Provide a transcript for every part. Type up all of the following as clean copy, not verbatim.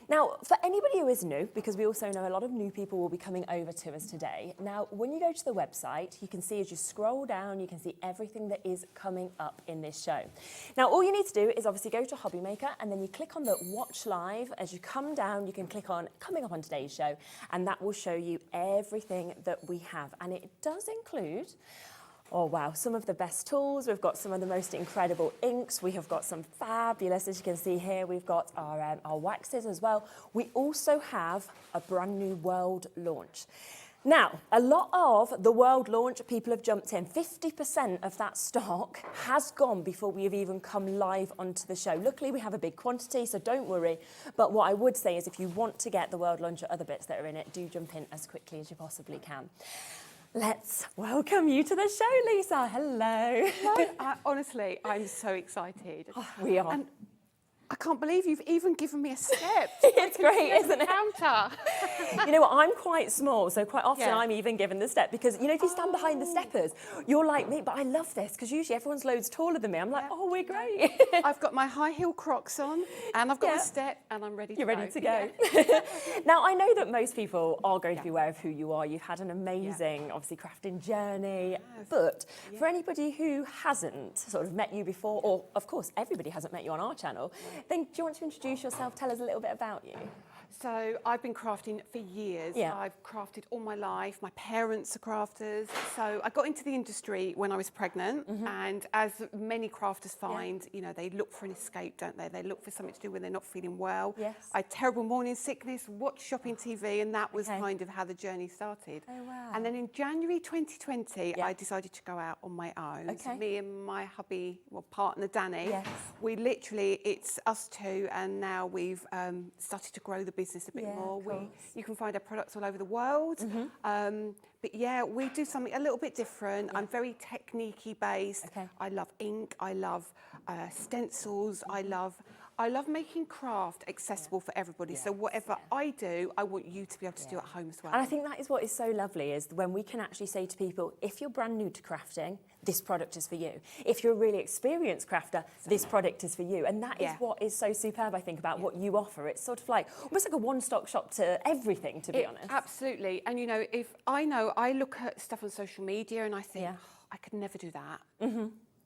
Now, for anybody who is new, because we also know a lot of new people will be coming over to us today. Now, when you go to the website, you can see as you scroll down, you can see everything that is coming up in this show. Now, all you need to do is obviously go to HobbyMaker and then you click on the Watch Live. As you come down, you can click on Coming Up on Today's Show, and that will show you everything that we have. And it does include, oh wow, some of the best tools. We've got some of the most incredible inks. We have got some fabulous, as you can see here, we've got our waxes as well. We also have a brand new world launch. Now, a lot of the world launch, people have jumped in. 50% of that stock has gone before we have even come live onto the show. Luckily, we have a big quantity, so don't worry. But what I would say is if you want to get the world launch or other bits that are in it, do jump in as quickly as you possibly can. Let's welcome you to the show, Lisa. Hello. Honestly, I'm so excited. Oh, we are. And I can't believe you've even given me a step. It's great, isn't it? Counter. You know what, I'm quite small, so quite often Yeah. I'm even given the step because, you know, if you stand behind the steppers, you're like me, but I love this because usually everyone's loads taller than me. I'm like, oh, we're great. I've got my high heel Crocs on and I've got my step and I'm ready to go. You're ready to go. Now, I know that most people are going to be aware of who you are. You've had an amazing, obviously, crafting journey. But for anybody who hasn't sort of met you before, or of course, everybody hasn't met you on our channel, then do you want to introduce yourself? Tell us a little bit about you. So I've been crafting for years. Yeah. I've crafted all my life. My parents are crafters. So I got into the industry when I was pregnant. And as many crafters find, you know, they look for an escape, don't they? They look for something to do when they're not feeling well. Yes. I had terrible morning sickness, watched shopping TV, and that was kind of how the journey started. Oh, wow. And then in January 2020, I decided to go out on my own. Okay. So me and my hubby, well, partner Danny, Yes. we literally, it's us two, and now we've started to grow the business a bit more. You can find our products all over the world. But yeah, we do something a little bit different. I'm very technique-y based. I love ink. I love stencils. I love making craft accessible for everybody. So whatever I do, I want you to be able to do at home as well. And I think that is what is so lovely, is when we can actually say to people, if you're brand new to crafting, this product is for you. If you're a really experienced crafter, this product is for you. And that is what is so superb, I think, about what you offer. It's sort of like, almost like a one-stop shop to everything, to be honest. Absolutely. And you know, if I look at stuff on social media and I think, oh, I could never do that.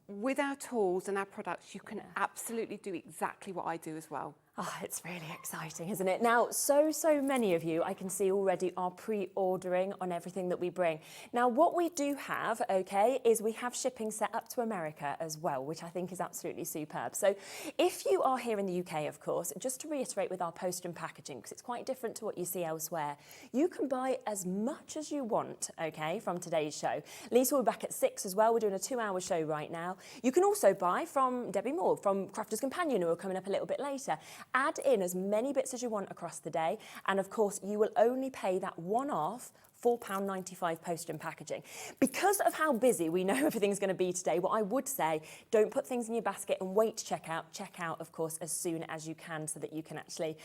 With our tools and our products, you can absolutely do exactly what I do as well. Oh, it's really exciting, isn't it? Now, so many of you, I can see already, are pre-ordering on everything that we bring. Now, what we do have, okay, is we have shipping set up to America as well, which I think is absolutely superb. So if you are here in the UK, of course, just to reiterate with our post and packaging, because it's quite different to what you see elsewhere, you can buy as much as you want, okay, from today's show. Lisa will be back at 6 as well. We're doing a 2-hour show right now. You can also buy from Debbi Moore, from Crafter's Companion, who are coming up a little bit later. Add in as many bits as you want across the day, and of course you will only pay that one-off £4.95 post and packaging. Because of how busy we know everything's going to be today, what I would say, don't put things in your basket and wait to check out. Check out, of course, as soon as you can, so that you can actually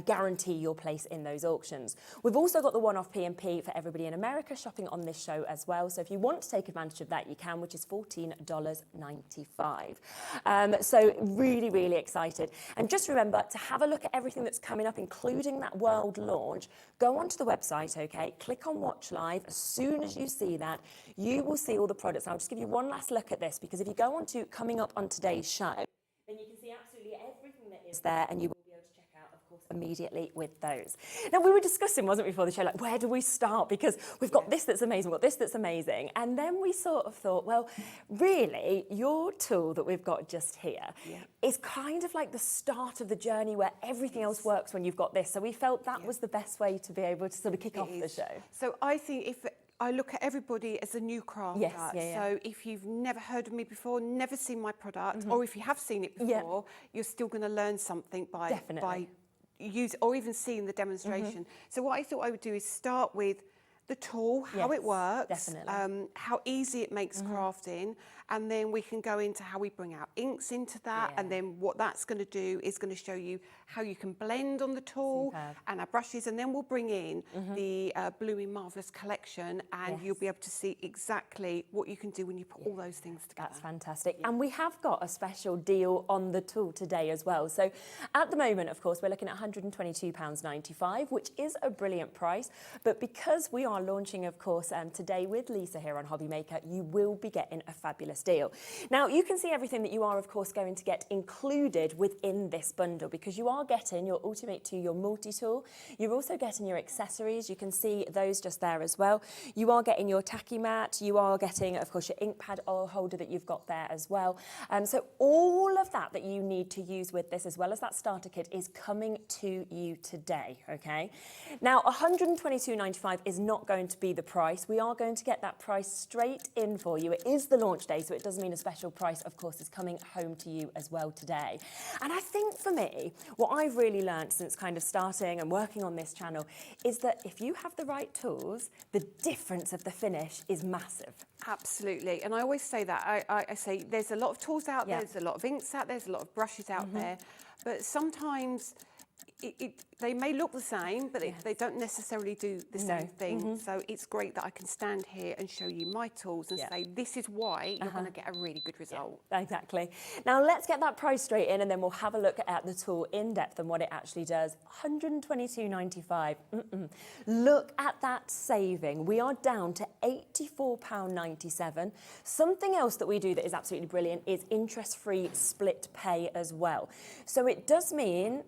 guarantee your place in those auctions. We've also got the one-off P&P for everybody in America shopping on this show as well. So if you want to take advantage of that, you can, which is $14.95. So really, really excited. And just remember to have a look at everything that's coming up, including that world launch. Go onto the website, okay, click on Watch Live. As soon as you see that, you will see all the products. I'll just give you one last look at this, because if you go on to Coming Up on Today's Show, then you can see absolutely everything that is there, and you will be able to check out, of course, immediately with those. Now, we were discussing, wasn't we, before the show, like, where do we start? Because we've got this that's amazing, we've got this that's amazing. And then we sort of thought, well, really, your tool that we've got just here is kind of like the start of the journey where everything else works when you've got this. So we felt that was the best way to be able to sort of kick off the show. So I think if I look at everybody as a new crafter. So if you've never heard of me before, never seen my product, or if you have seen it before, you're still going to learn something by use or even seeing the demonstration. So what I thought I would do is start with the tool, how it works, how easy it makes crafting, and then we can go into how we bring our inks into that, and then what that's going to do is going to show you how you can blend on the tool. Superb. And our brushes, and then we'll bring in the Blooming Marvellous collection, and you'll be able to see exactly what you can do when you put all those things together. That's fantastic. And we have got a special deal on the tool today as well. So at the moment, of course, we're looking at £122.95, which is a brilliant price. But because we are launching, of course, today with Lisa here on HobbyMaker, you will be getting a fabulous deal. Now, you can see everything that you are, of course, going to get included within this bundle, because you are getting your Ultimate 2, your multi-tool. You're also getting your accessories. You can see those just there as well. You are getting your tacky mat. You are getting, of course, your ink pad oil holder that you've got there as well. So all of that you need to use with this, as well as that starter kit, is coming to you today, okay? Now, £122.95 is not going to be the price. We are going to get that price straight in for you. It is the launch day, so it does mean a special price, of course, is coming home to you as well today. And I think for me, what I've really learned since kind of starting and working on this channel is that if you have the right tools, the difference of the finish is massive. Absolutely, and I always say that. I say there's a lot of tools out there, there's a lot of inks out there, there's a lot of brushes out there, but sometimes they may look the same, but they don't necessarily do the same thing. So it's great that I can stand here and show you my tools and say, this is why you're going to get a really good result. Exactly. Now let's get that price straight in, and then we'll have a look at the tool in depth and what it actually does. £122.95. Look at that saving. We are down to £84.97. Something else that we do that is absolutely brilliant is interest-free split pay as well. So it does mean,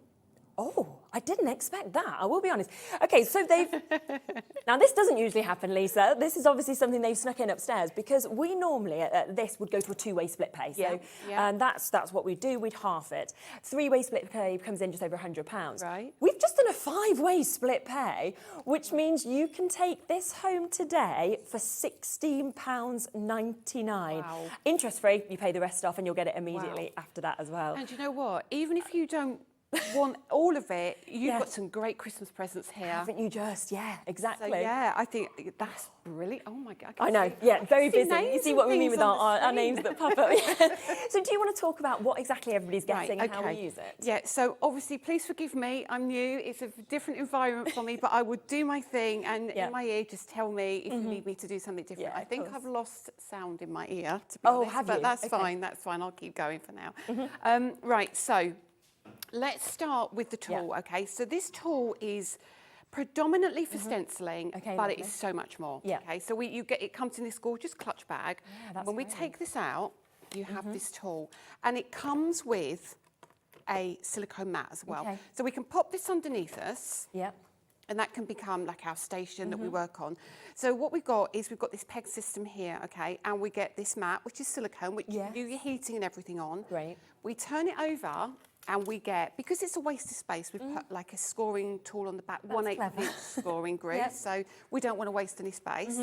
oh, I didn't expect that, I will be honest. Okay, so they've... Now, this doesn't usually happen, Lisa. This is obviously something they've snuck in upstairs, because we normally, this would go to a two-way split pay. So that's what we do. We'd half it. Three-way split pay comes in just over £100. Right. We've just done a five-way split pay, which means you can take this home today for £16.99. Wow. Interest-free, you pay the rest off, and you'll get it immediately after that as well. And you know what? Even if you don't want all of it, you've got some great Christmas presents here. Haven't you just? Yeah, exactly. So yeah, I think that's brilliant. Oh my God. I know, very busy. You see what we mean with our names that pop up. So do you want to talk about what exactly everybody's getting and how we use it? Yeah, so obviously, please forgive me. I'm new. It's a different environment for me, but I would do my thing, and in my ear, just tell me if you need me to do something different. I think I've lost sound in my ear, to be honest. Have but you? That's fine. That's fine. I'll keep going for now. Right, so let's start with the tool, okay? So this tool is predominantly for stenciling, but it is so much more. Okay, so it comes in this gorgeous clutch bag. When we take this out, you have this tool, and it comes with a silicone mat as well. So we can pop this underneath us. And that can become like our station that we work on. So what we've got is we've got this peg system here, okay, and we get this mat, which is silicone, which you do your heating and everything on. Great. We turn it over, and we get, because it's a waste of space, we've put like a scoring tool on the back, 1/8 inch scoring grid, so we don't want to waste any space.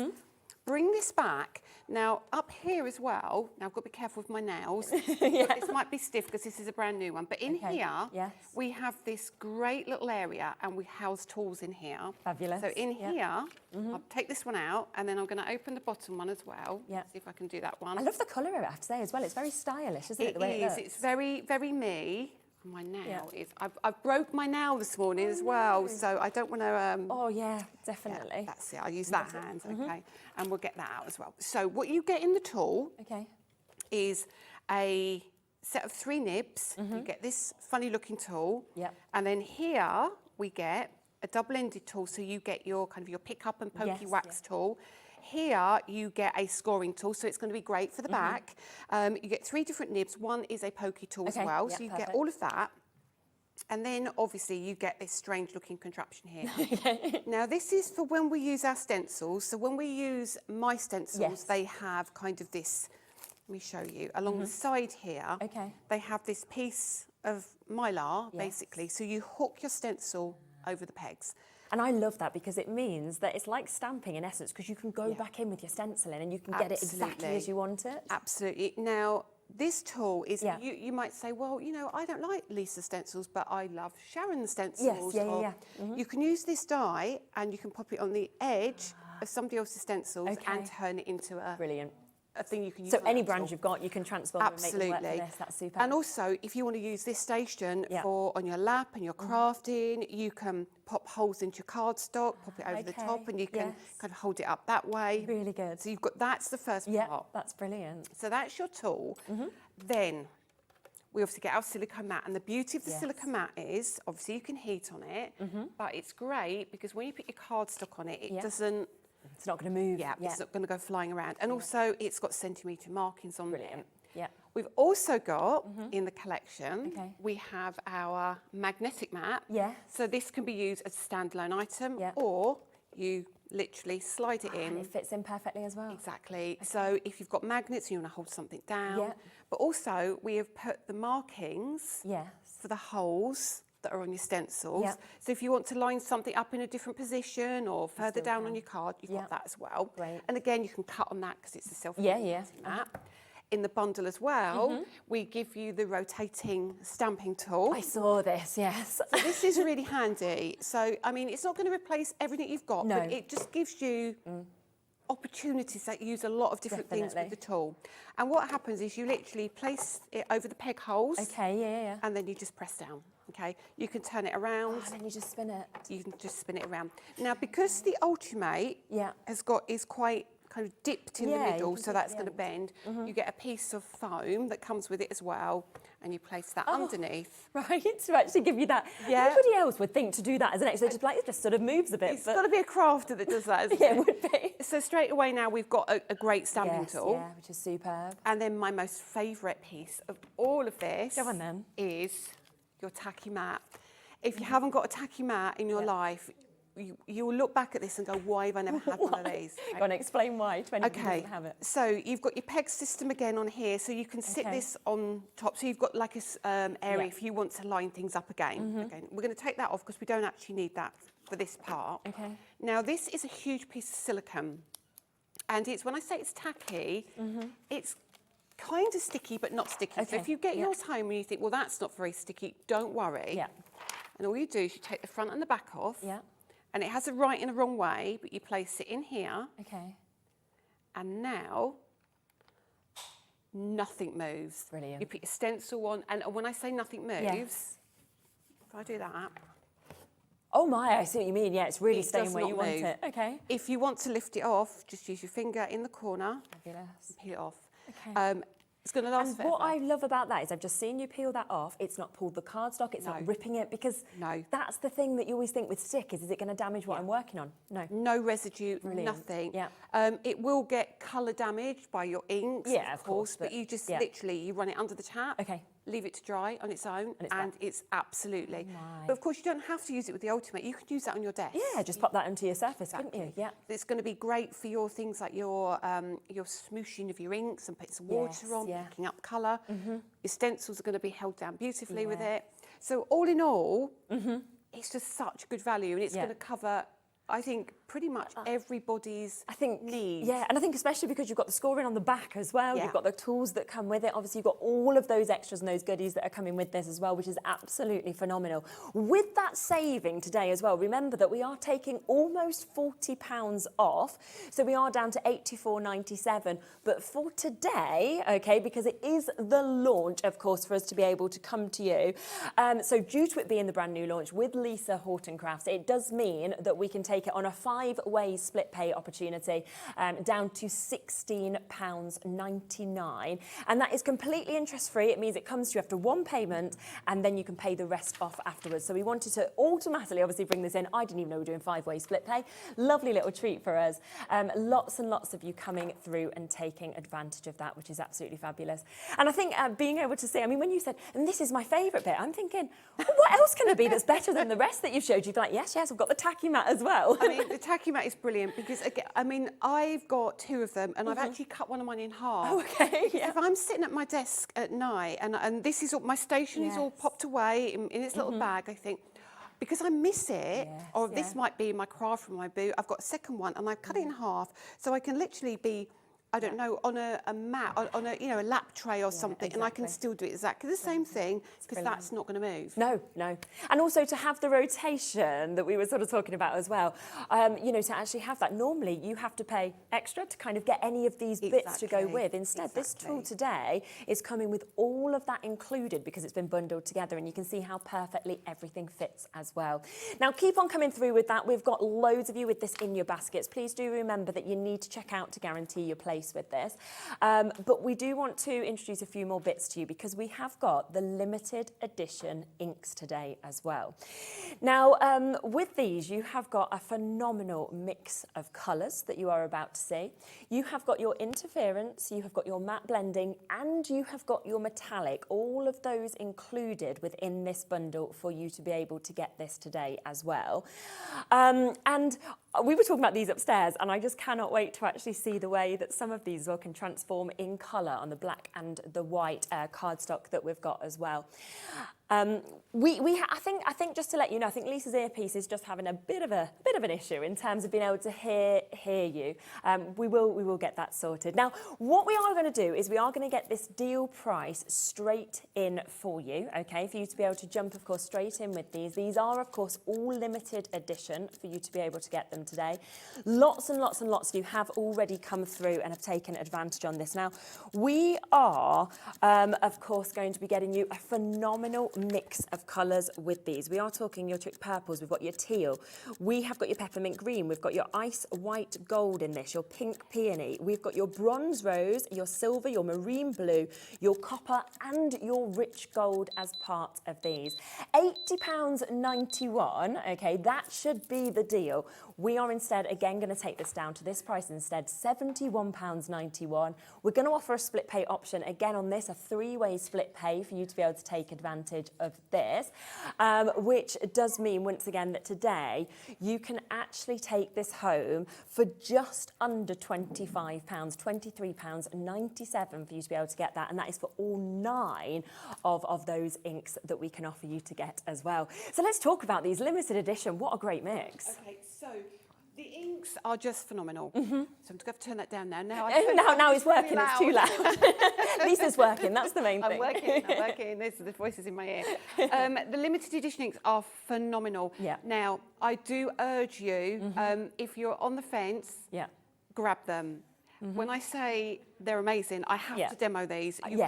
Bring this back. Now, up here as well, now I've got to be careful with my nails. This might be stiff because this is a brand new one, but in here, we have this great little area, and we house tools in here. Fabulous. So in here, I'll take this one out, and then I'm going to open the bottom one as well. See if I can do that one. I love the colour of it, I have to say, as well. It's very stylish, isn't it, the way it looks? It's very, very me. My nail is... I've broke my nail this morning as well, so I don't want to... oh, yeah, definitely. Yeah, that's it. I'll use that hand, okay? And we'll get that out as well. So what you get in the tool is a set of 3 nibs. You get this funny-looking tool. And then here we get a double-ended tool, so you get your kind of your pick-up and pokey wax tool. Here you get a scoring tool, so it's going to be great for the back. You get 3 different nibs. One is a pokey tool as well, so you get all of that. And then obviously you get this strange looking contraption here. Now this is for when we use our stencils. So when we use my stencils, they have kind of this, let me show you, along the side here, they have this piece of mylar, basically. So you hook your stencil over the pegs. And I love that, because it means that it's like stamping in essence, because you can go back in with your stenciling and you can get it exactly as you want it. Absolutely. Now, this tool is, you might say, well, you know, I don't like Lisa's stencils, but I love Sharon's stencils. You can use this die, and you can pop it on the edge of somebody else's stencils and turn it into a... Brilliant. a thing you can use. So on any that brand tool. you've got, you can transform them and make them work for Absolutely. this. That's super. And also, if you want to use this station Yeah. for on your lap and your crafting, you can pop holes into your cardstock, pop it over the top, and you can kind of hold it up that way. Really good. So you've got, that's the first Yeah, part. that's brilliant. So that's your tool. Then we obviously get our silicone mat, and the beauty of the silicone mat is, obviously you can heat on it, but it's great because when you put your cardstock on it, it doesn't, It's not going to move. it's not going to go flying around. And also it's got centimetre markings on Brilliant. it. Yeah. We've also got, in the collection, Okay. we have our magnetic mat. Yes. So this can be used as a standalone item, Yeah. or you literally slide it And in. it fits in perfectly as well. Exactly. So if you've got magnets and you want to hold something down. Yeah. But also we have put the markings Yes. for the holes that are on your stencils. Yeah. So if you want to line something up in a different position or further still down can. on your card, you've Yeah. got that as well. Great. And again, you can cut on that because it's a self Yeah. mat. In the bundle as well, we give you the rotating stamping tool. I saw this, yes. So this is really handy. So, I mean, it's not going to replace everything you've got, No. but it just gives you opportunities that use a lot of different things with Definitely. the tool. And what happens is you literally place it over the peg holes, Okay, yeah. and then you just press down. Okay, you can turn it around. And then you just spin it. You can just spin it around. Now, because the Ultimate Yeah. is quite kind of dipped in the Yeah, you middle, can so dip that's the going to end. bend. You get a piece of foam that comes with it as well, and you place that underneath. Right, to actually give you that. Yeah. Nobody else would think to do that as an extra. Just like, it just sort of moves a bit. It's got to be a crafter that does that, isn't Yeah, it? it would be. So straight away now we've got a great stamping Yes, tool. yeah, which is superb. And then my most favourite piece of all of this Go on then. is your tacky mat. If you haven't got a tacky mat in your life, you'll look back at this and go, why have I never had one of these? Go on, explain why to anyone who Okay, doesn't have it. so you've got your peg system again on here, so you can sit Okay. this on top. So you've got like a area Yeah. if you want to line things up again. Again, we're going to take that off because we don't actually need that for this part. Okay. Now this is a huge piece of silicone, and it's, when I say it's tacky, it's kind of sticky but not sticky. So Okay, if you get yeah. yours home and you think, well, that's not very sticky, don't worry. Yeah. And all you do is you take the front and the back off. Yeah. And it has a right and a wrong way, but you place it in here, Okay. and now nothing moves. Brilliant. You put your stencil on, and when I say nothing moves, Yes. if I do that, Oh my, I see what you mean. Yeah, it's really It staying does where not you want move. it. Okay. if you want to lift it off, just use your finger in the corner, Fabulous. peel it off. Okay. It's going to last And forever. what I love about that is I've just seen you peel that off. It's not pulled the cardstock. It's not No. ripping it, because No. that's the thing that you always think with stick is it going to damage what I'm working on? No. No residue, Brilliant. nothing. Yeah. It will get colour damaged by your inks, Yeah, of course, but but you just yeah. literally, you run it under the tap, Okay. leave it to dry on its own, it's and back. it's absolutely. my. But of course, you don't have to use it with the Ultimate. You can use that on your desk. Yeah, just pop that into your surface, couldn't you? Yeah. It's going to be great for your things like your smooshing of your inks and putting some water Yes, on, yeah. picking up colour. Your stencils are going to be held down beautifully with Yeah. it. So all in all, it's just such good value, and it's Yeah. going to cover, I think, pretty much everybody's I think needs. Yeah, and I think especially because you've got the scoring on the back as well. Yeah. You've got the tools that come with it. Obviously, you've got all of those extras and those goodies that are coming with this as well, which is absolutely phenomenal. With that saving today as well, remember that we are taking almost £40 off, so we are down to £84.97. But for today, okay, because it is the launch, of course, for us to be able to come to you. So due to it being the brand new launch with Lisa Horton Crafts, it does mean that we can take it on a 5-way split pay opportunity down to £16.99, and that is completely interest free. It means it comes to you after one payment, and then you can pay the rest off afterwards. So we wanted to automatically obviously bring this in. I didn't even know we were doing 5-way split pay. Lovely little treat for us. Lots and lots of you coming through and taking advantage of that, which is absolutely fabulous. And I think being able to see, I mean, when you said, and this is my favourite bit, I'm thinking, well, what else can there be that's better than the rest that you've showed? You'd be like, yes, I've got the tacky mat as well. I mean, the tacky mat is brilliant because, again, I mean, I've got 2 of them, and I've actually cut one of mine in half. Oh, okay, yeah. If I'm sitting at my desk at night and this is all, my station is all Yes. popped away in its little bag, I think, because I miss it, Yes, or this yeah. might be my craft from my boot, I've got a second one and I've cut it in half, so I can literally be I don't know, on a mat, on a, you know, a lap tray or something, and I can still do exactly the same thing, because that's not going to move. No, no. And also to have the rotation that we were sort of talking about as well, you know, to actually have that, normally you have to pay extra to kind of get any of these bits to go with. Instead, this tool today is coming with all of that included because it's been bundled together, and you can see how perfectly everything fits as well. Now, keep on coming through with that. We've got loads of you with this in your baskets. Please do remember that you need to check out to guarantee your place with this. But we do want to introduce a few more bits to you because we have got the limited edition inks today as well. Now, with these, you have got a phenomenal mix of colours that you are about to see. You have got your interference, you have got your matte blending, and you have got your metallic, all of those included within this bundle for you to be able to get this today as well. And we were talking about these upstairs, and I just cannot wait to actually see the way that some of these can transform in colour on the black and the white cardstock that we've got as well. I think just to let you know, I think Lisa's earpiece is just having a bit of an issue in terms of being able to hear you. We will get that sorted. Now, what we are going to do is we are going to get this deal price straight in for you, okay? For you to be able to jump, of course, straight in with these. These are, of course, all limited edition for you to be able to get them today. Lots and lots and lots of you have already come through and have taken advantage on this. Now, we are, of course, going to be getting you a phenomenal mix of colours with these. We are talking your trick purples, we've got your teal, we have got your peppermint green, we've got your ice white gold in this, your pink peony, we've got your bronze rose, your silver, your marine blue, your copper and your rich gold as part of these. £80.91, okay, that should be the deal. We are instead, again, going to take this down to this price instead, £71.91. We're going to offer a split pay option, again on this, a three-way split pay for you to be able to take advantage of this, which does mean, once again, that today you can actually take this home for just under £25, £23.97 for you to be able to get that, and that is for all 9 of those inks that we can offer you to get as well. So let's talk about these limited edition. What a great mix. Okay, so the inks are just phenomenal. So I'm going to have to turn that down now. Now it's working, it's too loud. Lisa's working, that's the main thing. I'm working. The voices in my ear. The limited edition inks are phenomenal. Yeah. Now, I do urge you, if you're on the fence, grab them. When I say they're amazing, I have to demo these. You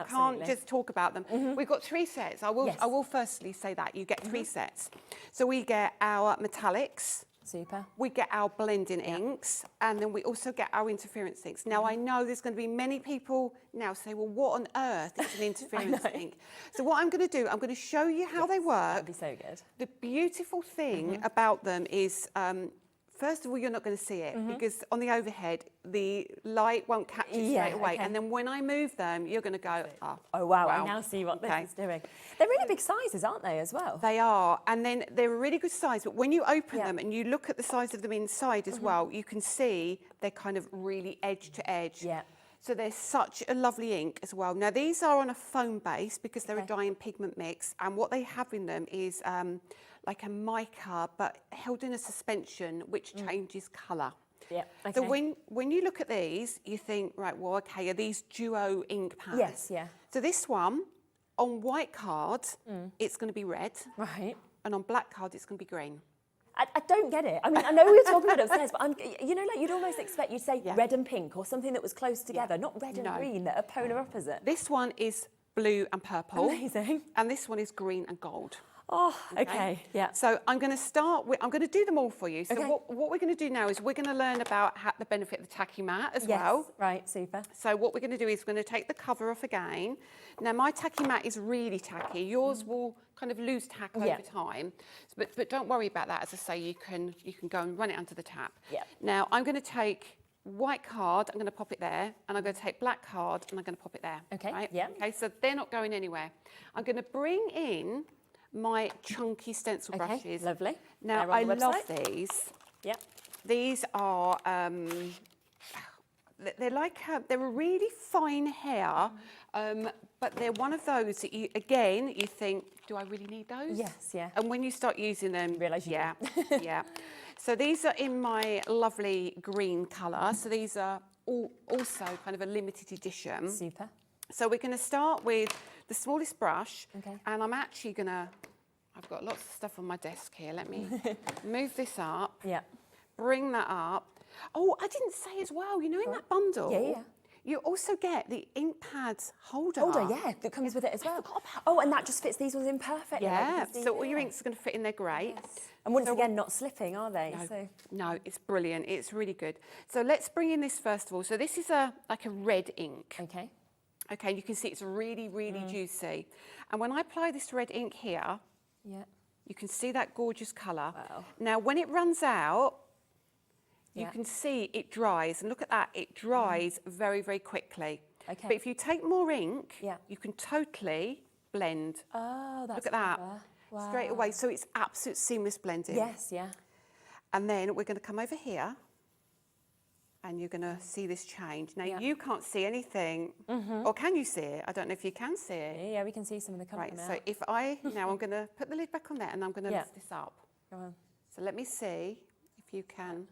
can't just talk about them. We've got 3 sets. I will firstly say that you get 3 sets. So we get our metallics. Super. We get our blending inks, and then we also get our interference inks. Now, I know there's going to be many people now say, well, what on earth is an interference ink? So what I'm going to do, I'm going to show you how they work. That'd be so good. The beautiful thing about them is, first of all, you're not going to see it because on the overhead, the light won't catch it straight away. And then when I move them, you're going to go, oh, wow, I now see what this is doing. They're really big sizes, aren't they, as well? They are. And then they're a really good size. But when you open them and you look at the size of them inside as well, you can see they're kind of really edge to edge. Yeah. So they're such a lovely ink as well. Now, these are on a foam base because they're a dye and pigment mix. And what they have in them is like a mica, but held in a suspension, which changes colour. Yeah. Okay. So when you look at these, you think, right, well, okay, are these duo ink pads? Yes, yeah. So this one, on white card, it's going to be red. Right. And on black card, it's going to be green. I don't get it. I mean, I know we were talking about it upstairs, but you know, like you'd almost expect you'd say red and pink or something that was close together, not red and green that are polar opposite. This one is blue and purple. Amazing. And this one is green and gold. Oh, okay, yeah. So I'm going to start with, I'm going to do them all for you. So what we're going to do now is we're going to learn about the benefit of the tacky mat as well. Right, super. So what we're going to do is we're going to take the cover off again. Now my tacky mat is really tacky. Yours will kind of lose tack over time. But don't worry about that. As I say, you can go and run it under the tap. Yeah. Now I'm going to take white card, I'm going to pop it there, and I'm going to take black card and I'm going to pop it there. Okay, right? yeah. Okay, so they're not going anywhere. I'm going to bring in my chunky stencil brushes. Lovely. Now, I love these. Yep. These are, they're like, they're a really fine hair, but they're one of those that you think, do I really need those? Yes, yeah. And when you start using them, realise you yeah. So these are in my lovely green colour. So these are also kind of a limited edition. Super. So we're going to start with the smallest brush, Okay. and I'm actually going to, I've got lots of stuff on my desk here. Let me move this up, Yeah. bring that up. Oh, I didn't say as well, you know, in that bundle, Yeah. you also get the ink pad holder. Yeah, that comes with it as well. Oh, and that just fits these ones in perfectly. Yeah, so all your inks are going to fit in there great. Yes. And once again, not slipping, are they? No, it's brilliant. It's really good. So let's bring in this first of all. So this is like a red ink. Okay. Okay, you can see it's really, really juicy. And when I apply this red ink here, you can see that gorgeous colour. Wow. Now, when it runs out, you Yeah. can see it dries. And look at that, it dries very, very quickly. Okay. But if you take more ink, Yeah. you can totally blend. Oh, that's Look at that. clever. Wow. Straight away. So it's absolute seamless blending. Yes, yeah. And then we're going to come over here and you're going to see this change. Now, you can't see anything, or can you see it? I don't know if you can see it. Yeah, we can see some of the colour Right, now. so if now I'm going to put the lid back on there and I'm going to lift this up. Go on. So let me see if you can.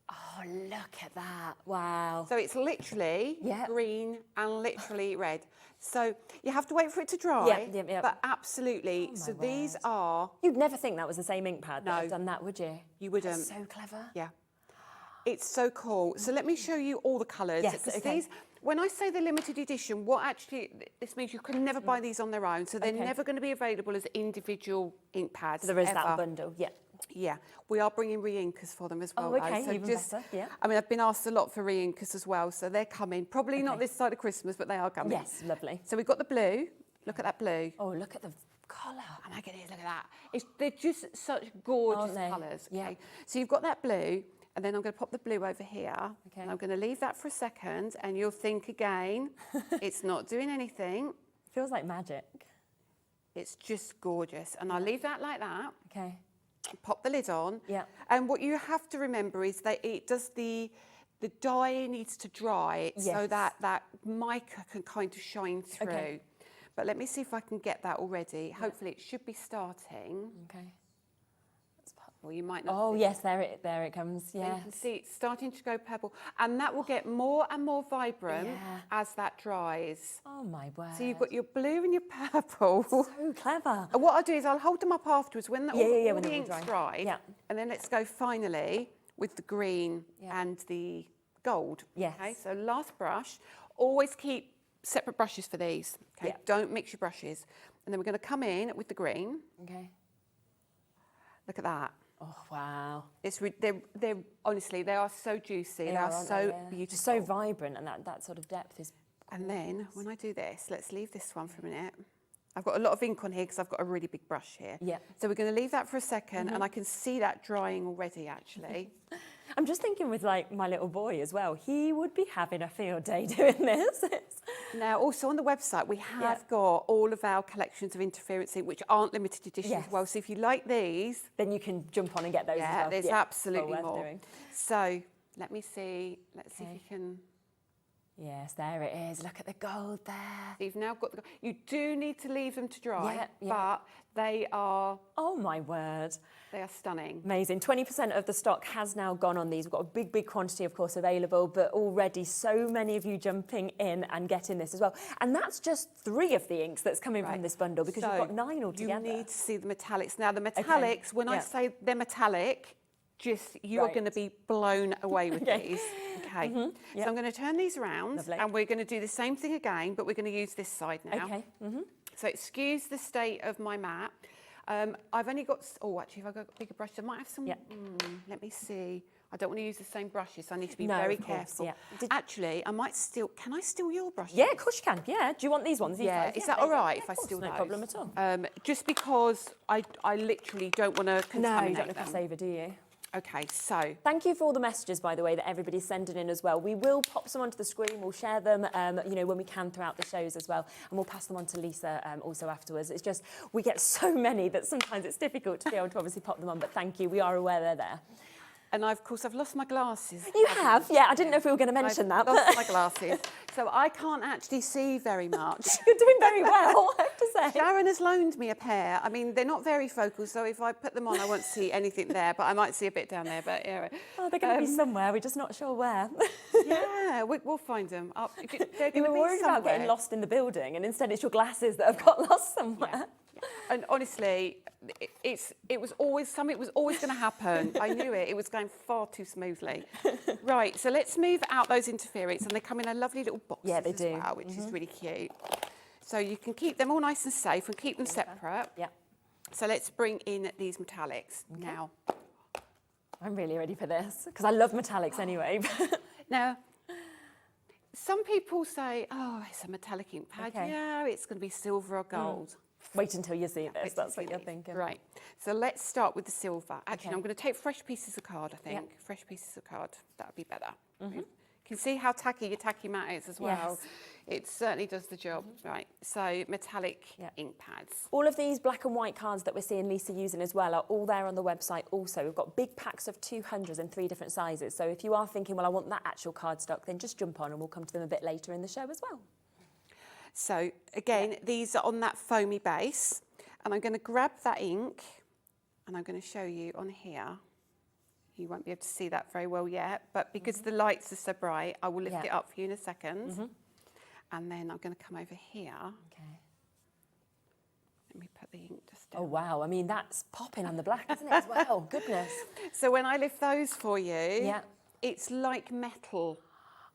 Oh, look at that. Wow. So it's literally green and literally red. So you have to wait for it to dry, but absolutely. So these are... You'd never think that was the same ink pad that had No. done that, would you? You wouldn't. That's so clever. Yeah. It's so cool. So let me show you all the colours. Yes, Because okay. these, when I say the limited edition, this means you can never buy these on their own. So they're never going to be available as individual ink pads. So there is ever. that bundle, yeah. Yeah, we are bringing re-inkers for them as well. Oh, okay, though. So even better, yeah. I mean, I've been asked a lot for re-inkers as well, so they're coming. Probably not this side of Christmas, but they are coming. Yes, lovely. So we've got the blue. Look at that blue. Oh, look at the colour. Oh my goodness, look at that. They're just such gorgeous colours. Okay? Yeah. So you've got that blue, and then I'm going to pop the blue over here. Okay. And I'm going to leave that for a second, and you'll think again, it's not doing anything. Feels like magic. It's just gorgeous. And I'll leave that like that. Okay. Pop the lid on. Yeah. And what you have to remember is that it does the dye needs to dry so that mica can kind of shine through. Okay. But let me see if I can get that already. Hopefully it should be starting. Okay. Well, you might not. Oh, see yes, there it comes. it. Yeah. You can see it's starting to go purple. And that will get more and more vibrant as that dries. Oh, my word. So you've got your blue and your purple. So clever. And what I'll do is I'll hold them up afterwards when all when the they're all ink's dry. dried. Yeah. And then let's go finally with the green and the gold. Yes. Okay, so last brush. Always keep separate brushes for these. Okay, Yeah. don't mix your brushes. And then we're going to come in with the green. Okay. Look at that. Oh, wow. They're honestly, they are so juicy. They are aren't so they? Yeah. beautiful. Just so vibrant, and that sort of depth is. And then when I do this, let's leave this one for a minute. I've got a lot of ink on here because I've got a really big brush here. Yeah. So we're going to leave that for a second, and I can see that drying already, actually. I'm just thinking with like my little boy as well. He would be having a field day doing this. Now, also on the website, we have got all of our collections of interference ink, which aren't limited edition as well. So if you like these, then you can jump on and get those as well. there's absolutely well worth more. doing. So let me see. Let's see if you can. Yes, there it is. Look at the gold there. So you've now got the. You do need to leave them to dry, Yeah. but they are. Oh my word. They are stunning. Amazing. 20% of the stock has now gone on these. We've got a big quantity, of course, available, but already so many of you jumping in and getting this as well. And that's just 3 of the inks that's coming from this bundle, because you've got 9 altogether. You need to see the metallics. Now, the metallics, when I say they're metallic, you are going to be blown away with these. Okay. So I'm going to turn these around, and we're going to do the same thing again, but we're going to use this side now. Okay. So excuse the state of my mat. I've only got, actually, if I've got a bigger brush, I might have some, let me see. I don't want to use the same brushes, so I need to be very careful. Actually, I might can I steal your brushes? Yeah, of course you can. Yeah. Do you want these ones? Yeah. Is that all right if I steal those? No problem at all. Just because I literally don't want to contaminate No, you don't want to cross over, do you? Okay, so. Thank you for all the messages, by the way, that everybody's sending in as well. We will pop some onto the screen. We'll share them, when we can throughout the shows as well. And we'll pass them on to Lisa also afterwards. It's just, we get so many that sometimes it's difficult to be able to obviously pop them on. But thank you. We are aware they're there. And of course, I've lost my glasses. You have? Yeah, I didn't know if we were going to mention that. I've lost my glasses. So I can't actually see very much. You're doing very well, I have to say. Sharon has loaned me a pair. I mean, they're not very focal, so if I put them on, I won't see anything there, but I might see a bit down there. But yeah. Oh, they're going to be somewhere. We're just not sure where. Yeah, we'll find them. They're You were worried about getting lost in the building, and instead it's your glasses that have got lost somewhere. Yeah. And honestly, it was always something was always going to happen. I knew it. It was going far too smoothly. Right, so let's move out those interference, and they come in a lovely little boxes they do. as well, which is really cute. So you can keep them all nice and safe and keep them separate. Yeah. So let's bring in these metallics now. I'm really ready for this because I love metallics anyway. Now, some people say, oh, it's a metallic ink pad. Okay. Yeah, it's going to be silver or gold. Wait until you see this. That's what you're thinking. Right. So let's start with the silver. Actually, I'm going to take fresh pieces of card, I think. Yep. Fresh pieces of card. That would be better. You can see how tacky your tacky mat is as well. Yes. It certainly does the job. Right. So metallic ink pads. All of these black and white cards that we're seeing Lisa using as well are all there on the website also. We've got big packs of 200s in 3 different sizes. So if you are thinking, well, I want that actual cardstock, then just jump on and we'll come to them a bit later in the show as well. So again, these are on that foamy base. And I'm going to grab that ink and I'm going to show you on here. You won't be able to see that very well yet, but because the lights are so bright, I will lift it up for you in a second. And then I'm going to come over here. Okay. Let me put the ink just down. Oh, wow. I mean, that's popping on the black, isn't it, as well? Goodness. So when I lift those for you, it's like metal.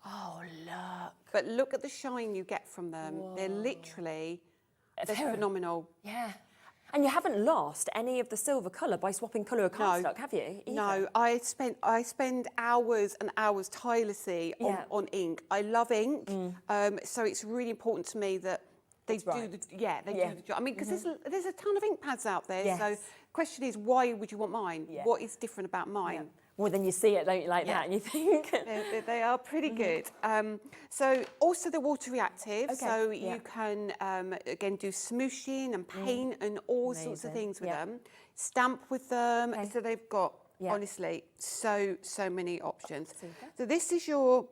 Oh, look. But look at the shine you get from them. Whoa. They're literally, they're phenomenal. Yeah. And you haven't lost any of the silver colour by swapping colour of cardstock, have you? Either? No, I spend hours and hours tirelessly on ink. I love ink, so it's really important to me that they do the do the job. I mean, because there's a ton of ink pads out there. Yes. So the question is, why would you want mine? Yeah. What is different about mine? Yeah. Well, then you see it, don't you, like that, and you think... They are pretty good. So also they're water reactive, so you can, again, do smooshing and paint and all sorts of things with them. Stamp with them. So they've got, honestly, so many options. Super. So this is your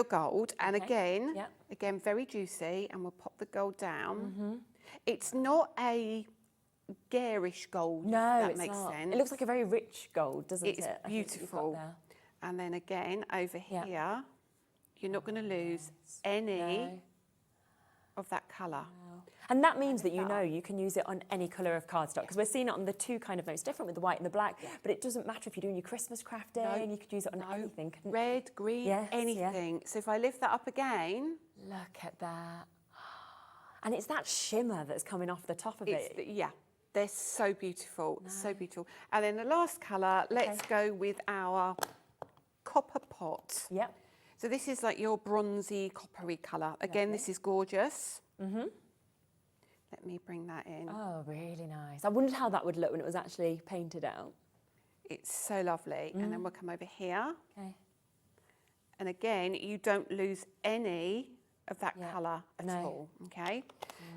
gold, and again, very juicy, and we'll pop the gold down. It's not a garish gold. No, that makes sense. It looks like a very rich gold, doesn't it? It's beautiful. And then again, over here, you're not going to lose any of that colour. Wow. And that means that you can use it on any colour of cardstock, because we're seeing it on the two kind of most different with the white and the black, but it doesn't matter if you're doing your Christmas crafting, you could use it on anything. Red, green, anything. So if I lift that up again. Look at that. And it's that shimmer that's coming off the top of it. They're so beautiful, so beautiful. And then the last colour, let's go with our copper pot. Yep. So this is like your bronzy, coppery colour. Again, this is gorgeous. Let me bring that in. Oh, really nice. I wondered how that would look when it was actually painted out. It's so lovely. And then we'll come over here. Okay. And again, you don't lose any of that colour at all, okay?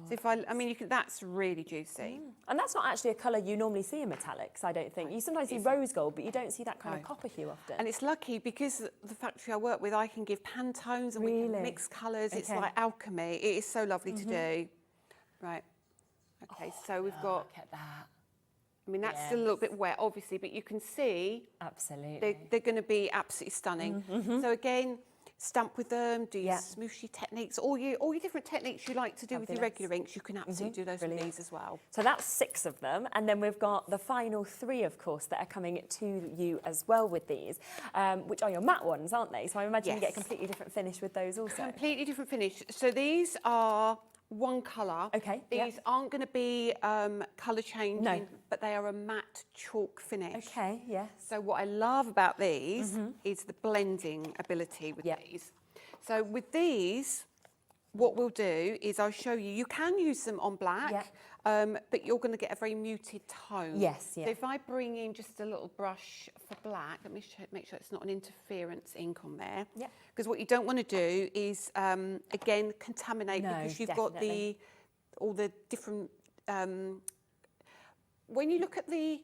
So if I mean, that's really juicy. And that's not actually a colour you normally see in metallics, I don't think. You sometimes see rose gold, but you don't see that kind of copper hue often. And it's lucky because the factory I work with, I can give Pantones and we can mix colours. It's like alchemy. It is so lovely to do. Right. Okay, so we've got... Look at that. I mean, that's still a little bit wet, obviously, but you can see... Absolutely. They're going to be absolutely stunning. So again... Stamp with them, do your smooshy techniques, all your different techniques you like to do with your regular inks, you can absolutely do those with these as well. So that's 6 of them, and then we've got the final 3, of course, that are coming to you as well with these, which are your matte ones, aren't they? So I imagine you get a completely different finish with those also. Completely different finish. So these are one colour. Okay. These aren't going to be colour changing, but they are a matte chalk finish. Okay, yes. So what I love about these is the blending ability with these. So with these, what we'll do is I'll show you, you can use them on black, but you're going to get a very muted tone. Yes, So if I bring in just a little brush for black, let me make sure it's not an interference ink on there. Yeah. Because what you don't want to do is, again, contaminate because you've got all the different... when you look at the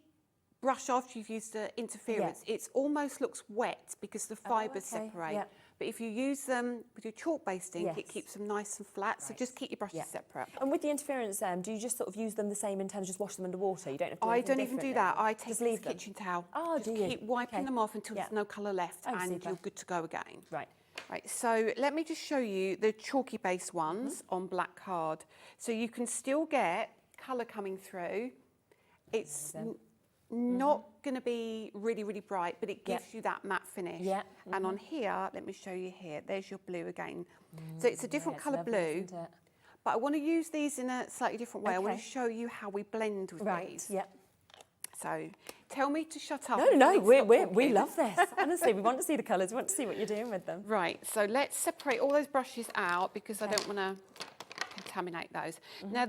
brush after you've used the interference, it almost looks wet because the fibres separate. Yeah. But if you use them with your chalk-based ink, it keeps them nice and flat. So just keep your brushes separate. And with the interference, do you just sort of use them the same in terms of just wash them under water? You don't have to do I anything don't even do different, that. I take just leave a kitchen towel. Oh, just do you? keep wiping them off until there's no colour left, and super. you're good to go again. Right. Right, so let me just show you the chalky based ones on black card. So you can still get colour coming through. It's not going to be really, really bright, but it gives you that matte finish. Yeah. And on here, let me show you here, there's your blue again. So it's a different colour lovely, blue, isn't it? but I want to use these in a slightly different way. I want to show you how we blend with these. Yeah. So tell me to shut up. No, we love this. Honestly, we want to see the colours. We want to see what you're doing with them. Right, so let's separate all those brushes out because I don't want to contaminate those. Now,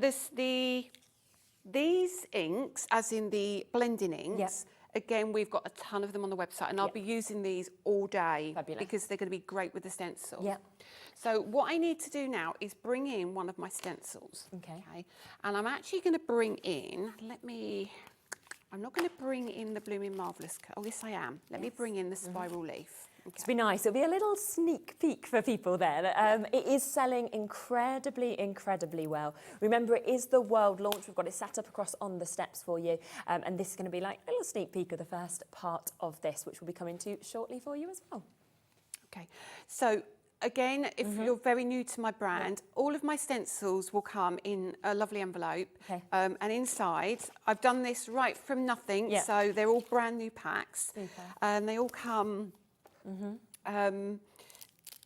these inks, as in the blending inks, again, we've got a ton of them on the website, and I'll be using these all day because they're going to be great with the stencil. Yeah. So what I need to do now is bring in one of my stencils. Okay. And I'm actually going to bring in, I'm not going to bring in the Blooming Marvellous. Oh, yes, I am. Let me bring in the Spiral Leaf. Okay. It'll be nice. It'll be a little sneak peek for people there. It is selling incredibly, incredibly well. Remember, it is the world launch. We've got it set up across on the steps for you. And this is going to be like a little sneak peek of the first part of this, which we'll be coming to shortly for you as well. Okay. So, again, if you're very new to my brand, all of my stencils will come in a lovely envelope. Okay. And inside, I've done this right from nothing. So they're all brand new packs. Super. And they all come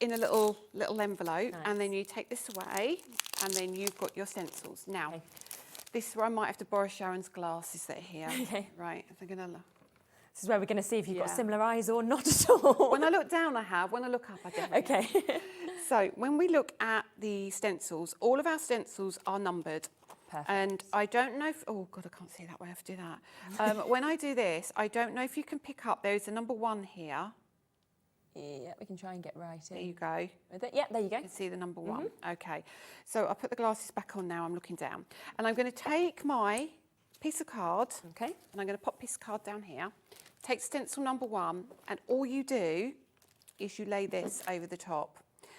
in a little envelope. Nice. And then you take this away, and then you've got your stencils. Now, this is where I might have to borrow Sharon's glasses that are here. Okay. Right. They're going to... This is where we're going to see if you've got similar eyes or not at all. When I look down, I have. When I look up, I definitely have. Okay. So when we look at the stencils, all of our stencils are numbered. Perfect. And I don't know if, oh God, I can't see that way, I have to do that. When I do this, I don't know if you can pick up, there is a number 1 here. Yeah, we can try and get right in. There you go. With it. Yeah, there you go. You can see the number 1. Okay. So I'll put the glasses back on now, I'm looking down. And I'm going to take my piece of card. Okay. And I'm going to pop piece of card down here. Take stencil number 1, and all you do is you lay this over the top.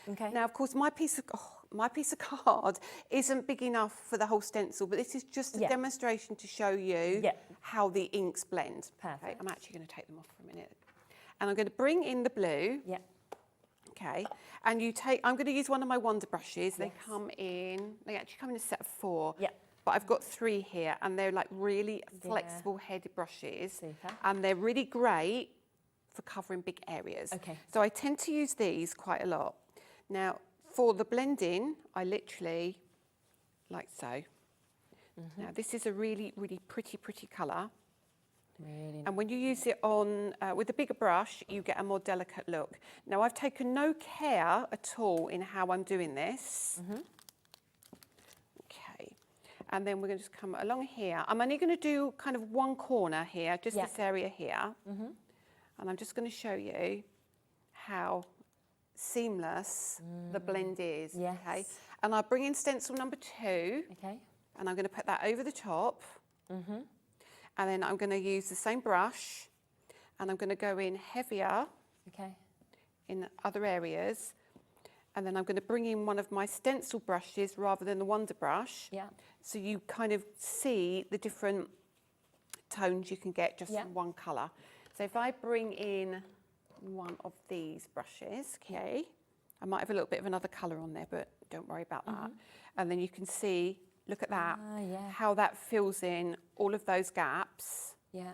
Okay. Now, of course, my piece of card isn't big enough for the whole stencil, but this is just a demonstration to show you how the inks blend. Perfect. Okay, I'm actually going to take them off for a minute. And I'm going to bring in the blue. Yeah. Okay. And I'm going to use one of my Wonder brushes. They actually come in a set of 4. Yeah. But I've got 3 here, and they're like really flexible headed brushes. Super. And they're really great for covering big areas. Okay. So I tend to use these quite a lot. Now, for the blending, I literally, like so. Now, this is a really, really pretty colour. Really nice. And when you use it on with a bigger brush, you get a more delicate look. Now, I've taken no care at all in how I'm doing this. Okay. And then we're going to just come along here. I'm only going to do kind of one corner here, just this area here. And I'm just going to show you how seamless the blend is. Yes. Okay. And I'll bring in stencil number 2. Okay. And I'm going to put that over the top. And then I'm going to use the same brush. And I'm going to go in heavier in other areas. And then I'm going to bring in one of my stencil brushes rather than the Wonder brush. Yeah. So you kind of see the different tones you can get just from one colour. So if I bring in one of these brushes, okay, I might have a little bit of another colour on there, but don't worry about that. And then you can see, look at that, how that fills in all of those gaps. Yeah.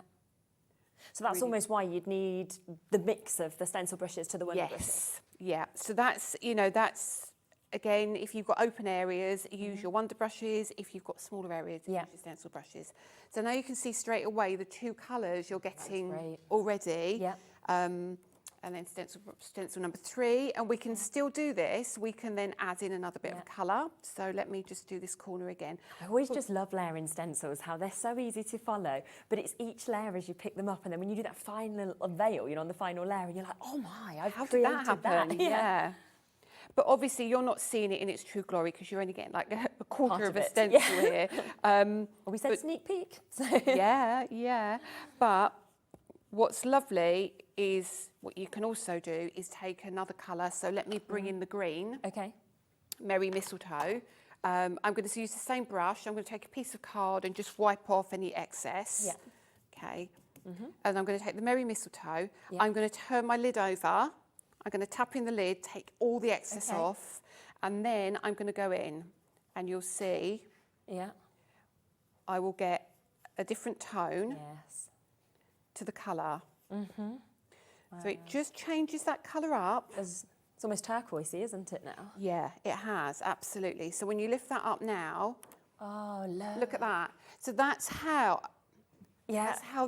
So that's almost why you'd need the mix of the stencil brushes to the Wonder brushes. Yeah. So that's, again, if you've got open areas, use your Wonder brushes. If you've got smaller areas, use your stencil brushes. So now you can see straight away the 2 colours you're getting already. Yeah. And then stencil number 3. And we can still do this. We can then add in another bit of colour. So let me just do this corner again. I always just love layering stencils, how they're so easy to follow. But it's each layer as you pick them up. And then when you do that final unveil, on the final layer, and you're like, oh my, I've created How did that happen? Yeah. But obviously you're not seeing it in its true glory because you're only getting like a quarter Part of of a it, stencil yeah. here. Well, we said sneak peek. So. Yeah. But what's lovely is what you can also do is take another colour. So let me bring in the green. Okay. Merry Mistletoe. I'm going to use the same brush. I'm going to take a piece of card and just wipe off any excess. Yeah. Okay. And I'm going to take the Merry Mistletoe. Yeah. I'm going to turn my lid over. I'm going to tap in the lid, take all the excess Okay. off, and then I'm going to go in, and you'll see Yeah. I will get a different tone Yes. to the colour. So it just changes that colour up. It's almost turquoisey, isn't it now? Yeah, it has, absolutely. So when you lift that up now, Oh, look at that. So that's how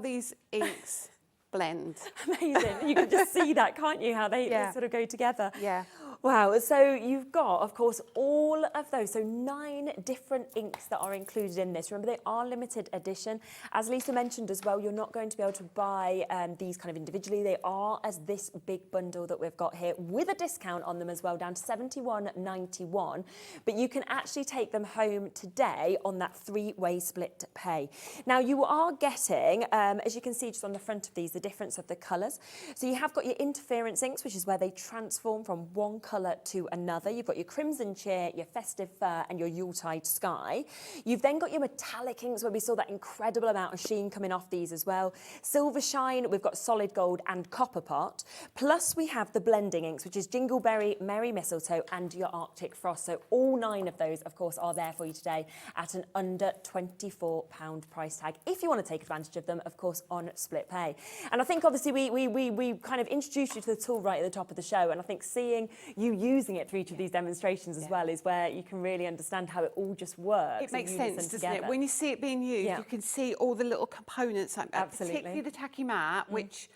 these inks blend. Amazing. You can just see that, can't you, how they Yeah. sort of go together. Yeah. Wow. So you've got, of course, all of those. So 9 different inks that are included in this. Remember, they are limited edition. As Lisa mentioned as well, you're not going to be able to buy these kind of individually. They are as this big bundle that we've got here with a discount on them as well, down to £71.91. But you can actually take them home today on that 3-way split pay. Now, you are getting, as you can see just on the front of these, the difference of the colours. So you have got your interference inks, which is where they transform from one colour to another. You've got your Crimson Cheer, your Festive Fur and your Yuletide Sky. You've then got your metallic inks where we saw that incredible amount of sheen coming off these as well. Silver Shine, we've got Solid Gold and Copper Pot. Plus we have the blending inks, which is Jingleberry, Merry Mistletoe and your Arctic Frost. So all 9 of those, of course, are there for you today at an under £24 price tag. If you want to take advantage of them, of course, on split pay. And I think obviously we kind of introduced you to the tool right at the top of the show. And I think seeing you using it through each of these demonstrations as well is where you can really understand how it all just works. It makes sense, doesn't it? When you see it being used, you can see all the little components, like that, particularly the tacky mat, which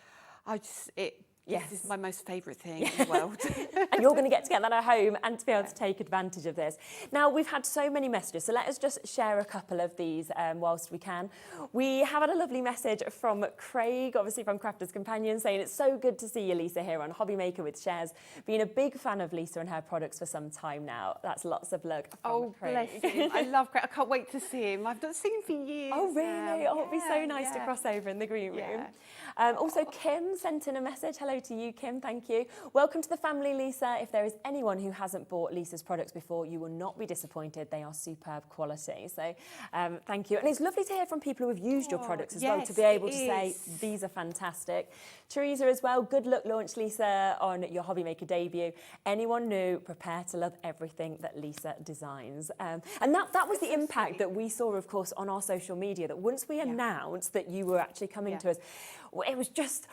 this is my most favourite thing in the world. And you're going to get that at home and to be able to take advantage of this. Now, we've had so many messages, so let us just share a couple of these whilst we can. We have had a lovely message from Craig, obviously from Crafters Companion, saying it's so good to see you, Lisa, here on HobbyMaker with shares. Been a big fan of Lisa and her products for some time now. That's lots of love from Craig. Bless him. I love Craig. I can't wait to see him. I've not seen him for years. Oh, really? Oh, it'd be so nice to cross over in the green room. Also, Kim sent in a message. Hello to you, Kim. Thank you. Welcome to the family, Lisa. If there is anyone who hasn't bought Lisa's products before, you will not be disappointed. They are superb quality. So thank you. And it's lovely to hear from people who have used your products as well, to be able to say, these are fantastic. Teresa as well, good luck launch, Lisa, on your HobbyMaker debut. Anyone new, prepare to love everything that Lisa designs. And that was the impact that we saw, of course, on our social media, that once we announced that you were actually coming to us, it was just,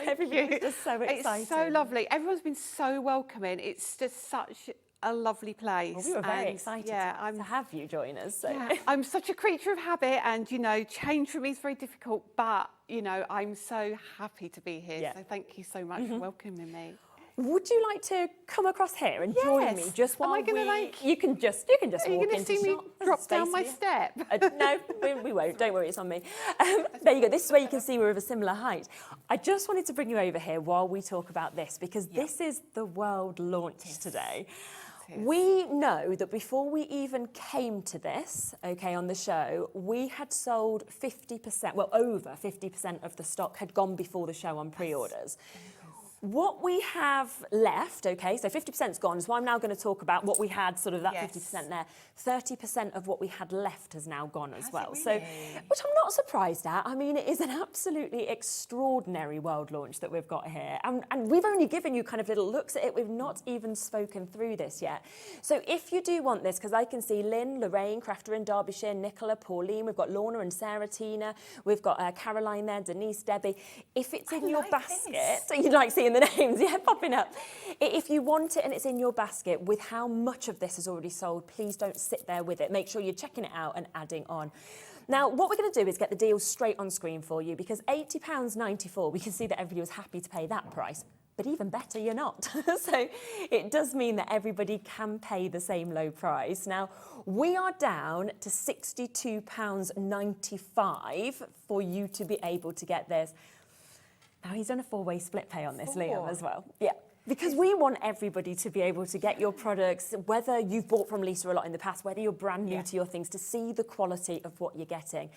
everybody was just so excited. It's so lovely. Everyone's been so welcoming. It's just such a lovely place. Well, we were very excited to have you join us. So. Yeah, I'm such a creature of habit, and, you know, change for me is very difficult, but, you know, I'm so happy to be here. So thank you so much for welcoming me. Would you like to come across here and join me just while you can just walk into Are you going to see me drop down my step? No, we won't. Don't worry, it's on me. There you go. This is where you can see we're of a similar height. I just wanted to bring you over here while we talk about this, because this is the world launch today. We know that before we even came to this, on the show, we had sold 50%, well, over 50% of the stock had gone before the show on pre-orders. What we have left, so 50%'s gone, so I'm now going to talk about what we had, sort of that 50% there. 30% of what we had left has now gone as well. Really? So, which I'm not surprised at. I mean, it is an absolutely extraordinary world launch that we've got here. And we've only given you kind of little looks at it. We've not even spoken through this yet. So if you do want this, because I can see Lynn, Lorraine, Crafter in Derbyshire, Nicola, Pauline, we've got Lorna and Sarah, Tina, we've got Caroline there, Denise, Debbie. If it's in your basket, so you'd like seeing the names, popping up. If you want it and it's in your basket, with how much of this is already sold, please don't sit there with it. Make sure you're checking it out and adding on. Now, what we're going to do is get the deal straight on screen for you, because £80.94, we can see that everybody was happy to pay that price. But even better, you're not. So it does mean that everybody can pay the same low price. Now, we are down to £62.95 for you to be able to get this. Now, he's done a 4-way split pay on this, Liam, as well. Yeah. Because we want everybody to be able to get your products, whether you've bought from Lisa a lot in the past, whether you're brand new to your things, to see the quality of what you're getting.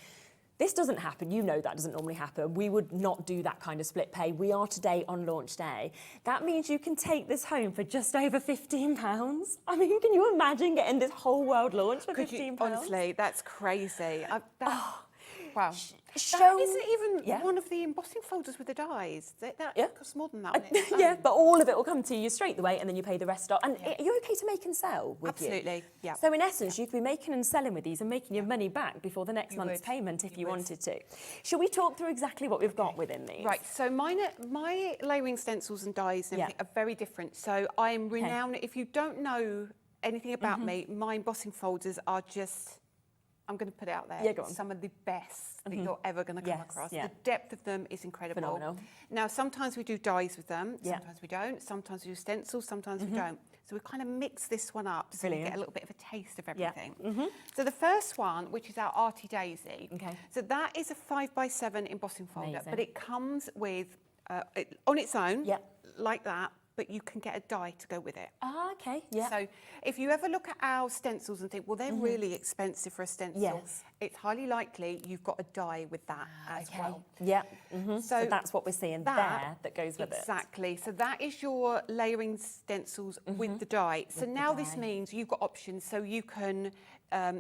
This doesn't happen. You know that doesn't normally happen. We would not do that kind of split pay. We are today on launch day. That means you can take this home for just over £15. I mean, can you imagine getting this whole world launch for £15? Honestly, that's crazy. Wow. Show, that isn't even one of the embossing folders with the dies. That costs more than that. Yeah, but all of it will come to you straight away, and then you pay the rest off. And are you okay to make and sell with Absolutely, yeah. So in essence, you could be making and selling with these and making your money back before the next month's payment if you wanted to. Shall we talk through exactly what we've got within these? Right, so my layering stencils and dies and everything are very different. So I'm renowned, if you don't know anything about me, my embossing folders are just, I'm going to put it out there, some of the best that you're ever going to come across. The depth of them is incredible. Phenomenal. Now, sometimes we do dies with them, sometimes we don't, sometimes we do stencils, sometimes we don't. So we kind of mix this one up so you get a little bit of a taste of everything. So the first one, which is our Arty Daisy, so that is a 5x7 embossing folder, but it comes with, on its own, like that, but you can get a die to go with it. Ah, okay, yeah. So if you ever look at our stencils and think, well, they're really expensive for a stencil, it's highly likely you've got a die with that as well. Yeah, so that's what we're seeing there that goes with it. Exactly. So that is your layering stencils with the die. So now this means you've got options. So you can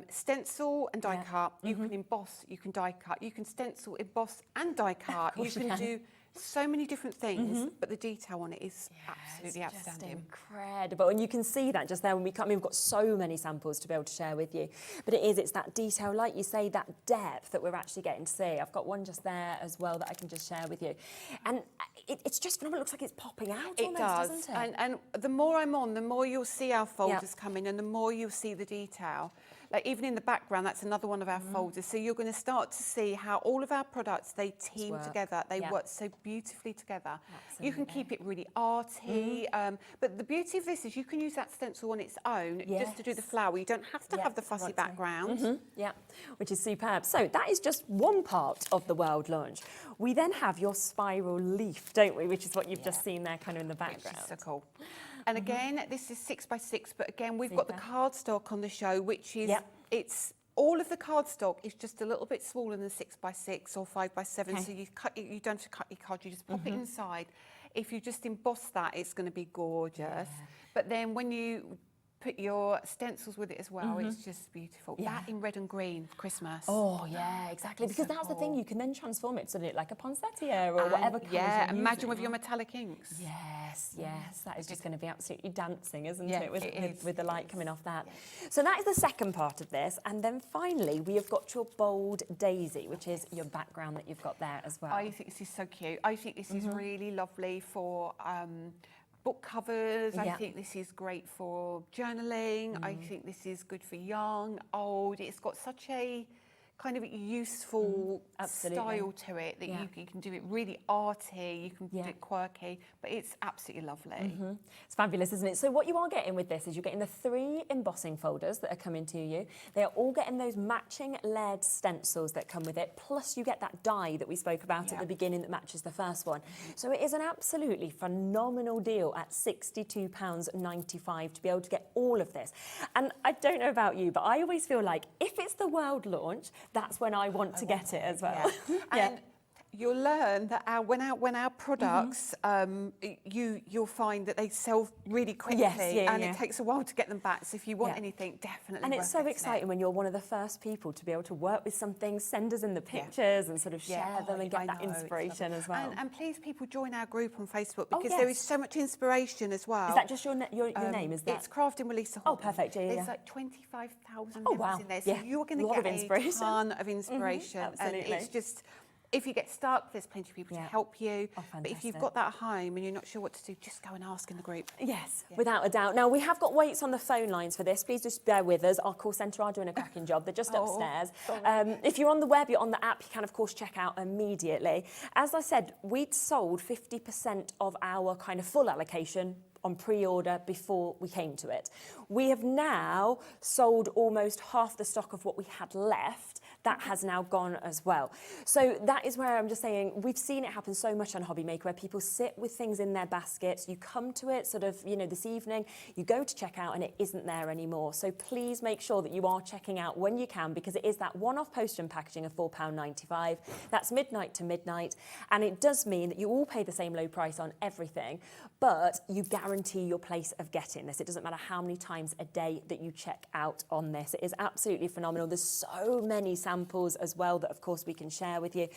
stencil and die cut, you can emboss, you can die cut, you can stencil, emboss and die cut. You can do so many different things, but the detail on it is absolutely outstanding. Incredible. And you can see that just there when we come. I mean, we've got so many samples to be able to share with you. But it's that detail, like you say, that depth that we're actually getting to see. I've got one just there as well that I can just share with you. And it's just phenomenal. It looks like it's popping out almost, doesn't it? And the more I'm on, the more you'll see our folders come in and the more you'll see the detail. Like even in the background, that's another one of our folders. So you're going to start to see how all of our products, they team together. They work so beautifully together. Absolutely. You can keep it really arty. But the beauty of this is you can use that stencil on its own just to do the flower. You don't have to have the fussy background. Yeah, which is superb. So that is just one part of the world launch. We then have your spiral leaf, don't we? Which is what you've just seen there kind of in the background. Which is so cool. And again, this is 6x6, but again, we've got the cardstock on the show, which is, it's all of the cardstock is just a little bit smaller than 6x6 or 5x7. So you don't have to cut your card, you just pop it inside. If you just emboss that, it's going to be gorgeous. But then when you put your stencils with it as well, it's just beautiful. That in red and green for Christmas. Oh, yeah, exactly. Because that's the thing, you can then transform it so that like a poinsettia or whatever colours you're imagine using. with your metallic inks. Yes, that is just going to be absolutely dancing, isn't it? With the light coming off that. So that is the second part of this. And then finally, we have got your bold daisy, which is your background that you've got there as well. I think this is so cute. I think this is really lovely for book covers. I think this is great for journaling. I think this is good for young, old. It's got such a kind of useful style to it that you can do it really arty, you can do it quirky, but it's absolutely lovely. It's fabulous, isn't it? So what you are getting with this is you're getting the 3 embossing folders that are coming to you. They are all getting those matching layered stencils that come with it, plus you get that die that we spoke about at the beginning that matches the first one. So it is an absolutely phenomenal deal at £62.95 to be able to get all of this. And I don't know about you, but I always feel like if it's the world launch, that's when I want to get it as well. And you'll learn that when our products, you'll find that they sell really quickly, and it takes a while to get them back. So if you want anything, definitely. And it's so exciting when you're one of the first people to be able to work with something, send us in the pictures, and sort of share them and get that inspiration as well. And please, people, join our group on Facebook because there is so much inspiration as well. Is that just your name? Is that? It's Crafting with Lisa Horton. Oh, perfect. There's like 25,000 members in there, so you're going to get a ton of inspiration. And it's just. If you get stuck, there's plenty of people to help you. But if you've got that at home and you're not sure what to do, just go and ask in the group. Yes, without a doubt. Now, we have got waits on the phone lines for this. Please just bear with us. Our call centre are doing a cracking job. They're just upstairs. If you're on the web, you're on the app, you can, of course, check out immediately. As I said, we'd sold 50% of our kind of full allocation on pre-order before we came to it. We have now sold almost half the stock of what we had left. that has now gone as well. So that is where I'm just saying, we've seen it happen so much on HobbyMaker, where people sit with things in their baskets, you come to it sort of, you know, this evening, you go to check out and it isn't there anymore. So please make sure that you are checking out when you can, because it is that one-off postage and packaging of £4.95. That's midnight to midnight. And it does mean that you all pay the same low price on everything, but you guarantee your place of getting this. It doesn't matter how many times a day that you check out on this. It is absolutely phenomenal. There's so many samples as well that, of course, we can share with you.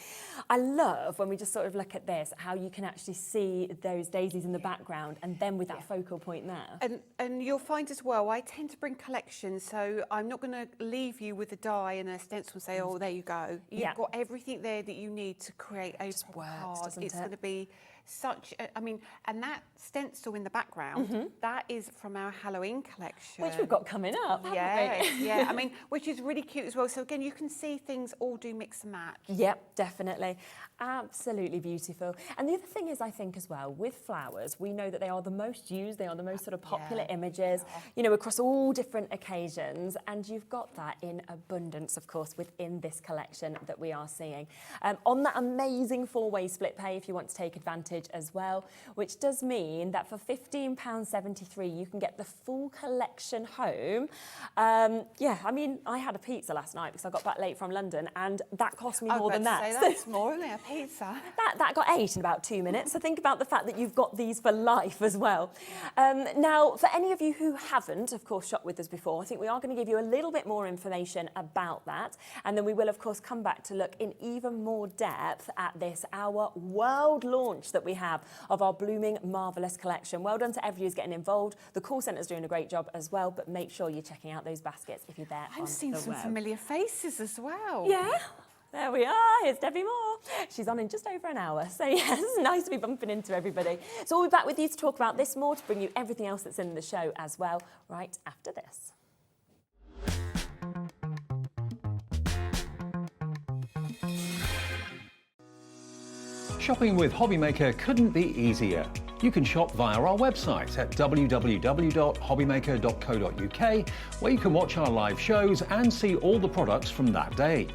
I love when we just sort of look at this, how you can actually see those daisies in the background, and then with that focal point there. And you'll find as well, I tend to bring collections, so I'm not going to leave you with a die and a stencil and say, oh, there you go. You've got everything there that you need to create a card. It's going to be such, I mean, and that stencil in the background, that is from our Halloween collection. Which we've got coming up, haven't we? I mean, which is really cute as well. So again, you can see things all do mix and match. Yep, definitely. Absolutely beautiful. And the other thing is, I think as well, with flowers, we know that they are the most used, they are the most sort of popular images, you know, across all different occasions. And you've got that in abundance, of course, within this collection that we are seeing. On that amazing four-way split pay, if you want to take advantage as well, which does mean that for £15.73 you can get the full collection home. Yeah, I mean, I had a pizza last night because I got back late from London, and that cost me more than that. That's more, isn't it? A pizza. That got 8 in about 2 minutes. So think about the fact that you've got these for life as well. Now, for any of you who haven't, of course, shopped with us before, I think we are going to give you a little bit more information about that, and then we will, of course, come back to look in even more depth at this, our world launch that we have of our Blooming Marvellous collection. Well done to everybody who's getting involved. The call centre's doing a great job as well, but make sure you're checking out those baskets if you're there. I've seen some familiar faces as well. Yeah. There we are, here's Debbi Moore. She's on in just over an hour. So yes, it's nice to be bumping into everybody. So we'll be back with you to talk about this more, to bring you everything else that's in the show as well, right after this. Shopping with HobbyMaker couldn't be easier. You can shop via our website at www.hobbymaker.co.uk, where you can watch our live shows and see all the products from that day.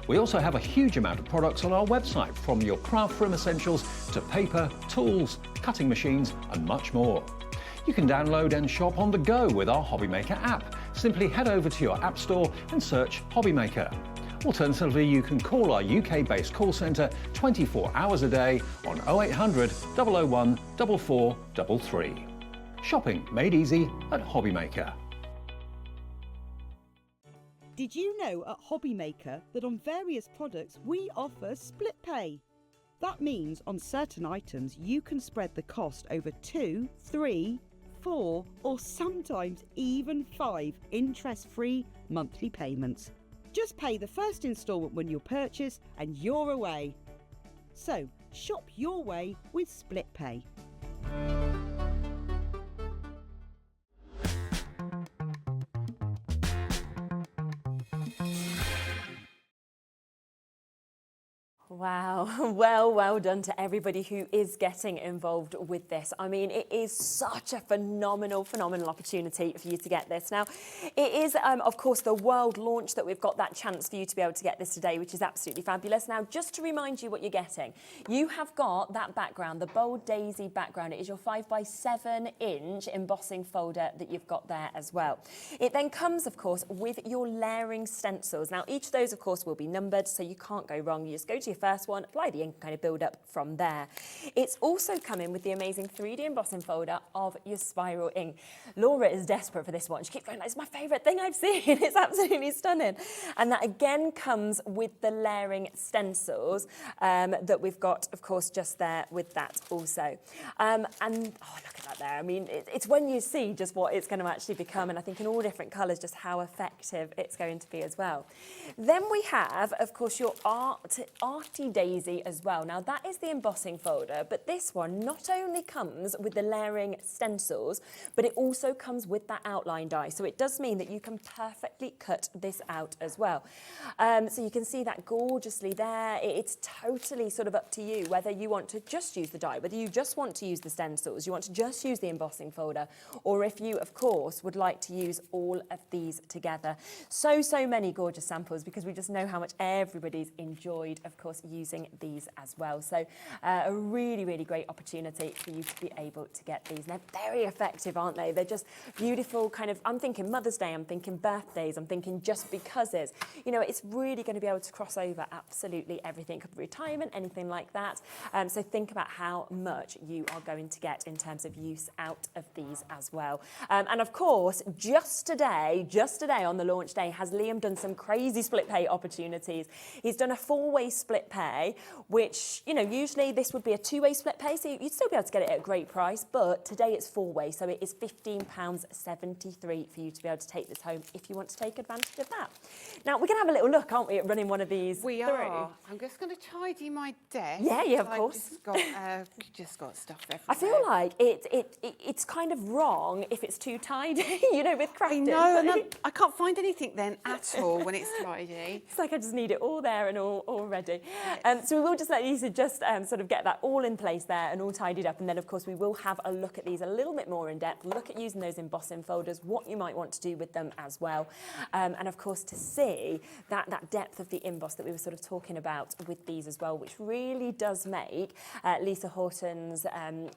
We also have a huge amount of products on our website, from your craft room essentials to paper, tools, cutting machines and much more. You can download and shop on the go with our HobbyMaker app. Simply head over to your app store and search HobbyMaker. Alternatively, you can call our UK-based call centre 24 hours a day on 0800 001 4433. Shopping made easy at HobbyMaker. Did you know at HobbyMaker that on various products we offer split pay? That means on certain items you can spread the cost over 2, 3, 4 or sometimes even 5 interest-free monthly payments. Just pay the first instalment when you purchase and you're away. So shop your way with split pay. Wow, well done to everybody who is getting involved with this. I mean, it is such a phenomenal opportunity for you to get this. Now, it is, of course, the world launch that we've got that chance for you to be able to get this today, which is absolutely fabulous. Now, just to remind you what you're getting, you have got that background, the bold daisy background. It is your 5x7 inch embossing folder that you've got there as well. It then comes, of course, with your layering stencils. Now, each of those, of course, will be numbered, so you can't go wrong. You just go to your first one, apply the ink, kind of build up from there. It's also coming with the amazing 3D embossing folder of your spiral ink. Laura is desperate for this one. She keeps going, it's my favourite thing I've seen. It's absolutely stunning. And that again comes with the layering stencils that we've got, of course, just there with that also. And oh, look at that there. I mean, it's when you see just what it's going to actually become, and I think in all different colours, just how effective it's going to be as well. Then we have, of course, your arty Pretty Daisy as well. Now that is the embossing folder, but this one not only comes with the layering stencils, but it also comes with that outline die. So it does mean that you can perfectly cut this out as well. So you can see that gorgeously there. It's totally sort of up to you whether you want to just use the die, whether you just want to use the stencils, you want to just use the embossing folder, or if you, of course, would like to use all of these together. So many gorgeous samples, because we just know how much everybody's enjoyed, of course, using these as well. So a really, really great opportunity for you to be able to get these. They're very effective, aren't they? They're just beautiful kind of, I'm thinking Mother's Day, I'm thinking birthdays, I'm thinking just becauses. You know, it's really going to be able to cross over absolutely everything. Could be retirement, anything like that. So think about how much you are going to get in terms of use out of these as well. And of course, just today on the launch day, has Liam done some crazy split pay opportunities. He's done a 4-way split pay, which, you know, usually this would be a 2-way split pay, so you'd still be able to get it at a great price, but today it's 4-way, so it is £15.73 for you to be able to take this home if you want to take advantage of that. Now, we're going to have a little look, aren't we, at running one of these We through. are. I'm just going to tidy my desk. Yeah, of course. I've just got stuff everywhere. I feel like it's kind of wrong if it's too tidy, you know, with crafting. I know, and I can't find anything then at all when it's tidy. It's like I just need it all there and all ready. So we will just let Lisa just sort of get that all in place there and all tidied up. And then, of course, we will have a look at these a little bit more in depth, look at using those embossing folders, what you might want to do with them as well. And, of course, to see that depth of the emboss that we were sort of talking about with these as well, which really does make Lisa Horton's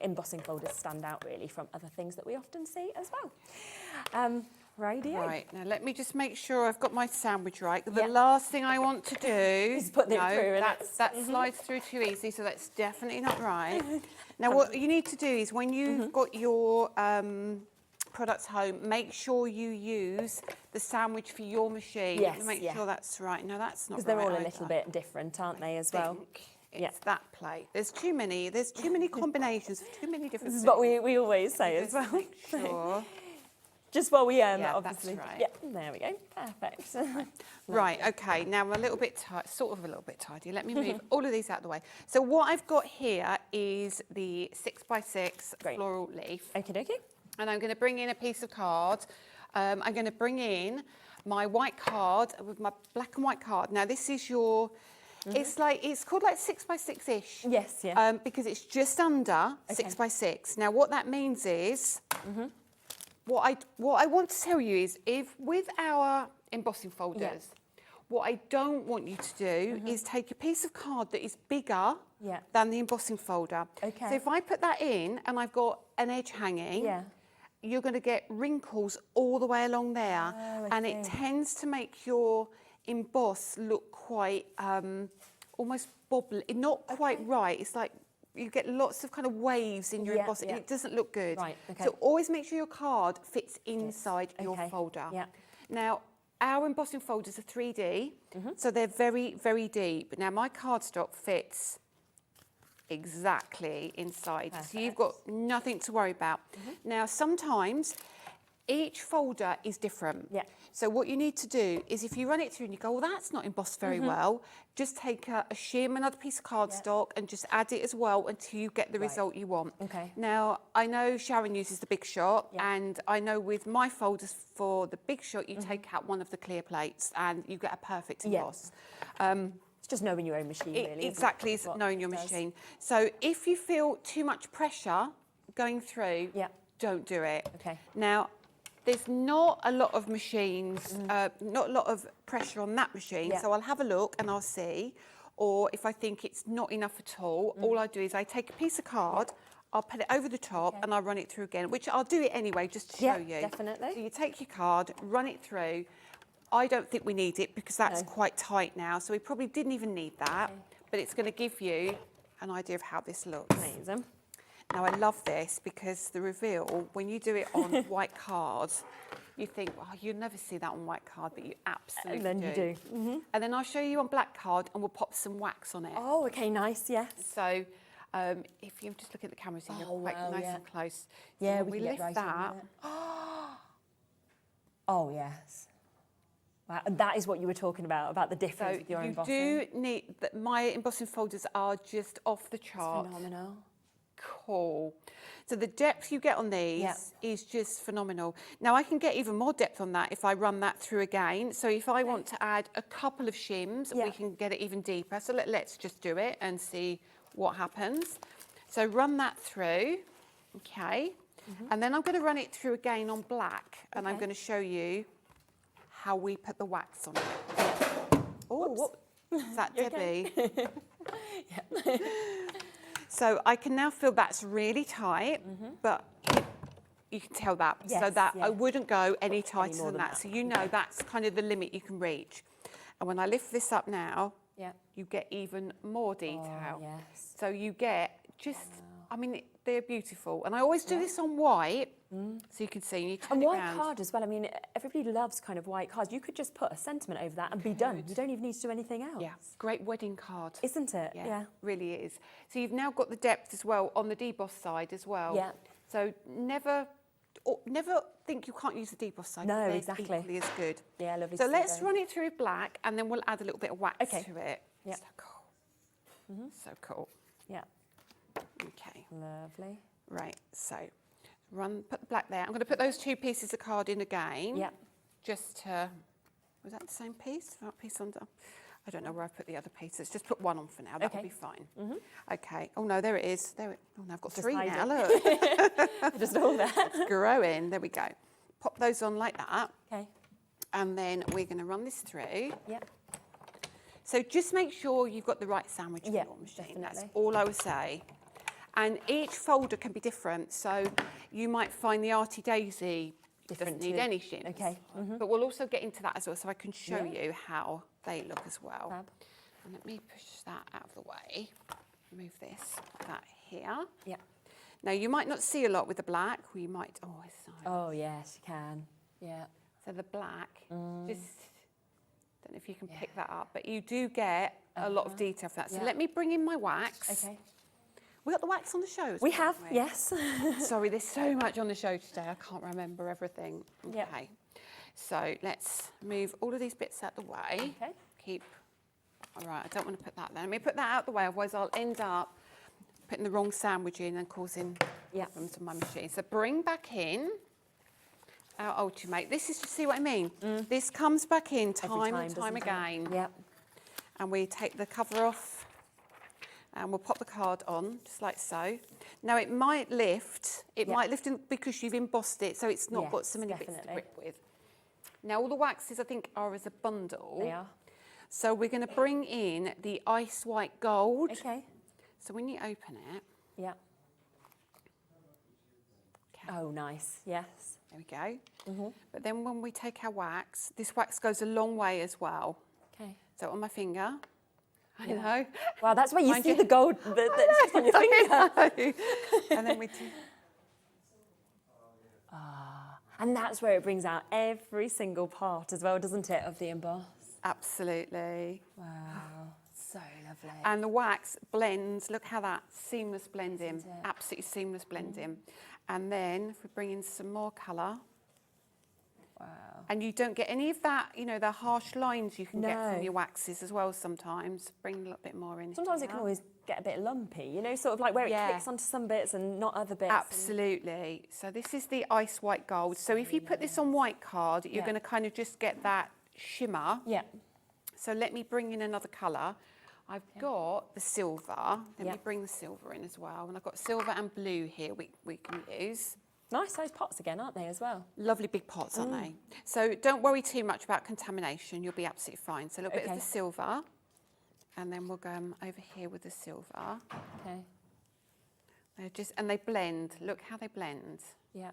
embossing folders stand out, really, from other things that we often see as well. Right, now let me just make sure I've got my sandwich right. The last thing I want to do is put it through. That slides through too easy, so that's definitely not right. Now, what you need to do is when you've got your products home, make sure you use the sandwich for your machine. Yes, make sure that's right. No, that's not right. Because they're all a either. little bit different, aren't they, as well? It's that plate. There's too many combinations, too many different This is things. what we always say as well. Make sure. Just while we that's obviously. right. Yeah, there we go. Perfect. Right, okay, now I'm a little bit sort of a little bit tidy. Let me move all of these out of the way. So what I've got here is the 6x6 Great. floral leaf. Okie dokie. And I'm going to bring in a piece of card. I'm going to bring in my white card with my black and white card. Now this is your, it's called like 6x6-ish. Yes, yeah. Because it's just under 6x6. Now what that means is, what I want to tell you is, if with our embossing folders, what I don't want you to do is take a piece of card that is bigger than the embossing folder. Okay. So if I put that in and I've got an edge hanging, you're going to get wrinkles all the way along there, and it tends to make your emboss look quite almost bobbly, not quite right. It's like you get lots of kind of waves in your embossing, and it doesn't look good. Right, okay. So always make sure your card fits inside your folder. Yeah. Now, our embossing folders are 3D, so they're very, very deep. Now, my cardstock fits exactly inside, so you've got nothing to worry about. Now, sometimes each folder is different. So what you need to do is, if you run it through and you go, well, that's not embossed very well, just take a shim, another piece of cardstock, and just add it as well until you get the result you want. Okay. Now, I know Sharon uses the Big Shot, and I know with my folders for the Big Shot, you take out one of the clear plates and you get a perfect emboss. It's just knowing your own machine, really. Exactly, it's knowing your machine. So if you feel too much pressure going through, don't do it. Okay. Now, there's not a lot of machines, not a lot of pressure on that machine, so I'll have a look and I'll see. Or if I think it's not enough at all, all I do is I take a piece of card, I'll put it over the top and I'll run it through again, which I'll do it anyway just to show you. Definitely. So you take your card, run it through. I don't think we need it because that's quite tight now, so we probably didn't even need that, but it's going to give you an idea of how this looks. Amazing. Now, I love this because the reveal, when you do it on white card, you think, well, you'll never see that on white card, but you absolutely do. And then you do. And then I'll show you on black card and we'll pop some wax on it. Oh, okay, nice, yes. So if you just look at the camera, so you're quite nice and close. So Yeah, when we can get lift right that. Oh, yes. Wow, and that is what you were talking about the difference So with your you embossing. do need, my embossing folders are just off the chart. Phenomenal. Cool. So the depth you get on these is just phenomenal. Now I can get even more depth on that if I run that through again. So if I want to add a couple of shims, we can get it even deeper. So let's just do it and see what happens. So run that through, okay. And then I'm going to run it through again on black, and I'm going to show you how we put the wax on it. Oh, what is that, Debbie? So I can now feel that's really tight, but you can tell that. So that I wouldn't go any tighter than that. So you know that's kind of the limit you can reach. And when I lift this up now, you get even more detail. Oh, yes. So you get just, I mean, they're beautiful. And I always do this on white, so you can see. You turn And it white round. card as well. I mean, everybody loves kind of white cards. You could just put a sentiment over that and be done. You don't even need to do anything else. Yeah, great wedding card. Isn't it? Yeah, really is. So you've now got the depth as well on the deboss side as well. Yeah. So never think you can't use the deboss side. No, They're exactly. equally as good. Yeah, lovely. So to see let's those. run it through black, and then we'll add a little bit of wax to it. Yeah. So cool. So cool. Yeah. Okay. Lovely. Right. So put the black there. I'm going to put those two pieces of card in again. Yeah. Just to, was that the same piece? That piece under? I don't know where I put the other pieces. Just put one on for now. That'll be fine. Okay. Oh no, there it is. There it. Oh no, I've got Just three hide now. it. Look, Just all there. it's growing. There we go. Pop those on like that, Okay. and then we're going to run this through. Yeah. So just make sure you've got the right sandwich for Yeah, your machine. That's definitely. all I would say. And each folder can be different. So you might find the Arty Daisy Different doesn't need to- any shims. okay, But we'll also get into that as well, so I can show Yeah. you how they look as well. Fab. And let me push that out of the way. Move this, put that here. Yeah. Now you might not see a lot with the black. Or you might. Oh, it's so. Oh, yes, you can. Yeah. So the black, just don't know if you can pick that up, but you do get a lot of detail for that. So Yeah. let me bring in my wax. Okay. We got the wax on the show as We well, have, haven't we? yes. Sorry, there's so much on the show today. I can't remember everything. Yep. Okay. So let's move all of these bits out the way. Okay. Keep. All right, I don't want to put that there. Let me put that out the way, otherwise I'll end up putting the wrong sandwich in and causing problems on my machine. So bring back in our Ultimate. This is, you see what I mean? This comes back in time and time doesn't it? again. Yeah. And we take the cover off and we'll pop the card on, just like so. Now it might lift, because you've embossed it, so it's not got so many bits to definitely. grip with. Now all the waxes I think are as a bundle. They are. So we're going to bring in the ice white gold. Okay. So when you open it, Yeah. okay, Oh, nice. Yes. there we go. But then when we take our wax, this wax goes a long way as well. Okay. So on my finger, I know. Wow, that's where you Mind see you- the gold that's just on your finger. And then we do. And that's where it brings out every single part as well, doesn't it, of the emboss? Absolutely. Wow. So lovely. And the wax blends, look how that seamless blending, Isn't it? absolutely seamless blending. And then if we bring in some more colour, Wow. and you don't get any of that, you know, the harsh lines you can get No. from your waxes as well sometimes. Bring a little bit more in. Sometimes it can here. always get a bit lumpy, you know, sort of like where it Yeah. clicks onto some bits and not other bits. Absolutely. So this is the ice white gold. So if you put this on white card, you're Yeah. going to kind of just get that shimmer. Yeah. So let me bring in another colour. I've got the silver. Let Yeah. me bring the silver in as well. And I've got silver and blue here we can use. Nice size pots again, aren't they, as well? Lovely big pots, aren't they? So don't worry too much about contamination. You'll be absolutely fine. So a little bit of Okay. the silver. And then we'll go over here with the silver. Okay. And they blend. Look how they blend. Yeah.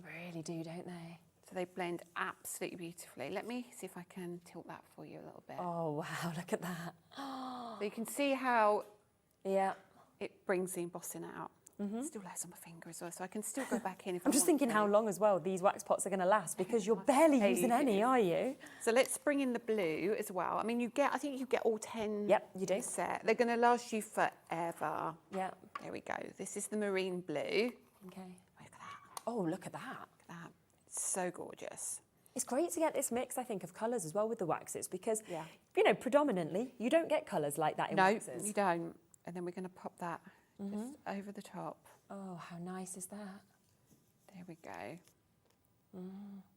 Really do, don't they? So they blend absolutely beautifully. Let me see if I can tilt that for you a little bit. Oh, wow, look at that. So you can see how Yeah. it brings the embossing out. Still has on my finger as well, so I can still go back in if I'm I just want thinking to. how long as well these wax pots are going to last, because you're barely using any, are you? So let's bring in the blue as well. I mean, I think you get all 10 Yep, you do. in a set. They're going to last you forever. Yeah. There we go. This is the marine blue. Okay. Look at that. Oh, look at that. Look at that. It's so gorgeous. It's great to get this mix, I think, of colours as well with the waxes because, Yeah. you know, predominantly you don't get colours like that in No, waxes. you don't. And then we're going to pop that just over the top. Oh, how nice is that? There we go.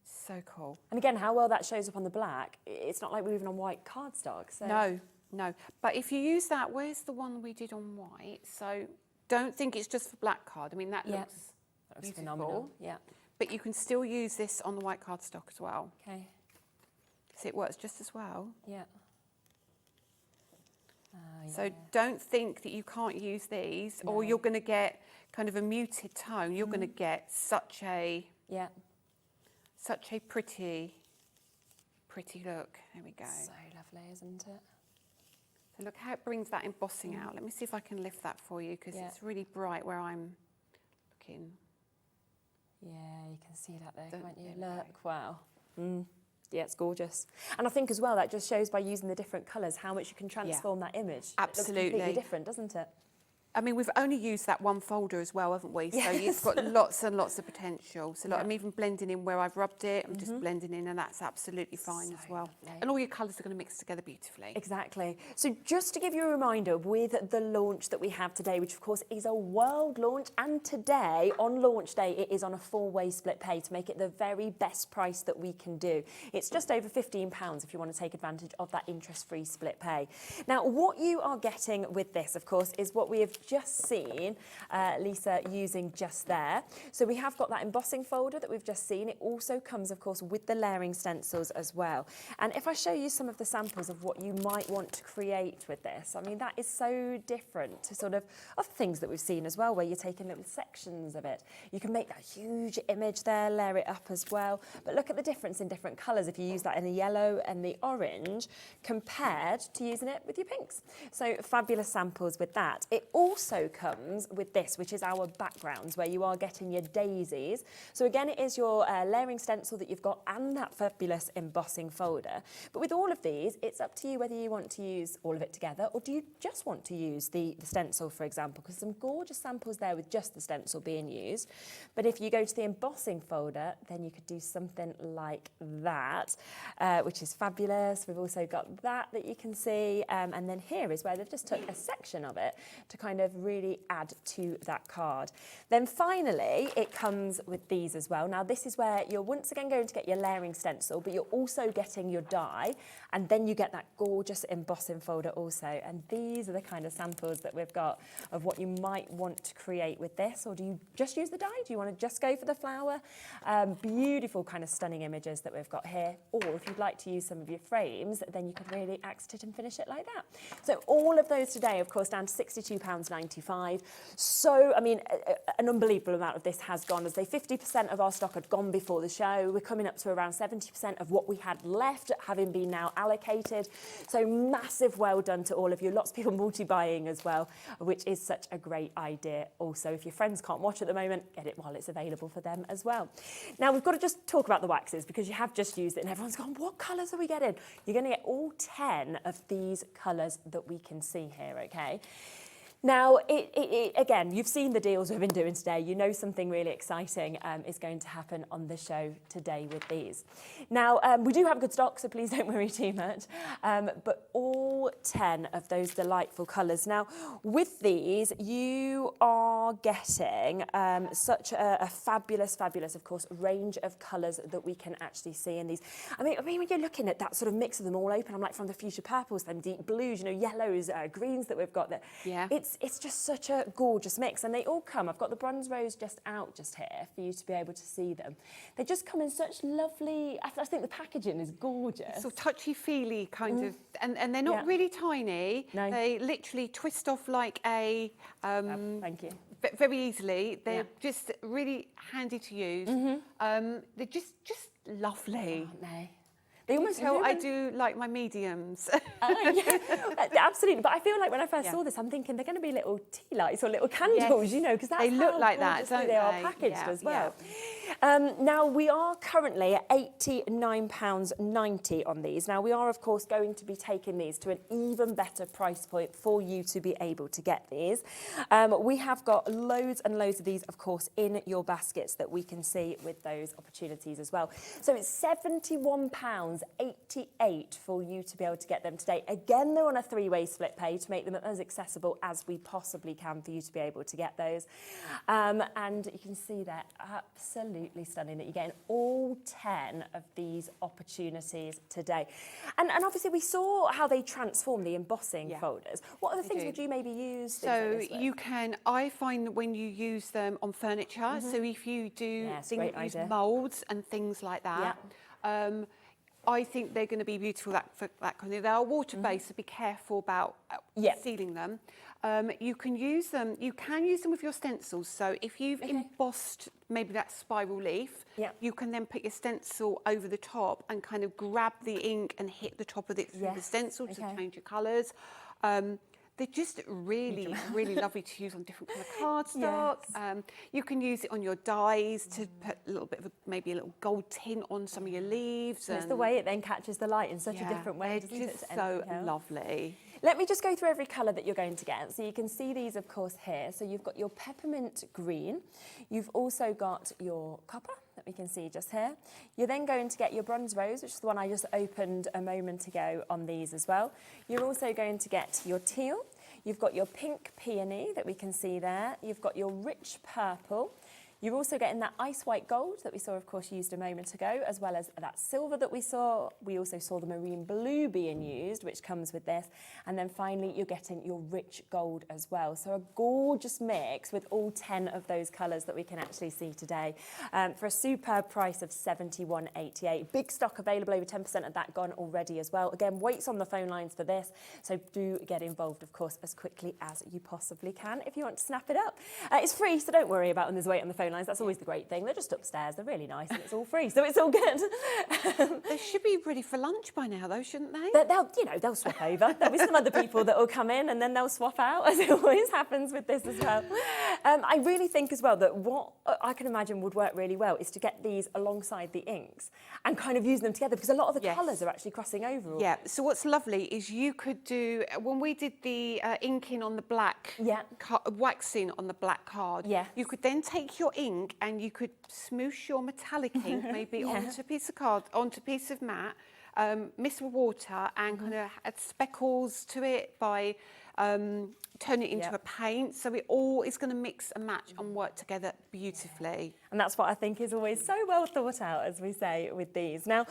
So cool. And again, how well that shows up on the black, it's not like we're even on white cardstock. So. No, no. But if you use that, where's the one we did on white? So don't think it's just for black card. I mean, that Yeah. looks That looks beautiful. phenomenal. Yeah. But you can still use this on the white cardstock as well. Okay. So it works just as well. Yeah. So don't think that you can't use these or you're going to get kind of a muted tone. You're going to get such a pretty look. There we go. So lovely, isn't it? So look how it brings that embossing out. Let me see if I can lift that for you because it's really bright where I'm looking. Yeah, you can see that there, can't you? There we go. Look, wow. Yeah, it's gorgeous. And I think as well, that just shows by using the different colours how much you can transform that image. Absolutely. It looks completely different, doesn't it? I mean, we've only used that one folder as well, haven't we? So it's got lots and lots of potential. So like, I'm even blending in where I've rubbed it. I'm just blending in and that's absolutely fine as well. lovely. And all your colours are going to mix together beautifully. Exactly. So just to give you a reminder with the launch that we have today, which of course is a world launch, and today on launch day it is on a 4-way split pay to make it the very best price that we can do. It's just over £15 if you want to take advantage of that interest-free split pay. Now what you are getting with this, of course, is what we have just seen Lisa using just there. So we have got that embossing folder that we've just seen. It also comes, of course, with the layering stencils as well. And if I show you some of the samples of what you might want to create with this, I mean, that is so different to sort of other things that we've seen as well, where you're taking little sections of it. You can make that huge image there, layer it up as well. But look at the difference in different colours if you use that in the yellow and the orange compared to using it with your pinks. So fabulous samples with that. It also comes with this, which is our backgrounds, where you are getting your daisies. So again, it is your layering stencil that you've got and that fabulous embossing folder. But with all of these, it's up to you whether you want to use all of it together or do you just want to use the stencil, for example, because some gorgeous samples there with just the stencil being used. But if you go to the embossing folder, then you could do something like that, which is fabulous. We've also got that you can see. And then here is where they've just took a section of it to kind of really add to that card. Then finally, it comes with these as well. Now this is where you're once again going to get your layering stencil, but you're also getting your die, and then you get that gorgeous embossing folder also. And these are the kind of samples that we've got of what you might want to create with this. Or do you just use the die? Do you want to just go for the flower? Beautiful kind of stunning images that we've got here. Or if you'd like to use some of your frames, then you could really axe it and finish it like that. So all of those today, of course, down to £62.95. So, I mean, an unbelievable amount of this has gone. As they 50% of our stock had gone before the show. We're coming up to around 70% of what we had left, having been now allocated. So massive well done to all of you. Lots of people multi-buying as well, which is such a great idea. Also, if your friends can't watch at the moment, get it while it's available for them as well. Now, we've got to just talk about the waxes because you have just used it and everyone's gone, what colours are we getting? You're going to get all 10 of these colours that we can see here, okay? Now, again, you've seen the deals we've been doing today. You know something really exciting is going to happen on the show today with these. Now, we do have good stock, so please don't worry too much. But all 10 of those delightful colours. Now, with these, you are getting such a fabulous, of course, range of colours that we can actually see in these. I mean, when you're looking at that sort of mix of them all open, I'm like from the fuchsia purples, then deep blues, you know, yellows, greens that we've got there. Yeah. It's just such a gorgeous mix, and they all come. I've got the bronze rose just out just here for you to be able to see them. They just come in such lovely. I think the packaging is gorgeous. So touchy-feely kind of, and they're not really tiny. No. They literally twist off like a. Thank you. Very easily. They're just really handy to use. They're just lovely. Aren't they? They almost tell I do like my mediums. Yeah, absolutely. But I feel like when I first saw this, I'm thinking they're going to be little tea lights or little candles, you know, because that's they look how like that, gorgeously don't they are they? packaged Yeah, as well. Now, we are currently at £89.90 on these. Now, we are, of course, going to be taking these to an even better price point for you to be able to get these. We have got loads and loads of these, of course, in your baskets that we can see with those opportunities as well. So it's £71.88 for you to be able to get them today. Again, they're on a three-way split pay to make them as accessible as we possibly can for you to be able to get those. And you can see they're absolutely stunning that you're getting all 10 of these opportunities today. And obviously we saw how they transform the embossing folders. What other things would you maybe use? So you can, I find that when you use them on furniture, so if you do things, use moulds and things like that, I think they're going to be beautiful for that kind of thing. They are water-based, so be careful about sealing them. You can use them with your stencils. So if you've embossed maybe that spiral leaf, you can then put your stencil over the top and kind of grab the ink and hit the top of it through the stencil to change your colours. They're just really, really lovely to use on different kind of cardstock. You can use it on your dies to put a little bit of maybe a little gold tint on some of your leaves. And it's the way it then catches the light in such a different way. It's just so lovely. Let me just go through every colour that you're going to get. So you can see these, of course, here. So you've got your peppermint green. You've also got your copper that we can see just here. You're then going to get your bronze rose, which is the one I just opened a moment ago on these as well. You're also going to get your teal. You've got your pink peony that we can see there. You've got your rich purple. You're also getting that ice white gold that we saw, of course, used a moment ago, as well as that silver that we saw. We also saw the marine blue being used, which comes with this. And then finally, you're getting your rich gold as well. So a gorgeous mix with all 10 of those colours that we can actually see today for a superb price of £71.88. Big stock available, over 10% of that gone already as well. Again, waits on the phone lines for this. So do get involved, of course, as quickly as you possibly can if you want to snap it up. It's free, so don't worry about when there's wait on the phone lines. That's always the great thing. They're just upstairs. They're really nice and it's all free, so it's all good. They should be ready for lunch by now, though, shouldn't they? But they'll swap over. There'll be some other people that will come in and then they'll swap out, as it always happens with this as well. I really think as well that what I can imagine would work really well is to get these alongside the inks and kind of use them together, because a lot of the colours are actually crossing over. Yeah, so what's lovely is you could do, when we did the inking on the black, waxing on the black card, you could then take your ink and you could smoosh your metallic ink maybe onto a piece of card, onto a piece of matte, mix with water and kind of add speckles to it by turn it into a paint. So it all is going to mix and match and work together beautifully. And that's what I think is always so well thought out, as we say, with these. Now,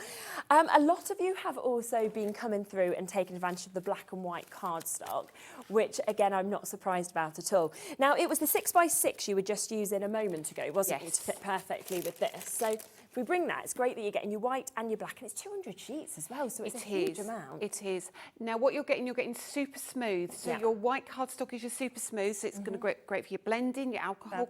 a lot of you have also been coming through and taking advantage of the black and white cardstock, which, again, I'm not surprised about at all. Now, it was the 6x6 you were just using a moment ago, wasn't it, to fit perfectly with this. So if we bring that, it's great that you're getting your white and your black, and it's 200 sheets as well, so it's a huge amount. It is. Now, what you're getting super smooth. So your white cardstock is your super smooth, so it's going to be great for your blending, your alcohol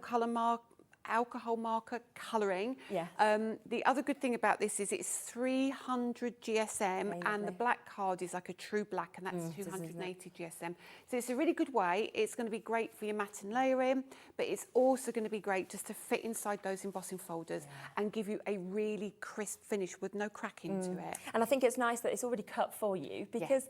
marker colouring. The other good thing about this is it's 300 GSM and the black card is like a true black, and that's 280 GSM. So it's a really good way. It's going to be great for your matte and layering, but it's also going to be great just to fit inside those embossing folders and give you a really crisp finish with no cracking to it. And I think it's nice that it's already cut for you, because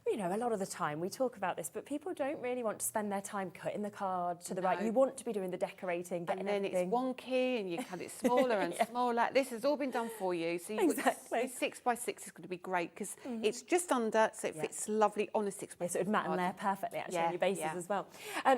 you know, a lot of the time we talk about this, but people don't really want to spend their time cutting the card to the right. You want to be doing the decorating, getting everything. It's wonky and you cut it smaller and smaller. This has all been done for you. So you've got 6x6 is going to be great because it's just under, so it fits lovely on a 6x6. Yes, it would matte and layer perfectly actually on your bases as well.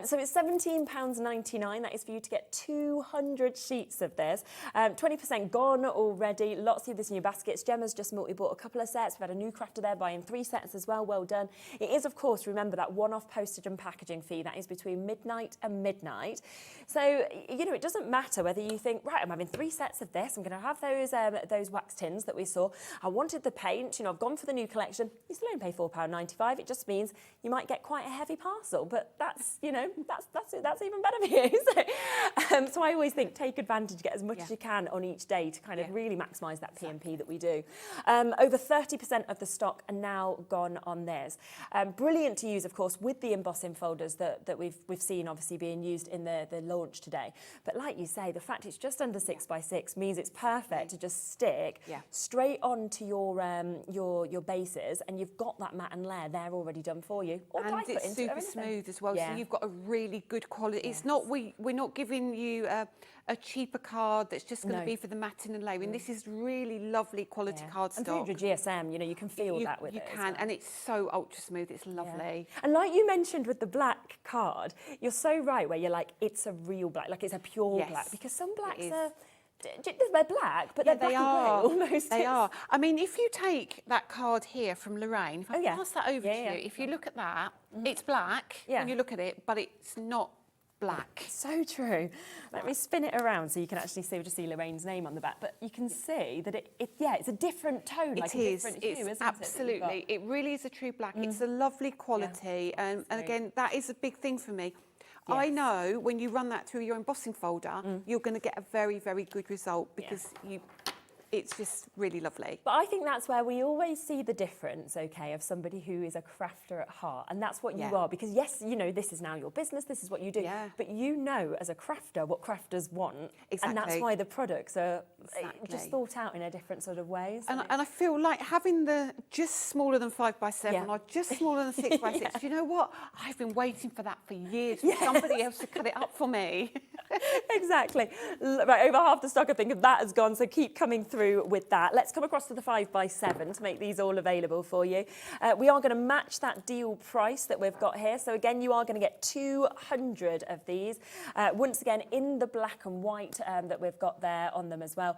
So it's £17.99. That is for you to get 200 sheets of this. 20% gone already. Lots of this in your baskets. Gemma's just multi-bought a couple of sets. We've had a new crafter there buying 3 sets as well. Well done. It is, of course, remember that one-off postage and packaging fee. That is between midnight and midnight. So, you know, it doesn't matter whether you think, right, I'm having 3 sets of this, I'm going to have those wax tins that we saw. I wanted the paint, you know, I've gone for the new collection. You still only pay £4.95. It just means you might get quite a heavy parcel, but that's, you know, that's even better for you. So I always think take advantage, get as much as you can on each day to kind of really maximise that P&P that we do. Over 30% of the stock are now gone on theirs. Brilliant to use, of course, with the embossing folders that we've seen obviously being used in the launch today. But like you say, the fact it's just under 6x6 means it's perfect to just stick straight onto your bases, and you've got that mat and layer there already done for you. Or and it's super smooth as well, so you've got a really good quality. It's not we're not giving you a cheaper card that's just going to be for the matting and layering. This is really lovely quality cardstock. And through your GSM, you know, you can feel that with it. You can, and it's so ultra smooth. It's lovely. And like you mentioned with the black card, you're so right where you're like, it's a real black, like it's a pure black, because some blacks are. They're black, but they're black and grey almost. They are. I mean, if you take that card here from Lorraine, if I pass that over to you, if you look at that, it's black when you look at it, but it's not black. So true. Let me spin it around so you can actually see Lorraine's name on the back, but you can see that it's a different tone, like a different hue, isn't it? Absolutely. It really is a true black. It's a lovely quality, and again, that is a big thing for me. Yes. I know when you run that through your embossing folder, you're going to get a very, very good result because it's just really lovely. But I think that's where we always see the difference, okay, of somebody who is a crafter at heart. And that's what you are, because yes, you know, this is now your business, this is what you do. Yeah. But you know, as a crafter, what crafters want. Exactly. And that's why the products are just thought out in a different sort of way. And I feel like having the just smaller than 5x7 or just smaller than 6x6, do you know what? I've been waiting for that for years for somebody else to cut it up for me. Exactly. Right, over half the stock, I think, of that has gone, so keep coming through with that. Let's come across to the 5x7 to make these all available for you. We are going to match that deal price that we've got here. So again, you are going to get 200 of these. Once again, in the black and white that we've got there on them as well.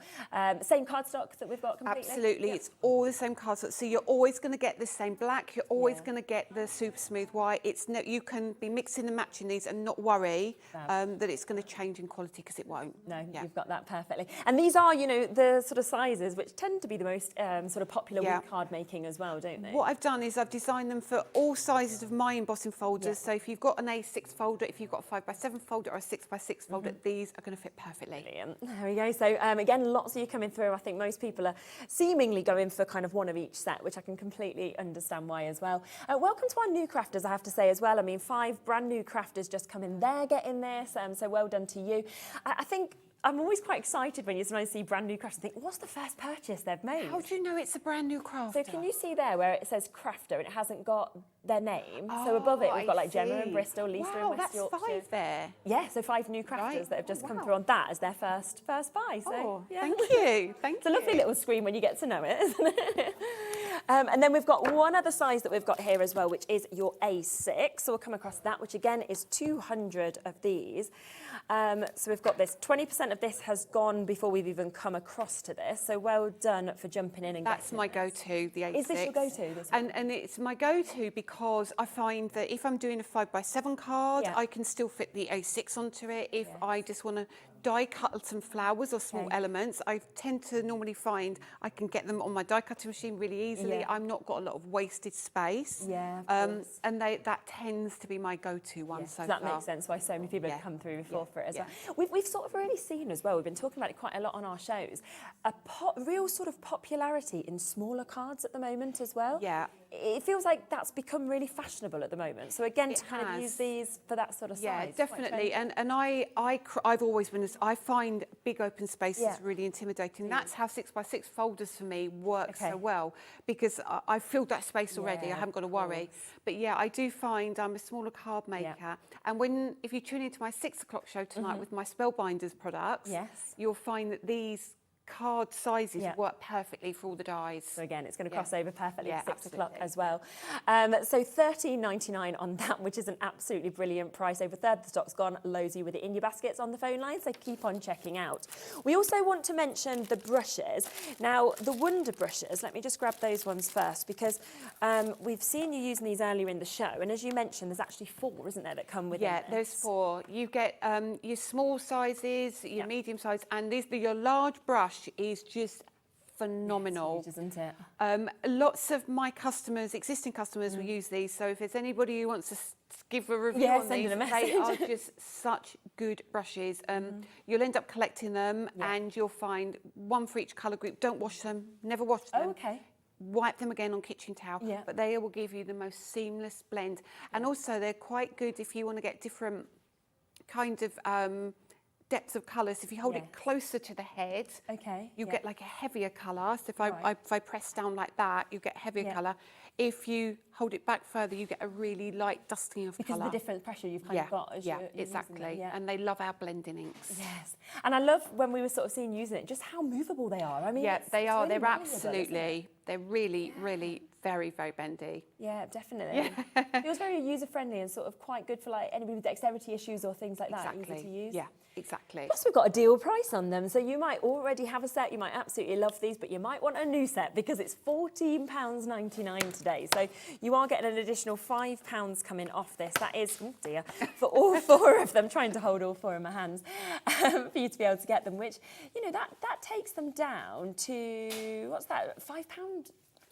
Same cardstock that we've got completely? Absolutely. It's all the same cardstock. So you're always going to get the same black. You're always going to get the super smooth white. It's no, you can be mixing and matching these and not worry that it's going to change in quality, because it won't. No, you've got that perfectly. And these are, you know, the sort of sizes which tend to be the most sort of popular with card making as well, don't they? What I've done is I've designed them for all sizes of my embossing folders. So if you've got an A6 folder, if you've got a 5x7 folder or a 6x6 folder, these are going to fit perfectly. Brilliant. There we go. So again, lots of you coming through. I think most people are seemingly going for kind of one of each set, which I can completely understand why as well. Welcome to our new crafters, I have to say as well. I mean, 5 brand new crafters just come in there getting this, so well done to you. I think I'm always quite excited when you sometimes see brand new crafters and think, what's the first purchase they've made? How do you know it's a brand new crafter? So can you see there where it says crafter and it hasn't got their name? So above it we've got like Gemma and Bristol, Lisa and West Yorkshire. Wow, that's 5 there. Yeah, so 5 new crafters that have just come through on that as their first buy. So, thank you. It's a lovely little screen when you get to know it, isn't it? And then we've got one other size that we've got here as well, which is your A6. So we'll come across that, which again is 200 of these. So we've got this. 20% of this has gone before we've even come across to this. So well done for jumping in and That's my go-to, the A6. Is this your go-to? This one? And it's my go-to because I find that if I'm doing a 5x7 card, I can still fit the A6 onto it. If I just want to die cut some flowers or small elements, I tend to normally find I can get them on my die cutting machine really easily. I've not got a lot of wasted space. And that tends to be my go-to one so that makes sense why so many people have come through before for it as well. We've sort of really seen as well, we've been talking about it quite a lot on our shows, a real sort of popularity in smaller cards at the moment as well. It feels like that's become really fashionable at the moment. So again, to kind of use these for that sort of size. Yeah, definitely. And I've always been, I find big open spaces really intimidating. That's how 6x6 folders for me work so well, because I've filled that space already. I haven't got to worry. But yeah, I do find I'm a smaller card maker. And if you tune into my 6 o'clock show tonight with my Spellbinders products, you'll find that these card sizes work perfectly for all the dies. So again, it's going to cross over perfectly at 6 o'clock absolutely. as well. So $13.99 on that, which is an absolutely brilliant price. Over a third of the stock's gone. Loads of you with it in your baskets on the phone line, so keep on checking out. We also want to mention the brushes. Now, the Wonder brushes, let me just grab those ones first, because we've seen you using these earlier in the show, and as you mentioned, there's actually 4, isn't there, that come with it? Yeah, there's 4. You get your small sizes, your medium size, and your large brush is just phenomenal. It's huge, isn't it? Lots of my customers, existing customers, will use these. So if there's anybody who wants to give a review on send these, in a they are message. just such good brushes. You'll end up collecting them, and you'll find one for each colour group. Don't wash them. Never wash them. Oh, okay. Wipe them again on kitchen towel, but they will give you the most seamless blend. And also they're quite good if you want to get different kind of depths of colours. If you hold it closer to the head, you get like a heavier colour. So if I press down like that, you get heavier colour. If you hold it back further, you get a really light dusting of colour. Because of the different pressure you've kind of got as you're exactly. using them, And they love our blending inks. Yes, and I love when we were sort of seeing using it, just how movable they are. I mean, they are. Really They're malleable, isn't it? absolutely. They're really, really very, very bendy. Yeah, definitely. It was very user-friendly and sort of quite good for like anybody with dexterity issues or things like that, easy to use. Yeah, exactly. Plus we've got a deal price on them, so you might already have a set, you might absolutely love these, but you might want a new set because it's £14.99 today. So you are getting an additional £5 coming off this. That is, oh dear, for all 4 of them, trying to hold all 4 in my hands, for you to be able to get them, which, you know, that takes them down to, what's that, £5?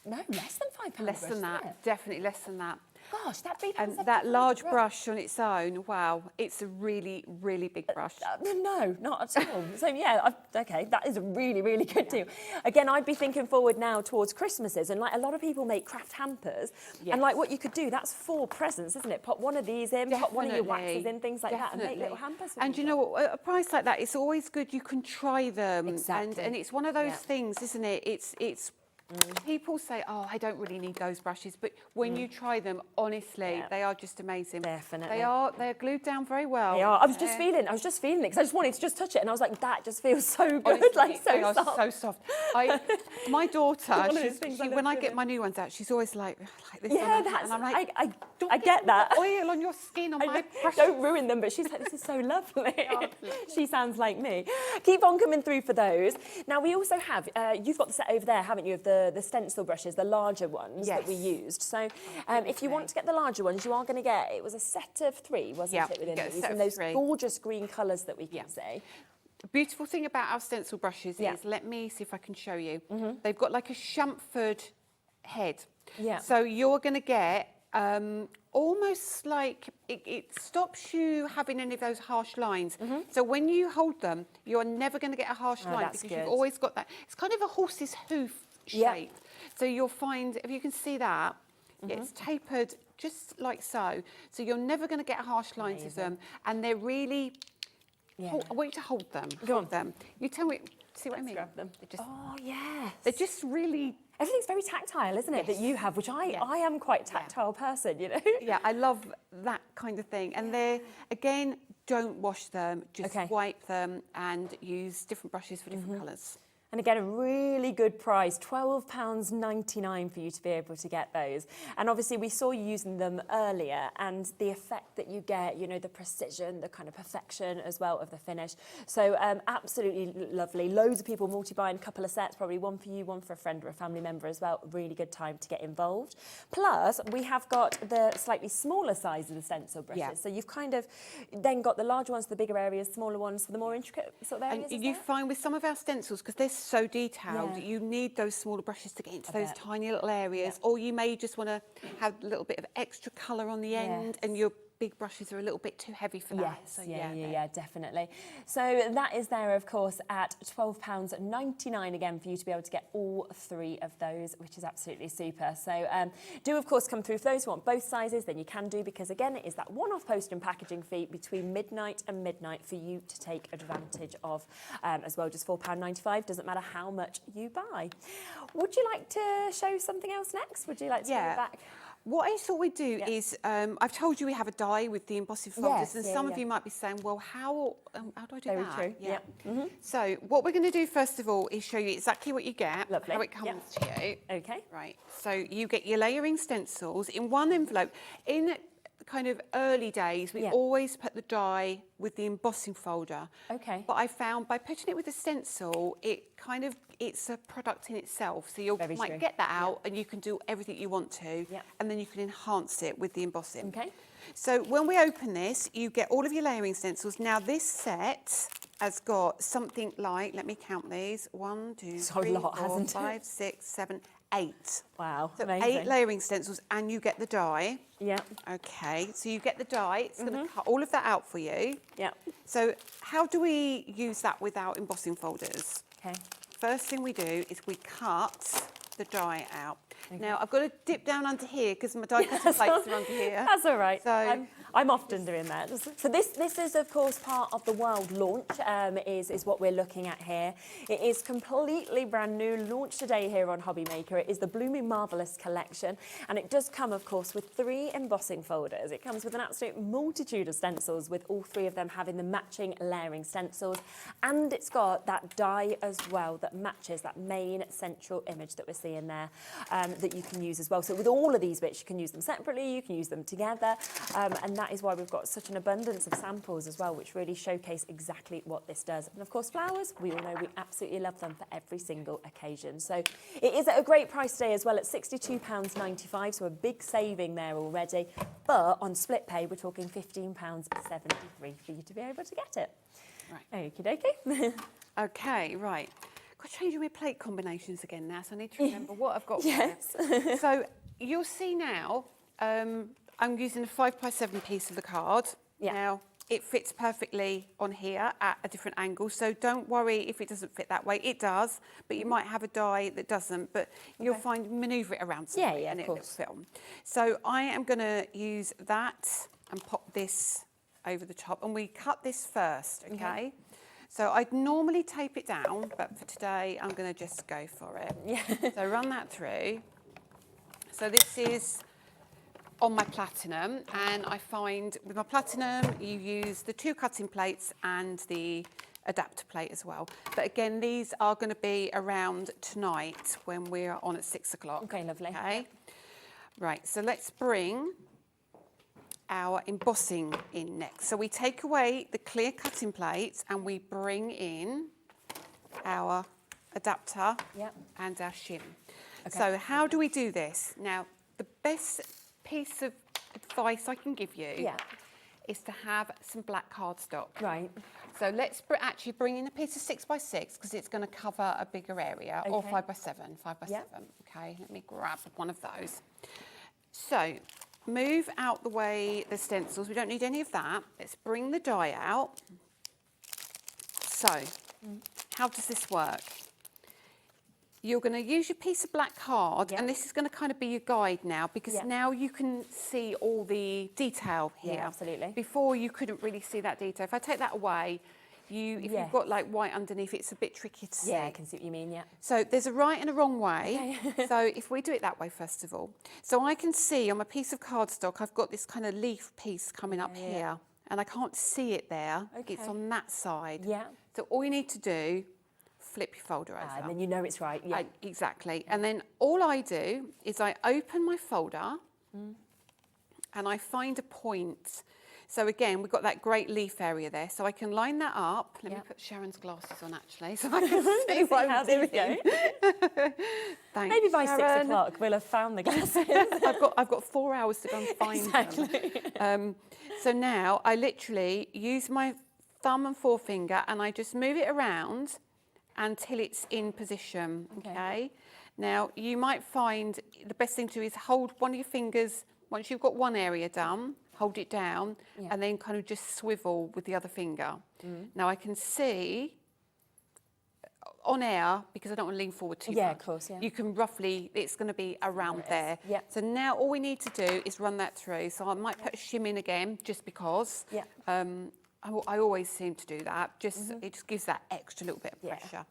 No, less than £5. Less than that, definitely less than that. Gosh, that £3. And that large brush on its own, wow, it's a really, really big brush. No, not at all. So yeah, okay, that is a really, really good deal. Again, I'd be thinking forward now towards Christmases, and like a lot of people make craft hampers, and like what you could do, that's 4 presents, isn't it? Pop one of these in, pop one of your waxes in, things like that, and make little hampers. And you know what, at a price like that, it's always good. You can try them, Exactly. and it's one of those things, isn't it? It's. People say, oh, I don't really need those brushes, but when you try them, honestly, they are just amazing. Definitely. They're glued down very well. They are. I was just feeling it, because I just wanted to just touch it, and I was like, that just feels so good, Honestly, like so they are soft. so soft. My daughter, One of those things I when I love get doing. my new ones out, she's always like this. Yeah, on her, that's, and I'm like, I get that. Oil on your skin, on my brushes. Don't ruin them, but she's like, this is so lovely. She sounds like me. Keep on coming through for those. Now, we also have, you've got the set over there, haven't you, of the stencil brushes, the larger ones that we used. So if you want to get the larger ones, you are going to get, it was a set of 3, wasn't it, within these? And those gorgeous green colours that we can see. The beautiful thing about our stencil brushes is, let me see if I can show you. They've got like a chamfered head. So you're going to get almost like it stops you having any of those harsh lines. So when you hold them, you're never going to get a harsh line because you've always got that. It's kind of a horse's hoof shape. So you'll find, if you can see that, it's tapered just like so. So you're never going to get harsh lines with them. And they're really, I want you to hold them. Hold them. You tell me, see what I mean? Grab them. Oh, yes. They're just really... Everything's very tactile, isn't it, that you have, which I am quite a tactile person, you know? Yeah, I love that kind of thing. And they're, again, don't wash them, just wipe them and use different brushes for different colours. And again, a really good price, £12.99 for you to be able to get those. And obviously we saw you using them earlier, and the effect that you get, you know, the precision, the kind of perfection as well of the finish. So absolutely lovely. Loads of people multi-buying a couple of sets, probably one for you, one for a friend or a family member as well. Really good time to get involved. Plus, we have got the slightly smaller size of the stencil brushes. So you've kind of then got the larger ones for the bigger areas, smaller ones for the more intricate sort of areas. And you find with some of our stencils, because they're so detailed, you need those smaller brushes to get into those tiny little areas, or you may just want to have a little bit of extra colour on the end, and your big brushes are a little bit too heavy for that. So, yeah, definitely. So that is there, of course, at £12.99 again for you to be able to get all 3 of those, which is absolutely super. So do, of course, come through. For those who want both sizes, then you can do, because, again, it is that one-off post and packaging fee between midnight and midnight for you to take advantage of as well. Just £4.95, doesn't matter how much you buy. Would you like to show something else next? Would you like to go back? What I thought we'd do is, I've told you we have a die with the embossing folders, and some of you might be saying, well, how do I do Very that? true. Yeah. So what we're going to do first of all is show you exactly what you get, Lovely. how it comes to you. Okay. Right. So you get your layering stencils in one envelope. In kind of early days, we always put the die with the embossing folder. Okay. But I found by putting it with the stencil, it's a product in itself. So you might get that out and you can do everything you want to, and then you can enhance it with the embossing. Okay. So when we open this, you get all of your layering stencils. Now this set has got something like, let me count these, 1, 2, 3, 4, 5, 6, 7, 8. Wow, So amazing. 8 layering stencils, and you get the die. Yeah. Okay, so you get the die. It's going to cut all of that out for you. Yeah. So how do we use that without embossing folders? Okay. First thing we do is we cut the die out. Now, I've got to dip down under here because my die cutting plates are under here. That's all right. So I'm often doing that. So this is, of course, part of the World launch, is what we're looking at here. It is completely brand new, launched today here on HobbyMaker. It is the Blooming Marvellous collection, and it does come, of course, with 3 embossing folders. It comes with an absolute multitude of stencils, with all 3 of them having the matching layering stencils, and it's got that die as well that matches that main central image that we're seeing there, that you can use as well. So with all of these bits, you can use them separately, you can use them together, and that is why we've got such an abundance of samples as well, which really showcase exactly what this does. And of course, flowers, we all know we absolutely love them for every single occasion. So it is at a great price today as well, at £62.95, so a big saving there already. But on split pay, we're talking £15.73 for you to be able to get it. Right. Okie dokie. okay, right. Got to change my plate combinations again now, so I need to remember what I've got. Yes. So you'll see now, I'm using a 5x7 piece of the card. Yeah. Now, it fits perfectly on here at a different angle, so don't worry if it doesn't fit that way. It does, but you might have a die that doesn't, but you'll manoeuvre it around some way and it'll fit on. So I am going to use that and pop this over the top, and we cut this first, okay? So I'd normally tape it down, but for today, I'm going to just go for it. Yeah. So run that through. So this is on my platinum, and I find with my platinum, you use the 2 cutting plates and the adapter plate as well. But again, these are going to be around tonight when we're on at 6 o'clock. Okay, lovely. Okay. Right, so let's bring our embossing in next. So we take away the clear cutting plates and we bring in our adapter and our shim. Okay. So how do we do this? Now, the best piece of advice I can give you is to have some black cardstock. Right. So let's actually bring in a piece of 6x6 because it's going to cover a bigger area, or 5x7, 5x7. Okay, let me grab one of those. So move out the way the stencils. We don't need any of that. Let's bring the die out. So, how does this work? You're going to use your piece of black card, and this is going to kind of be your guide now, because now you can see all the detail here. Yeah, absolutely. Before you couldn't really see that detail. If I take that away, if you've got like white underneath, it's a bit tricky to see. Yeah, I can see what you mean, So there's a right and a wrong way. So if we do it that way, first of all. So I can see on my piece of cardstock, I've got this kind of leaf piece coming up here, and I can't see it there. Okay. It's on that side. Yeah. So all you need to do, flip your folder over. And then you know it's right, Exactly. And then all I do is I open my folder and I find a point. So again, we've got that great leaf area there. So I can line that up. Let me put Sharon's glasses on, actually, so I can see what I'm doing. Thanks, Maybe by Sharon. 6 o'clock we'll have found the glasses. I've got 4 hours to go and find them. So now I literally use my thumb and forefinger and I just move it around until it's in position, okay? Now, you might find the best thing to do is hold one of your fingers, once you've got one area done, hold it down, and then kind of just swivel with the other finger. Now, I can see on air, because I don't want to lean forward too much. Yeah, of course, You can roughly, it's going to be around there. Yeah. So now all we need to do is run that through. So I might put a shim in again, just because. Yeah. I always seem to do that. It just gives that extra little bit of pressure.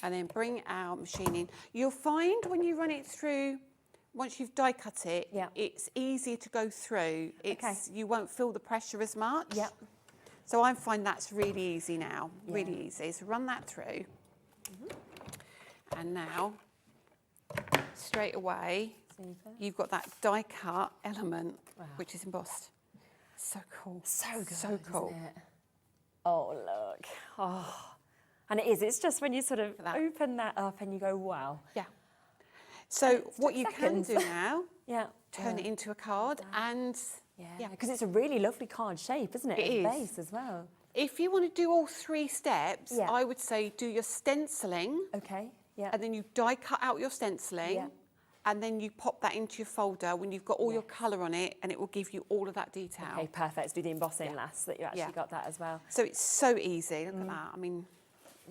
And then bring our machine in. You'll find when you run it through once you've die cut it, Yeah. it's easier to go through. You won't feel the pressure as much. Yeah. So I find that's really easy now, really easy. So run that through. And now, straight away, you've got that die cut element, which is embossed. So cool. So good, So cool. isn't it? Oh, look. Oh. And it is. It's just when you sort of open that up and you go, wow. Yeah. So what you seconds. can do now, Yeah. turn it into a card and... Yeah, because it's a really lovely card shape, isn't it? It At the is. base as well. If you want to do all 3 steps, Yeah. I would say do your stenciling, Okay, yeah. and then you die cut out your stenciling, Yeah. and then you pop that into your folder when you've got all your colour on it, and it will give you all of that detail. Okay, perfect. Let's do the embossing last, that you actually got that as well. So it's so easy. Look at that. I mean,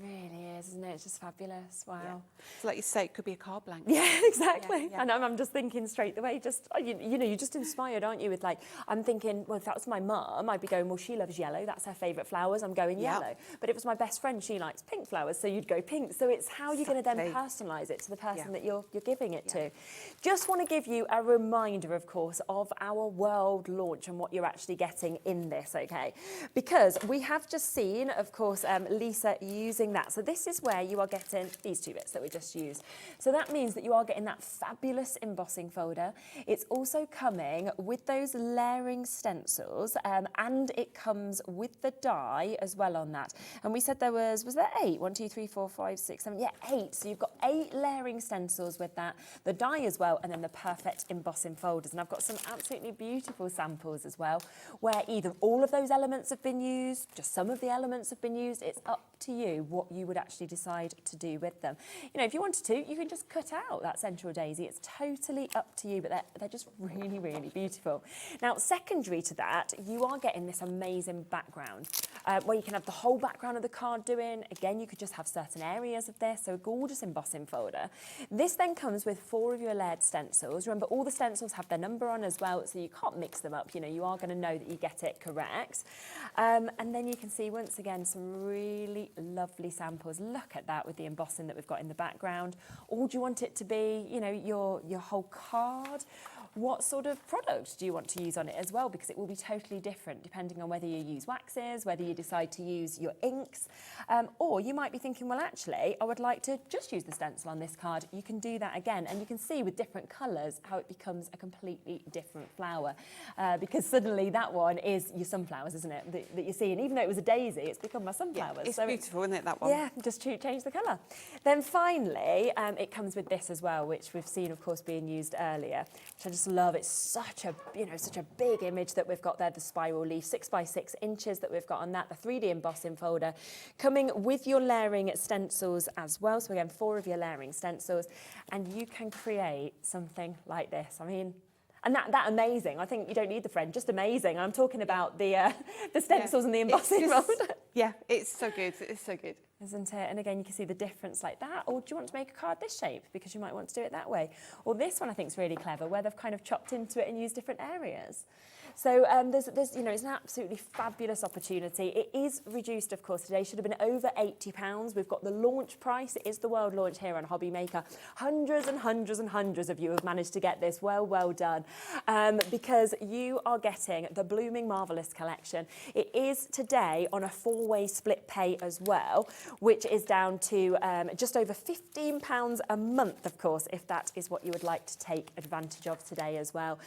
Really is, isn't it? It's just fabulous. Wow. so like you say, it could be a card blank. Yeah, exactly. Yeah, yeah. And I'm just thinking straight away, just, you know, you're just inspired, aren't you? With like, I'm thinking, well, if that was my mum, I'd be going, well, she loves yellow. That's her favourite flowers. I'm going yellow. But if it was my best friend, she likes pink flowers. So you'd go pink. So it's how you're going to then personalise it to the person that you're giving it to. Just want to give you a reminder, of course, of our world launch and what you're actually getting in this, okay? Because we have just seen, of course, Lisa using that. So this is where you are getting these 2 bits that we just used. So that means that you are getting that fabulous embossing folder. It's also coming with those layering stencils, and it comes with the die as well on that. And we said there was there 8? 1, 2, 3, 4, 5, 6, 7, yeah, 8. So you've got 8 layering stencils with that, the die as well, and then the perfect embossing folders. And I've got some absolutely beautiful samples as well, where either all of those elements have been used, just some of the elements have been used. It's up to you what you would actually decide to do with them. You know, if you wanted to, you can just cut out that central daisy. It's totally up to you, but they're just really, really beautiful. Now, secondary to that, you are getting this amazing background where you can have the whole background of the card doing. Again, you could just have certain areas of this, so a gorgeous embossing folder. This then comes with 4 of your layered stencils. Remember, all the stencils have their number on as well, so you can't mix them up. You know, you are going to know that you get it correct. And then you can see, once again, some really lovely samples. Look at that with the embossing that we've got in the background. Or do you want it to be, you know, your whole card? What sort of product do you want to use on it as well? Because it will be totally different depending on whether you use waxes, whether you decide to use your inks, or you might be thinking, well, actually, I would like to just use the stencil on this card. You can do that again, and you can see with different colours how it becomes a completely different flower, because suddenly that one is your sunflowers, isn't it, that you see? And even though it was a daisy, it's become my sunflowers. Yeah, it's so beautiful, isn't it, that one? Yeah, just change the colour. Then finally, it comes with this as well, which we've seen, of course, being used earlier, which I just love. It's such a, you know, such a big image that we've got there, the spiral leaf, 6 by 6 inches that we've got on that, the 3D embossing folder, coming with your layering stencils as well. So again, 4 of your layering stencils, and you can create something like this. I mean, and that amazing. I think you don't need the friend, just amazing. I'm talking about the stencils and the embossing folder. Yeah, it's so good. It's so good. Isn't it? And again, you can see the difference like that. Or do you want to make a card this shape? Because you might want to do it that way. Or this one I think is really clever, where they've kind of chopped into it and used different areas. So there's, you know, it's an absolutely fabulous opportunity. It is reduced, of course, today. Should have been over £80. We've got the launch price. It is the world launch here on HobbyMaker. Hundreds and hundreds and hundreds of you have managed to get this. Well done. Because you are getting the Blooming Marvellous collection. It is today on a 4-way split pay as well, which is down to just over £15 a month, of course, if that is what you would like to take advantage of today as well.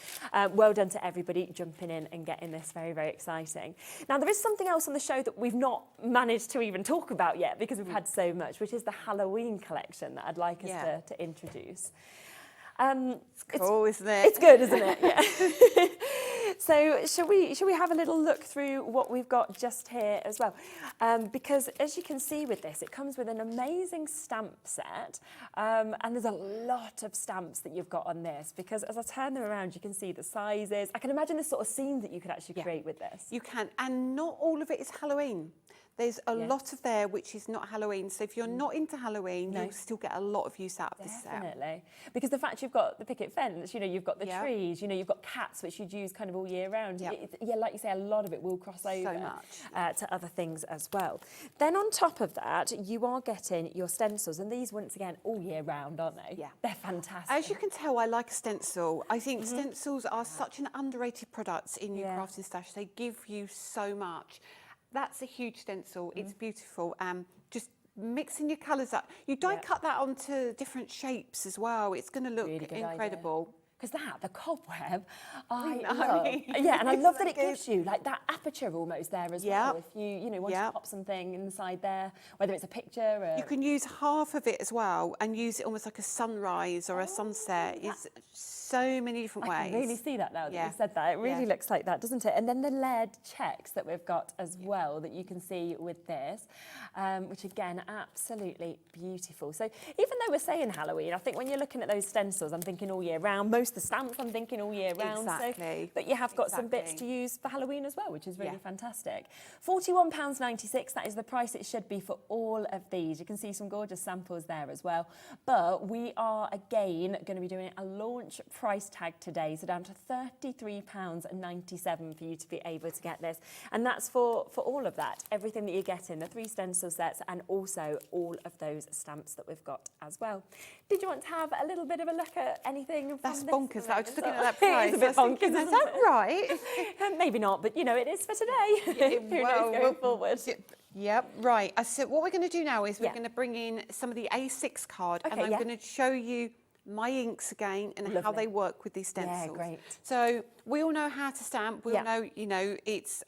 Well done to everybody jumping in and getting this. Very, very exciting. Now, there is something else on the show that we've not managed to even talk about yet because we've had so much, which is the Halloween collection that I'd like us to introduce. It's cool, isn't it? It's good, isn't it? Yeah. So shall we have a little look through what we've got just here as well? Because as you can see with this, it comes with an amazing stamp set, and there's a lot of stamps that you've got on this, because as I turn them around, you can see the sizes. I can imagine the sort of scene that you could actually create with this. You can, and not all of it is Halloween. There's a lot of there which is not Halloween. So if you're not into Halloween, you'll still get a lot of use out of this set. Definitely. Because the fact you've got the picket fence, you know, you've got the trees, you know, you've got cats, which you'd use kind of all year round. Yeah, like you say, a lot of it will cross over to other things as well. Then on top of that, you are getting your stencils, and these, once again, all year round, aren't they? Yeah. They're fantastic. As you can tell, I like a stencil. I think stencils are such an underrated product in your crafting stash. They give you so much. That's a huge stencil. It's beautiful. Just mixing your colours up. You die cut that onto different shapes as well. It's going to look Really good incredible. Because the cobweb, I love. Yeah, and I love that it gives you like that aperture almost there as well. If you know, want to pop something inside there, whether it's a picture. You can use half of it as well and use it almost like a sunrise or a sunset. It's so many different ways. I can really see that now that you said that. It really looks like that, doesn't it? And then the lead checks that we've got as well that you can see with this, which again, absolutely beautiful. So even though we're saying Halloween, I think when you're looking at those stencils, I'm thinking all year round. Most of the stamps, I'm thinking all year round. Exactly. So, but you have got some bits to use for Halloween as well, which is really fantastic. £41.96, that is the price it should be for all of these. You can see some gorgeous samples there as well. But we are, again, going to be doing a launch price tag today, so down to £33.97 for you to be able to get this. And that's for all of that, everything that you're getting, the 3 stencil sets and also all of those stamps that we've got as well. Did you want to have a little bit of a look at anything from That's this? bonkers. I was just looking at that price. It is a bit bonkers, is that right? Maybe not, but you know, it is for today. Who knows going forward? Yep, right. So what we're going to do now is we're going to bring in some of the A6 card, and I'm going to show you my inks again and how they work with these stencils. Yeah, great. So we all know how to stamp. We all know, you know,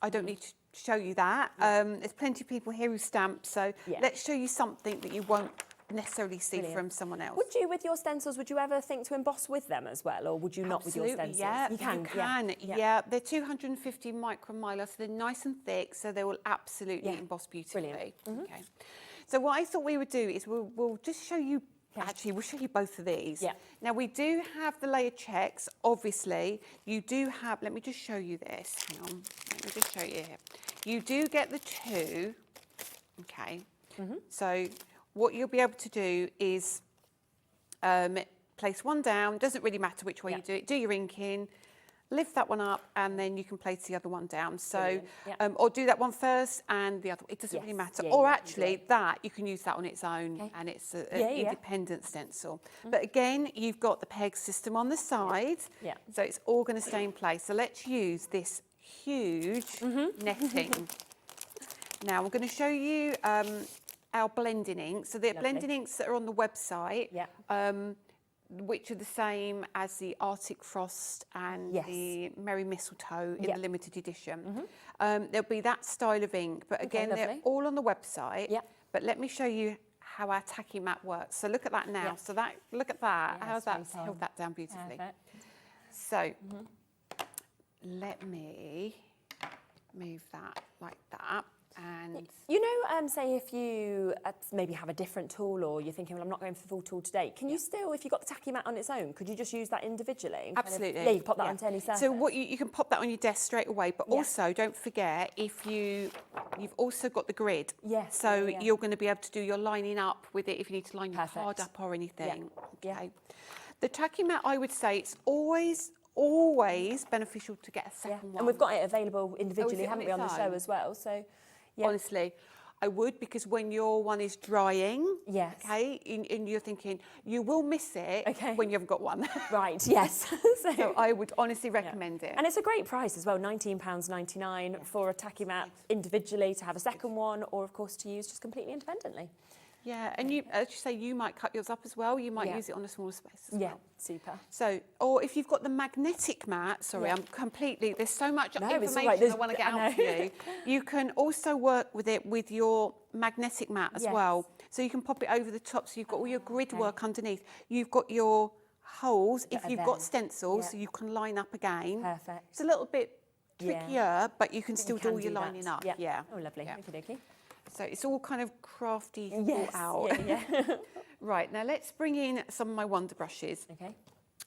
I don't need to show you that. There's plenty of people here who stamp, so let's show you something that you won't necessarily see from someone else. Would you, with your stencils, would you ever think to emboss with them as well, or would you not with your stencils? Yeah, you can. Yeah, they're 250 micromiler, so they're nice and thick, so they will absolutely emboss beautifully. Okay. So what I thought we would do is we'll just show you. Actually, we'll show you both of these. Yeah. Now, we do have the layered checks, obviously. You do have, let me just show you this. Hang on, let me just show you here. You do get the 2, okay. So what you'll be able to do is place one down, doesn't really matter which way you do it, do your inking, lift that one up, and then you can place the other one down. So, or do that one first and the other, it doesn't really matter. Or actually, that, you can use that on its own, and it's an independent stencil. But again, you've got the peg system on the side, so it's all going to stay in place. So let's use this huge netting. Now, we're going to show you our blending inks. So the blending inks that are on the website, which are the same as the Arctic Frost and the Merry Mistletoe in the limited edition. There'll be that style of ink, but again, they're all on the website. But let me show you how our tacky mat works. So look at that now. So that, look at that. How's that held that down beautifully? So let me move that like that. And you know, say if you maybe have a different tool, or you're thinking, well, I'm not going for the full tool today, can you still, if you've got the tacky mat on its own, could you just use that individually? Absolutely. You can pop that onto any surface. So what you can pop that on your desk straight away, but also don't forget, if you've also got the grid. Yes. So you're going to be able to do your lining up with it if you need to line your card up or anything. Okay. The tacky mat, I would say, it's always beneficial to get a second one. And we've got it available individually, haven't we, on the show as well? So. Honestly, I would, because when your one is drying, okay, and you're thinking, you will miss it when you haven't got one. Right, yes. So I would honestly recommend it. And it's a great price as well, £19.99 for a tacky mat individually, to have a second one, or of course to use just completely independently. Yeah, and you, as you say, you might cut yours up as well. You might use it on a smaller space as well. Super. So, or if you've got the magnetic mat, sorry, I'm completely, there's so much information I want to get out to you. You can also work with it with your magnetic mat as well. So you can pop it over the top, so you've got all your grid work underneath. You've got your holes, if you've got stencils, so you can line up again. Perfect. It's a little bit trickier, but you can still do all your lining up. Yeah. Oh, lovely. Okey-dokey. So it's all kind of crafty thought out. Right, now let's bring in some of my wonder brushes. Okay.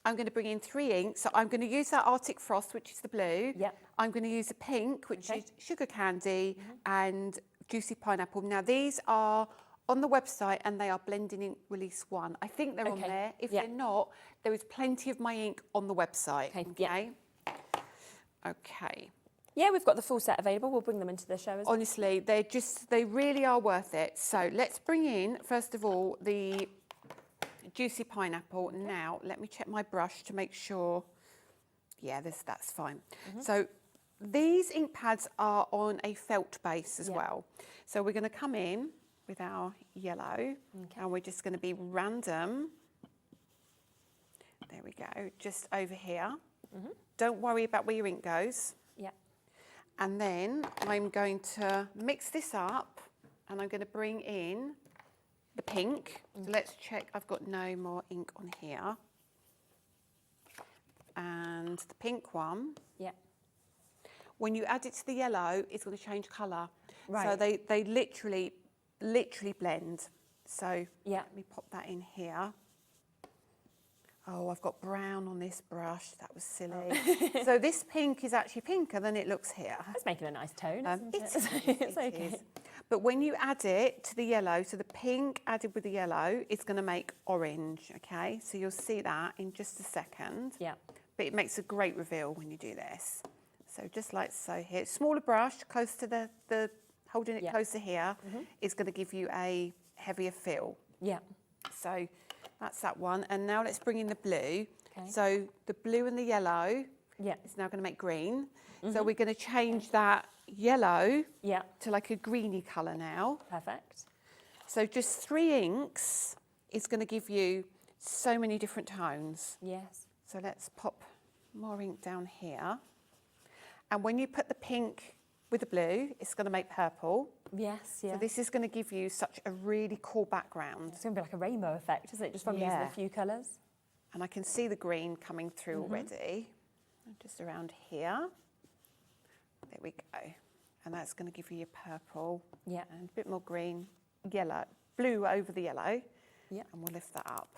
I'm going to bring in 3 inks. So I'm going to use that Arctic Frost, which is the blue. I'm going to use the pink, which is sugar candy, and juicy pineapple. Now these are on the website and they are blending ink release 1. I think they're on there. If they're not, there is plenty of my ink on the website. Okay. Okay. Yeah, we've got the full set available. We'll bring them into the show as well. Honestly, they really are worth it. So let's bring in, first of all, the juicy pineapple. Now, let me check my brush to make sure. Yeah, that's fine. So these ink pads are on a felt base as well. So we're going to come in with our yellow and we're just going to be random. There we go, just over here. Don't worry about where your ink goes. Yeah. And then I'm going to mix this up and I'm going to bring in the pink. So let's check I've got no more ink on here. And the pink one. Yeah. When you add it to the yellow, it's going to change colour. Right. So they literally blend. So let me pop that in here. Oh, I've got brown on this brush. That was silly. So this pink is actually pinker than it looks here. That's making a nice tone, isn't it? It's okay. But when you add it to the yellow, so the pink added with the yellow, it's going to make orange, okay? So you'll see that in just a second. Yeah. But it makes a great reveal when you do this. So just like so here. Smaller brush, close to the holding it closer here, is going to give you a heavier feel. Yeah. So that's that one. And now let's bring in the blue. Okay. So the blue and the yellow is now going to make green. So we're going to change that yellow to like a greeny colour now. Perfect. So just 3 inks is going to give you so many different tones. Yes. So let's pop more ink down here. And when you put the pink with the blue, it's going to make purple. Yes, yeah. So this is going to give you such a really cool background. It's going to be like a rainbow effect, isn't it? Just from using a few colours. And I can see the green coming through already. Just around here. There we go. And that's going to give you your purple. Yeah. And a bit more green, yellow, blue over the yellow. Yeah. And we'll lift that up.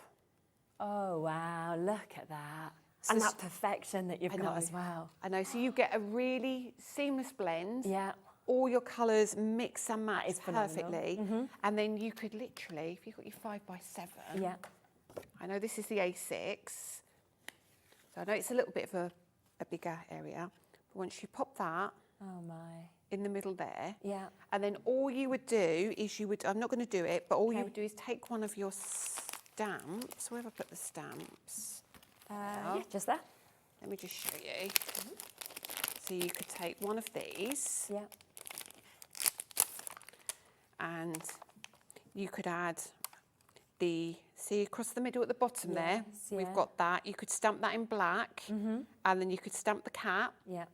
Oh, wow, look at that. So And that perfection that you've got as well. I know, so you get a really seamless blend. Yeah. All your colours mix and match phenomenal. perfectly. And then you could literally, if you've got your 5x7, Yeah. I know this is the A6, so I know it's a little bit of a bigger area, but once you pop that Oh, my. in the middle there, Yeah. and then all you would do is I'm not going to do it, but all you would do is take one of your stamps. Where have I put the stamps? Yeah, just there. Let me just show you. So you could take one of these. Yeah. And you could add see across the middle at the bottom there, we've got that. You could stamp that in black, and then you could stamp the cap, Yeah.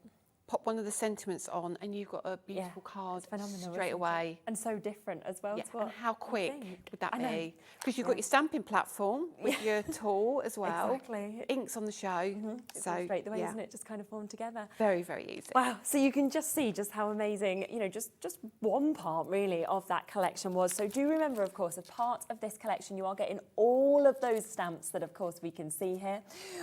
pop one of the sentiments on, and you've got a beautiful card Phenomenal, straight isn't away. it? And so different as well. Yeah, To what and how I quick think. would that I know. be? Because you've got your stamping platform with your tool as well. Exactly. Inks on the show. It's So all straight the way, yeah, isn't it? Just kind of formed together. very, very easy. Wow, so you can just see just how amazing, you know, just one part really of that collection was. So do remember, of course, as part of this collection, you are getting all of those stamps that, of course, we can see here.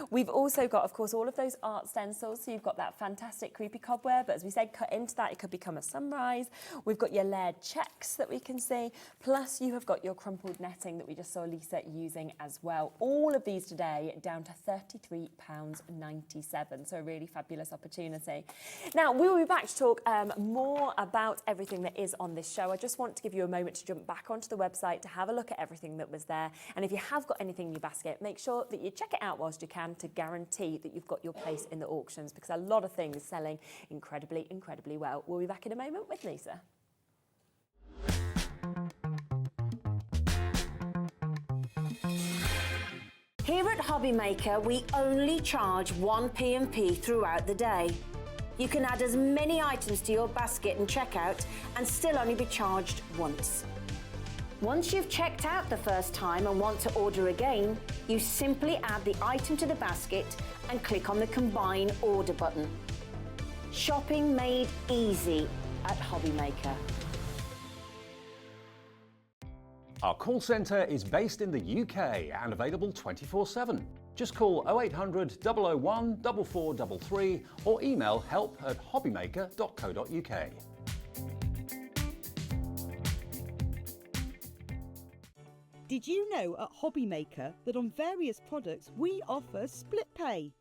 We've also got, of course, all of those art stencils. So you've got that fantastic creepy cobweb, but as we said, cut into that, it could become a sunrise. We've got your layered checks that we can see, plus you have got your crumpled netting that we just saw Lisa using as well. All of these today down to £33.97, so a really fabulous opportunity. Now, we will be back to talk more about everything that is on this show. I just want to give you a moment to jump back onto the website to have a look at everything that was there. And if you have got anything in your basket, make sure that you check it out whilst you can to guarantee that you've got your place in the auctions, because a lot of things selling incredibly well. We'll be back in a moment with Lisa. Here at HobbyMaker, we only charge 1 P&P throughout the day. You can add as many items to your basket and checkout and still only be charged once. Once you've checked out the first time and want to order again, you simply add the item to the basket and click on the Combine Order button. Shopping made easy at HobbyMaker. Our call centre is based in the UK and available 24/7. Just call 0800 001 4433 or email help@hobbymaker.co.uk. Did you know at HobbyMaker that on various products we offer split pay?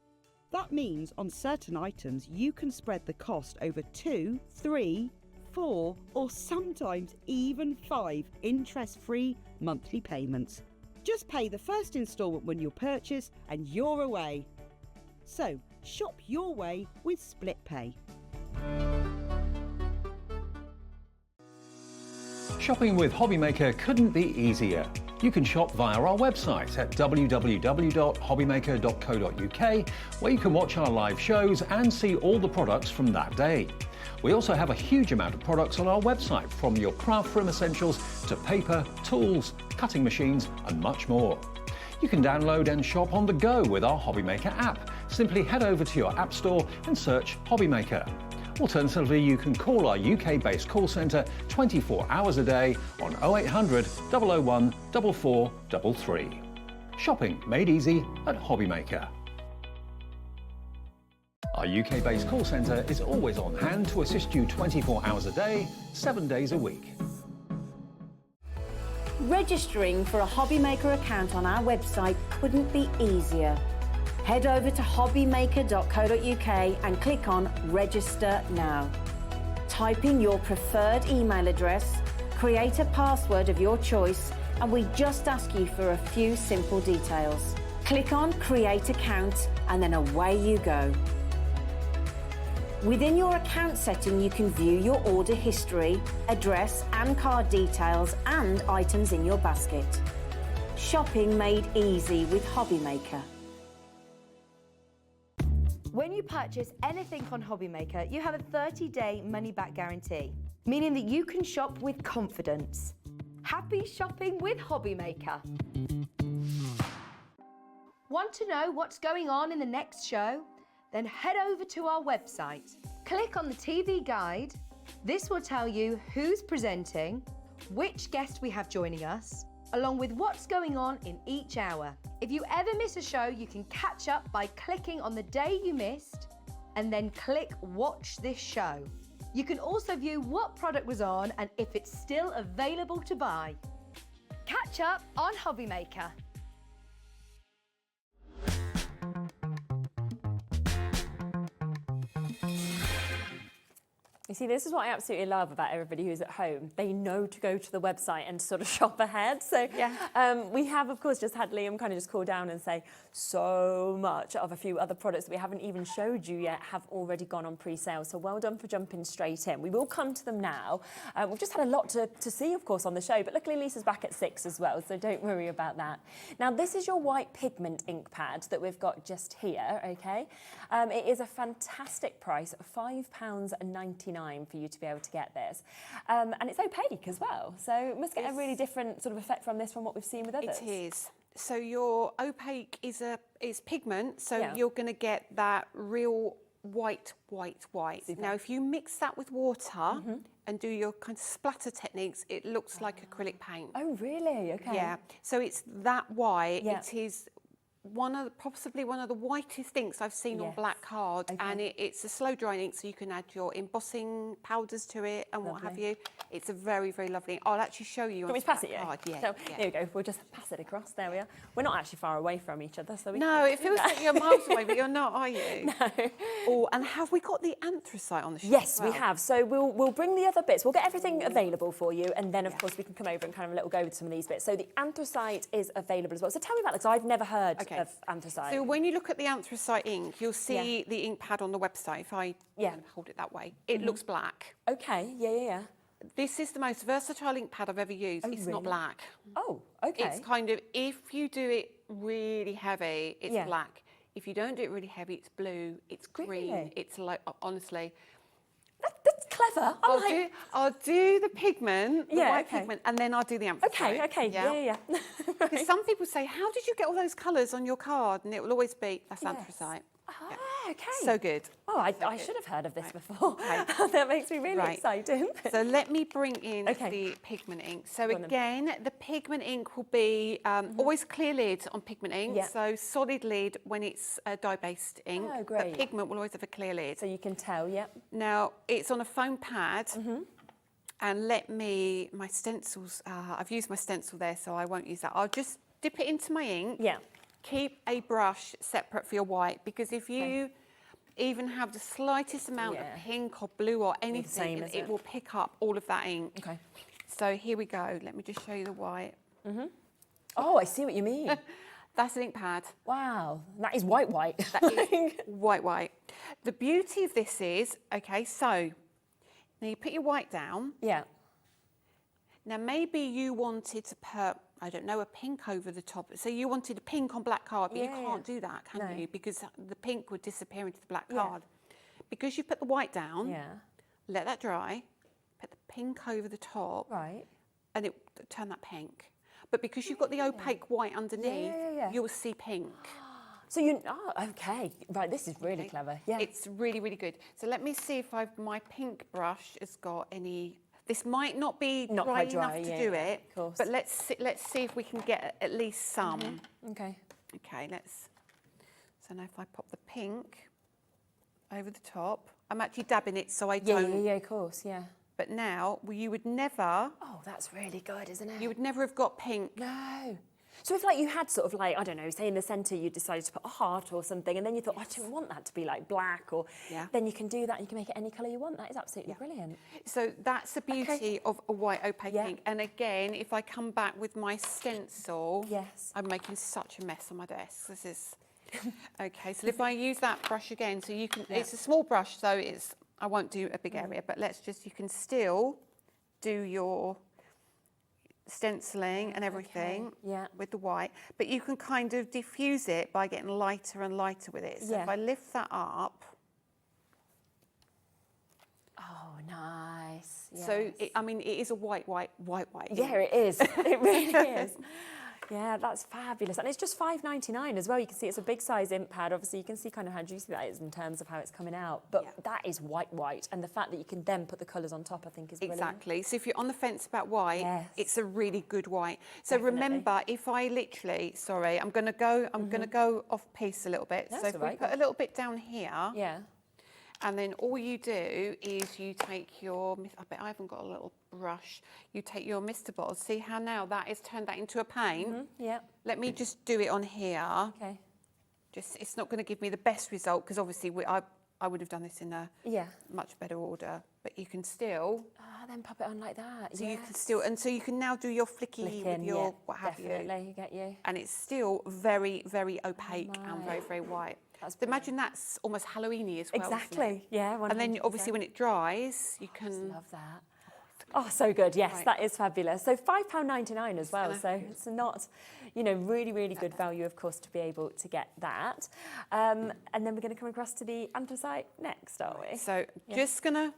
That means on certain items you can spread the cost over 2, 3, 4 or sometimes even 5 interest-free monthly payments. Just pay the first instalment when you purchase and you're away. So shop your way with split pay. Shopping with HobbyMaker couldn't be easier. You can shop via our website at www.hobbymaker.co.uk, where you can watch our live shows and see all the products from that day. We also have a huge amount of products on our website, from your craft room essentials to paper, tools, cutting machines and much more. You can download and shop on the go with our HobbyMaker app. Simply head over to your app store and search HobbyMaker. Alternatively, you can call our UK-based call centre 24 hours a day on 0800 001 4433. Shopping made easy at HobbyMaker. Our UK-based call centre is always on hand to assist you 24 hours a day, 7 days a week. Registering for a HobbyMaker account on our website couldn't be easier. Head over to hobbymaker.co.uk and click on Register Now. Type in your preferred email address, create a password of your choice, and we just ask you for a few simple details. Click on Create Account and then away you go. Within your account setting, you can view your order history, address and card details and items in your basket. Shopping made easy with HobbyMaker. When you purchase anything on HobbyMaker, you have a 30-day money-back guarantee, meaning that you can shop with confidence. Happy shopping with HobbyMaker. Want to know what's going on in the next show? Then head over to our website. Click on the TV guide. This will tell you who's presenting, which guest we have joining us, along with what's going on in each hour. If you ever miss a show, you can catch up by clicking on the day you missed and then click Watch This Show. You can also view what product was on and if it's still available to buy. Catch up on HobbyMaker. You see, this is what I absolutely love about everybody who's at home. They know to go to the website and sort of shop ahead. So we have, of course, just had Liam kind of just call down and say so much of a few other products that we haven't even showed you yet have already gone on pre-sale. So well done for jumping straight in. We will come to them now. We've just had a lot to see, of course, on the show, but luckily Lisa's back at 6 as well, so don't worry about that. Now, this is your white pigment ink pad that we've got just here, okay? It is a fantastic price, £5.99 for you to be able to get this. And it's opaque as well, so it must get a really different sort of effect from this from what we've seen with others. It is. So your opaque is pigment, so you're going to get that real white. Super. Now, if you mix that with water and do your kind of splatter techniques, it looks like acrylic paint. Oh, really? Okay. Yeah. So it's that white. Yeah. It is possibly one of the whitest inks I've seen on black card, and it's a slow drying ink, so you can add your embossing powders to it and what have you. It's a very, very lovely ink. I'll actually show you on pass it card. Yeah. So, here we go. We'll just pass it across. There we are. We're not actually far away from each other, so we No, it feels like you're miles away, but you're not, are you? No. Oh, and have we got the anthracite on the show? Yes, we have. So we'll bring the other bits. We'll get everything available for you, and then of course we can come over and kind of a little go with some of these bits. So the anthracite is available as well. So tell me about this. I've never heard of anthracite. So when you look at the anthracite ink, you'll see the ink pad on the website. If I hold it that way, it looks black. Okay. Yeah. This is the most versatile ink pad I've ever used. It's not black. Oh, okay. It's kind of, if you do it really heavy, it's black. If you don't do it really heavy, it's blue, it's green. Really? It's like, honestly. That's clever. I'll do the pigment, the white pigment, and then I'll do the anthracite. Okay. Yeah. Because some people say, how did you get all those colours on your card? And it will always be, that's anthracite. Okay. So good. Oh, I should have heard of this before. That makes me really excited. So let me bring in the pigment ink. So again, the pigment ink will be always clear lid on pigment ink. So solid lid when it's dye-based ink. Oh, great. But pigment will always have a clear lid. So you can tell, Now, it's on a foam pad. And my stencils, I've used my stencil there, so I won't use that. I'll just dip it into my ink. Yeah. Keep a brush separate for your white, because if you even have the slightest amount of pink or blue or anything, it will pick up all of that ink. Okay. So here we go. Let me just show you the white. Oh, I see what you mean. That's an ink pad. Wow, that is white. That is white. The beauty of this is, okay, so now you put your white down. Yeah. Now maybe you wanted to put, I don't know, a pink over the top. So you wanted a pink on black card, but you can't do that, can you? Because the pink would disappear into the black card. Because you put the white down, let that dry, put the pink over the top, and it turn that pink. But because you've got the opaque white underneath, you'll see pink. So okay, right, this is really clever. Yeah. It's really, really good. So let me see if my pink brush has got any. This might not be dry enough to do it, of course. but let's see if we can get at least some. Okay. Okay, so now if I pop the pink over the top, I'm actually dabbing it so I don't. Yeah, of course, yeah. But now, you would never. Oh, that's really good, isn't it? You would never have got pink. No. So if you had sort of I don't know, say in the centre you decided to put a heart or something, and then you thought, I don't want that to be black, or then you can do that, and you can make it any colour you want. That is absolutely brilliant. So that's the beauty of a white opaque ink. And again, if I come back with my stencil, I'm making such a mess on my desk. This is, okay, so if I use that brush again, so you can, it's a small brush, so I won't do a big area, but you can still do your stenciling and everything with the white, but you can kind of diffuse it by getting lighter and lighter with it. So if I lift that up. Oh, nice. Yes. So, it is a white. Yeah, it is. It really is. Yeah, that's fabulous. And it's just $5.99 as well. You can see it's a big size ink pad. Obviously, you can see kind of how juicy that is in terms of how it's coming out. But that is white. And the fact that you can then put the colours on top, I think is brilliant. Exactly. So if you're on the fence about white, it's a really good white. So remember, if I literally, sorry, I'm going to go off piece a little bit. That's so if we put a little bit down here. Yeah. And then all you do is you take your, I bet I haven't got a little brush, you take your Mr. bottle, see how now that has turned that into a paint? Yeah. Let me just do it on here. Okay. It's not going to give me the best result, because obviously I would have done this in a much better order, but you can still. Then pop it on like that. So you can still, and so you can now do your flicky with your what have you. Definitely, get you. And it's still very, very opaque and very, very white. Imagine that's almost Halloweeny as well. Exactly, yeah. 100%. And then obviously when it dries, you can. Love that. Oh, so good. Yes, that is fabulous. So £5.99 as well. So it's not, really, really good value, of course, to be able to get that. And then we're going to come across to the anthracite next, are we? So just going to.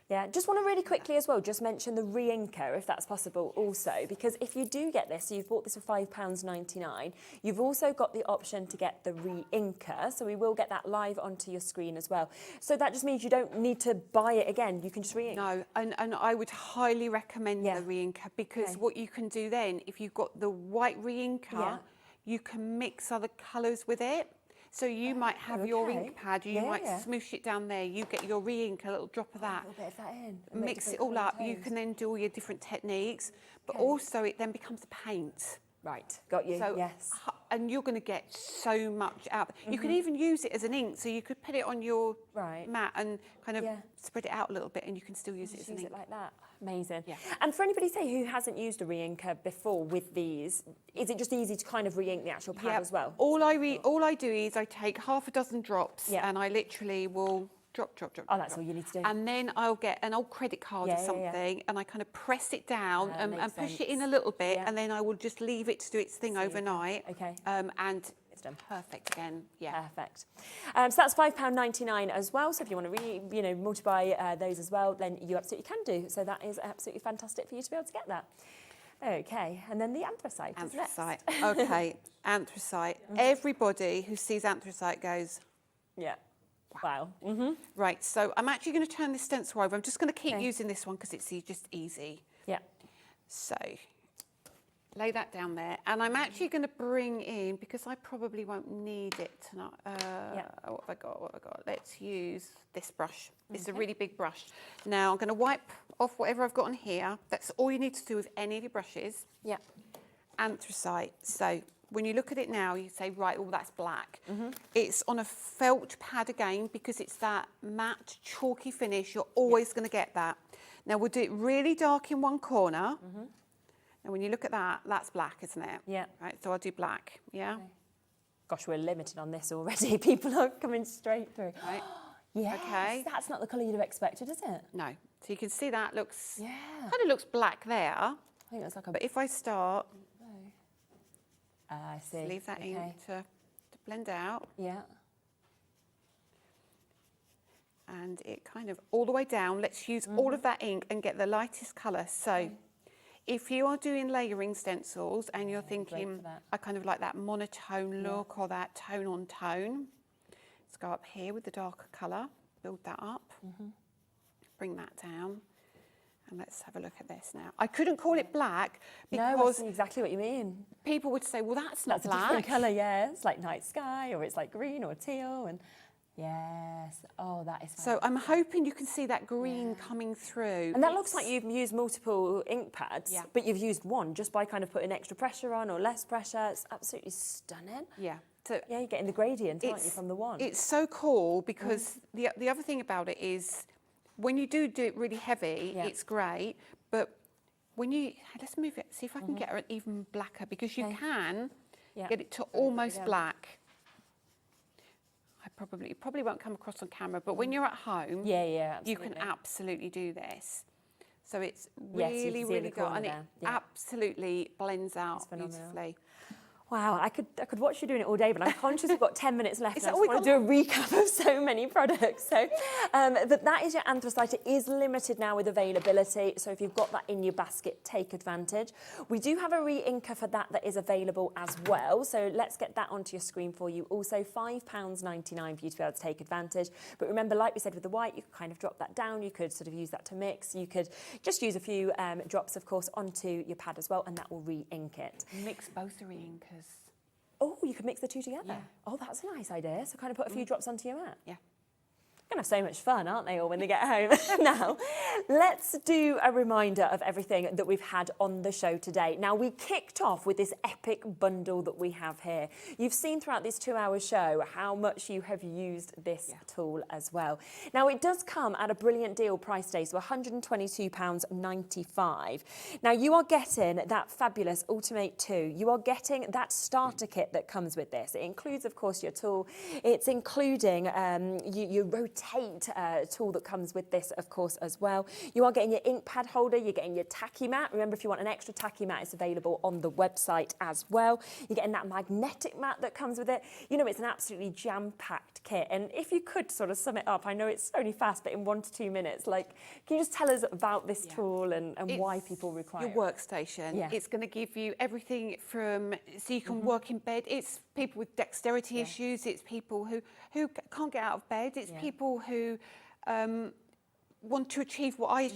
Yeah, just want to really quickly as well just mention the re-inker, if that's possible also, because if you do get this, so you've bought this for £5.99, you've also got the option to get the re-inker, so we will get that live onto your screen as well. So that just means you don't need to buy it again, you can just re-ink. No, and I would highly recommend the re-inker, because what you can do then, if you've got the white re-inker, you can mix other colours with it. So you might have your ink pad, you might smoosh it down there, you get your re-ink, a little drop of that. A little bit of that in. Mix it all up. You can then do all your different techniques, but also it then becomes a paint. Right, got you, So, yes. And you're going to get so much out. You can even use it as an ink, so you could put it on your mat and kind of spread it out a little bit, and you can still use it as an ink. Use it like that. Amazing. Yeah. And for anybody, say, who hasn't used a re-inker before with these, is it just easy to kind of re-ink the actual pad as well? All I do is I take half a dozen drops and I literally will drop. Oh, that's all you need to do. And then I'll get an old credit card or something and I kind of press it down and push it in a little bit and then I will just leave it to do its thing overnight. Okay. And it's done. Perfect again. Yeah. Perfect. So that's £5.99 as well. So if you want to multiply those as well, then you absolutely can do. So that is absolutely fantastic for you to be able to get that. Okay, and then the anthracite. Anthracite. Okay, anthracite. Everybody who sees anthracite goes, yeah. Wow. Right, so I'm actually going to turn this stencil over. I'm just going to keep using this one because it's just easy. Yeah. So lay that down there, and I'm actually going to bring in, because I probably won't need it tonight. What have I got? Let's use this brush. It's a really big brush. Now I'm going to wipe off whatever I've got on here. That's all you need to do with any of your brushes. Yeah. Anthracite. So when you look at it now, you say, right, oh, that's black. It's on a felt pad again, because it's that matte, chalky finish. You're always going to get that. Now we'll do it really dark in one corner. And when you look at that, that's black, isn't it? Yeah. Right, so I'll do black, yeah? Okay. Gosh, we're limited on this already. People are coming straight through. Right. Yes, Okay. That's not the colour you'd have expected, is it? No. So you can see that looks, Yeah. kind of looks black there. I think it's like a... But if I start, I see. leave that in to blend out. Yeah. And it kind of, all the way down, let's use all of that ink and get the lightest colour. So if you are doing layering stencils and you're thinking, I kind of like that monotone look or that tone on tone, let's go up here with the darker colour, build that up, bring that down, and let's have a look at this now. I couldn't call it black No, I because see exactly what you mean. people would say, well, that's not That's a black. different colour, yeah. It's like night sky, or it's like green or teal, and yes. Oh, that is So I'm hoping you can see that green coming through. And that looks like you've used multiple ink pads, Yeah. but you've used one just by kind of putting extra pressure on or less pressure. It's absolutely stunning. Yeah. So Yeah, you're getting the gradient, aren't you, from the one? It's so cool because the other thing about it is when you do it really heavy, it's great. But when you, let's move it, see if I can get it even blacker, because you can get it to almost black. It probably won't come across on camera, but when you're at home, yeah, you can absolutely do this. So it's really, see in really the good, corner and it there. Yeah. absolutely blends out phenomenal. beautifully. Wow, I could watch you doing it all day, but I'm conscious we've got 10 minutes left. Is And I that just all want to do a recap of so many products. So, but that is your anthracite. It is limited now with availability. So if you've got that in your basket, take advantage. We do have a re-inker for that is available as well. So let's get that onto your screen for you. Also £5.99 for you to be able to take advantage. But remember, like we said with the white, you could kind of drop that down. You could sort of use that to mix. You could just use a few drops, of course, onto your pad as well, and that will re-ink it. Mix both the re-inkers. Oh, you could mix the two together. Yeah. Oh, that's a nice idea. So kind of put a few drops onto your mat. Yeah. Going to have so much fun, aren't they all, when they get home? Now, let's do a reminder of everything that we've had on the show today. Now, we kicked off with this epic bundle that we have here. You've seen throughout this 2-hour show how much you have used this tool as well. Now, it does come at a brilliant deal price day, so £122.95. Now, you are getting that fabulous Ultimate 2. You are getting that starter kit that comes with this. It includes, of course, your tool. It's including your rotate tool that comes with this, of course, as well. You are getting your ink pad holder, you're getting your tacky mat. Remember, if you want an extra tacky mat, it's available on the website as well. You're getting that magnetic mat that comes with it. You know, it's an absolutely jam-packed kit. And if you could sort of sum it up, I know it's only fast, but in 1 to 2 minutes, like, can you just tell us about this tool and why people require your it? workstation. Yeah. It's going to give you everything from, so you can work in bed. It's people with dexterity issues. It's people who can't get out of bed. It's people who want to achieve what I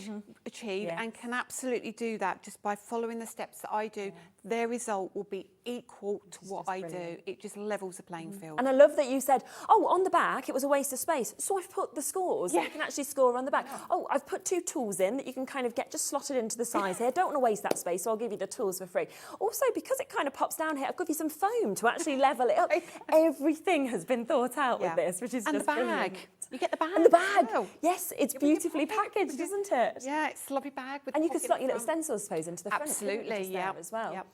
achieve and can absolutely do that just by following the steps that I do. Their result will be equal to what I do. It just levels the playing field. And I love that you said, oh, on the back, it was a waste of space. So I've put the scores. You can actually score on the back. Oh, I've put 2 tools in that you can kind of get just slotted into the size here. Don't want to waste that space, so I'll give you the tools for free. Also, because it kind of pops down here, I'll give you some foam to actually level it up. Everything has been thought out with this, which is and just the bag. brilliant. You get the bag. And the bag. as well. Yes, it's beautifully packaged, isn't it? Yeah, it's a lovely bag. With And you the can pocket slot your in little front. stencils, I suppose, into the front. Absolutely, Just there as well. Yep.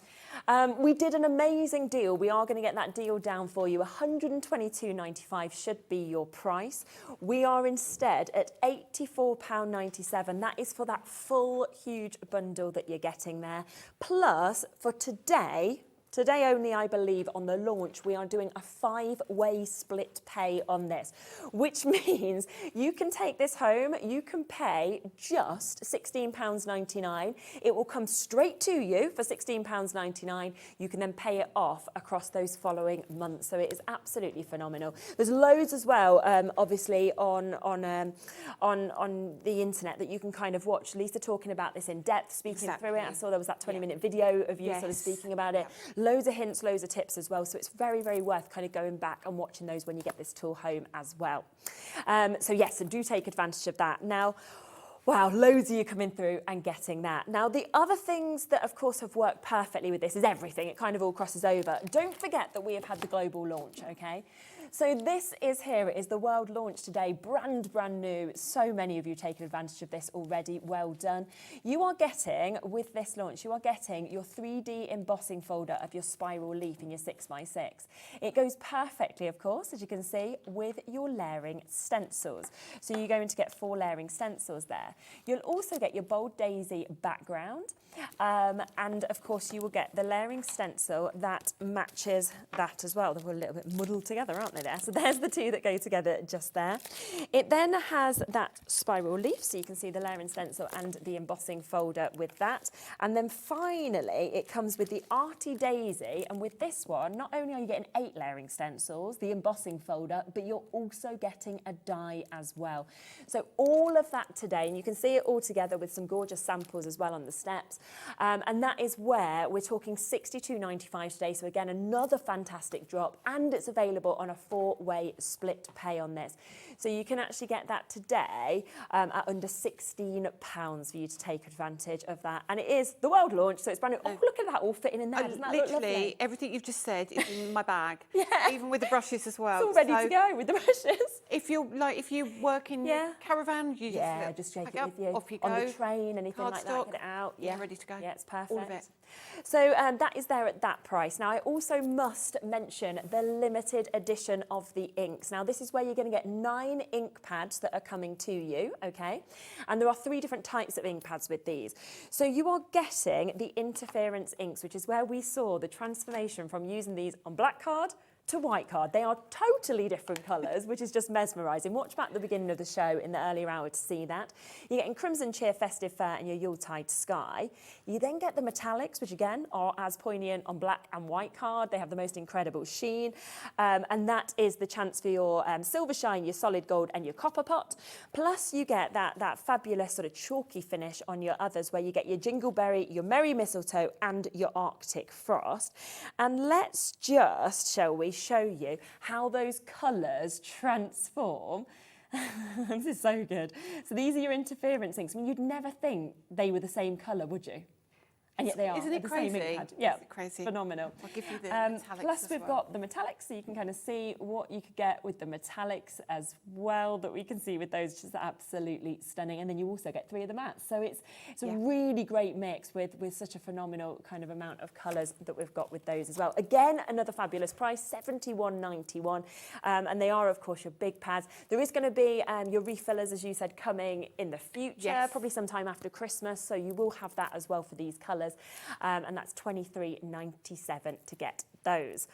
We did an amazing deal. We are going to get that deal down for you. £122.95 should be your price. We are instead at £84.97. That is for that full, huge bundle that you're getting there. Plus, for today, Today only, I believe, on the launch, we are doing a 5-way split pay on this, which means you can take this home, you can pay just £16.99. It will come straight to you for £16.99. You can then pay it off across those following months. So it is absolutely phenomenal. There's loads as well, obviously, on the internet that you can kind of watch. Lisa talking about this in depth, speaking through it. I saw there was that 20-minute video of you sort of speaking about it. Loads of hints, loads of tips as well. So it's very, very worth kind of going back and watching those when you get this tool home as well. So yes, so do take advantage of that. Now, wow, loads of you coming through and getting that. Now, the other things that, of course, have worked perfectly with this is everything. It kind of all crosses over. Don't forget that we have had the global launch, okay? So this is here. It is the world launch today, brand new. So many of you taking advantage of this already. Well done. You are getting, with this launch, you are getting your 3D embossing folder of your spiral leaf in your 6x6. It goes perfectly, of course, as you can see, with your layering stencils. So you're going to get 4 layering stencils there. You'll also get your bold daisy background. And of course you will get the layering stencil that matches that as well. They're a little bit muddled together, aren't they there? So there's the 2 that go together just there. It then has that spiral leaf, so you can see the layering stencil and the embossing folder with that. And then finally it comes with the arty daisy, and with this one not only are you getting 8 layering stencils, the embossing folder, but you're also getting a die as well. So all of that today, and you can see it all together with some gorgeous samples as well on the steps. And that is where we're talking £62.95 today. So again, another fantastic drop, and it's available on a 4-way split pay on this. So you can actually get that today at under £16 for you to take advantage of that. And it is the world launch, so it's brand new. Oh, look at that all fitting in there. Doesn't that look lovely? Literally, everything you've just said is in my bag. Even with the brushes as well. It's all ready to go with the brushes. If you work in your caravan, you just take it with you. Off you go. On the train, anything like that, get it out. Yeah, ready to go. Yeah, it's perfect. All of it. So that is there at that price. Now, I also must mention the limited edition of the inks. Now, this is where you're going to get 9 ink pads that are coming to you, okay? And there are 3 different types of ink pads with these. So you are getting the interference inks, which is where we saw the transformation from using these on black card to white card. They are totally different colours, which is just mesmerising. Watch back at the beginning of the show in the earlier hour to see that. You're getting Crimson Cheer Festive Fair and your Yuletide Sky. You then get the metallics, which again are as poignant on black and white card. They have the most incredible sheen. And that is the chance for your Silver Shine, your Solid Gold and your Copper Pot. Plus you get that fabulous sort of chalky finish on your others, where you get your Jingleberry, your Merry Mistletoe and your Arctic Frost. And let's just, shall we, show you how those colours transform. This is so good. So these are your interference inks. I mean, you'd never think they were the same colour, would you? And yet they are. Isn't it crazy? Same ink pad. Yeah, Isn't it crazy? Phenomenal. I'll give you the metallics plus as we've well. got the metallics, so you can kind of see what you could get with the metallics as well, that we can see with those, which is absolutely stunning. And then you also get 3 of the mattes. So it's a really great mix with such a phenomenal kind of amount of colours that we've got with those as well. Again, another fabulous price, £71.91. And they are, of course, your big pads. There is going to be your refillers, as you said, coming in the future, probably sometime after Christmas. So you will have that as well for these colours. And that's £23.97 to get those.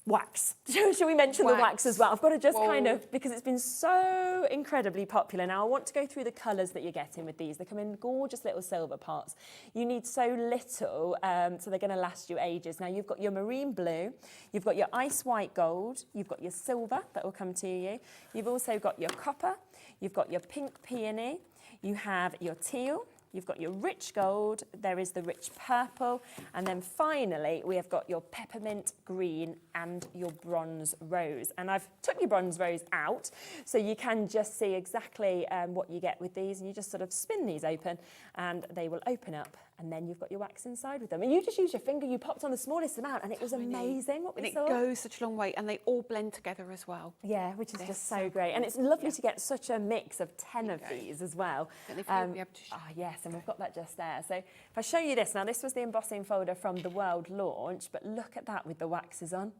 Wax. Shall we mention the wax as well? I've got to just kind of, because it's been so incredibly popular. Now, I want to go through the colours that you're getting with these. They come in gorgeous little silver pots. You need so little, so they're going to last you ages. Now, you've got your marine blue, you've got your ice white gold, you've got your silver that will come to you. You've also got your copper, you've got your pink peony, you have your teal, you've got your rich gold, there is the rich purple, and then finally we have got your peppermint green and your bronze rose. And I've took your bronze rose out so you can just see exactly what you get with these, and you just sort of spin these open and they will open up, and then you've got your wax inside with them. And you just use your finger, you popped on the smallest amount, and it was amazing what we saw. And it goes such a long way, and they all blend together as well. Yeah, which is just so great. And it's lovely to get such a mix of 10 of these as well. Don't know if you'll be able to show. Yes, and we've got that just there. So if I show you this, now this was the embossing folder from the world launch, but look at that with the waxes on.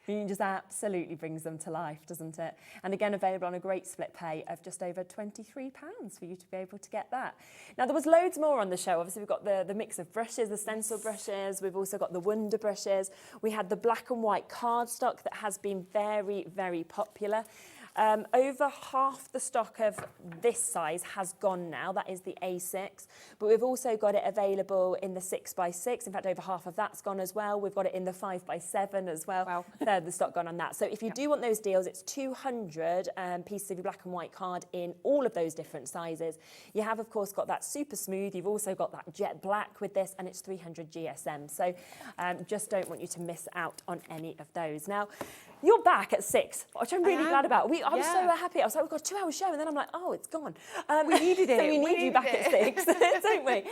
It just absolutely brings them to life, doesn't it? And again, available on a great split pay of just over £23 for you to be able to get that. Now, there was loads more on the show. Obviously, we've got the mix of brushes, the stencil brushes. We've also got the Wonder brushes. We had the black and white cardstock that has been very, very popular. Over half the stock of this size has gone now. That is the A6, but we've also got it available in the 6x6. In fact, over half of that's gone as well. We've got it in the 5x7 as well. Wow. Third the stock gone on that. So if you do want those deals, it's 200 pieces of your black and white card in all of those different sizes. You have, of course, got that super smooth. You've also got that jet black with this, and it's 300 GSM. So just don't want you to miss out on any of those. Now, you're back at 6, which I'm really glad about. I was so happy. I was like, we've got a 2-hour show, and then I'm like, oh, it's gone. We needed it. So we need you back at 6, don't we?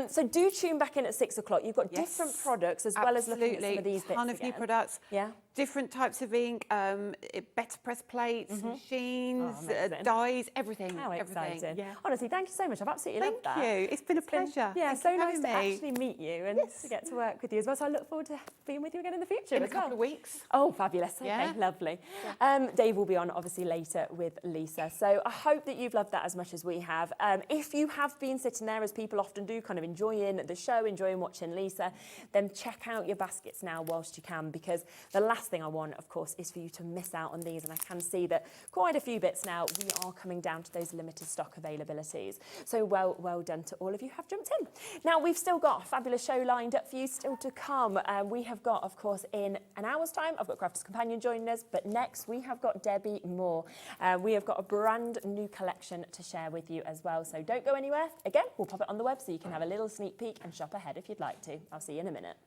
So do tune back in at 6 o'clock. You've got different products as well as looking at some of these bits ton of new products. Yeah. Different types of ink, better press plates, machines, dyes, everything. How exciting. Yeah. Honestly, thank you so much. I've absolutely loved that. Thank you. It's been a pleasure. Thanks so nice to actually meet you and to get to work with you as well. So I look forward to being with you again in the future In as a couple of weeks. Oh, fabulous. Okay, Yeah. lovely. Dave will be on obviously later with Lisa. So I hope that you've loved that as much as we have. If you have been sitting there, as people often do, kind of enjoying the show, enjoying watching Lisa, then check out your baskets now whilst you can, because the last thing I want, of course, is for you to miss out on these. And I can see that quite a few bits now, we are coming down to those limited stock availabilities. So well done to all of you who have jumped in. Now, we've still got a fabulous show lined up for you still to come. We have got, of course, in an hour's time, I've got Crafter's Companion joining us, but next we have got Debbi Moore. We have got a brand new collection to share with you as well. So don't go anywhere. Again, we'll pop it on the web so you can have a little sneak peek and shop ahead if you'd like to. I'll see you in a minute.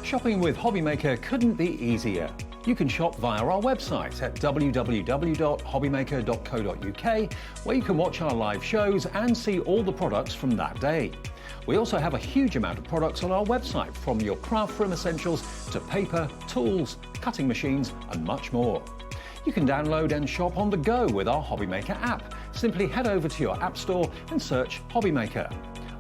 Shopping with HobbyMaker couldn't be easier. You can shop via our website at www.hobbymaker.co.uk, where you can watch our live shows and see all the products from that day. We also have a huge amount of products on our website, from your craft room essentials to paper, tools, cutting machines and much more. You can download and shop on the go with our HobbyMaker app. Simply head over to your app store and search HobbyMaker.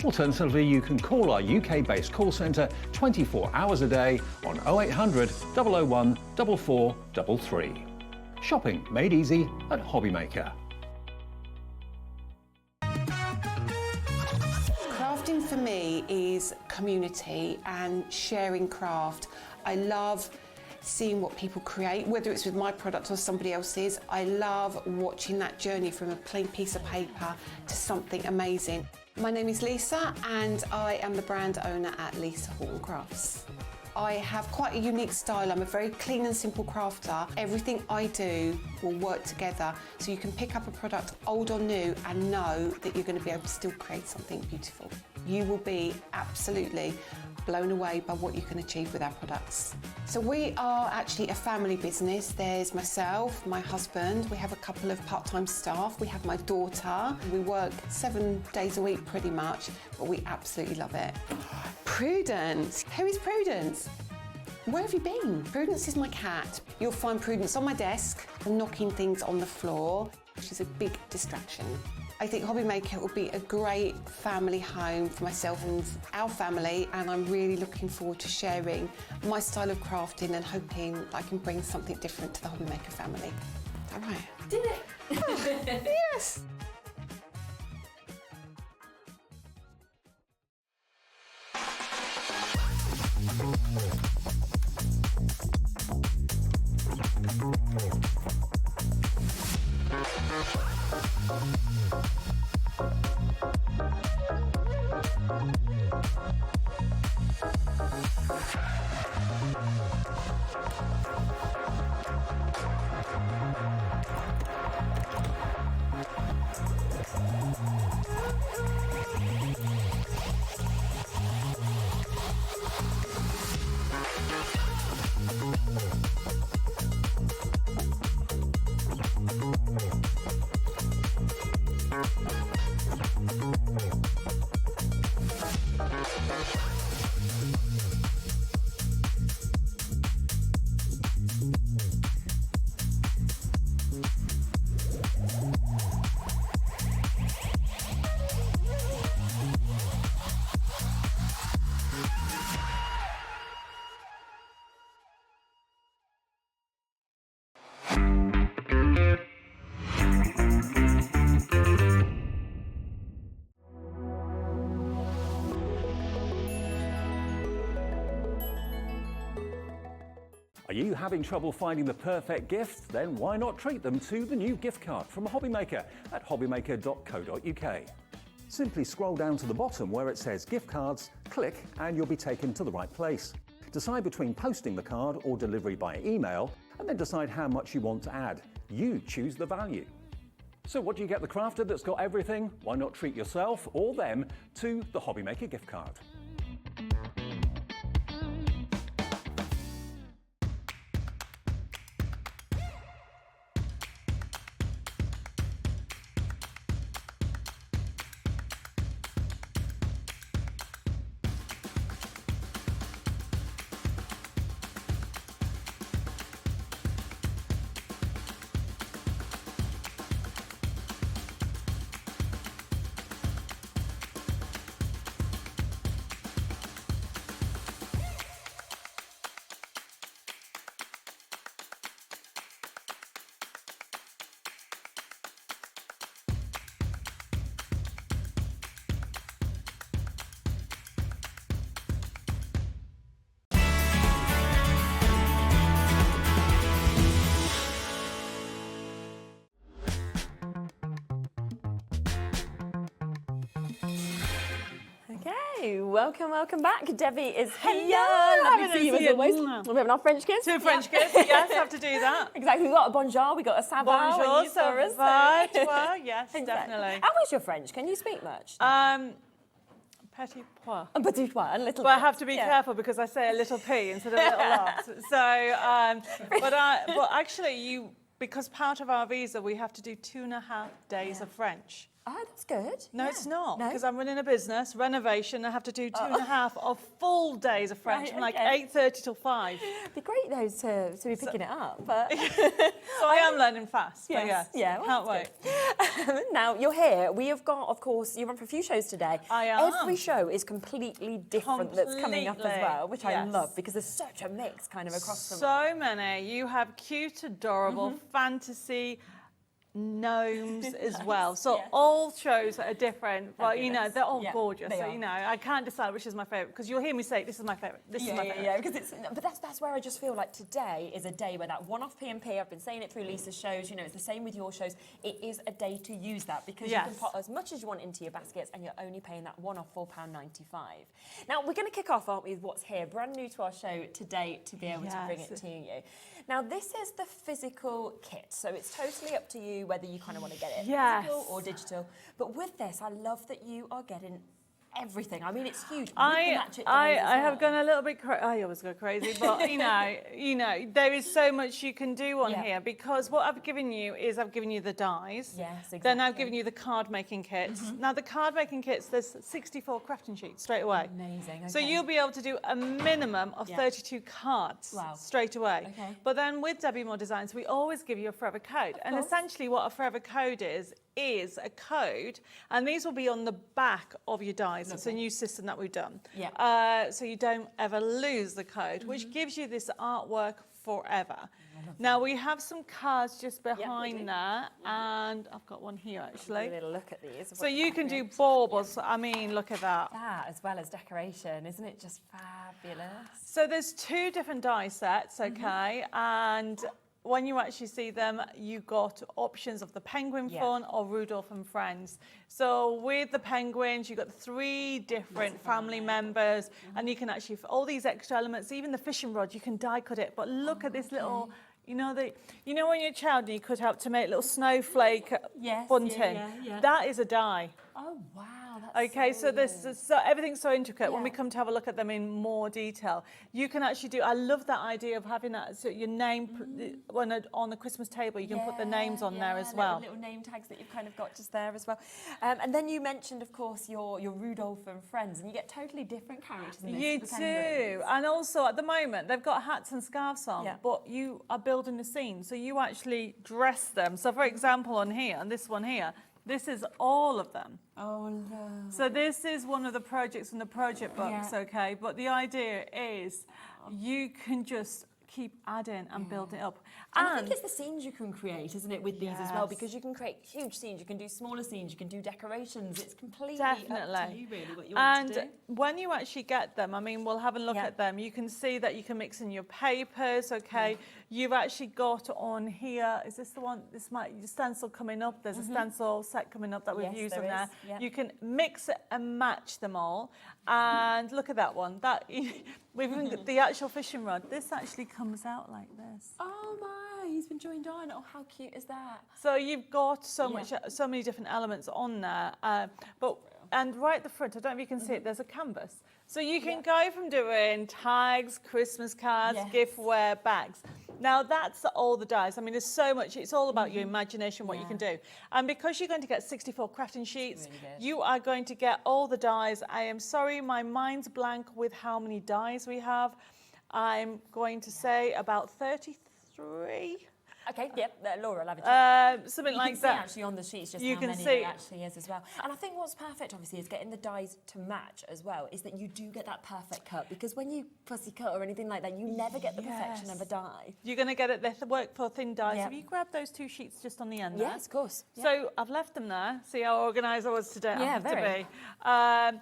Alternatively, you can call our UK-based call centre 24 hours a day on 0800 001 4433. Shopping made easy at HobbyMaker. Crafting for me is community and sharing craft. I love seeing what people create, whether it's with my product or somebody else's. I love watching that journey from a plain piece of paper to something amazing. My name is Lisa and I am the brand owner at Lisa Horton Crafts. I have quite a unique style. I'm a very clean and simple crafter. Everything I do will work together, so you can pick up a product, old or new, and know that you're going to be able to still create something beautiful. You will be absolutely blown away by what you can achieve with our products. So we are actually a family business. There's myself, my husband, we have a couple of part-time staff, we have my daughter. We work 7 days a week pretty much, but we absolutely love it. Prudence. Who is Prudence? Where have you been? Prudence is my cat. You'll find Prudence on my desk, knocking things on the floor, which is a big distraction. I think HobbyMaker will be a great family home for myself and our family, and I'm really looking forward to sharing my style of crafting and hoping I can bring something different to the HobbyMaker family. All right. Did it? Yes. having trouble finding the perfect gift? Then why not treat them to the new gift card from HobbyMaker at hobbymaker.co.uk. Simply scroll down to the bottom where it says gift cards, click and you'll be taken to the right place. Decide between posting the card or delivery by email, and then decide how much you want to add. You choose the value. So what do you get the crafter that's got everything? Why not treat yourself or them to the HobbyMaker gift card? Okay, welcome back. Debbie is here. Hello, Lovely to see you as always. We're having our French kiss. Two French kiss, yes, have to do that. Exactly. We've got a bonjour, we've got a ça va. Bonjour, ça va, toi, yes, Exactly. definitely. How is your French? Can you speak much? Petit pois. A petit pois, a little But I bit. have to be careful because I say a little p instead of a little lot. So, but actually, because part of our visa, we have to do 2.5 days of French. Oh, that's good. No, it's not, No? because I'm running a business, renovation, I have to do 2.5 of full days of French, Right, from like okay. 8:30 till 5. It'd be great though to be picking it up. But So I am learning fast, but Yes, yes, yeah, well, can't that's wait. now you're here. We have got, of course, you run for a few shows today. I am. Every show is completely different that's coming up as Completely, well, which I yes. love because there's such a mix kind of across them. So many. You have cute, adorable, fantasy, gnomes as well. So yes. all shows are different. Well, you know, Fabulous. they're all Yeah, gorgeous. they So, are. you know, I can't decide which is my favourite because you'll hear me say, this is my favourite, this is my favourite. Yeah, because it's, but that's where I just feel like today is a day where that one-off P&P, I've been saying it through Lisa's shows, you know, it's the same with your shows. It is a day to use that because you can Yes. put as much as you want into your baskets and you're only paying that one-off £4.95. Now, we're going to kick off, aren't we, with what's here, brand new to our show today to be able to bring it Yes. to you. Now, this is the physical kit, so it's totally up to you whether you kind of want to get it Yes. physical or digital. But with this, I love that you are getting everything. I mean, it's huge. With the I match it dies as have well. gone a little bit I always go crazy, but you know, there is so much you can do on Yeah. here because what I've given you is I've given you the dies. Yes, Then I've exactly. given you the card making kits. Now the card making kits, there's 64 crafting sheets straight away. Amazing. So okay. you'll be able to do a minimum of Yeah. 32 cards Wow. straight away. Okay. But then with Debbi Moore Designs, we always give you a forever code. And course. essentially what a forever code is a code, and these will be on the back of your dies. It's a new system that we've done. Yeah. So you don't ever lose the code, which gives you this artwork forever. Now we have some cards just we do. behind there, and I've got one here Have actually. a little look at these. So you can do baubles. I mean, look at that. that as well as decoration, isn't it just fabulous? So there's 2 different die sets, okay, and when you actually see them, you got options of the penguin Yeah. fun or Rudolph and Friends. So with the penguins, you got 3 different family members, and you can actually all these extra elements, even the fishing rod, you can die cut it. But look at this little. You know when you're a child and you cut out to make little snowflake Yes, bunting. yeah. That is a die. Oh wow, that's Okay, so this. this so everything's so intricate. When we Yeah. come to have a look at them in more detail, you can actually do. I love that idea of having that. So your name on the Christmas table, you can put the names on there as well. Little name tags that you've kind of got just there as well. And then you mentioned, of course, your Rudolph and Friends, and you get totally different characters in this. You the do, penguins. and also at the moment they've got hats and scarves on, Yeah. but you are building a scene, so you actually dress them. So, for example, on here, and this one here, this is all of them. Oh no. So this is one of the projects in the project books, Yeah. okay? But the idea is you can just keep adding and building it up. And I think it's the scenes you can create, isn't it, with these as well? Yes. Because you can create huge scenes, you can do smaller scenes, you can do decorations. It's completely Definitely. up to you, really, what you want to do. And when you actually get them, I mean, we'll have a look at them. You can see that you can mix in your papers, okay? You've actually got on here, is this the one? This might, your stencil coming up. There's a stencil set coming up that we've used on there. Yep. You can mix it and match them all. And look at that one. That we've even got the actual fishing rod. This actually comes out like this. Oh my, he's been joined on. Oh, how cute is that? So you've got so many different elements on there. And right at the front, I don't know if you can see it, there's a canvas. So you can go from doing tags, Christmas cards, giftware, bags. Now that's all the dies. I mean, there's so much, it's all about your imagination, what you can do. And because you're going to get 64 crafting sheets, you are going to get all the dies. I am sorry, my mind's blank with how many dies we have. I'm going to say about 33. Okay, yep, Laura will have a check. Something You like can see that. actually on the sheets just You how can many see. there actually is as well. And I think what's perfect, obviously, is getting the dies to match as well, is that you do get that perfect cut. Because when you fussy cut or anything like that, you never get the perfection of a die. You're going to get it, they work for thin dies. Have you grabbed those two sheets just on the end there? Yes, of course. Yeah. So I've left them there. See how organised I was today? Yeah, I have very. to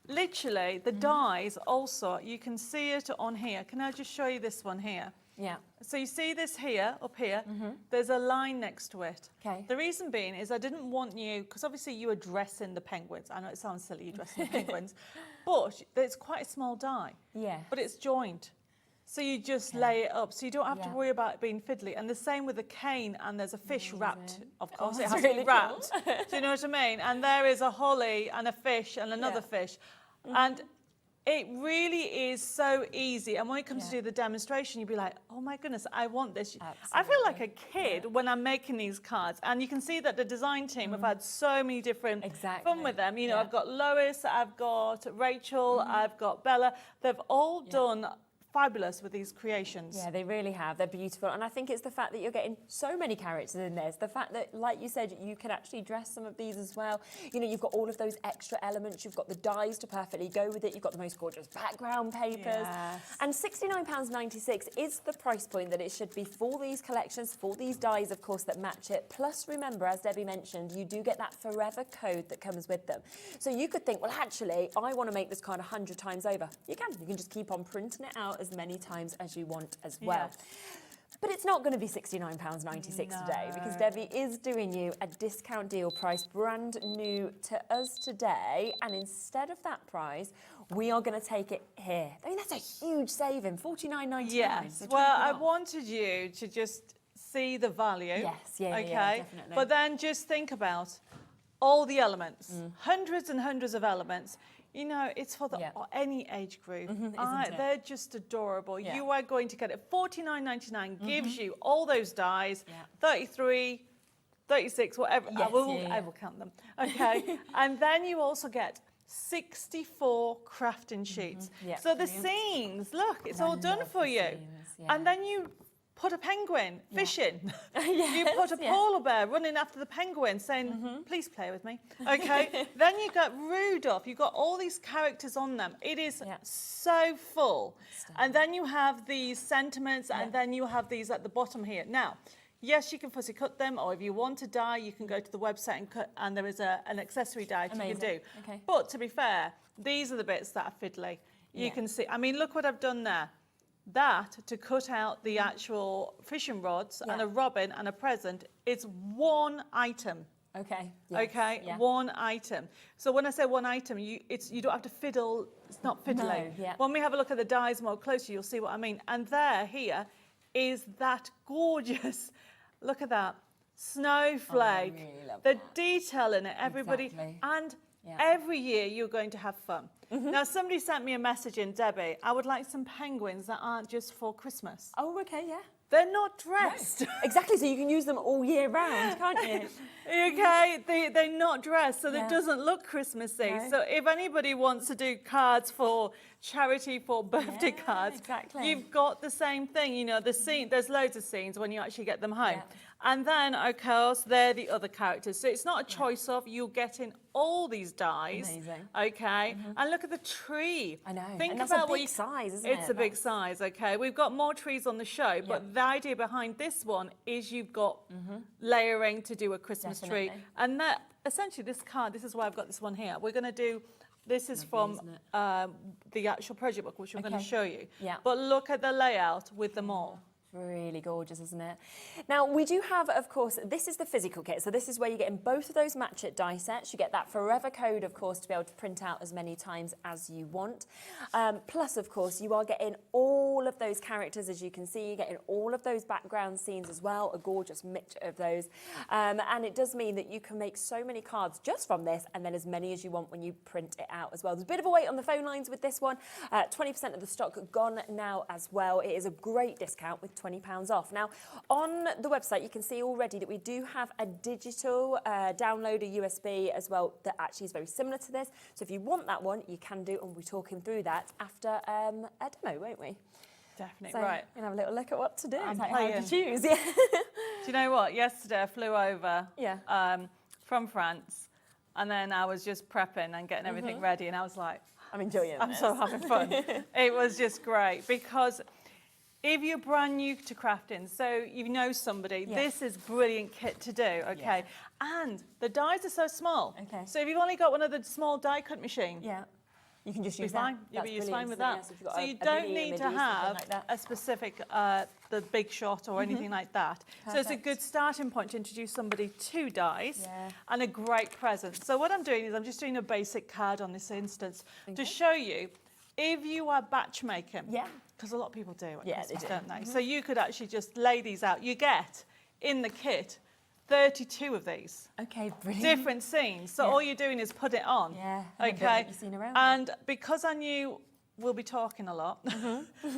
be. Literally, the dies also, you can see it on here. Can I just show you this one here? Yeah. So you see this here, up here, there's a line next to it. Okay. The reason being is I didn't want you, because obviously you are dressing the penguins. I know it sounds silly, you're dressing the penguins, but it's quite a small die. Yeah. But it's joined. So you just lay it up, so you don't have to worry about it being fiddly. And the same with the cane, and there's a fish wrapped. Of course, it that's has to be really wrapped. Do you know what I mean? And there is a holly and a fish and another fish. And it really is so easy. And when it comes to do the demonstration, you'd be like, oh my goodness, I want this. I feel like a kid when I'm making these cards. And you can see that the design team have had so many different fun with them. You know, I've got Lois, I've got Rachel, I've got Bella. They've all done fabulous with these creations. Yeah, they really have. They're beautiful. And I think it's the fact that you're getting so many characters in this. The fact that, like you said, you can actually dress some of these as well. You know, you've got all of those extra elements. You've got the dies to perfectly go with it. You've got the most gorgeous background papers. Yes. And £69.96 is the price point that it should be for these collections, for these dies, of course, that match it. Plus, remember, as Debbie mentioned, you do get that forever code that comes with them. So you could think, well, actually, I want to make this card 100 times over. You can. You can just keep on printing it out as many times as you want as well. But it's not going to be £69.96 today, because Debbie is doing you a discount deal price, brand new to us today. And instead of that price, we are going to take it here. I mean, that's a huge saving, $49.99. Yes. So Well, 20 I off. wanted you to just see the value. Yes, yeah, okay? definitely. But then just think about all the elements, hundreds and hundreds of elements. You know, it's for any age group. They're just adorable. Yeah. You are going to get it. $49.99 gives you all those dies, 33, 36, whatever. Yes, I will count them. Okay. And then you also get 64 crafting sheets. So the scenes, look, it's all done for you. And then you put a penguin fishing. You put a polar bear running after the penguin saying, please play with me. Okay. Then you got Rudolph. You've got all these characters on them. It is so full. And then you have these sentiments, and then you have these at the bottom here. Now, yes, you can fussy cut them, or if you want a die, you can go to the website and cut, and there is an accessory die you can do. Okay. But to be fair, these are the bits that are fiddly. You can see, I mean, look what I've done there. That, to cut out the actual fishing rods and a robin and a present, it's one item. Okay. Okay, one item. So when I say one item, you don't have to fiddle. It's not fiddling. No, When we have a look at the dies more closely, you'll see what I mean. And here is that gorgeous. Look at that snowflake. I really love the detail in it. Everybody and. Every year you're going to have fun. Now, somebody sent me a message in, Debbie, I would like some penguins that aren't just for Christmas. Oh, okay, yeah. They're not dressed. No. Exactly, so you can use them all year round, can't you? Okay, they're not dressed, so it doesn't look Christmassy. No. So if anybody wants to do cards for charity, for birthday cards, exactly. you've got the same thing. You know, the scene. There's loads of scenes when you actually get them home. And then, of course, they're the other characters. So it's not a choice of, you're getting all these dies. Amazing. Okay. And look at the tree. I know. Think And that's about a what big you, size, isn't it? It's a big size, okay. We've got more trees on the show, but the idea behind this one is you've got layering to do a Christmas tree. Definitely. And that, essentially, this card, this is why I've got this one here. We're going to do, this is from the actual project book, which I'm going to show you. Yeah. But look at the layout with them all. Really gorgeous, isn't it? Now, we do have, of course, this is the physical kit. So this is where you're getting both of those match it die sets. You get that forever code, of course, to be able to print out as many times as you want. Plus, of course, you are getting all of those characters, as you can see. You're getting all of those background scenes as well, a gorgeous mixture of those. And it does mean that you can make so many cards just from this, and then as many as you want when you print it out as well. There's a bit of a wait on the phone lines with this one. 20% of the stock gone now as well. It is a great discount with £20 off. Now, on the website, you can see already that we do have a digital download, a USB as well, that actually is very similar to this. So if you want that one, you can do, and we'll be talking through that after a demo, won't we? Definitely, So right. we're going to have a little look at what to do. I'm How to playing. choose, yeah. Do you know what? Yesterday I flew over Yeah. from France, and then I was just prepping and getting everything ready, and I was like, I'm enjoying I'm this. so having fun. It was just great, because if you're brand new to crafting, so you know somebody, this is brilliant kit to do, okay? And the dies are so small. Okay. So if you've only got one of the small die cut machine, Yeah. You can just be use fine. that. You'll That's be just brilliant, fine with isn't it? that. Yes, if you've got So a you mini, don't a need to midi, something have like that. a specific, the big shot or anything like that. So it's a Perfect. good starting point to introduce somebody to dies Yeah. and a great present. So what I'm doing is I'm just doing a basic card on this instance to show you if you are batch making. Yeah. Because a lot of people do at Yeah, they Christmas, do. don't they? So you could actually just lay these out. You get in the kit 32 of these. Okay, brilliant. Different scenes. So all you're doing is put it on. Yeah, and then build Okay. what you've seen around it. And because I knew we'll be talking a lot,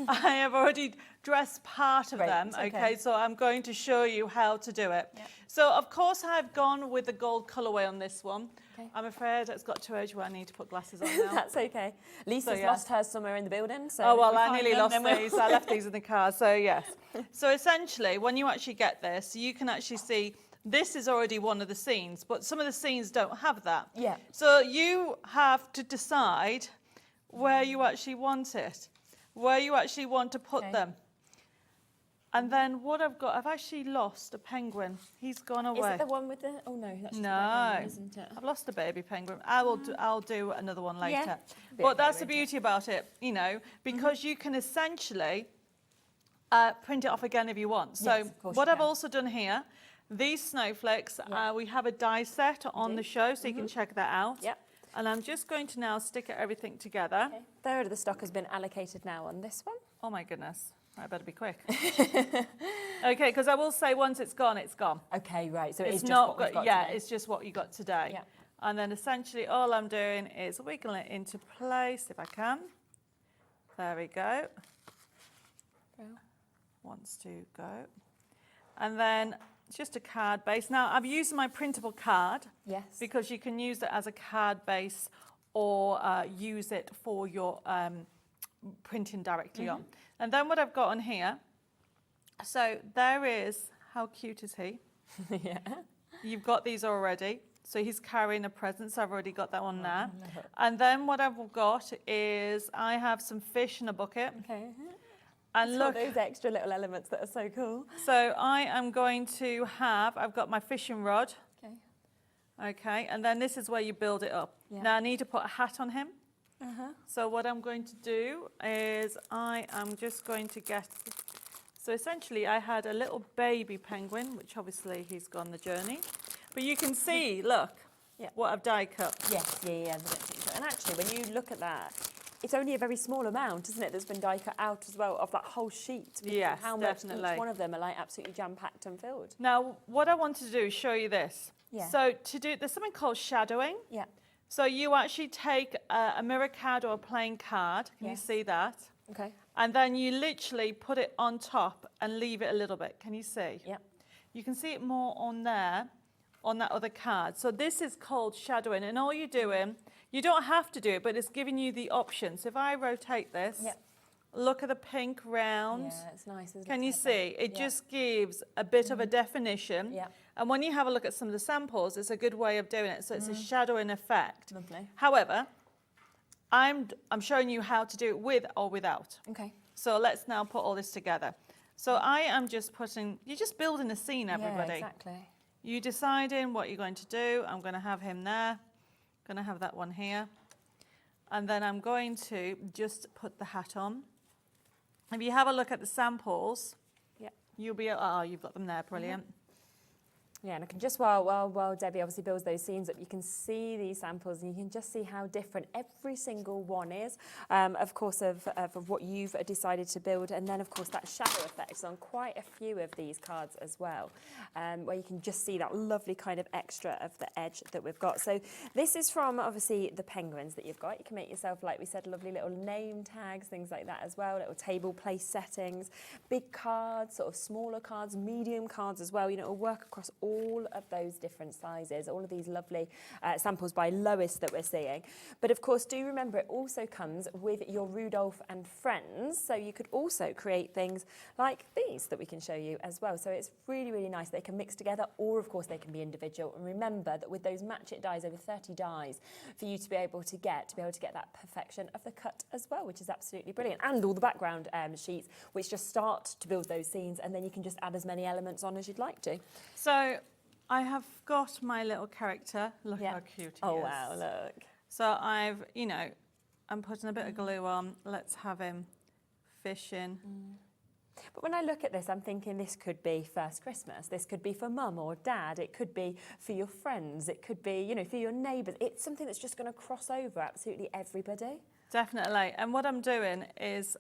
I have already dressed part of Great, them. okay. Okay. So I'm going to show you how to do it. So of course I've gone with the gold colourway on this one. Okay. I'm afraid it's got to age where I need to put glasses on now. That's okay. Lisa's yeah. lost hers somewhere in the building. So Oh, if well, we I find nearly them, lost then we'll- these. I left these in the car, so yes. So essentially, when you actually get this, you can actually see this is already one of the scenes, but some of the scenes don't have that. Yeah. So you have to decide where you actually want it, where you actually want to put Okay. them. And then what I've got, I've actually lost a penguin. He's gone away. Is it the one with the? Oh no, that's just the No, background one, isn't it? I've lost a baby penguin. I'll do another one later. Bit But that's the later. beauty about it, you know, because you can essentially print it off again if you want. So Yes, of course what you I've can. also done here, these snowflakes, we have a die set on the show, so you can check that out. Yep. And I'm just going to now stick everything together. Okay. Third of the stock has been allocated now on this one. Oh my goodness, I better be quick. Okay, because I will say once it's gone, it's gone. Okay, right. So it's It's just not what we've got yeah, today. it's just what you got today. Yeah. And then essentially all I'm doing is wiggling it into place if I can. There we go. Wants to go. And then it's just a card base. Now I've used my printable card Yes. because you can use it as a card base or use it for your printing directly on. And then what I've got on here, so there is, how cute is he? Yeah. You've got these already. So he's carrying a present, so I've already got that one there. love it. And then what I've got is I have some fish in a bucket. Okay. And It's look, got those extra little elements that are so cool. so I am going to have, I've got my fishing rod. Okay. Okay, and then this is where you build it up. Yeah. Now I need to put a hat on him. So what I'm going to do is I am just going to get, so essentially I had a little baby penguin, which obviously he's gone the journey. But you can see, look, Yeah. what I've die cut. Yes, yeah. And actually, when you look at that, it's only a very small amount, isn't it, that's been die cut out as well of that whole sheet. because of Yes, how much definitely. each one of them are like absolutely jam-packed and filled. Now, what I want to do is show you this. Yeah. So to do, there's something called shadowing. Yeah. So you actually take a mirror card or a plain card. Can you Yes. see that? Okay. And then you literally put it on top and leave it a little bit. Can you see? Yeah. You can see it more on there, on that other card. So this is called shadowing. And all you're doing, you don't have to do it, but it's giving you the option. So if I rotate this, Yeah. Look at the pink round. Yeah, it's nice, isn't it? Can you Pepper? see? It just gives a bit of a definition. Yeah. And when you have a look at some of the samples, it's a good way of doing it. So it's a shadowing effect. Lovely. However, I'm showing you how to do it with or without. Okay. So let's now put all this together. So I am just putting, you're just building a scene, everybody. Yeah, exactly. You deciding what you're going to do. I'm going to have him there. Going to have that one here. And then I'm going to just put the hat on. If you have a look at the samples, you'll be, oh, you've got them there, brilliant. Yeah, and I can just, while Debbie obviously builds those scenes up, you can see these samples and you can just see how different every single one is, of course, of what you've decided to build. And then, of course, that shadow effect is on quite a few of these cards as well, where you can just see that lovely kind of extra of the edge that we've got. So this is from, obviously, the penguins that you've got. You can make yourself, like we said, lovely little name tags, things like that as well, little table place settings, big cards, sort of smaller cards, medium cards as well. You know, it'll work across all of those different sizes, all of these lovely samples by Lois that we're seeing. But of course, do remember it also comes with your Rudolph and Friends, so you could also create things like these that we can show you as well. So it's really, really nice. They can mix together, or of course they can be individual. And remember that with those match it dies, over 30 dies for you to be able to get that perfection of the cut as well, which is absolutely brilliant. And all the background sheets, which just start to build those scenes, and then you can just add as many elements on as you'd like to. So I have got my little character. Look how cute he is. Oh, wow, look. So I've, you know, I'm putting a bit of glue on. Let's have him fishing. But when I look at this, I'm thinking this could be first Christmas. This could be for mum or dad. It could be for your friends. It could be, you know, for your neighbours. It's something that's just going to cross over absolutely everybody. Definitely. And what I'm doing is...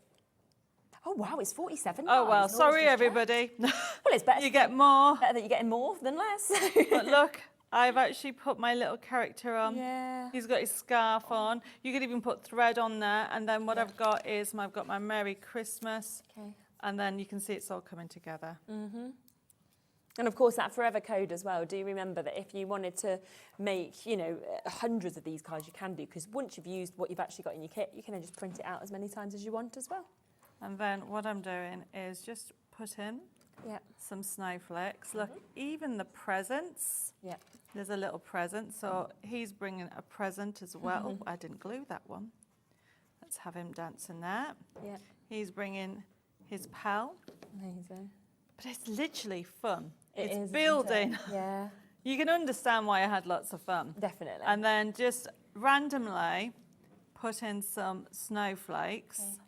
Oh, wow, it's 47 Oh, well, dies. sorry, everybody. Well, it's better. You get more. Better that you're getting more than less. But look, I've actually put my little character on. Yeah. He's got his scarf on. You could even put thread on there. And then what I've got is I've got my Merry Christmas. Okay. And then you can see it's all coming together. And of course, that forever code as well. Do remember that if you wanted to make, you know, hundreds of these cards, you can do, because once you've used what you've actually got in your kit, you can then just print it out as many times as you want as well. And then what I'm doing is just put in some snowflakes. Look, even the presents. Yeah. There's a little present. So he's bringing a present as well. Oh, I didn't glue that one. Let's have him dancing there. Yeah. He's bringing his pal. Amazing. But it's literally fun. It's is, building. isn't it? Yeah. You can understand why I had lots of fun. Definitely. And then just randomly put in some snowflakes. Okay.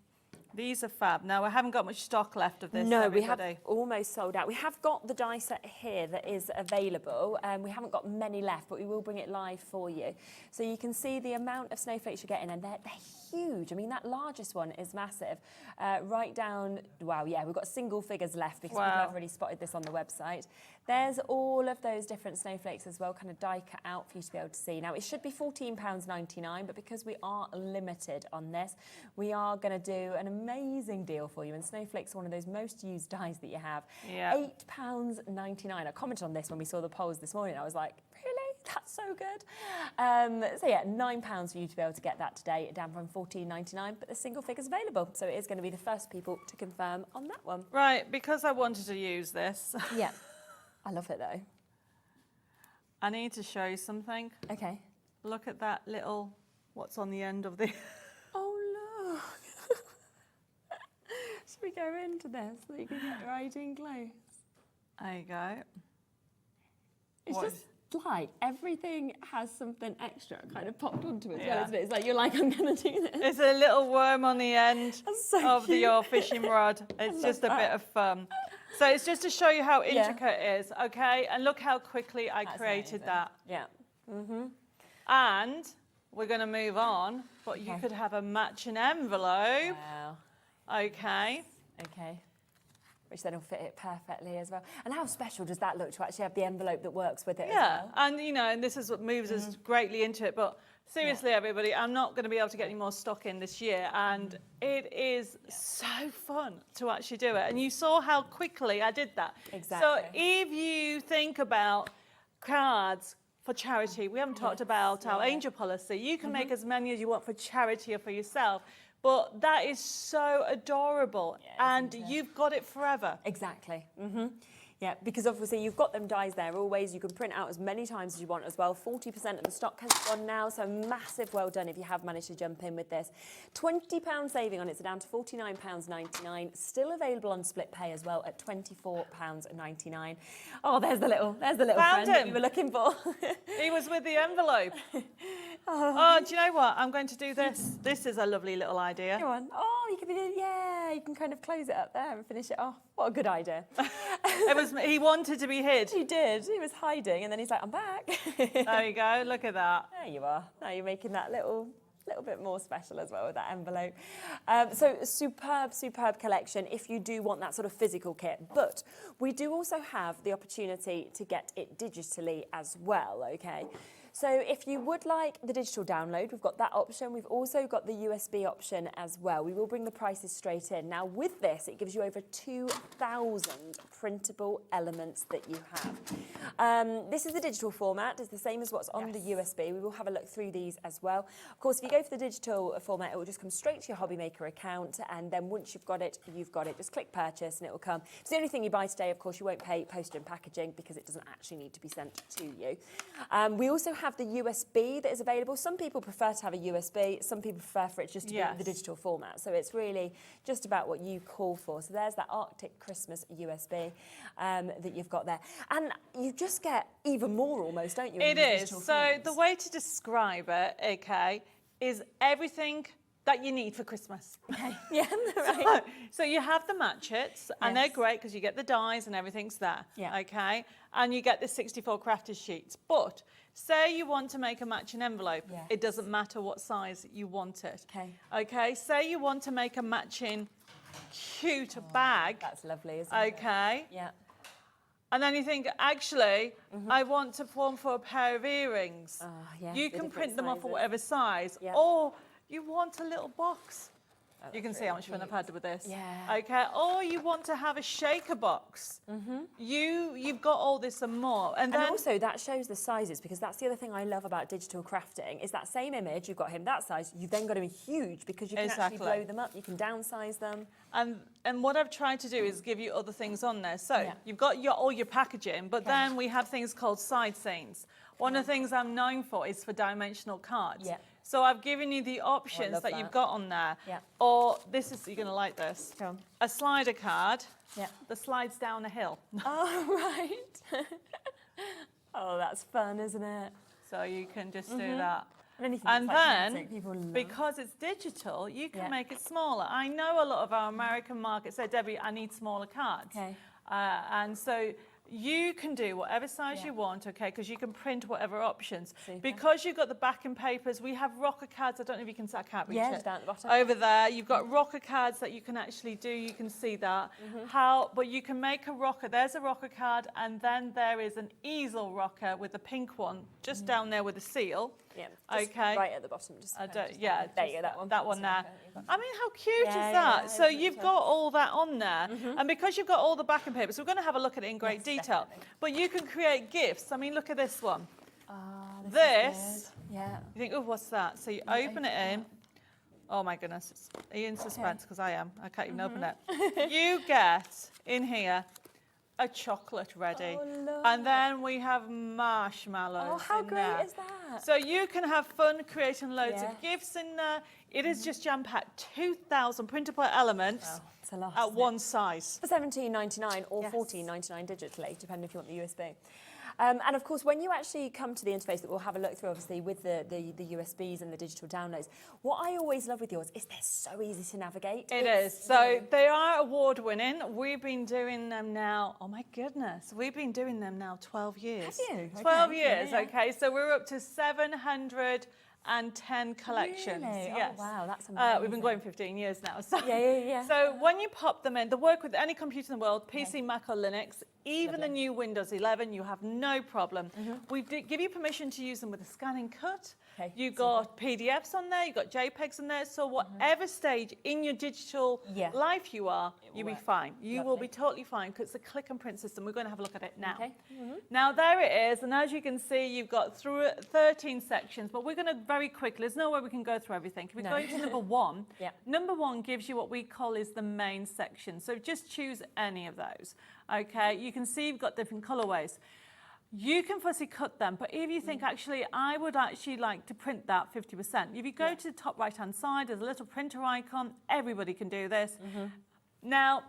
These are fab. Now, I haven't got much stock left of this. No, we have almost sold out. We have got the die set here that is available. We haven't got many left, but we will bring it live for you. So you can see the amount of snowflakes you're getting, and they're huge. I mean, that largest one is massive. Right down, wow, yeah, we've got single figures left because people have already spotted this on the website. There's all of those different snowflakes as well, kind of die cut out for you to be able to see. Now, it should be £14.99, but because we are limited on this, we are going to do an amazing deal for you. And snowflakes are one of those most used dies that you have. Yeah. £8.99. I commented on this when we saw the polls this morning. I was like, really? That's so good. So yeah, £9 for you to be able to get that today, down from £14.99, but the single figure's available. So it is going to be the first people to confirm on that one. Right, because I wanted to use this. Yeah. I love it though. I need to show you something. Okay. Look at that little, what's on the end of the... Oh look. Should we go into this so you can get right in close? There you go. It's just like everything has something extra kind of popped onto it as well, isn't it? It's like you're like, I'm going to do this. There's a little worm on the end of your fishing rod. It's just a bit of fun. So it's just to show you how intricate it is, okay? And look how quickly I created that. Yeah. And we're going to move on, but you could have a matching envelope. Wow. Okay. Okay. Which then will fit it perfectly as well. And how special does that look to actually have the envelope that works with it as well? And you know, and this is what moves us greatly into it, but seriously, everybody, I'm not going to be able to get any more stock in this year, and it is so fun to actually do it. And you saw how quickly I did that. Exactly. So if you think about cards for charity, we haven't talked about our angel policy. You can make as many as you want for charity or for yourself, but that is so adorable, and you've got it forever. Exactly. Yeah, because obviously you've got them dies there always. You can print out as many times as you want as well. 40% of the stock has gone now, so massive well done if you have managed to jump in with this. £20 saving on it, so down to £49.99. Still available on split pay as well at £24.99. Oh, there's the little Found friend that him. we were looking for. He was with the envelope. Oh, do you know what? I'm going to do this. This is a lovely little idea. Go on. Oh, you can you can kind of close it up there and finish it off. What a good idea. He wanted to be hid. He did. He was hiding, and then he's like, I'm back. There you go. Look at that. There you are. Now you're making that little bit more special as well with that envelope. So superb collection if you do want that sort of physical kit. But we do also have the opportunity to get it digitally as well, okay? So if you would like the digital download, we've got that option. We've also got the USB option as well. We will bring the prices straight in. Now with this, it gives you over 2,000 printable elements that you have. This is the digital format. It's the same as what's on the USB. We will have a look through these as well. Of course, if you go for the digital format, it will just come straight to your HobbyMaker account. And then once you've got it, you've got it. Just click purchase and it will come. It's the only thing you buy today. Of course, you won't pay postage and packaging because it doesn't actually need to be sent to you. We also have the USB that is available. Some people prefer to have a USB. Some people prefer for it just to be in the digital format. So it's really just about what you call for. So there's that Arctic Christmas USB that you've got there. And you just get even more almost, don't you? It is. So the way to describe it, okay, is everything that you need for Christmas. Okay. Yeah, right. So you have the matchets, and they're great because you get the dies and everything's there. Yeah. Okay. And you get the 64 crafted sheets. But say you want to make a matching envelope. Yes. It doesn't matter what size you want it. Okay. Okay. Say you want to make a matching cute bag. That's lovely, isn't it? Okay. Yeah. And then you think, actually, I want to form for a pair of earrings. Yeah, You the can different print them off at sizes. whatever size. Yeah. Or you want a little box. You can see how much fun I've had with this. Yeah. Okay. Or you want to have a shaker box. You've got all this and more. And then also that shows the sizes, because that's the other thing I love about digital crafting is that same image, you've got him that size, you've then got him huge because you can actually blow them up, you can downsize them. And what I've tried to do is give you other things on there. So you've got all your packaging, but then we have things called side scenes. One of the things I'm known for is for dimensional cards. Yeah. So I've given you the options that you've got on there. Yeah. Or this is, you're going to like this. Go on. A slider card Yeah. that slides down a hill. Oh, right. Oh, that's fun, isn't it? So you can just do that. Anything And that's like then, magic, people love. because it's digital, you can make it smaller. I know a lot of our American markets say, Debbie, I need smaller cards. Okay. And so you can do whatever size you want, okay, because you can print whatever options. Super. Because you've got the backing papers, we have rocker cards. I don't know if you can see, I can't reach it. just down at the bottom. Over there, you've got rocker cards that you can actually do. You can see that. But you can make a rocker. There's a rocker card, and then there is an easel rocker with a pink one just down there with a seal. Yeah, just Okay. right at the bottom. Just I kind of don't, just yeah, there just you go, that one. That one there. That's I mean, how cute is Yeah, that? yeah, So isn't you've it? got all that on there, and because you've got all the backing papers, we're going to have a look at it in great detail. definitely. But you can create gifts. I mean, look at this one. This is This, good. Yeah. you think, oh, what's that? So you open it in. Oh my goodness, are you in suspense? Because I am. I can't even open it. You get in here a chocolate ready, and then we have marshmallows. Oh, how in great there. is that? So you can have fun creating loads of gifts in there. It is just jam-packed, 2,000 printable elements It's a lot. at isn't it? one size. For $17.99 or $14.99 digitally, depending if you want the USB. And of course, when you actually come to the interface that we'll have a look through, obviously, with the USBs and the digital downloads, what I always love with yours is they're so easy to navigate. It is. So they are award-winning. We've been doing them now, oh my goodness, we've been doing them now 12 years. Have you? 12 Okay. years, Yeah. okay. So we're up to 710 collections. Really? Oh, Yes. wow, that's We've been amazing. going 15 years now. So, Yeah. so when you pop them in, they work with any computer in the world, PC, Mac or Linux. Even the new Windows 11, you have no problem. We give you permission to use them with a scan and cut. Okay, You've got PDFs on there, you've got JPEGs on there. So whatever stage in your digital life you are, you'll be fine. You will be totally fine because it's a click and print system. We're going to have a look at it now. Okay. Now there it is, and as you can see, you've got through 13 sections, but we're going to very quickly, there's no way we can go through everything. If we go into number 1, number 1 gives you what we call is the main section. So just choose any of those. Okay, you can see you've got different colorways. You can fussy cut them, but if you think, actually, I would actually like to print that 50%. If you go to the top right-hand side, there's a little printer icon. Everybody can do this. Now,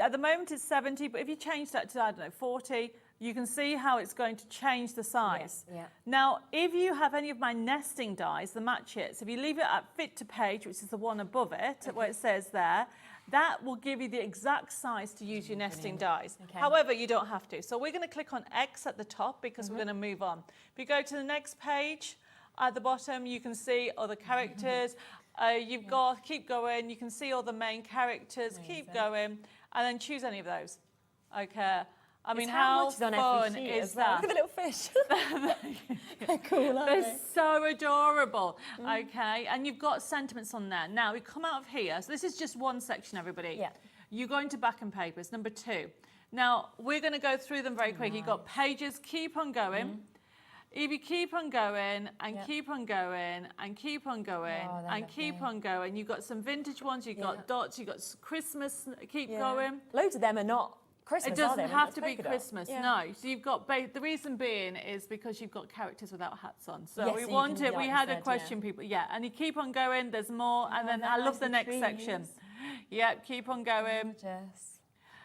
at the moment it's 70, but if you change that to, I don't know, 40, you can see how it's going to change the size. Now, if you have any of my nesting dies, the match hits, if you leave it at fit to page, which is the one above it, where it says there, that will give you the exact size to use your nesting dies. However, you don't have to. So we're going to click on X at the top because we're going to move on. If you go to the next page, at the bottom, you can see other characters. You've got, keep going, you can see all the main characters, keep going, and then choose any of those. Okay. I mean, how fun is that? Look at the little fish. They're cool, aren't they? They're so adorable. Okay, and you've got sentiments on there. Now, we come out of here. So this is just one section, everybody. You go into back and papers, number 2. Now, we're going to go through them very quick. You've got pages, keep on going. If you keep on going and keep on going and keep on going and keep on going, you've got some vintage ones, you've got dots, you've got Christmas, keep going. Loads of them are not Christmas, it doesn't have to be Christmas, no. So you've got, the reason being is because you've got characters without hats on. So we wanted, we had a question, people, and you keep on going, there's more, and then I love the next section. Keep on going.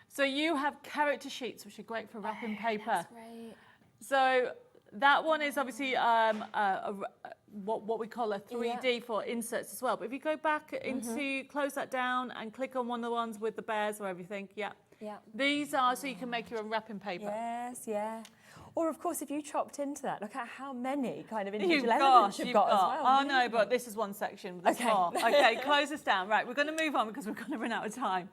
So you have character sheets, which are great for wrapping paper. That's great. So that one is obviously what we call a 3D for inserts as well. But if you go back into, close that down and click on one of the ones with the bears or everything, these are so you can make your own wrapping paper. Or of course, if you chopped into that, look at how many kind of individual elements you've got as well. Oh no, but this is one section. There's more. Okay, close this down. Right, we're going to move on because we're going to run out of time.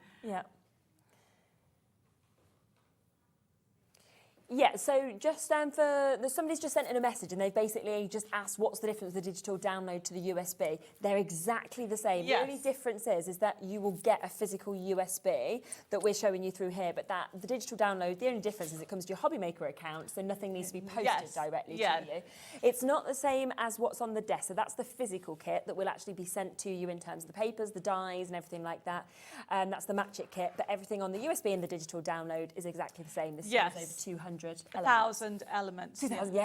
So just somebody's just sent in a message and they've basically just asked what's the difference with the digital download to the USB. They're exactly the same. The only difference is that you will get a physical USB that we're showing you through here, but the digital download, the only difference is it comes to your HobbyMaker account, so nothing needs to be posted directly to you. It's not the same as what's on the desk, so that's the physical kit that will actually be sent to you in terms of the papers, the dies and everything like that. That's the Match It kit, but everything on the USB and the digital download is exactly the same. This is over 200 1,000 elements. 2,000,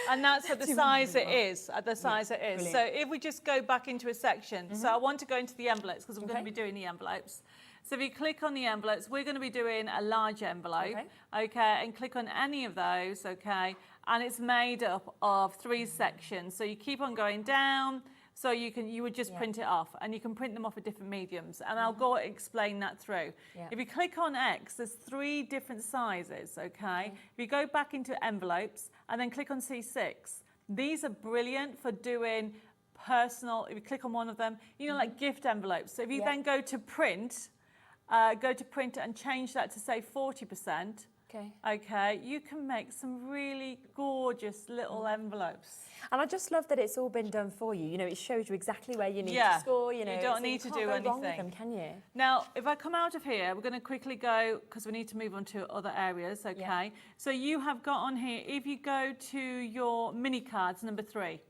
and that's at the size it is. At the size it is. Brilliant. So if we just go back into a section, so I want to go into the envelopes because I'm going to be doing the envelopes. So if you click on the envelopes, we're going to be doing a large envelope, and click on any of those, and it's made up of 3 sections. So you keep on going down. So you would just print it off, and you can print them off at different mediums, and I'll go explain that through. If you click on X, there's 3 different sizes, If you go back into envelopes and then click on C6, these are brilliant for doing personal. If you click on one of them, like gift envelopes. So if you then go to print and change that to say 40%. You can make some really gorgeous little envelopes. And I just love that it's all been done for you. It shows you exactly where you need to score. You don't need to do anything. Wrong with them, can you? Now, if I come out of here, we're going to quickly go, because we need to move on to other areas, So you have got on here, if you go to your mini cards, number 3.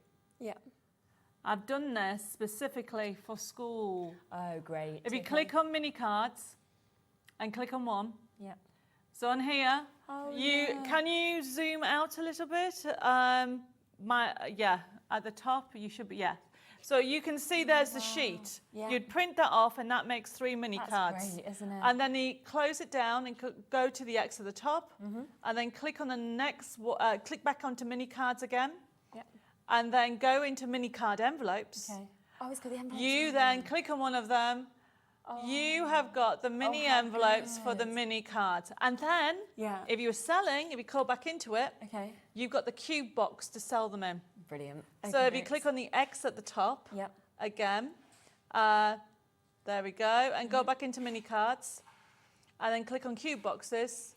I've done this specifically for school. Oh, great. If you click on mini cards and click on one. So on here, can you zoom out a little bit? At the top, you should be, So you can see there's the sheet. You'd print that off and that makes 3 mini cards. That's great, isn't it? And then you close it down and go to the X at the top and then click on the next, click back onto mini cards again. And then go into mini card envelopes. Oh, it's got the envelopes. You then click on one of them. You have got the mini envelopes for the mini cards. And then, if you were selling, if you call back into it, you've got the cube box to sell them in. Brilliant. So if you click on the X at the top, again, there we go, and go back into mini cards, and then click on cube boxes.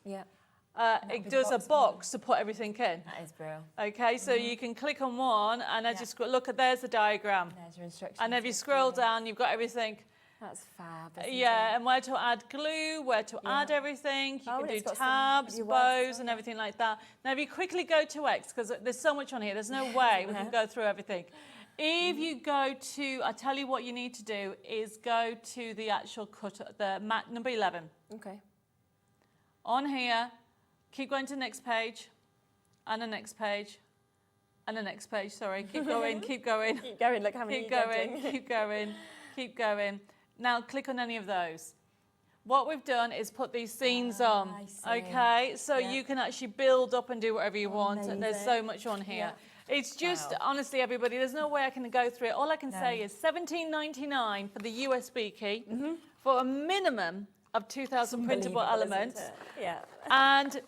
it does a box to put everything in. That is brilliant. Okay, so you can click on one, and as you scroll, look at there's the diagram. There's your instructions. And if you scroll down, you've got everything. That's fab. Isn't Yeah, it? and where to add glue, where to add everything. You Oh, can and do it's got some tabs, of your bows, words and everything like that. Now, if you quickly go to X, because there's so much on here, there's no way we can go through everything. If you go to, I tell you what you need to do is go to the actual cut, the mat number 11. Okay. On here, keep going to the next page, and the next page, and the next page. Sorry, keep going, keep going. Keep going. Look how many Keep you're going, getting. keep going, keep going. Now click on any of those. What we've done is put these scenes on. I see. Okay, so you can actually build up and do whatever you want. And there's so Amazing. much on here. Yeah. It's just, Wow. honestly, everybody, there's no way I can go through it. All I can say is $17.99 for the USB key for a minimum of 2,000 printable Unbelievable, elements. isn't it? Yeah. And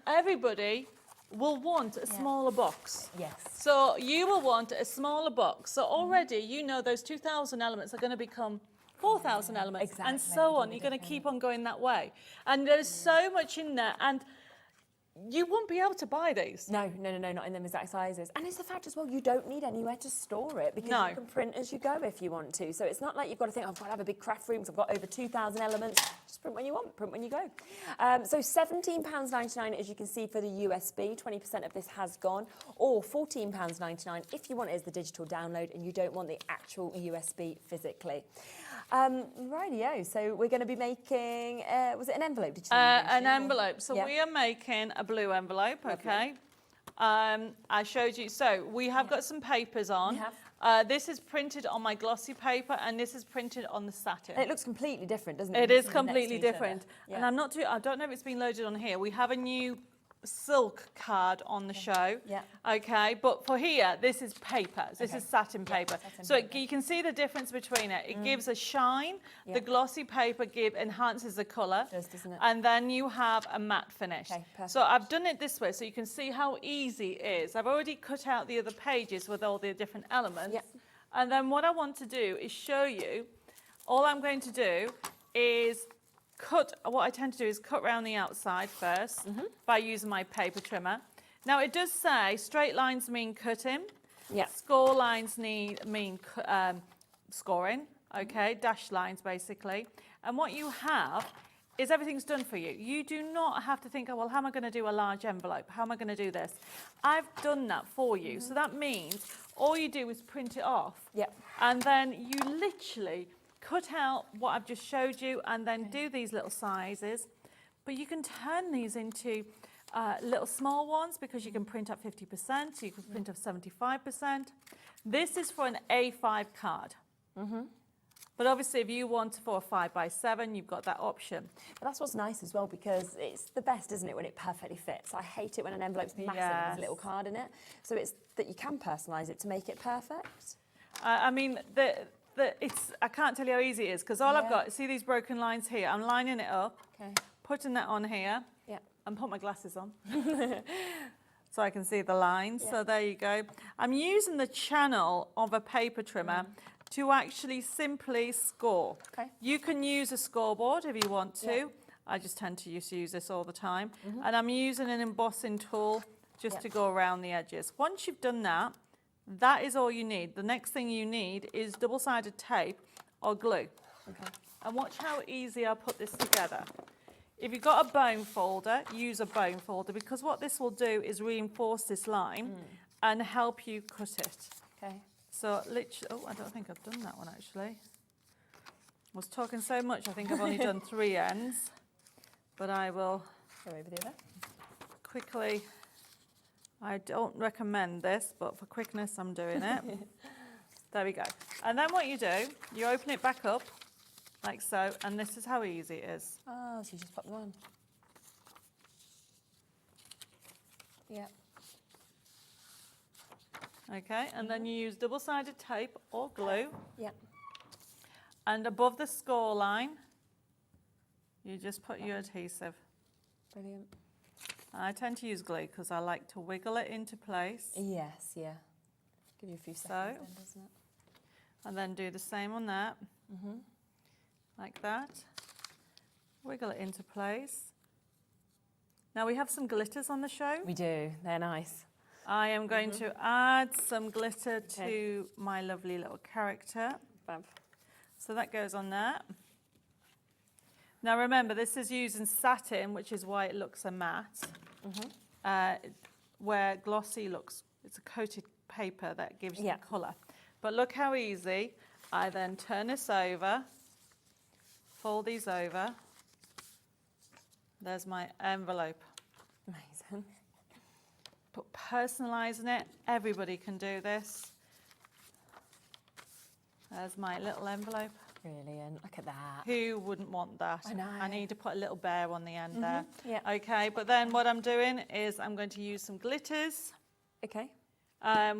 everybody will want a smaller box. Yes. So you will want a smaller box. So already you know those 2,000 elements are going to become 4,000 elements and Exactly. so on. You're going to keep on going that way. And there's so much in there. And you won't be able to buy these. No, not in them exact sizes. And it's the fact as well, you don't need anywhere to store it because No. you can print as you go if you want to. So it's not like you've got to think, oh, I've got to have a big craft room because I've got over 2,000 elements. Just print when you want, print when you go. So £17.99, as you can see, for the USB. 20% of this has gone. Or £14.99 if you want it as the digital download and you don't want the actual USB physically. Rightio, so we're going to be making, was it an envelope? Did you say An envelope. So Yeah. we are making a blue envelope, okay? I showed you. So we have got some papers on. We have. This is printed on my glossy paper, and this is printed on the satin. And it looks completely different, doesn't it? It This is next completely to each other. different. Yeah. And I don't know if it's been loaded on here. We have a new silk card on the show. Yeah. Okay, but for here, this is paper. This is satin paper. satin So paper. You can see the difference between it. It gives a shine. Yeah. The glossy paper enhances the colour. It does, doesn't it? And then you have a matte finish. Okay, perfect. So I've done it this way so you can see how easy it is. I've already cut out the other pages with all the different elements. Yeah. And then what I want to do is show you, all I'm going to do is what I tend to do is cut around the outside first by using my paper trimmer. Now it does say straight lines mean cutting, Yeah. score lines mean scoring, okay, dashed lines basically. And what you have is everything's done for you. You do not have to think, oh, well, how am I going to do a large envelope? How am I going to do this? I've done that for you. So that means all you do is print it off. Yep. And then you literally cut out what I've just showed you and then do these little sizes. But you can turn these into little small ones because you can print up 50%, so you can print up 75%. This is for an A5 card. But obviously, if you want for a 5x7, you've got that option. But that's what's nice as well because it's the best, isn't it, when it perfectly fits. I hate it when an envelope's massive and there's a little card in it. So it's that you can personalise it to make it perfect. I mean, I can't tell you how easy it is because all I've got, see these broken lines here? I'm lining it up, Okay. putting that on here, Yeah. and put my glasses on so I can see the lines. Yeah. So there you go. I'm using the channel of a paper trimmer to actually simply score. Okay. You can use a scoreboard if you want to. Yeah. I just tend to use this all the time. And I'm using an embossing tool just Yeah. to go around the edges. Once you've done that, that is all you need. The next thing you need is double-sided tape or glue. Okay. And watch how easy I put this together. If you've got a bone folder, use a bone folder because what this will do is reinforce this line and help you cut it. Okay. So literally, I don't think I've done that one actually. I was talking so much, I think I've only done 3 ends, but I will Go over the other. quickly, I don't recommend this, but for quickness I'm doing it. There we go. And then what you do, you open it back up, like so, and this is how easy it is. Oh, so you just pop them on. Yeah. Okay, and then you use double-sided tape or glue, Yeah. and above the score line, you just put your adhesive. Brilliant. I tend to use glue because I like to wiggle it into place, Yes, yeah. Give you a few seconds then, doesn't it? and then do the same on that, like that. Wiggle it into place, Now we have some glitters on the show. We do, they're nice. I am going to add some glitter to my lovely little character. Fab. So that goes on there. Now remember, this is using satin, which is why it looks a matte. Where glossy looks, it's a coated paper that gives you the colour. But look how easy. I then turn this over, fold these over. There's my envelope. Amazing. Put personalising it. Everybody can do this. There's my little envelope. Brilliant. Look at that. Who wouldn't want that? I know. I need to put a little bear on the end there. Yeah. Okay, but then what I'm doing is I'm going to use some glitters. Okay.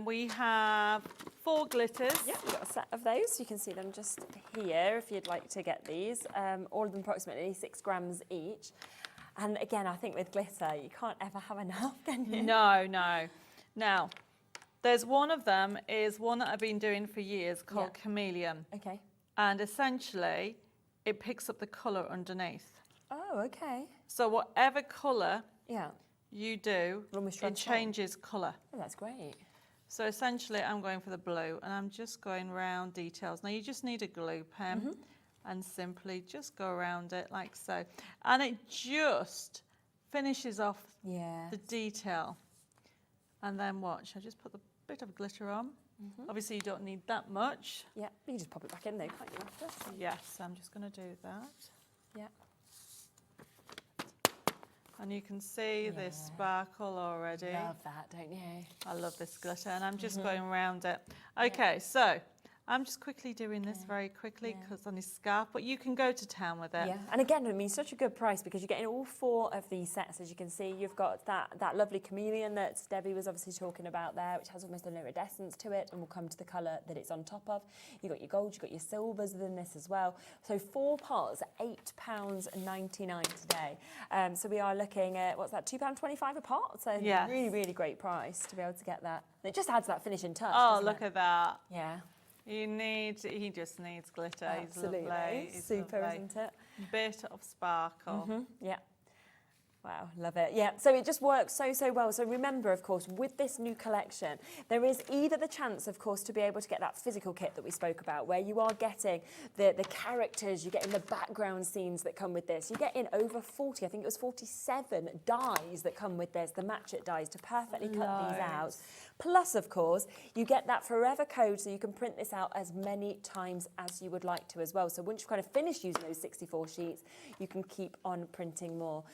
We have 4 glitters. Yeah, we've got a set of those. You can see them just here if you'd like to get these. All of them approximately 6 grams each. And again, I think with glitter, you can't ever have enough, can you? No, no. Now, there's one of them is one that I've been doing for years called Chameleon. Okay. And essentially, it picks up the colour underneath. Oh, okay. So whatever colour Yeah. you do, Almost it transform. changes colour. Oh, that's great. So essentially, I'm going for the blue, and I'm just going round details. Now, you just need a glue pen, and simply just go around it like so. And it just finishes off the detail. And then watch, I just put a bit of glitter on. Obviously, you don't need that much. Yeah, you can just pop it back in though, can't you, after? Yes, I'm just going to do that. Yeah. And you can see this sparkle already. Love that, don't you? I love this glitter, and I'm just going around it. Okay, so I'm just quickly doing this very quickly because on his scarf, but you can go to town with it. Yeah, and again, I mean, such a good price because you're getting all 4 of these sets. As you can see, you've got that lovely chameleon that Debbie was obviously talking about there, which has almost an iridescence to it and will come to the colour that it's on top of. You've got your gold, you've got your silvers within this as well. So 4 parts at £8.99 today. So we are looking at, what's that, £2.25 a part? So really, really great price to be able to get that. And it just adds that finishing touch. Oh, look at that. Yeah. He just needs glitter. Absolutely. He's lovely. He's Super, lovely. isn't it? Bit of sparkle. Yeah. Wow, love it. Yeah, so it just works so, so well. So remember, of course, with this new collection, there is either the chance, of course, to be able to get that physical kit that we spoke about, where you are getting the characters, you're getting the background scenes that come with this. You're getting over 40, I think it was 47 dies that come with this, the match it dies to perfectly cut these out. Plus, of course, you get that forever code so you can print this out as many times as you would like to as well. So once you've kind of finished using those 64 sheets, you can keep on printing more.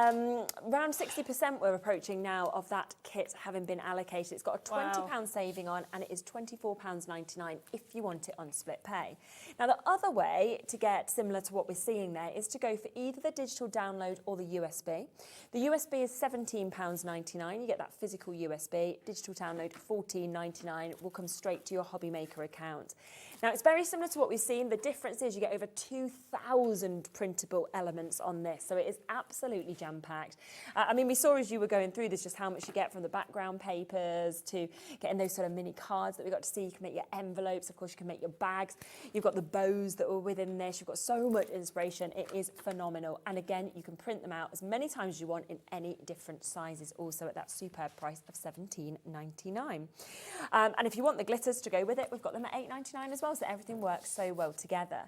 Around 60% we're approaching now of that kit having been allocated. It's got a £20 saving on, and it is £24.99 if you want it on split pay. Now, the other way to get similar to what we're seeing there is to go for either the digital download or the USB. The USB is £17.99. You get that physical USB. Digital download $14.99 will come straight to your HobbyMaker account. Now, it's very similar to what we've seen. The difference is you get over 2,000 printable elements on this, so it is absolutely jam-packed. I mean, we saw as you were going through this just how much you get from the background papers to getting those sort of mini cards that we got to see. You can make your envelopes, of course, you can make your bags. You've got the bows that were within this. You've got so much inspiration. It is phenomenal. And again, you can print them out as many times as you want in any different sizes, also at that superb price of $17.99. And if you want the glitters to go with it, we've got them at $8.99 as well. So everything works so well together.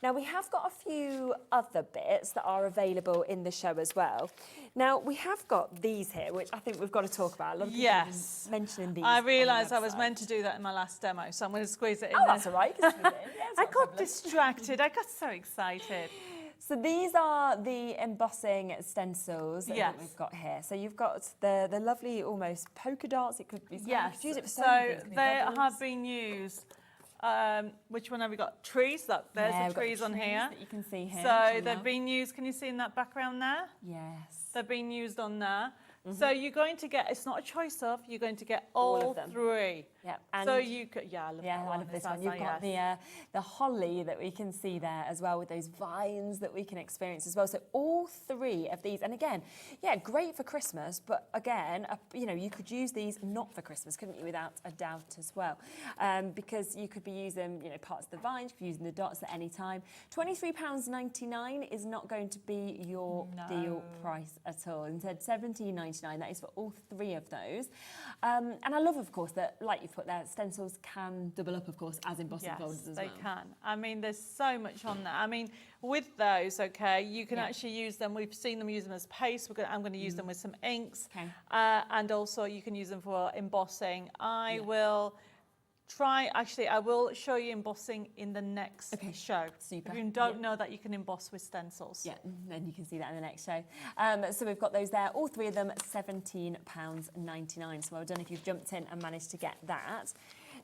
Now, we have got a few other bits that are available in the show as well. Now, we have got these here, which I think we've got to talk about. A lot of people mentioning these. I realised I was meant to do that in my last demo, so I'm going to squeeze it in there. That's all right. I got distracted. I got so excited. So these are the embossing stencils that we've got here. So you've got the lovely almost polka dots. It could be. Yes. Use it for so things. they have been used. Which one have we got? Trees. Look, there's the trees on here. That you can see here. So they've been used. Can you see in that background there? Yes. They've been used on there. So you're going to get, it's not a choice of, you're going to get all of them. 3. Yeah, So you could, I love that one. I love this one. It's You've got yes. the holly that we can see there as well, with those vines that we can experience as well. So all 3 of these, and again, great for Christmas, but again, you could use these not for Christmas, couldn't you, without a doubt as well, because you could be using, parts of the vines, you could be using the dots at any time. £23.99 is not going to be your deal price at all. Instead, £17.99. That is for all 3 of those. And I love, of course, that, like you've put there, stencils can double up, of course, as embossing folders as well. Yes, they can. I mean, there's so much on there. I mean, with those, you can actually use them. We've seen them use them as paste. I'm going to use them with some inks. Okay. And also you can use them for embossing. I will show you embossing in the next show. Super. If you don't know that you can emboss with stencils. Yeah, and you can see that in the next show. So we've got those there, all 3 of them, £17.99. So well done if you've jumped in and managed to get that.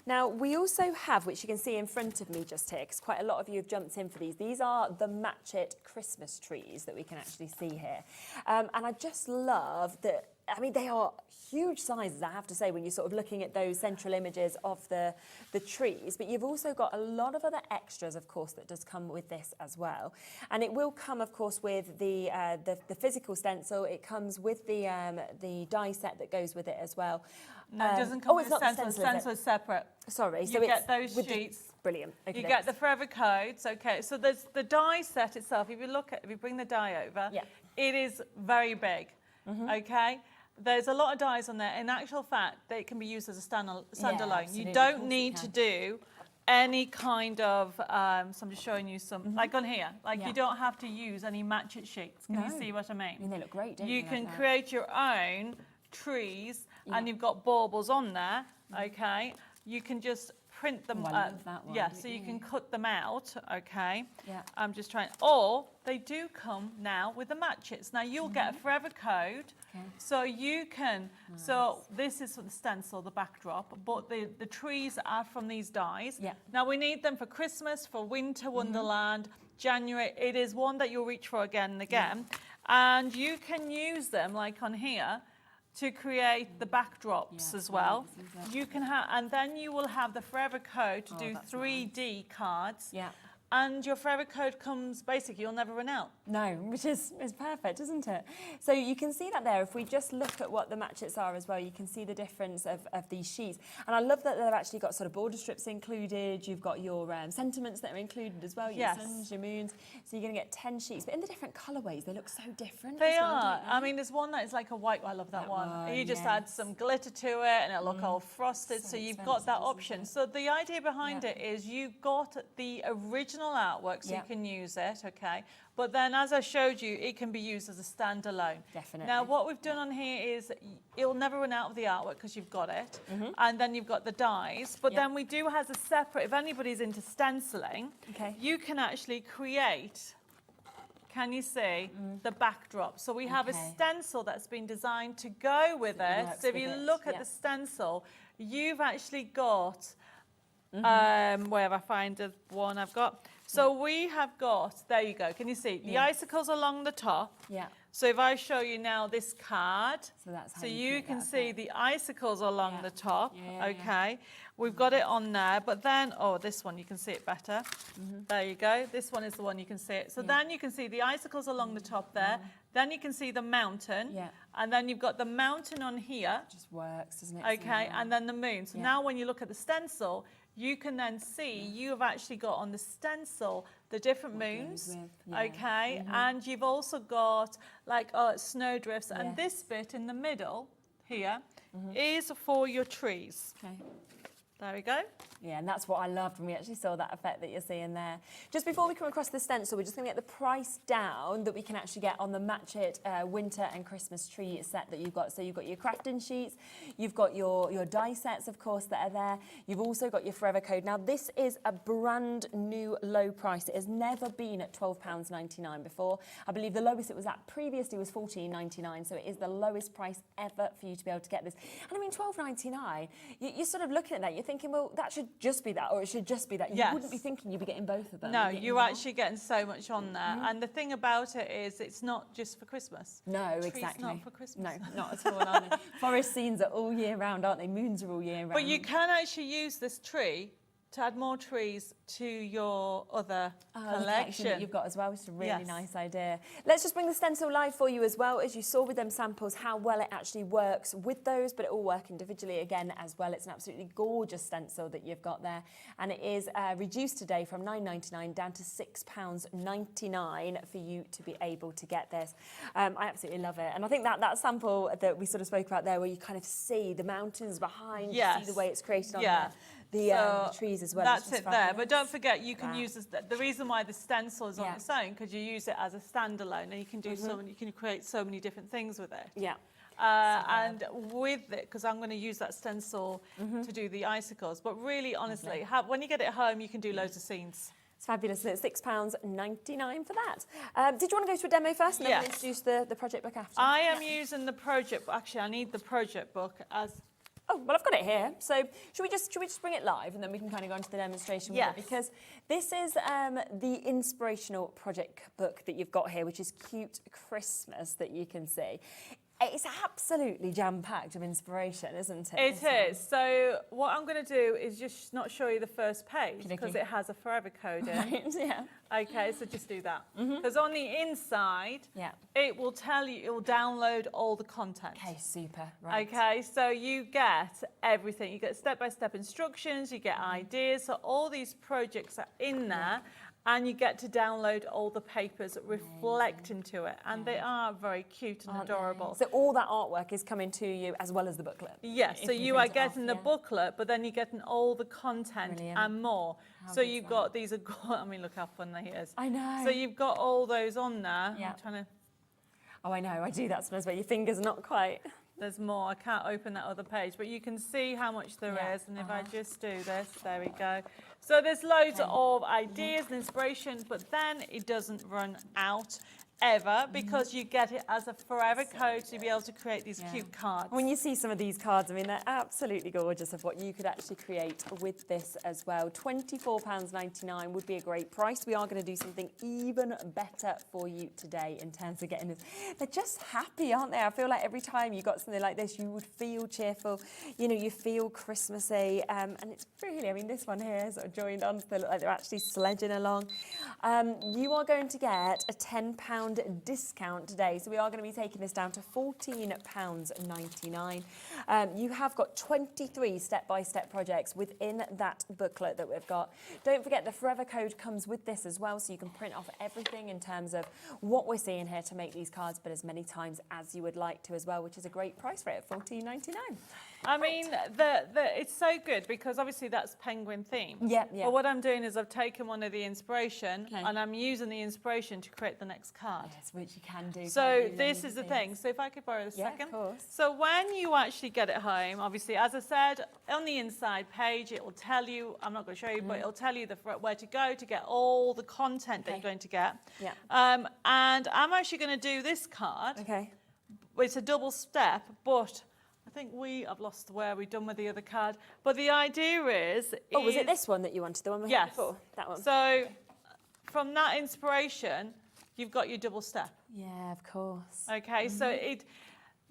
Now, we also have, which you can see in front of me just here, because quite a lot of you have jumped in for these. These are the Match It Christmas trees that we can actually see here. And I just love that. I mean, they are huge sizes, I have to say, when you're sort of looking at those central images of the trees. But you've also got a lot of other extras, of course, that does come with this as well. And it will come, of course, with the physical stencil. It comes with the die set that goes with it as well. No, it doesn't come with it's the not stencil. the The stencil is separate. Sorry, You get those sheets. Brilliant. Okay, You get the forever codes. Okay, so there's the die set itself. If you bring the die over, it is very big. Okay. There's a lot of dies on there. In actual fact, they can be used as a standalone. You don't need to do any kind of, so I'm just showing you some, like on here, you don't have to use any match it sheets. Can you see what I mean? I mean, they look great, don't you they? can create your own trees and you've got baubles on there, okay? You can just print them. I love that one. Yeah, so you can cut them out, okay? Yeah. I'm just trying, or they do come now with the matches. Now you'll get a forever code, so you can, so this is for the stencil, the backdrop, but the trees are from these dies. Yeah. Now we need them for Christmas, for Winter Wonderland, January. It is one that you'll reach for again and again. And you can use them, like on here, to create the backdrops as well. You can have, and then you will have the forever code to do 3D cards. Yeah. And your forever code comes, basically, you'll never run out. No, which is perfect, isn't it? So you can see that there. If we just look at what the matchets are as well, you can see the difference of these sheets. And I love that they've actually got sort of border strips included. You've got your sentiments that are included as well, your suns, your moons. So you're going to get 10 sheets, but in the different colourways, they look so different. They as well, are. don't they? I mean, there's one that is like a white. I love that one. You just add some glitter to it and it'll look all frosted. So you've got that option. So the idea behind it is you got the original artwork, so you can use it, okay? But then, as I showed you, it can be used as a standalone. Definitely. Now, what we've done on here is it'll never run out of the artwork because you've got it. And then you've got the dies. But then we do have a separate, if anybody's into stenciling, you can actually create, can you see, the backdrop. So we have a stencil that's been designed to go with it. So if you look at the stencil, you've actually got, where have I find the one I've got? So we have got, there you go, can you see? The icicles along the top. Yeah. So if I show you now this card, So that's how so you you create can that see the icicles along the top, Yeah. okay? We've got it on there, but then, oh, this one, you can see it better. There you go. This one is the one you can see it. So then you can see the icicles along the top there. Then you can see the mountain. Yeah. And then you've got the mountain on here. Just works, doesn't it? Okay, and then the moon. So now when you look at the stencil, you can then see you've actually got on the stencil the different moons, okay, and you've also got like snowdrifts, and this bit in the middle here is for your trees. Okay. There we go. Yeah, and that's what I loved when we actually saw that effect that you're seeing there. Just before we come across the stencil, we're just going to get the price down that we can actually get on the Match It winter and Christmas tree set that you've got. So you've got your crafting sheets, you've got your die sets, of course, that are there. You've also got your forever code. Now, this is a brand new low price. It has never been at £12.99 before. I believe the lowest it was at previously was £14.99, so it is the lowest price ever for you to be able to get this. And I mean, £12.99, you're sort of looking at that, you're thinking, thinking, well, that should just be that, or it should just be that. You Yes. wouldn't be thinking you'd be getting both of them. No, You're getting you're more. actually getting so much on there. And the thing about it is it's not just for Christmas. No, Trees exactly. not for Christmas. No, not at all, are they? Forest scenes are all year round, aren't they? Moons are all year round. But you can actually use this tree to add more trees to your other the collection collection. that you've got as well, which is a really Yes. nice idea. Let's just bring the stencil live for you as well, as you saw with them samples, how well it actually works with those, but it all work individually again as well. It's an absolutely gorgeous stencil that you've got there, and it is reduced today from £9.99 down to £6.99 for you to be able to get this. I absolutely love it, and I think that sample that we sort of spoke about there, where you kind of see the mountains behind, you Yes. see the way it's created on Yeah. the trees as well. That's It's just it there. But fabulous. don't forget, you can Wow. use this, the reason why the stencil is on Yeah. its own, because you use it as a standalone, and you can do so many, you can create so many different things with it. Yeah. And with it, because I'm going to use that stencil to do the icicles. But really, honestly, when you get it home, you can do loads of scenes. It's fabulous, and it's £6.99 for that. Did you want to go to a demo first and then we'll Yes. introduce the project book after? I am using the project. Actually, I need the project book as. Oh, well, I've got it here. So should we just bring it live and then we can kind of go into the demonstration with Yes. it? Because this is the inspirational project book that you've got here, which is Cute Christmas, that you can see. It's absolutely jam-packed of inspiration, isn't it? It this one? is. So what I'm going to do is just not show you the first page, because Okey-dokey. it has a forever code in. Right, yeah. Okay, so just do that. Because on the inside, Yeah. it will tell you, it will download all the content. Okay, super. Right. Okay, so you get everything. You get step-by-step instructions, you get ideas. So all these projects are in there, and you get to download all the papers that reflect into it. And they are very cute and Aren't they? adorable. So all that artwork is coming to you as well as the booklet? Yes, If so you print are it off, getting the yeah. booklet, but then you're getting all the content Brilliant. and more. How So good's you've that? got these, I mean, look how fun he is. I know. So you've got all those on there. Yeah. I'm trying to, Oh, I know. I do that sometimes where your finger's not quite... there's more. I can't open that other page, but you can see how much there is. Yeah, And if I just do this, there we go. So there's loads of ideas and inspiration, but then it doesn't run out ever, because you get it as a forever code to be able to create these cute cards. When you see some of these cards, I mean, they're absolutely gorgeous of what you could actually create with this as well. £24.99 would be a great price. We are going to do something even better for you today in terms of getting this. They're just happy, aren't they? I feel like every time you got something like this, you would feel cheerful. You know, you feel Christmassy. And it's really, I mean, this one here sort of joined on, so they look like they're actually sledging along. You are going to get a £10 discount today, so we are going to be taking this down to £14.99. You have got 23 step-by-step projects within that booklet that we've got. Don't forget the Forever Code comes with this as well, so you can print off everything in terms of what we're seeing here to make these cards, but as many times as you would like to as well, which is a great price for it at £14.99. I mean, it's so good, because obviously that's penguin theme. Yeah, yeah. But what I'm doing is I've taken one of the inspiration, Okay. and I'm using the inspiration to create the next card. Yes, which you can do. So can't you? this Loads is of the thing. things. So if I could borrow a Yeah, of second. course. So when you actually get it home, obviously, as I said, on the inside page, it will tell you, I'm not going to show you, but it'll tell you where to go to get all the content that Okay. you're going to get. Yeah. And I'm actually going to do this card. Okay. It's a double step, but I think I've lost where we've done with the other card. But the idea is... Oh, was it this one that you wanted? The one we had Yes. before? That one? So from that inspiration, you've got your double step. Yeah, of course. Okay, so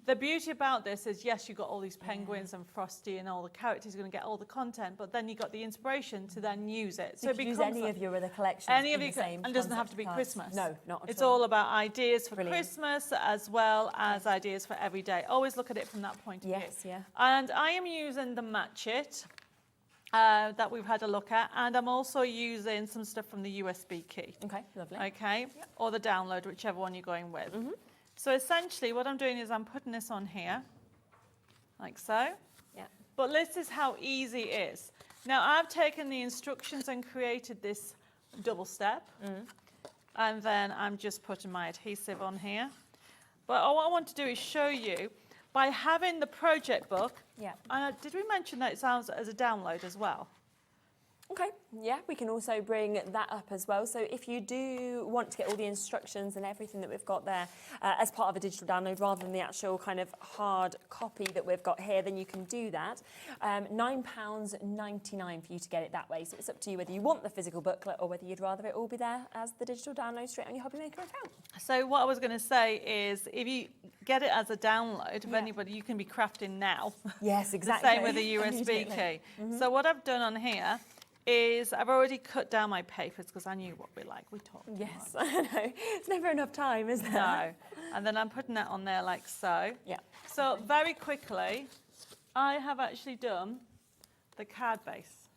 the beauty about this is, yes, you've got all these penguins and Frosty and all the characters, you're going to get all the content, but then you've got the inspiration to then use it. So you could use any of your other collections. any in of the your, same and it doesn't have to concept be cards. Christmas. No, not at It's all. all about ideas for Brilliant. Christmas as well as ideas for every day. Always look at it from that point of view. Yes, yeah. And I am using the Match It that we've had a look at, and I'm also using some stuff from the USB key. Okay, lovely. Okay, or the download, whichever one you're going with. So essentially what I'm doing is I'm putting this on here, like so. Yeah. But this is how easy it is. Now I've taken the instructions and created this double step, and then I'm just putting my adhesive on here. But what I want to do is show you, by having the project book, Yeah. did we mention that it sounds as a download as well? Okay, yeah, we can also bring that up as well. So if you do want to get all the instructions and everything that we've got there as part of a digital download rather than the actual kind of hard copy that we've got here, then you can do that. £9.99 for you to get it that way. So it's up to you whether you want the physical booklet or whether you'd rather it all be there as the digital download straight on your HobbyMaker account. So what I was going to say is if you get it as a download of anybody, you can be crafting now. Yes, exactly. The same with a USB key. So what I've done on here is I've already cut down my papers because I knew what we like. We talked. Yes, I know. It's never enough time, is there? No. And then I'm putting that on there like so. Yeah. So very quickly, I have actually done the card base.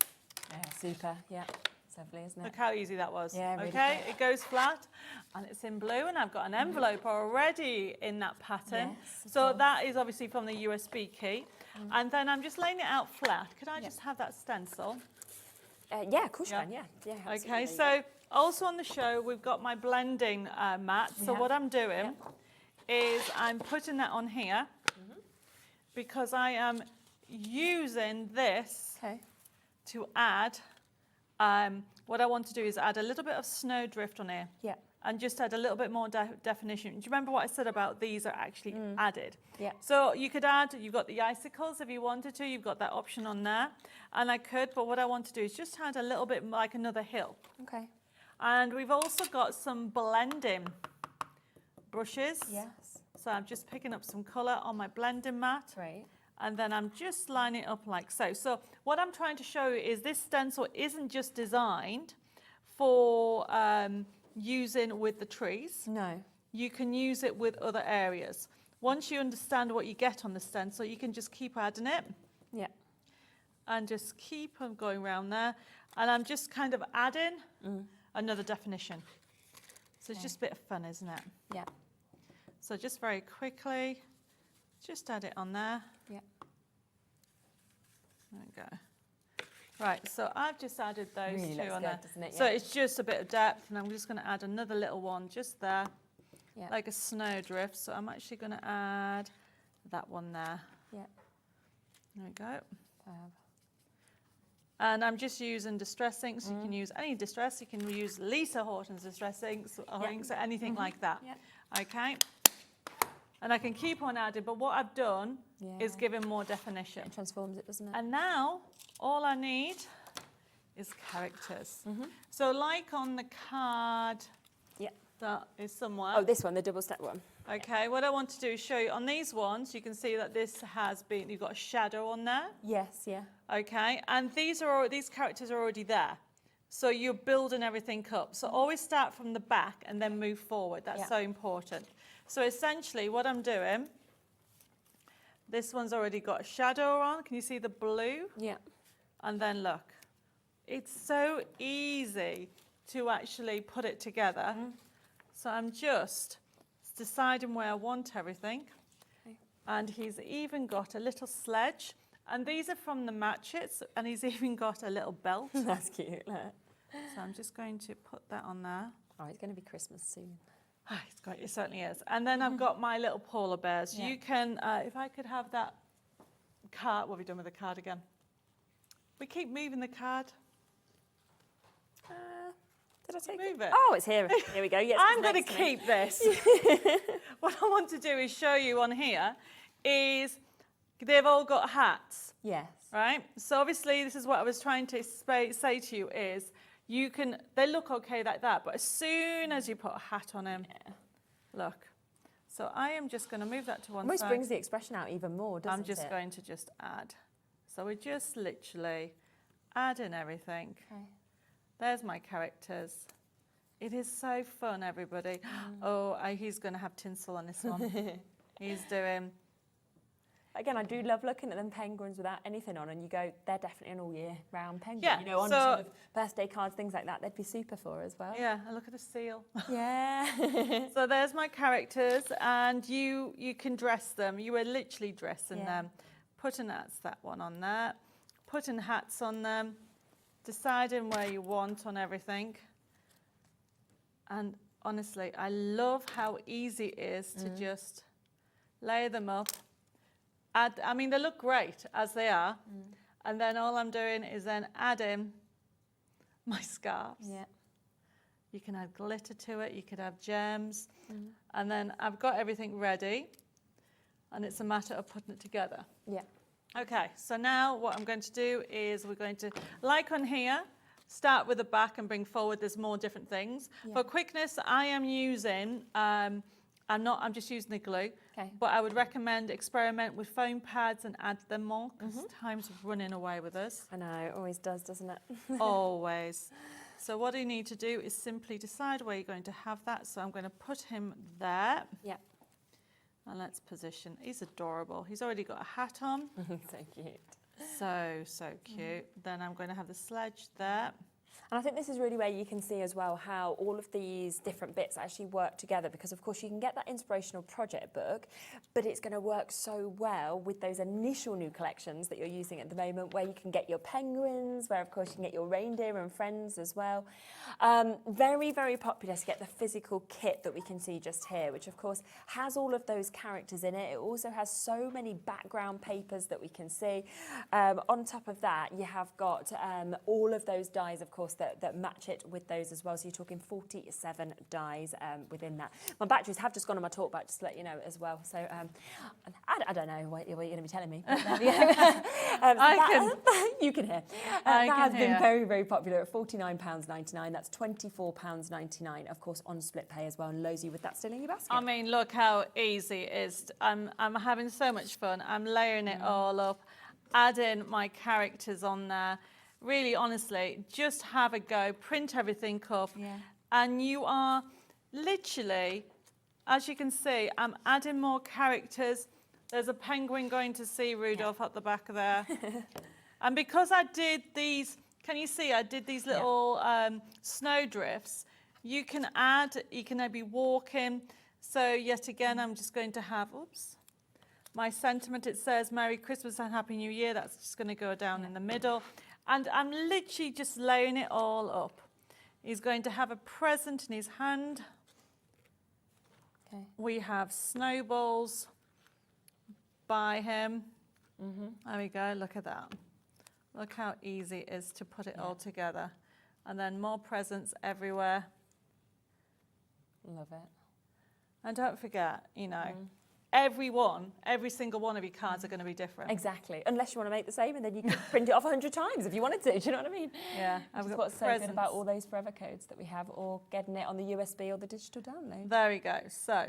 Yeah, super. Yeah, it's lovely, isn't it? Look how easy that was. Yeah, really okay, quick. it goes flat and it's in blue and I've got an envelope already in that pattern. Yes, so that is obviously from the USB key. And then I'm just laying it out flat. Could I just have that stencil? Yeah, of course you can. Yeah, yeah. Okay, absolutely. so also on the show, we've got my blending mat. So Yeah. what I'm doing is I'm putting that on here because I am using this to add, what I want to do is add a little bit of snowdrift on here. Yeah. And just add a little bit more definition. Do you remember what I said about these are actually added? Yeah. So you could add, you've got the icicles if you wanted to, you've got that option on there. And I could, but what I want to do is just add a little bit like another hill. Okay. And we've also got some blending brushes. Yes. So I'm just picking up some colour on my blending mat. Great. And then I'm just lining it up like so. So what I'm trying to show you is this stencil isn't just designed for using with the trees. No. You can use it with other areas. Once you understand what you get on the stencil, you can just keep adding it. Yeah. And just keep on going around there. And I'm just kind of adding another definition. So it's just a bit of fun, isn't it? Yeah. So just very quickly, just add it on there. Yeah. There we go. Right, so I've just added those Really two looks on good, there. doesn't it? So Yeah. it's just a bit of depth, and I'm just going to add another little one just there, Yeah. like a snowdrift. So I'm actually going to add that one there. Yeah. There we go. Fab. And I'm just using distress inks. You can use any distress. You can use Lisa Horton's distress inks or inks or anything like that. Yeah. Okay. And I can keep on adding, but what I've done is Yeah. given more definition. It transforms it, doesn't it? And now all I need is characters. So like on the card Yeah. that is somewhere. Oh, this one, the double step one. Okay, what I want to do is show you on these ones, you can see that this has been, you've got a shadow on there. Yes, yeah. Okay, and these characters are already there. So you're building everything up. So always start from the back and then move forward. That's Yeah. so important. So essentially what I'm doing, this one's already got a shadow on. Can you see the blue? Yeah. And then look, it's so easy to actually put it together. So I'm just deciding where I want everything. Okay. And he's even got a little sledge. And these are from the matches, and he's even got a little belt. That's cute, look. So I'm just going to put that on there. Oh, it's going to be Christmas soon. Ah, it's great, it certainly is. And then I've got my little polar bears. Yeah. You can, if I could have that card, what have we done with the card again? We keep moving the card. Did I take Move it. Oh, it's here. Here we go. Yes, I'm it's going to next me. keep this. What I want to do is show you on here is they've all got hats, Yes. right? So obviously this is what I was trying to say to you is you can, they look okay like that, but as soon as you put a hat on him, look. So I am just going to move that to one Almost side. brings the expression out even more, doesn't it? I'm just going to just add. So we're just literally adding everything. Okay. There's my characters. It is so fun, everybody. Oh, he's going to have tinsel on this one. He's doing. Again, I do love looking at them penguins without anything on, and you go, they're definitely an all-year-round penguin. Yeah, You know, on so- sort of birthday cards, things like that, they'd be super for as well. Yeah, and look at the seal. Yeah. So there's my characters, and you can dress them. You are literally dressing them. Putting that one on there. Putting hats on them. Deciding where you want on everything. And honestly, I love how easy it is to just lay them up. I mean, they look great as they are. And then all I'm doing is then adding my scarves. Yeah. You can add glitter to it, you could have gems. And then I've got everything ready, and it's a matter of putting it together. Yeah. Okay, so now what I'm going to do is we're going to, like on here, start with the back and bring forward. There's more different things. Yeah. For quickness, I am using, I'm just using the glue, Okay. but I would recommend experiment with foam pads and add them more, because time's running away with us. I know, it always does, doesn't it? Always. So what you need to do is simply decide where you're going to have that. So I'm going to put him there. Yeah. And let's position. He's adorable. He's already got a hat on. So cute. So cute. Then I'm going to have the sledge there. And I think this is really where you can see as well how all of these different bits actually work together, because of course you can get that inspirational project book, but it's going to work so well with those initial new collections that you're using at the moment, where you can get your penguins, where of course you can get your reindeer and friends as well. Very, very popular to get the physical kit that we can see just here, which of course has all of those characters in it. It also has so many background papers that we can see. On top of that, you have got all of those dies, of course, that match it with those as well. So you're talking 47 dies within that. My batteries have just gone on my talk back, just to let you know as well. So I don't know what you're going to be telling me. But, you can hear. That has been very, very popular at £49.99. That's £24.99, of course, on split pay as well, and loads you with that still in your basket. I mean, look how easy it is. I'm having so much fun. I'm layering it all up, adding my characters on there. Really, honestly, just have a go, print everything up, and you are literally, as you can see, I'm adding more characters. There's a penguin going to see Rudolph at the back there. And because I did these, can you see, I did these little snow drifts, you can be walking. So yet again, I'm just going to have, my sentiment, it says Merry Christmas and Happy New Year. That's just going to go down in the middle. And I'm literally just laying it all up. He's going to have a present in his hand. Okay. We have snowballs by him. There we go, look at that. Look how easy it is to put it all together. And then more presents everywhere. Love it. And don't forget, you know, every single one of your cards are going to be different. Exactly. Unless you want to make the same, and then you can print it off 100 times if you wanted to. Do you know what I mean? Yeah. Which is what's so good about all those forever codes that we have, or getting it on the USB or the digital download. There we go. So,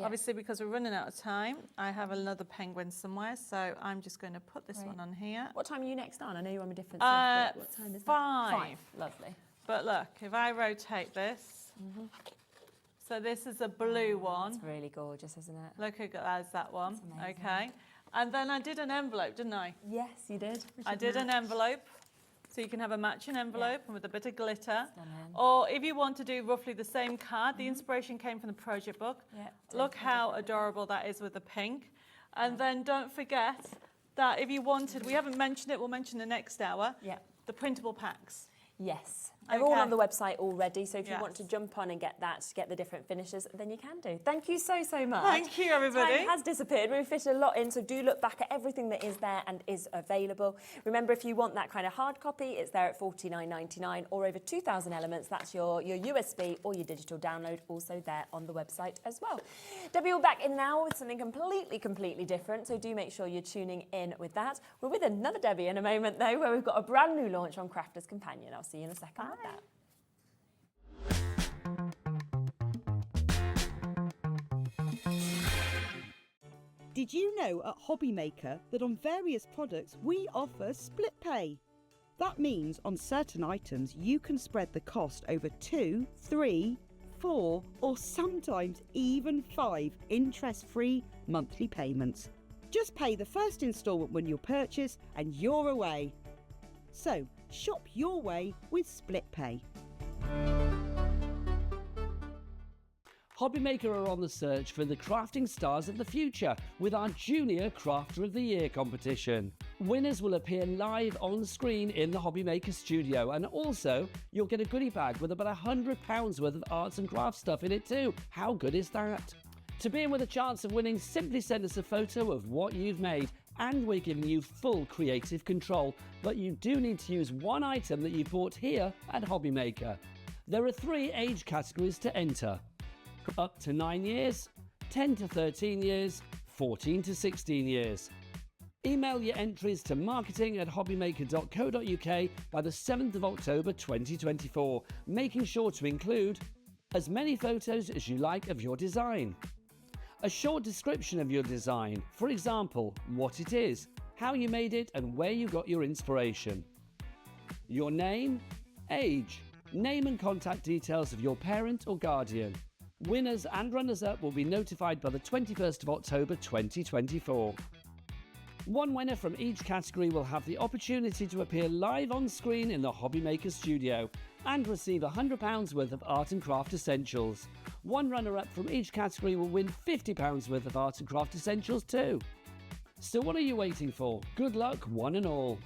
obviously, because we're running out of time, I have another penguin somewhere. So I'm just going to put this one on here. What time are you next on? I know you're on a different stuff, but what time is 5. that? 5. Lovely. But look, if I rotate this, so this is a blue one. It's really gorgeous, isn't it? Look who has that one. It's amazing. Okay. And then I did an envelope, didn't I? Yes, you did. I did an envelope. So you can have a matching envelope and with a bit of glitter. Stunning. Or if you want to do roughly the same card, the inspiration came from the project book. Yeah, Look how adorable that is with the pink. And then don't forget that if you wanted, we haven't mentioned it, we'll mention the next hour, the printable packs. Yes. They're all Okay. on the website already, so if you Yes. want to jump on and get the different finishes, then you can do. Thank you so, so much. Thank you, everybody. Time has disappeared. We've fit a lot in, so do look back at everything that is there and is available. Remember, if you want that kind of hard copy, it's there at $49.99 or over 2,000 elements. That's your USB or your digital download, also there on the website as well. Debbie will be back in now with something completely different, so do make sure you're tuning in with that. We're with another Debbie in a moment, though, where we've got a brand new launch on Crafter's Companion. I'll see you in a second with that. Did you know at HobbyMaker that on various products we offer split pay? That means on certain items you can spread the cost over 2, 3, 4 or sometimes even 5 interest-free monthly payments. Just pay the first instalment when you purchase and you're away. So shop your way with split pay. HobbyMaker are on the search for the crafting stars of the future with our Junior Crafter of the Year competition. Winners will appear live on screen in the HobbyMaker studio, and also you'll get a goodie bag with about £100 worth of arts and crafts stuff in it too. How good is that? To be in with a chance of winning, simply send us a photo of what you've made and we're giving you full creative control, but you do need to use one item that you bought here at HobbyMaker. There are 3 age categories to enter: up to 9 years, 10 to 13 years, 14 to 16 years. Email your entries to marketing@hobbymaker.co.uk by the 7th of October 2024, making sure to include as many photos as you like of your design, a short description of your design, for example, what it is, how you made it and where you got your inspiration, your name, age, name and contact details of your parent or guardian. Winners and runners-up will be notified by the 21st of October 2024. One winner from each category will have the opportunity to appear live on screen in the HobbyMaker studio and receive £100 worth of art and craft essentials. One runner-up from each category will win £50 worth of art and craft essentials too. So what are you waiting for? Good luck, one and all.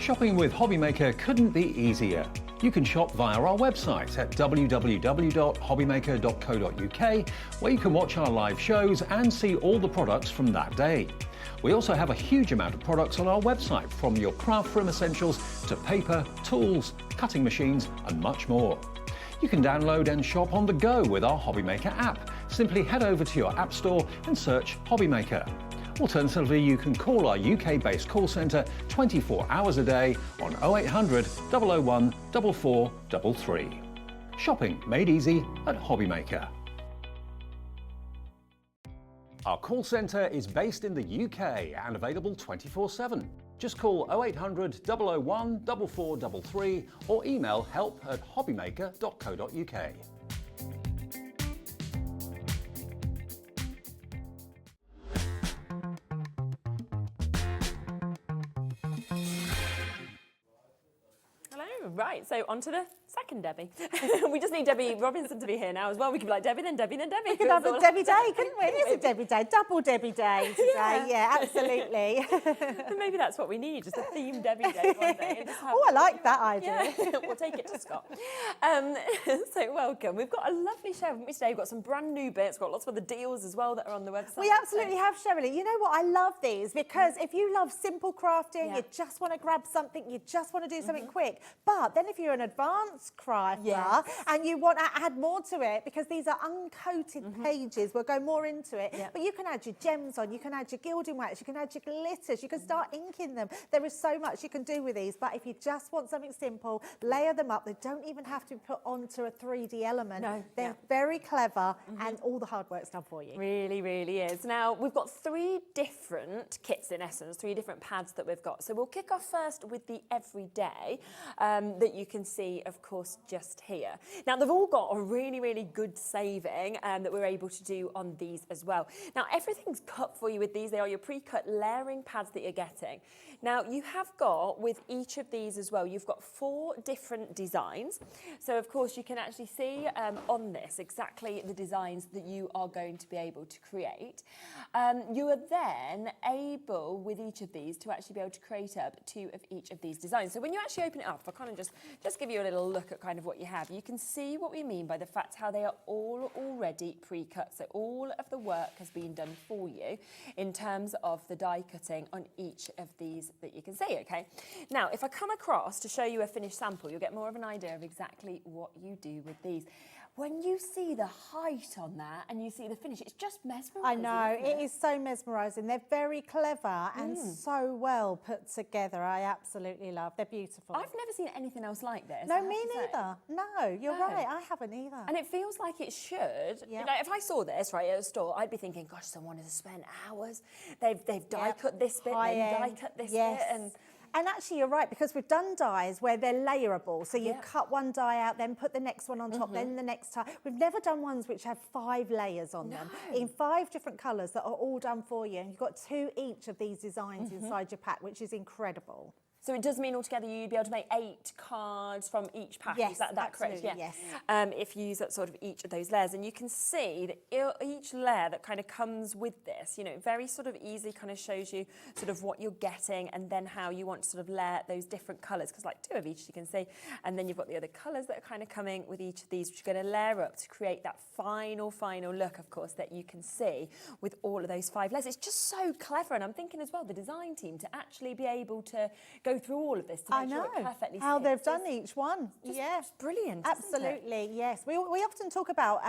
Shopping with HobbyMaker couldn't be easier. You can shop via our website at www.hobbymaker.co.uk, where you can watch our live shows and see all the products from that day. We also have a huge amount of products on our website, from your craft room essentials to paper, tools, cutting machines and much more. You can download and shop on the go with our HobbyMaker app. Simply head over to your app store and search HobbyMaker. Alternatively, you can call our UK-based call centre 24 hours a day on 0800 001 4433. Shopping made easy at HobbyMaker. Our call centre is based in the UK and available 24/7. Just call 0800 001 4433 or email help@hobbymaker.co.uk. Right, so on to the second Debbie. We just need Debbie Robinson to be here now as well. We could be like Debbie, then Debbie, then Debbie. We could have a Debbie Day, couldn't we? It is a Debbie Day, double Debbie Day today. Yeah, absolutely. Maybe that's what we need, just a themed Debbie Day one day. And just have I like that idea. Yeah. We'll take it to Scott. So welcome. We've got a lovely show, haven't we, today? We've got some brand new bits. We've got lots of other deals as well that are on the website. We absolutely have, Shirley. You know what? I love these because if you love simple crafting, you just want to grab something, you just want to do something quick. But then if you're an advanced crafter and you want to add more to it, because these are uncoated pages, we'll go more into it. But you can add your gems on, you can add your gilding wax, you can add your glitters, you can start inking them. There is so much you can do with these. But if you just want something simple, layer them up. They don't even have to be put onto a 3D element. No. They're very clever and all the hard work's done for you. Really, really is. Now, we've got 3 different kits in essence, 3 different pads that we've got. So we'll kick off first with the everyday that you can see, of course, just here. Now, they've all got a really, really good saving that we're able to do on these as well. Now, everything's cut for you with these. They are your pre-cut layering pads that you're getting. Now, you have got, with each of these as well, you've got 4 different designs. So, of course, you can actually see on this exactly the designs that you are going to be able to create. You are then able, with each of these, to actually be able to create up 2 of each of these designs. So when you actually open it up, if I kind of just give you a little look look at kind of what you have, you can see what we mean by the fact how they are all already pre-cut. So all of the work has been done for you in terms of the die cutting on each of these that you can see, okay? Now, if I come across to show you a finished sample, you'll get more of an idea of exactly what you do with these. When you see the height on that and you see the finish, it's just mesmerising. I know, isn't it is so mesmerising. They're very clever and so well put together. I absolutely love. They're beautiful. I've never seen anything else like this. No, me neither. No, you're right. I haven't either. And it feels like it should. Yep. You know, if I saw this right at a store, I'd be thinking, gosh, someone has spent hours. They've die cut this bit, High then die end. cut this Yes. bit, and actually, you're right, because we've done dies where they're layerable. So you cut one die out, then put the next one on top, then the next tie. We've never done ones which have 5 layers on them in 5 different colours that are all done for you. And you've got 2 each of these designs inside your pack, which is incredible. So it does mean altogether you'd be able to make 8 cards from each pack. Yes, is that correct? absolutely, Yeah. yes. If you use that sort of each of those layers, and you can see that each layer that kind of comes with this, you know, very sort of easy kind of shows you sort of what you're getting and then how you want to sort of layer those different colours, because like 2 of each you can see, and then you've got the other colours that are kind of coming with each of these, which you're going to layer up to create that final look, of course, that you can see with all of those 5 layers. It's just so clever, and I'm thinking as well, the design team to actually be able to go through all of this to make sure it perfectly how fits. they've done each one. Just brilliant. Absolutely, yes. We often talk about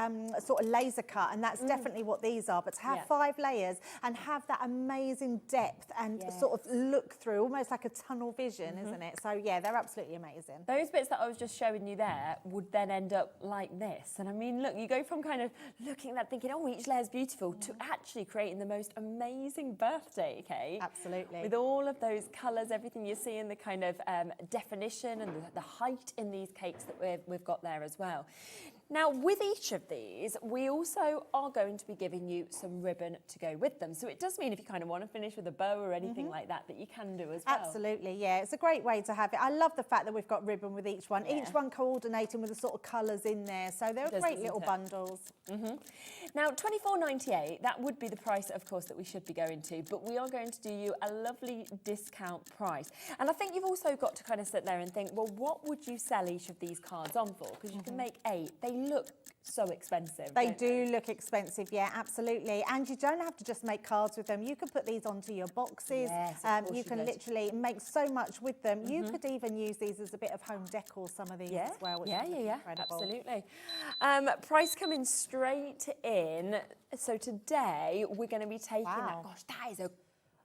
sort of laser cut, and that's definitely what these are. But to have 5 layers and have that amazing depth and sort of look through, almost like a tunnel vision, isn't it? So yeah, they're absolutely amazing. Those bits that I was just showing you there would then end up like this. And I mean, look, you go from kind of looking at that thinking, oh, each layer's beautiful, to actually creating the most amazing birthday cake. Absolutely. With all of those colours, everything you see in the kind of definition and the height in these cakes that we've got there as well. Now, with each of these, we also are going to be giving you some ribbon to go with them. So it does mean if you kind of want to finish with a bow or anything like that, that you can do as well. Absolutely, yeah. It's a great way to have it. I love the fact that we've got ribbon with each one, each one coordinating with the sort of colours in there. So they're great little bundles. Now, $24.98, that would be the price, of course, that we should be going to, but we are going to do you a lovely discount price. And I think you've also got to kind of sit there and think, well, what would you sell each of these cards on for? Because you can make 8. They look so expensive. They do look expensive, yeah, absolutely. And you don't have to just make cards with them. You can put these onto your boxes. Yes, you can literally make so much with them. You could even use these as a bit of home decor, some of these as well, which is incredible. Absolutely. Price coming straight in. So today we're going to be taking that. Gosh,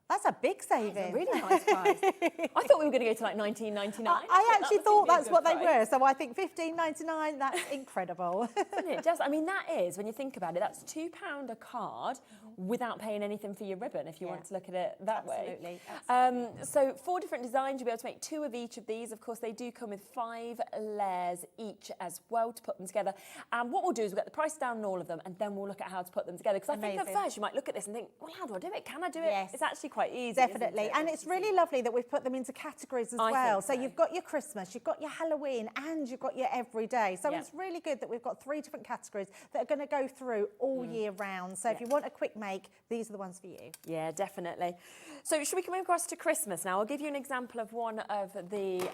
that's a big saving. That's a really nice price. I thought we were going to go to like $19.99. I actually thought that's what they were. So I think $15.99, that's incredible. Isn't it? Just, I mean, that is, when you think about it, that's £2 a card without paying anything for your ribbon, if you want to look at it that way. Absolutely. So 4 different designs. You'll be able to make 2 of each of these. Of course, they do come with 5 layers each as well to put them together. And what we'll do is we'll get the price down on all of them, and then we'll look at how to put them together. Because I think at first you might look at this and think, well, how do I do it? Can I do it? Yes. It's actually quite easy. Definitely. Isn't it? And it's really lovely that we've put them into categories as well. So think so. you've got your Christmas, you've got your Halloween, and you've got your everyday. So it's really good that we've got 3 different categories that are going to go through all year round. So if you want a quick make, these are the ones for you. Yeah, definitely. So should we come across to Christmas now? I'll give you an example of one of the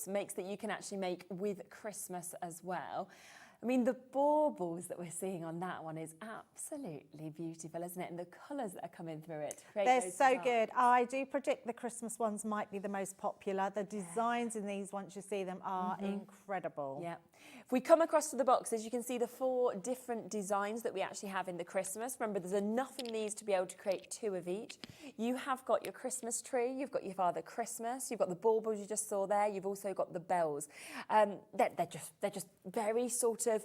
makes that you can actually make with Christmas as well. I mean, the baubles that we're seeing on that one is absolutely beautiful, isn't it? And the colours that are coming through it. They're so good. I do predict the Christmas ones might be the most popular. The designs in these, once you see them, are incredible. Yeah. If we come across to the boxes, you can see the 4 different designs that we actually have in the Christmas. Remember, there's enough in these to be able to create 2 of each. You have got your Christmas tree, you've got your Father Christmas, you've got the baubles you just saw there, you've also got the bells. They're just very sort of,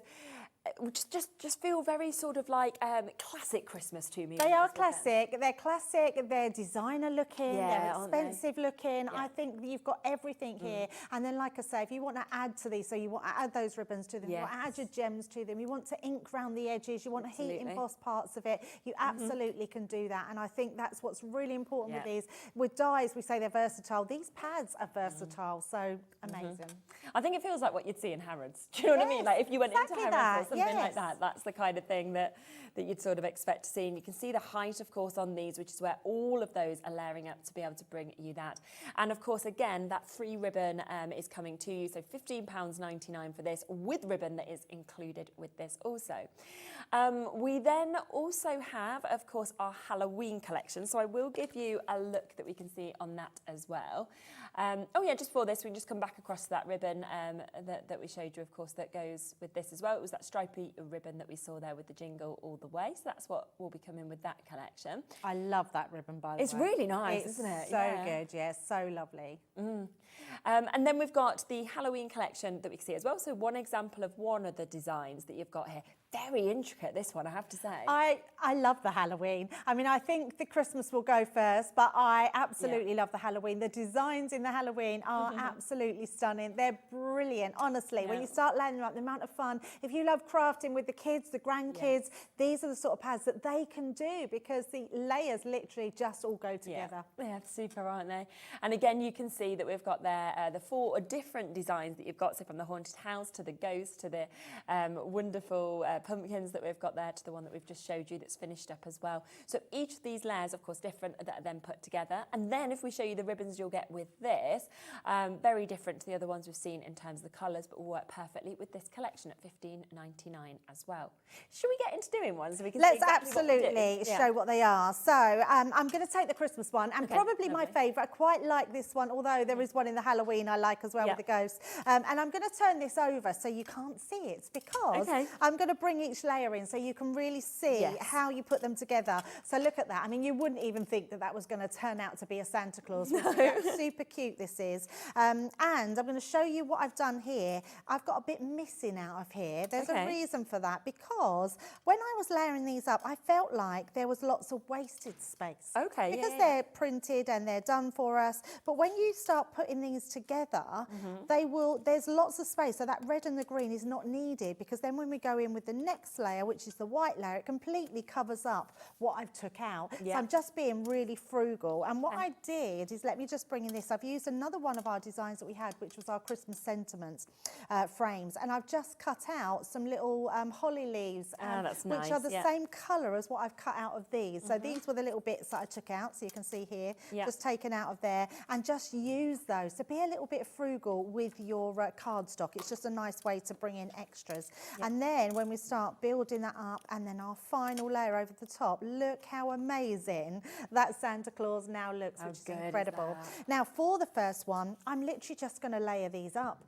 just feel very sort of like classic Christmas to me. They are classic. They're classic. They're designer looking. They're expensive looking. Yeah. I think you've got everything here. And then, like I say, if you want to add to these, so you want to add those ribbons to them, you want to add your gems to them, you want to ink around the edges, you want to heat emboss parts of it, you absolutely can do that. And I think that's what's really important with these. With dies, we say they're versatile. These pads are versatile, so amazing. I think it feels like what you'd see in Harrods. Do you know what I mean? Like if you went into Harrods or something something like that. That's the kind of thing that you'd sort of expect to see. And you can see the height, of course, on these, which is where all of those are layering up to be able to bring you that. And of course, again, that free ribbon is coming to you. So £15.99 for this, with ribbon that is included with this also. We then also have, of course, our Halloween collection. So I will give you a look that we can see on that as well. Oh yeah, just for this, we can just come back across to that ribbon that we showed you, of course, that goes with this as well. It was that stripy ribbon that we saw there with the jingle all the way. So that's what will be coming with that collection. I love that ribbon, by the way. It's really nice, isn't it? It's so good, yeah, so lovely. And then we've got the Halloween collection that we can see as well. So one example of one of the designs that you've got here. Very intricate, this one, I have to say. I love the Halloween. I mean, I think the Christmas will go first, but I absolutely love the Halloween. The designs in the Halloween are absolutely stunning. They're brilliant, honestly. When you start laying them up, the amount of fun. If you love crafting with the kids, the grandkids, these are the sort of pads that they can do because the layers literally just all go together. Yeah, super, aren't they? And again, you can see that we've got there the 4 different designs that you've got. So from the haunted house to the ghost to the wonderful pumpkins that we've got there to the one that we've just showed you that's finished up as well. So each of these layers, of course, different, that are then put together. And then if we show you the ribbons you'll get with this, very different to the other ones we've seen in terms of the colours, but will work perfectly with this collection at £15.99 as well. Should we get into doing one so we can see exactly absolutely show what they are. So I'm going to take the Christmas one, and probably my favourite. I quite like this one, although there is one in the Halloween I like as well with the ghost. And I'm going to turn this over so you can't see it because I'm going to bring each layer in so you can really see how you put them together. So look at that. I mean, you wouldn't even think that that was going to turn out to be a Santa Claus. Super cute this is. And I'm going to show you what I've done here. I've got a bit missing out of here. There's a reason for that, because when I was layering these up, I felt like there was lots of wasted space. Because they're printed and they're done for us. But when you start putting these together, there's lots of space. So that red and the green is not needed, because then when we go in with the next layer, which is the white layer, it completely covers up what I've took out. So I'm just being really frugal. And what I did is, let me just bring in this. I've used another one of our designs that we had, which was our Christmas sentiments frames. And I've just cut out some little holly leaves, which are the same colour as what I've cut out of these. So these were the little bits that I took out. So you can see here, just taken out of there, and just use those. So be a little bit frugal with your cardstock. It's just a nice way to bring in extras. And then when we start building that up, and then our final layer over the top, look how amazing that Santa Claus now looks, which is incredible. Now for the first one, I'm literally just going to layer these up,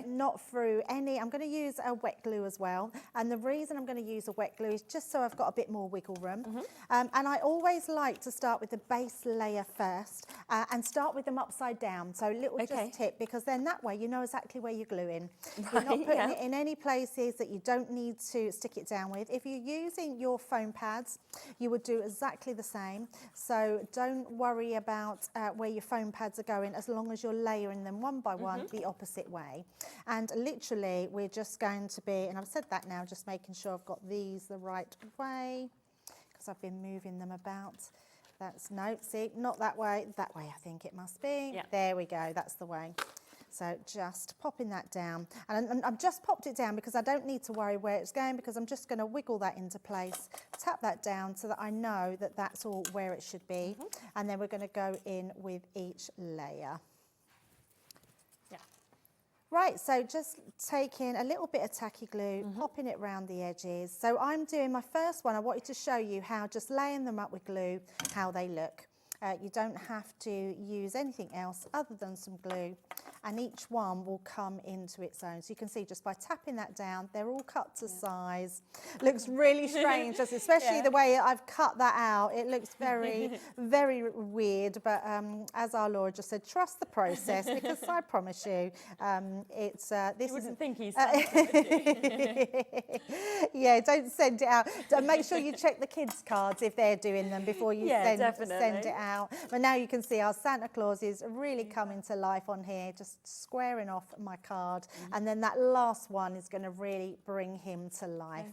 not through any, I'm going to use a wet glue as well. And the reason I'm going to use a wet glue is just so I've got a bit more wiggle room. And I always like to start with the base layer first and start with them upside down. So a little just tip, because then that way you know exactly where you're gluing. You're not putting it in any places that you don't need to stick it down with. If you're using your foam pads, you would do exactly the same. So don't worry about where your foam pads are going, as long as you're layering them one by one the opposite way. And literally we're just going to be, and I've said that now, just making sure I've got these the right way, because I've been moving them about. That's, no, see, not that way I think it must be. There we go, that's the way. So just popping that down. And I've just popped it down because I don't need to worry where it's going, because I'm just going to wiggle that into place, tap that down so that I know that that's all where it should be. And then we're going to go in with each layer. Right, so just taking a little bit of tacky glue, popping it around the edges. So I'm doing my first one. I wanted to show you how just laying them up with glue, how they look. You don't have to use anything else other than some glue, and each one will come into its own. So you can see just by tapping that down, they're all cut to size. Looks really strange, especially the way I've cut that out. It looks very, very weird, but as our Laura just said, trust the process, because I promise you, it's this. You wouldn't think he's yeah, don't send it out. Make sure you check the kids' cards if they're doing them before you send it out. But now you can see our Santa Claus is really coming to life on here, just squaring off my card. And then that last one is going to really bring him to life.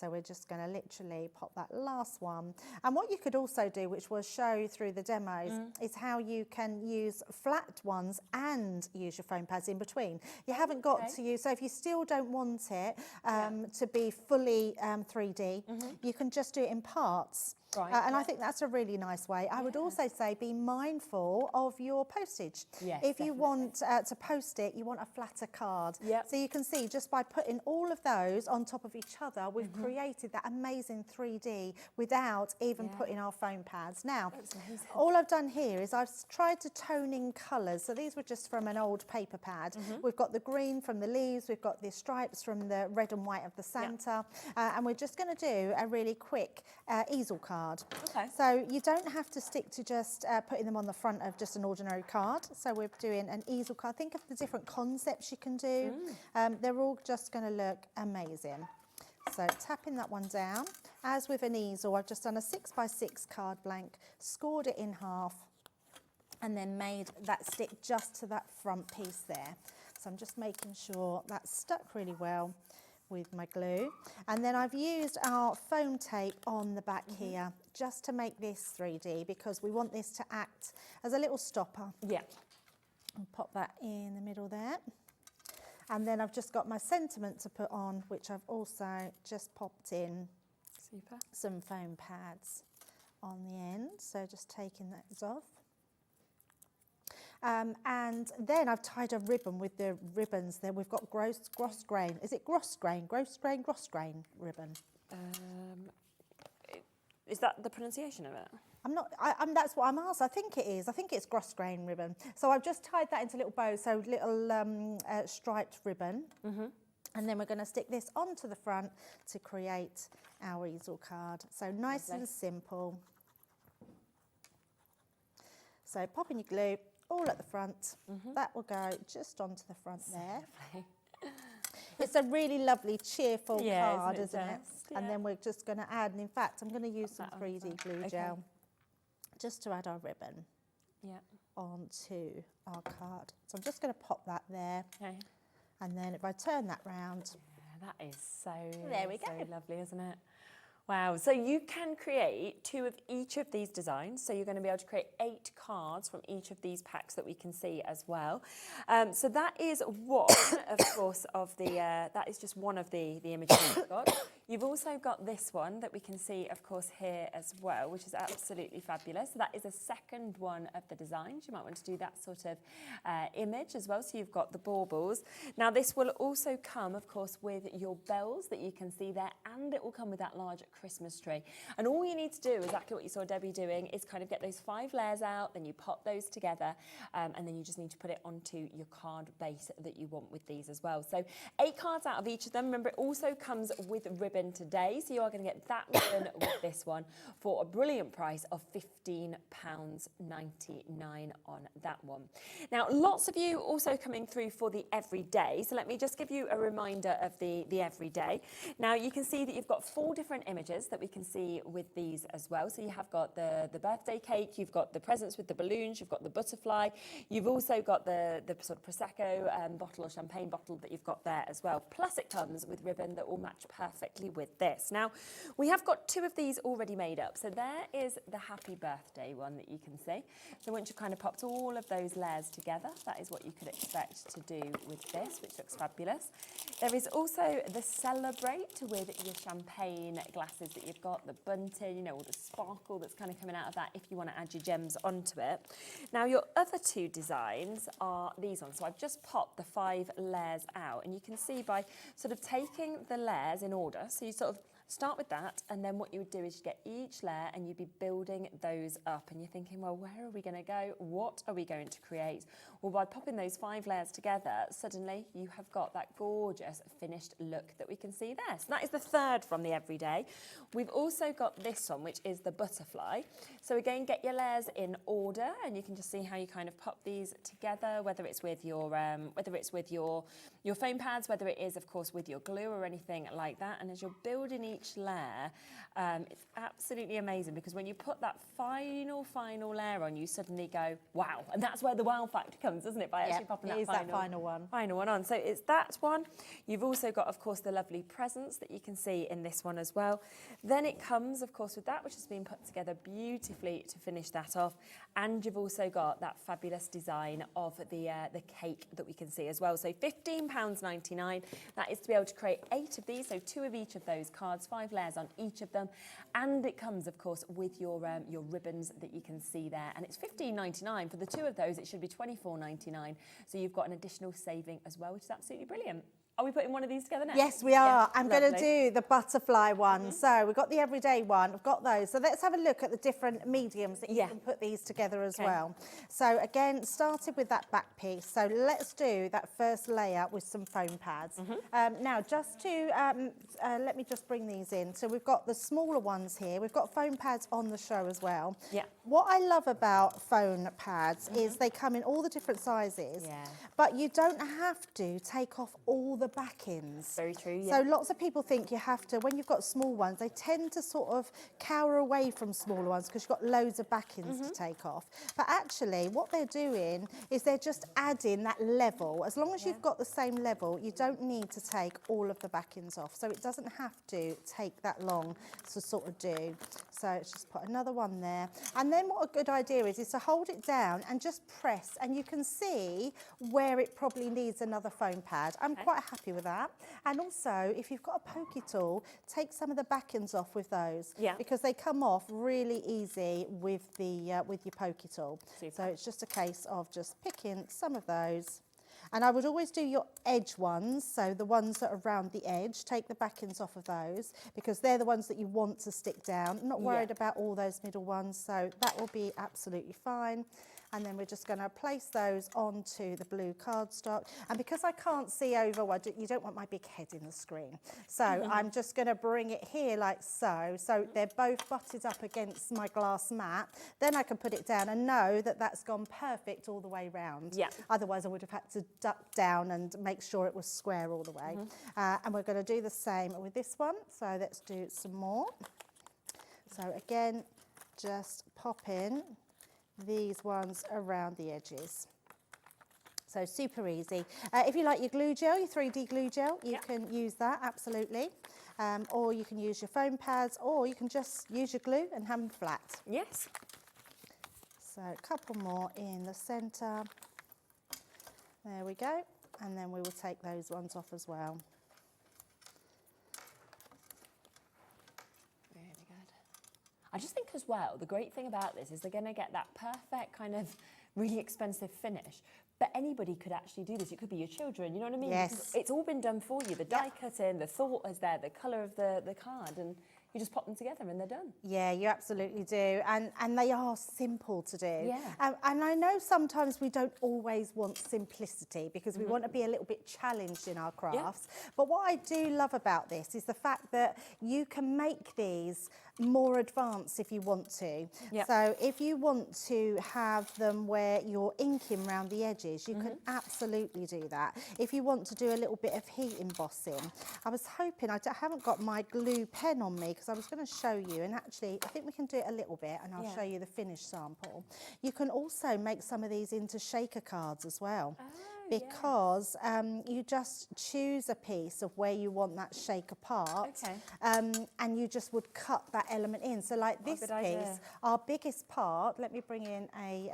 So we're just going to literally pop that last one. And what you could also do, which we'll show through the demos, is how you can use flat ones and use your foam pads in between. You haven't got to use, so if you still don't want it to be fully 3D, you can just do it in parts. Right, and I think that's a really nice way. I would also say be mindful of your postage. Yes, if you want to post it, you want a flatter card. Yep. So you can see just by putting all of those on top of each other, we've created that amazing 3D without even putting our foam pads. Now, all I've done here is I've tried to tone in colours. So these were just from an old paper pad. We've got the green from the leaves, we've got the stripes from the red and white of the Santa, and we're just going to do a really quick easel card. Okay. So you don't have to stick to just putting them on the front of just an ordinary card. So we're doing an easel card. Think of the different concepts you can do. They're all just going to look amazing. So tapping that one down. As with an easel, I've just done a 6x6 card blank, scored it in half, and then made that stick just to that front piece there. So I'm just making sure that's stuck really well with my glue, and then I've used our foam tape on the back here just to make this 3D, because we want this to act as a little stopper. Yeah. I'll pop that in the middle there, and then I've just got my sentiment to put on, which I've also just popped in some foam pads on the end, so just taking those off. And then I've tied a ribbon with the ribbons there. We've got gross grain. Is it gross grain ribbon? Is that the pronunciation of it? I'm not, that's what I'm asked. I think it is. I think it's gross grain ribbon. So I've just tied that into little bows, so little striped ribbon. And then we're going to stick this onto the front to create our easel card. So nice and simple. So popping your glue all at the front. That will go just onto the front there. It's a really lovely, cheerful card, isn't it? Yeah. And then we're just going to add, and in fact, I'm going to use some 3D glue gel just to add our ribbon onto our card. So I'm just going to pop that there. Okay. And then if I turn that round. Yeah, that is so, there we go. so lovely, isn't it? Wow, so you can create 2 of each of these designs. So you're going to be able to create 8 cards from each of these packs that we can see as well. So that is one, of course, of the, that is just one of the images we've got. You've also got this one that we can see, of course, here as well, which is absolutely fabulous. So that is a second one of the designs. You might want to do that sort of image as well. So you've got the baubles. Now this will also come, of course, with your bells that you can see there, and it will come with that large Christmas tree. And all you need to do, exactly what you saw Debbie doing, is kind of get those 5 layers out, then you pop those together, and then you just need to put it onto your card base that you want with these as well. So 8 cards out of each of them. Remember, it also comes with ribbon today, so you are going to get that ribbon with this one for a brilliant price of £15.99 on that one. Now, lots of you also coming through for the everyday, so let me just give you a reminder of the everyday. Now, you can see that you've got 4 different images that we can see with these as well. So you have got the birthday cake, you've got the presents with the balloons, you've got the butterfly, you've also got the sort of Prosecco bottle or champagne bottle that you've got there as well. Plus it comes with ribbon that will match perfectly with this. Now, we have got 2 of these already made up. So there is the happy birthday one that you can see. So once you've kind of popped all of those layers together, that is what you could expect to do with this, which looks fabulous. There is also the celebrate with your champagne glasses that you've got, the bunting, you know, all the sparkle that's kind of coming out of that if you want to add your gems onto it. Now, your other 2 designs are these ones. So I've just popped the 5 layers out, and you can see by sort of taking the layers in order, so you sort of start with that, and then what you would do is you get each layer and you'd be building those up, and you're thinking, well, where are we going to go? What are we going to create? Well, by popping those 5 layers together, suddenly you have got that gorgeous finished look that we can see there. So that is the 3rd from the everyday. We've also got this one, which is the butterfly. So again, get your layers in order, and you can just see how you kind of pop these together, whether it's with your foam pads, whether it is, of course, with your glue or anything like that. And as you're building each layer. It's absolutely amazing because when you put that final layer on, you suddenly go, wow. And that's where the wow factor comes, doesn't it? By actually popping that final one on. So it's that one. You've also got, of course, the lovely presents that you can see in this one as well. Then it comes, of course, with that, which has been put together beautifully to finish that off. And you've also got that fabulous design of the cake that we can see as well. So £15.99. That is to be able to create 8 of these, so 2 of each of those cards, 5 layers on each of them. And it comes, of course, with your ribbons that you can see there. And it's £15.99. For the 2 of those, it should be £24.99. So you've got an additional saving as well, which is absolutely brilliant. Are we putting one of these together now? Yes, we are. Yeah, I'm going to do the butterfly one. So we've got the everyday one. We've got those. So let's have a look at the different mediums that you can put these together as well. So again, started with that back piece. So let's do that first layer with some foam pads. Now, just to, let me just bring these in. So we've got the smaller ones here. We've got foam pads on the show as well. Yeah. What I love about foam pads is they come in all the different sizes, but you don't have to take off all the backings. Very true, So lots of people think you have to, when you've got small ones, they tend to sort of cower away from smaller ones because you've got loads of backings to take off. But actually, what they're doing is they're just adding that level. As long as you've got the same level, you don't need to take all of the backings off. So it doesn't have to take that long to sort of do. So let's just put another one there. And then what a good idea is to hold it down and just press, and you can see where it probably needs another foam pad. I'm quite happy with that. And also, if you've got a pokey tool, take some of the backings off with those, because they come off really easy with the with your pokey tool. So it's just a case of just picking some of those. And I would always do your edge ones, so the ones that are around the edge, take the backings off of those, because they're the ones that you want to stick down. I'm not worried about all those middle ones, so that will be absolutely fine. And then we're just going to place those onto the blue cardstock. And because I can't see over, well, you don't want my big head in the screen. So I'm just going to bring it here like so. So they're both butted up against my glass mat. Then I can put it down and know that that's gone perfect all the way round. Otherwise, I would have had to duck down and make sure it was square all the way. And we're going to do the same with this one. So let's do some more. So again, just pop in these ones around the edges. So super easy. If you like your glue gel, your 3D glue gel, you can use that, absolutely. Or you can use your foam pads, or you can just use your glue and have them flat. Yes. So a couple more in the centre. There we go. And then we will take those ones off as well. I just think as well, the great thing about this is they're going to get that perfect kind of really expensive finish. But anybody could actually do this. It could be your children, you know what I mean? Yes. It's all been done for you. The die cutting, the thought is there, the colour of the card, and you just pop them together and they're done. Yeah, you absolutely do. And they are simple to do. Yeah. And I know sometimes we don't always want simplicity because we want to be a little bit challenged in our crafts. But what I do love about this is the fact that you can make these more advanced if you want to. So if you want to have them where you're inking around the edges, you can absolutely do that. If you want to do a little bit of heat embossing, I was hoping, I haven't got my glue pen on me because I was going to show you, and actually I think we can do it a little bit and I'll show you the finished sample. You can also make some of these into shaker cards as well. Because you just choose a piece of where you want that shaker part, and you just would cut that element in. So like this piece, our biggest part, let me bring in a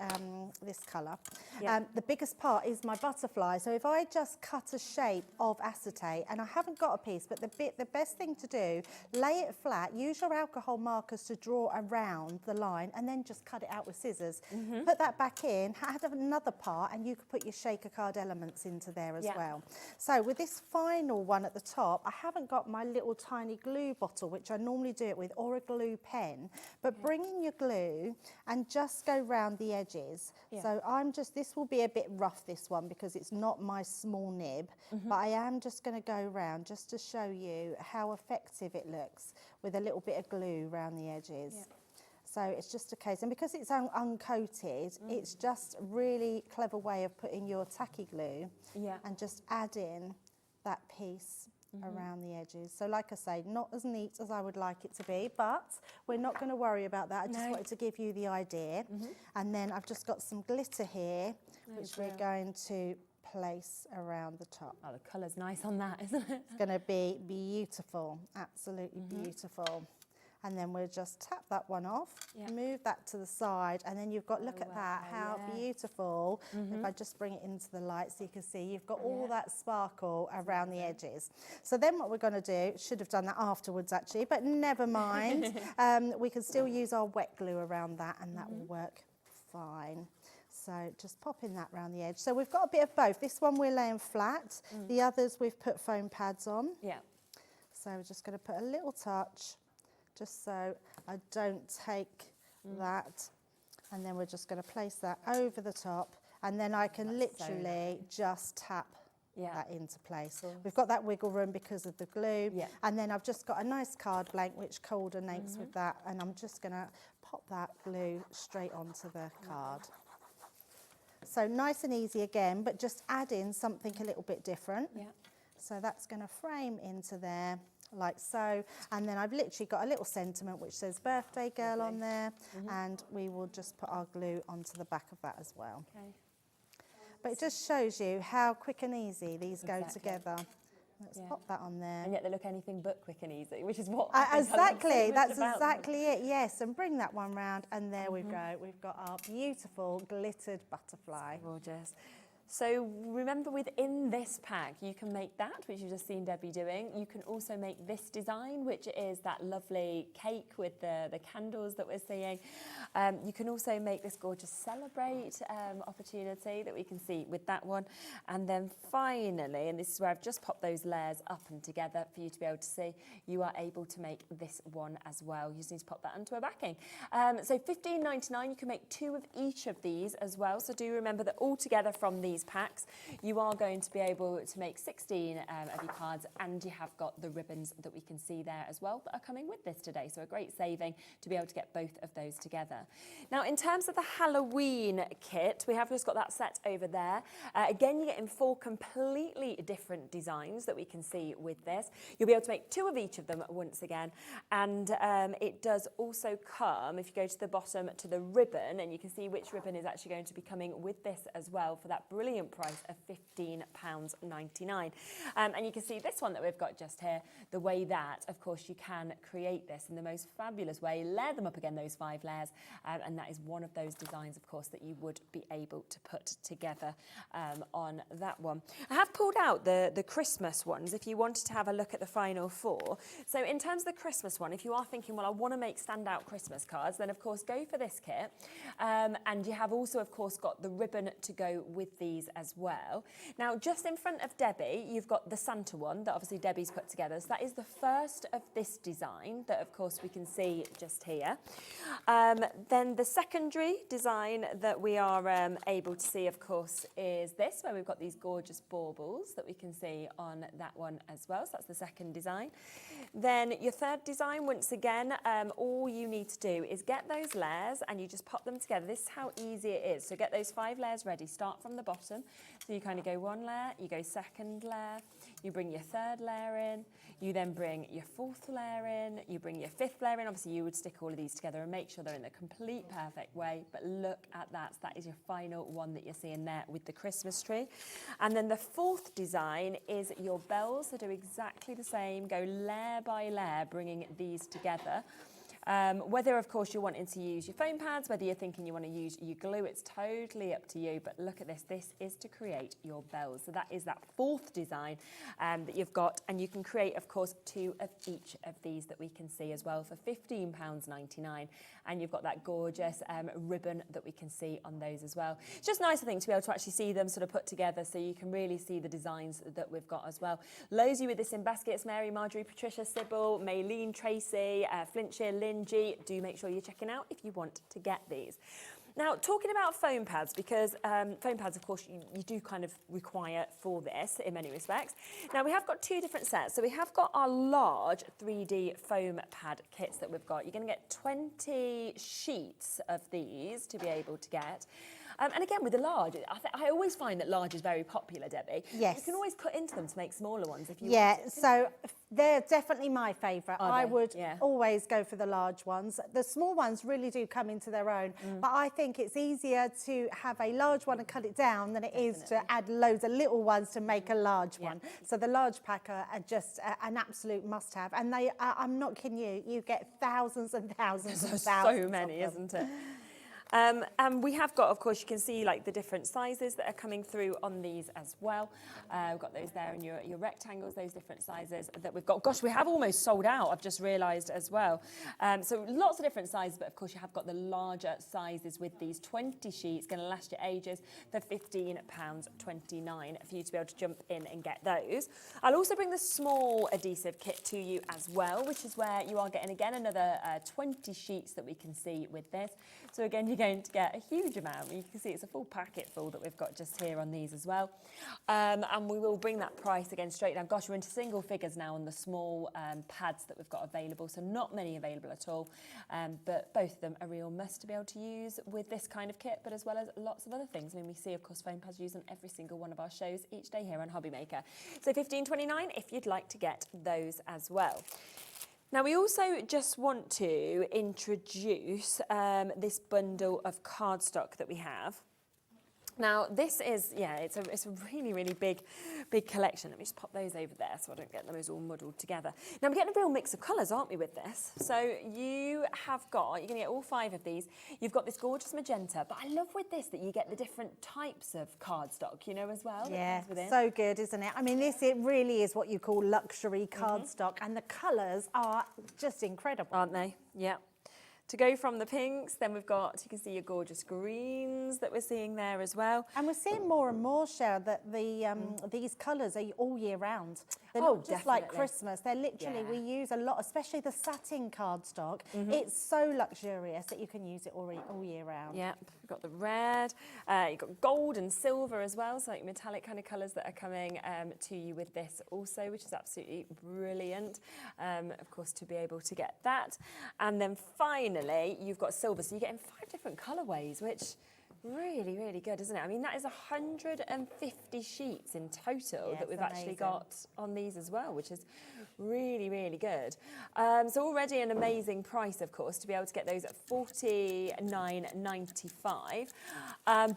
this colour. The biggest part is my butterfly. So if I just cut a shape of acetate, and I haven't got a piece, but the best thing to do, lay it flat, use your alcohol markers to draw around the line, and then just cut it out with scissors. Put that back in, add another part, and you could put your shaker card elements into there as well. So with this final one at the top, I haven't got my little tiny glue bottle, which I normally do it with, or a glue pen, but bring in your glue and just go round the edges. So this will be a bit rough, this one, because it's not my small nib, but I am just going to go round just to show you how effective it looks with a little bit of glue around the edges. So it's just a case, and because it's uncoated, it's just a really clever way of putting your tacky glue and just add in that piece around the edges. So like I say, not as neat as I would like it to be, but we're not going to worry about that. I just wanted to give you the idea. And then I've just got some glitter here, which we're going to place around the top. Oh, the colour's nice on that, isn't it? It's going to be beautiful, absolutely beautiful. And then we'll just tap that one off, move that to the side, and then you've got, look at that, how beautiful. If I just bring it into the light so you can see, you've got all that sparkle around the edges. So then what we're going to do, should have done that afterwards actually, but never mind. We can still use our wet glue around that, and that will work fine. So just popping that around the edge. So we've got a bit of both. This one we're laying flat, the others we've put foam pads on. Yeah. So we're just going to put a little touch, just so I don't take that, and then we're just going to place that over the top, and then I can literally just tap that into place. We've got that wiggle room because of the glue, and then I've just got a nice card blank which coordinates with that, and I'm just going to pop that glue straight onto the card. So nice and easy again, but just add in something a little bit different. So that's going to frame into there, like so, and then I've literally got a little sentiment which says birthday girl on there, and we will just put our glue onto the back of that as well. But it just shows you how quick and easy these go together. Let's pop that on there. And yet they look anything but quick and easy, which is what exactly, that's exactly it, yes. And bring that one round, and there we go. We've got our beautiful glittered butterfly. Gorgeous. So remember, within this pack, you can make that, which you've just seen Debbie doing. You can also make this design, which is that lovely cake with the candles that we're seeing. You can also make this gorgeous celebrate opportunity that we can see with that one. And then finally, and this is where I've just popped those layers up and together for you to be able to see, you are able to make this one as well. You just need to pop that onto a backing. So $15.99, you can make 2 of each of these as well. So do remember that all together from these packs, you are going to be able to make 16 of your cards, and you have got the ribbons that we can see there as well that are coming with this today. So a great saving to be able to get both of those together. Now, in terms of the Halloween kit, we have just got that set over there. Again, you're getting 4 completely different designs that we can see with this. You'll be able to make 2 of each of them once again, and it does also come, if you go to the bottom, to the ribbon, and you can see which ribbon is actually going to be coming with this as well for that brilliant price of £15.99. And you can see this one that we've got just here, the way that, of course, you can create this in the most fabulous way, layer them up again, those 5 layers, and that is one of those designs, of course, that you would be able to put together on that one. I have pulled out the Christmas ones if you wanted to have a look at the final 4. So in terms of the Christmas one, if you are thinking, well, I want to make standout Christmas cards, then of course go for this kit. And you have also, of course, got the ribbon to go with these as well. Now, just in front of Debbie, you've got the Santa one that obviously Debbie's put together. So that is the first of this design that, of course, we can see just here. Then the secondary design that we are able to see, of course, is this, where we've got these gorgeous baubles that we can see on that one as well. So that's the second design. Then your third design, once again, all you need to do is get those layers and you just pop them together. This is how easy it is. So get those 5 layers ready. Start from the bottom. So you kind of go 1 layer, you go second layer, you bring your 3rd layer in, you then bring your 4th layer in, you bring your 5th layer in. Obviously, you would stick all of these together and make sure they're in the complete perfect way. But look at that. So that is your final one that you're seeing there with the Christmas tree. And then the 4th design is your bells. So do exactly the same. Go layer by layer, bringing these together. Whether, of course, you're wanting to use your foam pads, whether you're thinking you want to use your glue, it's totally up to you. But look at this. This is to create your bells. So that is that 4th design that you've got. And you can create, of course, 2 of each of these that we can see as well for £15.99. And you've got that gorgeous ribbon that we can see on those as well. It's just nice, I think, to be able to actually see them sort of put together so you can really see the designs that we've got as well. Loads of you with this in baskets: Mary, Marjorie, Patricia, Sybil, Maylene, Tracy, Flintshire, Lynn, G. Do make sure you're checking out if you want to get these. Now, talking about foam pads, because foam pads, of course, you do kind of require for this in many respects. Now, we have got 2 different sets. So we have got our large 3D foam pad kits that we've got. You're going to get 20 sheets of these to be able to get. And again, with the large, I always find that large is very popular, Debbie. Yes. You can always cut into them to make smaller ones if you Yeah, want to. so they're definitely my favourite. Are I they? would Yeah. always go for the large ones. The small ones really do come into their own, but I think it's easier to have a large one and cut it down than it is to add loads of little ones to make a large one. So the large pack are just an absolute must-have, and they I'm not kidding you, you get thousands and thousands and There's thousands so many, of them. isn't it? And we have got, of course, you can see like the different sizes that are coming through on these as well. We've got those there in your rectangles, those different sizes that we've got. Gosh, we have almost sold out, I've just realised as well. So lots of different sizes, but of course you have got the larger sizes with these 20 sheets, going to last you ages, for £15.29 for you to be able to jump in and get those. I'll also bring the small adhesive kit to you as well, which is where you are getting, again, another 20 sheets that we can see with this. So again, you're going to get a huge amount. You can see it's a full packet full that we've got just here on these as well. And we will bring that price again straight down. Gosh, we're into single figures now on the small pads that we've got available. So not many available at all. But both of them are real must to be able to use with this kind of kit, but as well as lots of other things. I mean, we see, of course, foam pads used on every single one of our shows each day here on HobbyMaker. So £15.29 if you'd like to get those as well. Now, we also just want to introduce this bundle of cardstock that we have. Now, this is, yeah, it's a really, really big collection. Let me just pop those over there so I don't get them all muddled together. Now, we're getting a real mix of colours, aren't we, with this? So you have got, you're going to get all 5 of these. You've got this gorgeous magenta, but I love with this that you get the different types of cardstock, you know, as well. Yeah, so good, isn't it? I mean, it really is what you call luxury cardstock, and the colours are just incredible. Aren't they? Yeah. To go from the pinks, then we've got, you can see your gorgeous greens that we're seeing there as well. And we're seeing more and more, Cher, that these colours are all year round. They're not just like Christmas. They're literally, we use a lot, especially the satin cardstock. It's so luxurious that you can use it all year round. Yeah, we've got the red, you've got gold and silver as well, so like metallic kind of colours that are coming to you with this also, which is absolutely brilliant, of course, to be able to get that. And then finally, you've got silver, so you're getting 5 different colourways, which really, really good, isn't it? I mean, that is 150 sheets in total that we've actually got on these as well, which is really, really good. So already an amazing price, of course, to be able to get those at $49.95.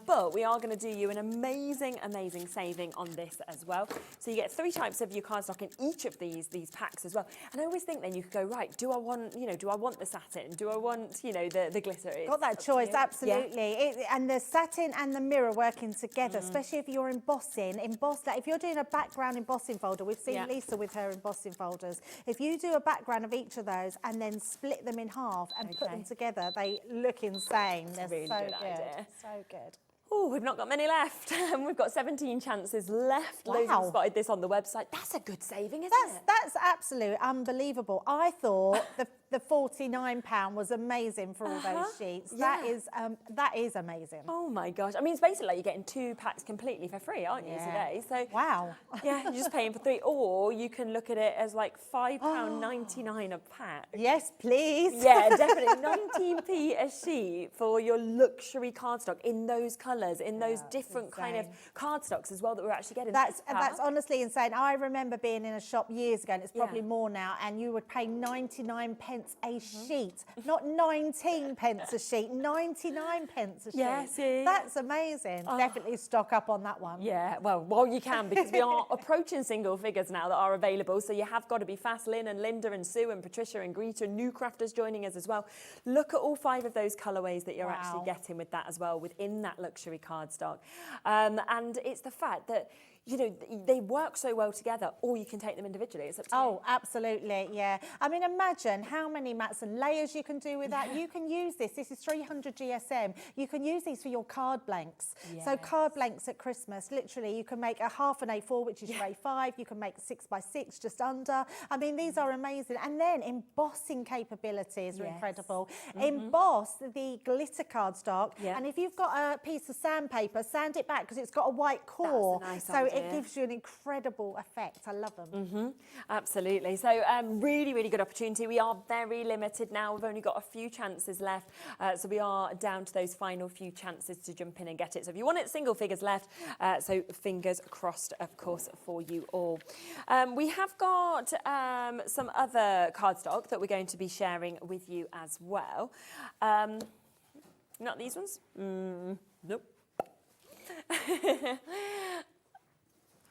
But we are going to do you an amazing, amazing saving on this as well. So you get 3 types of your cardstock in each of these packs as well. And I always think then you could go, right, do I want the satin? Do I want, the glitter? Got that choice, absolutely. Yeah. And the satin and the mirror working together, especially if you're embossing. If you're doing a background embossing folder, we've seen Lisa with her embossing folders. If you do a background of each of those and then split them in half and put them together, they look insane. They're really so good idea. So good. Oh, we've not got many left. We've got 17 chances left. Loads have spotted this on the website. That's a good saving, isn't it? That's absolutely unbelievable. I thought the £49 was amazing for all those sheets. That is amazing. Oh my gosh. I mean, it's basically like you're getting 2 packs completely for free, aren't you, today? So wow. Yeah, you're just paying for 3. Or you can look at it as like £5.99 a pack. Yes, please. Yeah, definitely. 19p a sheet for your luxury cardstock in those colours, in those different kind of cardstocks as well that we're actually getting. That's honestly insane. I remember being in a shop years ago, and it's probably more now, and you would pay 99 pence a sheet, not 19 pence a sheet, 99 pence a sheet. Yes, that's amazing. Definitely stock up on that one. Yeah, well, you can, because we are approaching single figures now that are available, so you have got to be fast. Lynn and Linda and Sue and Patricia and Greta, new crafters joining us as well. Look at all 5 of those colourways that you're actually getting with that as well, within that luxury cardstock. And it's the fact that they work so well together, or you can take them individually. It's up to you. Absolutely, yeah. I mean, imagine how many mats and layers you can do with that. You can use this. This is 300 GSM. You can use these for your card blanks. Yes. So card blanks at Christmas, literally, you can make a half an A4, which is your A5. You can make 6x6, just under. I mean, these are amazing. And then embossing capabilities are incredible. Emboss the glitter cardstock. And if you've got a piece of sandpaper, sand it back, because it's got a white core. That's a nice so idea. it gives you an incredible effect. I love them. Absolutely. So really, really good opportunity. We are very limited now. We've only got a few chances left. So we are down to those final few chances to jump in and get it. So if you want it, single figures left. So fingers crossed, of course, for you all. We have got some other cardstock that we're going to be sharing with you as well. Not these ones? Nope.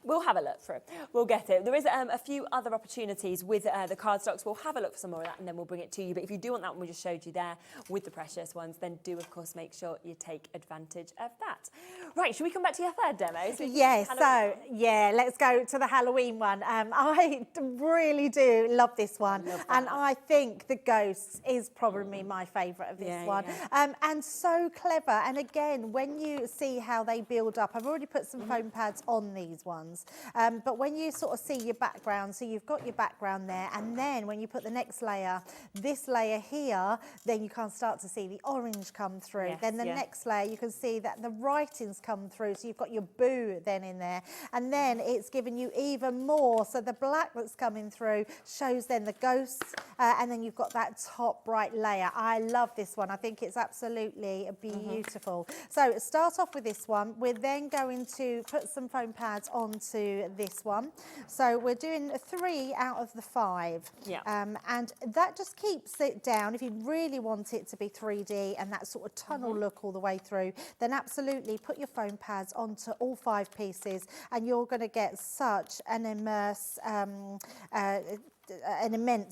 We'll have a look through. We'll get it. There is a few other opportunities with the cardstocks. We'll have a look for some more of that and then we'll bring it to you. But if you do want that one we just showed you there with the precious ones, then do, of course, make sure you take advantage of that. Right, should we come back to your third demo? Yes, so, yeah, let's go to the Halloween one. I really do love this one. And I think the ghost is probably my favourite of this one. Yeah. And so clever. And again, when you see how they build up, I've already put some foam pads on these ones. But when you sort of see your background, so you've got your background there, and then when you put the next layer, this layer here, then you can start to see the orange come through. Yes, then the next layer, you can see that the writings come through, so you've got your boo then in there. And then it's given you even more, so the black that's coming through shows then the ghosts, and then you've got that top bright layer. I love this one. I think it's absolutely beautiful. So start off with this one. We're then going to put some foam pads on to this one. So we're doing 3 out of the 5. Yeah. And that just keeps it down. If you really want it to be 3D and that sort of tunnel look all the way through, then absolutely put your foam pads onto all 5 pieces and you're going to get such an immense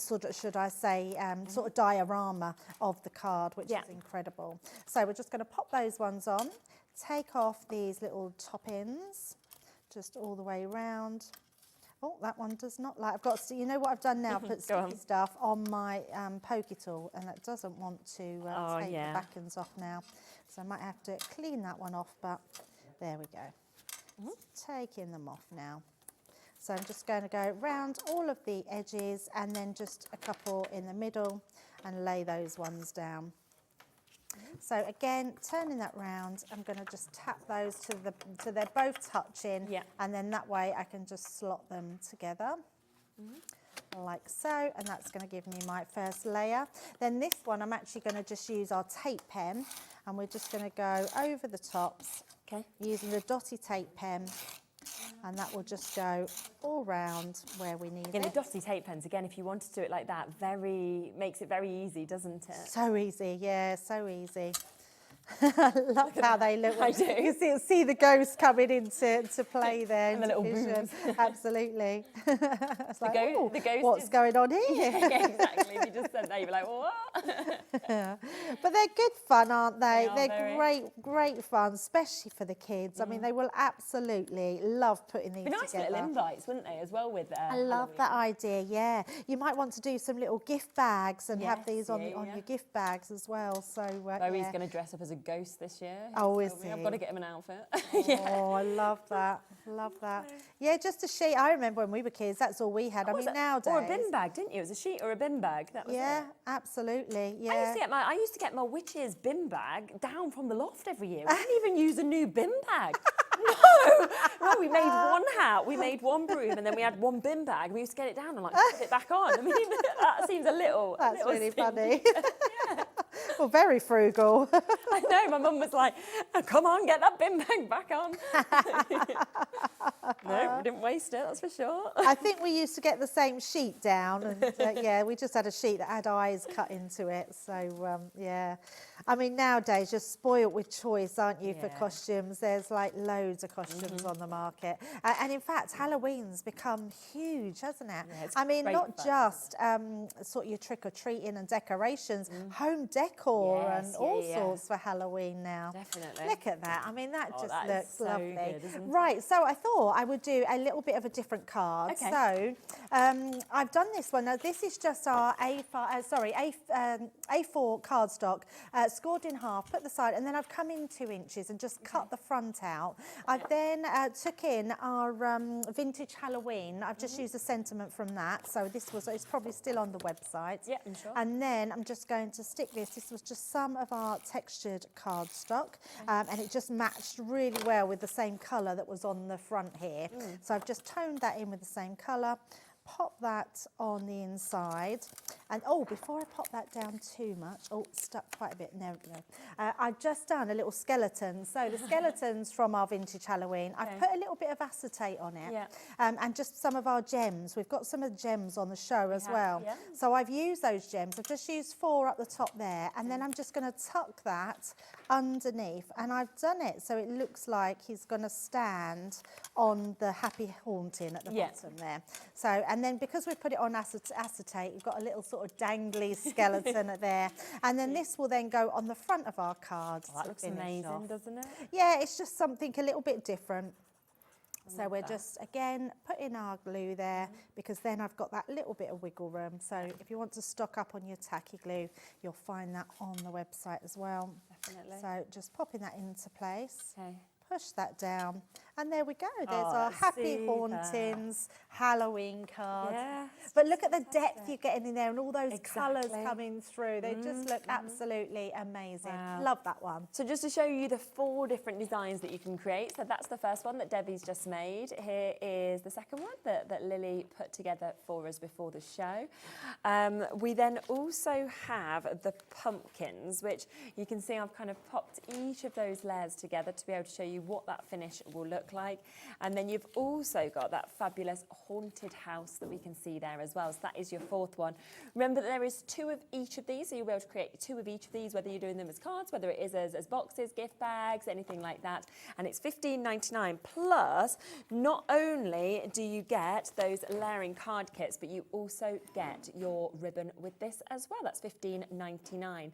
sort of, should I say, sort of diorama of the card, which is incredible. So we're just going to pop those ones on, take off these little top ends, just all the way around. Oh, that one does not like. I've got, you know what I've done now? Put sticky stuff on my pokey tool, and that doesn't want to take the back ends off now. So I might have to clean that one off, but there we go. Taking them off now. So I'm just going to go round all of the edges and then just a couple in the middle and lay those ones down. So again, turning that round, I'm going to just tap those so they're both touching, and then that way I can just slot them together. Like so, and that's going to give me my first layer. Then this one, I'm actually going to just use our tape pen, and we're just going to go over the tops using the dotty tape pen. And that will just go all round where we need it. The dotty tape pens, again, if you want to do it like that, makes it very easy, doesn't it? So easy, yeah, so easy. I love how they look. I do. You can see the ghost coming into play there. And the little boobs. Absolutely. It's like, the ghost what's going on here? Yeah, exactly. If you just said that, you'd be like, what? But they're good fun, aren't they? They're great fun, especially for the kids. I mean, they will absolutely love putting these nice together. Little invites, wouldn't they, as well with I love that idea, yeah. You might want to do some little gift bags and have these on your gift bags as well. So Chloe's going to dress up as a ghost this year. Oh, is he? I've got to get him an outfit. Oh, I love that. Love that. Yeah, just a sheet. I remember when we were kids, that's all we had. I mean, nowadays. Or a bin bag, didn't you? It was a sheet or a bin bag. That was it. Absolutely. Yeah. I used to get my witch's bin bag down from the loft every year. We didn't even use a new bin bag. No, we made one hat, we made one broom, and then we had one bin bag. We used to get it down and like put it back on. I mean, that seems a little. That's really funny. Well, very frugal. I know. My mum was like, oh, "Come on, get that bin bag back on." No, we didn't waste it. That's for sure. I think we used to get the same sheet down, and we just had a sheet that had eyes cut into it. So I mean, nowadays you're spoilt with choice, aren't you, for costumes? There's like loads of costumes on the market, and in fact, Halloween's become huge, hasn't it? Yeah, I mean, not just sort of your trick or treating and decorations, home decor and all sorts for Halloween now. Definitely. Look at that. I mean, that just looks so lovely. Good, isn't it? Right. So I thought I would do a little bit of a different card. Okay. So I've done this one. Now this is just our A4 cardstock, scored in half, put the side, and then I've come in 2 inches and just cut the front out. I've then took in our vintage Halloween. I've just used a sentiment from that. So it's probably still on the website. Yeah, I'm sure. And then I'm just going to stick this. This was was just some of our textured cardstock, and it just matched really well with the same colour that was on the front here. So I've just toned that in with the same colour. Pop that on the inside, and before I pop that down too much, stuck quite a bit, there we go. I've just done a little skeleton, so the skeleton's from our vintage Halloween. I've put a little bit of acetate on it, and just some of our gems. We've got some of the gems on the show as well, so I've used those gems. I've just used 4 up the top there, and then I'm just going to tuck that underneath, and I've done it so it looks like he's going to stand on the happy haunting at the bottom there. So, and then because we've put it on acetate, you've got a little sort of dangly skeleton there. And then this will then go on the front of our card. That looks amazing, doesn't it? Yeah, it's just something a little bit different. So we're just, again, putting our glue there, because then I've got that little bit of wiggle room. So if you want to stock up on your tacky glue, you'll find that on the website as well. Definitely. So just popping that into place. Okay. Push that down, and there we go. There's our Happy Hauntings Halloween card. Yes, but look at the depth you're getting in there, and all those colours coming through. They just look absolutely amazing. Wow. Love that one. So just to show you the 4 different designs that you can create. So that's the first one that Debbie's just made. Here is the second one that Lily put together for us before the show. We then also have the pumpkins, which you can see I've kind of popped each of those layers together to be able to show you what that finish will look like. And then you've also got that fabulous haunted house that we can see there as well. So that is your 4th one. Remember that there is 2 of each of these, so you'll be able to create 2 of each of these, whether you're doing them as cards, whether it is as boxes, gift bags, anything like that. And it's $15.99 plus. Not only do you get those layering card kits, but you also get your ribbon with this as well. That's $15.99.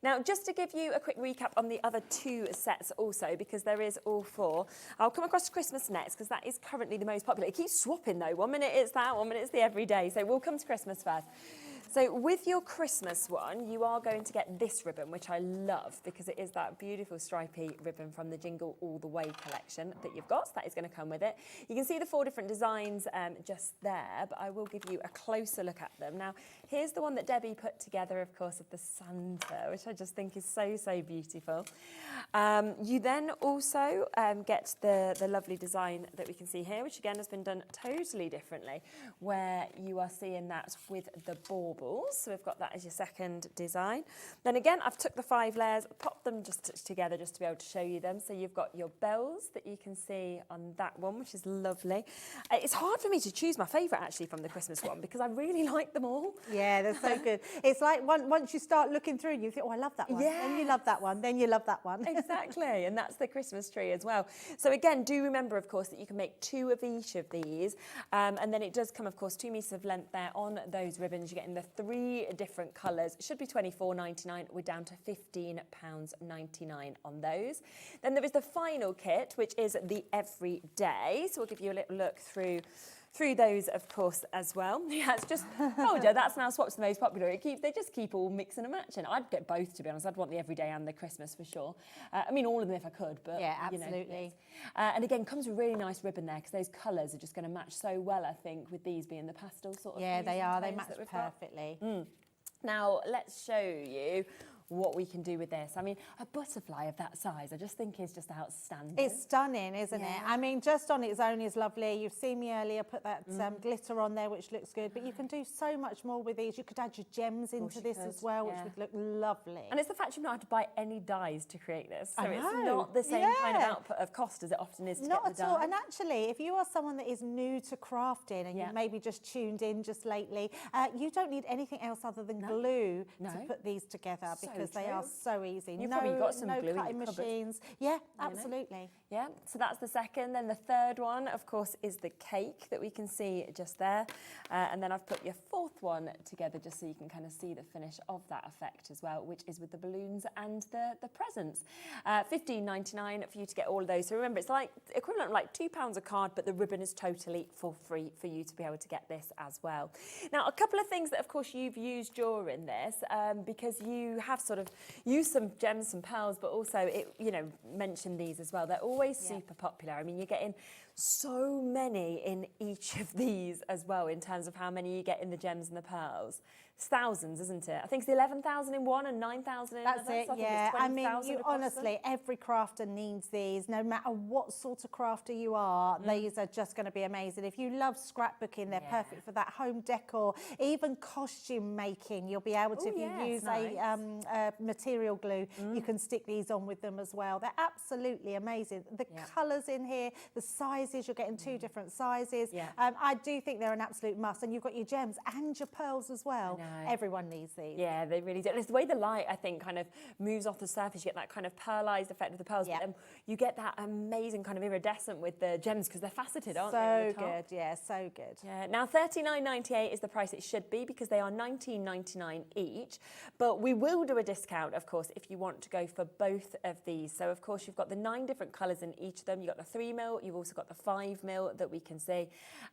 Now, just to give you a quick recap on the other 2 sets also, because there is all 4. I'll come across to Christmas next, because that is currently the most popular. It keeps swapping though. 1 minute it's that, 1 minute it's the everyday. So we'll come to Christmas first. So with your Christmas one, you are going to get this ribbon, which I love because it is that beautiful stripy ribbon from the Jingle All the Way collection that you've got. So that is going to come with it. You can see the 4 different designs just there, but I will give you a closer look at them. Now, here's the one that Debbie put together, of course, of the Santa, which I just think is so, so beautiful. You then also get the lovely design that we can see here, which again has been done totally differently, where you are seeing that with the baubles. So we've got that as your second design. Then again, I've took the 5 layers, popped them just together just to be able to show you them. So you've got your bells that you can see on that one, which is lovely. It's hard for me to choose my favourite actually from the Christmas one because I really like them all. Yeah, they're so good. It's like once you start looking through and you think, oh, I love that one. Then you love that one. Then you love that one. Exactly, and that's the Christmas tree as well. So again, do remember, of course, that you can make 2 of each of these. And then it does come, of course, 2 meters of length there on those ribbons. You're getting the 3 different colours. It should be $24.99. We're down to £15.99 on those. Then there is the final kit, which is the everyday. So we'll give you a little look through those, of course, as well. Yeah, it's just, told you, that's now swapped the most popular. They just keep all mixing and matching. I'd get both, to be honest. I'd want the everyday and the Christmas for sure. I mean, all of them if I could, but yeah, absolutely. You know, yes. And again, comes with a really nice ribbon there because those colours are just going to match so well, I think, with these being the pastel sort of. Yeah, they are. They match match perfectly. Now, let's show you what we can do with this. I mean, a butterfly of that size, I just think is just outstanding. It's stunning, isn't it? I mean, just on its own is lovely. You've seen me earlier put that glitter on there, which looks good, but you can do so much more with these. You could add your gems into this as well, which would look lovely. And it's the fact you've not had to buy any dyes to create this. So it's not the same kind of output of cost as it often is to not get the at all. dye. And actually, if you are someone that is new to crafting and you maybe just tuned in just lately, you don't need anything else other than glue to put these together because they are so easy. You've probably got some glue in cutting your cupboard. machines. Yeah, absolutely. Yeah, so that's the second. Then the third one, of course, is the cake that we can see just there. And then I've put your 4th one together just so you can kind of see the finish of that effect as well, which is with the balloons and the presents. $15.99 for you to get all of those. So remember, it's like equivalent of like £2 a card, but the ribbon is totally for free for you to be able to get this as well. Now, a couple of things that, of course, you've used during this, because you have sort of used some gems, some pearls, but also, mentioned these as well. They're always super popular. I mean, you're getting so many in each of these as well in terms of how many you get in the gems and the pearls. It's thousands, isn't it? I think it's 11,000 in one and 9,000 in That's another. it, So I think yeah. it's I mean, 20,000 you across them. honestly, every crafter needs these. No matter what sort of crafter you are, these are just going to be amazing. If you love scrapbooking, they're perfect for that home decor. Even costume making, you'll be able to, if you use a material glue, you can stick these on with them as well. They're absolutely amazing. The colours in here, the sizes, you're getting 2 different sizes. I do think they're an absolute must. And you've got your gems and your pearls as well. Everyone needs these. Yeah, they really do. And it's the way the light, I think, kind of moves off the surface. You get that kind of pearlised effect of the pearls, but then you get that amazing kind of iridescent with the gems because they're faceted, aren't they? So good, yeah, so good. Yeah. Now, $39.98 is the price it should be because they are $19.99 each. But we will do a discount, of course, if you want to go for both of these. So, of course, you've got the 9 different colours in each of them. You've got the 3mm, you've also got the 5mm that we can see.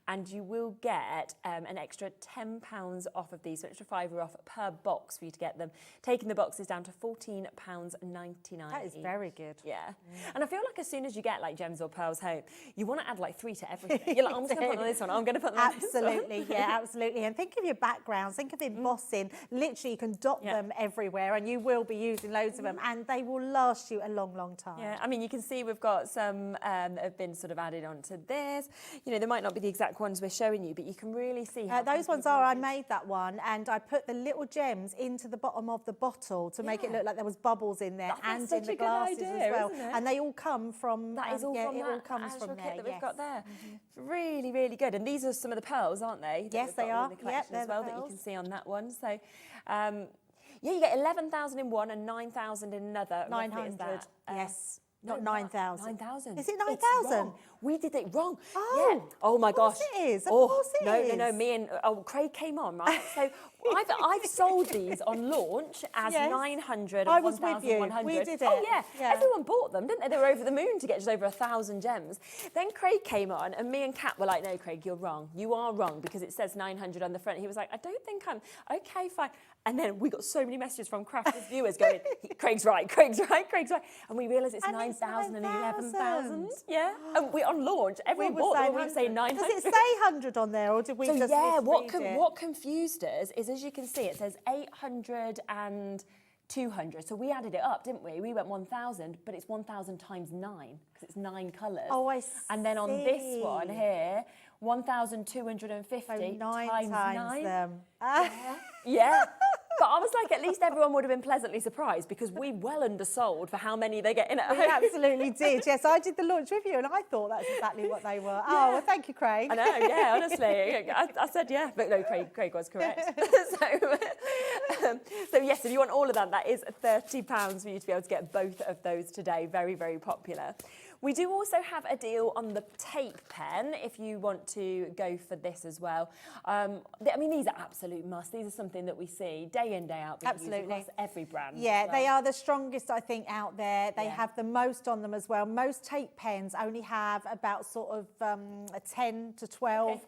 And you will get an extra £10 off of these, so an extra £5 off per box for you to get them, taking the boxes down to £14.99. That is very good. Yeah. And I feel like as soon as you get like gems or pearls home, you want to add like 3 to everything. You're like, I'm just going to put them on this one, I'm going to put them on this one. Absolutely, yeah, absolutely. And think of your backgrounds, think of embossing. Literally, you can dot them everywhere and you will be using loads of them and they will last you a long, long time. Yeah, I mean, you can see we've got some that have been sort of added onto this. You know, they might not be the exact ones we're showing you, but you can really see how those ones are, I made that one and I put the little gems into the bottom of the bottle to make it look like there was bubbles in there and in the glasses as well. And they all come from, that is all from it that all comes from kit there, that we've got there. Really, really good. And these are some of the pearls, aren't they? Yes, they are. In the collection Yep, as well, they're the that you pearls. can see on that one. So, yeah, you get 11,000 in one and 9,000 in another. 900, yes. Not 9,000. 9,000. Is it It's 9,000? wrong. We did it wrong. Oh, yeah. Oh my gosh. Of course it is. Of oh, course it is. No. Me and Craig came on, right? So I've sold these on launch as 900 and I was with you. 1,100. We did Oh it. yeah. Everyone bought them, didn't they? They were over the moon to get just over 1,000 gems. Then Craig came on, and me and Kat were like, "No, Craig, you're wrong. You are wrong because it says 900 on the front." He was like, "I don't think I'm okay, fine." And then we got so many messages from crafters viewers going, "Craig's right, Craig's right, Craig's right," and we realised it's 9,000 and 11,000. Yeah, and we on launch, everyone bought them. We were saying 900. Does it say 100 on there, or did we just what misread it? what confused us is, as you can see, it says 800 and 200. So we added it up, didn't we? We went 1,000, but it's 1,000 times 9 because it's 9 colours. Oh, I see. And then on this one here, 1,250 So 9 times 9. them. Yeah. But I was like, at least everyone would have been pleasantly surprised because we well undersold for how many they get in at home. We absolutely did. Yes, I did the launch with you and I thought that's exactly what they were. Oh, well, thank you, Craig. I know, yeah, honestly. I said yeah, but no, Craig was correct. So yes, if you want all of that, that is £30 for you to be able to get both of those today. Very, very popular. We do also have a deal on the tape pen if you want to go for this as well. I mean, these are absolute must. These are something that we see day in, day out being used across every brand. Yeah, they are the strongest, I think, out there. They have the most on them as well. Most tape pens only have about sort of 10 to 12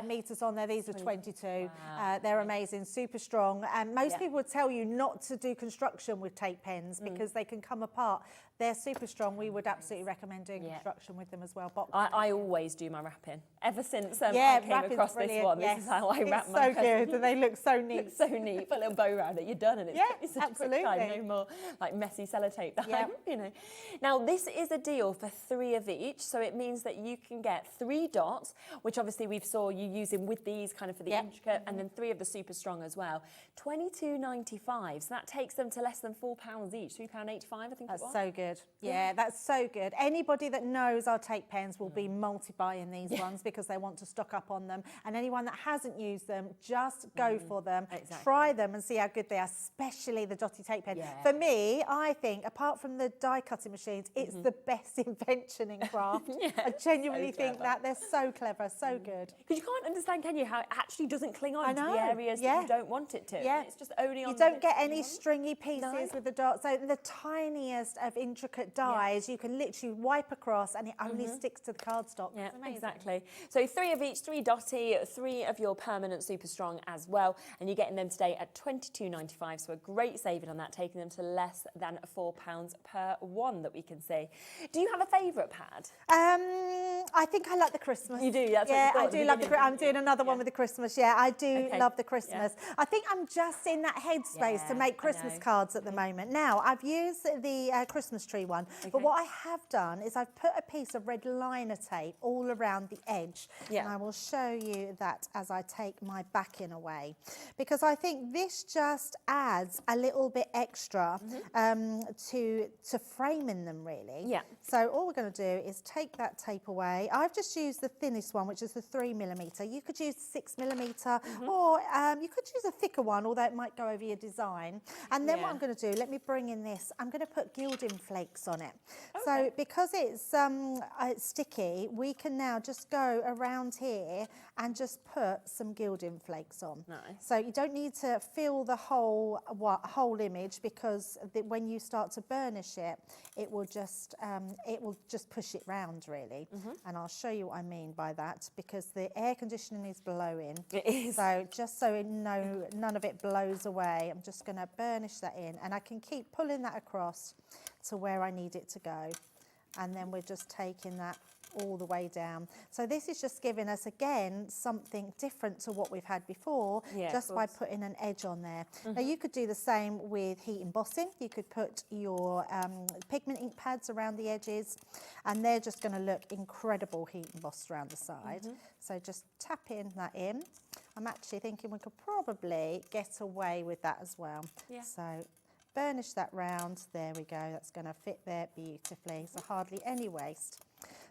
metres on there. These are 22. Wow. They're amazing, super strong. And most people would tell you not to do construction with tape pens because they can come apart. They're super strong. We would absolutely recommend doing construction with them as well. I always do my wrapping. Ever since I came across this one, this is how I wrap my It's so good, and they look so neat. It's so neat. Put a little bow around it, you're done, and it's such a quick time. No more like messy sellotape behind, you know. Now this is a deal for 3 of each, so it means that you can get 3 dots, which obviously we've saw you using with these kind of for the intricate, and then 3 of the super strong as well. £22.95. So that takes them to less than £4 each. £3.85, I think. That's so good. Yeah, that's so good. Anybody that knows our tape pens will be multi-buying these ones because they want to stock up on them. And anyone that hasn't used them, just go for them. Exactly. Try them and see how good they are, especially the dotty tape pen. Yeah. For me, I think, apart from the die cutting machines, it's the best invention in craft. I genuinely think that. They're so clever, so good. Because you can't understand, can you, how it actually doesn't cling on to the areas that you don't want it to. Yeah. It's just only on You don't get any stringy pieces with the dots. So the tiniest of intricate dies, you can literally wipe swipe across and it only sticks to the cardstock. Yeah, It's amazing. exactly. So 3 of each, 3 Dotty, 3 of your permanent super strong as well, and you're getting them today at £22.95. So a great saving on that, taking them to less than £4 per one that we can see. Do you have a favourite pad? I think I like the Christmas. You do, that's what yeah, you thought I at the do love the. beginning, I'm doing another one with the Christmas. Yeah, I do Okay. love the Christmas. I think I'm just in that headspace to Yeah, make I Christmas know. cards at the moment. Now I've used the Christmas tree one, but Okay. what I have done is I've put a piece of red liner tape all around the edge, Yeah. and I will show you that as I take my backing away, because I think this just adds a little bit extra to framing them really. Yeah. So all we're going to do is take that tape away. I've just used the thinnest one, which is the 3mm. You could use 6mm, or you could use a thicker one, although it might go over your design. And then what Yeah. I'm going to do, let me bring in this. I'm going to put gilding flakes on it. So because it's sticky, we can now just go around here and just put some gilding flakes on. Nice. So you don't need to fill the whole image, because when you start to burnish it, it will just push it round really. And I'll show you what I mean by that, because the air conditioning is blowing. It is. So just so none of it blows away, I'm just going to burnish that in, and I can keep pulling that across to where I need it to go. And then we're just taking that all the way down. So this is just giving us, again, something different to what we've had before, Yeah, just of by course. putting an edge on there. Now you could do the same with heat embossing. You could put your pigment ink pads around the edges, and they're just going to look incredible heat embossed around the side. So just tapping that in. I'm actually thinking we could probably get away with that as well. Yeah. So burnish that round. There we go. That's going to fit there beautifully. So hardly any waste.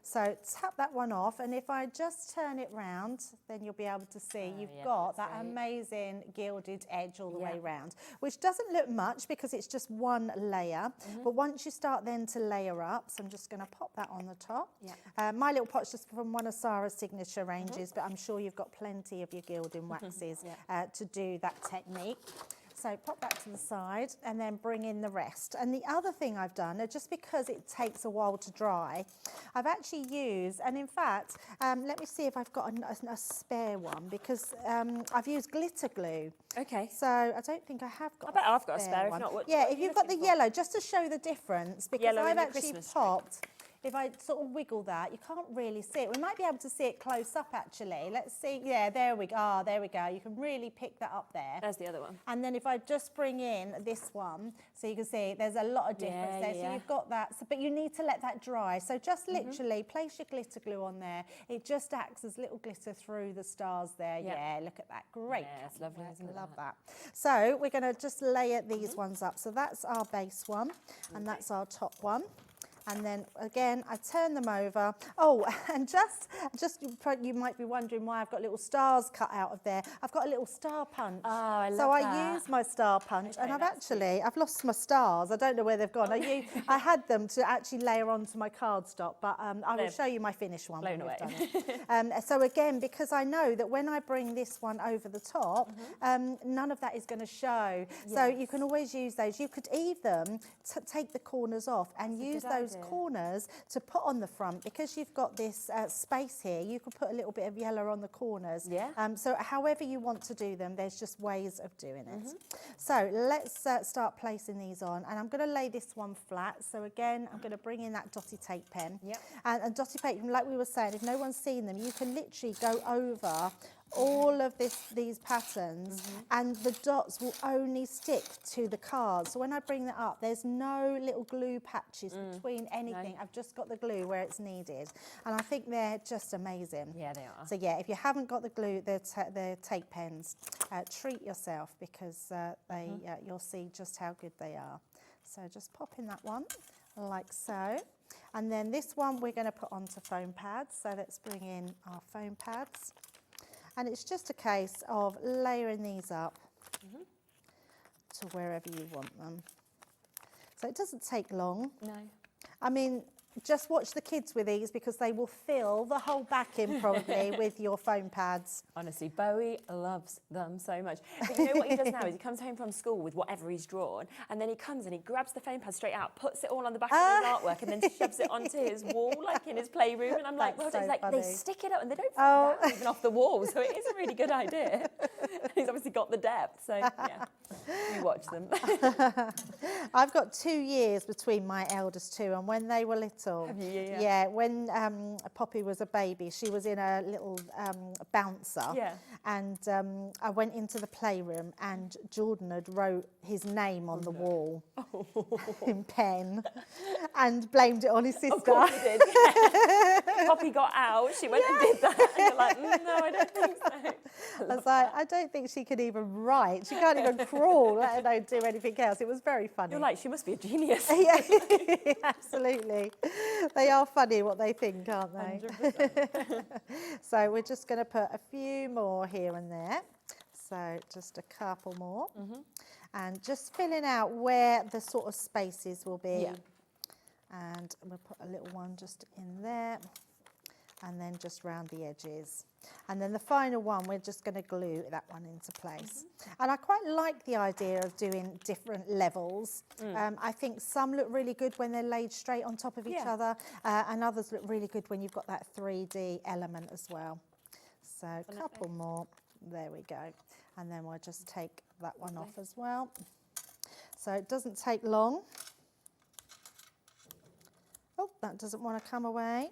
So tap that one off, and if I just turn it round, then you'll be able to see you've yeah, got that that's great. amazing gilded edge all the way Yeah. round, which doesn't look much because it's just one layer. But once you start then to layer up, so I'm just going to pop that on the top. Yeah. My little pot's just from one of Sarah's signature ranges, but I'm sure you've got plenty of your gilding waxes to do that technique. So pop that to the side and then bring in the rest. And the other thing I've done, just because it takes a while to dry, I've actually used, and in fact, let me see if I've got a spare one, because I've used glitter glue. Okay. So I don't think I have got I bet I've got a spare, if one. not, what yeah, are if you you've got the looking for? yellow, just to show the difference, because Yellow in I've the actually Christmas tree. popped. If I sort of wiggle that, you can't really see it. We might be able to see it close up, actually. Let's see. Yeah, there we go. Ah, there we go. You can really pick that up there. There's the other one. And then if I just bring in this one, so you can see there's a lot of difference Yeah, there. So yeah. you've got that, but you need to let that dry. So just literally place your glitter glue on there. It just acts as little glitter through the stars there. Yeah. Yeah, look at that. Great. Yeah, it's lovely, work. isn't it, Love that. So we're going to just layer these ones up. So that's our base one, and that's our top one. And then again, I turn them over. Oh, and just you might be wondering why I've got little stars cut out of there. I've got a little star punch. Oh, I love so I that. use my star punch, and Okay, I've lost my stars. I don't know where they've gone. I had them to actually layer onto my cardstock, but I will They've show you my finished one. blown when we've away. done it. So again, because I know that when I bring this one over the top, none of that is going to show. So you can always use those. You could even take the corners off and use good those idea. corners to put on the front, because you've got this space here. You could put a little bit of yellow on the corners. Yeah. So however you want to do them, there's just ways of doing it. So let's start placing these on, and I'm going to lay this one flat. So again, I'm going to bring in that dotty tape pen. Yep. And dotty tape, like we were saying, if no one's seen them, you can literally go over all of these patterns, and the dots will only stick to the cards. So when I bring that up, there's no little glue patches between anything. I've just got the glue where it's needed, and I think they're just amazing. Yeah, they are. So yeah, if you haven't got the glue, the tape pens, treat yourself, because you'll see just how good they are. So just pop in that one like so. And then this one we're going to put onto foam pads. So let's bring in our foam pads. And it's just a case of layering these up to wherever you want them. So it doesn't take long. No. I mean, just watch the kids with these because they will fill the whole back in probably with your foam pads. Honestly, Bowie loves them so much. But you know what he does now is he comes home from school with whatever he's drawn, and then he comes and he grabs the foam pad straight out, puts it all on the back of his artwork, and then shoves it onto his wall, like in his playroom. And I'm like, well, That's so it's like funny. they stick it up and they don't fall down even off the wall, so it is a really good idea. He's obviously got the depth, so yeah, you watch them. I've got 2 years between my eldest two, and when they were little, Have you? yeah, when Poppy was a baby, she was in a little bouncer, Yeah. and I went into the playroom, and Jordan had wrote his name on the wall in pen, and blamed it on his sister. Of course he did. Yeah. Poppy got out, she went and did that, and you're like, no, I don't think so. I was like, I don't think she could even write. She can't even crawl, let alone do anything else. It was very funny. You're like, she must be a genius. Yeah, absolutely. They are funny what they think, aren't they? 100%. So we're just going to put a few more here and there. So just a couple more. And just filling out where the sort of spaces will be. Yeah. And we'll put a little one just in there. And then just round the edges. And then the final one, we're just going to glue that one into place. And I quite like the idea of doing different levels. I think some look really good when they're laid straight on top of each other, and others look really good when you've got that 3D element as well. So a couple more. There we go. And then we'll just take that one off as well. So it doesn't take long. Oh, that doesn't want to come away.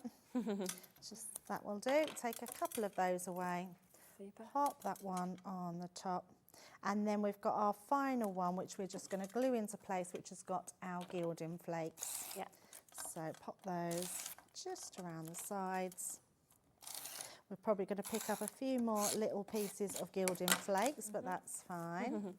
Just that will do. Take a couple of those away. Super. Pop that one on the top. And then we've got our final one, which we're just going to glue into place, which has got our gilding flakes. Yeah. So pop those just around the sides. We're probably going to pick up a few more little pieces of gilding flakes, but that's fine.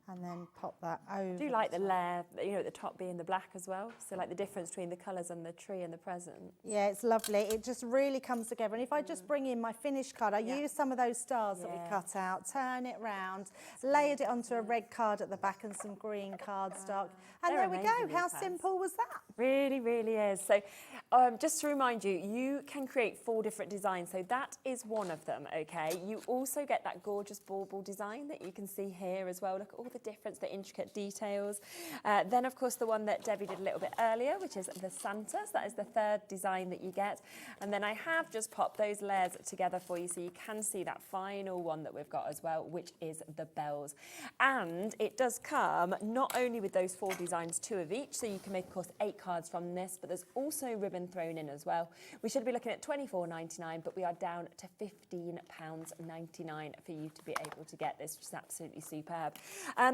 And then pop that over. I do like the layer, you know, at the top being the black as well. So like the difference between the colours and the tree and the present. Yeah, it's lovely. It just really comes together. And if I just bring in my finished card, I use some of those stars that we cut out, turn it round, layered it onto a red card at the back and some green cardstock. And there we go. How simple was that? Really, really is. So just to remind you, you can create 4 different designs. So that is one of them, okay? You also get that gorgeous bauble design that you can see here as well. Look at all the difference, the intricate details. Then, of course, the one that Debbie did a little bit earlier, which is the Santa. So that is the 3rd design that you get. And then I have just popped those layers together for you so you can see that final one that we've got as well, which is the bells. And it does come not only with those 4 designs, 2 of each, so you can make, of course, 8 cards from this, but there's also ribbon thrown in as well. We should be looking at £24.99, but we are down to £15.99 for you to be able to get this, which is absolutely superb.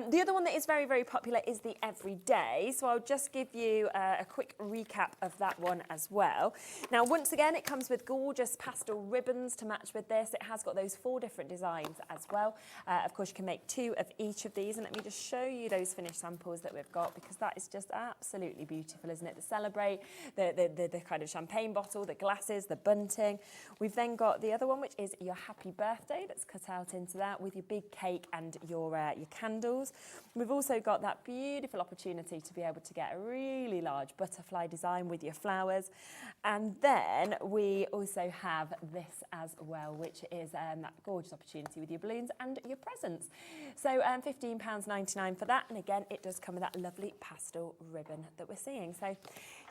The other one that is very, very popular is the everyday. So I'll just give you a quick recap of that one as well. Now, once again, it comes with gorgeous pastel ribbons to match with this. It has got those 4 different designs as well. Of course, you can make 2 of each of these. And let me just show you those finished samples that we've got, because that is just absolutely beautiful, isn't it? The Celebrate, the kind of champagne bottle, the glasses, the bunting. We've then got the other one, which is your happy birthday that's cut out into that with your big cake and your candles. We've also got that beautiful opportunity to be able to get a really large butterfly design with your flowers. And then we also have this as well, which is that gorgeous opportunity with your balloons and your presents. So £15.99 for that. And again, it does come with that lovely pastel ribbon that we're seeing. So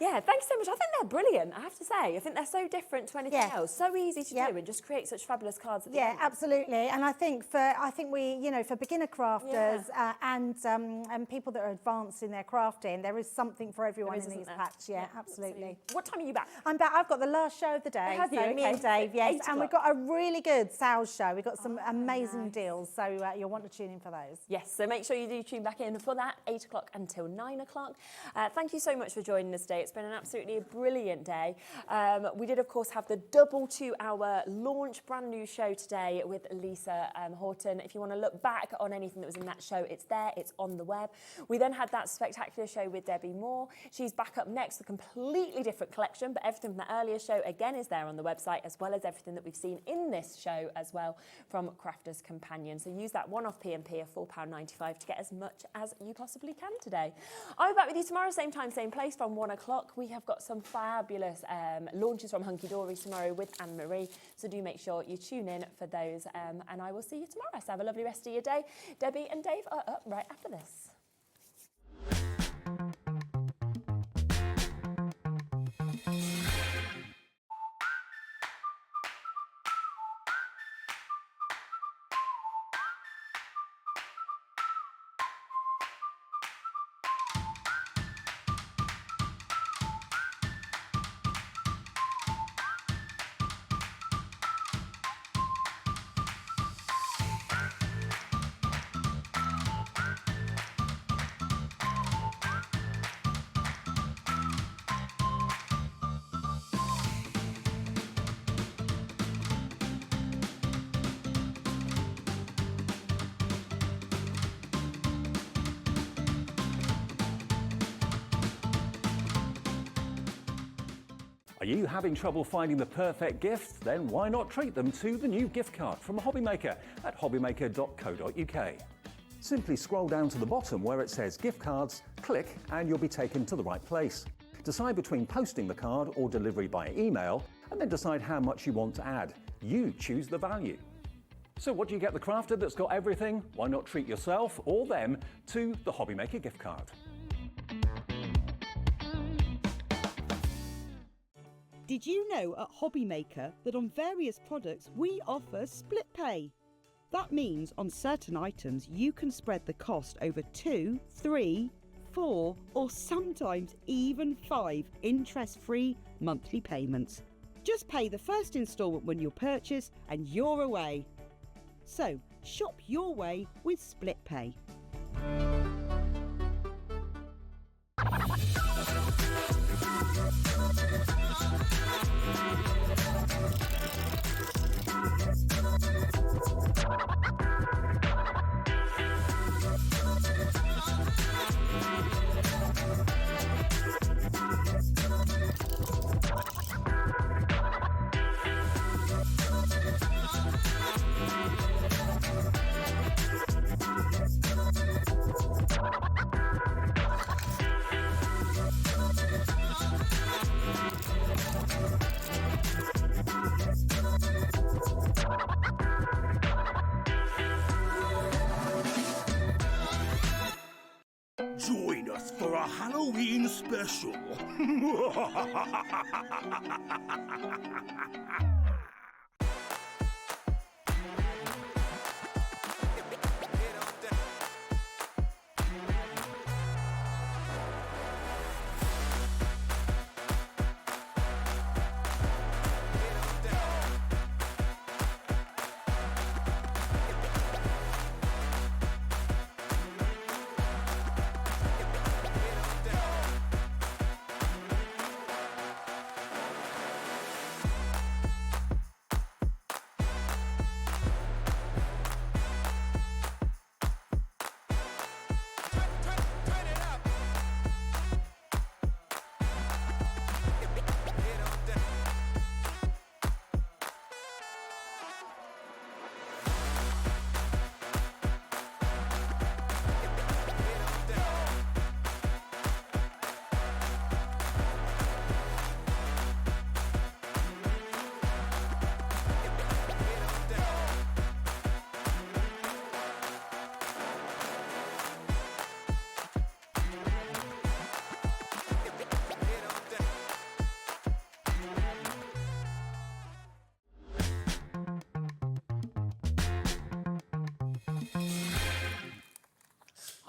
yeah, thanks so much. I think they're brilliant, I have to say. I think they're so different to anything else. So easy to do and just create such fabulous cards at the end. Absolutely. And I think we, you know, for beginner crafters and people that are advanced in their crafting, there is something for everyone in these packs. Yeah, absolutely. What time are you back? I'm back. I've got the last show of the day. Have you? So me and Dave, yes. And we've got a really good sales show. We've got some amazing deals. So you'll want to tune in for those. Yes, so make sure you do tune back in for that, 8 o'clock until 9 o'clock. Thank you so much for joining us today. It's been an absolutely brilliant day. We did, of course, have the double 2-hour launch brand new show today with Lisa Horton. If you want to look back on anything that was in that show, it's there, it's on the web. We then had that spectacular show with Debbi Moore. She's back up next with a completely different collection, but everything from the earlier show again is there on the website, as well as everything that we've seen in this show as well from Crafter's Companion. So use that one-off P&P of £4.95 to get as much as you possibly can today. I'll be back with you tomorrow, same time, same place, from 1 o'clock. We have got some fabulous launches from Hunky Dory tomorrow with Anne-Marie, so do make sure you tune in for those, and I will see you tomorrow. So have a lovely rest of your day. Debbie and Dave are up right after this. Are you having trouble finding the perfect gift? Then why not treat them to the new gift card from HobbyMaker at hobbymaker.co.uk. Simply scroll down to the bottom where it says gift cards, click and you'll be taken to the right place. Decide between posting the card or delivery by email, and then decide how much you want to add. You choose the value. So what do you get the crafter that's got everything? Why not treat yourself or them to the HobbyMaker gift card? Did you know at HobbyMaker that on various products we offer split pay? That means on certain items you can spread the cost over 2, 3, 4 or sometimes even 5 interest-free monthly payments. Just pay the first instalment when you purchase and you're away. So shop your way with split pay. Join us for a Halloween special.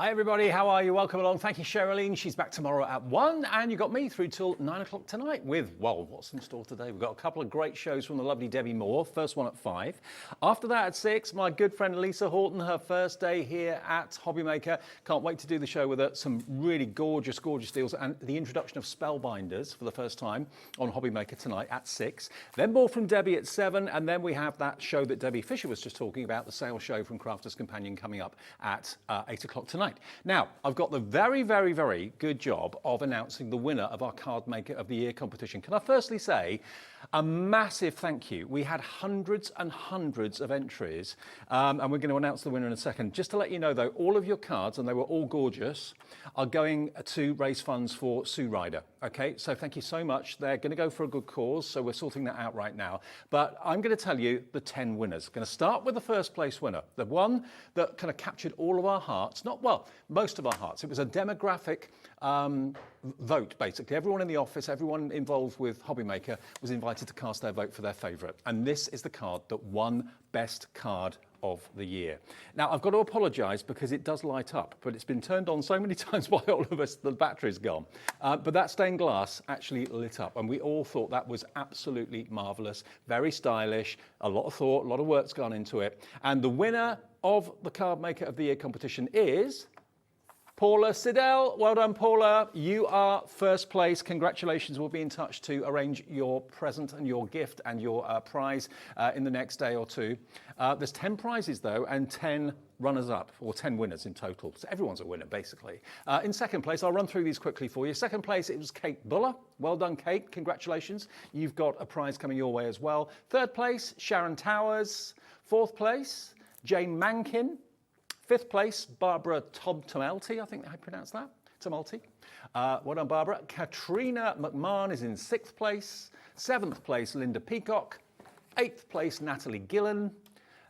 Hi everybody, how are you? Welcome along. Thank you, Sherilyn. She's back tomorrow at 1, and you got me through till 9 o'clock tonight with, well, what's in store today? We've got a couple of great shows from the lovely Debbi Moore. First one at 5. After that at 6, my good friend Lisa Horton, her first day here at HobbyMaker. Can't wait to do the show with her. Some really gorgeous, gorgeous deals, and the introduction of Spellbinders for the first time on HobbyMaker tonight at 6. Then more from Debbie at 7, and then we have that show that Debbie Fisher was just talking about, the sales show from Crafter's Companion, coming up at 8 o'clock tonight. Now, I've got the very, very, very good job of announcing the winner of our Card Maker of the Year competition. Can I firstly say a massive thank you. We had hundreds and hundreds of entries, and we're going to announce the winner in a second. Just to let you know, though, all of your cards, and they were all gorgeous, are going to raise funds for Sue Ryder. Okay, so thank you so much. They're going to go for a good cause, so we're sorting that out right now. But I'm going to tell you the 10 winners. Going to start with the first place winner, the one that kind of captured all of our hearts, most of our hearts. It was a demographic vote, basically. Everyone in the office, everyone involved with HobbyMaker was invited to cast their vote for their favourite. And this is the card that won Best Card of the Year. Now, I've got to apologise because it does light up, but it's been turned on so many times by all of us, the battery's gone. But that stained glass actually lit up, and we all thought that was absolutely marvellous, very stylish, a lot of thought, a lot of work's gone into it. And the winner of the Card Maker of the Year competition is Paula Siddell. Well done, Paula. You are first place. Congratulations. We'll be in touch to arrange your present and your gift and your prize in the next day or two. There's 10 prizes, though, and 10 runners-up, or 10 winners in total. So everyone's a winner, basically. In second place, I'll run through these quickly for you. Second place, it was Kate Buller. Well done, Kate. Congratulations. You've got a prize coming your way as well. Third place, Sharon Towers. Fourth place, Jane Mankin. Fifth place, Barbara Tomalty, I think I pronounced that. Tomalty. Well done, Barbara. Katrina McMahon is in 6th place. 7th place, Linda Peacock. 8th place, Natalie Gillen.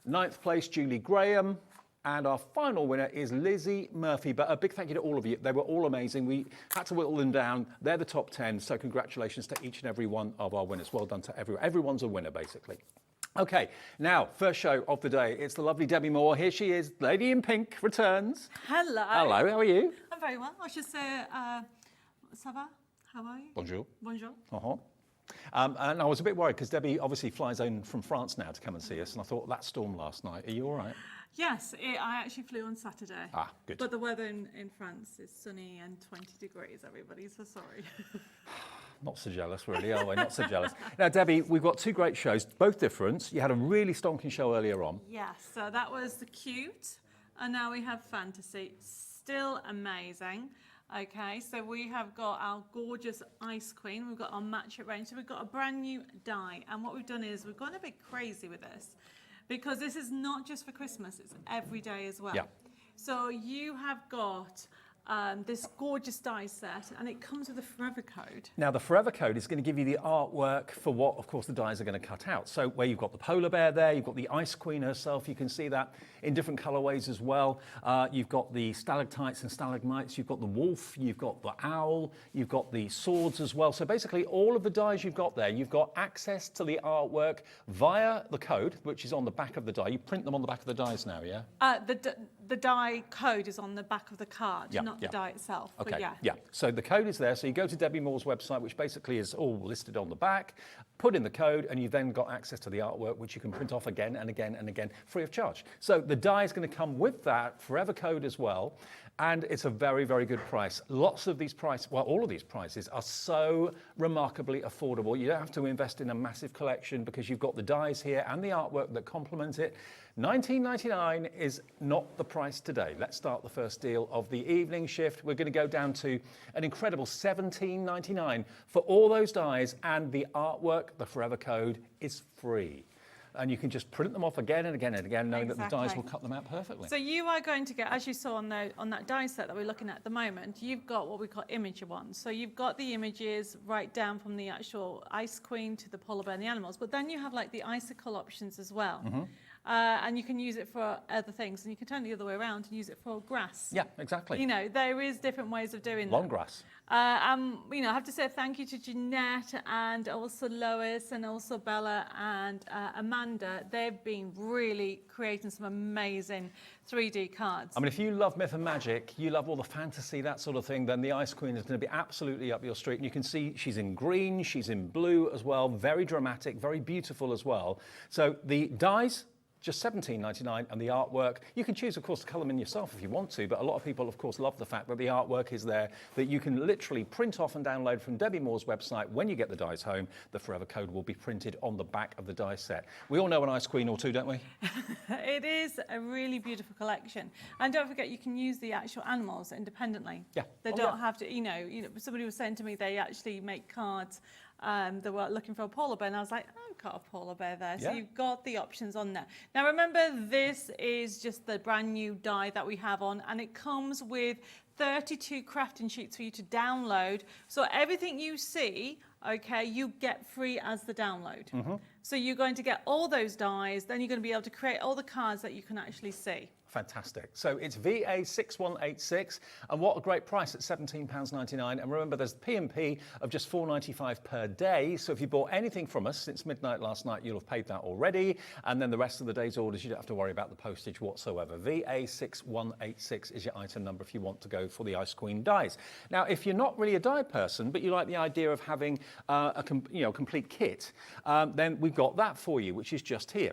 9th place, Julie Graham. And our final winner is Lizzie Murphy. But a big thank you to all of you. They were all amazing. We had to whittle them down. They're the top 10. So congratulations to each and every one of our winners. Well done to everyone. Everyone's a winner, basically. Okay, now, first show of the day. It's the lovely Debbi Moore. Here she is, Lady in Pink, returns. Hello. Hello, how are you? I'm very well. I should say, ça va? How are you? Bonjour. Bonjour. And I was a bit worried because Debbie obviously flies in from France now to come and see us, and I thought, that storm last night, are you all right? Yes, I actually flew on Saturday. Ah, good. But the weather in France is sunny and 20 degrees, everybody, so sorry. Not so jealous, really, are we? Not so jealous. Now, Debbie, we've got 2 great shows, both different. You had a really stonking show earlier on. Yes, so that was the cute, and now we have fantasy. Still amazing. Okay, so we have got our gorgeous Ice Queen. We've got our match it range. So we've got a brand new die, and what we've done is we've gone a bit crazy with this because this is not just for Christmas, it's every day as well. Yeah. So you have got this gorgeous die set, and it comes with a forever code. Now, the forever code is going to give you the artwork for what, of course, the dies are going to cut out. So where you've got the polar bear there, you've got the Ice Queen herself, you can see that in different colorways as well. You've got the stalactites and stalagmites, you've got the wolf, you've got the owl, you've got the swords as well. So basically, all of the dies you've got there, you've got access to the artwork via the code, which is on the back of the die. You print them on the back of the dies now, yeah? The die code is on the back of the card, not the die itself. Okay, but yeah. So the code is there. So you go to Debbi Moore's website, which basically is all listed on the back, put in the code, and you've then got access to the artwork, which you can print off again and again and again, free of charge. So the die is going to come with that forever code as well. And it's a very, very good price. Lots of these prices, well, all of these prices are so remarkably affordable. You don't have to invest in a massive collection because you've got the dies here and the artwork that complement it. $19.99 is not the price today. Let's start the first deal of the evening shift. We're going to go down to an incredible $17.99 for all those dies, and the artwork, the forever code, is free. And you can just print them off again and again and again, knowing that the dies will cut them out perfectly. So you are going to get, as you saw on that die set that we're looking at the moment, you've got what we call image ones. So you've got the images right down from the actual Ice Queen to the polar bear and the animals, but then you have like the icicle options as well. and you can use it for other things, and you can turn it the other way around and use it for grass. Yeah, exactly. You know, there is different ways of doing Long that. grass. You know, I have to say thank you to Jeanette and also Lois and also Bella and Amanda. They've been really creating some amazing 3D cards. I mean, if you love myth and magic, you love all the fantasy, that sort of thing, then the Ice Queen is going to be absolutely up your street. And you can see she's in green, she's in blue as well, very dramatic, very beautiful as well. So the dies, just $17.99, and the artwork, you can choose, of course, to colour them in yourself if you want to, but a lot of people, of course, love the fact that the artwork is there, that you can literally print off and download from Debbi Moore's website. When you get the dies home, the forever code will be printed on the back of the die set. We all know an Ice Queen or two, don't we? It is a really beautiful collection. And don't forget, you can use the actual animals independently. Yeah. They don't have to, you know, somebody was saying to me they actually make cards. They were looking for a polar bear, and I was like, I've got a polar bear there. So you've got the options on there. Now remember, this is just the brand new die that we have on, and it comes with 32 crafting sheets for you to download. So everything you see, okay, you get free as the download. So you're going to get all those dies, then you're going to be able to create all the cards that you can actually see. Fantastic. So it's VA6186, and what a great price at £17.99. And remember, there's P&P of just $4.95 per day. So if you bought anything from us since midnight last night, you'll have paid that already. And then the rest of the day's orders, you don't have to worry about the postage whatsoever. VA6186 is your item number if you want to go for the Ice Queen dies. Now, if you're not really a die person, but you like the idea of having a complete kit, then we've got that for you, which is just here.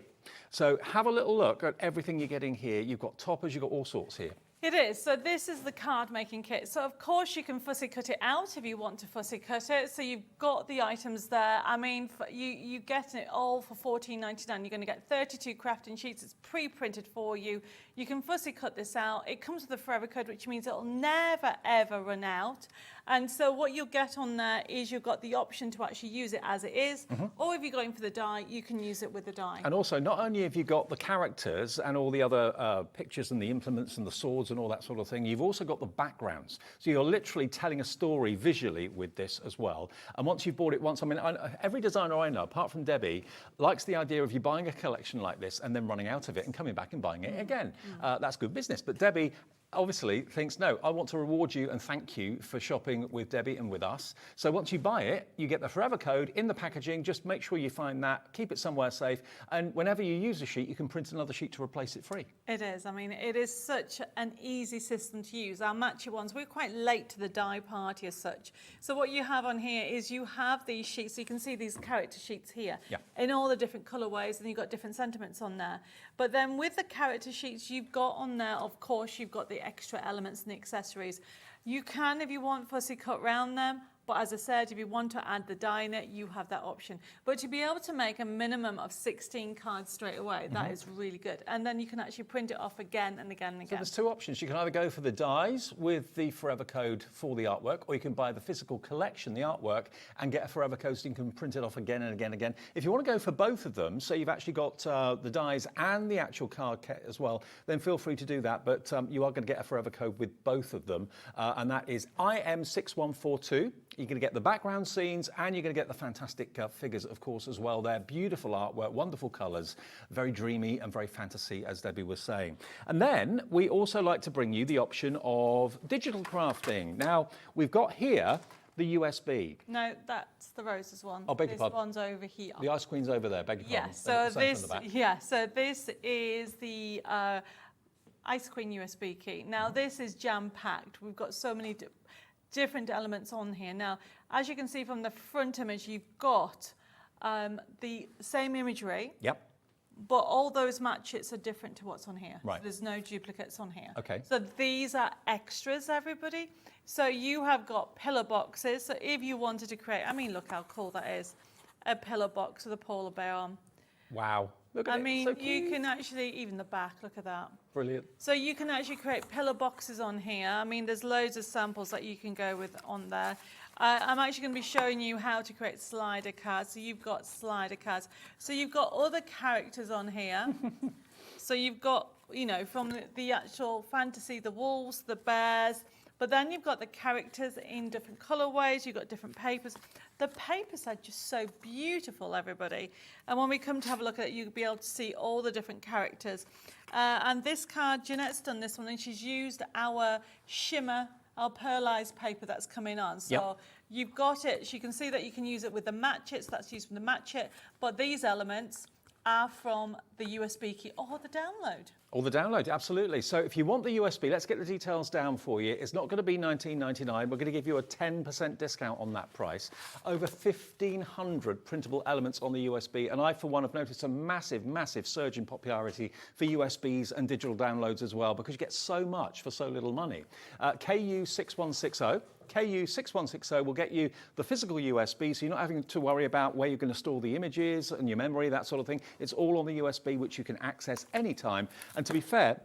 So have a little look at everything you're getting here. You've got toppers, you've got all sorts here. It is. So this is the card making kit. So of course you can fussy cut it out if you want to fussy cut it. So you've got the items there. I mean, you get it all for $14.99. You're going to get 32 crafting sheets. It's pre-printed for you. You can fussy cut this out. It comes with a forever code, which means it'll never ever run out. And so what you'll get on there is you've got the option to actually use it as it is, or if you're going for the die, you can use it with the die. And also, not only have you got the characters and all the other pictures and the implements and the swords and all that sort of thing, you've also got the backgrounds. So you're literally telling a story visually with this as well. And once you've bought it once, I mean, every designer I know, apart from Debbie, likes the idea of you buying a collection like this and then running out of it and coming back and buying it again. That's good business. But Debbie obviously thinks, no, I want to reward you and thank you for shopping with Debbie and with us. So once you buy it, you get the forever code in the packaging. Just make sure you find that, keep it somewhere safe, and whenever you use a sheet, you can print another sheet to replace it free. It is. I mean, it is such an easy system to use. Our matchy ones, we're quite late to the die party as such. So what you have on here is you have these sheets. So you can see these character sheets here in all the different colorways, and you've got different sentiments on there. But then with the character sheets you've got on there, of course, you've got the extra elements and the accessories. You can, if you want, fussy cut round them. But as I said, if you want to add the die in it, you have that option. But to be able to make a minimum of 16 cards straight away, that is really good. And then you can actually print it off again and again and again. So there's two options. You can either go for the dies with the forever code for the artwork, or you can buy the physical collection, the artwork, and get a forever code so you can print it off again and again and again. If you want to go for both of them, so you've actually got the dies and the actual card kit as well, then feel free to do that. But you are going to get a forever code with both of them, and that is IM6142. You're going to get the background scenes, and you're going to get the fantastic figures, of course, as well. They're beautiful artwork, wonderful colours, very dreamy and very fantasy, as Debbie was saying. And then we also like to bring you the option of digital crafting. Now, we've got here the USB. No, that's the roses one. Oh, beg your pardon. This one's over here. The Ice Queen's over there, beg your pardon. So this is the Ice Queen USB key. Now, this is jam-packed. We've got so many different elements on here. Now, as you can see from the front image, you've got the same imagery. Yep. But all those matches are different to what's on here. Right. So there's no duplicates on here. Okay. So these are extras, everybody. So you have got pillar boxes. So if you wanted to create, I mean, look how cool that is. A pillar box with a polar bear on. Wow. Look at it. I mean, So cute. you can actually, even the back, look at that. Brilliant. So you can actually create pillar boxes on here. I mean, there's loads of samples that you can go with on there. I'm actually going to be showing you how to create slider cards. So you've got slider cards. So you've got other characters on here. So you've got, you know, from the actual fantasy, the wolves, the bears, But then you've got the characters in different colorways, you've got different papers. The papers are just so beautiful, everybody. And when we come to have a look at it, you'll be able to see all the different characters. And this card, Jeanette's done this one, and she's used our shimmer, our pearlized paper that's coming on. So you've got it, so you can see that you can use it with the match it, so that's used with the match it. But these elements are from the USB key or the download. Or the download, absolutely. So if you want the USB, let's get the details down for you. It's not going to be $19.99. We're going to give you a 10% discount on that price. Over 1,500 printable elements on the USB. And I, for one, have noticed a massive, massive surge in popularity for USBs and digital downloads as well, because you get so much for so little money. KU6160. KU6160 will get you the physical USB, so you're not having to worry about where you're going to store the images and your memory, that sort of thing. It's all on the USB, which you can access anytime. And to be fair,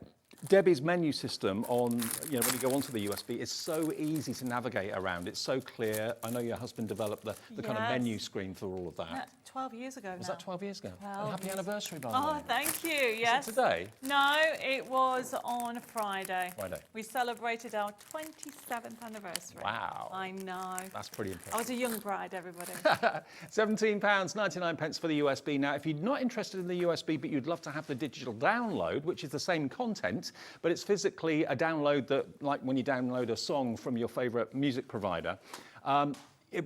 Debbie's menu system on, when you go onto the USB, is so easy to navigate around. It's so clear. I know your husband developed the kind of menu screen for all of that. Yeah, 12 years ago now. Was that 12 years ago? 12 And happy years. anniversary, by the way. Oh, thank you, yes. Is it today? No, it was on Friday. Friday. We celebrated our 27th anniversary. Wow. I know. That's pretty impressive. I was a young bride, everybody. £17.99 for the USB. Now, if you're not interested in the USB, but you'd love to have the digital download, which is the same content, but it's physically a download that, like when you download a song from your favourite music provider,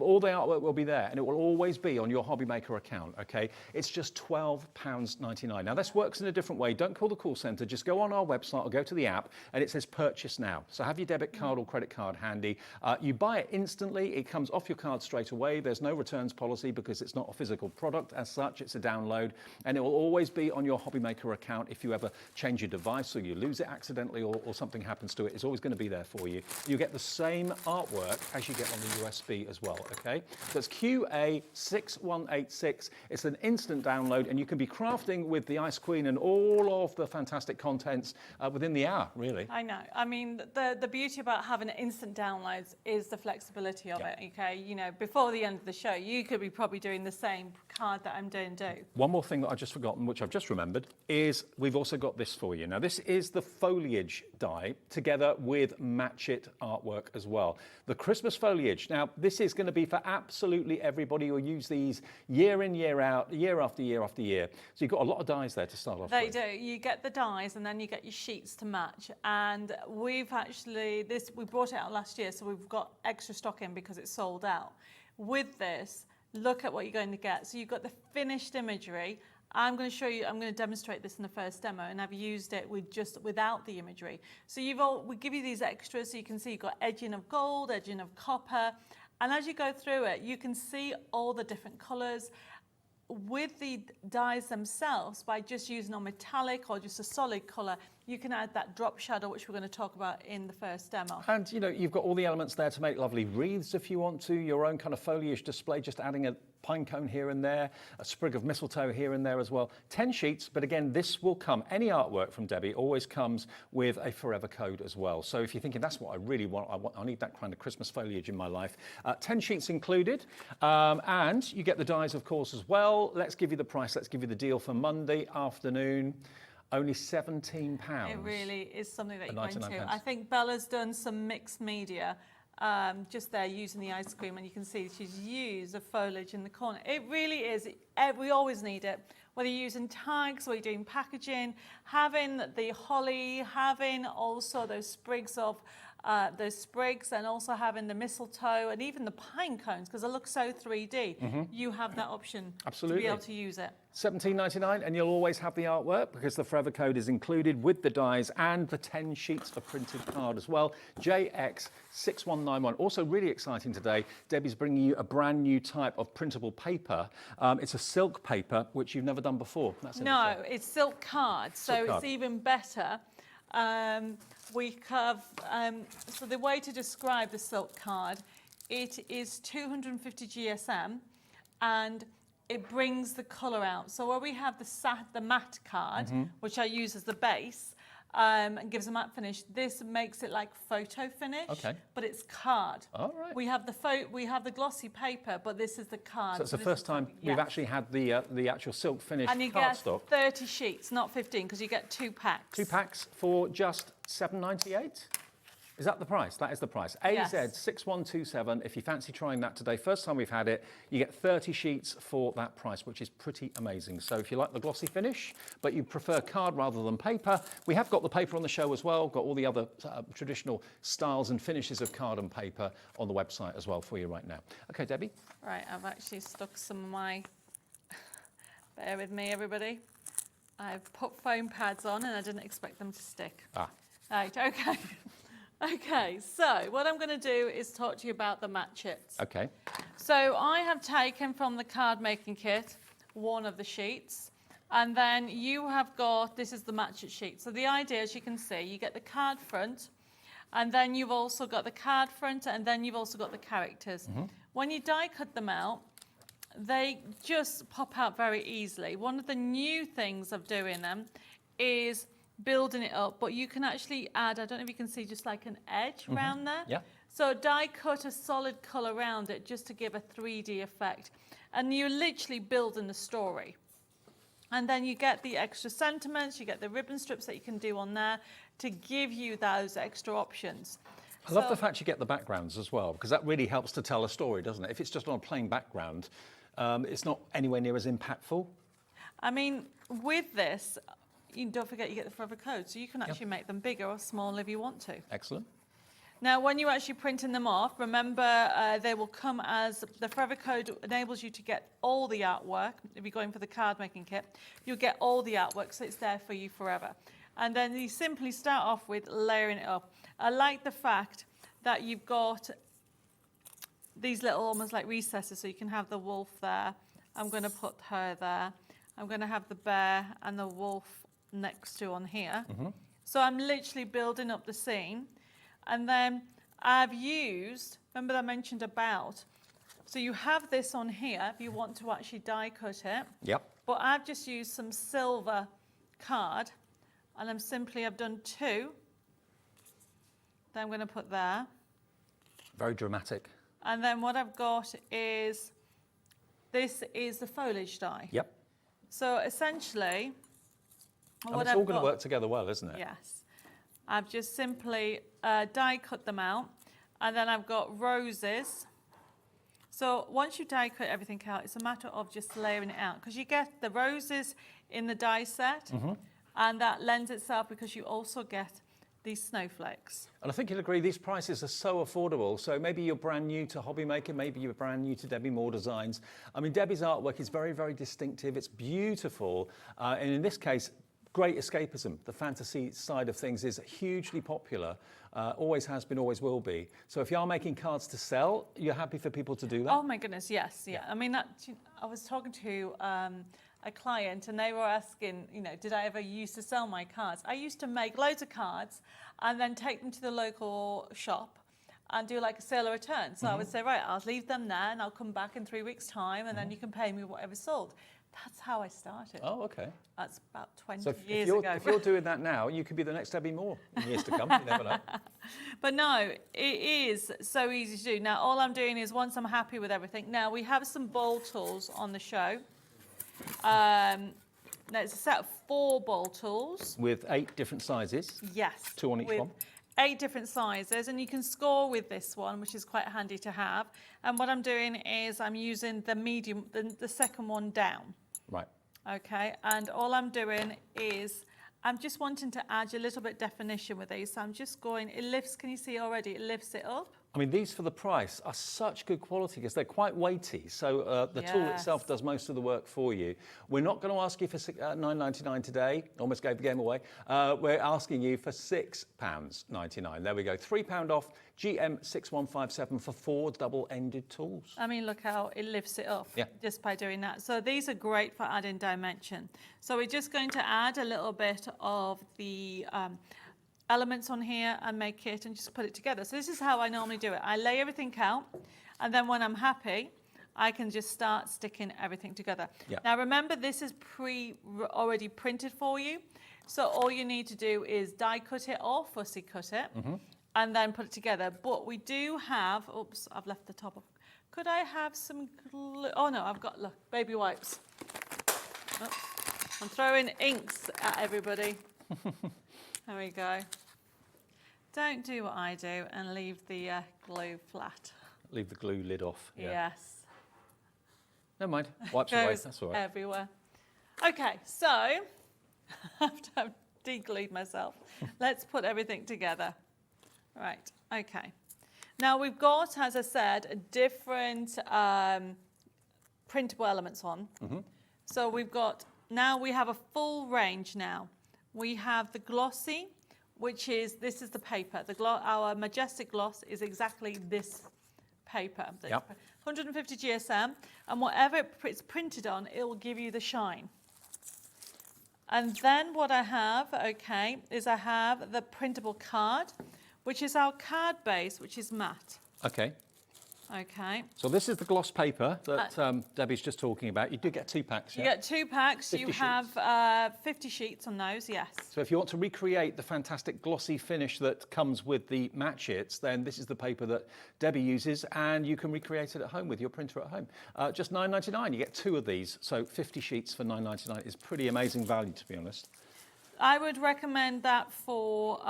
all the artwork will be there, and it will always be on your HobbyMaker account, okay? It's just £12.99. Now, this works in a different way. Don't call the call centre. Just go on our website or go to the app, and it says purchase now. So have your debit card or credit card handy. You buy it instantly. It comes off your card straight away. There's no returns policy because it's not a physical product as such. It's a download, and it will always be on your HobbyMaker account. If you ever change your device or you lose it accidentally or something happens to it, it's always going to be there for you. You get the same artwork as you get on the USB as well. Okay, so it's QA6186. It's an instant download, and you can be crafting with the Ice Queen and all of the fantastic contents within the hour, really. I know. I mean, the beauty about having instant downloads is the flexibility of it, okay? Before the end of the show, you could be probably doing the same card that I'm doing do. One more thing that I've just forgotten, which I've just remembered, is we've also got this for you. Now, this is the foliage die together with Match It artwork as well. The Christmas foliage. Now, this is going to be for absolutely everybody who'll use these year in, year out, year after year after year. So you've got a lot of dies there to start off with. They do. You get the dies and then you get your sheets to match. And we've actually, we brought it out last year, so we've got extra stock in because it's sold out. With this, look at what you're going to get. So you've got the finished imagery. I'm going to show you, I'm going to demonstrate this in the first demo, and I've used it without the imagery. So we give you these extras, so you can see you've got edging of gold, edging of copper, and as you go through it, you can see all the different colours. With the dies themselves, by just using a metallic or just a solid colour, you can add that drop shadow, which we're going to talk about in the first demo. And you've got all the elements there to make lovely wreaths if you want to, your own kind of foliage display, just adding a pine cone here and there, a sprig of mistletoe here and there as well. 10 sheets, but again, this will come, any artwork from Debbie always comes with a forever code as well. So if you're thinking, that's what I really want, I need that kind of Christmas foliage in my life. 10 sheets included, and you get the dies, of course, as well. Let's give you the price, let's give you the deal for Monday afternoon. Only £17. It really is something that you go into. pence. I think Bella's done some mixed media just there using the ice cream, and you can see she's used the foliage in the corner. It really is, we always need it. Whether you're using tags or you're doing packaging, having the holly, having also those sprigs and also having the mistletoe and even the pine cones, because they look so 3D. You have that option to be able to use it. £17.99, and you'll always have the artwork because the forever code is included with the dies and the 10 sheets of printed card as well. JX6191. Also really exciting today, Debbie's bringing you a brand new type of printable paper. It's a silk paper, which you've never done before. That's No, it's silk card, so it's even better. We have, so the way to describe the silk card, it is 250 GSM and it brings the colour out. So where we have the matte card, which I use as the base, and gives a matte finish, this makes it like photo finish, but it's card. All right. We have the glossy paper, but this is the card. So it's the first time we've actually had the actual silk finish and you cardstock. get 30 sheets, not 15, because you get 2 packs. 2 packs for just £7.98. Is that the price? That is the price. Yes. AZ6127. If you fancy trying that today, first time we've had it, you get 30 sheets for that price, which is pretty amazing. So if you like the glossy finish, but you prefer card rather than paper, we have got the paper on the show as well, got all the other traditional styles and finishes of card and paper on the website as well for you right now. Okay, Debbie? Right, I've actually stuck some of my, bear with me everybody. I've put foam pads on and I didn't expect them to stick. Ah. Right, okay. Okay, so what I'm going to do is talk to you about the mat chips. Okay. So I have taken from the card making kit one of the sheets, and then you have got, this is the mat chip sheet. So the idea, as you can see, you get the card front, and then you've also got the card front, and then you've also got the characters. When you die cut them out, they just pop out very easily. One of the new things of doing them is building it up, but you can actually add, I don't know if you can see, just like an edge around there. Yeah. So die cut a solid colour around it just to give a 3D effect. And you're literally building the story. And then you get the extra sentiments, you get the ribbon strips that you can do on there to give you those extra options. I love the fact you get the backgrounds as well, because that really helps to tell a story, doesn't it? If it's just on a plain background, it's not anywhere near as impactful. I mean, with this, you don't forget you get the forever code, so you can actually make them bigger or smaller if you want to. Excellent. Now, when you're actually printing them off, remember they will come as, the forever code enables you to get all the artwork. If you're going for the card making kit, you'll get all the artwork, so it's there for you forever. And then you simply start off with layering it up. I like the fact that you've got these little almost like recesses, so you can have the wolf there. I'm going to put her there. I'm going to have the bear and the wolf next to on here. So I'm literally building up the scene. And then I've used, remember I mentioned about, so you have this on here if you want to actually die cut it. Yep. But I've just used some silver card, and I've done two. Then I'm going to put there. Very dramatic. And then what I've got is, this is the foliage die. Yep. So essentially, And what it's I've all going to got, work together well, isn't it? yes. I've just simply die cut them out, and then I've got roses. So once you die cut everything out, it's a matter of just layering it out, because you get the roses in the die set, and that lends itself because you also get these snowflakes. And I think you'll agree these prices are so affordable. So maybe you're brand new to HobbyMaker, maybe you're brand new to Debbi Moore Designs. I mean, Debbie's artwork is very, very distinctive. It's beautiful. And in this case, great escapism. The fantasy side of things is hugely popular. Always has been, always will be. So if you are making cards to sell, you're happy for people to do that? Oh my goodness, yes, yeah. I mean, I was talking to a client, and they were asking, you know, did I ever used to sell my cards? I used to make loads of cards and then take them to the local shop and do like a sale or return. So I would say, right, I'll leave them there and I'll come back in 3 weeks' time, and then you can pay me whatever sold. That's how I started. Oh, okay. That's about 20 So years ago. if you're doing that now, you could be the next Debbi Moore in years to come. You never know. But no, it is so easy to do. Now, all I'm doing is, once I'm happy with everything, now we have some ball tools on the show. Now, it's a set of 4 ball tools. With 8 different sizes. Yes. 2 on each with one. 8 different sizes, and you can score with this one, which is quite handy to have. And what I'm doing is I'm using the medium, the second one down. Right. Okay, and all I'm doing is I'm just wanting to add a little bit definition with these. So I'm just going, it lifts, can you see already? It lifts it up. I mean, these for the price are such good quality because they're quite weighty. So the tool itself does most of the work for you. We're not going to ask you for £9.99 today. Almost gave the game away. We're asking you for £6.99. There we go. £3 off GM6157 for 4 double-ended tools. I mean, look how it lifts it up just by doing that. So these are great for adding dimension. So we're just going to add a little bit of the elements on here and make it and just put it together. So this is how I normally do it. I lay everything out, and then when I'm happy, I can just start sticking everything together. Yeah. Now remember, this is already printed for you. So all you need to do is die cut it or fussy cut it and then put it together. But we do have, oops, I've left the top of, could I have some glue? Oh no, I've got, look, baby wipes. Oops. I'm throwing inks at everybody. There we go. don't do what I do and leave the glue flat. Leave the glue lid off. Yeah. Yes. Never mind. Wipes away. Goes That's all right. everywhere. Okay, so after I've deglued myself, let's put everything together. Right, okay. Now we've got, as I said, different printable elements on. So we've got, now we have a full range now. We have the glossy, which is, this is the paper. Our Majestic Gloss is exactly this paper. Yep. 150 GSM, and whatever it's printed on, it will give you the shine. And then what I have, okay, is I have the printable card, which is our card base, which is matte. Okay. Okay. So this is the gloss paper that Debbie's just talking about. You do get 2 packs, You yeah? get 2 packs. 50 You sheets. have 50 sheets on those, yes. So if you want to recreate the fantastic glossy finish that comes with the matte sheets, then this is the paper that Debbie uses, and you can recreate it at home with your printer at home. Just $9.99. You get 2 of these, so 50 sheets for $9.99 is pretty amazing value, to be honest. I would recommend that for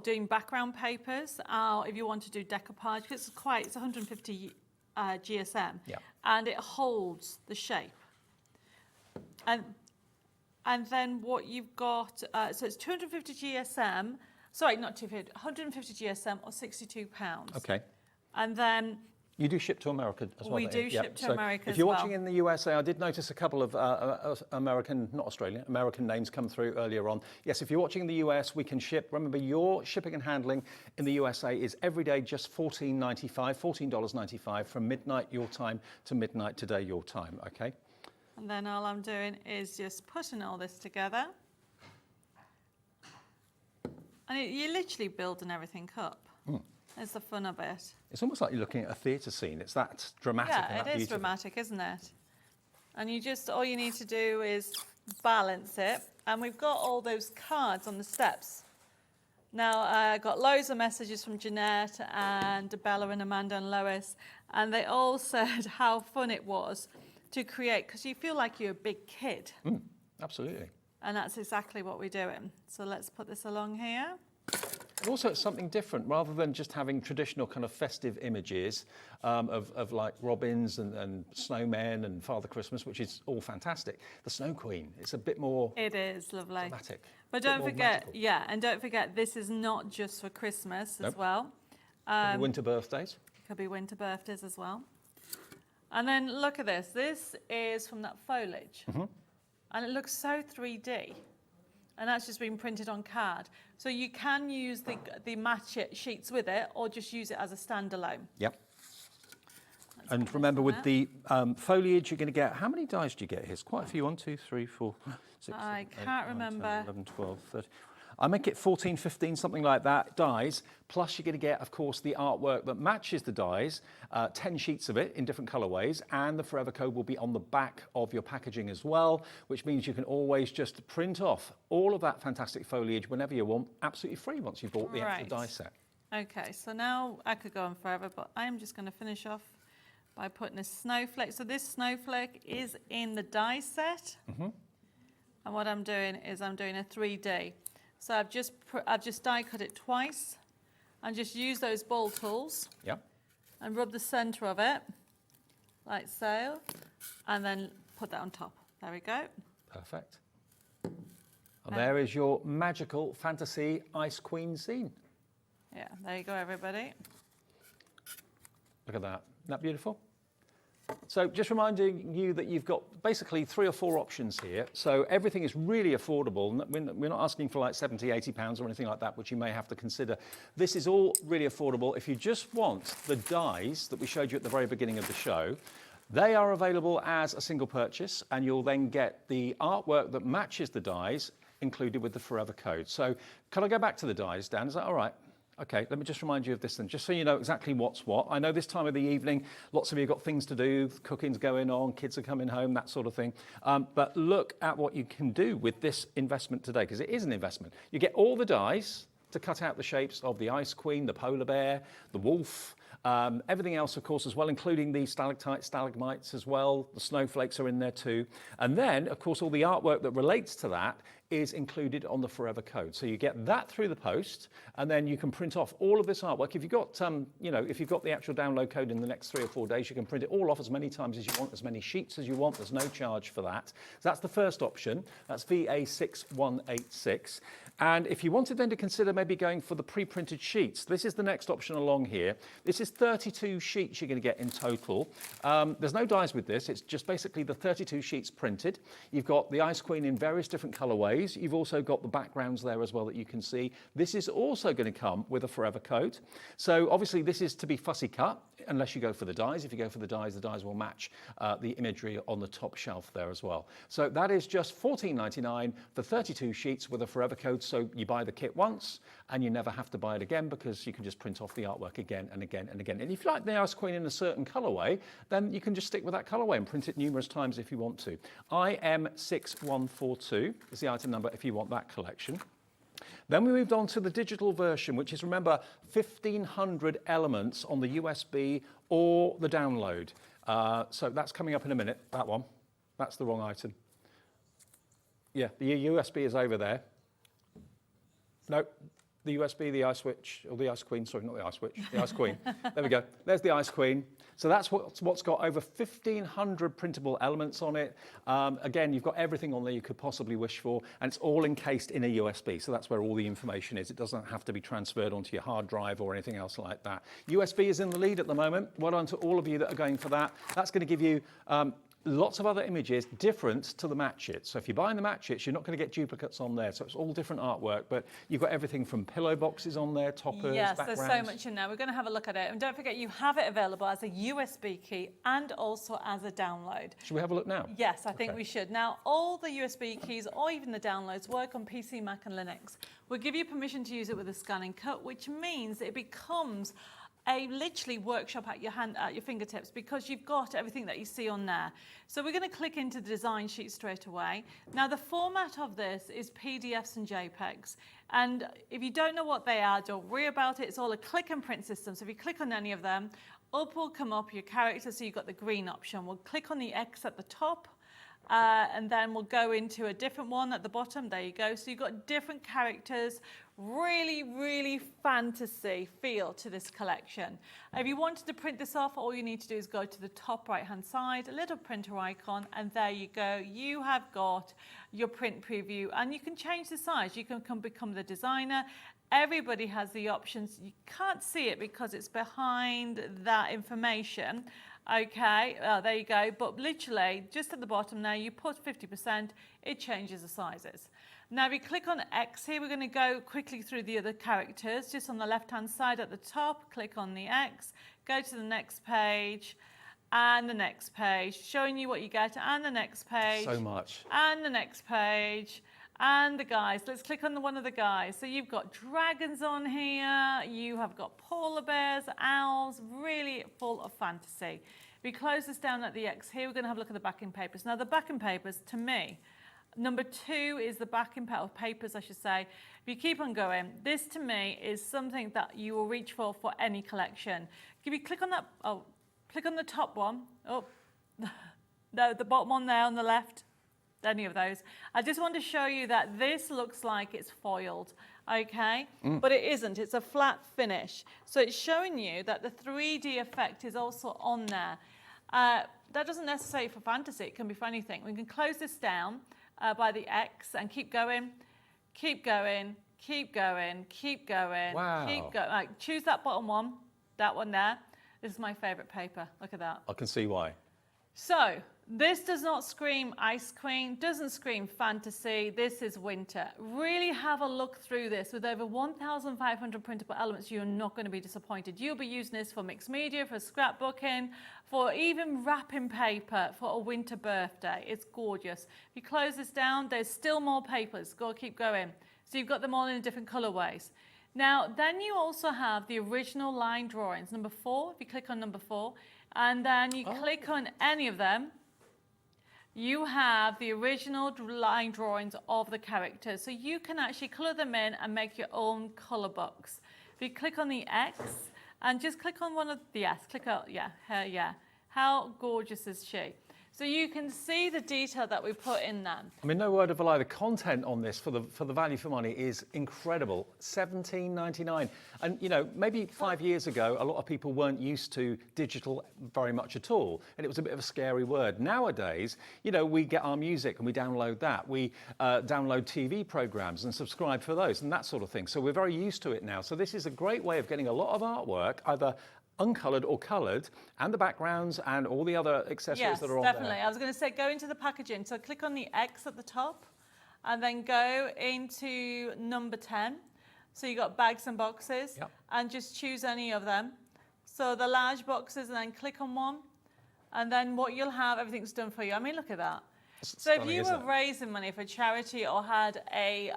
doing background papers, if you want to do decoupage, because it's 150 GSM, yeah, and it holds the shape. And then what you've got, so it's 250 GSM, sorry, not 250, 150 GSM or £62. Okay. And then you do ship to America as well? We do ship to America as well. If you're watching in the USA, I did notice a couple of American names come through earlier on. Yes, if you're watching in the US, we can ship. Remember, your shipping and handling in the USA is every day just $14.95 from midnight your time to midnight today your time, okay? And then all I'm doing is just putting all this together. And you're literally building everything up. That's the fun of it. It's almost like you're looking at a theatre scene. It's that dramatic and that Yeah, it is beautiful. dramatic, isn't it? And all you need to do is balance it. And we've got all those cards on the steps. Now, I got loads of messages from Jeanette and Bella and Amanda and Lois, and they all said how fun it was to create, because you feel like you're a big kid. Absolutely. And that's exactly what we're doing. So let's put this along here. And also, it's something different, rather than just having traditional kind of festive images of like robins and snowmen and Father Christmas, which is all fantastic. The Snow Queen, it's a bit more It is lovely. dramatic. But don't forget, and don't forget, this is not just for Christmas as well. Winter birthdays. Could be winter birthdays as well. And then look at this. This is from that foliage. And it looks so 3D. And that's just been printed on card. So you can use the matte sheets with it, or just use it as a standalone. Yep. And remember, with the foliage, you're going to get, how many dies do you get here? It's quite a few. 1, 2, 3, 4, 6, I 7, 8, can't 9, remember. 10, 11, 12, 13. I make it 14, 15, something like that, dies. Plus you're going to get, of course, the artwork that matches the dies, 10 sheets of it in different colorways, and the Forever Code will be on the back of your packaging as well, which means you can always just print off all of that fantastic foliage whenever you want, absolutely free once you've bought the actual die set. Okay, so now I could go on forever, but I'm just going to finish off by putting a snowflake. So this snowflake is in the die set. And what I'm doing is I'm doing a 3D. So I've just die cut it twice, and just use those ball tools. Yep. And rub the centre of it, like so, and then put that on top. There we go. Perfect. And there is your magical fantasy Ice Queen scene. Yeah, there you go, everybody. Look at that. Isn't that beautiful? So just reminding you that you've got basically 3 or 4 options here. So everything is really affordable. We're not asking for like 70, 80 pounds or anything like that, which you may have to consider. This is all really affordable. If you just want the dies that we showed you at the very beginning of the show, they are available as a single purchase, and you'll then get the artwork that matches the dies included with the Forever Code. So can I go back to the dies, Dan? Is that all right? Okay, let me just remind you of this then, just so you know exactly what's what. I know this time of the evening, lots of you have got things to do, cooking's going on, kids are coming home, that sort of thing. But look at what you can do with this investment today, because it is an investment. You get all the dies to cut out the shapes of the Ice Queen, the polar bear, the wolf, Everything else, of course, as well, including the stalactites, stalagmites as well. The snowflakes are in there too. And then, of course, all the artwork that relates to that is included on the Forever Code. So you get that through the post, and then you can print off all of this artwork. If you've got, if you've got the actual download code in the next 3 or 4 days, you can print it all off as many times as you want, as many sheets as you want. There's no charge for that. So that's the first option. That's VA6186. And if you wanted then to consider maybe going for the pre-printed sheets, this is the next option along here. This is 32 sheets you're going to get in total. There's no dies with this. It's just basically the 32 sheets printed. You've got the Ice Queen in various different colorways. You've also got the backgrounds there as well that you can see. This is also going to come with a Forever Code. So obviously this is to be fussy cut, unless you go for the dies. If you go for the dies will match the imagery on the top shelf there as well. So that is just $14.99 for 32 sheets with a Forever Code. So you buy the kit once and you never have to buy it again, because you can just print off the artwork again and again and again. And if you like the Ice Queen in a certain colorway, then you can just stick with that colorway and print it numerous times if you want to. IM6142 is the item number if you want that collection. Then we moved on to the digital version, which is, remember, 1,500 elements on the USB or the download. So that's coming up in a minute, that one. That's the wrong item. Yeah, the USB is over there. No, the USB, the Ice Switch, or the Ice Queen, sorry, not the Ice Switch, the Ice Queen. There we go. There's the Ice Queen. So that's what's got over 1,500 printable elements on it. Again, you've got everything on there you could possibly wish for, and it's all encased in a USB. So that's where all the information is. It doesn't have to be transferred onto your hard drive or anything else like that. USB is in the lead at the moment. Well done to all of you that are going for that. That's going to give you lots of other images different to the match it. So if you're buying the match it, you're not going to get duplicates on there. So it's all different artwork, but you've got everything from pillow boxes on there, toppers, yes, backgrounds. There's so much in there. We're going to have a look at it. And don't forget, you have it available as a USB key and also as a download. Should we have a look now? Yes, I think we should. Now, all the USB keys or even the downloads work on PC, Mac and Linux. We'll give you permission to use it with a scan and cut, which means it becomes a literally workshop at your fingertips, because you've got everything that you see on there. So we're going to click into the design sheet straight away. Now the format of this is PDFs and JPEGs. And if you don't know what they are, don't worry about it. It's all a click and print system. So if you click on any of them, up will come up your character. So you've got the green option. We'll click on the X at the top. And then we'll go into a different one at the bottom. There you go. So you've got different characters. Really, really fantasy feel to this collection. If you wanted to print this off, all you need to do is go to the top right hand side, a little printer icon, and there you go. You have got your print preview, and you can change the size. You can become the designer. Everybody has the options. You can't see it because it's behind that information. Okay, there you go. But literally, just at the bottom now, you put 50%, it changes the sizes. Now, if you click on X here, we're going to go quickly through the other characters. Just on the left-hand side at the top, click on the X, go to the next page, and the next page, showing you what you get, and the next page. So much. And the next page. And the guys, let's click on one of the guys. So you've got dragons on here, you have got polar bears, owls, really full of fantasy. If we close this down at the X here, we're going to have a look at the backing papers. Now the backing papers, to me, number 2 is the backing papers, I should say. If you keep on going, this to me is something that you will reach for any collection. If you click on that, click on the top one. Oh, no, the bottom one there on the left. Any of those. I just want to show you that this looks like it's foiled, okay? But it isn't, it's a flat finish. So it's showing you that the 3D effect is also on there. That doesn't necessarily for fantasy, it can be for anything. We can close this down by the X and keep going, keep going, keep going, keep going, wow. Keep going. Right, choose that bottom one, that one there. This is my favorite paper, look at that. I can see why. So, this does not scream Ice Queen, doesn't scream fantasy, this is winter. Really have a look through this. With over 1,500 printable elements, you're not going to be disappointed. You'll be using this for mixed media, for scrapbooking, for even wrapping paper for a winter birthday. It's gorgeous. If you close this down, there's still more papers. Go keep going. So you've got them all in different colorways. Now, then you also have the original line drawings. Number 4, if you click on number 4, and then you click on any of them, you have the original line drawings of the characters. So you can actually colour them in and make your own colour books. If you click on the X, And just click on one of the, yes, click on, yeah, her, yeah. How gorgeous is she? So you can see the detail that we put in them. I mean, no word of a lie, the content on this for the value for money is incredible. $17.99. And, you know, maybe 5 years ago, a lot of people weren't used to digital very much at all. And it was a bit of a scary word. Nowadays, you know, we get our music and we download that. We download TV programs and subscribe for those and that sort of thing. So we're very used to it now. So this is a great way of getting a lot of artwork, either uncoloured or coloured, and the backgrounds and all the other accessories that are on definitely. there. I was going to say go into the packaging. So click on the X at the top and then go into number 10. So you got bags and boxes, and just choose any of them. So the large boxes, and then click on one, and then what you'll have, everything's done for you. I mean, look at that. So if you were raising money for charity or had a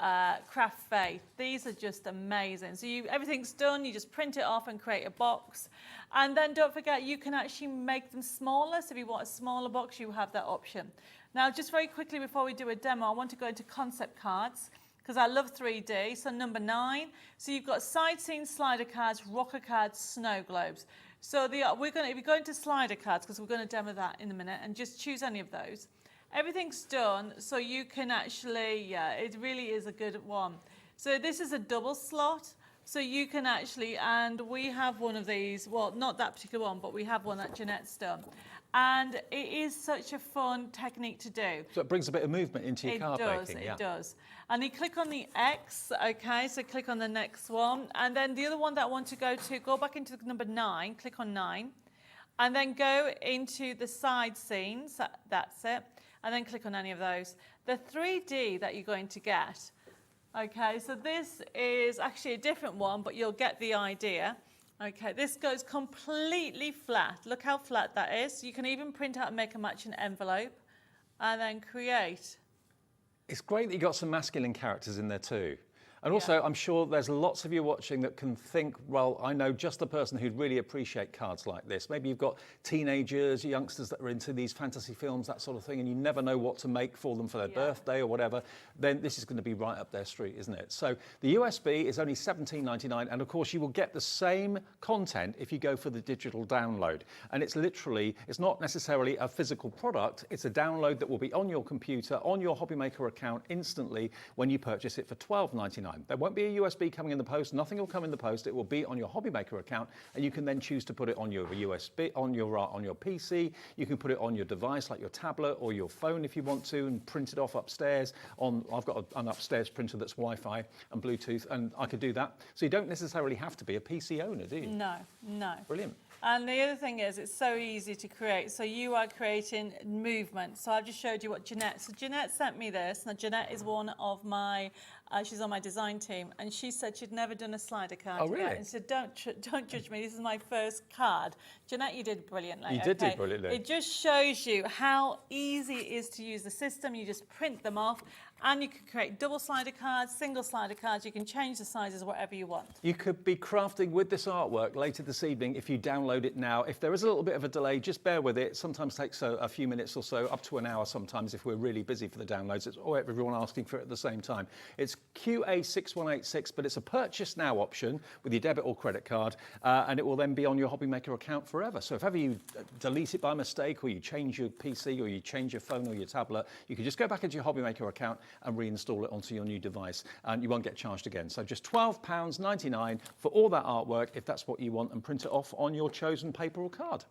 craft fair, these are just amazing. So everything's done, you just print it off and create a box. And then don't forget, you can actually make them smaller. So if you want a smaller box, you have that option. Now, just very quickly before we do a demo, I want to go into concept cards because I love 3D. So number 9, so you've got side scene slider cards, rocker cards, snow globes. So if you go into slider cards, because we're going to demo that in a minute, and just choose any of those. Everything's done, so you can actually, it really is a good one. So this is a double slot, so you can actually, and we have one of these, well, not that particular one, but we have one that Jeanette's done. And it is such a fun technique to do. So it brings a bit of movement into your card making. It does. And you click on the X, okay, so click on the next one. And then the other one that I want to go back into number 9, click on 9. And then go into the side scenes, that's it. And then click on any of those. The 3D that you're going to get, okay, so this is actually a different one, but you'll get the idea. Okay, this goes completely flat. Look how flat that is. You can even print out and make a matching envelope and then create. It's great that you got some masculine characters in there too. And also, I'm sure there's lots of you watching that can think, well, I know just the person who'd really appreciate cards like this. Maybe you've got teenagers, youngsters that are into these fantasy films, that sort of thing, and you never know what to make for them for their birthday or whatever. Then this is going to be right up their street, isn't it? So the USB is only $17.99, and of course you will get the same content if you go for the digital download. And it's literally, it's not necessarily a physical product, it's a download that will be on your computer, on your HobbyMaker account instantly when you purchase it for $12.99. There won't be a USB coming in the post. Nothing will come in the post. It will be on your HobbyMaker account, and you can then choose to put it on your USB, on your PC. You can put it on your device, like your tablet or your phone, if you want to, and print it off upstairs. I've got an upstairs printer that's Wi-Fi and Bluetooth, and I could do that. So you don't necessarily have to be a PC owner, do you? No, no. Brilliant. And the other thing is, it's so easy to create. So you are creating movement. So I've just showed you what Jeanette. So Jeanette sent me this. Now Jeanette is one of my. She's on my design team, and she said she'd never done a slider card. Oh, really? Yet. And said, don't judge me. This is my first card. Jeanette, you did brilliantly. You did do brilliantly. It just shows you how easy it is to use the system. You just print them off, and you can create double slider cards, single slider cards. You can change the sizes whatever you want. You could be crafting with this artwork later this evening if you download it now. If there is a little bit of a delay, just bear with it. Sometimes takes a few minutes or so, up to an hour sometimes if we're really busy for the downloads. It's everyone asking for it at the same time. It's QA6186, but it's a purchase now option with your debit or credit card, and it will then be on your HobbyMaker account forever. So if ever you delete it by mistake, or you change your PC, or you change your phone or your tablet, you can just go back into your HobbyMaker account and reinstall it onto your new device, and you won't get charged again. So just £12.99 for all that artwork, if that's what you want, and print it off on your chosen paper or card.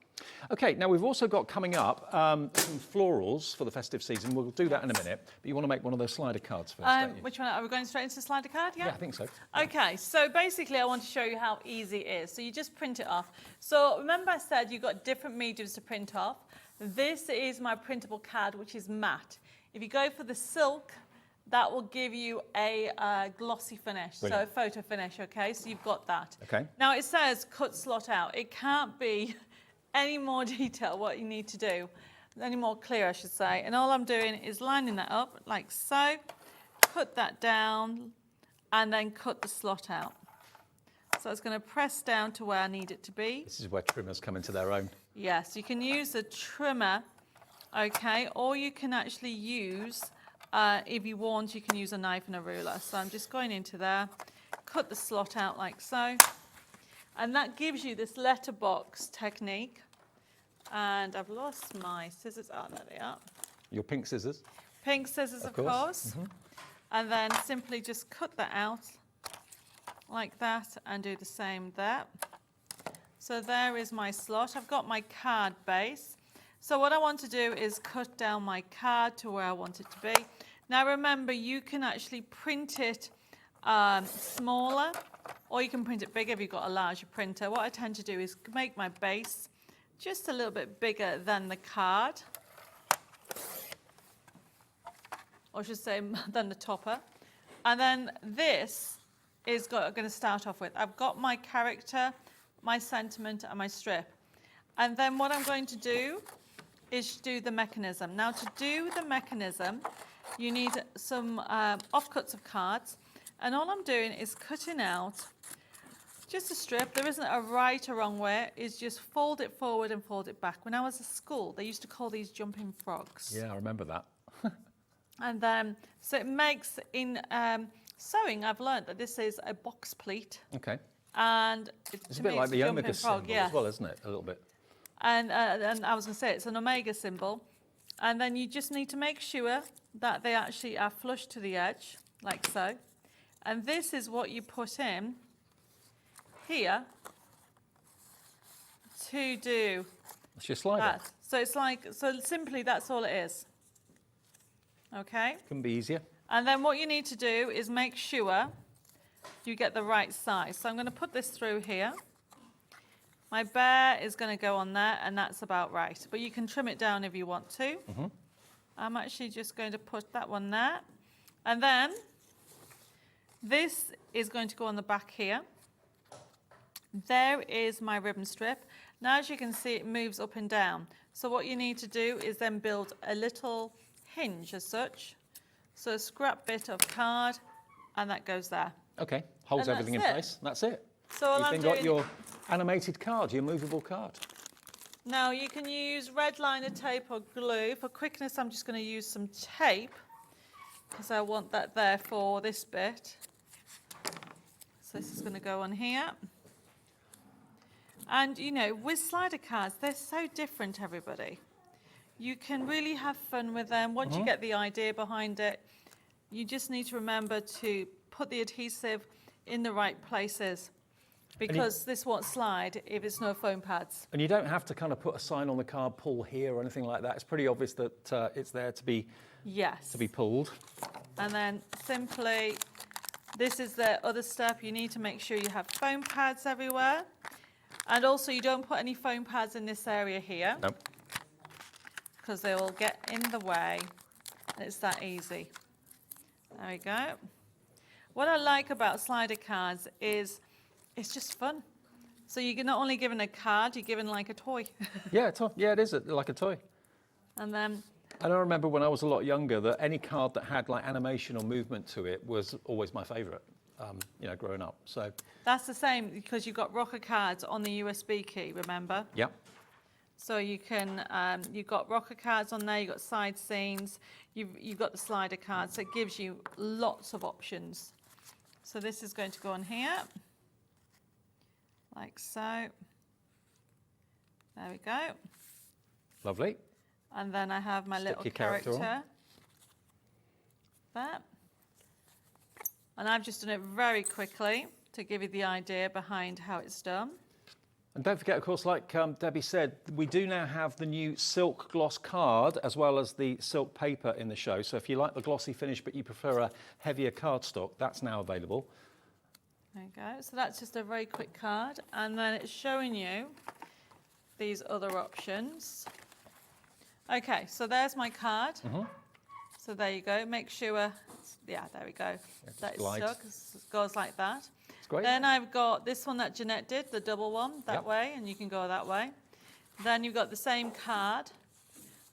Okay, now we've also got coming up some florals for the festive season. We'll do that in a minute, but you want to make one of those slider cards first, don't you? Which one? Are we going straight into the slider card? Yeah, I think so. Okay, so basically I want to show you how easy it is. So you just print it off. So remember I said you've got different mediums to print off. This is my printable card, which is matte. If you go for the silk, that will give you a glossy finish, Brilliant. so a photo finish, okay? So you've got that. Okay. Now it says cut slot out. It can't be any more detail what you need to do, any more clear, I should say. And all I'm doing is lining that up like so, put that down, and then cut the slot out. So it's going to press down to where I need it to be. This is where trimmers come into their own. Yes, you can use a trimmer, okay, or you can actually use, if you want, you can use a knife and a ruler. So I'm just going into there, cut the slot out like so, And that gives you this letterbox technique. And I've lost my scissors. Oh, there they are. Your pink scissors. Pink scissors, of course. And then simply just cut that out like that and do the same there. So there is my slot. I've got my card base. So what I want to do is cut down my card to where I want it to be. Now remember, you can actually print it smaller, or you can print it bigger if you've got a larger printer. What I tend to do is make my base just a little bit bigger than the card, or I should say than the topper. And then this is going to start off with, I've got my character, my sentiment and my strip. And then what I'm going to do is do the mechanism. Now to do the mechanism, you need some offcuts of cards. And all I'm doing is cutting out just a strip. There isn't a right or wrong way. It's just fold it forward and fold it back. When I was at school, they used to call these jumping frogs. Yeah, I remember that. And so it makes, in sewing, I've learned that this is a box pleat. Okay. And It's a bit like the omega symbol yeah. as well, isn't it? A little bit. And I was going to say it's an omega symbol. And then you just need to make sure that they actually are flush to the edge, like so. And this is what you put in here to do It's your slider. that. So it's like, so simply that's all it is. Okay? Couldn't be easier. And then what you need to do is make sure you get the right size. So I'm going to put this through here. My bear is going to go on there, and that's about right. But you can trim it down if you want to. I'm actually just going to put that one there. And then this is going to go on the back here. There is my ribbon strip. Now, as you can see, it moves up and down. So what you need to do is then build a little hinge as such. So a scrap bit of card, and that goes there. Okay, holds And everything in that's it. place. That's it. So all You've I'm then got doing- your animated card, your movable card. Now you can use red liner tape or glue. For quickness, I'm just going to use some tape because I want that there for this bit. So this is going to go on here. And you know, with slider cards, they're so different, everybody. You can really have fun with them. Once you get the idea behind it, you just need to remember to put the adhesive in the right places, because this won't slide if it's no foam pads. And you don't have to kind of put a sign on the card, pull here or anything like that. It's pretty obvious that it's there to be pulled. And then simply, this is the other step. You need to make sure you have foam pads everywhere. And also you don't put any foam pads in this area here. Nope. Because they will get in the way. It's that easy. There we go. What I like about slider cards is it's just fun. So you're not only given a card, you're given like a toy. Yeah, it is like a toy. And then And I remember when I was a lot younger that any card that had like animation or movement to it was always my favourite, you know, growing up. So that's the same because you've got rocker cards on the USB key, remember? yeah. So you can, you've got rocker cards on there, you've got side scenes, you've got the slider cards, so it gives you lots of options. So this is going to go on here, like so. There we go. Lovely. And then I have my Stick little your character on. there. And I've just done it very quickly to give you the idea behind how it's done. And don't forget, of course, like Debbie said, we do now have the new silk gloss card as well as the silk paper in the show. So if you like the glossy finish but you prefer a heavier cardstock, that's now available. There you go. So that's just a very quick card. And then it's showing you these other options. Okay, so there's my card. So there you go. Make sure, yeah, there we go. That is stuck. It goes like that. It's great. Then I've got this one that Jeanette did, the double one, that way, and you can go that way. Then you've got the same card,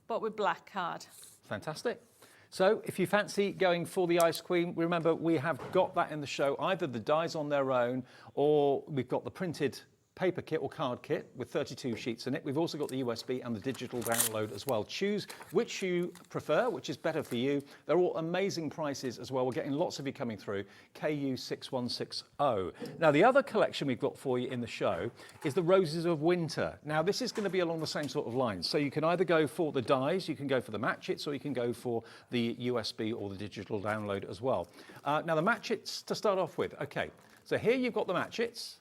but with black card. Fantastic. So if you fancy going for the Ice Queen, remember we have got that in the show, either the dies on their own or we've got the printed paper kit or card kit with 32 sheets in it. We've also got the USB and the digital download as well. Choose which you prefer, which is better for you. They're all amazing prices as well. We're getting lots of you coming through. KU6160. Now, the other collection we've got for you in the show is the Roses of Winter. Now, this is going to be along the same sort of lines. So you can either go for the dies, you can go for the matchets, or you can go for the USB or the digital download as well. Now, the matchets to start off with. Okay, so here you've got the matchets.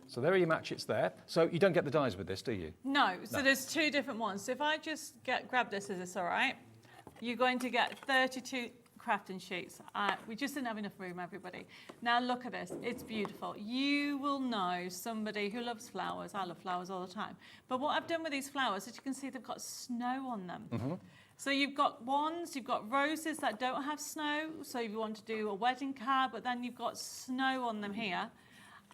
So there are your matchets there. So you don't get the dies with this, do you? No, so there's two different ones. So if I just grab this, is this all right? You're going to get 32 crafting sheets. We just didn't have enough room, everybody. Now look at this, it's beautiful. You will know somebody who loves flowers. I love flowers all the time. But what I've done with these flowers, as you can see, they've got snow on them. So you've got wands, you've got roses that don't have snow. So if you want to do a wedding card, but then you've got snow on them here.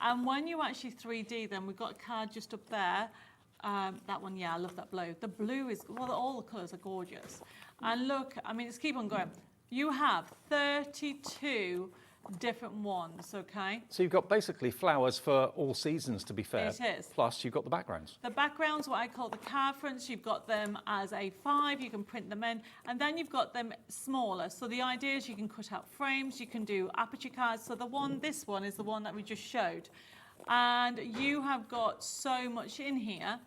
And when you actually 3D them, we've got a card just up there. That one, yeah, I love that blue. The blue is, well, all the colours are gorgeous. And look, I mean, let's keep on going. You have 32 different ones, okay? So you've got basically flowers for all seasons, to be fair. It is. Plus, you've got the backgrounds. The backgrounds, what I call the card fronts, you've got them as A5, you can print them in, and then you've got them smaller. So the idea is you can cut out frames, you can do aperture cards. So this one is the one that we just showed. And you have got so much in here,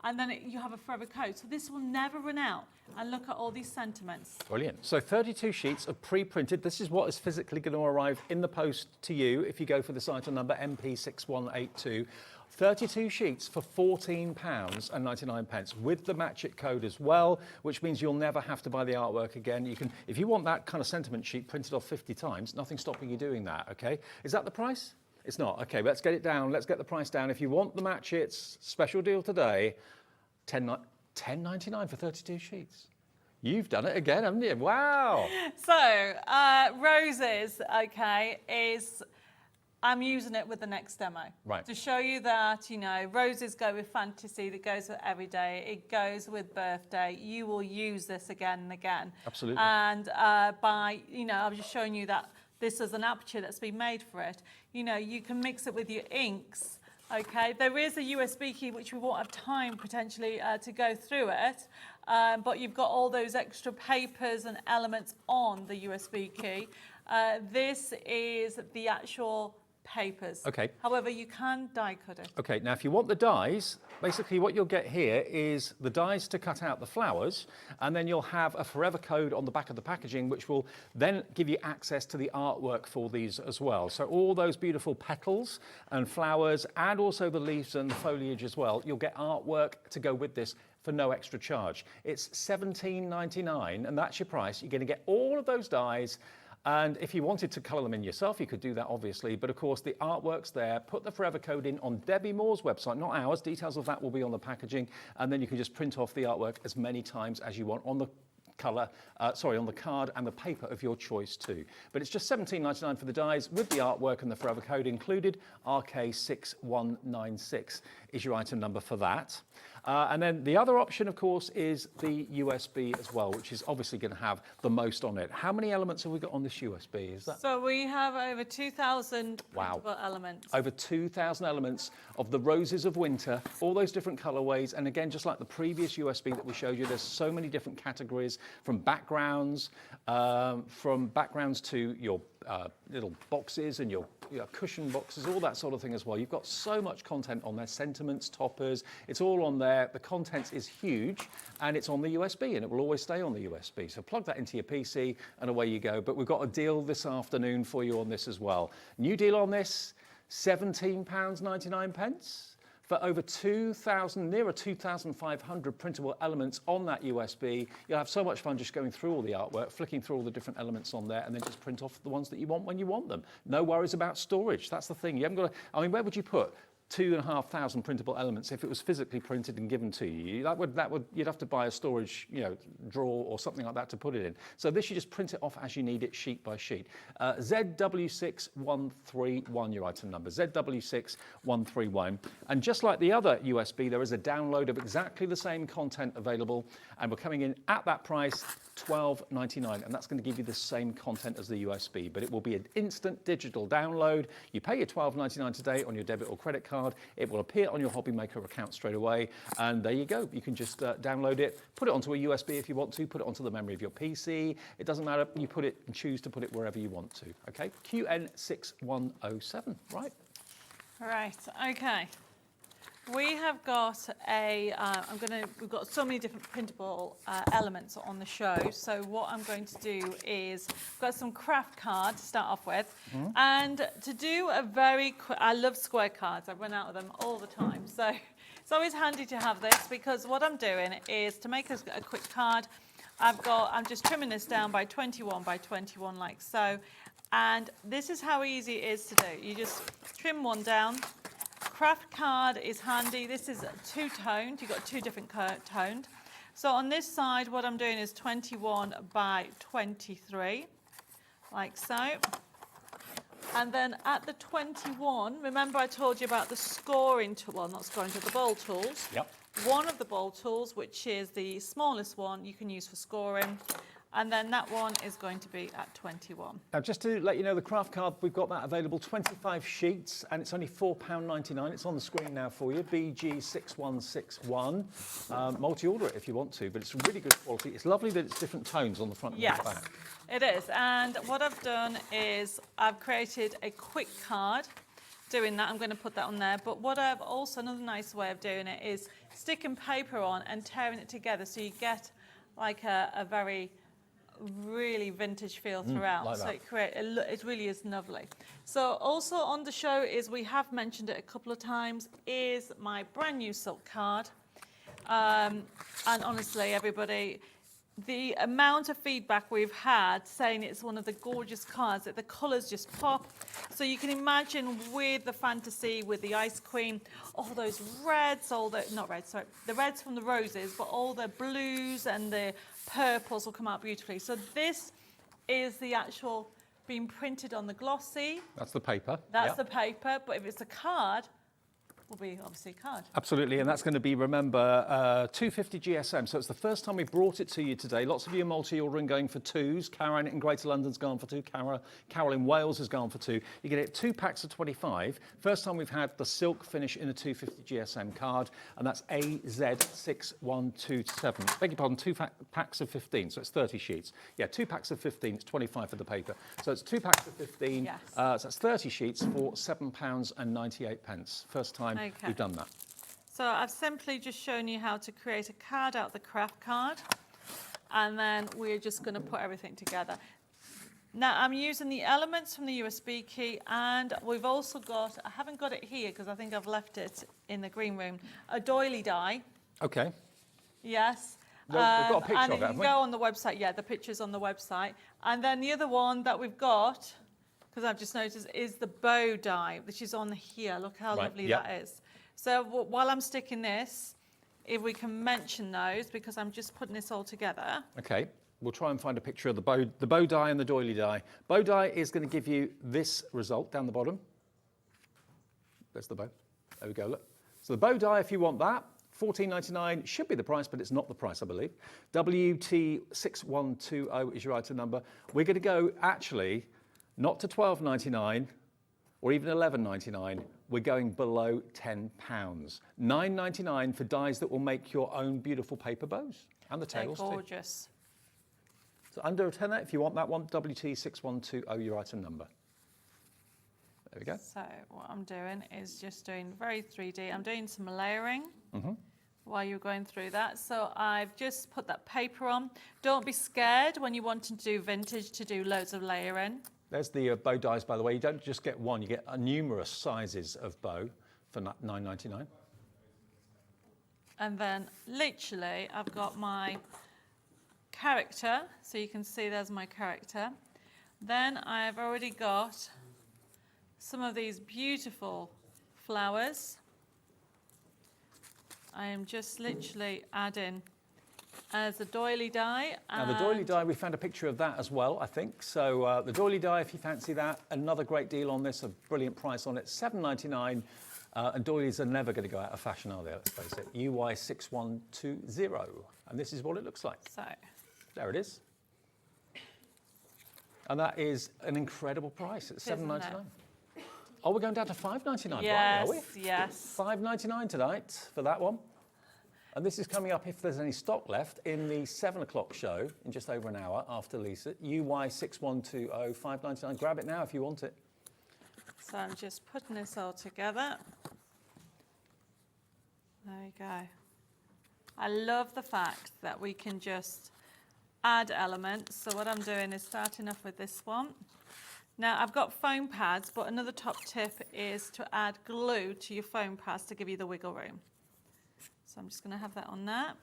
and then you have a forever code. So this will never run out. And look at all these sentiments. Brilliant. So 32 sheets of pre-printed. This is what is physically going to arrive in the post to you if you go for this item number MP6182. 32 sheets for £14.99 with the match-it code as well, which means you'll never have to buy the artwork again. You can, if you want that kind of sentiment sheet printed off 50 times, nothing's stopping you doing that, okay? Is that the price? It's not. Okay, let's get it down. Let's get the price down. If you want the match-its, special deal today, $10.99 for 32 sheets. You've done it again, haven't you? Wow. So, roses, okay, I'm using it with the next demo. Right. To show you that, you know, roses go with fantasy, that goes with every day, it goes with birthday. You will use this again and again. Absolutely. And you know, I was just showing you that this is an aperture that's been made for it. You know, you can mix it with your inks. Okay, there is a USB key which we won't have time potentially to go through it, but you've got all those extra papers and elements on the USB key. This is the actual papers. Okay. However, you can die cut it. Okay, now if you want the dies, basically what you'll get here is the dies to cut out the flowers, and then you'll have a forever code on the back of the packaging, which will then give you access to the artwork for these as well. So all those beautiful petals and flowers, and also the leaves and the foliage as well, you'll get artwork to go with this for no extra charge. It's $17.99, and that's your price. You're going to get all of those dies. And if you wanted to colour them in yourself, you could do that, obviously. But of course, the artwork's there. Put the forever code in on Debbi Moore's website, not ours. Details of that will be on the packaging. And then you can just print off the artwork as many times as you want on the on the card and the paper of your choice too. But it's just $17.99 for the dies with the artwork and the forever code included. RK6196 is your item number for that. And then the other option, of course, is the USB as well, which is obviously going to have the most on it. How many elements have we got on this USB? Is that? So we have over 2,000 wow. elements. Over 2,000 elements of the Roses of Winter, all those different colorways. And again, just like the previous USB that we showed you, there's so many different categories from backgrounds to your little boxes and your cushion boxes, all that sort of thing as well. You've got so much content on there, sentiments, toppers, it's all on there. The content is huge and it's on the USB and it will always stay on the USB. So plug that into your PC and away you go. But we've got a deal this afternoon for you on this as well. New deal on this, £17.99 for over 2,000, nearer 2,500 printable elements on that USB. You'll have so much fun just going through all the artwork, flicking through all the different elements on there, and then just print off the ones that you want when you want them. No worries about storage. That's the thing. You haven't got to, I mean, where would you put 2,500 printable elements, if it was physically printed and given to you, you'd have to buy a storage, drawer or something like that to put it in. So this, you just print it off as you need it, sheet by sheet. ZW6131, your item number, ZW6131. And just like the other USB, there is a download of exactly the same content available, and we're coming in at that price, $12.99, and that's going to give you the same content as the USB, but it will be an instant digital download. You pay your $12.99 today on your debit or credit card. It will appear on your HobbyMaker account straight away, and there you go. You can just download it, put it onto a USB if you want to, put it onto the memory of your PC. It doesn't matter. You put it and choose to put it wherever you want to. Okay, QN6107. Right. Right. Okay. We have got we've got so many different printable elements on the show. So what I'm going to do is, I've got some craft cards to start off with. And to do a very quick, I love square cards. I run out of them all the time. So it's always handy to have this, because what I'm doing is, to make a quick card, I'm just trimming this down by 21 by 21 like so. And this is how easy it is to do. You just trim one down. Craft card is handy. This is two-toned. You've got two different toned. So on this side, what I'm doing is 21 by 23, like so. And then at the 21, remember I told you about the scoring tool, well, not scoring tool, the bowl tools. Yep. One of the bowl tools, which is the smallest one, you can use for scoring. And then that one is going to be at 21. Now, just to let you know, the craft card, we've got that available, 25 sheets, and it's only £4.99. It's on the screen now for you, BG6161. Multi-order it if you want to, but it's really good quality. It's lovely that it's different tones on the front and the back. It is. And what I've done is I've created a quick card. Doing that, I'm going to put that on there. But what I've also, another nice way of doing it is sticking paper on and tearing it together, so you get like a very really vintage feel throughout. Like so that. it really is lovely. So also on the show is, we have mentioned it a couple of times, is my brand new silk card. And honestly, everybody, the amount of feedback we've had saying it's one of the gorgeous cards, that the colours just pop. So you can imagine with the fantasy, with the Ice Queen, all those reds, the reds from the roses, but all the blues and the purples will come out beautifully. So this is the actual being printed on the glossy. That's the paper. That's the paper, but if it's a card, will be obviously a card. Absolutely, and that's going to be, remember, 250 GSM. So it's the first time we brought it to you today. Lots of you are multi-ordering, going for twos. Karen in Greater London's gone for two. Carol in Wales has gone for two. You get it 2 packs of 25. First time we've had the silk finish in a 250 GSM card, and that's AZ6127. Beg your pardon, 2 packs of 15, so it's 30 sheets. Yeah, 2 packs of 15, it's 25 for the paper. So it's 2 packs of 15, so that's 30 sheets for £7.98. First time we've done that. So I've simply just shown you how to create a card out of the craft card, and then we're just going to put everything together. Now I'm using the elements from the USB key, and we've also got, I haven't got it here because I think I've left it in the green room, a doily die. Okay. Yes. We've got a picture and of it, you can go on the website, the picture's on the website. And then the other one that we've got, because I've just noticed, is the bow die, which is on here. Look how lovely that is. So while I'm sticking this, if we can mention those, because I'm just putting this all together. Okay, we'll try and find a picture of the bow die and the doily die. Bow die is going to give you this result down the bottom. There's the bow. There we go, look. So the bow die, if you want that, $14.99 should be the price, but it's not the price, I believe. WT6120 is your item number. We're going to go, actually, not to $12.99 or even $11.99. We're going below £10. $9.99 for dies that will make your own beautiful paper bows and the tails too. They're gorgeous. So under a tenner, if you want that one, WT6120, your item number. There we go. So what I'm doing is just doing very 3D. I'm doing some layering while you're going through that. So I've just put that paper on. Don't be scared when you want to do vintage to do loads of layering. There's the bow dies, by the way. You don't just get one, you get numerous sizes of bow for $9.99. And then literally I've got my character. So you can see there's my character. Then I've already got some of these beautiful flowers. I am just literally adding as a doily die. Now the doily die, we found a picture of that as well, I think. So the doily die, if you fancy that, another great deal on this, a brilliant price on it, $7.99. And doilies are never going to go out of fashion, are they? Let's face it. UI6120. And this is what it looks like. So there it is. And that is an incredible price. It's $7.99. Oh, we're going down to $5.99, yes, right, are we? Yes. $5.99 tonight for that one. And this is coming up, if there's any stock left, in the 7 o'clock show, in just over an hour after Lisa. UI6120, $5.99. Grab it now if you want it. So I'm just putting this all together. There we go. I love the fact that we can just add elements. So what I'm doing is starting off with this one. Now I've got foam pads, but another top tip is to add glue to your foam pads to give you the wiggle room. So I'm just going to have that on there.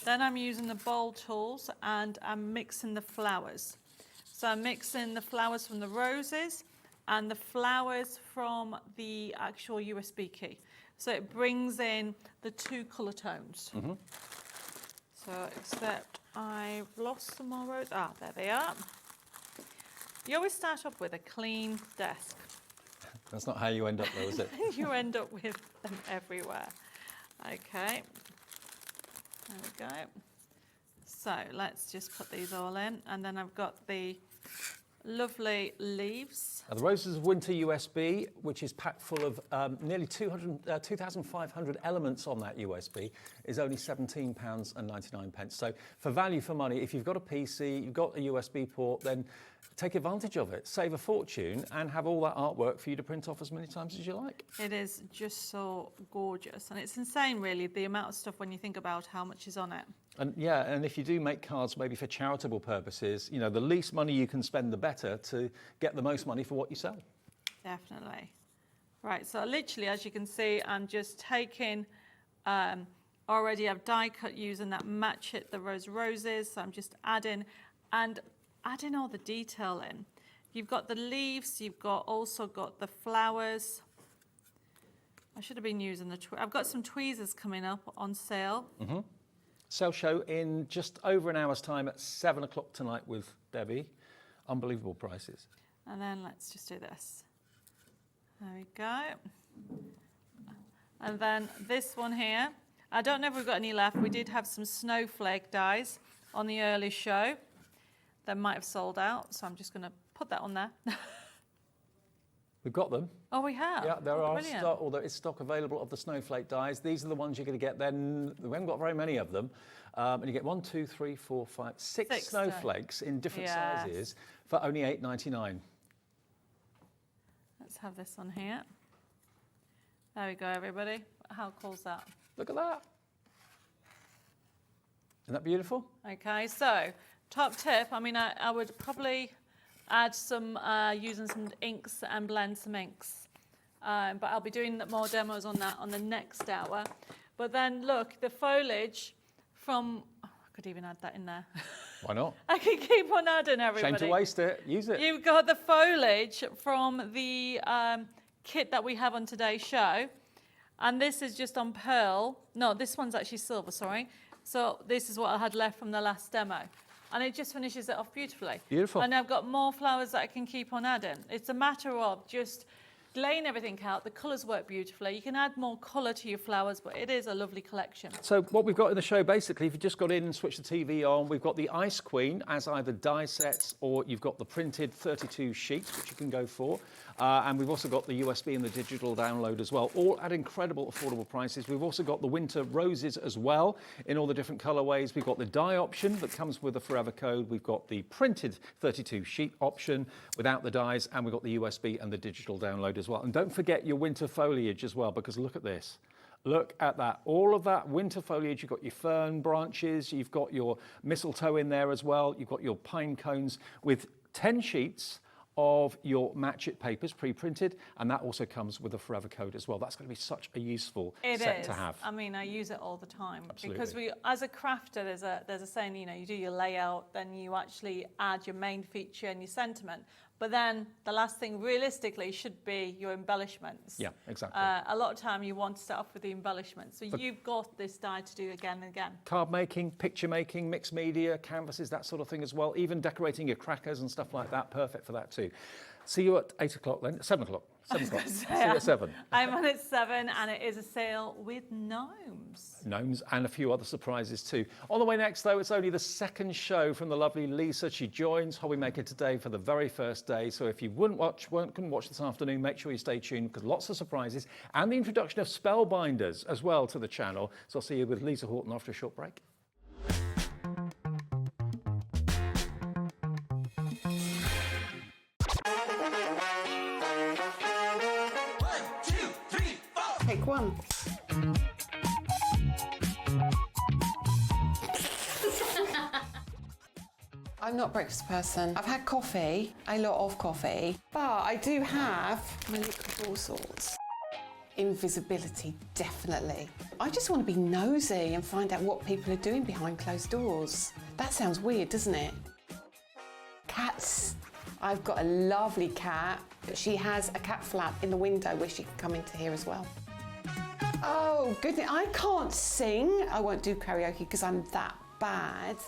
Then I'm using the bowl tools and I'm mixing the flowers. So I'm mixing the flowers from the roses and the flowers from the actual USB key. So it brings in the two colour tones. Mm-hmm. So except I've lost some more roses. Ah, there they are. You always start off with a clean desk. That's not how you end up though, is it? You end up with them everywhere. Okay, there we go. So let's just put these all in, and then I've got the lovely leaves. Now, the Roses of Winter USB, which is packed full of nearly 2,500 elements on that USB, is only £17.99. So for value for money, if you've got a PC, you've got a USB port, then take advantage of it, save a fortune, and have all that artwork for you to print off as many times as you like. It is just so gorgeous, and it's insane really, the amount of stuff when you think about how much is on it. And yeah, and if you do make cards maybe for charitable purposes, you know, the least money you can spend, the better, to get the most money for what you sell. Definitely. Right, so literally, as you can see, I'm just taking, already I've die cut using that Match It the roses, so I'm just adding all the detail in. You've got the leaves, you've also got the flowers. I should have been using I've got some tweezers coming up on sale. Mm-hmm. Sale show in just over an hour's time at 7 o'clock tonight with Debbie. Unbelievable prices. And then let's just do this. There we go. And then this one here. I don't know if we've got any left. We did have some snowflake dies on the early show. They might have sold out, so I'm just going to put that on there. We've got them. Oh, we have? Yeah, there are brilliant. stock, or there is stock available of the snowflake dies. These are the ones you're going to get then. We haven't got very many of them. And you get 1, 2, 3, 4, 5, 6 snowflakes in different sizes for only $8.99. Let's have this on here. There we go, everybody. How cool is that? Look at that. Isn't that beautiful? Okay, so top tip, I mean, I would probably add some, using some inks and blend some inks. But I'll be doing more demos on that on the next hour. But then look, the foliage from, I could even add that in there. Why not? I can keep on adding, everybody. Shame to waste it, use it. You've got the foliage from the kit that we have on today's show. And this is just on pearl. No, this one's actually silver, sorry. So this is what I had left from the last demo. And it just finishes it off beautifully. Beautiful. And I've got more flowers that I can keep on adding. It's a matter of just laying everything out. The colours work beautifully. You can add more colour to your flowers, but it is a lovely collection. So what we've got in the show, basically, if you just got in and switched the TV on, we've got the Ice Queen as either die sets, or you've got the printed 32 sheets, which you can go for. And we've also got the USB and the digital download as well, all at incredible affordable prices. We've also got the winter roses as well in all the different colourways. We've got the die option that comes with a forever code. We've got the printed 32 sheet option without the dies, and we've got the USB and the digital download as well. And don't forget your winter foliage as well, because look at this. Look at that. All of that winter foliage. You've got your fern branches, you've got your mistletoe in there as well, you've got your pine cones with 10 sheets of your Match It papers pre-printed, and that also comes with a forever code as well. That's going to be such a useful set to have. I mean, I use it all the time. Absolutely. Because we, as a crafter, there's a saying, you know, you do your layout, then you actually add your main feature and your sentiment. But then the last thing realistically should be your embellishments. Yeah, exactly. A lot of time you want to start off with the embellishments. So you've got this die to do again and again. Card making, picture making, mixed media, canvases, that sort of thing as well. Even decorating your crackers and stuff like that, perfect for that too. See you at 8 o'clock then, 7 o'clock. 7 o'clock. See you at 7. I'm on at 7 and it is a sale with gnomes. Gnomes and a few other surprises too. On the way next though, it's only the second show from the lovely Lisa. She joins HobbyMaker today for the very first day. So if you couldn't watch this afternoon, make sure you stay tuned because lots of surprises and the introduction of Spellbinders as well to the channel. So I'll see you with Lisa Horton after a short break. Take one. I'm not a breakfast person. I've had coffee, a lot of coffee, but I do have my liquid all sorts. Invisibility, definitely. I just want to be nosy and find out what people are doing behind closed doors. That sounds weird, doesn't it? Cats. I've got a lovely cat. She has a cat flap in the window where she can come into here as well. Oh, goodness, I can't sing. I won't do karaoke because I'm that bad.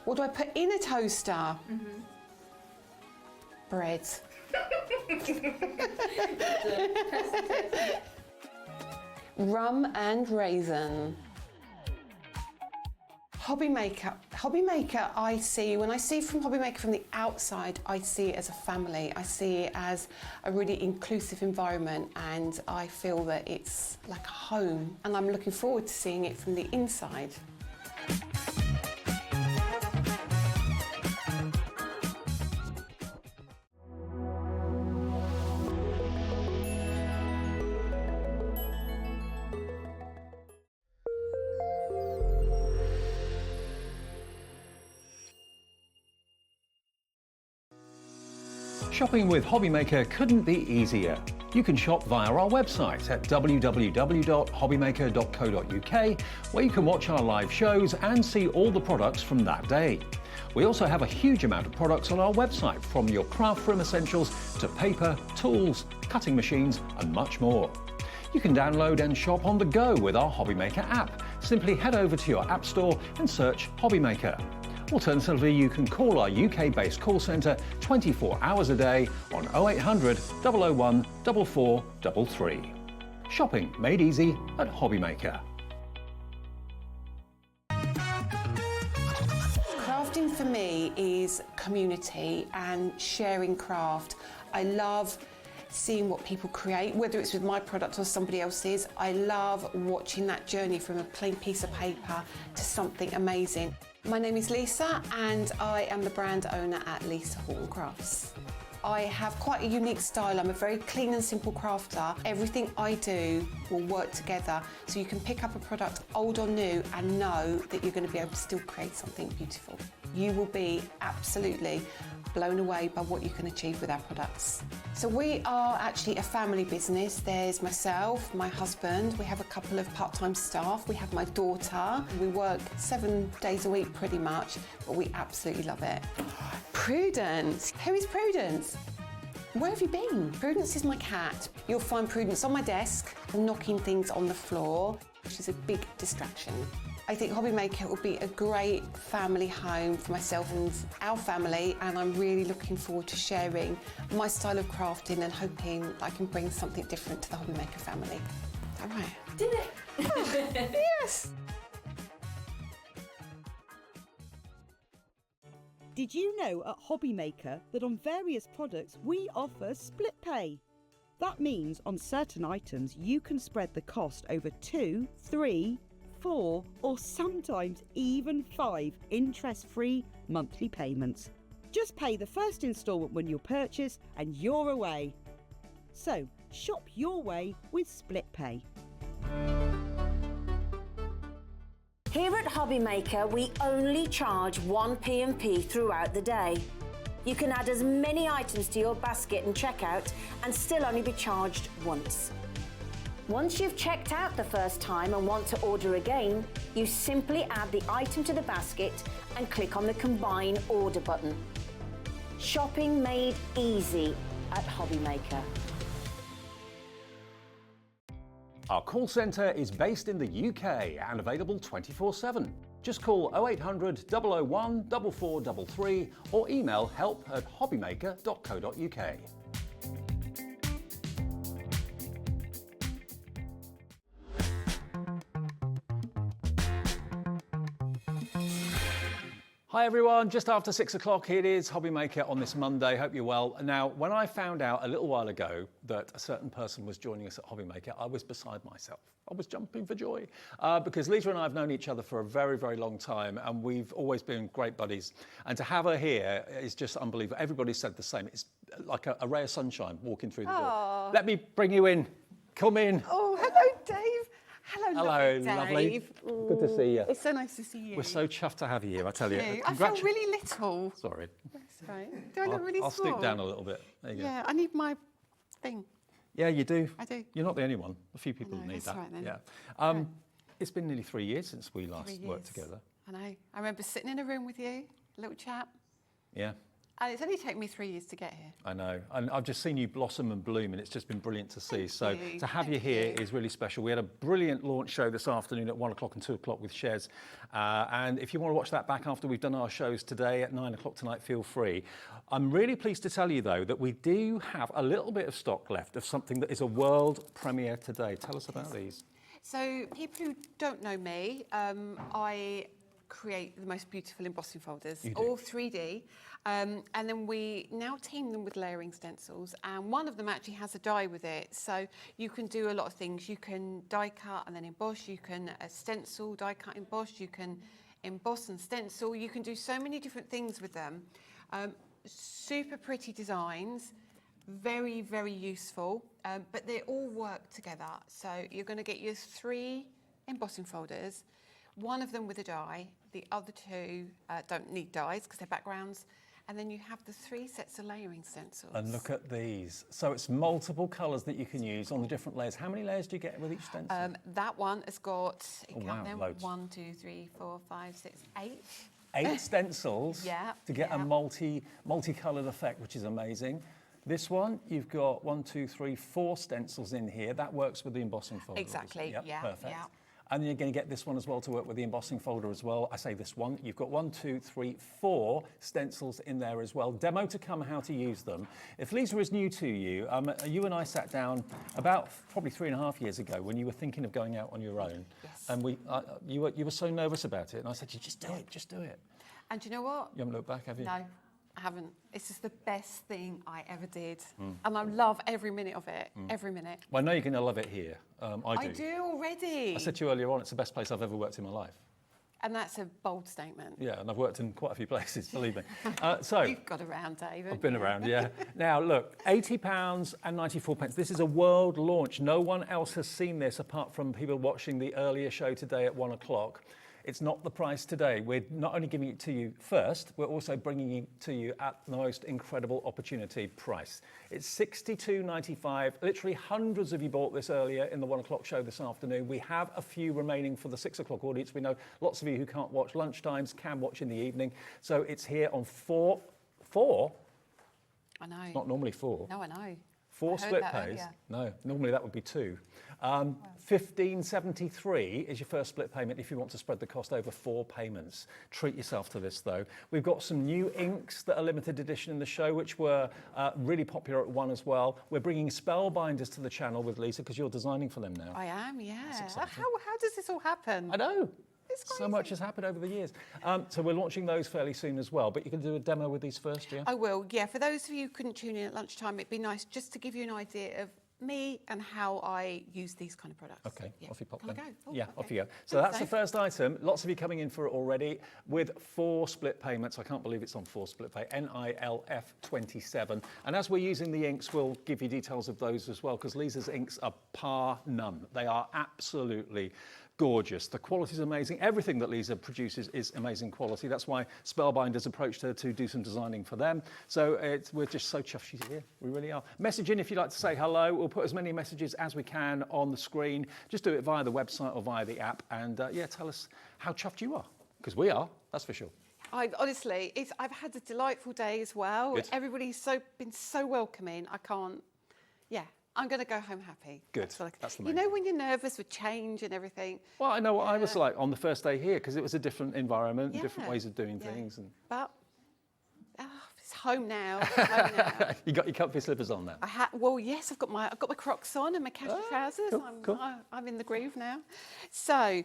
What do I put in a toaster? Bread. Rum and raisin. HobbyMaker. HobbyMaker, when I see from HobbyMaker from the outside, I see it as a family. I see it as a really inclusive environment and I feel that it's like a home and I'm looking forward to seeing it from the inside. Shopping with HobbyMaker couldn't be easier. You can shop via our website at www.hobbymaker.co.uk, where you can watch our live shows and see all the products from that day. We also have a huge amount of products on our website, from your craft room essentials to paper, tools, cutting machines and much more. You can download and shop on the go with our HobbyMaker app. Simply head over to your app store and search HobbyMaker. Alternatively, you can call our UK-based call centre 24 hours a day on 0800 001 4433. Shopping made easy at HobbyMaker. Crafting for me is community and sharing craft. I love seeing what people create, whether it's with my product or somebody else's. I love watching that journey from a plain piece of paper to something amazing. My name is Lisa and I am the brand owner at Lisa Horton Crafts. I have quite a unique style. I'm a very clean and simple crafter. Everything I do will work together, so you can pick up a product, old or new, and know that you're going to be able to still create something beautiful. You will be absolutely blown away by what you can achieve with our products. So we are actually a family business. There's myself, my husband, we have a couple of part-time staff, we have my daughter. We work 7 days a week pretty much, but we absolutely love it. Prudence. Who is Prudence? Where have you been? Prudence is my cat. You'll find Prudence on my desk, knocking things on the floor, which is a big distraction. I think HobbyMaker will be a great family home for myself and our family, and I'm really looking forward to sharing my style of crafting and hoping I can bring something different to the HobbyMaker family. All right. Did it? Yes. Did you know at HobbyMaker that on various products we offer split pay? That means on certain items you can spread the cost over 2, 3, 4 or sometimes even 5 interest-free monthly payments. Just pay the first instalment when you purchase and you're away. So shop your way with split pay. Here at HobbyMaker, we only charge 1 P&P throughout the day. You can add as many items to your basket and checkout and still only be charged once. Once you've checked out the first time and want to order again, you simply add the item to the basket and click on the Combine Order button. Shopping made easy at HobbyMaker. Our call centre is based in the UK and available 24/7. Just call 0800 001 4433 or email help@hobbymaker.co.uk. Hi everyone, just after 6 o'clock it is HobbyMaker on this Monday. Hope you're well. Now, when I found out a little while ago that a certain person was joining us at HobbyMaker, I was beside myself. I was jumping for joy because Lisa and I have known each other for a very, very long time and we've always been great buddies. And to have her here is just unbelievable. Everybody said the same. It's like a ray of sunshine walking through the door. Let me bring you in. Come in. Oh, hello, Dave. Hello, lovely. Dave. Good to see you. It's so nice to see you. We're so chuffed to have you here, I tell you. I feel really little. Sorry. That's right. Do I look really I'll small? stoop down a little bit. There you go. Yeah, I need my thing. Yeah, you do. I do. You're not the only one. A few people need that's that. right then. Yeah. It's been nearly 3 years since we last worked together. I know. I remember sitting in a room with you, a little chat. Yeah. And it's only taken me 3 years to get here. I know. And I've just seen you blossom and bloom and it's just been brilliant to see. So to have you here is really special. We had a brilliant launch show this afternoon at 1 o'clock and 2 o'clock with Shez. And if you want to watch that back after we've done our shows today at 9 o'clock tonight, feel free. I'm really pleased to tell you, though, that we do have a little bit of stock left of something that is a world premiere today. Tell us about these. So people who don't know me, I create the most beautiful embossing folders, all 3D. And then we now team them with layering stencils, and one of them actually has a die with it. So you can do a lot of things. You can die cut and then emboss. You can stencil, die cut, emboss. You can emboss and stencil. You can do so many different things with them. Super pretty designs, very, very useful, but they all work together. So you're going to get your 3 embossing folders, one of them with a die, the other 2 don't need dies because they're backgrounds, and then you have the 3 sets of layering stencils. And look at these. So it's multiple colours that you can use on the different layers. How many layers do you get with each stencil? That one has got, loads. 1, 2, 3, 4, 5, 6, 8. 8 stencils to get a multicoloured effect, which is amazing. This one, you've got 1, 2, 3, 4 stencils in here. That works with the embossing folder. Exactly, Yep, perfect. And then you're going to get this one as well to work with the embossing folder as well. I say this one. You've got 1, 2, 3, 4 stencils in there as well. Demo to come how to use them. If Lisa is new to you, you and I sat down about probably 3.5 years ago when you were thinking of going out on your own. Yes. And you were so nervous about it. And I said, just do it, just do it. And do you know what? You haven't looked back, have you? No, I haven't. It's just the best thing I ever did. And I love every minute of it, every minute. Well, I know you're going to love it here. I do already. I said to you earlier on, it's the best place I've ever worked in my life. And that's a bold statement. Yeah, and I've worked in quite a few places, believe me. So You've got around, Dave. I've been around, yeah. Now, look, £80.94. This is a world launch. No one else has seen this apart from people watching the earlier show today at 1 o'clock. It's not the price today. We're not only giving it to you first, we're also bringing it to you at the most incredible opportunity price. It's $62.95. Literally hundreds of you bought this earlier in the 1 o'clock show this afternoon. We have a few remaining for the 6 o'clock audience. We know lots of you who can't watch lunchtimes can watch in the evening. So it's here on four? I know. It's not normally 4. No, I know. 4 split pays. No, normally that would be 2. $15.73 is your first split payment if you want to spread the cost over 4 payments. Treat yourself to this though. We've got some new inks that are limited edition in the show, which were really popular at 1 as well. We're bringing spellbinders to the channel with Lisa because you're designing for them now. I am, yeah. How does this all happen? I know. It's crazy. So much has happened over the years. So we're launching those fairly soon as well, but you can do a demo with these first, yeah? I will, yeah. For those of you who couldn't tune in at lunchtime, it'd be nice just to give you an idea of me and how I use these kind of products. Okay, off you pop Can I then. go? Oh, Yeah, okay. off you go. So that's the first item. Lots of you coming in for it already with 4 split payments. I can't believe it's on 4 split pay. NILF 27. And as we're using the inks, we'll give you details of those as well because Lisa's inks are par none. They are absolutely gorgeous. The quality is amazing. Everything that Lisa produces is amazing quality. That's why Spellbinders approached her to do some designing for them. So we're just so chuffed she's here. We really are. Message in if you'd like to say hello. We'll put as many messages as we can on the screen. Just do it via the website or via the app. And yeah, tell us how chuffed you are. Because we are, that's for sure. Honestly, I've had a delightful day as well. Good. Everybody's been so welcoming. I'm going to go home happy. Good. That's the main You know thing. when you're nervous with change and everything. Well, I know what I was like on the first day here because it was a different environment, Yeah. different ways of doing Yeah. things. And But it's home now. Home now. you got your comfy slippers on now. Well, yes, I've got my Crocs on and my casual trousers. cool. I'm in the groove now. So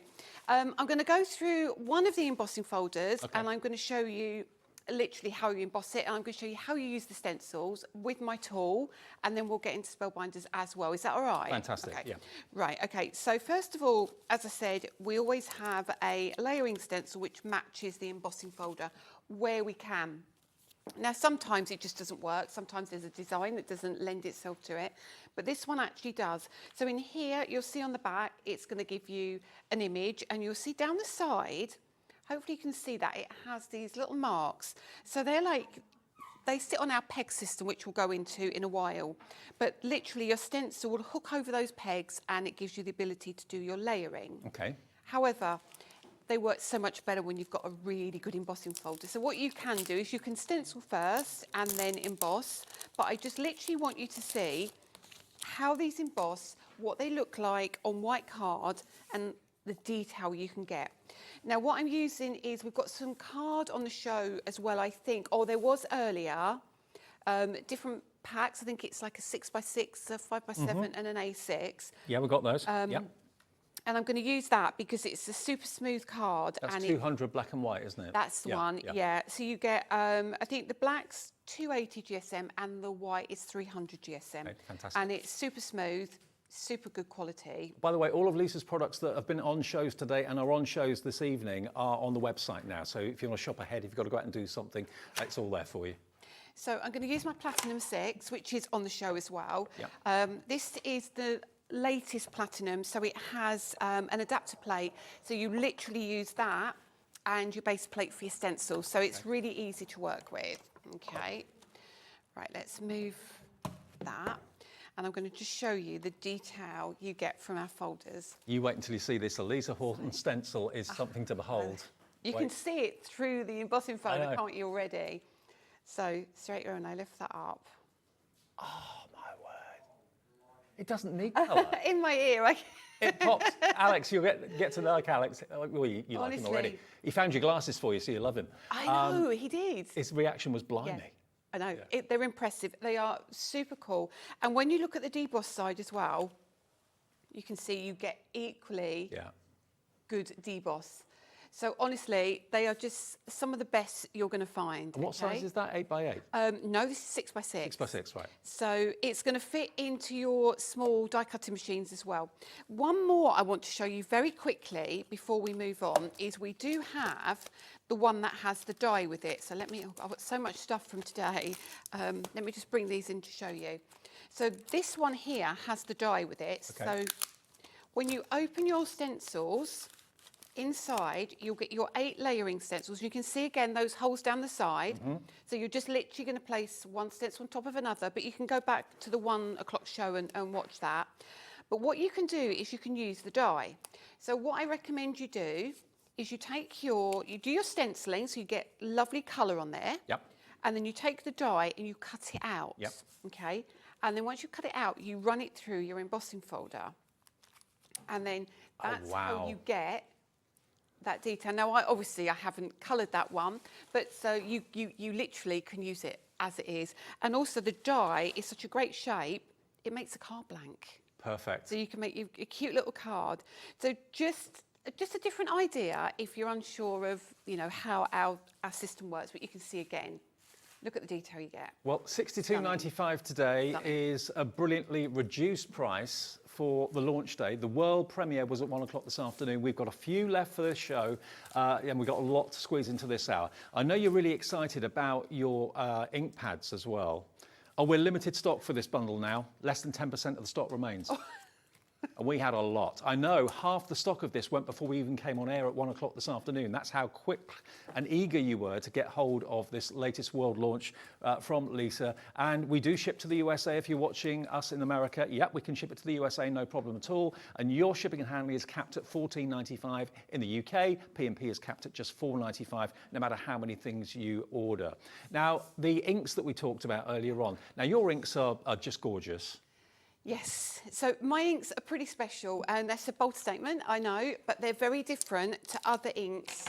I'm going to go through one of the embossing folders, and I'm going to show you literally how you emboss it, and I'm going to show you how you use the stencils with my tool, and then we'll get into spellbinders as well. Is that all right? Fantastic, Okay. yeah. Right, okay. So first of all, as I said, we always have a layering stencil which matches the embossing folder where we can. Now, sometimes it just doesn't work. Sometimes there's a design that doesn't lend itself to it, but this one actually does. So in here, you'll see on the back, it's going to give you an image, and you'll see down the side, hopefully you can see that it has these little marks. So they sit on our peg system, which we'll go into in a while. But literally your stencil will hook over those pegs and it gives you the ability to do your layering. Okay. However, they work so much better when you've got a really good embossing folder. So what you can do is you can stencil first and then emboss. But I just literally want you to see how these emboss, what they look like on white card, and the detail you can get. Now, what I'm using is we've got some card on the show as well, I think. Oh, there was earlier, different packs. I think it's like a 6x6, a 5x7 and an A6. Yeah, we've got those. Yeah. And I'm going to use that because it's a super smooth card. That's and 200 black and white, isn't it? That's the one, yeah. So you get, I think the black's 280 GSM and the white is 300 GSM. Okay, fantastic. And it's super smooth, super good quality. By the way, all of Lisa's products that have been on shows today and are on shows this evening are on the website now. So if you want to shop ahead, if you've got to go out and do something, it's all there for you. So I'm going to use my Platinum 6, which is on the show as well. Yep. This is the latest Platinum, so it has an adapter plate. So you literally use that and your base plate for your stencil. So it's really easy to work with. Okay. Right, let's move that. And I'm going to just show you the detail you get from our folders. You wait until you see this. A Lisa Horton stencil is something to behold. You can see it through the embossing folder, can't you, already? So straight around, I lift that up. Oh, my word. It doesn't need colour. In my ear. It pops. Alex, you'll get to like Alex. Well, you like him already. He found your glasses for you, so you love him. I know, he did. His reaction was blimey. Yeah. I know, they're impressive. They are super cool. And when you look at the deboss side as well, you can see you get equally good deboss. So honestly, they are just some of the best you're going to find. And what size is that? 8x8? No, this is 6x6. 6x6, right. So it's going to fit into your small die cutting machines as well. One more I want to show you very quickly before we move on is we do have the one that has the die with it. So I've got so much stuff from today. Let me just bring these in to show you. So this one here has the die with it. Okay. So when you open your stencils, inside you'll get your 8 layering stencils. You can see again those holes down the side. So you're just literally going to place one stencil on top of another, but you can go back to the 1 o'clock show and watch that. But what you can do is you can use the die. So what I recommend you do is you do your stenciling, so you get lovely colour on there. Yep. And then you take the die and you cut it out. Yep. Okay. And then once you cut it out, you run it through your embossing folder. And then that's how you get that detail. Now, I haven't coloured that one, but so you literally can use it as it is. And also the die is such a great shape, it makes a card blank. Perfect. So you can make a cute little card. So just a different idea if you're unsure of, how our system works, but you can see again. Look at the detail you get. Well, $62.95 today is a brilliantly reduced price for the launch day. The world premiere was at 1 o'clock this afternoon. We've got a few left for this show, and we've got a lot to squeeze into this hour. I know you're really excited about your ink pads as well. Oh, we're limited stock for this bundle now. Less than 10% of the stock remains. And we had a lot. I know half the stock of this went before we even came on air at 1 o'clock this afternoon. That's how quick and eager you were to get hold of this latest world launch from Lisa. And we do ship to the USA if you're watching us in America. Yep, we can ship it to the USA, no problem at all. And your shipping and handling is capped at $14.95 in the UK. P&P is capped at just $4.95, no matter how many things you order. Now, the inks that we talked about earlier on. Now, your inks are just gorgeous. Yes, so my inks are pretty special, and that's a bold statement, I know, but they're very different to other inks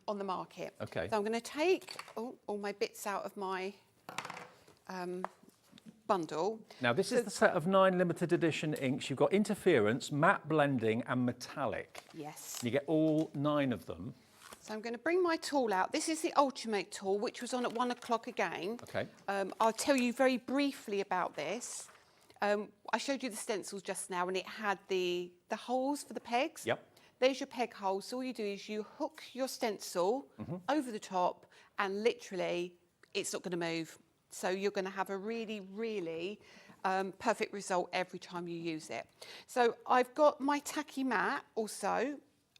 on the market. Okay. So I'm going to take all my bits out of my bundle. Now, this is the set of 9 limited edition inks. You've got interference, matte blending, and metallic. Yes. You get all 9 of them. So I'm going to bring my tool out. This is the Ultimate tool, which was on at 1 o'clock again. Okay. I'll tell you very briefly about this. I showed you the stencils just now, and it had the holes for the pegs. Yep. There's your peg holes. So all you do is you hook your stencil over the top, and literally it's not going to move. So you're going to have a really, really perfect result every time you use it. So I've got my tacky mat also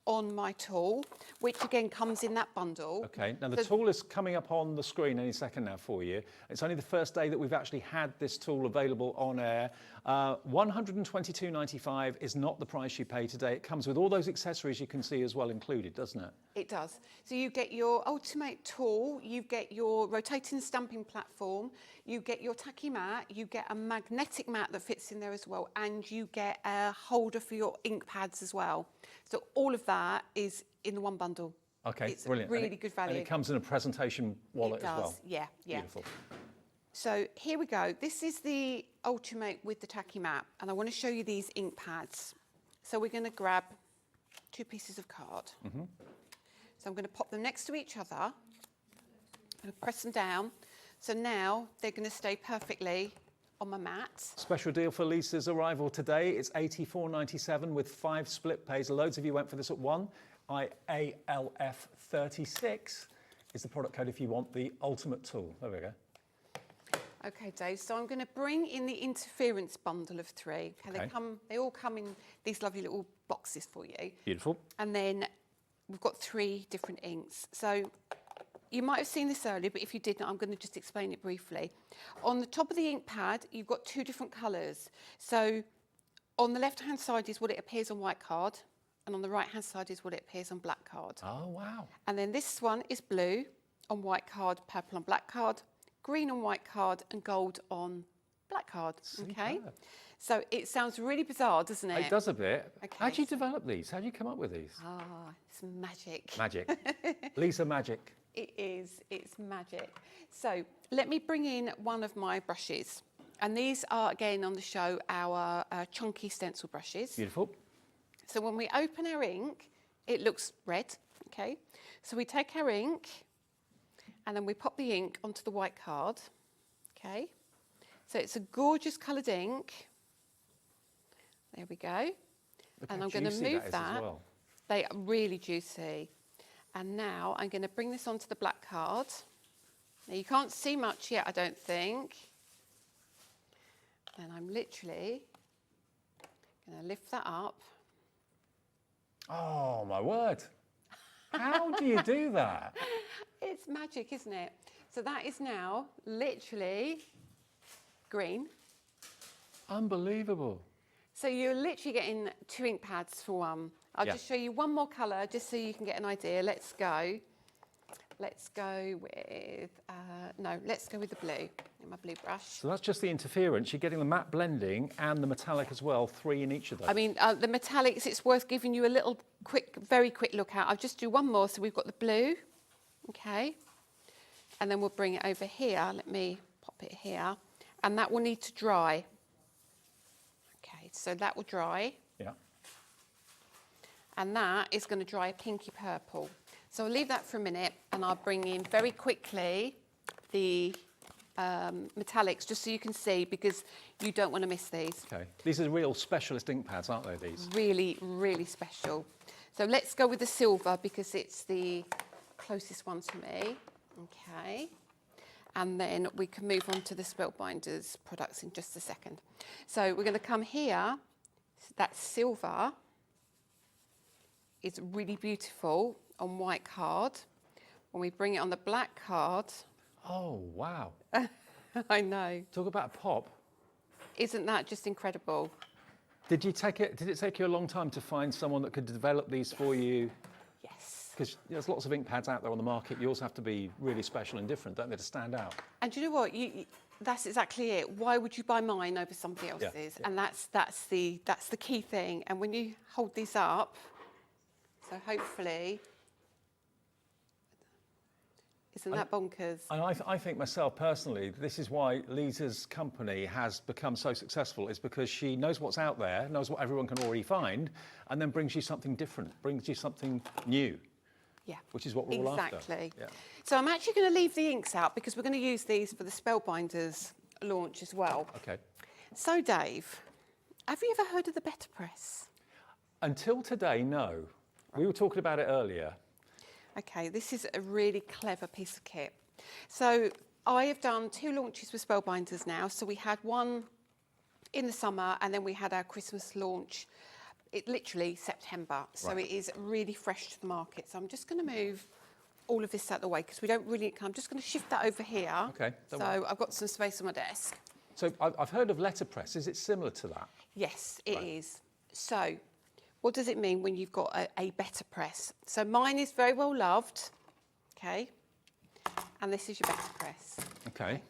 on my tool, which again comes in that bundle. Okay, now the tool is coming up on the screen any second now for you. It's only the first day that we've actually had this tool available on air. $122.95 is not the price you pay today. It comes with all those accessories you can see as well included, doesn't it? It does. So you get your Ultimate tool, you get your rotating stamping platform, you get your tacky mat, you get a magnetic mat that fits in there as well, and you get a holder for your ink pads as well. So all of that is in the one bundle. Okay, it's brilliant. Really good value. And it comes in a presentation wallet as well. Yeah, yeah. Beautiful. So here we go. This is the Ultimate with the tacky mat, and I want to show you these ink pads. So we're going to grab 2 pieces of card. So I'm going to pop them next to each other. I'm going to press them down. So now they're going to stay perfectly on my mat. Special deal for Lisa's arrival today. It's $84.97 with 5 split pays. Loads of you went for this at 1. IALF36 is the product code if you want the Ultimate tool. There we go. Okay, Dave, so I'm going to bring in the interference bundle of 3. Okay. They all come in these lovely little boxes for you. Beautiful. And then we've got 3 different inks. So you might have seen this earlier, but if you didn't, I'm going to just explain it briefly. On the top of the ink pad, you've got 2 different colours. So on the left-hand side is what it appears on white card, and on the right-hand side is what it appears on black card. Oh, wow. And then this one is blue on white card, purple on black card, green on white card, and gold on black card. Okay? So it sounds really bizarre, doesn't it? It does a bit. Okay. How do you develop these? How do you come up with these? Ah, it's magic. Magic. Lisa, magic. It is. It's magic. So let me bring in one of my brushes. And these are, again, on the show, our chunky stencil brushes. Beautiful. So when we open our ink, it looks red, okay? So we take our ink, and then we pop the ink onto the white card, okay? So it's a gorgeous coloured ink. There we go. Look and how I'm going to juicy move that is that. as well. They are really juicy. And now I'm going to bring this onto the black card. Now you can't see much yet, I don't think. And I'm literally going to lift that up. Oh, my word. How do you do that? It's magic, isn't it? So that is now literally green. Unbelievable. So you're literally getting 2 ink pads for one. I'll just show you one more colour just so you can get an idea. Let's go with, let's go with the blue, in my blue brush. So that's just the interference. You're getting the matte blending and the metallic as well, 3 in each of those. I mean, the metallics, it's worth giving you a little very quick look at. I'll just do one more. So we've got the blue, okay? And then we'll bring it over here. Let me pop it here. And that will need to dry. Okay, so that will dry. Yeah. And that is going to dry a pinky purple. So I'll leave that for a minute, and I'll bring in very quickly the metallics, just so you can see, because you don't want to miss these. Okay. These are real specialist ink pads, aren't they, these? Really, really special. So let's go with the silver, because it's the closest one to me. Okay. And then we can move on to the Spellbinders products in just a second. So we're going to come here, That silver is really beautiful on white card. When we bring it on the black card, Oh, wow. I know. Talk about a pop. Isn't that just incredible? Did it take you a long time to find someone that could develop these for you? Yes. Because there's lots of ink pads out there on the market. You also have to be really special and different, don't they, to stand out? And do you know what? That's exactly it. Why would you buy mine over somebody else's? Yeah. And that's the key thing. And when you hold these up, so hopefully, isn't that bonkers? And I think myself personally, this is why Lisa's company has become so successful, is because she knows what's out there, knows what everyone can already find, and then brings you something different, brings you something new. Yeah. Which is what we're all after. Exactly. Yeah. So I'm actually going to leave the inks out because we're going to use these for the Spellbinders launch as well. Okay. So Dave, have you ever heard of the Better Press? Until today, no. We were talking about it earlier. Okay, this is a really clever piece of kit. So I have done 2 launches with Spellbinders now. So we had one in the summer and then we had our Christmas launch. It literally September. So Right. it is really fresh to the market. So I'm just going to move all of this out of the way because we don't really, I'm just going to shift that over here. Okay, So don't worry. I've got some space on my desk. So I've heard of letterpress. Is it similar to that? Yes, it Right. is. So what does it mean when you've got a better press? So mine is very well loved, okay? And this is your better press. Okay.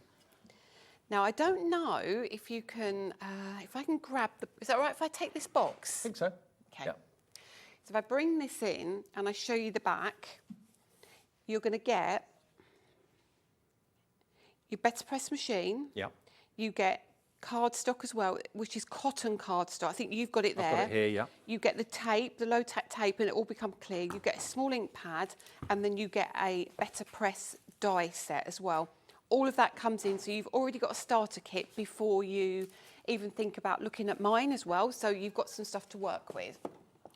Now, I don't know if you can, if I can grab the, is that all right if I take this box? I think so. Okay. Yeah. So if I bring this in and I show you the back, you're going to get your better press machine. Yeah. You get cardstock as well, which is cotton cardstock. I think you've got it there. I've got it here, yeah. You get the tape, the low-tack tape, and it all becomes clear. You get a small ink pad, and then you get a better press die set as well. All of that comes in, so you've already got a starter kit before you even think about looking at mine as well. So you've got some stuff to work with.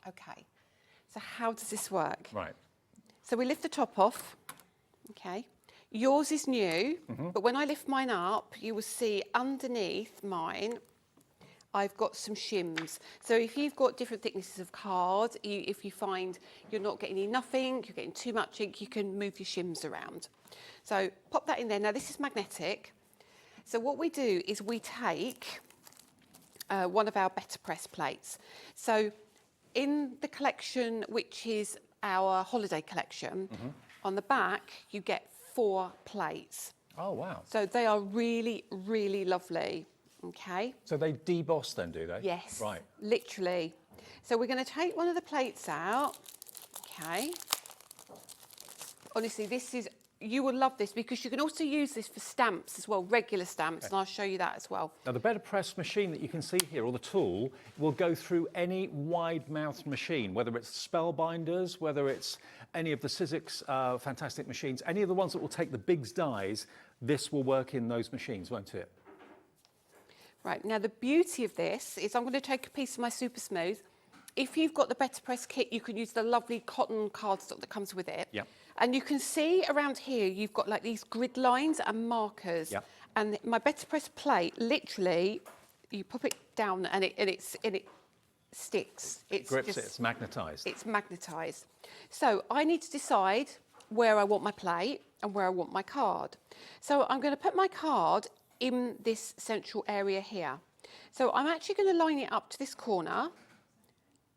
Okay. So how does this work? Right. So we lift the top off. Okay. Yours is new, but when I lift mine up, you will see underneath mine, I've got some shims. So if you've got different thicknesses of card, if you find you're not getting enough ink, you're getting too much ink, you can move your shims around. So pop that in there. Now this is magnetic. So what we do is we take one of our better press plates. So in the collection, which is our holiday collection, on the back you get 4 plates. Oh, wow. So they are really, really lovely. Okay. So they deboss then, do they? Yes. Right. Literally. So we're going to take one of the plates out. Okay. Honestly, this is, you will love this because you can also use this for stamps as well, regular stamps, and I'll show you that as well. Now, the better press machine that you can see here, or the tool, will go through any wide-mouthed machine, whether it's Spellbinders, whether it's any of the Sizzix fantastic machines, any of the ones that will take the big dies, this will work in those machines, won't it? Right, now the beauty of this is I'm going to take a piece of my Super Smooth. If you've got the Better Press kit, you can use the lovely cotton cardstock that comes with it. Yeah. And you can see around here, you've got like these grid lines and markers. Yeah. And my Better Press plate, literally, you pop it down and it sticks. It grips it, it's magnetised. It's magnetised. So I need to decide where I want my plate and where I want my card. So I'm going to put my card in this central area here. So I'm actually going to line it up to this corner,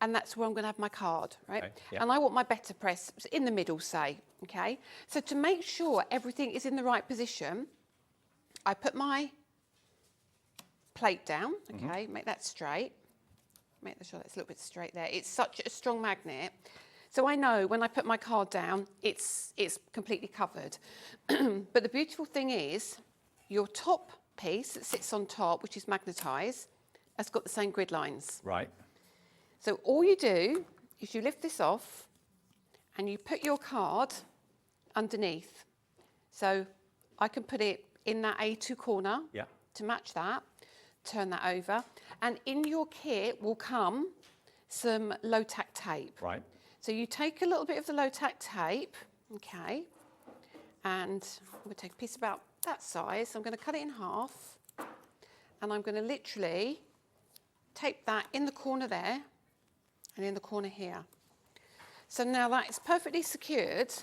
and that's where I'm going to have my card, right? Okay, yeah. And I want my Better Press in the middle, say, okay? So to make sure everything is in the right position, I put my plate down, okay, make that straight. Make sure that's a little bit straight there. It's such a strong magnet. So I know when I put my card down, it's completely covered. But the beautiful thing is, your top piece that sits on top, which is magnetised, has got the same grid lines. Right. So all you do is you lift this off and you put your card underneath. So I can put it in that A2 corner to match that, turn that over, and in your kit will come some low-tack tape. Right. So you take a little bit of the low-tack tape, okay, and I'm going to take a piece about that size. I'm going to cut it in half, and I'm going to literally tape that in the corner there and in the corner here. So now that is perfectly secured,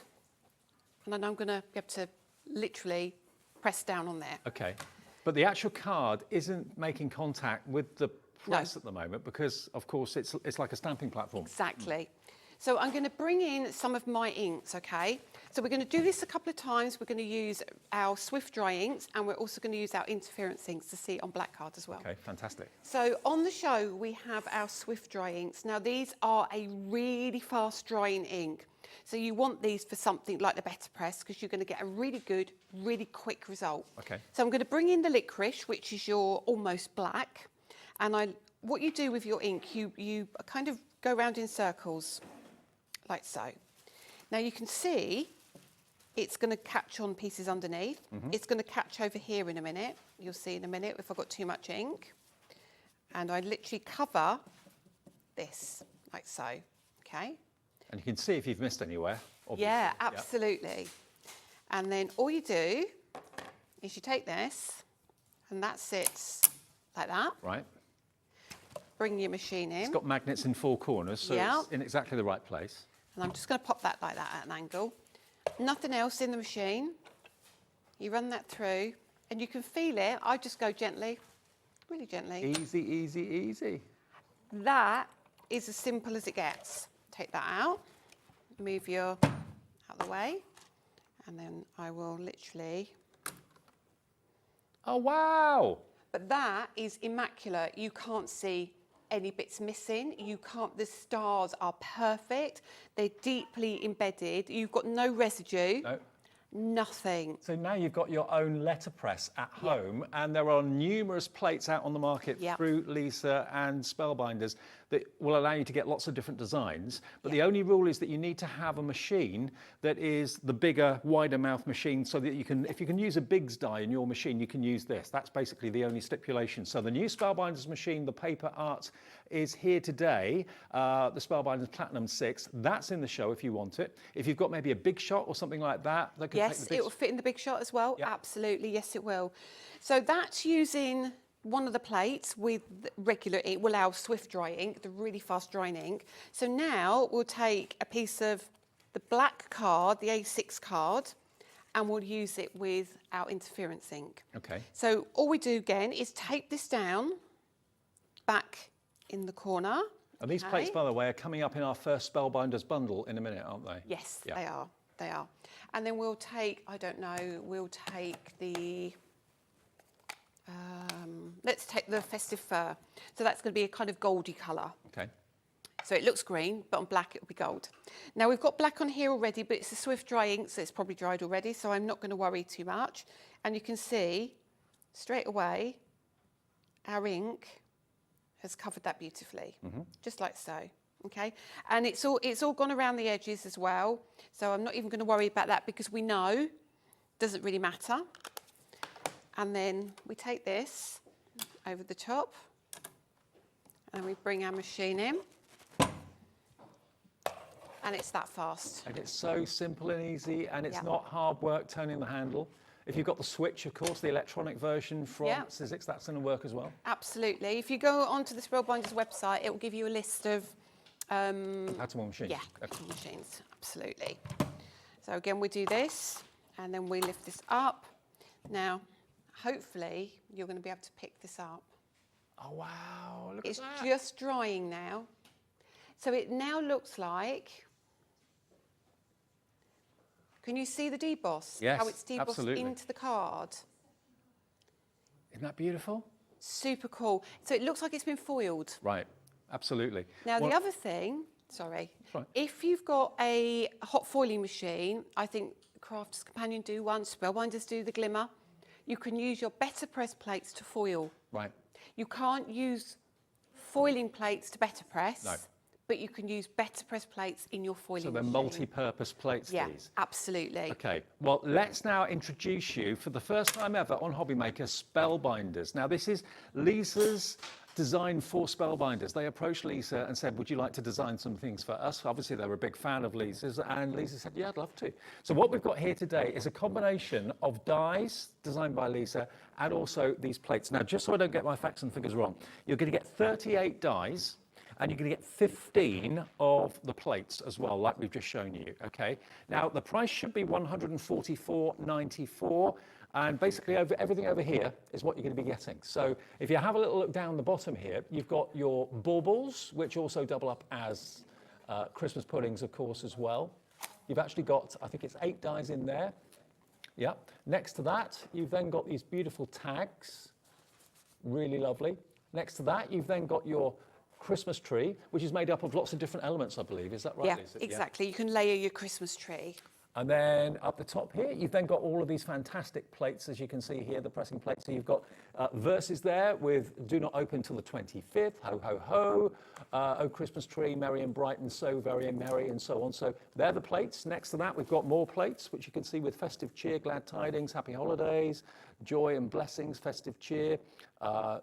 and then I'm going to be able to literally press down on there. Okay. But the actual card isn't making contact with the press at the moment because, of course, it's like a stamping platform. Exactly. So I'm going to bring in some of my inks, okay? So we're going to do this a couple of times. We're going to use our Swift Dry inks, and we're also going to use our interference inks to see it on black card as well. Okay, fantastic. So on the show, we have our Swift Dry inks. Now, these are a really fast drying ink. So you want these for something like the Better Press because you're going to get a really good, really quick result. Okay. So I'm going to bring in the licorice, which is your almost black. And what you do with your ink, you kind of go around in circles, like so. Now you can see it's going to catch on pieces underneath. It's going to catch over here in a minute. You'll see in a minute if I've got too much ink. And I literally cover this, like so, okay? And you can see if you've missed anywhere, obviously. Yeah, absolutely. And then all you do is you take this, and that sits like that. Right. Bring your machine in. It's got magnets in 4 corners, so it's in exactly the right place. And I'm just going to pop that like that at an angle. Nothing else in the machine. You run that through, and you can feel it. I just go gently, really gently. Easy, easy, easy. That is as simple as it gets. Take that out, move your out of the way, and then I will literally. Oh, wow. But that is immaculate. You can't see any bits missing. You can't, the stars are perfect. They're deeply embedded. You've got no residue. No. Nothing. So now you've got your own letterpress at home, and there are numerous plates out on the market through Lisa and Spellbinders that will allow you to get lots of different designs. But the only rule is that you need to have a machine that is the bigger, wider mouth machine, so that you can, if you can use a Biggs die in your machine, you can use this. That's basically the only stipulation. So the new Spellbinders machine, the paper art, is here today. The Spellbinders Platinum 6, that's in the show if you want it. If you've got maybe a Big Shot or something like that, that could Yes, it will fit in the Big Shot as well. Absolutely, yes, it will. So that's using one of the plates with regular ink, will allow Swift Dry ink, the really fast drying ink. So now we'll take a piece of the black card, the A6 card, and we'll use it with our interference ink. Okay. So all we do again is tape this down back in the corner. And these plates, by the way, are coming up in our first Spellbinders bundle in a minute, aren't they? Yes, they are. They are. And then we'll take, I don't know, we'll take the, let's take the Festive Fur. So that's going to be a kind of goldy colour. Okay. So it looks green, but on black it will be gold. Now we've got black on here already, but it's a Swift Dry ink, so it's probably dried already, so I'm not going to worry too much. And you can see straight away our ink has covered that beautifully, just like so. Okay, and it's all gone around the edges as well, so I'm not even going to worry about that because we know it doesn't really matter. And then we take this over the top and we bring our machine in, and it's that fast. And it's so simple and easy, and it's not hard work turning the handle. If you've got the switch, of course, the electronic version from Sizzix, that's going to work as well. Absolutely. If you go onto the Spellbinders website, it will give you a list of compatible machines. Yeah, compatible machines, absolutely. So again, we do this, and then we lift this up. Now, hopefully, you're going to be able to pick this up. Oh, wow, look at that. It's just drying now. So it now looks like, can you see the deboss? Yes, how it's debossed absolutely. into the card. Isn't that beautiful? Super cool. So it looks like it's been foiled. Right, absolutely. Now, the other thing, if you've got a hot foiling machine, I think Crafters Companion do one, Spellbinders do the Glimmer, you can use your Better Press plates to foil. Right. You can't use foiling plates to Better Press. No. But you can use Better Press plates in your foiling So they're machine. multi-purpose plates, Yeah, these? absolutely. Okay, well, let's now introduce you, for the first time ever on HobbyMaker, Spellbinders. Now, this is Lisa's designed for Spellbinders. They approached Lisa and said, would you like to design some things for us? Obviously, they were a big fan of Lisa's, and Lisa said, yeah, I'd love to. So what we've got here today is a combination of dies designed by Lisa and also these plates. Now, just so I don't get my facts and figures wrong, you're going to get 38 dies, and you're going to get 15 of the plates as well, like we've just shown you, okay? Now, the price should be $144.94, and basically everything over here is what you're going to be getting. So if you have a little look down the bottom here, you've got your baubles, which also double up as Christmas puddings, of course, as well. You've actually got, I think it's 8 dies in there. Yeah. Next to that, you've then got these beautiful tags, really lovely. Next to that, you've then got your Christmas tree, which is made up of lots of different elements, I believe. Is that right, Yeah, Lisa? exactly. You can layer your Christmas tree. And then up the top here, you've then got all of these fantastic plates, as you can see here, the pressing plates. So you've got verses there with do not open till the 25th, ho, ho, ho, oh, Christmas tree, merry and bright and so very merry and so on. So they're the plates. Next to that, we've got more plates, which you can see with festive cheer, glad tidings, happy holidays, joy and blessings, festive cheer,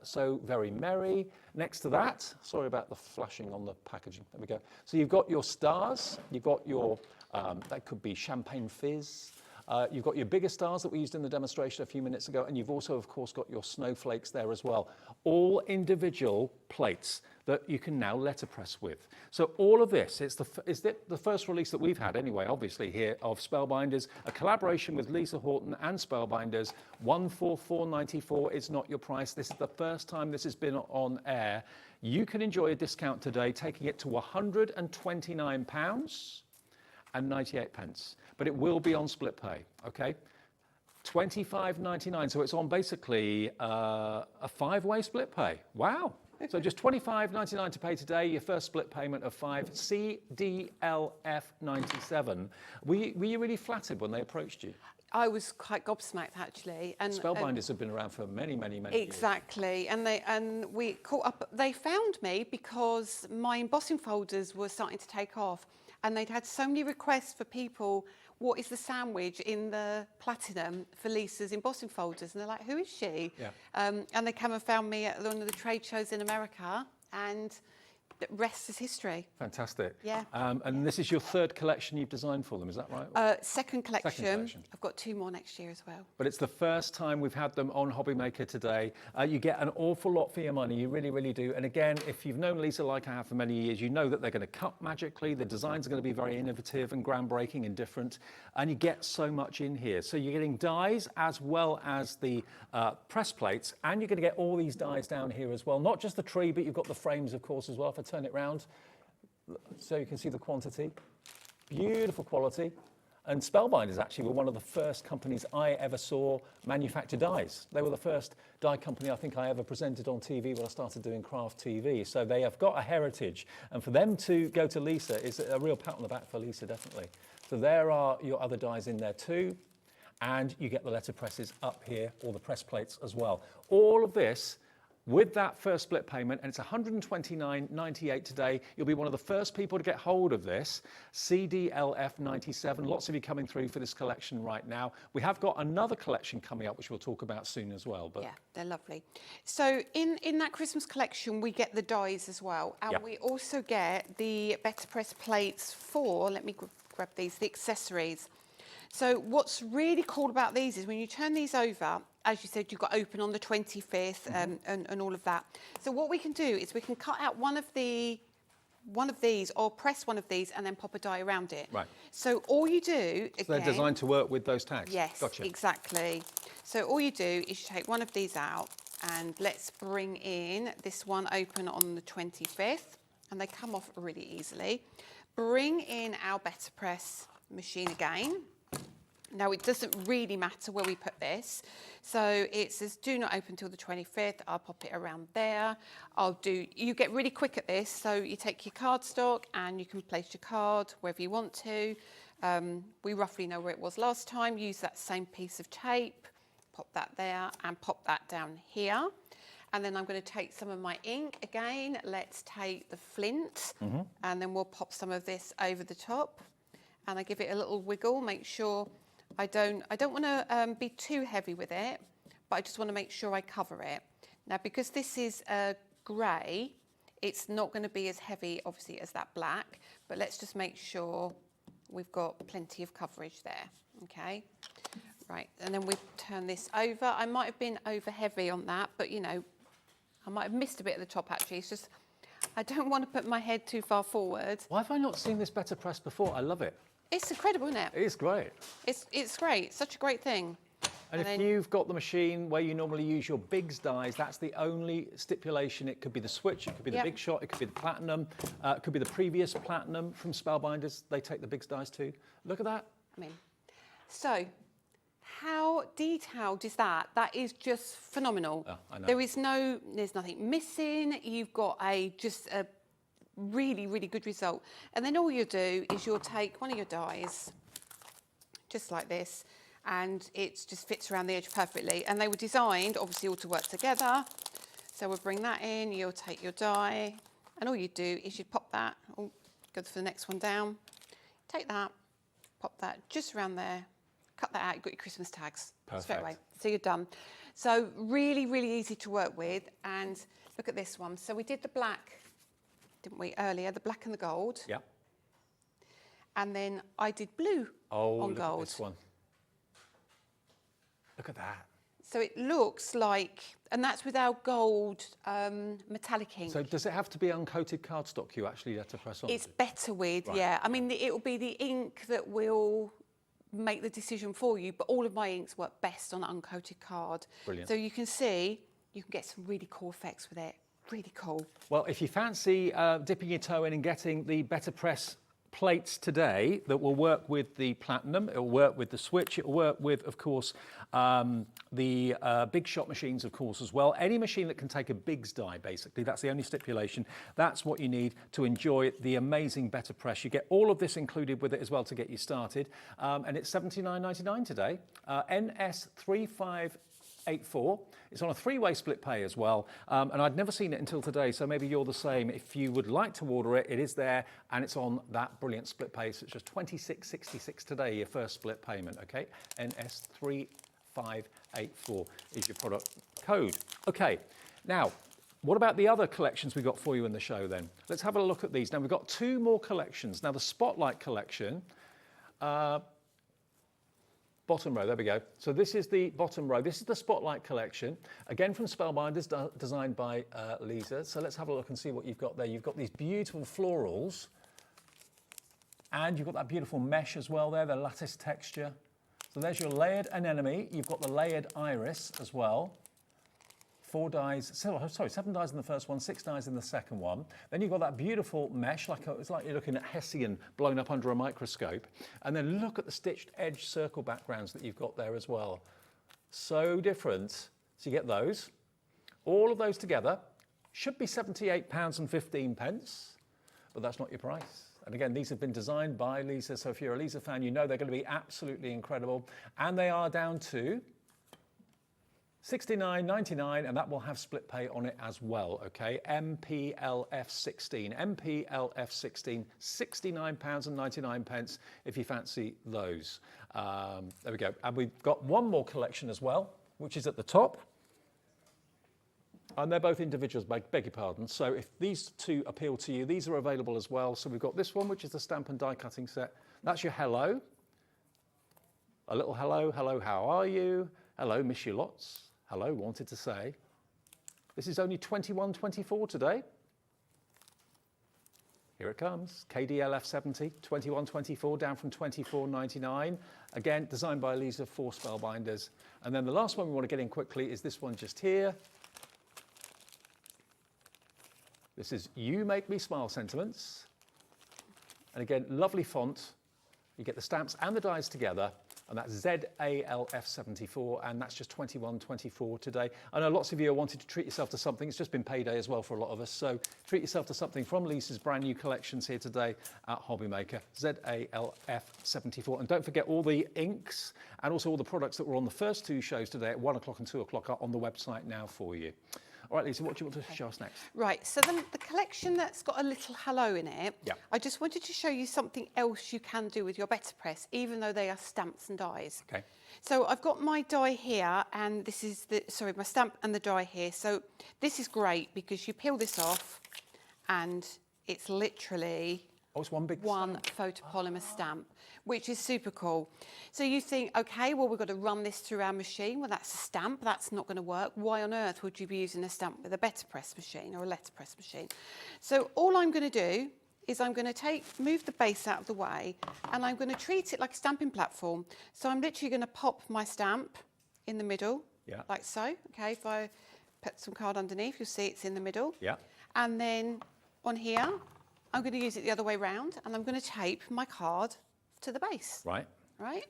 so very merry. Next to that, sorry about the flashing on the packaging, there we go. So you've got your stars, you've got your that could be champagne fizz. You've got your bigger stars that we used in the demonstration a few minutes ago, and you've also, of course, got your snowflakes there as well. All individual plates that you can now letterpress with. So all of this, is the first release that we've had anyway, obviously, here of Spellbinders, a collaboration with Lisa Horton and Spellbinders. $144.94 is not your price. This is the first time this has been on air. You can enjoy a discount today, taking it to £129.98, but it will be on split pay, okay? $25.99, so it's on basically a 5-way split pay. Wow. So just $25.99 to pay today, your first split payment of 5, CDLF97. Were you really flattered when they approached you? I was quite gobsmacked, actually. And Spellbinders have been around for many, many, many years. Exactly. And we caught up. They found me because my embossing folders were starting to take off. And they'd had so many requests for people, what is the sandwich in the platinum for Lisa's embossing folders? And they're like, who is she? Yeah. And they came and found me at one of the trade shows in America, and the rest is history. Fantastic. Yeah. And this is your third collection you've designed for them, is that right? Second collection. Second collection. I've got 2 more next year as well. But it's the first time we've had them on HobbyMaker today. You get an awful lot for your money, you really, really do. And again, if you've known Lisa like I have for many years, you know that they're going to cut magically. The designs are going to be very innovative and groundbreaking and different. And you get so much in here. So you're getting dies as well as the press plates. And you're going to get all these dies down here as well. Not just the tree, but you've got the frames, of course, as well. If I turn it round, so you can see the quantity. Beautiful quality. And Spellbinders actually were one of the first companies I ever saw manufacture dies. They were the first die company I think I ever presented on TV when I started doing craft TV. So they have got a heritage. And for them to go to Lisa is a real pat on the back for Lisa, definitely. So there are your other dies in there too. And you get the letterpresses up here, or the press plates as well. All of this with that first split payment, and it's $129.98 today. You'll be one of the first people to get hold of this, CDLF97. Lots of you coming through for this collection right now. We have got another collection coming up, which we'll talk about soon as well. But yeah, they're lovely. So in that Christmas collection, we get the dies as well. And Yep. we also get the Better Press plates for, let me grab these, the accessories. So what's really cool about these is when you turn these over, as you said, you've got open on the 25th and all of that. So what we can do is we can cut out one of these or press one of these and then pop a die around it. Right. So all you do, so they're designed to work with those tags? Yes, Gotcha. exactly. So all you do is you take one of these out, and let's bring in this one open on the 25th, and they come off really easily. Bring in our Better Press machine again. Now, it doesn't really matter where we put this. So it says do not open till the 25th. I'll pop it around there. You get really quick at this. So you take your cardstock and you can place your card wherever you want to. We roughly know where it was last time. Use that same piece of tape, pop that there and pop that down here. And then I'm going to take some of my ink again. Let's take the flint and then we'll pop some of this over the top. And I give it a little wiggle, make sure I don't want to be too heavy with it, but I just want to make sure I cover it. Now, because this is a grey, it's not going to be as heavy, obviously, as that black, but let's just make sure we've got plenty of coverage there, okay? Right, and then we turn this over. I might have been over heavy on that, but you know, I might have missed a bit at the top actually. It's just, I don't want to put my head too far forward. Why have I not seen this better press before? I love it. It's incredible, isn't it? It is great. It's great, it's such a great thing. And if you've got the machine where you normally use your bigs dies, that's the only stipulation. It could be the switch, it could be the big shot, it could be the platinum, it could be the previous platinum from Spellbinders. They take the bigs dies too. Look at that. I mean, so how detailed is that? That is just phenomenal. Oh, I know. There's nothing missing. You've got just a really, really good result. And then all you do is you'll take one of your dies, just like this, and it just fits around the edge perfectly. And they were designed, obviously, all to work together. So we'll bring that in, you'll take your die, and all you do is you pop that, go for the next one down, take that, pop that just around there, cut that out, you've got your Christmas tags. Perfect. Straight away, so you're done. So really, really easy to work with. And look at this one. So we did the black, didn't we, earlier, the black and the gold. Yeah. And then I did blue on look gold. at this one. Look at that. So it looks like, and that's with our gold metallic ink. So does it have to be uncoated cardstock you actually let to press on? It's better with, yeah. I mean, it will be the ink that will make the decision for you, but all of my inks work best on uncoated card. Brilliant. So you can see, you can get some really cool effects with it. Really cool. Well, if you fancy dipping your toe in and getting the Better Press plates today that will work with the platinum, it'll work with the switch, it'll work with, of course, the big shot machines, of course, as well. Any machine that can take a bigs die, basically, that's the only stipulation. That's what you need to enjoy the amazing Better Press. You get all of this included with it as well to get you started. And it's $79.99 today. NS3584. It's on a three-way split pay as well, and I'd never seen it until today, so maybe you're the same. If you would like to order it, it is there, and it's on that brilliant split pay. So it's just $26.66 today, your first split payment, okay? NS3584 is your product code. Okay, now, what about the other collections we got for you in the show then? Let's have a look at these. Now, we've got two more collections. Now, the Spotlight collection, bottom row, there we go. So this is the bottom row. This is the Spotlight collection, again from Spellbinders, designed by Lisa. So let's have a look and see what you've got there. You've got these beautiful florals, and you've got that beautiful mesh as well there, the lattice texture. So there's your layered anemone. You've got the layered iris as well. 7 dies in the first one, 6 dies in the second one. Then you've got that beautiful mesh, it's like you're looking at Hessian blown up under a microscope. And then look at the stitched edge circle backgrounds that you've got there as well. So different. So you get those. All of those together should be £78.15, but that's not your price. And again, these have been designed by Lisa, so if you're a Lisa fan, you know they're going to be absolutely incredible. And they are down to $69.99, and that will have split pay on it as well, okay? MPLF16, MPLF16, £69.99 if you fancy those. There we go. And we've got one more collection as well, which is at the top. And they're both individuals, beg your pardon. So if these two appeal to you, these are available as well. So we've got this one, which is the stamp and die cutting set. That's your hello. A little hello, hello, how are you? Hello, miss you lots. Hello, wanted to say. This is only $21.24 today. Here it comes, KDLF70, $21.24, down from $24.99. Again, designed by Lisa for Spellbinders. And then the last one we want to get in quickly is this one just here. This is You Make Me Smile Sentiments. And again, lovely font. You get the stamps and the dies together. And that's ZALF74, and that's just $21.24 today. I know lots of you are wanting to treat yourself to something. It's just been payday as well for a lot of us, so treat yourself to something from Lisa's brand new collections here today at HobbyMaker, ZALF74. And don't forget all the inks and also all the products that were on the first two shows today at 1 o'clock and 2 o'clock are on the website now for you. All right, Lisa, what do you want to show us next? Right, so then the collection that's got a little hello in it, I just wanted to show you something else you can do with your Better Press, even though they are stamps and dies. Okay. So I've got my die here, and this is my stamp and the die here. So this is great because you peel this off, and it's literally it's one big photopolymer stamp, which is super cool. So you think, okay, well, we've got to run this through our machine. Well, that's a stamp. That's not going to work. Why on earth would you be using a stamp with a Better Press machine or a letterpress machine? So all I'm going to do is I'm going to move the base out of the way, and I'm going to treat it like a stamping platform. So I'm literally going to pop my stamp in the middle, like so. Okay, if I put some card underneath, you'll see it's in the middle. Yeah. And then on here, I'm going to use it the other way round, and I'm going to tape my card to the base. Right. Right.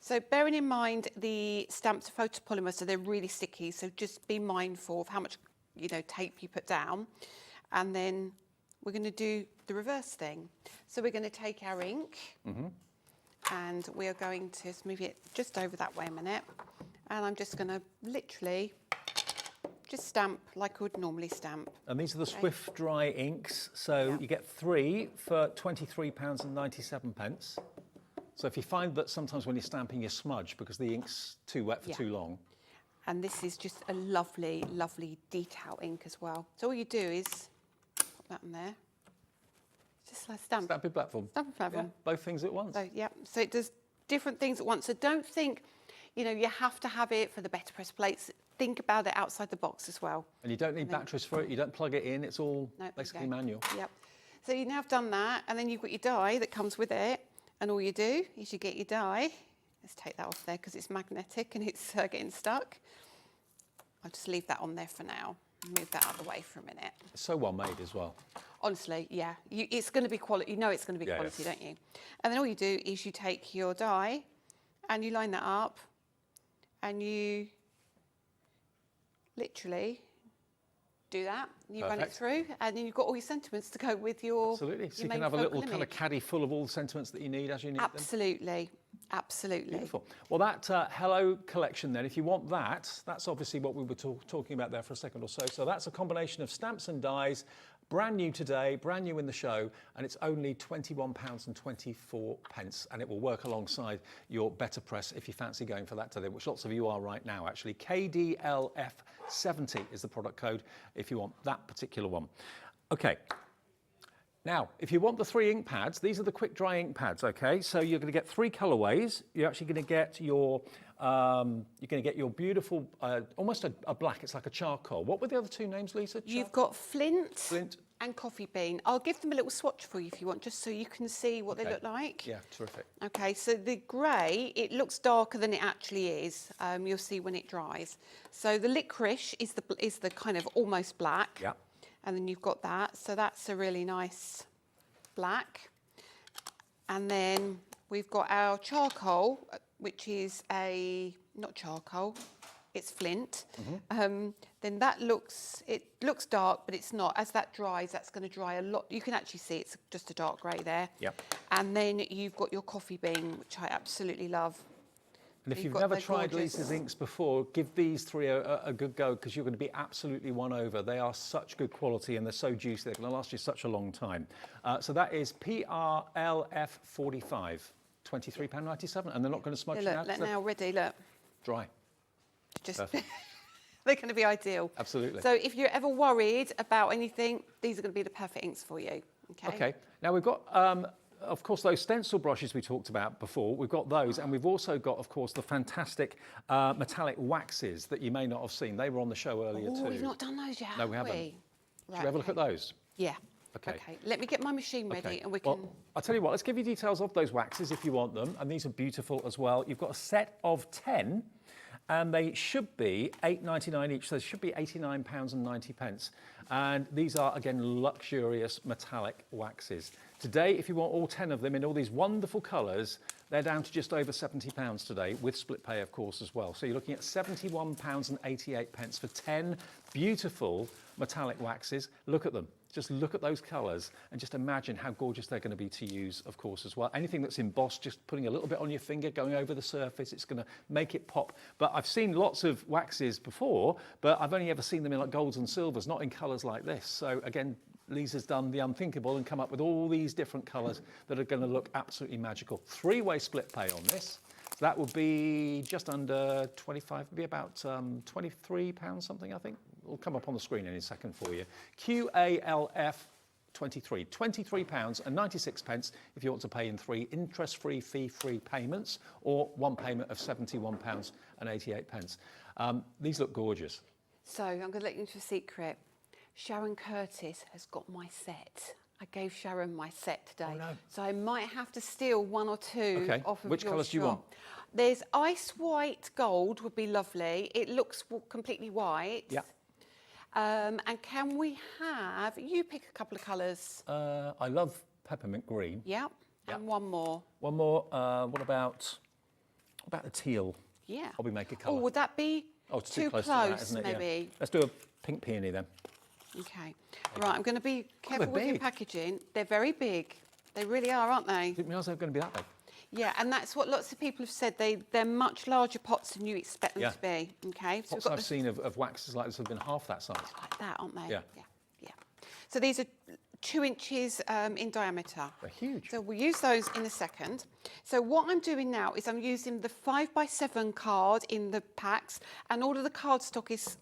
So bearing in mind the stamps are photopolymer, so they're really sticky. So just be mindful of how much, tape you put down. And then we're going to do the reverse thing. So we're going to take our ink, and we are going to move it just over that way a minute. And I'm just going to literally just stamp like I would normally stamp. And these are the Swift Dry inks. So you get 3 for £23.97. So if you find that sometimes when you're stamping you smudge because the ink's too wet for too long. And this is just a lovely, lovely detail ink as well. So all you do is put that in there. Just like stamp. Stamping platform. Stamping platform. Yeah, both things at once. So, so it does different things at once. So don't think, you have to have it for the Better Press plates. Think about it outside the box as well. And you don't need batteries for it. You don't plug it in. It's all basically manual. Yep. So you now have done that, and then you've got your die that comes with it. And all you do is you get your die. Let's take that off there because it's magnetic and it's getting stuck. I'll just leave that on there for now. Move that out of the way for a minute. It's so well made as well. Honestly, yeah. It's going to be quality. You know it's going to be quality, don't you? And then all you do is you take your die and you line that up and you literally do that. You run it through, and then you've got all your sentiments to go with your. Absolutely. So you can have a little kind of caddy full of all the sentiments that you need as you need them. Absolutely. Absolutely. Beautiful. Well, that Hello collection then, if you want that, that's obviously what we were talking about there for a second or so. So that's a combination of stamps and dies, brand new today, brand new in the show, and it's only £21.24, and it will work alongside your Better Press if you fancy going for that today, which lots of you are right now, actually. KDLF70 is the product code if you want that particular one. Okay. Now, if you want the 3 ink pads, these are the quick dry ink pads, okay? So you're going to get 3 colorways. You're actually going to get your beautiful, almost a black. It's like a charcoal. What were the other 2 names, Lisa? You've got Flint and Coffee Bean. I'll give them a little swatch for you if you want, just so you can see what they look like. Yeah, terrific. Okay, so the grey, it looks darker than it actually is. You'll see when it dries. So the licorice is the kind of almost black. Yeah. And then you've got that. So that's a really nice black. And then we've got our charcoal, which is not charcoal, it's flint. Then that looks dark, but it's not. As that dries, that's going to dry a lot. You can actually see it's just a dark grey there. Yep. And then you've got your coffee bean, which I absolutely love. And if you've never tried Lisa's inks before, give these 3 a good go, because you're going to be absolutely won over. They are such good quality and they're so juicy, they're going to last you such a long time. So that is PRLF45, £23.97, and they're not going to smudge now. Look, now ready, look. Dry. Just they're going to be ideal. Absolutely. So if you're ever worried about anything, these are going to be the perfect inks for you. Okay. Now we've got, of course, those stencil brushes we talked about before. We've got those, and we've also got, of course, the fantastic metallic waxes that you may not have seen. They were on the show earlier too. We've not done those yet. No, we haven't. Right, Should we have a look at those? Yeah. Okay. Let me get my machine ready and we can... Well, I'll tell you what, let's give you details of those waxes if you want them, and these are beautiful as well. You've got a set of 10, and they should be £8.99 each, so they should be £89.90. And these are, again, luxurious metallic waxes. Today, if you want all 10 of them in all these wonderful colours, they're down to just over £70 today, with split pay, of course, as well. So you're looking at £71.88 for 10 beautiful metallic waxes. Look at them. Just look at those colours and just imagine how gorgeous they're going to be to use, of course, as well. Anything that's embossed, just putting a little bit on your finger, going over the surface, it's going to make it pop. But I've seen lots of waxes before, but I've only ever seen them in like golds and silvers, not in colours like this. So again, Lisa's done the unthinkable and come up with all these different colours that are going to look absolutely magical. 3-way split pay on this. So that would be just under 25, be about £23 something, I think. It'll come up on the screen in a second for you. QALF 23, £23.96 if you want to pay in 3 interest-free, fee-free payments, or one payment of £71.88. These look gorgeous. So I'm going to let you into a secret. Sharon Curtis has got my set. I gave Sharon my set today. Oh, no. So I might have to steal 1 or 2 off of Which your colours do you want? There's ice white gold would be lovely. It looks completely white. Yeah. And can we have, you pick a couple of colours. I love peppermint green. Yep. And one more. One more. What about the teal? Yeah. HobbyMaker colour. Oh, would that be it's too close to close, that, isn't it? maybe? Yeah. Let's do a pink peony then. Okay. Right, I'm going to be careful they're with your big. packaging. They're very big. They really are, aren't they? Didn't realise they were going to be that big. Yeah, and that's what lots of people have said. They're much larger pots than you expect them to be. Okay. So Pots I've seen of waxes like this have been half that size. like that, aren't they? Yeah. Yeah. So these are 2 inches in diameter. They're huge. So we'll use those in a second. So what I'm doing now is I'm using the 5x7 card in the packs, and all of the cardstock is,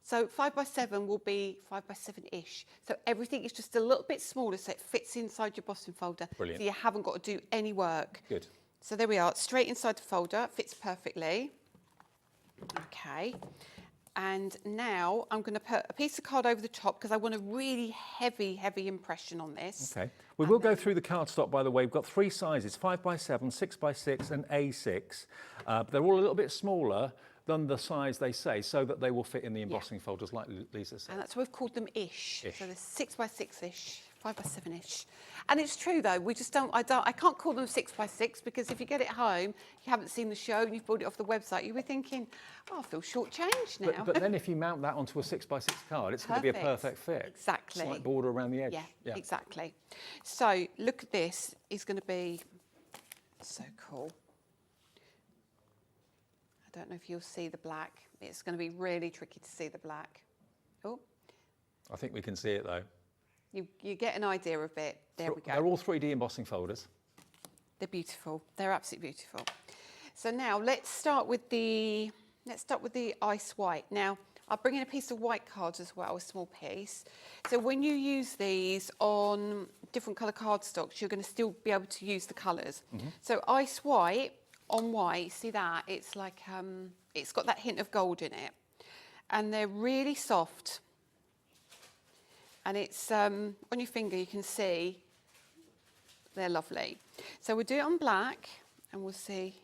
so 5x7 will be 5x7-ish. So everything is just a little bit smaller so it fits inside your embossing folder. Brilliant. So you haven't got to do any work. Good. So there we are, straight inside the folder, fits perfectly. Okay. And now I'm going to put a piece of card over the top because I want a really heavy impression on this. Okay. We will go through the cardstock, by the way. We've got 3 sizes, 5x7, 6x6 and A6. They're all a little bit smaller than the size they say, so that they will fit in the embossing folders like Lisa said. And that's why we've called them ish. So they're 6x6-ish, 5x7-ish. And it's true though, we just I can't call them 6x6 because if you get it home, you haven't seen the show and you've bought it off the website, you were thinking, oh, I feel shortchanged now. But then if you mount that onto a 6x6 card, it's going to be a perfect fit. Exactly. Slight border around the edge. Yeah, exactly. So look at this, it's going to be so cool. I don't know if you'll see the black. It's going to be really tricky to see the black. Oh. I think we can see it though. You get an idea of it. There we go. They're all 3D embossing folders. They're beautiful. They're absolutely beautiful. So now let's start with the ice white. Now I'll bring in a piece of white cards as well, a small piece. So when you use these on different colour cardstocks, you're going to still be able to use the colours. So ice white on white, see that? It's like it's got that hint of gold in it, and they're really soft. And it's on your finger, you can see they're lovely. So we'll do it on black and we'll see.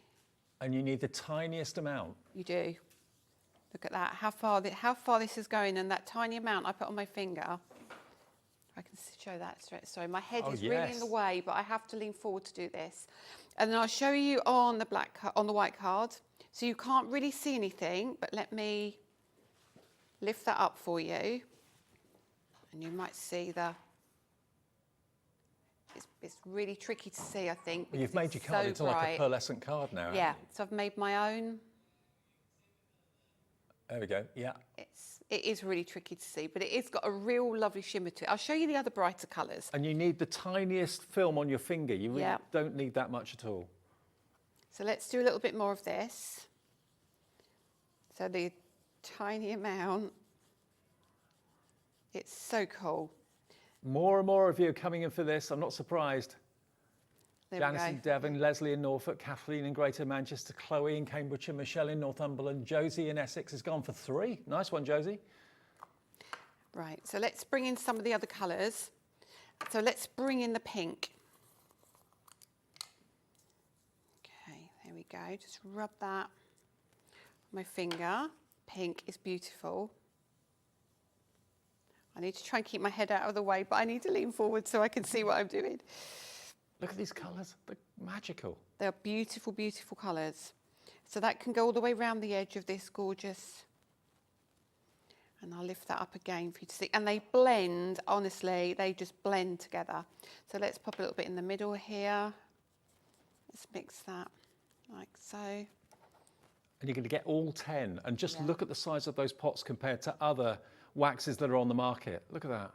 And you need the tiniest amount. You do. Look at that, how far this is going, and that tiny amount I put on my finger. I can show that straight. Sorry, my head is really in the way, but I have to lean forward to do this. And then I'll show you on the white card. So you can't really see anything, but let me lift that up for you. And you might see it's really tricky to see, I think. You've made your card into like a pearlescent card now. Yeah, so I've made my own. There we go, yeah. It is really tricky to see, but it's got a real lovely shimmer to it. I'll show you the other brighter colours. And you need the tiniest film on your finger. You really don't need that much at all. So let's do a little bit more of this. So the tiny amount. It's so cool. More and more of you are coming in for this. I'm not surprised. There Janice we go. in Devon, Leslie in Norfolk, Kathleen in Greater Manchester, Chloe in Cambridgeshire, Michelle in Northumberland, Josie in Essex has gone for 3. Nice one, Josie. Right, so let's bring in some of the other colours. So let's bring in the pink. Okay, there we go. Just rub that on my finger. Pink is beautiful. I need to try and keep my head out of the way, but I need to lean forward so I can see what I'm doing. Look at these colours, they're magical. They're beautiful, beautiful colours. So that can go all the way around the edge of this gorgeous. And I'll lift that up again for you to see. And they blend, honestly, they just blend together. So let's pop a little bit in the middle here. Let's mix that like so. And you're going to get all 10. And just look at the size of those pots compared to other waxes that are on the market. Look at that.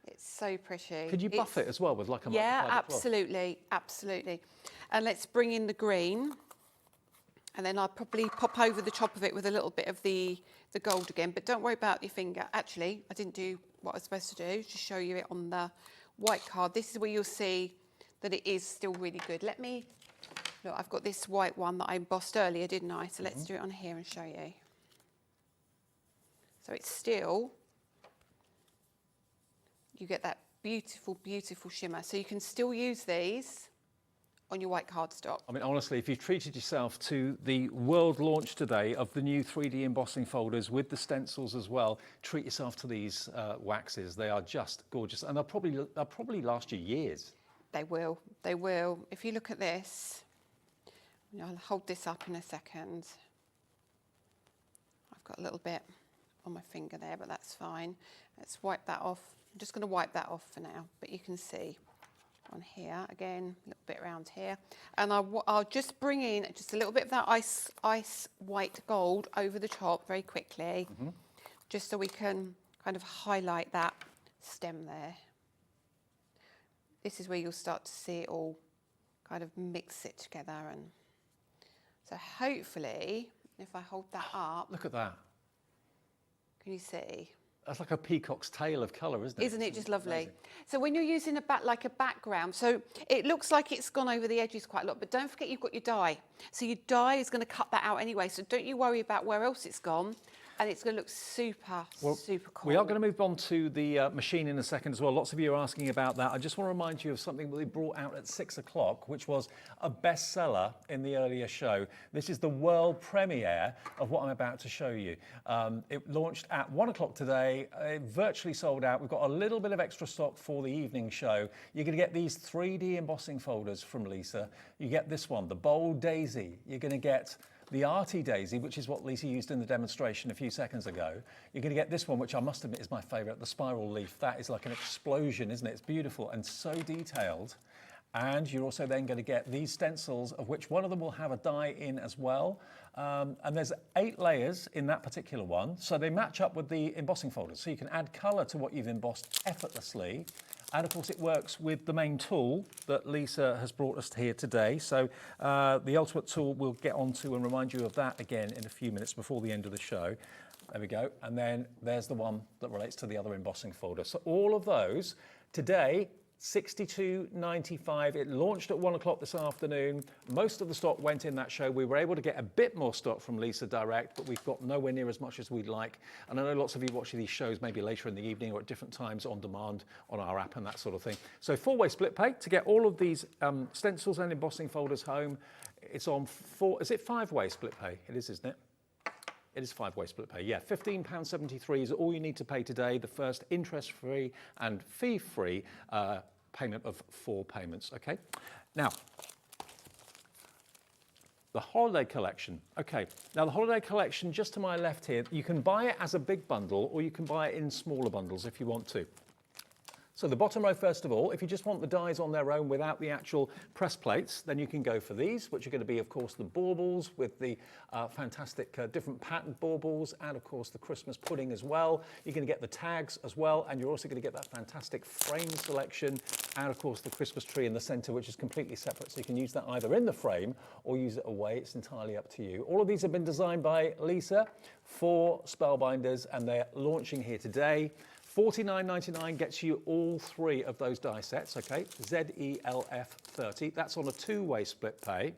It's so pretty. Could you buff it as well with like a Yeah, multiplied cloth? absolutely, absolutely. And let's bring in the green. And then I'll probably pop over the top of it with a little bit of the gold again. But don't worry about your finger. Actually, I didn't do what I was supposed to do, just show you it on the white card. This is where you'll see that it is still really good. Let me, look, I've got this white one that I embossed earlier, didn't I? So let's do it on here and show you. So it's still, you get that beautiful, beautiful shimmer. So you can still use these on your white cardstock. I mean, honestly, if you've treated yourself to the world launch today of the new 3D embossing folders with the stencils as well, treat yourself to these waxes. They are just gorgeous, and they'll probably last you years. They will, they will. If you look at this, I'll hold this up in a second. I've got a little bit on my finger there, but that's fine. Let's wipe that off. I'm just going to wipe that off for now, but you can see on here again, a little bit around here, and I'll just bring in just a little bit of that ice white gold over the top very quickly, just so we can kind of highlight that stem there. This is where you'll start to see it all kind of mix it together, and so hopefully, if I hold that up, Look at that. can you see? That's like a peacock's tail of colour, isn't it? Isn't it just lovely? Amazing. So when you're using like a background, so it looks like it's gone over the edges quite a lot, but don't forget you've got your dye. So your dye is going to cut that out anyway, so don't you worry about where else it's gone, and it's going to look super, super cool. We are going to move on to the machine in a second as well. Lots of you are asking about that. I just want to remind you of something that we brought out at 6 o'clock, which was a bestseller in the earlier show. This is the world premiere of what I'm about to show you. It launched at 1 o'clock today, virtually sold out. We've got a little bit of extra stock for the evening show. You're going to get these 3D embossing folders from Lisa. You get this one, the Bold Daisy. You're going to get the Arty Daisy, which is what Lisa used in the demonstration a few seconds ago. You're going to get this one, which I must admit is my favourite, the Spiral Leaf. That is like an explosion, isn't it? It's beautiful and so detailed. And you're also then going to get these stencils, of which one of them will have a die in as well. And there's 8 layers in that particular one, so they match up with the embossing folders. So you can add colour to what you've embossed effortlessly. And of course it works with the main tool that Lisa has brought us here today. So the ultimate tool we'll get onto and remind you of that again in a few minutes before the end of the show. There we go. And then there's the one that relates to the other embossing folder. So all of those today, $62.95. It launched at 1 o'clock this afternoon. Most of the stock went in that show. We were able to get a bit more stock from Lisa direct, but we've got nowhere near as much as we'd like. And I know lots of you watching these shows maybe later in the evening or at different times on demand on our app and that sort of thing. So 4-way split pay to get all of these stencils and embossing folders home. It's on is it 5-way split pay? It is, isn't it? It is 5-way split pay, yeah. £15.73 is all you need to pay today. The first interest-free and fee-free payment of 4 payments, okay? Now, the holiday collection. Okay, now the holiday collection just to my left here, you can buy it as a big bundle or you can buy it in smaller bundles if you want to. So the bottom row, first of all, if you just want the dies on their own without the actual press plates, then you can go for these, which are going to be, of course, the baubles with the fantastic different patterned baubles and, of course, the Christmas pudding as well. You're going to get the tags as well, and you're also going to get that fantastic frame selection and, of course, the Christmas tree in the centre, which is completely separate. So you can use that either in the frame or use it away. It's entirely up to you. All of these have been designed by Lisa for Spellbinders, and they're launching here today. $49.99 gets you all 3 of those die sets, okay? ZELF 30. That's on a 2-way split pay.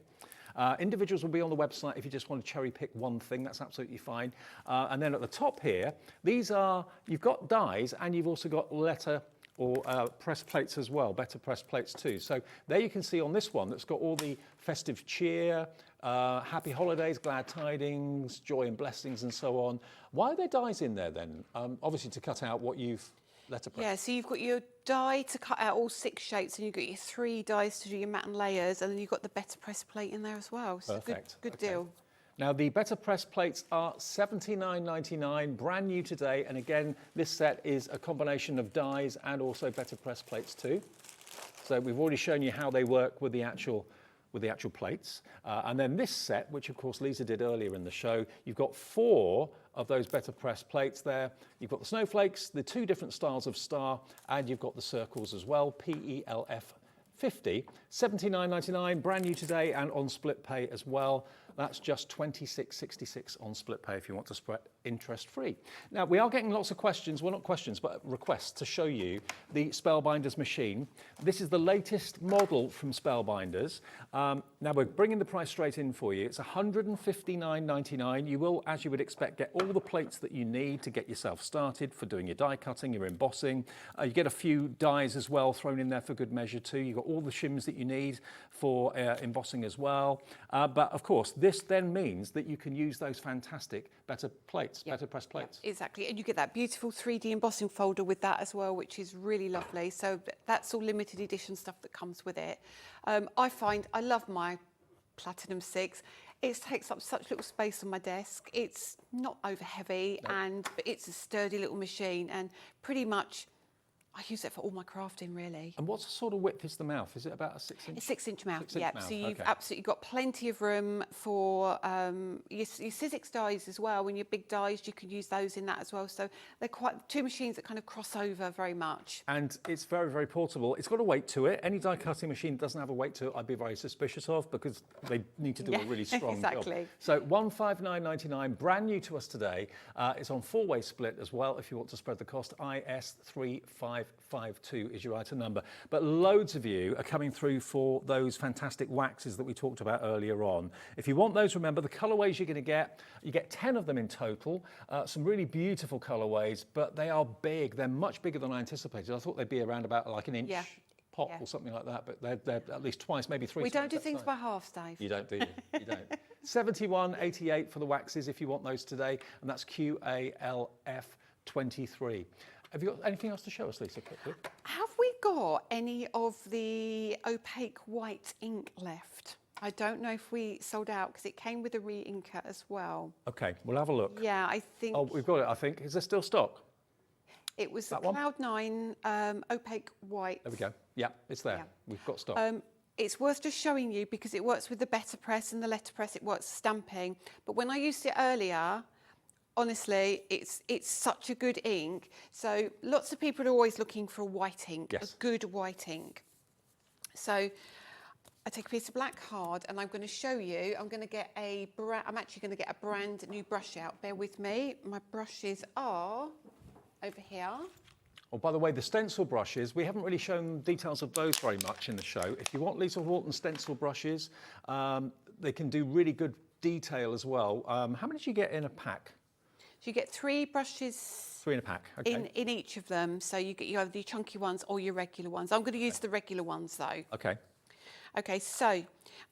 Individuals will be on the website if you just want to cherry pick one thing, that's absolutely fine. And then at the top here, these are, you've got dies and you've also got letter or press plates as well, better press plates too. So there you can see on this one that's got all the festive cheer, happy holidays, glad tidings, joy and blessings and so on. Why are there dies in there then? Obviously to cut out what you've letterpress. Yeah, so you've got your die to cut out all 6 shapes and you've got your 3 dies to do your matte and layers, and then you've got the better press plate in there as well. So Perfect. Good Okay. deal. Now, the Better Press plates are $79.99, brand new today. And again, this set is a combination of dies and also Better Press plates too. So we've already shown you how they work with the actual plates. And then this set, which of course Lisa did earlier in the show, you've got 4 of those Better Press plates there. You've got the snowflakes, the 2 different styles of star, and you've got the circles as well, PELF 50, $79.99, brand new today and on split pay as well. That's just $26.66 on split pay if you want to spread interest-free. Now, we are getting lots of questions, well, not questions, but requests to show you the Spellbinders machine. This is the latest model from Spellbinders. Now, we're bringing the price straight in for you. It's $159.99. You will, as you would expect, get all the plates that you need to get yourself started for doing your die cutting, your embossing. You get a few dies as well thrown in there for good measure too. You've got all the shims that you need for embossing as well. But of course, this then means that you can use those fantastic Better plates, Better Press plates. Exactly, and you get that beautiful 3D embossing folder with that as well, which is really lovely. So that's all limited edition stuff that comes with it. I love my Platinum 6. It takes up such little space on my desk. It's not over heavy, but it's a sturdy little machine, and pretty much I use it for all my crafting, really. And what sort of width is the mouth? Is it about a 6-inch? A 6-inch mouth, 6-inch yeah. mouth, So you've okay. absolutely got plenty of room for your Sizzix dies as well. When your big dies, you can use those in that as well. So they're quite 2 machines that kind of cross over very much. And it's very, very portable. It's got a weight to it. Any die cutting machine that doesn't have a weight to it, I'd be very suspicious of, because they need to do a really strong exactly. job. So $159.99, brand new to us today. It's on 4-way split as well if you want to spread the cost. IS3552 is your item number. But loads of you are coming through for those fantastic waxes that we talked about earlier on. If you want those, remember the colorways you're going to get. You get 10 of them in total. Some really beautiful colorways, but they are big. They're much bigger than I anticipated. I thought they'd be around about like an inch pop or something like that, but they're at least twice, maybe 3 We times don't do that things size. by halves, Dave. You don't, do you? You don't. $71.88 for the waxes if you want those today, and that's QALF23. Have you got anything else to show us, Lisa, quickly? Have we got any of the opaque white ink left? I don't know if we sold out because it came with a re-inker as well. Okay, we'll have a look. Yeah, I think... Oh, we've got it, I think. Is there still stock? It was the That one? Cloud9 opaque white. There we go. Yeah, it's there. Yeah. We've got stock. It's worth just showing you because it works with the Better Press and the letterpress. It works stamping. But when I used it earlier, honestly, it's such a good ink. So lots of people are always looking for a white ink, a good white ink. So I take a piece of black card and I'm going to show you. I'm actually going to get a brand new brush out. Bear with me. My brushes are over here. Oh, by the way, the stencil brushes, we haven't really shown details of those very much in the show. If you want Lisa Horton stencil brushes, they can do really good detail as well. How many do you get in a pack? So you get 3 brushes. 3 in a pack, okay. In each of them. So you have the chunky ones or your regular ones. I'm going to use the regular ones though. Okay. Okay, so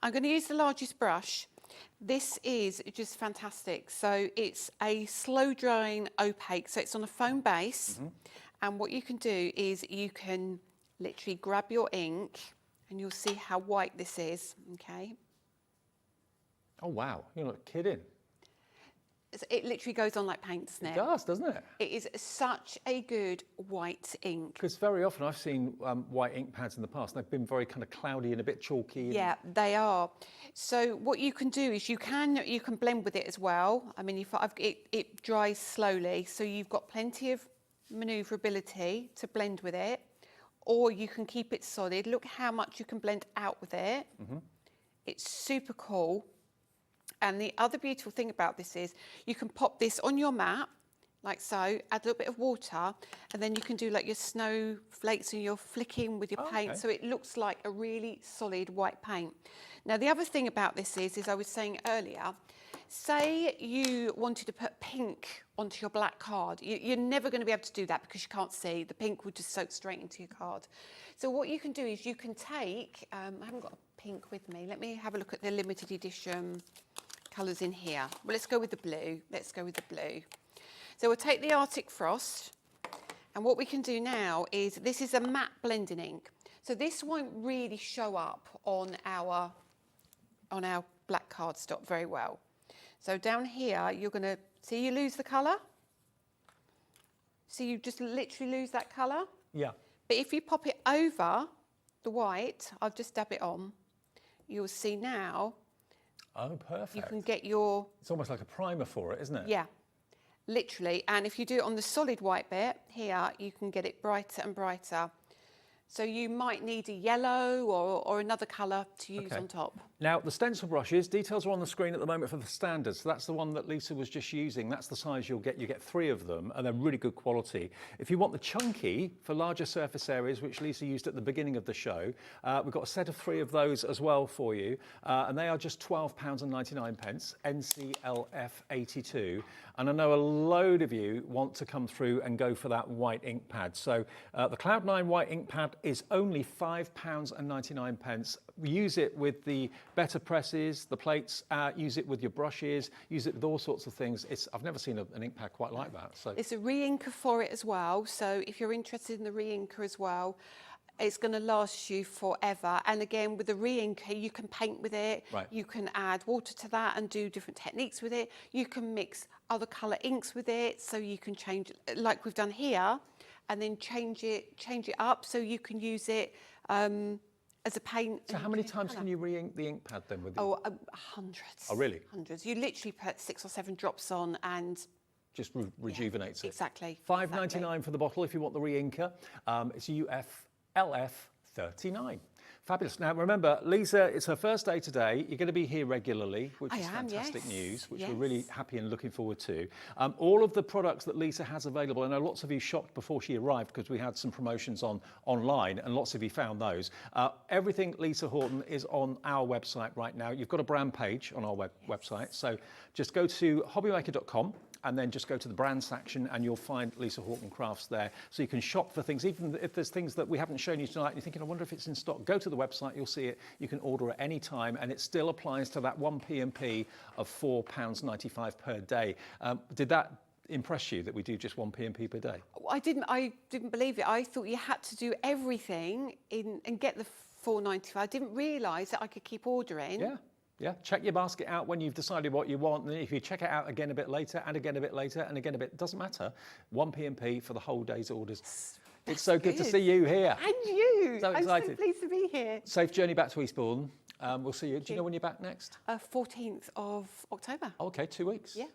I'm going to use the largest brush. This is just fantastic. So it's a slow drying opaque. So it's on a foam base. And what you can do is you can literally grab your ink and you'll see how white this is, okay? Oh, wow. You're not kidding. It literally goes on like paint, doesn't it? It does, doesn't it? It is such a good white ink. Because very often I've seen white ink pads in the past, and they've been very kind of cloudy and a bit chalky. Yeah, they are. So what you can do is you can blend with it as well. I mean, it dries slowly, so you've got plenty of manoeuvrability to blend with it, or you can keep it solid. Look how much you can blend out with it. It's super cool. And the other beautiful thing about this is you can pop this on your mat, like so, add a little bit of water, and then you can do like your snowflakes and you're flicking with your paint, so it looks like a really solid white paint. Now, the other thing about this is I was saying earlier, say you wanted to put pink onto your black card. You're never going to be able to do that because you can't see. The pink will just soak straight into your card. So what you can do is you can take, I haven't got a pink with me. Let me have a look at the limited edition colours in here. Well, let's go with the blue. Let's go with the blue. So we'll take the Arctic Frost, and what we can do now is, this is a matte blending ink. So this won't really show up on our black cardstock very well. So down here, you're going to see you lose the colour. So you just literally lose that colour. Yeah. But if you pop it over the white, I'll just dab it on, you'll see now. Oh, perfect. You can get your... It's almost like a primer for it, isn't it? Yeah, literally. And if you do it on the solid white bit here, you can get it brighter and brighter. So you might need a yellow or another colour to use on top. Now, the stencil brushes, details are on the screen at the moment for the standard. So that's the one that Lisa was just using. That's the size you'll get. You get 3 of them, and they're really good quality. If you want the chunky for larger surface areas, which Lisa used at the beginning of the show, we've got a set of 3 of those as well for you. And they are just £12.99, NCLF 82. And I know a load of you want to come through and go for that white ink pad. So the Cloud9 white ink pad is only £5.99. Use it with the better presses, the plates, use it with your brushes, use it with all sorts of things. I've never seen an ink pad quite like that. So it's a re-inker for it as well. So if you're interested in the re-inker as well, it's going to last you forever. And again, with the re-inker, you can paint with it. Right. You can add water to that and do different techniques with it. You can mix other colour inks with it. So you can change, like we've done here, and then change it up so you can use it as a paint. how many times can you re-ink the ink pad then? With Hundreds. Oh, really? Hundreds. You literally put 6 or 7 drops on and just rejuvenates it. Exactly. £5.99 for the bottle if you want the re-inker. It's UFLF 39. Fabulous. Now, remember, Lisa, it's her first day today. You're going to be here regularly, which is fantastic news, which we're really happy and looking forward to. All of the products that Lisa has available, I know lots of you shocked before she arrived because we had some promotions online and lots of you found those. Everything Lisa Horton is on our website right now. You've got a brand page on our website. So just go to hobbymaker.com. and then just go to the brand section and you'll find Lisa Horton Crafts there. So you can shop for things, even if there's things that we haven't shown you tonight and you're thinking, I wonder if it's in stock, go to the website, you'll see it. You can order at any time and it still applies to that 1 P&P of £4.95 per day. Did that impress you that we do just 1 P&P per day? I didn't believe it. I thought you had to do everything and get the £4.95. I didn't realise that I could keep ordering. Yeah, check your basket out when you've decided what you want. And if you check it out again a bit later and again a bit later and again a bit, doesn't matter. 1 P&P for the whole day's orders. It's so good to see you here. And you. So excited. I'm so pleased to be here. Safe journey back to Eastbourne. We'll see you. Do you know when you're back next? 14th of October. Okay, 2 weeks. Yeah.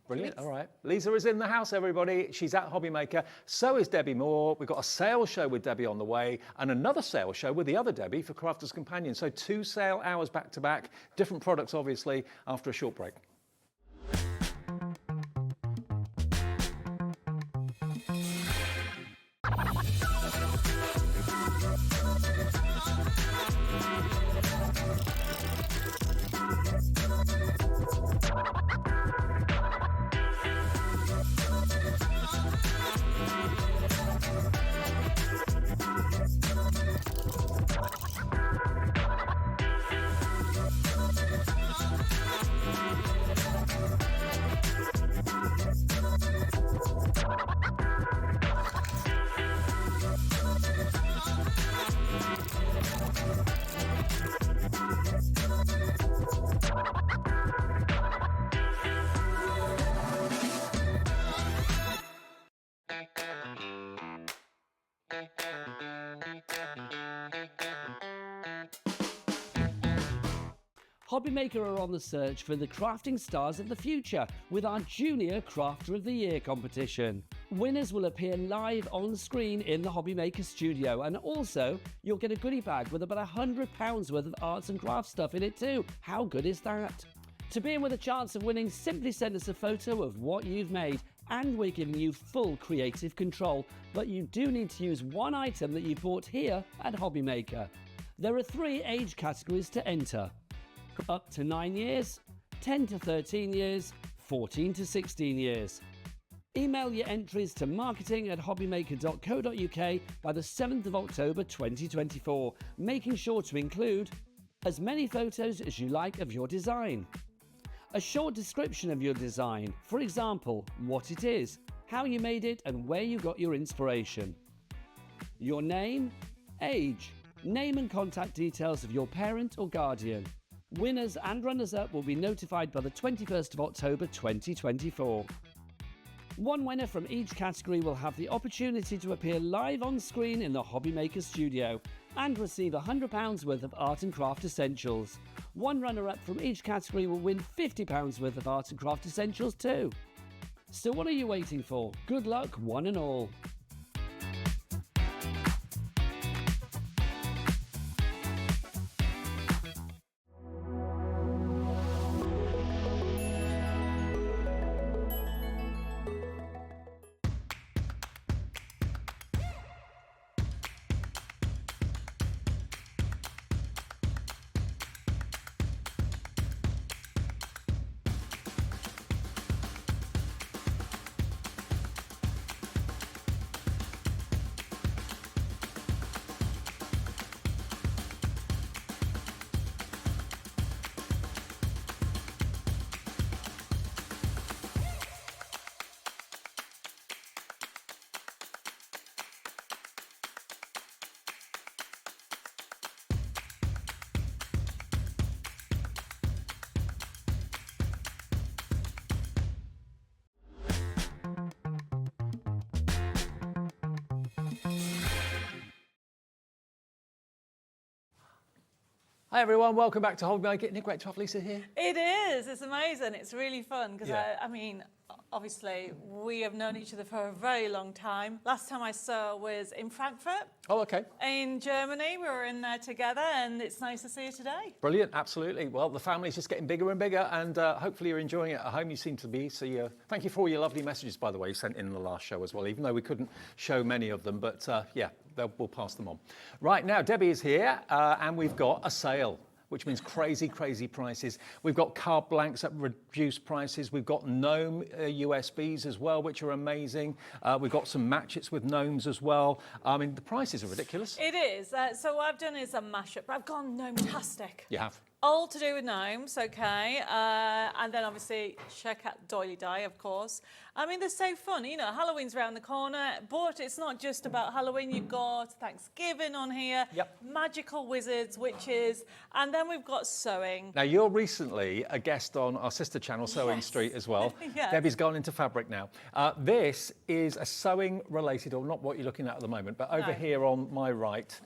Brilliant. All right. Lisa is in the house, everybody. She's at HobbyMaker. So is Debbi Moore. We've got a sale show with Debbi on the way and another sale show with the other Debbi for Crafters Companion. So 2 sale hours back to back. Different products, obviously, after a short break. HobbyMaker are on the search for the crafting stars of the future with our Junior Crafter of the Year competition. Winners will appear live on screen in the HobbyMaker studio, and also you'll get a goodie bag with about £100 worth of arts and crafts stuff in it too. How good is that? To be in with a chance of winning, simply send us a photo of what you've made, and we're giving you full creative control, but you do need to use one item that you bought here at HobbyMaker. There are 3 age categories to enter: up to 9 years, 10 to 13 years, 14 to 16 years. Email your entries to marketing@hobbymaker.co.uk by the 7th of October 2024, making sure to include as many photos as you like of your design, a short description of your design, for example, what it is, how you made it and where you got your inspiration, your name, age, name and contact details of your parent or guardian, Winners and runners-up will be notified by the 21st of October 2024. One winner from each category will have the opportunity to appear live on screen in the HobbyMaker studio and receive £100 worth of art and craft essentials. One runner-up from each category will win £50 worth of art and craft essentials too. So what are you waiting for? Good luck, one and all. Hi everyone, welcome back to HobbyMaker. Isn't it great to have Lisa here? It is. It's amazing. It's really fun because Yeah. I mean, obviously we have known each other for a very long time. Last time I saw was in Frankfurt. Oh, okay. In Germany. We were in there together, and it's nice to see you today. Brilliant, absolutely. Well, the family's just getting bigger and bigger, and hopefully you're enjoying it at home. You seem to be. So thank you for all your lovely messages, by the way, you sent in the last show as well, even though we couldn't show many of them. But yeah, we'll pass them on. Right now, Debbie is here, and we've got a sale, which means crazy, crazy prices. We've got card blanks at reduced prices. We've got gnome USBs as well, which are amazing. We've got some matchets with gnomes as well. I mean, the prices are ridiculous. It is. So what I've done is a mashup. I've gone gnome-tastic. You have. All to do with gnomes, okay? And then obviously check out Doily Die, of course. I mean, they're so fun. You know, Halloween's around the corner, but it's not just about Halloween. You've got Thanksgiving on here, magical wizards, witches, and then we've got sewing. Now, you're recently a guest on our sister channel, Sewing Yes. Street, as well. Yes. Debbie's gone into fabric now. This is a sewing related, or not what you're looking at the moment, but over No. here on my right,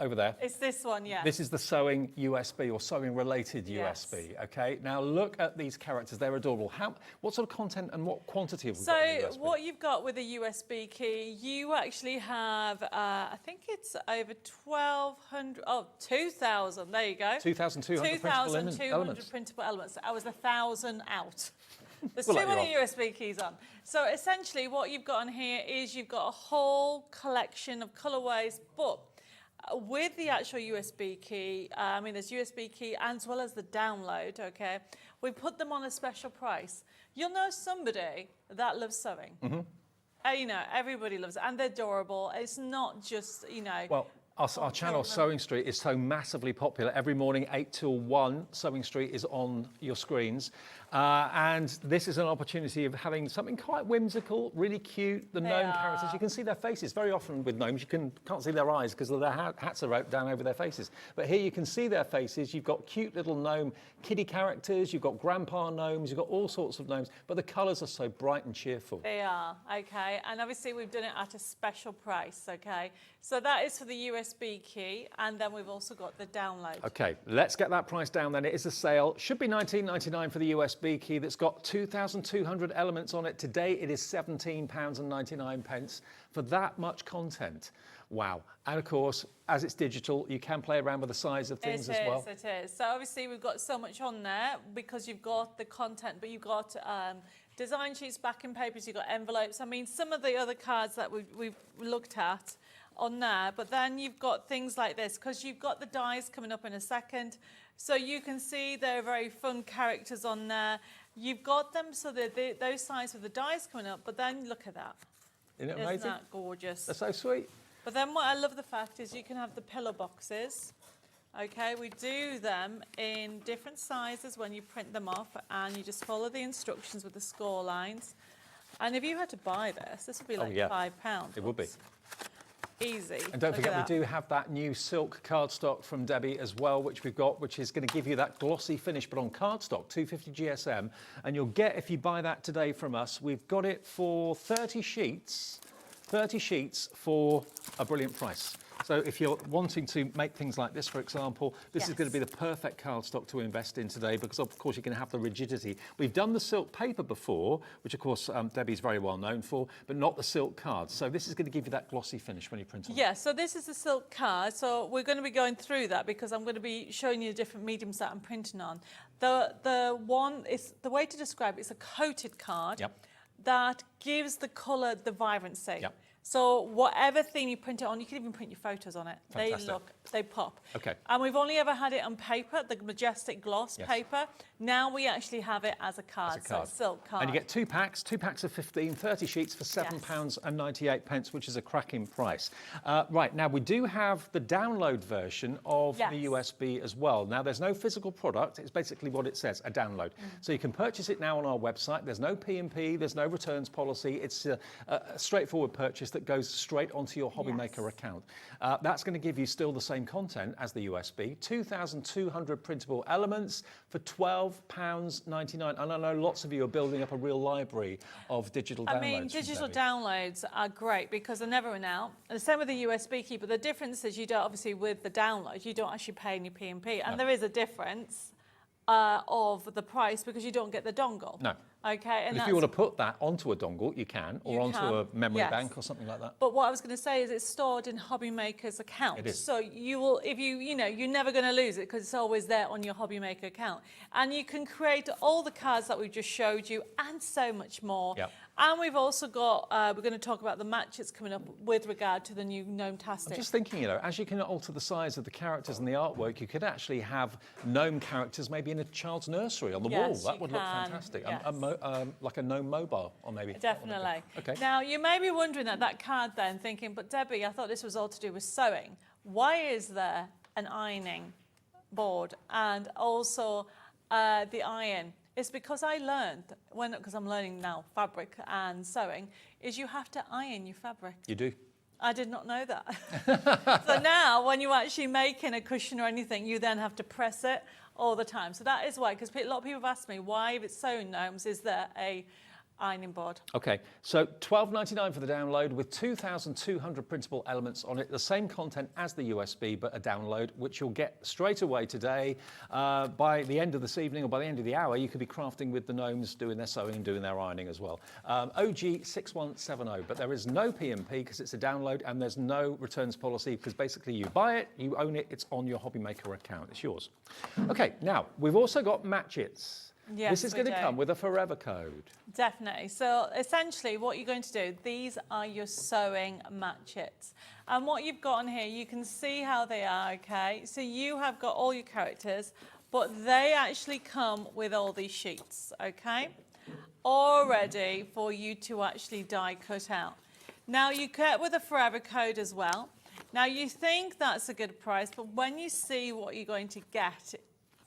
over there. It's this one, yeah. This is the sewing USB or sewing related USB. Okay. Now look at these characters; they're adorable. What sort of content and what quantity have we got in the USB? So what you've got with a USB key, you actually have, I think it's over 1,200, 2,000. There you go. 2,200 printable elements. 2,200 printable elements. I was 1,000 out. There's We'll too let you many USB keys on. So essentially, what you've got on here is you've got a whole collection of colorways, but with the actual USB key, I mean, there's USB key as well as the download, okay? We put them on a special price. You'll know somebody that loves sewing. You know, everybody loves it, and they're adorable. It's not just, you know... Well, our channel, Sewing Street, is so massively popular. Every morning, 8 till 1, Sewing Street is on your screens. And this is an opportunity of having something quite whimsical, really cute, the gnome characters. You can see their faces. Very often with gnomes, you can't see their eyes because their hats are down over their faces. But here you can see their faces. You've got cute little gnome kiddie characters. You've got grandpa gnomes. You've got all sorts of gnomes. But the colours are so bright and cheerful. They are, okay. And obviously we've done it at a special price, okay. So that is for the USB key, and then we've also got the download. Okay, let's get that price down then. It is a sale. Should be £19.99 for the USB key that's got 2,200 elements on it. Today it is £17.99 for that much content. Wow. And of course, as it's digital, you can play around with the size of things as well. It is. So obviously we've got so much on there because you've got the content, but you've got design sheets, backing papers, you've got envelopes. I mean, some of the other cards that we've looked at on there, but then you've got things like this because you've got the dies coming up in a second. So you can see there are very fun characters on there. You've got them so that those sides of the dies coming up, but then look at that. Isn't it amazing? Isn't that gorgeous? They're so sweet. But then what I love the fact is you can have the pillow boxes. Okay, we do them in different sizes when you print them off, and you just follow the instructions with the score lines. And if you had to buy this would be like £5. It would be. Easy. And don't Look forget, at we do have that new silk cardstock from Debbie as well, which we've got, which is going to give you that glossy finish, but on cardstock, 250 GSM. And you'll get, if you buy that today from us, we've got it for 30 sheets for a brilliant price. So if you're wanting to make things like this, for example, this is going to be the perfect cardstock to invest in today, because of course you can have the rigidity. We've done the silk paper before, which of course Debbie's very well known for, but not the silk cards. So this is going to give you that glossy finish when you print on it. Yeah, so this is the silk card. So we're going to be going through that because I'm going to be showing you the different mediums that I'm printing on. The one is, the way to describe it is a coated card that gives the colour the vibrancy. Yep. So whatever theme you print it on, you can even print your photos on it. Fantastic. They pop. Okay. And we've only ever had it on paper, the majestic gloss paper. Now we actually have it as a card, so it's silk card. And you get two packs of 15, 30 sheets for £7.98, which is a cracking price. Right, now we do have the download version of the USB as well. Now there's no physical product, it's basically what it says, a download. So you can purchase it now on our website. There's no P&P, there's no returns policy. It's a straightforward purchase that goes straight onto your HobbyMaker account. That's going to give you still the same content as the USB, 2,200 printable elements for £12.99. And I know lots of you are building up a real library of digital downloads. I mean, digital downloads are great because they never run out. And the same with the USB key, but the difference is you don't, obviously with the download, you don't actually pay any P&P. And there is a difference of the price because you don't get the dongle. No. Okay, and if you want to put that onto a dongle, you can, or onto a memory bank or something like that. But what I was going to say is it's stored in HobbyMaker's account. It is. So you will, if you know, you're never going to lose it because it's always there on your HobbyMaker account. And you can create all the cards that we've just showed you and so much more. Yep. And we've also got, we're going to talk about the matches coming up with regard to the new Gnome-tastic. I'm just thinking, you know, as you can alter the size of the characters and the artwork, you could actually have gnome characters maybe in a child's nursery on the wall. That would look fantastic. Yes. Like a gnome mobile, or maybe. Definitely. Okay. Now, you may be wondering at that card then, thinking, but Debbie, I thought this was all to do with sewing. Why is there an ironing board and also the iron? It's because I learned, because I'm learning now fabric and sewing, is you have to iron your fabric. You do. I did not know that. So now, when you're actually making a cushion or anything, you then have to press it all the time. So that is why, because a lot of people have asked me, why, if it's sewn gnomes, is there a ironing board? Okay, so £12.99 for the download with 2,200 printable elements on it. The same content as the USB, but a download, which you'll get straight away today. By the end of this evening or by the end of the hour, you could be crafting with the gnomes, doing their sewing and doing their ironing as well. OG 6170, but there is no P&P because it's a download, and there's no returns policy because basically you buy it, you own it, it's on your HobbyMaker account, it's yours. Okay, now we've also got matchets. Yes, this is going to come with a forever code. Definitely. So essentially what you're going to do, these are your sewing matchets. And what you've got on here, you can see how they are, okay? So you have got all your characters, but they actually come with all these sheets, okay? All ready for you to actually die cut out. Now you get with a forever code as well. Now you think that's a good price, but when you see what you're going to get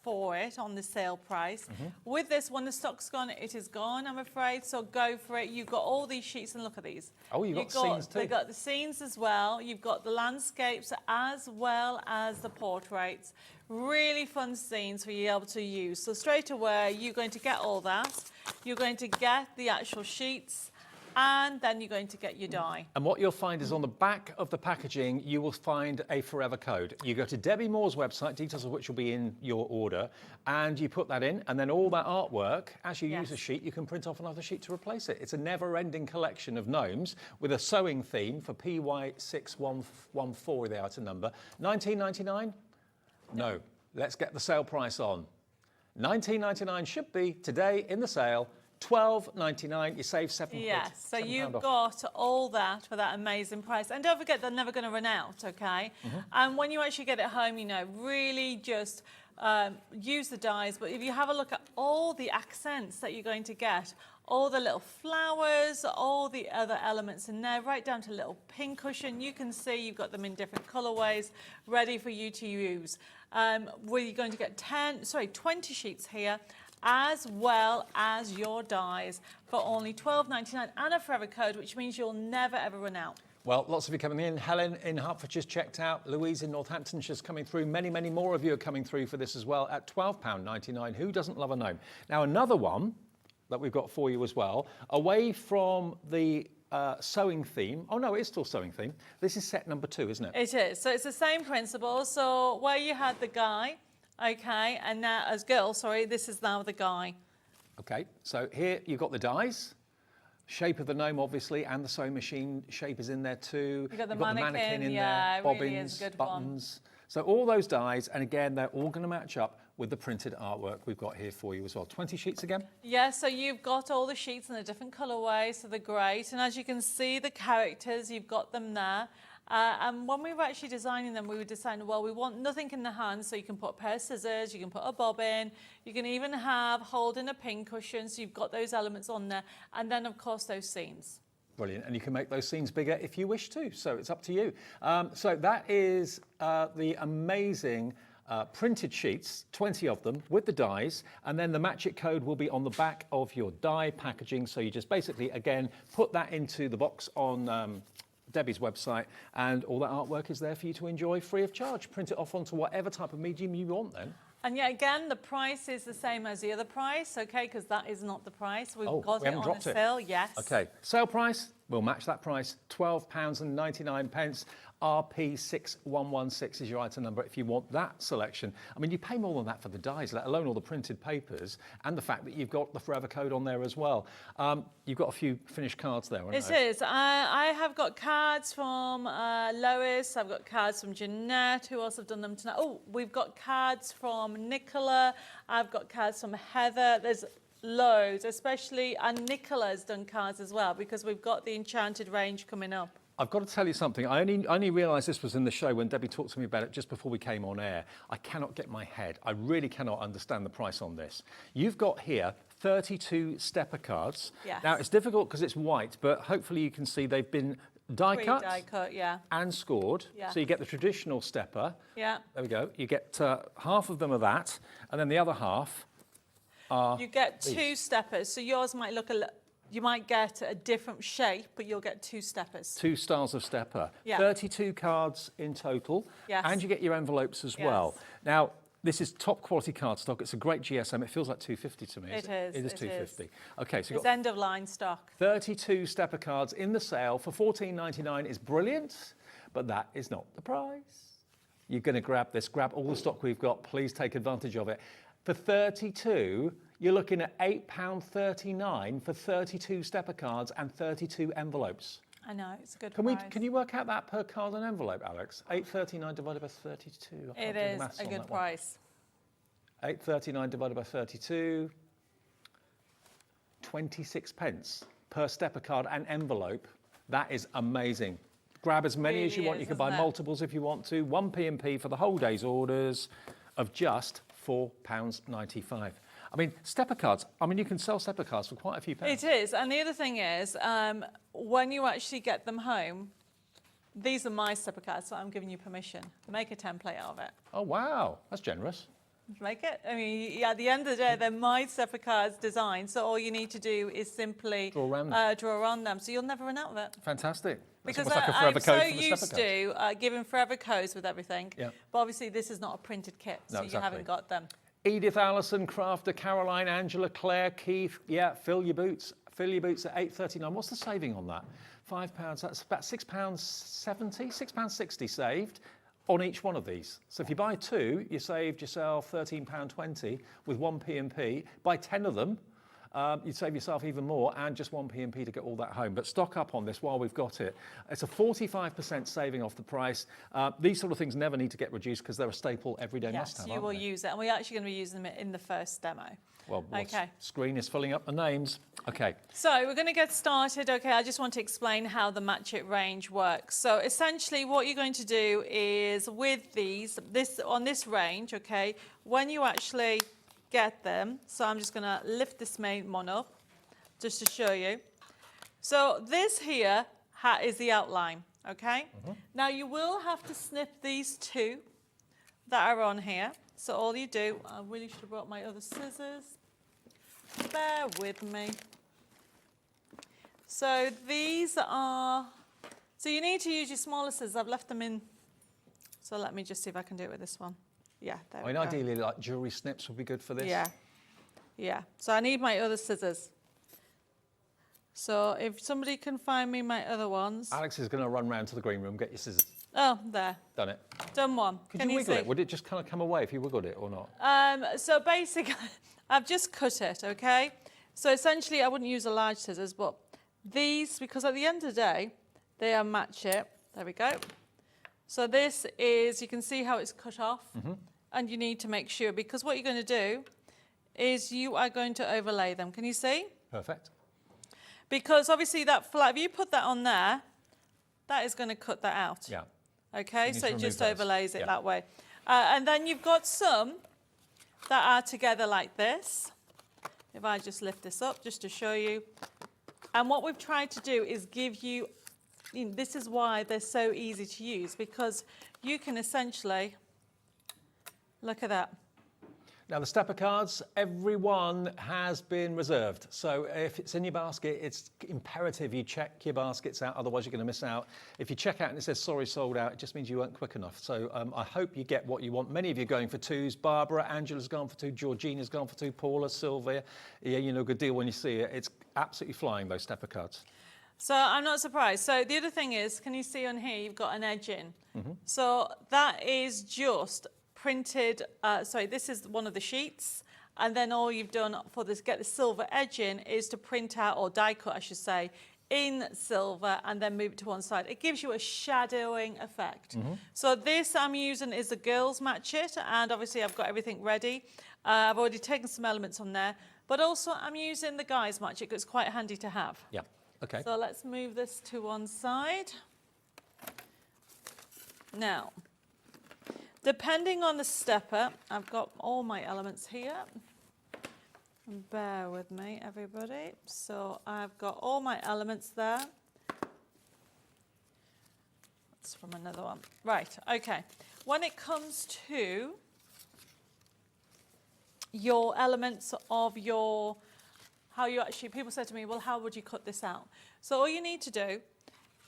for it on the sale price. With this, when the stock's gone, it is gone, I'm afraid, so go for it. You've got all these sheets, and look at these. Oh, you've got scenes too. They've got the scenes as well. You've got the landscapes as well as the portraits. Really fun scenes for you to be able to use. So straight away, you're going to get all that. You're going to get the actual sheets, and then you're going to get your die. And what you'll find is on the back of the packaging, you will find a forever code. You go to Debbi Moore's website, details of which will be in your order, and you put that in, and then all that artwork, as you use a sheet, you can print off another sheet to replace it. It's a never-ending collection of gnomes with a sewing theme for PY6114, the item number. $19.99? No. Let's get the sale price on. $19.99 should be today in the sale. $12.99, you save £7. Yes, so you've got all that for that amazing price. And don't forget, they're never going to run out, okay? And when you actually get it home, you know, really just use the dies. But if you have a look at all the accents that you're going to get, all the little flowers, all the other elements in there, right down to a little pin cushion, you can see you've got them in different colorways, ready for you to use. We're going to get 20 sheets here, as well as your dies for only $12.99 and a forever code, which means you'll never ever run out. Well, lots of you coming in. Helen in Hertfordshire's checked out. Louise in Northamptonshire's coming through. Many, many more of you are coming through for this as well at £12.99. Who doesn't love a gnome? Now, another one that we've got for you as well, away from the sewing theme. Oh, no, it is still sewing theme. This is set number 2, isn't it? It is. So it's the same principle. So where you had the guy, okay, and now as girl, sorry, this is now the guy. Okay, so here you've got the dies. Shape of the gnome, obviously, and the sewing machine shape is in there too. You've got the mannequin mannequin, in yeah, there, it bobbins, really is a good buttons. So all those dies, and again, they're all going to match up with the printed artwork we've got here for you as well. 20 sheets again? Yeah, so you've got all the sheets in a different colourway, so they're great. And as you can see, the characters, you've got them there. And when we were actually designing them, we were deciding, well, we want nothing in the hand, so you can put a pair of scissors, you can put a bobbin, you can even have holding a pin cushion, so you've got those elements on there. And then, of course, those seams. Brilliant, and you can make those scenes bigger if you wish to, so it's up to you. So that is the amazing printed sheets, 20 of them, with the dies, and then the Match It code will be on the back of your die packaging, so you just basically, again, put that into the box on Debbie's website, and all that artwork is there for you to enjoy free of charge. Print it off onto whatever type of medium you want then. And yet again, the price is the same as the other price, okay, because that is not the price. We've got we it haven't on dropped a it. sale, yes. Okay, sale price, we'll match that price, £12.99. RP6116 is your item number if you want that selection. I mean, you pay more than that for the dies, let alone all the printed papers, and the fact that you've got the forever code on there as well. You've got a few finished cards there, haven't you? It is. I have got cards from Lois. I've got cards from Jeanette. Who else have done them tonight? Oh, we've got cards from Nicola. I've got cards from Heather. There's loads, especially, and Nicola's done cards as well, because we've got the Enchanted range coming up. I've got to tell you something. I only realised this was in the show when Debbie talked to me about it just before we came on air. I cannot get my head. I really cannot understand the price on this. You've got here 32 stepper cards. Yes. Now, it's difficult because it's white, but hopefully you can see they've been die cut, Die cut, yeah. and scored. Yeah. So you get the traditional stepper. Yeah. There we go. You get half of them of that, and then the other half are You get these. 2 steppers, so yours might look you might get a different shape, but you'll get 2 steppers. 2 styles of stepper. Yeah. 32 cards in total. Yes. And you get your envelopes as well. Yes. Now, this is top quality cardstock. It's a great GSM. It feels like 250 to me. It is. It is it 250. is. Okay, so you've It's got end of line stock. 32 stepper cards in the sale for £14.99 is brilliant, but that is not the price. You're going to grab this, grab all the stock we've got. Please take advantage of it. For 32, you're looking at £8.39 for 32 stepper cards and 32 envelopes. I know, it's a good price. Can you work out that per card and envelope, Alex? 8.39 divided by 32. I can't It do the is maths a on good that one. price. 8.39 divided by 32. 26 pence per stepper card and envelope. That is amazing. Grab as many as you Really want. is, You can buy isn't it? multiples if you want to. 1 P&P for the whole day's orders of just £4.95. I mean, stepper cards, I mean, you can sell stepper cards for quite a few pounds. It is, and the other thing is, when you actually get them home, these are my stepper cards, so I'm giving you permission. Make a template out of it. Oh, wow. That's generous. Make it. I mean, yeah, at the end of the day, they're my stepper cards designed, so all you need to do is simply Draw around them. draw around them, so you'll never run out of it. Fantastic. That's Because almost like a I'm forever so code for the used stepper cards. to giving forever codes with everything, Yeah. but obviously this is not a printed kit, so No, you exactly. haven't got them. Edith Allison, Crafter, Caroline, Angela, Claire, Keith. Yeah, fill your boots. Fill your boots at £8.39. What's the saving on that? £5. That's about £6.70, £6.60 saved on each one of these. So if you buy 2, you saved yourself £13.20 with 1 P&P. Buy 10 of them, you'd save yourself even more, and just 1 P&P to get all that home. But stock up on this while we've got it. It's a 45% saving off the price. These sort of things never need to get reduced because they're a staple everyday must-have, you aren't will they? use it, and we're actually going to be using them in the first demo. Well, Okay. Screen is filling up the names. Okay. So we're going to get started. Okay, I just want to explain how the Match It range works. So essentially what you're going to do is with on this range, okay, when you actually get them, so I'm just going to lift this main one up just to show you. So this here is the outline, okay? Now you will have to snip these 2 that are on here. So all you do, I really should have brought my other scissors. Bear with me. So these are So you need to use your smaller scissors. I've left them in. So let me just see if I can do it with this one. Yeah, there we go. Ideally, like jewellery snips would be good for this. Yeah, yeah. So I need my other scissors. So if somebody can find me my other ones. Alex is going to run round to the green room, get your scissors. Oh, there. Done it. Done one. Could you wiggle it? Would it just kind of come away if you wiggled it or not? So basically, I've just cut it, okay? So essentially, I wouldn't use a large scissors, but these, because at the end of the day, they are match it. There we go. So this is, you can see how it's cut off, and you need to make sure, because what you're going to do is you are going to overlay them. Can you see? Perfect. Because obviously that flat, if you put that on there, that is going to cut that out. Yeah. Okay, so it just those. overlays it Yeah. that way. And then you've got some that are together like this. If I just lift this up just to show you. And what we've tried to do is give you, this is why they're so easy to use, because you can essentially, look at that. Now the stepper cards, every one has been reserved. So if it's in your basket, it's imperative you check your baskets out, otherwise you're going to miss out. If you check out and it says sorry sold out, it just means you weren't quick enough. So I hope you get what you want. Many of you are going for 2s. Barbara, Angela's gone for 2, Georgina's gone for 2, Paula, Sylvia. Yeah, you know a good deal when you see it. It's absolutely flying, those stepper cards. So I'm not surprised. So the other thing is, can you see on here, you've got an edge in. So that is just printed, sorry, this is one of the sheets, and then all you've done for this, get the silver edge in, is to print out, or die cut I should say, in silver and then move it to one side. It gives you a shadowing effect. So this I'm using is the girls match it, and obviously I've got everything ready. I've already taken some elements on there, but also I'm using the guys match it because it's quite handy to have. Yeah, okay. So let's move this to one side. Now, depending on the stepper, I've got all my elements here. Bear with me, everybody. So I've got all my elements there. That's from another one. Right, okay. When it comes to your elements of your, how you actually, people say to me, well, how would you cut this out? So all you need to do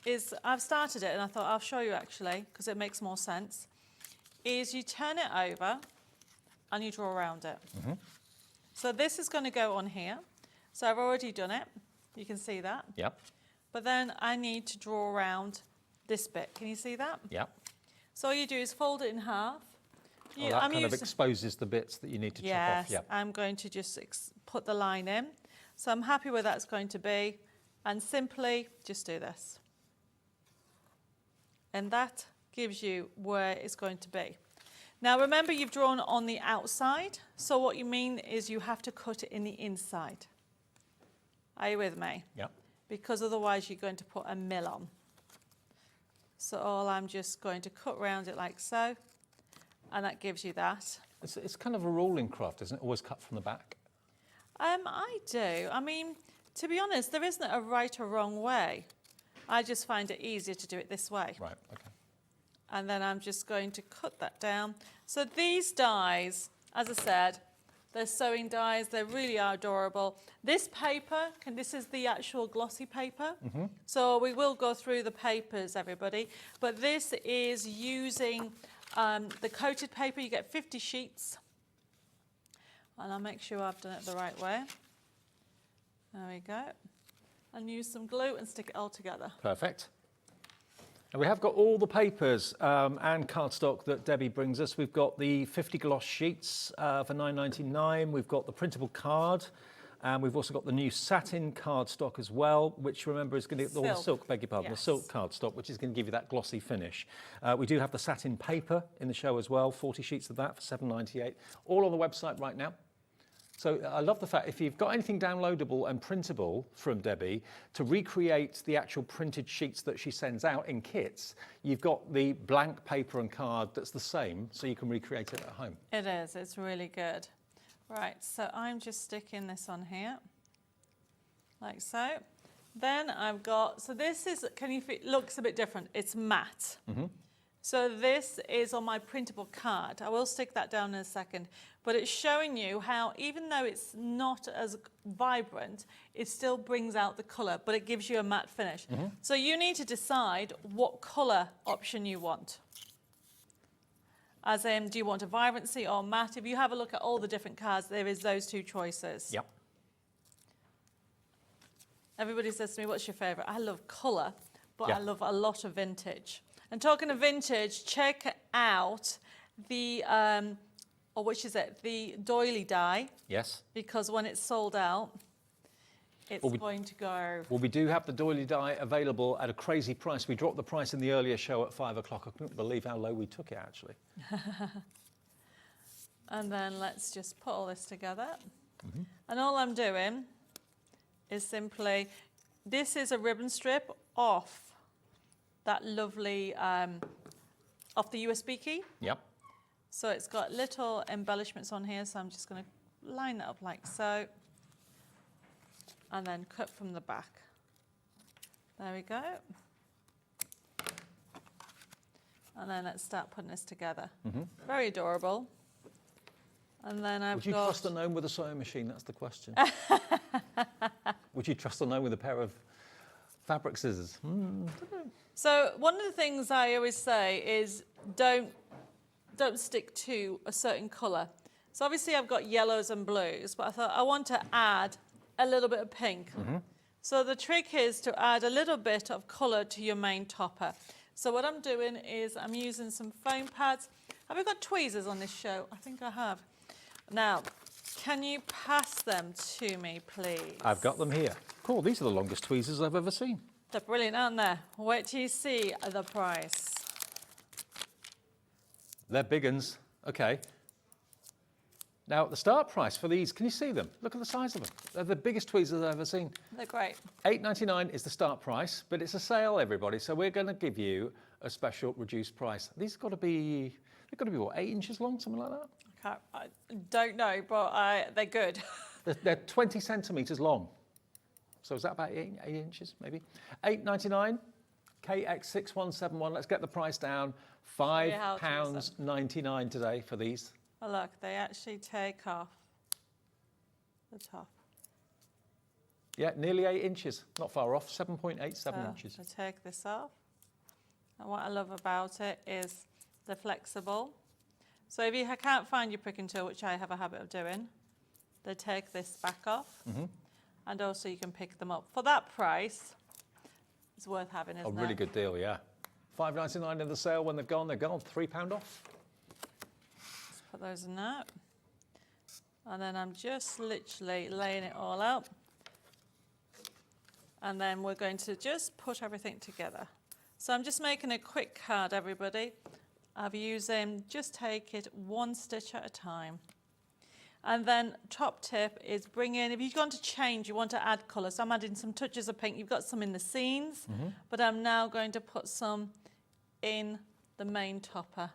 is, I've started it and I thought I'll show you actually, because it makes more sense, is you turn it over and you draw around it. So this is going to go on here. So I've already done it. You can see that. Yep. But then I need to draw around this bit. Can you see that? Yep. So all you do is fold it in half. Well, that kind of exposes the bits that you need to chop off. Yes, I'm going to just put the line in. So I'm happy where that's going to be. And simply just do this. And that gives you where it's going to be. Now remember, you've drawn on the outside, so what you mean is you have to cut it in the inside. Are you with me? Yep. Because otherwise you're going to put a mill on. So all I'm just going to cut round it like so, and that gives you that. It's kind of a rolling craft, isn't it? Always cut from the back. I do. I mean, to be honest, there isn't a right or wrong way. I just find it easier to do it this way. Right, okay. And then I'm just going to cut that down. So these dies, as I said, they're sewing dies. They really are adorable. This paper, this is the actual glossy paper. So we will go through the papers, everybody. But this is using the coated paper. You get 50 sheets. And I'll make sure I've done it the right way. There we go. And use some glue and stick it all together. Perfect. And we have got all the papers and cardstock that Debbie brings us. We've got the 50 gloss sheets for $9.99. We've got the printable card. And we've also got the new satin cardstock as well, which remember is going to, or the silk, beg your pardon, the silk cardstock, which is going to give you that glossy finish. We do have the satin paper in the show as well, 40 sheets of that for $7.98. All on the website right now. So I love the fact if you've got anything downloadable and printable from Debbie to recreate the actual printed sheets that she sends out in kits, you've got the blank paper and card that's the same, so you can recreate it at home. It is, it's really good. Right, so I'm just sticking this on here, like so. Then I've got, so this is, looks a bit different, it's matte. So this is on my printable card. I will stick that down in a second, but it's showing you how even though it's not as vibrant, it still brings out the colour, but it gives you a matte finish. So you need to decide what colour option you want. As in, do you want a vibrancy or matte? If you have a look at all the different cards, there is those two choices. Yep. Everybody says to me, what's your favourite? I love colour, but Yeah. I love a lot of vintage. And talking of vintage, check out the, or which is it, the doily die, Yes. because when it's sold out, it's going to go. Well, we do have the doily die available at a crazy price. We dropped the price in the earlier show at 5 o'clock. I couldn't believe how low we took it, actually. And then let's just put all this together. And all I'm doing is simply, this is a ribbon strip off that lovely, off the USB key. Yep. So it's got little embellishments on here, so I'm just going to line that up like so. And then cut from the back. There we go. And then let's start putting this together. Very adorable. And then I've Would you got... trust a gnome with a sewing machine? That's the question. Would you trust a gnome with a pair of fabric scissors? So one of the things I always say is don't stick to a certain colour. So obviously I've got yellows and blues, but I thought I want to add a little bit of pink. So the trick is to add a little bit of colour to your main topper. So what I'm doing is I'm using some foam pads. Have we got tweezers on this show? I think I have. Now, can you pass them to me, please? I've got them here. Cool, these are the longest tweezers I've ever seen. They're brilliant, aren't they? Wait till you see the price. They're big uns. Okay. Now, the start price for these, can you see them? Look at the size of them. They're the biggest tweezers I've ever seen. They're great. $8.99 is the start price, but it's a sale, everybody, so we're going to give you a special reduced price. These have got to be, they've got to be, what, 8 inches long, something like that? I don't know, but they're good. They're 20 centimetres long. So is that about 8 inches, maybe? $8.99, KX6171. Let's get the price down. £5.99 today for these. Oh, look, they actually take off the top. Yeah, nearly 8 inches. Not far off, 7.87 inches. So take this off. And what I love about it is they're flexible. So if you can't find your pricking tool, which I have a habit of doing, they take this back off. And also you can pick them up. For that price, it's worth having, isn't it? A really good deal, yeah. $5.99 in the sale. When they've gone, they're gone. £3 off. Let's put those in that. And then I'm just literally laying it all out. And then we're going to just put everything together. So I'm just making a quick card, everybody. I've used just take it one stitch at a time. And then top tip is bring in, if you want to change, you want to add colour. So I'm adding some touches of pink. You've got some in the seams, but I'm now going to put some in the main topper.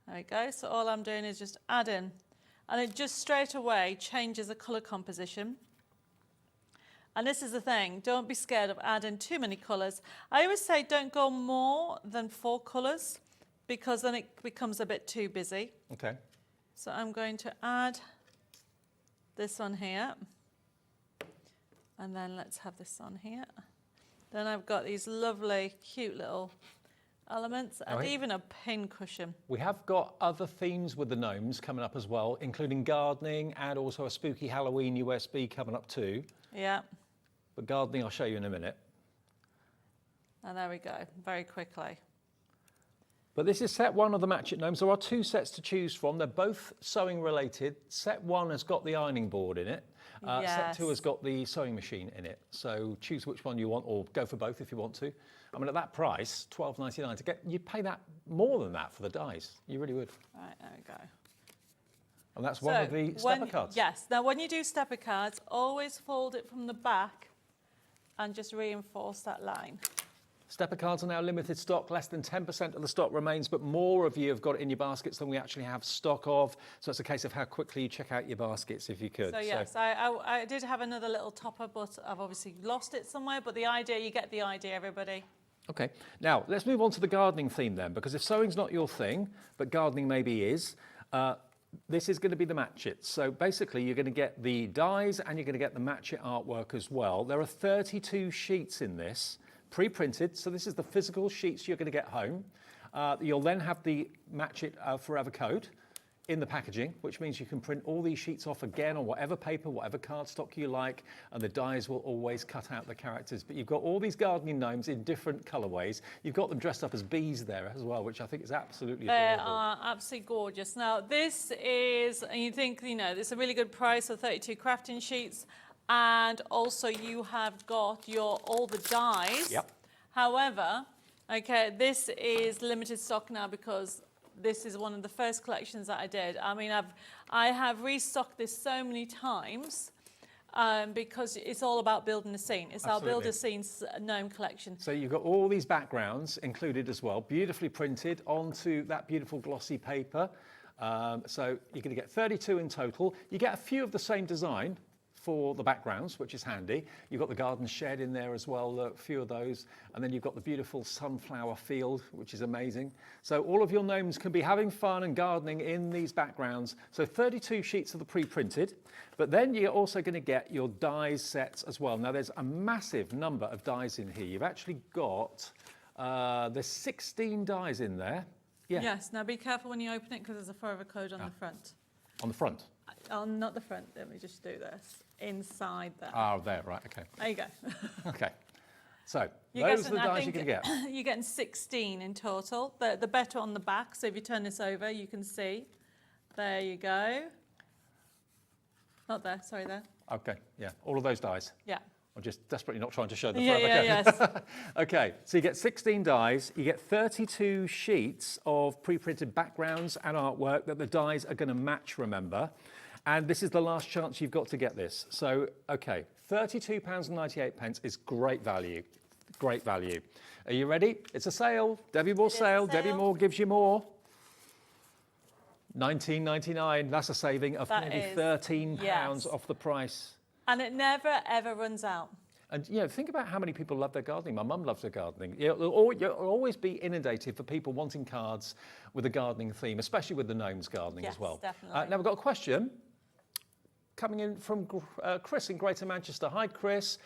There we go. So all I'm doing is just adding, and it just straight away changes the colour composition. And this is the thing, don't be scared of adding too many colours. I always say don't go more than 4 colours, because then it becomes a bit too busy. Okay. So I'm going to add this on here. And then let's have this on here. Then I've got these lovely, cute little elements, and even a pin cushion. We have got other themes with the gnomes coming up as well, including gardening and also a spooky Halloween USB coming up too. Yeah. But gardening I'll show you in a minute. And there we go, very quickly. But this is set 1 of the Match It Gnomes. There are 2 sets to choose from. They're both sewing related. Set 1 has got the ironing board in it. Set 2 has got the sewing machine in it. So choose which one you want, or go for both if you want to. I mean, at that price, $12.99 to get, you'd pay that more than that for the dies. You really would. Right, there we go. And that's one of the stepper cards. Yes, now when you do stepper cards, always fold it from the back and just reinforce that line. Stepper cards are now limited stock. Less than 10% of the stock remains, but more of you have got it in your baskets than we actually have stock of. So it's a case of how quickly you check out your baskets, if you could. So yes, I did have another little topper, but I've obviously lost it somewhere. But the idea, you get the idea, everybody. Okay, now let's move on to the gardening theme then, because if sewing's not your thing, but gardening maybe is, this is going to be the match it. So basically you're going to get the dies and you're going to get the match it artwork as well. There are 32 sheets in this, pre-printed, so this is the physical sheets you're going to get home. You'll then have the match it forever code in the packaging, which means you can print all these sheets off again on whatever paper, whatever cardstock you like, and the dies will always cut out the characters. But you've got all these gardening gnomes in different colourways. You've got them dressed up as bees there as well, which I think is absolutely adorable. They are absolutely gorgeous. Now, this is, and you think, you know, it's a really good price of 32 crafting sheets, and also you have got all the dies. Yep. However, okay, this is limited stock now because this is one of the first collections that I did. I mean, I have restocked this so many times because it's all about building a scene. It's our Build a Scene gnome collection. So you've got all these backgrounds included as well, beautifully printed onto that beautiful glossy paper. So you're going to get 32 in total. You get a few of the same design for the backgrounds, which is handy. You've got the garden shed in there as well, a few of those. And then you've got the beautiful sunflower field, which is amazing. So all of your gnomes can be having fun and gardening in these backgrounds. So 32 sheets of the pre-printed, but then you're also going to get your dies sets as well. Now there's a massive number of dies in here. You've actually got, there's 16 dies in there. Yeah. Yes, now be careful when you open it because there's a forever code on the front. On the front? Not the front, let me just do this. Inside there. Ah, there, right, okay. There you go. Okay, so those are the dies you're going to get. You're getting 16 in total. The better on the back, so if you turn this over, you can see. There you go. Not there, sorry, there. Okay, yeah, all of those dies. Yeah. I'm just desperately not trying to show the Yeah, yes. Okay, so you get 16 dies, you get 32 sheets of pre-printed backgrounds and artwork that the dies are going to match, remember. And this is the last chance you've got to get this. So, okay, £32.98 is great value. Great value. Are you ready? It's a sale. Debbi Moore sale. Debbi Moore gives you more. £19.99. That's a saving of nearly £13 off the price. And it never, ever runs out. And, you know, think about how many people love their gardening. My mum loves her gardening. You'll always be inundated for people wanting cards with a gardening theme, especially with the gnomes gardening as well. Yes, definitely. Now, we've got a question coming in from Chris in Greater Manchester. Hi, Chris.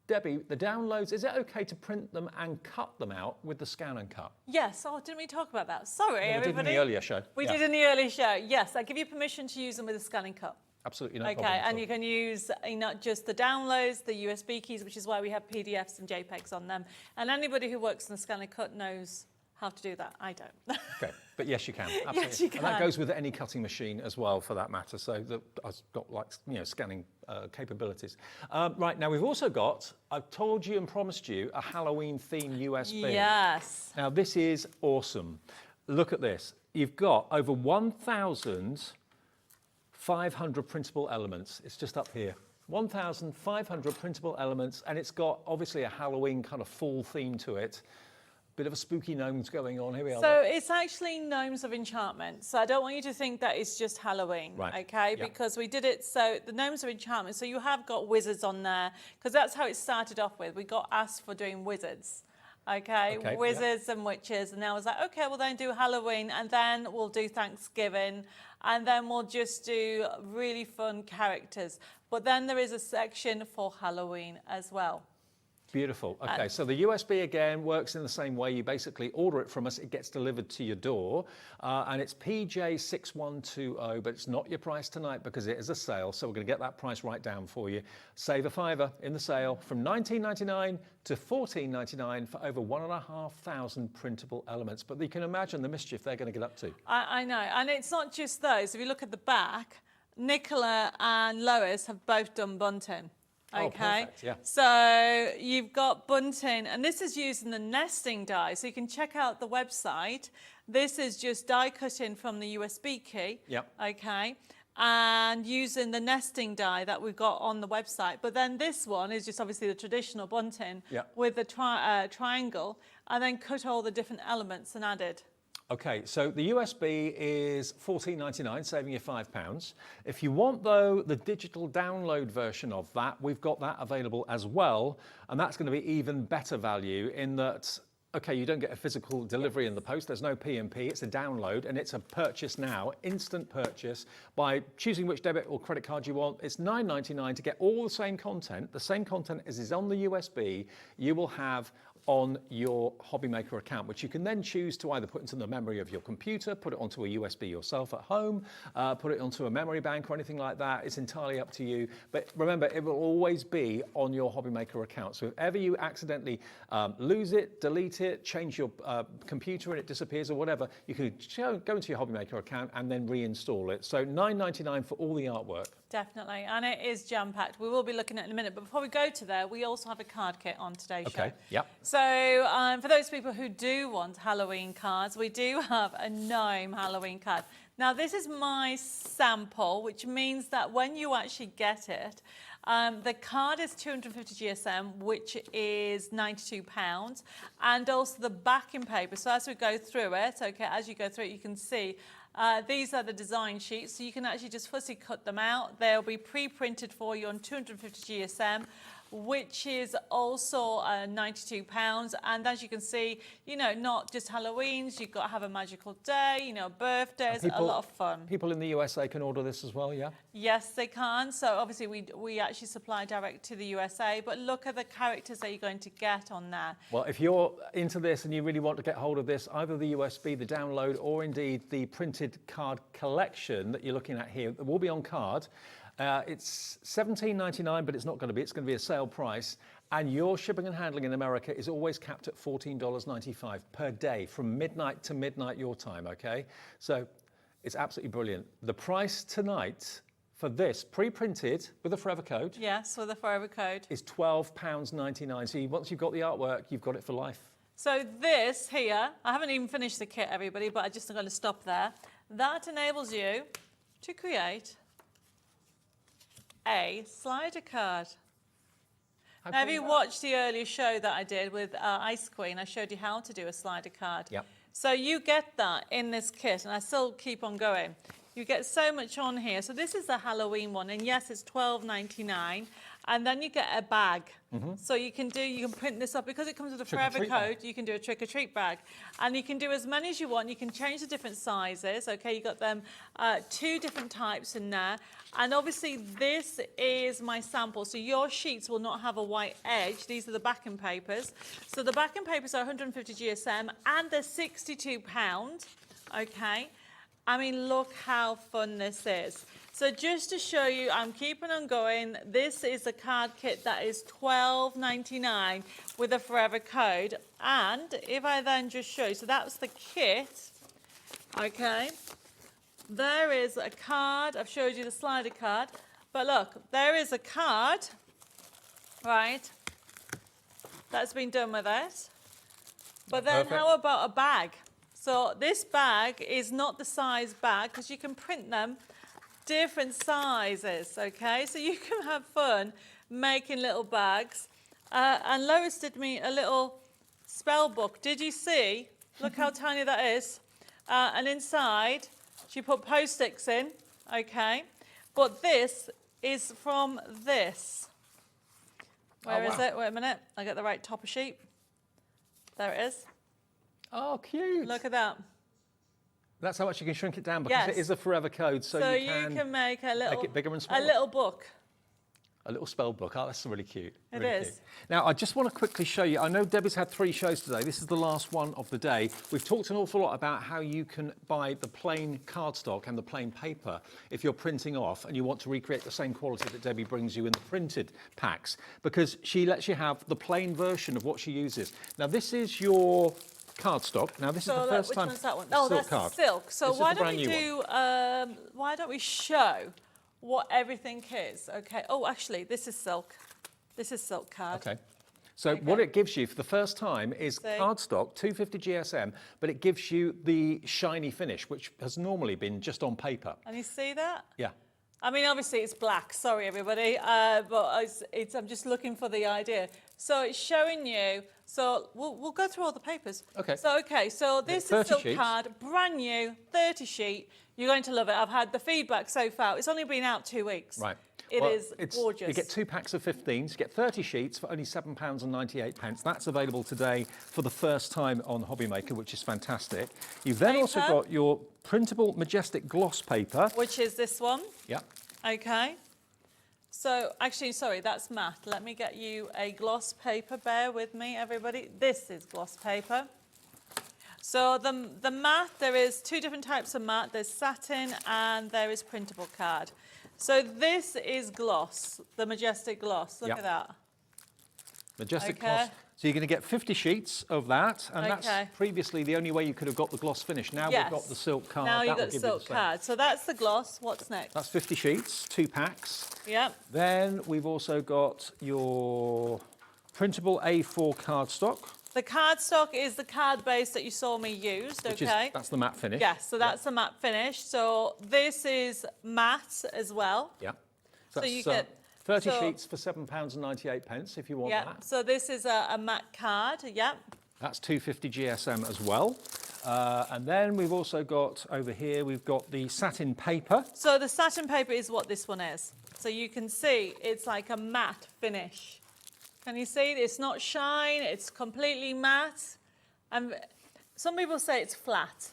Debbie, the downloads, is it okay to print them and cut them out with the scan and cut? Yes. Oh, didn't we talk about that? Sorry, no, we everybody. did in the earlier show. We did in the earlier show. Yes, I give you permission to use them with a scan and cut. Absolutely no problem. Okay, and you can use not just the downloads, the USB keys, which is why we have PDFs and JPEGs on them. And anybody who works on the scan and cut knows how to do that. I don't. Okay, but yes, you can. Absolutely. Yes, you can. And that goes with any cutting machine as well, for that matter. So I've got, like, you know, scanning capabilities. Right, now we've also got, I've told you and promised you, a Halloween theme USB. Yes. Now this is awesome. Look at this. You've got over 1,500 printable elements. It's just up here. 1,500 printable elements, and it's got obviously a Halloween kind of fall theme to it. Bit of a spooky gnomes going on. Here we are. So it's actually Gnomes of Enchantment. So I don't want you to think that it's just Halloween, okay? Yeah. Because we did it, so the Gnomes of Enchantment, so you have got wizards on there, because that's how it started off with. We got asked for doing wizards. Okay, wizards and witches, and I was like, okay, we'll then do Halloween, and then we'll do Thanksgiving, and then we'll just do really fun characters. But then there is a section for Halloween as well. Beautiful. Okay, so the USB again works in the same way. You basically order it from us, it gets delivered to your door, and it's PJ6120, but it's not your price tonight because it is a sale, so we're going to get that price right down for you. Save a £5 in the sale from $19.99 to $14.99 for over 1,500 printable elements. But you can imagine the mischief they're going to get up to. I know, and it's not just those. If you look at the back, Nicola and Lois have both done bunting. Okay, oh, perfect, yeah. So you've got bunting, and this is using the nesting die. So you can check out the website. This is just die cutting from the USB key. Yep. Okay, and using the nesting die that we've got on the website. But then this one is just obviously the traditional bunting with the triangle, and then cut all the different elements and added. Okay, so the USB is $14.99, saving you £5. If you want, though, the digital download version of that, we've got that available as well. And that's going to be even better value in that, okay, you don't get a physical delivery in the post. There's no P&P. It's a download, and it's a purchase now, instant purchase. By choosing which debit or credit card you want, it's $9.99 to get all the same content. The same content as is on the USB, you will have on your HobbyMaker account, which you can then choose to either put into the memory of your computer, put it onto a USB yourself at home, put it onto a memory bank or anything like that. It's entirely up to you. But remember, it will always be on your HobbyMaker account. So if ever you accidentally lose it, delete it, change your computer and it disappears or whatever, you can go into your HobbyMaker account and then reinstall it. So $9.99 for all the artwork. Definitely, and it is jam-packed. We will be looking at it in a minute, but before we go to there, we also have a card kit on today's show. Okay, yep. So for those people who do want Halloween cards, we do have a gnome Halloween card. Now, this is my sample, which means that when you actually get it, the card is 250 GSM, which is £92, and also the backing paper. So as we go through it, okay, as you go through it, you can see these are the design sheets, so you can actually just fussy cut them out. They'll be pre-printed for you on 250 GSM, which is also £92. And as you can see, you know, not just Halloween's, you've got to have a magical day, you know, birthdays, a lot of fun. People in the USA can order this as well, yeah? Yes, they can. So obviously we actually supply direct to the USA, but look at the characters that you're going to get on there. Well, if you're into this and you really want to get hold of this, either the USB, the download, or indeed the printed card collection that you're looking at here, it will be on card. It's $17.99, but it's not going to be. It's going to be a sale price. And your shipping and handling in America is always capped at $14.95 per day from midnight to midnight your time, okay? So it's absolutely brilliant. The price tonight for this, pre-printed with a forever code. Yes, with a forever code. Is £12.99. So once you've got the artwork, you've got it for life. So this here, I haven't even finished the kit, everybody, but I just am going to stop there. That enables you to create a slider card. Now, if you watched the earlier show that I did with Ice Queen, I showed you how to do a slider card. Yep. So you get that in this kit, and I still keep on going. You get so much on here. So this is the Halloween one, and yes, it's $12.99. And then you get a bag. So you can print this up because it comes with a forever code. You can do a trick-or-treat bag, and you can do as many as you want. You can change the different sizes. Okay, you got them 2 different types in there, and obviously this is my sample. So your sheets will not have a white edge. These are the backing papers. So the backing papers are 150 GSM, and they're £62. Okay, I mean, look how fun this is. So just to show you, I'm keeping on going. This is a card kit that is $12.99 with a forever code. And if I then just show you, so that's the kit, okay? There is a card. I've showed you the slider card. But look, there is a card, right, that's been done with it. But then how about a bag? So this bag is not the size bag because you can print them different sizes, okay? So you can have fun making little bags. And Lois did me a little spell book. Did you see? Look how tiny that is. And inside, she put post-its in, okay? But this is from this. Where is it? Wait a minute. I get the right topper sheet. There it is. Oh, cute. Look at that. That's how much you can shrink it down because it is a forever code. So you can make a little, make it bigger and smaller. a little book. A little spell book. Oh, that's really cute. It is. Cute. Now, I just want to quickly show you. I know Debbie's had 3 shows today. This is the last one of the day. We've talked an awful lot about how you can buy the plain cardstock and the plain paper if you're printing off and you want to recreate the same quality that Debbie brings you in the printed packs, because she lets you have the plain version of what she uses. Now, this is your cardstock. Now, this is the first time. Which one's that one? Oh, that's card. silk. So why why don't we show what everything is? Okay. Oh, actually, this is silk. This is silk card. Okay. So what it gives you for the first time is cardstock, 250 GSM, but it gives you the shiny finish, which has normally been just on paper. And you see that? Yeah. I mean, obviously it's black. Sorry, everybody, but I'm just looking for the idea. So it's showing you. So we'll go through all the papers. Okay. So this is silk sheets. card, brand new, 30 sheet. You're going to love it. I've had the feedback so far. It's only been out 2 weeks. Right. It is gorgeous. You get 2 packs of 15, so you get 30 sheets for only £7.98. That's available today for the first time on HobbyMaker, which is fantastic. You've then also got your printable majestic gloss paper. Which is this one. Yeah. Okay. So, actually, sorry, that's matte. Let me get you a gloss paper. Bear with me, everybody. This is gloss paper. So the matte, there is 2 different types of matte. There's satin and there is printable card. So this is gloss, the majestic gloss. Look at that. Majestic gloss. So you're going to get 50 sheets of that, and that's Okay. previously the only way you could have got the gloss finish. Now Yes. we've got the silk card. Now That you've will got give silk you the same. card. So that's the gloss. What's next? That's 50 sheets, 2 packs. Yep. Then we've also got your printable A4 cardstock. The cardstock is the card base that you saw me use, Which okay? is, that's the matte finish. Yes, so that's the matte finish. So this is matte as well. Yeah. So That's, you get 30 sheets for £7.98 if you want Yeah, that. so this is a matte card, yeah. That's 250 GSM as well. And then we've also got over here, we've got the satin paper. So the satin paper is what this one is. So you can see it's like a matte finish. Can you see? It's not shine, it's completely matte. And some people say it's flat.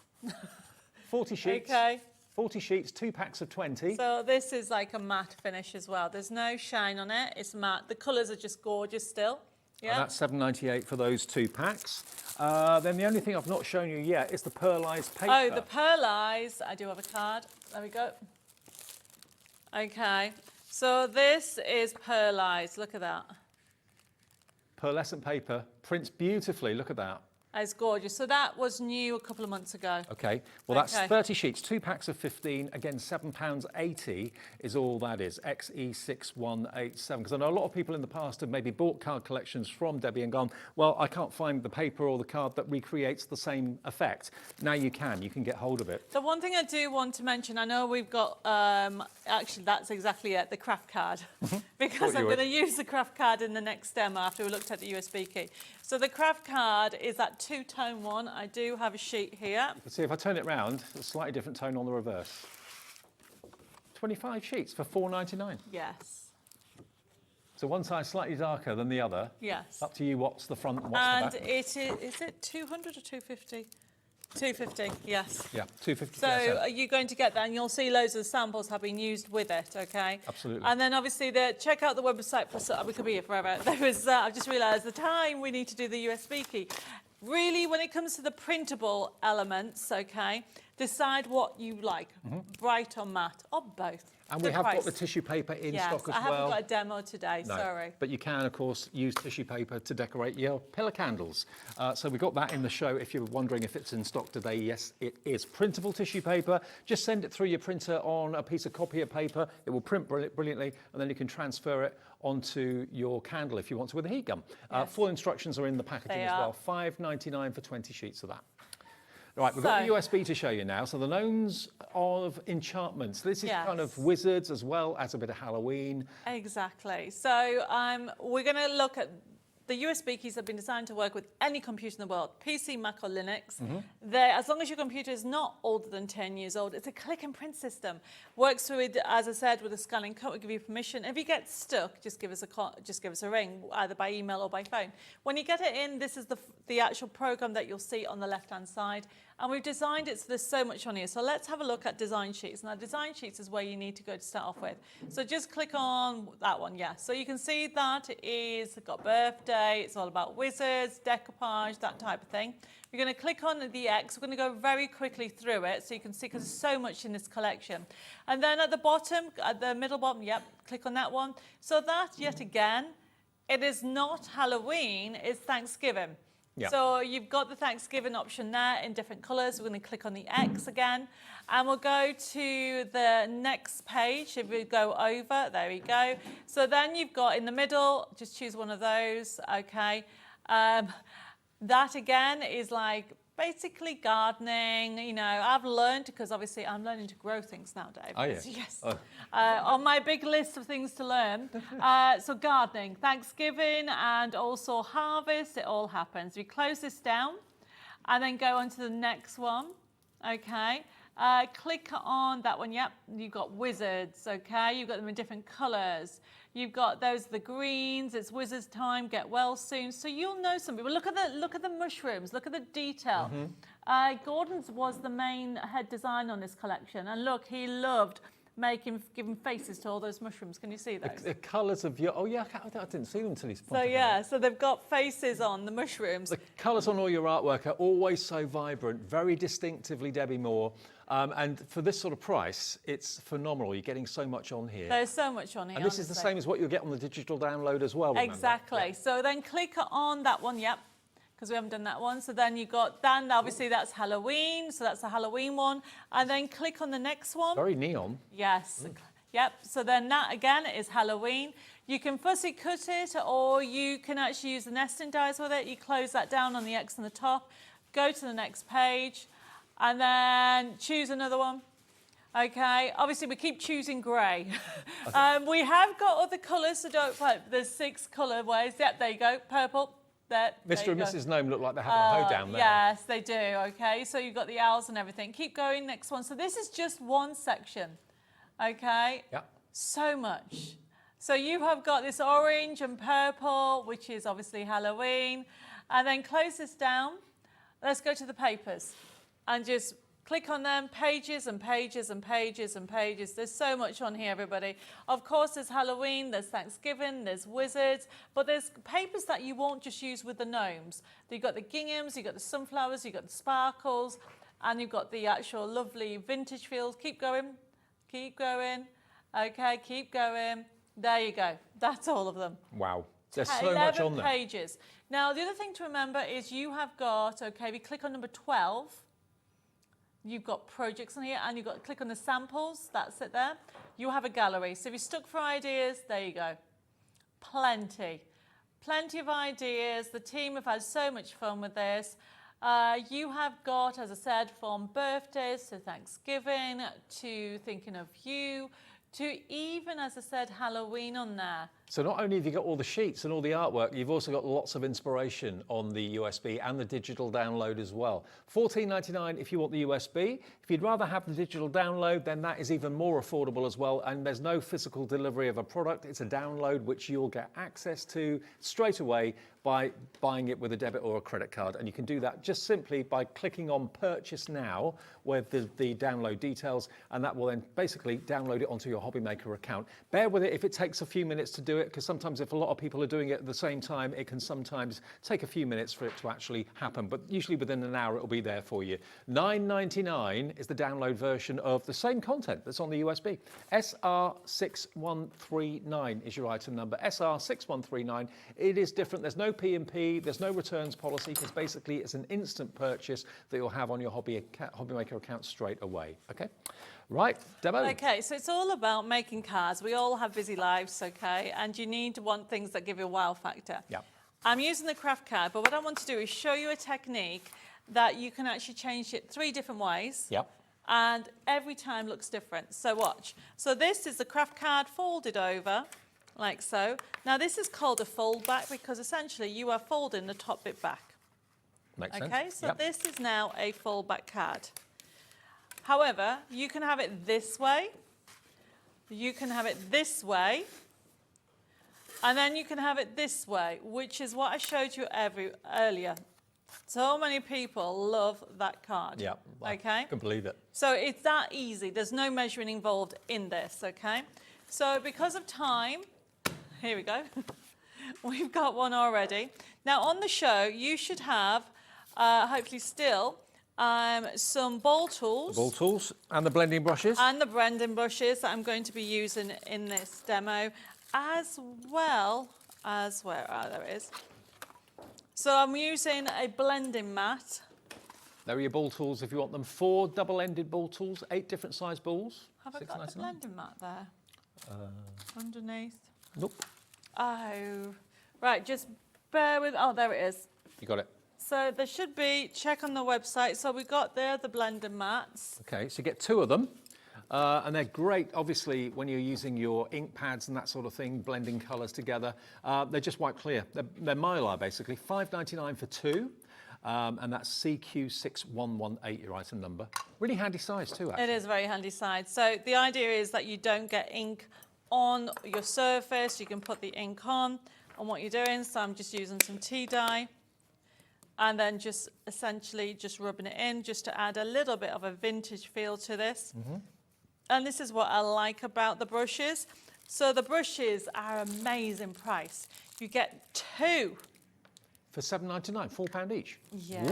40 sheets. Okay. 40 sheets, 2 packs of 20. So this is like a matte finish as well. There's no shine on it, it's matte. The colours are just gorgeous still. Yeah. And that's £7.98 for those 2 packs. Then the only thing I've not shown you yet is the pearlised paper. Oh, the pearlised. I do have a card. There we go. Okay. So this is pearlised. Look at that. Pearlescent paper, prints beautifully. Look at that. It's gorgeous. So that was new a couple of months ago. Okay, well that's Okay. 30 sheets, 2 packs of 15, again £7.80 is all that is, XE6187. Because I know a lot of people in the past have maybe bought card collections from Debbie and gone, well, I can't find the paper or the card that recreates the same effect. Now you can get hold of it. The one thing I do want to mention, I know we've got, actually that's exactly it, the craft card. Because I'm going to use the craft card in the next demo after we looked at the USB key. So the craft card is that 2-tone one. I do have a sheet here. You can see if I turn it round, it's a slightly different tone on the reverse. 25 sheets for £4.99. Yes. So one side slightly darker than the other. Yes. Up to you what's the front and what's And the back. it is it 200 or 250? 250, yes. Yeah, 250. So are you going to get that? And you'll see loads of samples have been used with it, okay? Absolutely. And then obviously, check out the website for, we could be here forever. There was, I've just realised the time we need to do the USB key. Really, when it comes to the printable elements, okay, decide what you like, bright or matte, or both. And we have got the tissue paper in stock as well. I haven't got a demo today, No, sorry. but you can, of course, use tissue paper to decorate your pillar candles. So we've got that in the show. If you're wondering if it's in stock today, yes, it is. Printable tissue paper. Just send it through your printer on a piece of copier paper. It will print brilliantly, and then you can transfer it onto your candle if you want to with a heat gun. Full instructions are in the packaging as well. £5.99 for 20 sheets of that. Right, we've got the USB to show you now. So the Gnomes of Enchantments. This is kind of wizards as well as a bit of Halloween. Exactly. So we're going to look at the USB keys have been designed to work with any computer in the world, PC, Mac or Linux. As long as your computer is not older than 10 years old, it's a click and print system. Works with, as I said, with a scanning code, will give you permission. If you get stuck, just give us a ring, either by email or by phone. When you get it in, this is the actual program that you'll see on the left-hand side. And we've designed it so there's so much on here. So let's have a look at design sheets. Now, design sheets is where you need to go to start off with. So just click on that one, So you can see that it's got birthday, it's all about wizards, decoupage, that type of thing. You're going to click on the X. We're going to go very quickly through it so you can see, because there's so much in this collection. And then at the bottom, at the middle bottom, click on that one. So that, yet again, it is not Halloween, it's Thanksgiving. So you've got the Thanksgiving option there in different colours. We're going to click on the X again. And we'll go to the next page. If we go over, there we go. So then you've got in the middle, just choose one of those, okay. That again is like basically gardening. You know, I've learned, because obviously I'm learning to grow things now, Dave. Are you? Yes. Oh. On my big list of things to learn. So gardening, Thanksgiving, and also harvest, it all happens. We close this down and then go on to the next one. Okay. Click on that one. Yep, you've got wizards. Okay, you've got them in different colours. You've got those, the greens. It's wizards time. Get well soon. So you'll know some people. Look at the mushrooms. Look at the detail. Gordon's was the main head design on this collection, and look, he loved giving faces to all those mushrooms. Can you see those? The colours of your... Oh, yeah, I didn't see them until he's So, yeah, so they've got faces on the mushrooms. The colours on all your artwork are always so vibrant, very distinctively Debbi Moore. And for this sort of price, it's phenomenal. You're getting so much on here. There's so much on here, And this is the same as what you'll get on the digital download as well, remember? Exactly. Yeah. So then click on that one, yep, because we haven't done that one. So then you've got, then obviously that's Halloween, so that's the Halloween one. And then click on the next one. Very neon. Yes. Yep, so then that again is Halloween. You can fussy cut it, or you can actually use the nesting dies with it. You close that down on the X on the top, go to the next page, and then choose another one. Okay, obviously we keep choosing grey. We have got other colours, so don't play. There's 6 colour ways. Yep, there you go, purple. There Mr. and you Mrs. go. Gnome look like they're having a hoedown there. Yes, they do, okay. So you've got the owls and everything. Keep going, next one. So this is just one section, okay? Yep. So much. So you have got this orange and purple, which is obviously Halloween. And then close this down. Let's go to the papers and just click on them, pages and pages and pages and pages. There's so much on here, everybody. Of course, there's Halloween, there's Thanksgiving, there's wizards, but there's papers that you won't just use with the gnomes. You've got the ginghams, you've got the sunflowers, you've got the sparkles, and you've got the actual lovely vintage feels. Keep going, okay, keep going. There you go, that's all of them. Wow, there's so much on there. 11 pages. Now, the other thing to remember is you have got, okay, we click on number 12, you've got projects on here, and you've got to click on the samples, that's it there. You have a gallery. So if you're stuck for ideas, there you go. Plenty of ideas. The team have had so much fun with this. You have got, as I said, from birthdays to Thanksgiving, to thinking of you, to even, as I said, Halloween on there. So not only have you got all the sheets and all the artwork, you've also got lots of inspiration on the USB and the digital download as well. $14.99 if you want the USB. If you'd rather have the digital download, then that is even more affordable as well. And there's no physical delivery of a product. It's a download which you'll get access to straight away by buying it with a debit or a credit card. And you can do that just simply by clicking on Purchase Now with the download details, and that will then basically download it onto your HobbyMaker account. Bear with it if it takes a few minutes to do it, because sometimes if a lot of people are doing it at the same time, it can sometimes take a few minutes for it to actually happen, but usually within an hour it'll be there for you. $9.99 is the download version of the same content that's on the USB. SR6139 is your item number, SR6139. It is different. There's no P&P, there's no returns policy, because basically it's an instant purchase that you'll have on your HobbyMaker account straight away. Okay, right, Debbo. Okay, so it's all about making cards. We all have busy lives, okay, and you need to want things that give you a wow factor. Yeah. I'm using the craft card, but what I want to do is show you a technique that you can actually change it 3 different ways. Yep. And every time looks different. So watch. So this is the craft card folded over, like so. Now this is called a fold back because essentially you are folding the top bit back. Makes sense. Okay, so Yep. this is now a fold back card. However, you can have it this way, you can have it this way, and then you can have it this way, which is what I showed you earlier. So many people love that card. Yeah, okay. I can believe it. So it's that easy. There's no measuring involved in this, okay? So because of time, here we go. We've got one already. Now on the show, you should have, hopefully still, some ball tools. Ball tools and the blending brushes. And the blending brushes that I'm going to be using in this demo, as well as, there it is. So I'm using a blending mat. There are your ball tools if you want them. 4 double-ended ball tools, 8 different size balls. Have I got the blending mat there? Underneath? Nope. Oh, right, just bear with, oh, there it is. You got it. So there should be, check on the website. So we got there the blender mats. Okay, so you get 2 of them. And they're great, obviously, when you're using your ink pads and that sort of thing, blending colours together. They're just white clear. They're Mylar, basically. $5.99 for 2. And that's CQ6118, your item number. Really handy size too, actually. It is a very handy size. So the idea is that you don't get ink on your surface. You can put the ink on what you're doing. So I'm just using some tea dye. And then just essentially just rubbing it in just to add a little bit of a vintage feel to this. And this is what I like about the brushes. So the brushes are amazing price. You get 2. For $7.99, £4 each. Yeah.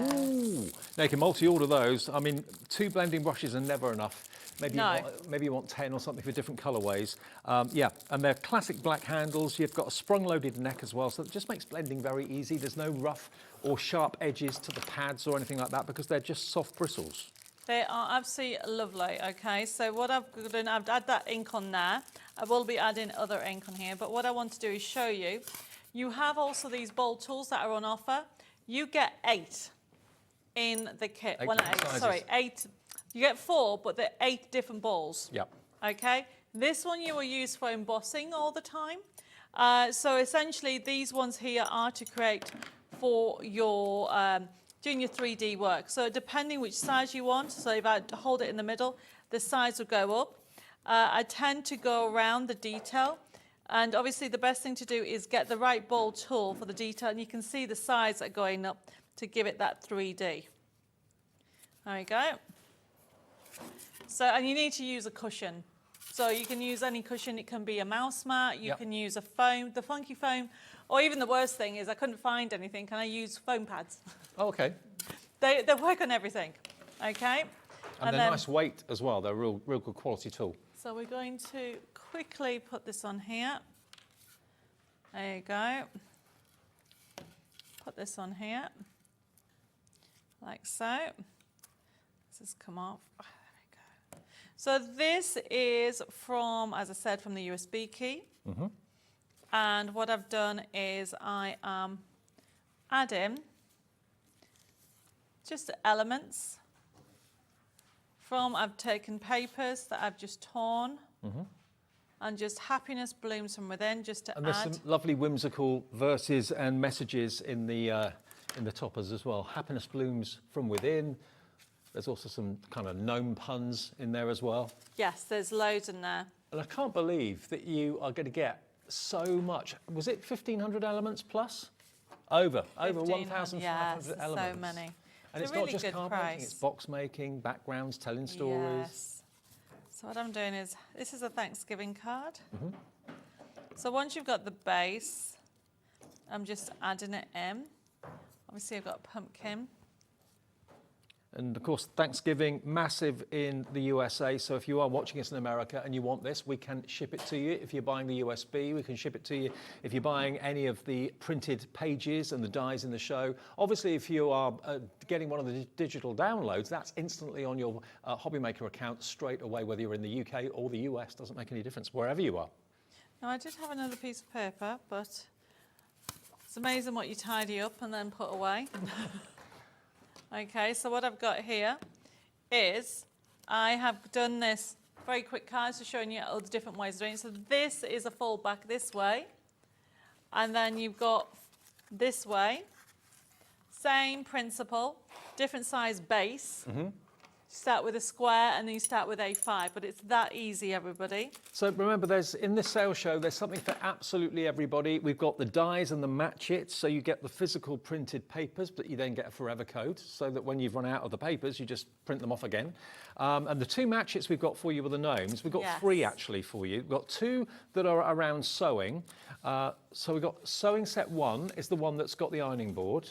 Now you can multi-order those. I mean, 2 blending brushes are never enough. Maybe you want 10 or something for different colourways. Yeah, and they're classic black handles. You've got a sprung-loaded neck as well, so it just makes blending very easy. There's no rough or sharp edges to the pads or anything like that because they're just soft bristles. They are absolutely lovely, okay? So what I've done, I've added that ink on there. I will be adding other ink on here, but what I want to do is show you. You have also these bowl tools that are on offer. You get 8 in the kit. 8. You get 4, but they're 8 different balls. Yep. Okay. This one you will use for embossing all the time. So essentially, these ones here are to create for your doing your 3D work. So depending which size you want, so if I hold it in the middle, the size will go up. I tend to go around the detail. And obviously the best thing to do is get the right ball tool for the detail, and you can see the sides are going up to give it that 3D. There you go. So, and you need to use a cushion. So you can use any cushion. It can be a mouse mat, you can use a foam, the funky foam, or even the worst thing is I couldn't find anything. Can I use foam pads? Oh, okay. They work on everything, okay? And they're nice weight as well. They're a real good quality tool. So we're going to quickly put this on here. There you go. Put this on here, like so. This has come off. Oh, there we go. So this is from, as I said, from the USB key. And what I've done is I am adding just elements from, I've taken papers that I've just torn and just happiness blooms from within just to add. And there's some lovely whimsical verses and messages in the toppers as well. Happiness blooms from within. There's also some kind of gnome puns in there as well. Yes, there's loads in there. And I can't believe that you are going to get so much. Was it 1,500 elements plus? Over 1,500 yes, elements. So many. And it's a really not just good card price. making, it's box making, backgrounds, telling stories. Yes. So what I'm doing is, this is a Thanksgiving card. So once you've got the base, I'm just adding it in. Obviously I've got a pumpkin. And of course, Thanksgiving, massive in the USA. So if you are watching us in America and you want this, we can ship it to you. If you're buying the USB, we can ship it to you. If you're buying any of the printed pages and the dies in the show, obviously if you are getting one of the digital downloads, that's instantly on your HobbyMaker account straight away, whether you're in the UK or the US, doesn't make any difference, wherever you are. Now I did have another piece of paper, but it's amazing what you tidy up and then put away. Okay, so what I've got here is I have done this very quick cards, just showing you all the different ways of doing it. So this is a fold back this way, and then you've got this way. Same principle, different size base. Start with a square and then you start with A5, but it's that easy, everybody. So remember, in this sales show, there's something for absolutely everybody. We've got the dies and the matchets, so you get the physical printed papers, but you then get a forever code, so that when you've run out of the papers, you just print them off again. And the 2 matchets we've got for you with the gnomes, we've got 3 actually for you. We've got 2 that are around sewing. So we've got sewing set 1 is the one that's got the ironing board.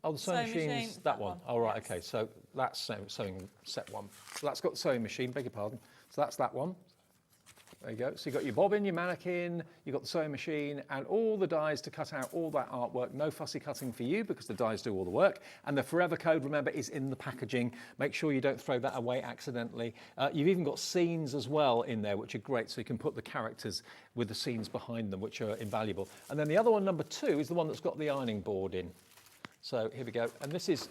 Oh, the sewing machine's that one. Oh, right, okay. So that's sewing set 1. So that's got the sewing machine, beg your pardon. So that's that one. There you go. So you've got your bobbin, your mannequin, you've got the sewing machine, and all the dies to cut out all that artwork. No fussy cutting for you because the dies do all the work. And the forever code, remember, is in the packaging. Make sure you don't throw that away accidentally. You've even got scenes as well in there, which are great. So you can put the characters with the scenes behind them, which are invaluable. And then the other one, number 2, is the one that's got the ironing board in. So here we go. And this is,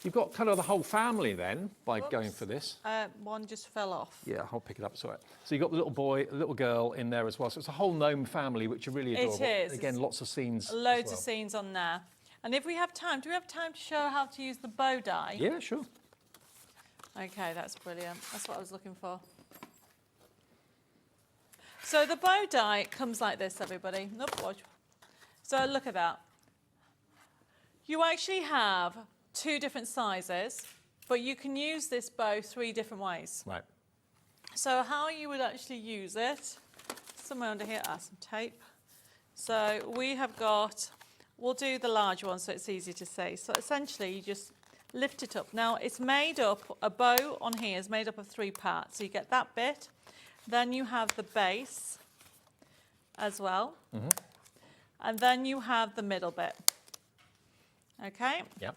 you've got kind of the whole family then by going for this. One just fell off. Yeah, I'll pick it up, sorry. So you've got the little boy, a little girl in there as well. So it's a whole gnome family, which are really adorable. It is. Again, lots of scenes. Loads of scenes on there. And if we have time, do we have time to show how to use the bow die? Yeah, sure. Okay, that's brilliant. That's what I was looking for. So the bow die comes like this, everybody. Nope, watch. So look at that. You actually have 2 different sizes, but you can use this bow 3 different ways. Right. So how you would actually use it, somewhere under here, some tape. So we have got, we'll do the large one so it's easy to see. So essentially you just lift it up. Now it's made up, a bow on here is made up of 3 parts. So you get that bit, then you have the base as well, and then you have the middle bit. Okay? Yep.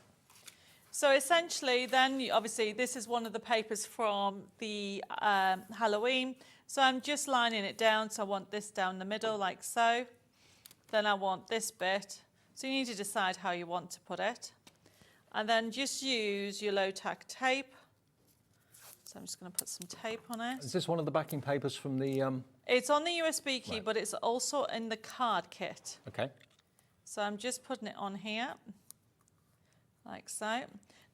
So essentially then, obviously this is one of the papers from the Halloween. So I'm just lining it down. So I want this down the middle like so. Then I want this bit. So you need to decide how you want to put it. And then just use your low tack tape. So I'm just going to put some tape on it. Is this one of the backing papers from the... It's on the USB key, but it's also in the card kit. Okay. So I'm just putting it on here, like so.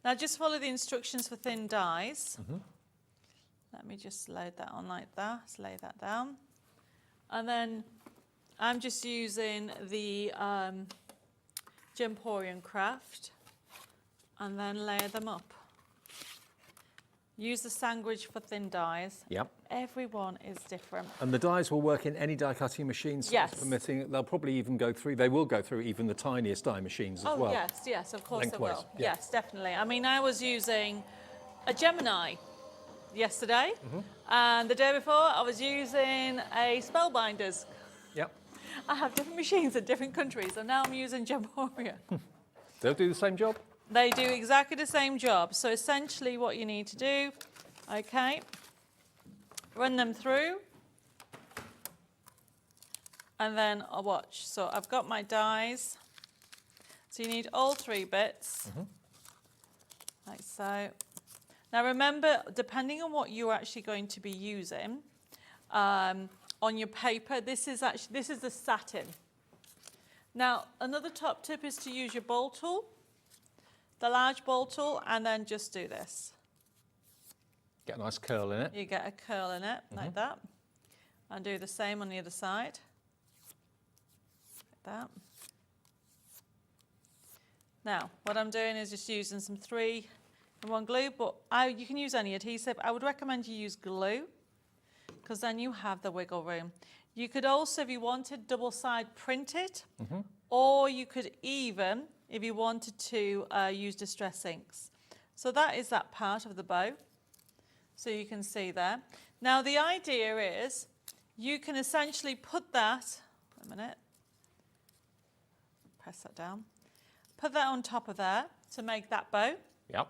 Now just follow the instructions for thin dies. Let me just load that on like that, lay that down. And then I'm just using the Gemporium Craft and then layer them up. Use the sandwich for thin dies. Yep. Every one is different. And the dies will work in any die cutting machines, Yes. permitting. They'll probably even go through, they will go through even the tiniest die machines as well. Yes, of course they Lengthwise, will. yeah. Yes, definitely. I mean, I was using a Gemini yesterday, and the day before I was using a Spellbinders. Yep. I have different machines in different countries, and now I'm using Gemporium. They'll do the same job? They do exactly the same job. So essentially what you need to do, okay, run them through, and then I'll watch. So I've got my dies. So you need all 3 bits, like so. Now remember, depending on what you're actually going to be using on your paper, this is the satin. Now another top tip is to use your ball tool, the large ball tool, and then just do this. Get a nice curl in it. You get a curl in it, like that. And do the same on the other side. Like that. Now, what I'm doing is just using some 3-in-1 glue, but you can use any adhesive. I would recommend you use glue, because then you have the wiggle room. You could also, if you wanted, double-side print it, or you could even, if you wanted to, use distress inks. So that is that part of the bow. So you can see there. Now the idea is you can essentially put that, wait a minute, press that down, put that on top of there to make that bow. Yep.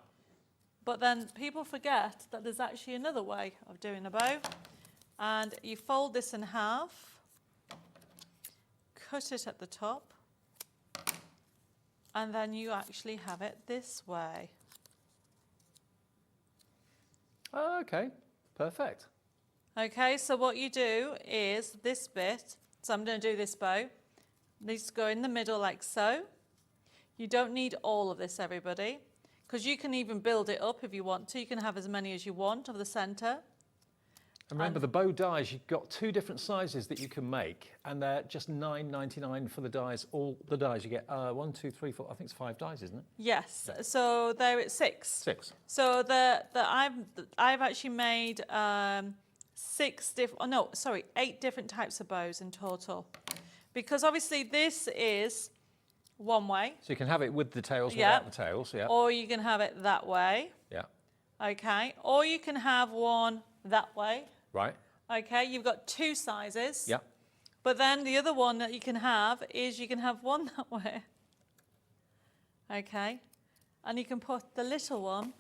But then people forget that there's actually another way of doing a bow. And you fold this in half, cut it at the top, and then you actually have it this way. Okay, perfect. Okay, so what you do is this bit, so I'm going to do this bow, needs to go in the middle like so. You don't need all of this, everybody, because you can even build it up if you want to. You can have as many as you want of the centre. And remember, the bow dies, you've got 2 different sizes that you can make, and they're just $9.99 for the dies. All the dies, you get 1, 2, 3, 4, I think it's 5 dies, isn't it? Yes, so there it's 6. 6. So I've actually made 8 different types of bows in total, because obviously this is one way. So you can have it with the tails, without the tails, yeah. Or you can have it that way. Yeah. Okay. Or you can have one that way. Right. Okay. You've got 2 sizes. Yeah. But then the other one that you can have is you can have one that way. Okay. And you can put the little one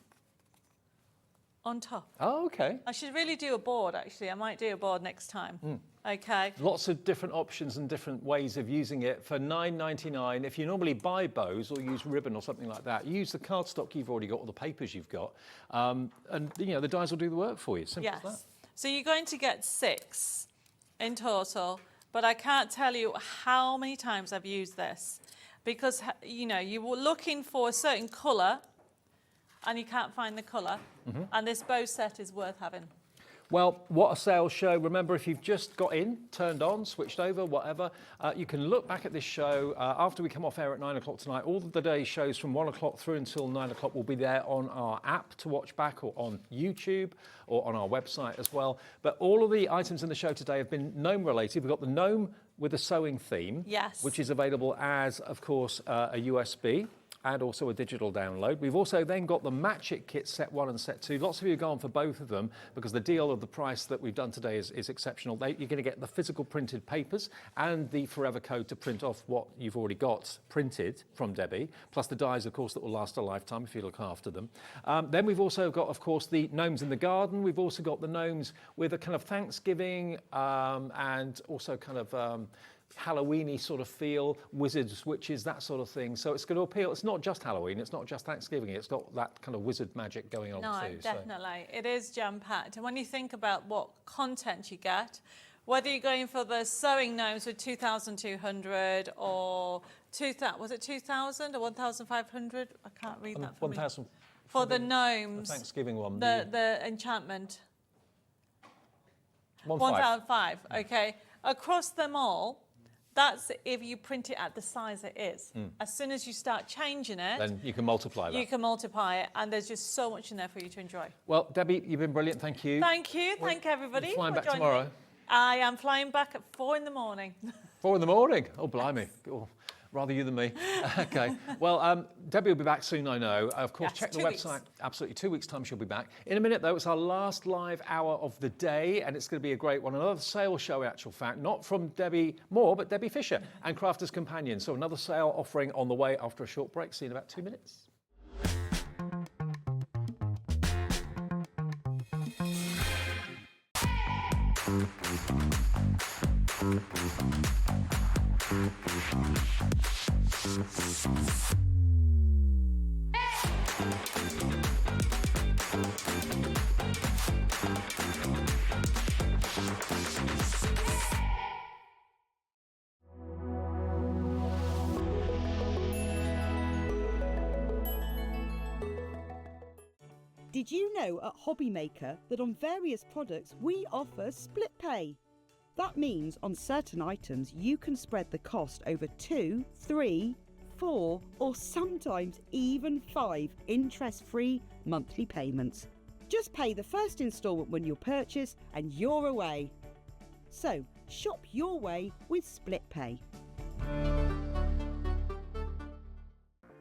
on top. Oh, okay. I should really do a board, actually. I might do a board next time. Okay. Lots of different options and different ways of using it for $9.99. If you normally buy bows or use ribbon or something like that, use the cardstock you've already got or the papers you've got, and you know the dies will do the work for you. Simple as that. So you're going to get 6 in total, but I can't tell you how many times I've used this because you know you were looking for a certain colour and you can't find the colour, and this bow set is worth having. Well, what a sales show. Remember, if you've just got in, turned on, switched over, whatever, you can look back at this show after we come off air at 9 o'clock tonight. All of the day's shows from 1 o'clock through until 9 o'clock will be there on our app to watch back or on YouTube or on our website as well. But all of the items in the show today have been gnome related. We've got the gnome with a sewing theme, which is available as, of course, a USB. And also a digital download. We've also then got the Match It kit set 1 and set 2. Lots of you have gone for both of them because the deal of the price that we've done today is exceptional. You're going to get the physical printed papers and the forever code to print off what you've already got printed from Debbie, plus the dies, of course, that will last a lifetime if you look after them. Then we've also got, of course, the gnomes in the garden. We've also got the gnomes with a kind of Thanksgiving and also kind of Halloween-y sort of feel, wizards, witches, that sort of thing. So it's going to appeal. It's not just Halloween. It's not just Thanksgiving. It's got that kind of wizard magic going on too. No, definitely. It is jam-packed. And when you think about what content you get, whether you're going for the sewing gnomes with 2,200 or 2,000, was it 2,000 or 1,500? I can't read that for 1,000. For the gnomes. The Thanksgiving one. The enchantment. 1,500. 1,500. Okay. Across them all, that's if you print it at the size it is. As soon as you start changing it, then you can multiply that. You can multiply it, and there's just so much in there for you to enjoy. Well, Debbie, you've been brilliant. Thank you. Thank you. Thank everybody. You're flying for back joining tomorrow. me. I am flying back at 4 in the morning. 4 in the morning? Oh, blimey. Oh, rather you than me. Okay. Well, Debbie will be back soon, I know. Of course, Yes, check the 2 weeks. website. Absolutely. 2 weeks' time she'll be back. In a minute, though, it's our last live hour of the day, and it's going to be a great one. Another sales show, in actual fact, not from Debbi Moore, but Debbie Fisher and Crafters Companion. So another sale offering on the way after a short break. See you in about 2 minutes. Did you know at HobbyMaker that on various products we offer split pay? That means on certain items you can spread the cost over 2, 3, 4 or sometimes even 5 interest-free monthly payments. Just pay the first instalment when you purchase and you're away. So shop your way with split pay.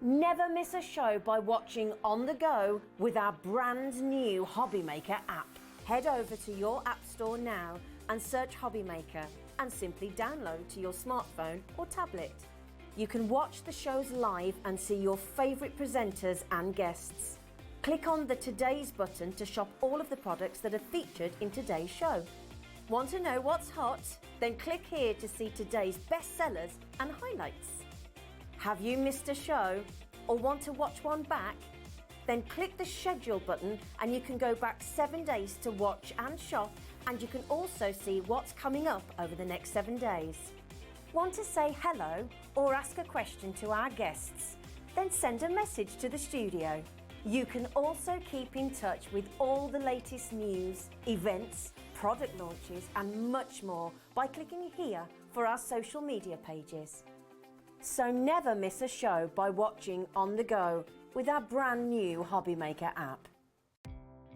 Never miss a show by watching on the go with our brand new HobbyMaker app. Head over to your app store now and search HobbyMaker and simply download to your smartphone or tablet. You can watch the shows live and see your favourite presenters and guests. Click on the Today's button to shop all of the products that are featured in today's show. Want to know what's hot? Then click here to see today's bestsellers and highlights. Have you missed a show or want to watch one back? Then click the schedule button and you can go back 7 days to watch and shop, and you can also see what's coming up over the next 7 days. Want to say hello or ask a question to our guests? Then send a message to the studio. You can also keep in touch with all the latest news, events, product launches and much more by clicking here for our social media pages. So never miss a show by watching on the go with our brand new HobbyMaker app.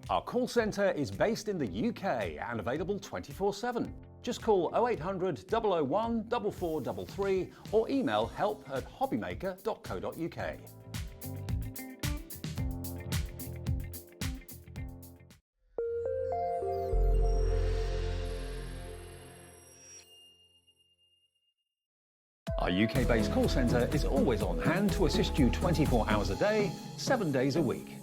Our call centre is based in the UK and available 24/7. Just call 0800 001 4433 or email help@hobbymaker.co.uk. Our UK-based call centre is always on hand to assist you 24 hours a day, 7 days a week.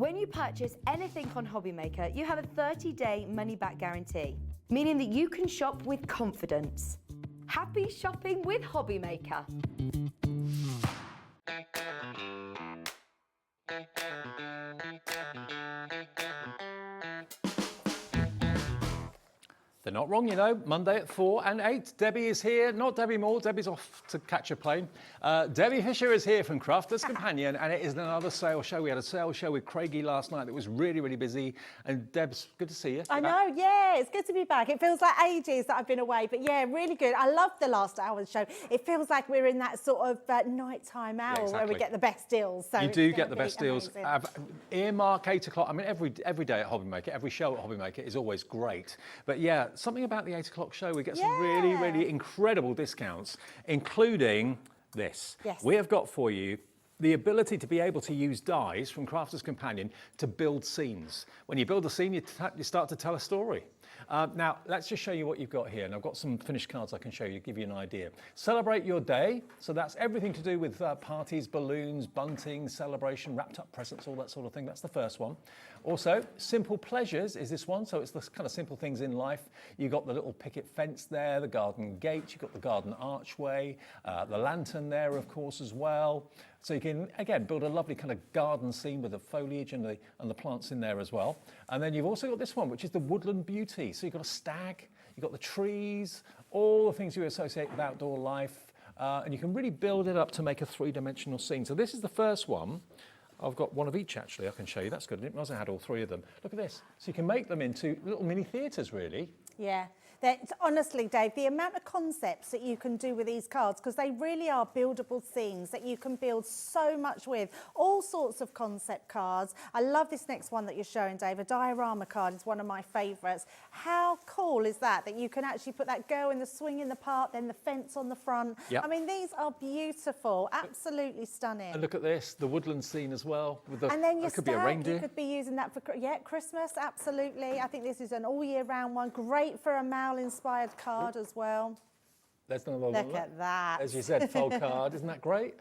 When you purchase anything on HobbyMaker, you have a 30-day money-back guarantee, meaning that you can shop with confidence. Happy shopping with HobbyMaker. They're not wrong, you know. Monday at 4 and 8. Debbie is here. Not Debbi Moore. Debbie's off to catch a plane. Debbie Fisher is here from Crafter's Companion, and it is another sales show. We had a sales show with Craigie last night that was really, really busy. And Debs, good to see you. I know, yeah, it's good to be back. It feels like ages that I've been away, but yeah, really good. I love the last hour's show. It feels like we're in that sort of nighttime hour where we get the best deals. So you do get the best deals. Earmark 8 o'clock. I mean, every day at HobbyMaker, every show at HobbyMaker is always great. But yeah, something about the 8 o'clock show, we get some really, really incredible discounts, including this. Yes. We have got for you the ability to be able to use dies from Crafter's Companion to build scenes. When you build a scene, you start to tell a story. Now, let's just show you what you've got here. And I've got some finished cards I can show you, give you an idea. Celebrate your day. So that's everything to do with parties, balloons, bunting, celebration, wrapped up presents, all that sort of thing. That's the first one. Also, simple pleasures is this one. So it's the kind of simple things in life. You've got the little picket fence there, the garden gate, you've got the garden archway, the lantern there, of course, as well. So you can, again, build a lovely kind of garden scene with the foliage and the plants in there as well. And then you've also got this one, which is the woodland beauty. So you've got a stag, you've got the trees, all the things you associate with outdoor life. And you can really build it up to make a three-dimensional scene. So this is the first one. I've got one of each, actually, I can show you. That's good. I didn't realize I had all three of them. Look at this. So you can make them into little mini theatres, really. Yeah. Honestly, Dave, the amount of concepts that you can do with these cards, because they really are buildable scenes that you can build so much with. All sorts of concept cards. I love this next one that you're showing, Dave. A diorama card is one of my favourites. How cool is that you can actually put that girl in the swing in the park, then the fence on the front. Yep. I mean, these are beautiful, absolutely stunning. And look at this, the woodland scene as well. With the, and then your could be a reindeer. You could be using that for, Christmas, absolutely. I think this is an all year round one. Great for a Mal-inspired card as well. There's another one. Look at that. As you said, fold card. Isn't that great?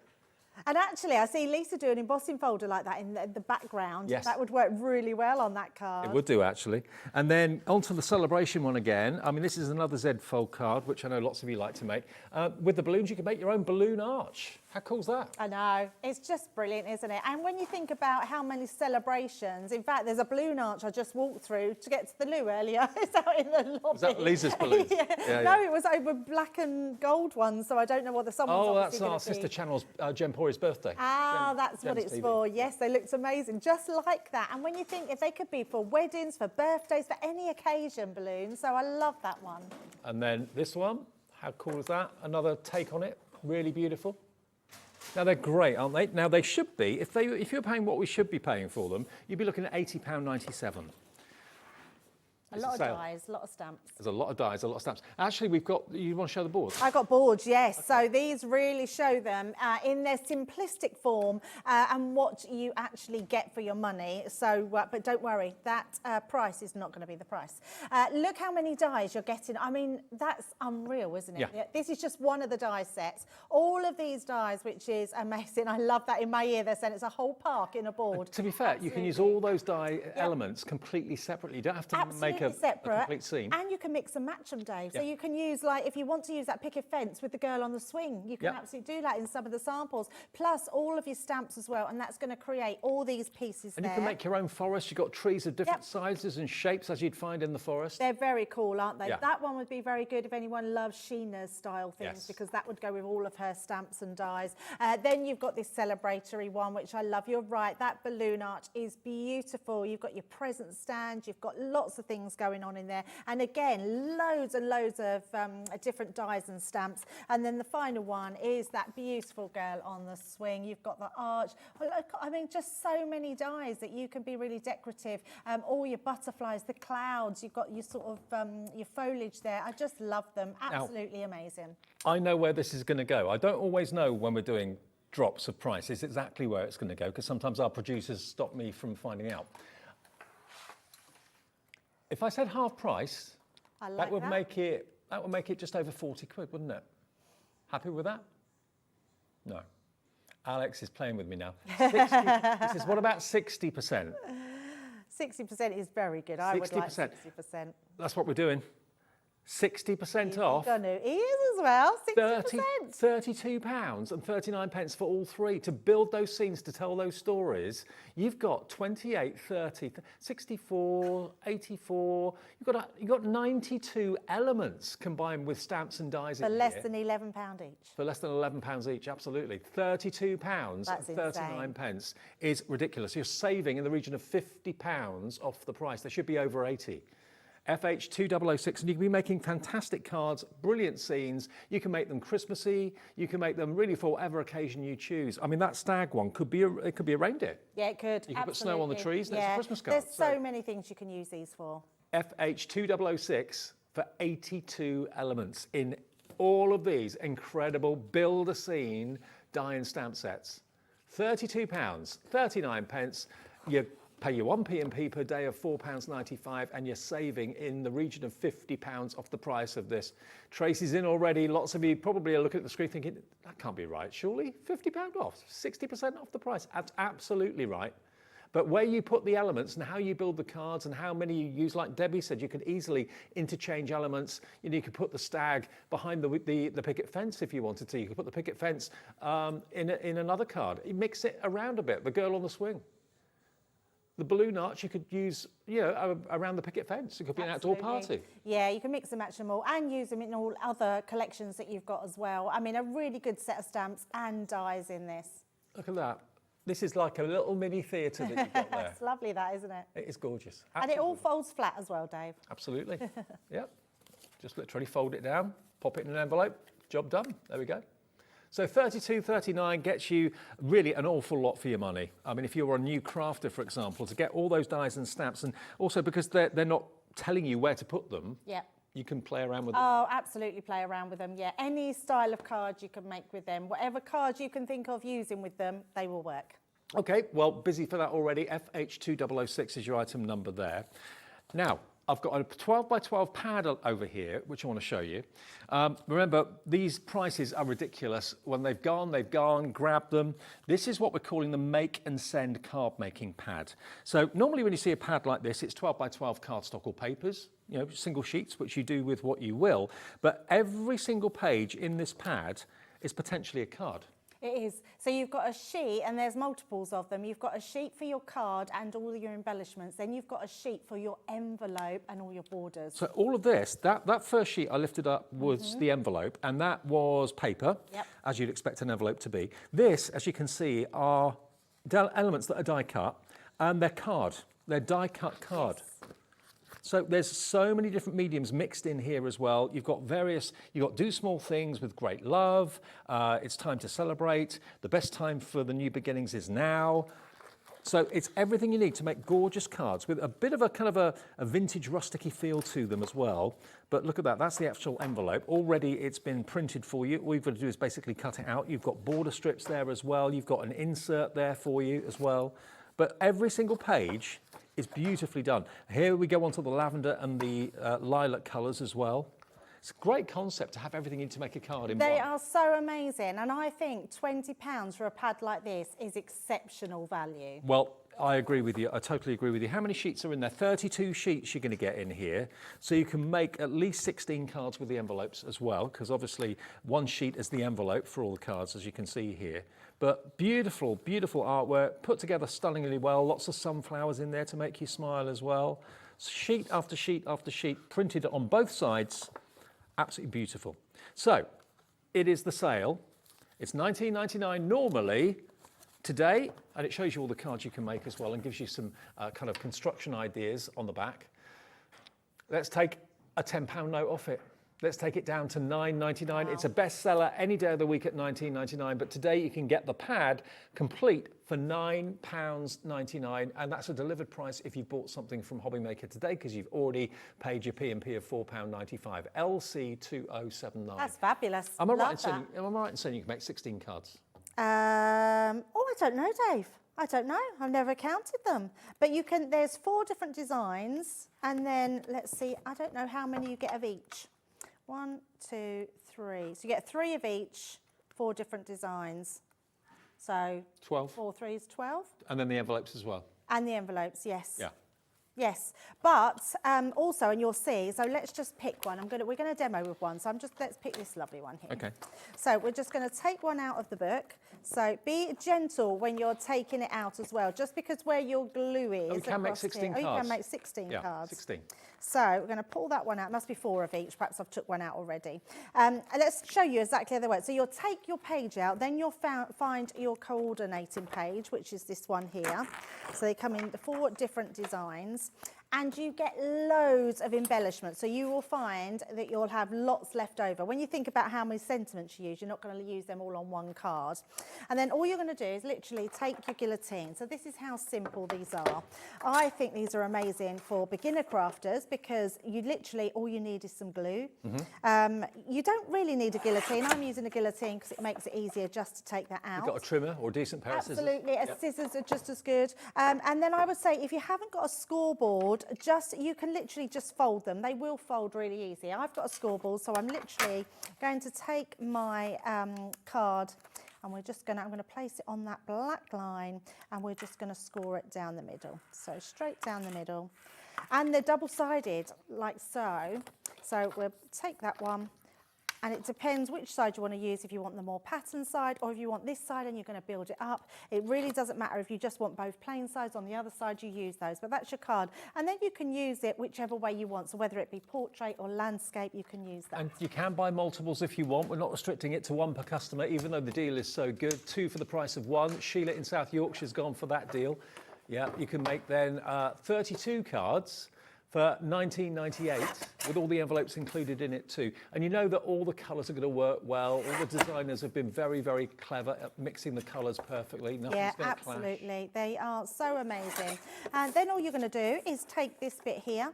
And actually, I see Lisa do an embossing folder like that in the background. Yes. That would work really well on that card. It would do, actually. And then onto the celebration one again. I mean, this is another Z fold card, which I know lots of you like to make. With the balloons, you can make your own balloon arch. How cool's that? I know. It's just brilliant, isn't it? And when you think about how many celebrations, in fact, there's a balloon arch I just walked through to get to the loo earlier. It's out in the lobby. Was that Lisa's balloons? No, it was over black and gold ones, so I don't know what the someone's Oh, that's obviously our gonna sister be. channel's Jen Pori's birthday. Ah, that's what Jen's it's TV. for. Yes, they looked amazing, just like that. And when you think if they could be for weddings, for birthdays, for any occasion balloons, so I love that one. And then this one, how cool is that? Another take on it, really beautiful. Now they're great, aren't they? Now they should be, if you're paying what we should be paying for them, you'd be looking at £80.97. A lot of dies, a lot of stamps. There's a lot of dies, a lot of stamps. Actually, we've got, you want to show the boards? I got boards, yes. Okay. So these really show them in their simplistic form and what you actually get for your money. So, but don't worry, that price is not going to be the price. Look how many dies you're getting. I mean, that's unreal, isn't it? Yeah. This is just one of the die sets. All of these dies, which is amazing. I love that in my ear. They're saying it's a whole park in a board. To be fair, you can use all those die elements completely separately. You don't have to make a complete scene. And you can mix and match them, Dave. So you can use, like, if you want to use that picket fence with the girl on the swing, you can absolutely do that in some of the samples. Plus all of your stamps as well, and that's going to create all these pieces and there. you can make your own forest. You've got trees of different sizes and shapes as you'd find in the forest. They're very cool, aren't they? Yeah. That one would be very good if anyone loves Sheena's style things, because that would go with all of her stamps and dies. Then you've got this celebratory one, which I love. You're right, that balloon arch is beautiful. You've got your present stand, you've got lots of things going on in there, and again loads and loads of different dies and stamps. And then the final one is that beautiful girl on the swing. You've got the arch. I mean, just so many dies that you can be really decorative. All your butterflies, the clouds, you've got your sort of your foliage there. I just love them. Absolutely amazing. I know where this is going to go. I don't always know when we're doing drops of prices exactly where it's going to go, because sometimes our producers stop me from finding out. If I said half price, that would make it just over 40 quid, wouldn't it? Happy with that? No. Alex is playing with me now. 60, he says, what about 60%? 60% is very good. I would like 60%. That's what we're doing. 60% off. He is as well, 60%. £32.39 for all three. To build those scenes, to tell those stories, you've got 28, 30, 64, 84. You've got 92 elements combined with stamps and dies in For here. less than £11 each. For less than £11 each, absolutely. £32.39 is ridiculous. You're saving in the region of £50 off the price. They should be over 80. FH2006, and you can be making fantastic cards, brilliant scenes. You can make them Christmassy. You can make them really for whatever occasion you choose. I mean, that stag one could be a reindeer. Yeah, it could. You could put snow on the trees. There's a Christmas card. There's so many things you can use these for. FH2006 for 82 elements in all of these incredible build a scene die and stamp sets. £32.39. You pay your 1p&p per day of £4.95 and you're saving in the region of £50 off the price of this. Tracy's in already. Lots of you probably are looking at the screen thinking, that can't be right, surely? £50 off, 60% off the price. That's absolutely right. But where you put the elements and how you build the cards and how many you use, like Debbie said, you could easily interchange elements. You know, you could put the stag behind the picket fence if you wanted to. You could put the picket fence in another card. You mix it around a bit. The girl on the swing. The balloon arch you could use, you know, around the picket fence. It could be an outdoor party. Yeah, you can mix and match them all and use them in all other collections that you've got as well. I mean, a really good set of stamps and dies in this. Look at that. This is like a little mini theatre that you've got there. It's lovely, that, isn't it? It is gorgeous. Absolutely. And it all folds flat as well, Dave. Absolutely. Yep. Just literally fold it down, pop it in an envelope, job done. There we go. So £32.39 gets you really an awful lot for your money. I mean, if you're a new crafter, for example, to get all those dies and stamps, and also because they're not telling you where to put them, you can play around with them. Oh, absolutely play around with them, yeah. Any style of card you can make with them, whatever cards you can think of using with them, they will work. Okay, well, busy for that already. FH2006 is your item number there. Now, I've got a 12 by 12 pad over here, which I want to show you. Remember, these prices are ridiculous. When they've gone, grab them. This is what we're calling the make and send card making pad. So normally when you see a pad like this, it's 12 by 12 cardstock or papers, you know, single sheets, which you do with what you will. But every single page in this pad is potentially a card. It is. So you've got a sheet, and there's multiples of them. You've got a sheet for your card and all your embellishments. Then you've got a sheet for your envelope and all your borders. So all of this, that first sheet I lifted up was the envelope, and that was paper, as you'd expect an envelope to be. This, as you can see, are elements that are die cut, and they're card. They're die cut card. Yes. So there's so many different mediums mixed in here as well. You've got do small things with great love. It's time to celebrate. The best time for the new beginnings is now. So it's everything you need to make gorgeous cards with a bit of a kind of a vintage rusticy feel to them as well. But look at that, that's the actual envelope. Already it's been printed for you. All you've got to do is basically cut it out. You've got border strips there as well. You've got an insert there for you as well. But every single page is beautifully done. Here we go on to the lavender and the lilac colours as well. It's a great concept to have everything in to make a card in one. They are so amazing, and I think £20 for a pad like this is exceptional value. Well, I agree with you. I totally agree with you. How many sheets are in there? 32 sheets you're going to get in here. So you can make at least 16 cards with the envelopes as well, because obviously one sheet is the envelope for all the cards, as you can see here. But beautiful, beautiful artwork, put together stunningly well. Lots of sunflowers in there to make you smile as well. Sheet after sheet after sheet, printed on both sides. Absolutely beautiful. So, it is the sale. It's £19.99 normally. Today, and it shows you all the cards you can make as well and gives you some kind of construction ideas on the back. Let's take a £10 note off it. Let's take it down to £9.99. Wow. It's a bestseller any day of the week at £19.99, but today you can get the pad complete for £9.99, and that's a delivered price if you bought something from HobbyMaker today, because you've already paid your P&P of £4.95. LC2079. That's fabulous. Am I right in saying you can make 16 cards? I don't know, Dave. I don't know. I've never counted them. But you can. There's 4 different designs, and then let's see. I don't know how many you get of each. 1, 2, 3. So you get 3 of each, 4 different designs. So 12. 4 3s, 12. And then the envelopes as well. And the envelopes, yes. Yeah. Yes, but also, and you'll see, so let's just pick one. We're going to demo with one. So let's pick this lovely one here. Okay. So we're just going to take one out of the book. So be gentle when you're taking it out as well, just because where your glue is. Oh, we can make 16 cards. Oh, you can make 16 Yeah, cards. 16. So we're going to pull that one out. It must be 4 of each. Perhaps I've took one out already. And let's show you exactly how they work. So you'll take your page out, then you'll find your coordinating page, which is this one here. So they come in 4 different designs. And you get loads of embellishment. So you will find that you'll have lots left over. When you think about how many sentiments you use, you're not going to use them all on one card. And then all you're going to do is literally take your guillotine. So this is how simple these are. I think these are amazing for beginner crafters because you literally, all you need is some glue. You don't really need a guillotine. I'm using a guillotine because it makes it easier just to take that out. You've got a trimmer or a decent pair of scissors? Absolutely, scissors are just as good. And then I would say if you haven't got a scoreboard, you can literally just fold them. They will fold really easy. I've got a scoreboard, so I'm literally going to take my card and I'm going to place it on that black line and we're just going to score it down the middle. So straight down the middle. And they're double-sided, like so. So we'll take that one. And it depends which side you want to use, if you want the more pattern side or if you want this side and you're going to build it up. It really doesn't matter if you just want both plain sides. On the other side, you use those. But that's your card. And then you can use it whichever way you want. So whether it be portrait or landscape, you can use that. And you can buy multiples if you want. We're not restricting it to 1 per customer, even though the deal is so good. 2 for the price of 1. Sheila in South Yorkshire's gone for that deal. Yeah, you can make then 32 cards for $19.98 with all the envelopes included in it too. And you know that all the colours are going to work well. All the designers have been very, very clever at mixing the colours perfectly. Nothing's going to clash. Absolutely. They are so amazing. And then all you're going to do is take this bit here.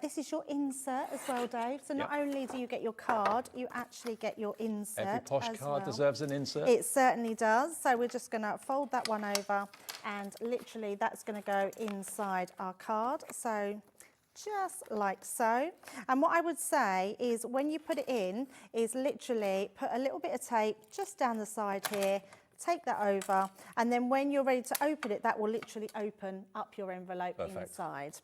This is your insert as well, Dave. So not only do you get your card, you actually get your insert. Every posh card deserves an insert. It certainly does. So we're just going to fold that one over and literally that's going to go inside our card. So just like so. And what I would say is when you put it in is literally put a little bit of tape just down the side here, take that over, and then when you're ready to open it, that will literally open up your envelope inside.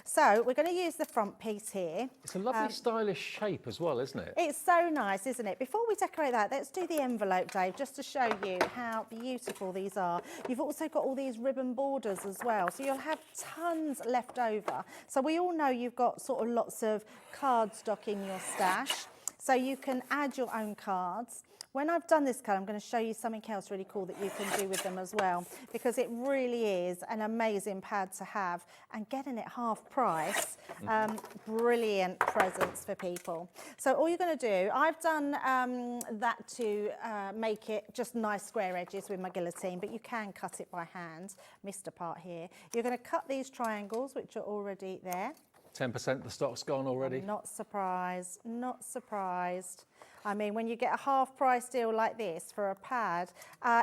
So we're going to use the front piece here. It's a lovely stylish shape as well, isn't it? It's so nice, isn't it? Before we decorate that, let's do the envelope, Dave, just to show you how beautiful these are. You've also got all these ribbon borders as well, so you'll have tons left over. So we all know you've got sort of lots of cardstock in your stash, so you can add your own cards. When I've done this card, I'm going to show you something else really cool that you can do with them as well, because it really is an amazing pad to have, and getting it half price, brilliant presents for people. So all you're going to do, I've done that to make it just nice square edges with my guillotine, but you can cut it by hand. Missed a part here. You're going to cut these triangles, which are already there. 10% of the stock's gone already. I'm not surprised, not surprised. I mean, when you get a half price deal like this for a pad,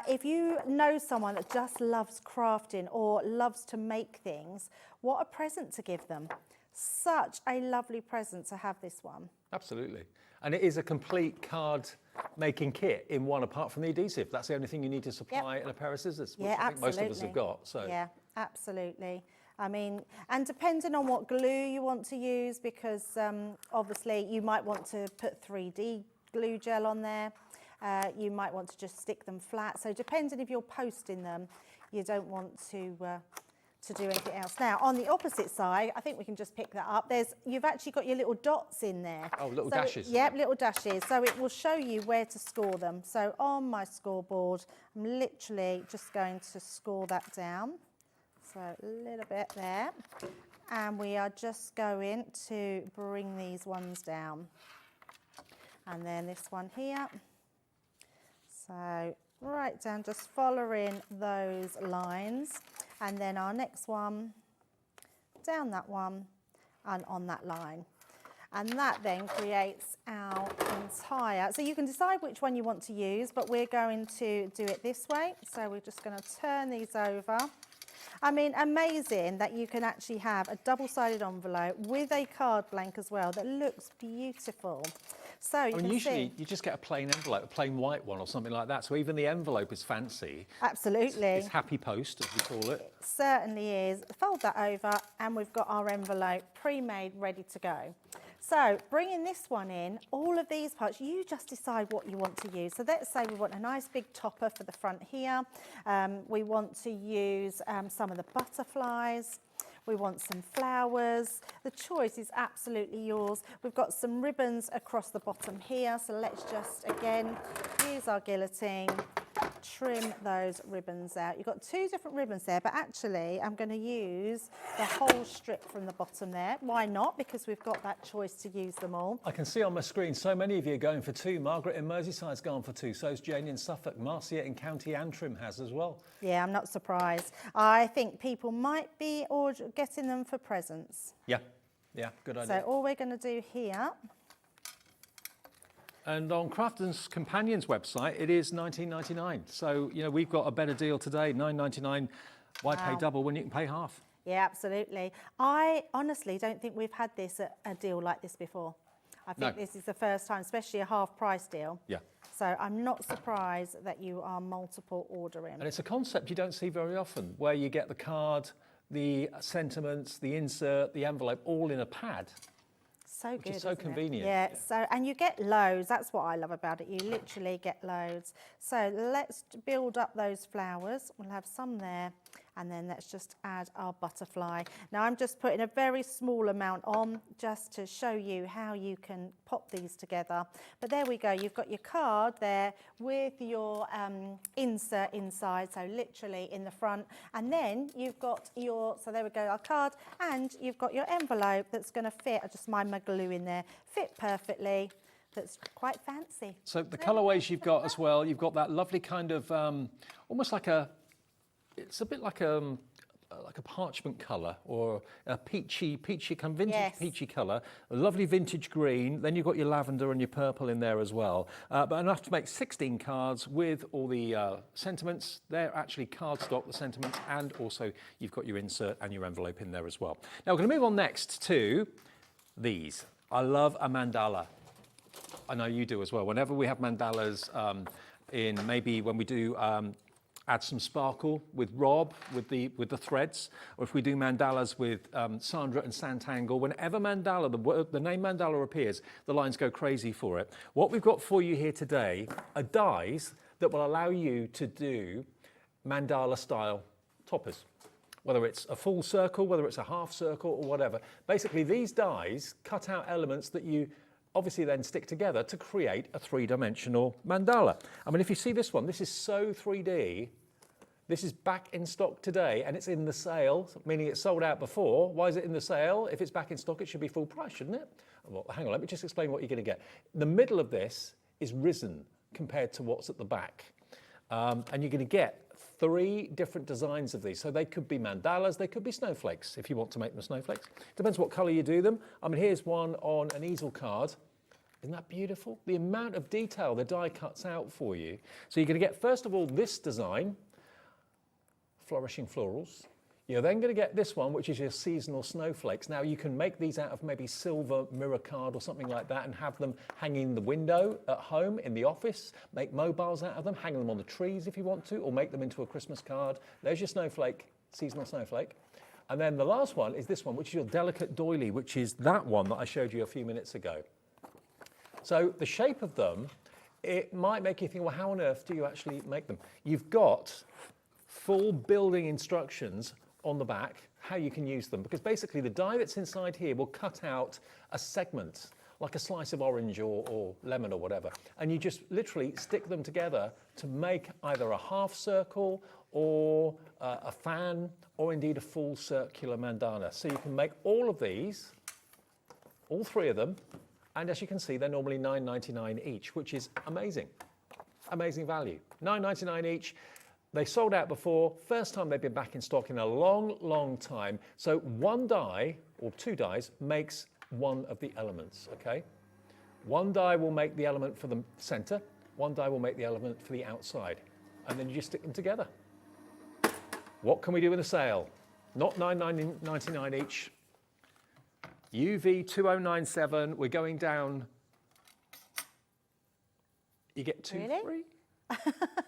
if you know someone that just loves crafting or loves to make things, what a present to give them. Such a lovely present to have this one. Absolutely. And it is a complete card making kit in one, apart from the adhesive. That's the only thing you need to supply and a pair of scissors, which I think most of us have got. So. Yeah, absolutely. I mean, and depending on what glue you want to use, because obviously you might want to put 3D glue gel on there. You might want to just stick them flat. So depending if you're posting them, you don't want to do anything else. Now, on the opposite side, I think we can just pick that up. You've actually got your little dots in there. Oh, little dashes. Yep, little dashes. So it will show you where to score them. So on my scoreboard, I'm literally just going to score that down. So a little bit there. And we are just going to bring these ones down. And then this one here. So right down, just following those lines. And then our next one, down that one, and on that line. And that then creates our entire, so you can decide which one you want to use, but we're going to do it this way. So we're just going to turn these over. I mean, amazing that you can actually have a double-sided envelope with a card blank as well that looks beautiful. So you can usually see. you just get a plain envelope, a plain white one or something like that. So even the envelope is fancy. Absolutely. It's happy post, as we call it. Certainly is. Fold that over and we've got our envelope pre-made, ready to go. So bringing this one in, all of these parts, you just decide what you want to use. So let's say we want a nice big topper for the front here. We want to use some of the butterflies. We want some flowers. The choice is absolutely yours. We've got some ribbons across the bottom here. So let's just, again, use our guillotine, trim those ribbons out. You've got two different ribbons there, but actually I'm going to use the whole strip from the bottom there. Why not? Because we've got that choice to use them all. I can see on my screen so many of you are going for two. Margaret in Merseyside's gone for two. So's Jane in Suffolk. Marcia in County Antrim has as well. Yeah, I'm not surprised. I think people might be getting them for presents. Yeah, good idea. So all we're going to do here. And on Crafton's Companions website, it is $19.99. So, you know, we've got a better deal today, $9.99. Why pay double when you can pay half? Yeah, absolutely. I honestly don't think we've had this at a deal like this before. I think this is the first time, especially a half price deal. Yeah. So I'm not surprised that you are multiple ordering. And it's a concept you don't see very often, where you get the card, the sentiments, the insert, the envelope, all in a pad. So Which good, is so isn't it? convenient. Yeah, so, and you get loads. That's what I love about it. You literally get loads. So let's build up those flowers. We'll have some there. And then let's just add our butterfly. Now I'm just putting a very small amount on just to show you how you can pop these together. But there we go. You've got your card there with your insert inside. So literally in the front. And then you've got your, so there we go, our card. And you've got your envelope that's going to fit. I just mind my glue in there. Fit perfectly. That's quite fancy. So the colourways you've got as well, you've got that lovely kind of, almost like a, it's a bit like a parchment colour or a peachy kind of vintage peachy colour, a lovely vintage green. Then you've got your lavender and your purple in there as well. But enough to make 16 cards with all the sentiments. They're actually cardstock, the sentiments, and also you've got your insert and your envelope in there as well. Now we're going to move on next to these. I love a mandala. I know you do as well. Whenever we have mandalas in, maybe when we do add some sparkle with Rob, with the threads, or if we do mandalas with Sandra and Santangle, whenever mandala, the name mandala appears, the lines go crazy for it. What we've got for you here today are dies that will allow you to do mandala style toppers. Whether it's a full circle, whether it's a half circle or whatever. Basically these dies cut out elements that you obviously then stick together to create a three-dimensional mandala. I mean, if you see this one, this is so 3D. This is back in stock today and it's in the sale, meaning it's sold out before. Why is it in the sale? If it's back in stock, it should be full price, shouldn't it? Well, hang on, let me just explain what you're going to get. The middle of this is risen compared to what's at the back. And you're going to get 3 different designs of these. So they could be mandalas, they could be snowflakes, if you want to make them snowflakes. Depends what colour you do them. I mean, here's one on an easel card. Isn't that beautiful? The amount of detail the die cuts out for you. So you're going to get, first of all, this design, flourishing florals. You're then going to get this one, which is your seasonal snowflakes. Now you can make these out of maybe silver mirror card or something like that and have them hanging in the window at home, in the office, make mobiles out of them, hang them on the trees if you want to, or make them into a Christmas card. There's your snowflake, seasonal snowflake. And then the last one is this one, which is your delicate doily, which is that one that I showed you a few minutes ago. So the shape of them, it might make you think, well, how on earth do you actually make them? You've got full building instructions on the back, how you can use them, because basically the die that's inside here will cut out a segment, like a slice of orange or lemon or whatever, and you just literally stick them together to make either a half circle or a fan, or indeed a full circular mandala. So you can make all of these, all 3 of them, and as you can see, they're normally $9.99 each, which is amazing. Amazing value. $9.99 each. They sold out before, first time they've been back in stock in a long, long time. So 1 die, or 2 dies, makes one of the elements, okay? 1 die will make the element for the center, 1 die will make the element for the outside. And then you just stick them together. What can we do in a sale? Not $9.99 each. UV2097, we're going down You get two Really? free.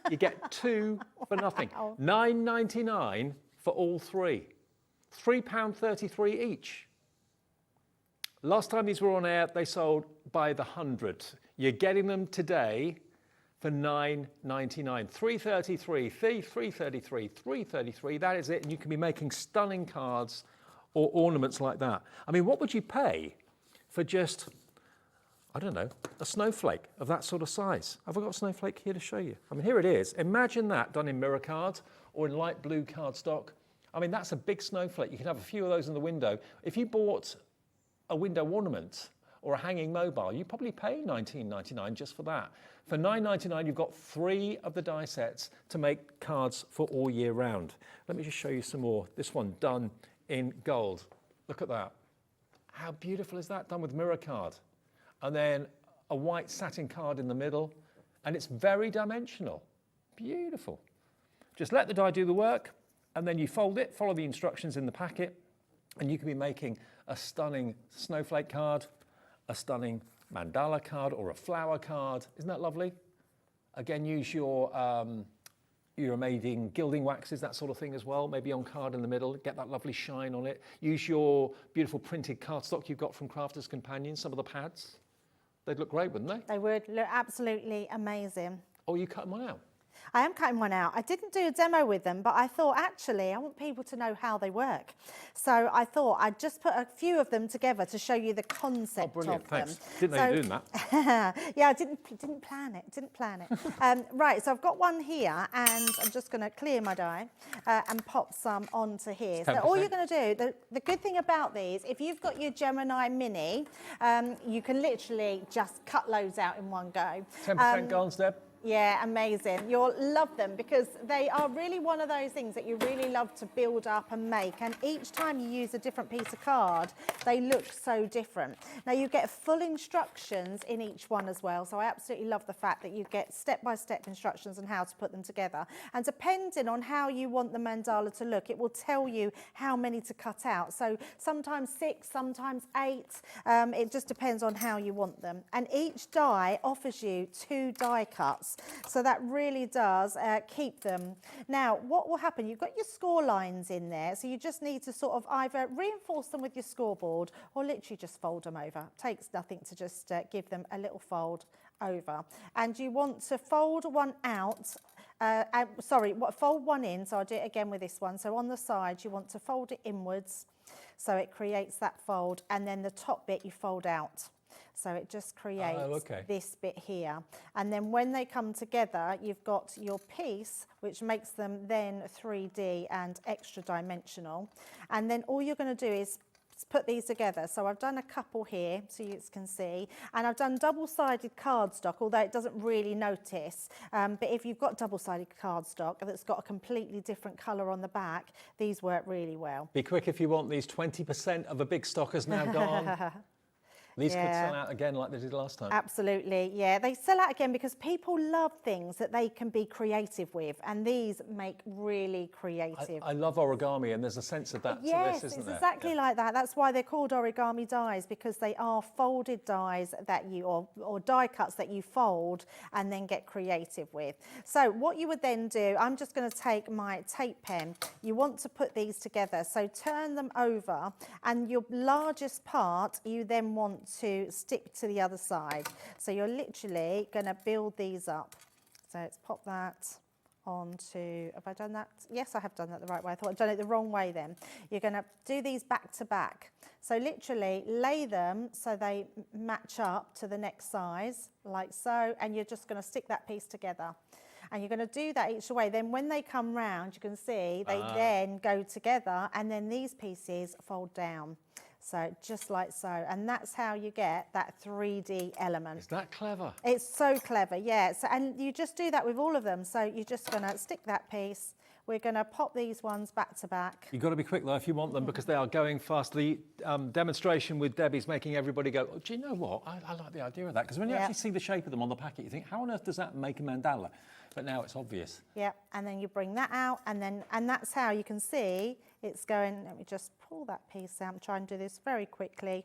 You get 2 for nothing. £9.99 for all 3. £3.33 each. Last time these were on air, they sold by the hundreds. You're getting them today for £9.99. £3.33, £3.33, £3.33. That is it, and you can be making stunning cards or ornaments like that. I mean, what would you pay for just, I don't know, a snowflake of that sort of size? Have I got a snowflake here to show you? I mean, here it is. Imagine that done in mirror cards or in light blue cardstock. I mean, that's a big snowflake. You can have a few of those in the window. If you bought a window ornament or a hanging mobile, you probably pay $19.99 just for that. For $9.99, you've got 3 of the die sets to make cards for all year round. Let me just show you some more. This one done in gold. Look at that. How beautiful is that? Done with mirror card. And then a white satin card in the middle, and it's very dimensional. Beautiful. Just let the die do the work, and then you fold it, follow the instructions in the packet, and you can be making a stunning snowflake card, a stunning mandala card, or a flower card. Isn't that lovely? Again, use your amazing gilding waxes, that sort of thing as well, maybe on card in the middle, get that lovely shine on it. Use your beautiful printed cardstock you've got from Crafters Companion, some of the pads. They'd look great, wouldn't they? They would look absolutely amazing. Oh, you cut one out? I am cutting one out. I didn't do a demo with them, but I thought, actually, I want people to know how they work. So I thought I'd just put a few of them together to show you the concept of them. Thanks. Didn't know you were doing that. Yeah, I didn't plan it. Right, so I've got one here, and I'm just going to clear my die and pop some onto here. So all you're going to do, the good thing about these, if you've got your Gemini Mini, you can literally just cut loads out in one go. 10% gone, Deb. Yeah, amazing. You'll love them because they are really one of those things that you really love to build up and make. And each time you use a different piece of card, they look so different. Now you get full instructions in each one as well. So I absolutely love the fact that you get step-by-step instructions on how to put them together. And depending on how you want the mandala to look, it will tell you how many to cut out. So sometimes 6, sometimes 8. It just depends on how you want them. And each die offers you 2 die cuts. So that really does keep them. Now, what will happen? You've got your score lines in there, so you just need to sort of either reinforce them with your scoreboard or literally just fold them over. It takes nothing to just give them a little fold over. And you want to fold one out. Fold one in, so I'll do it again with this one. So on the side, you want to fold it inwards, so it creates that fold, and then the top bit you fold out. So it just creates this bit here. And then when they come together, you've got your piece, which makes them then 3D and extra dimensional. And then all you're going to do is put these together. So I've done a couple here, so you can see, and I've done double-sided cardstock, although it doesn't really notice. But if you've got double-sided cardstock that's got a completely different colour on the back, these work really well. Be quick if you want these. 20% of a big stock has now gone. These could sell out again like they did last time. Absolutely, yeah. They sell out again because people love things that they can be creative with, and these make really creative. I love origami, and there's a sense of that to this, isn't there? Yes, it's exactly like that. That's why they're called origami dies, because they are folded dies that you, or die cuts that you fold and then get creative with. So what you would then do, I'm just going to take my tape pen. You want to put these together, so turn them over, and your largest part you then want to stick to the other side. So you're literally going to build these up. So let's pop that onto, have I done that? Yes, I have done that the right way. I thought I'd done it the wrong way then. You're going to do these back to back. So literally lay them so they match up to the next size, like so, and you're just going to stick that piece together. And you're going to do that each way. Then when they come round, you can see they then go together, and then these pieces fold down. So just like so, and that's how you get that 3D element. Is that clever? It's so clever, yeah. So, and you just do that with all of them. So you're just going to stick that piece. We're going to pop these ones back to back. You've got to be quick though if you want them, because they are going fast. The demonstration with Debbie's making everybody go, oh, do you know what? I like the idea of that, because when you actually see the shape of them on the packet, you think, how on earth does that make a mandala? but now it's obvious. Yep, and then you bring that out, and that's how you can see it's going. Let me just pull that piece out and try and do this very quickly.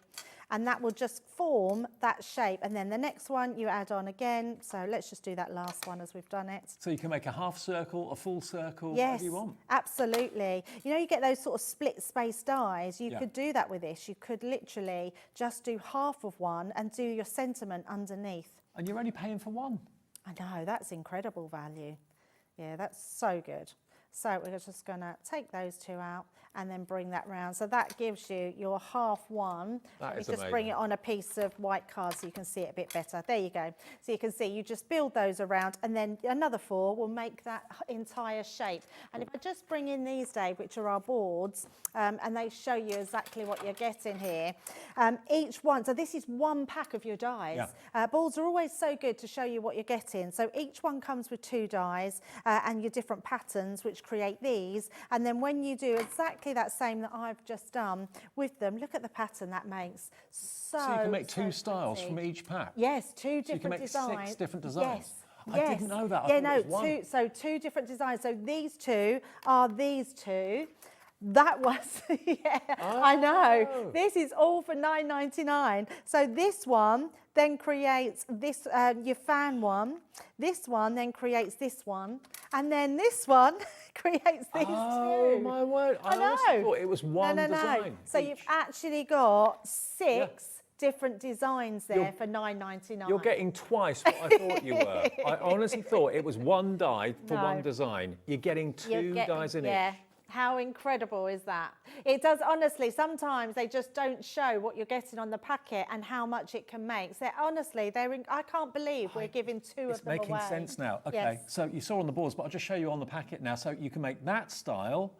And that will just form that shape. And then the next one you add on again. So let's just do that last one as we've done it. So you can make a half circle, a full circle, Yes, whatever you want. absolutely. You know, you get those sort of split space dies. You could do that with this. You could literally just do half of one and do your sentiment underneath. And you're only paying for one. I know, that's incredible value. Yeah, that's so good. So we're just going to take those two out and then bring that round. So that gives you your half one. That is just amazing. bring it on a piece of white card so you can see it a bit better. There you go. So you can see you just build those around, and then another 4 will make that entire shape. And if I just bring in these, Dave, which are our boards, and they show you exactly what you're getting here. Each one, so this is one pack of your dies. Boards are always so good to show you what you're getting. So each one comes with 2 dies and your different patterns, which create these. And then when you do exactly that same that I've just done with them, look at the pattern that makes. So you can make 2 styles pretty. from each pack? Yes, 2 So you different can make designs. 6 different designs? Yes. I didn't know that. I Yeah, thought no, it was 1. so 2 different designs. So these 2 are these 2. That was, I know. This is all for $9.99. So this one then creates this, your fan one. This one then creates this one. And then this one creates these 2. Oh, my word. I honestly thought it was one design. So you've actually got 6 different designs there for $9.99. You're getting twice what I thought you were. I honestly thought it was 1 die for 1 design. You're getting 2 dies in it. How incredible is that? It does, honestly, sometimes they just don't show what you're getting on the packet and how much it can make. So honestly, I can't believe we're giving 2 of them away. It's making sense now. Okay, so you saw on the boards, but I'll just show you on the packet now. So you can make that style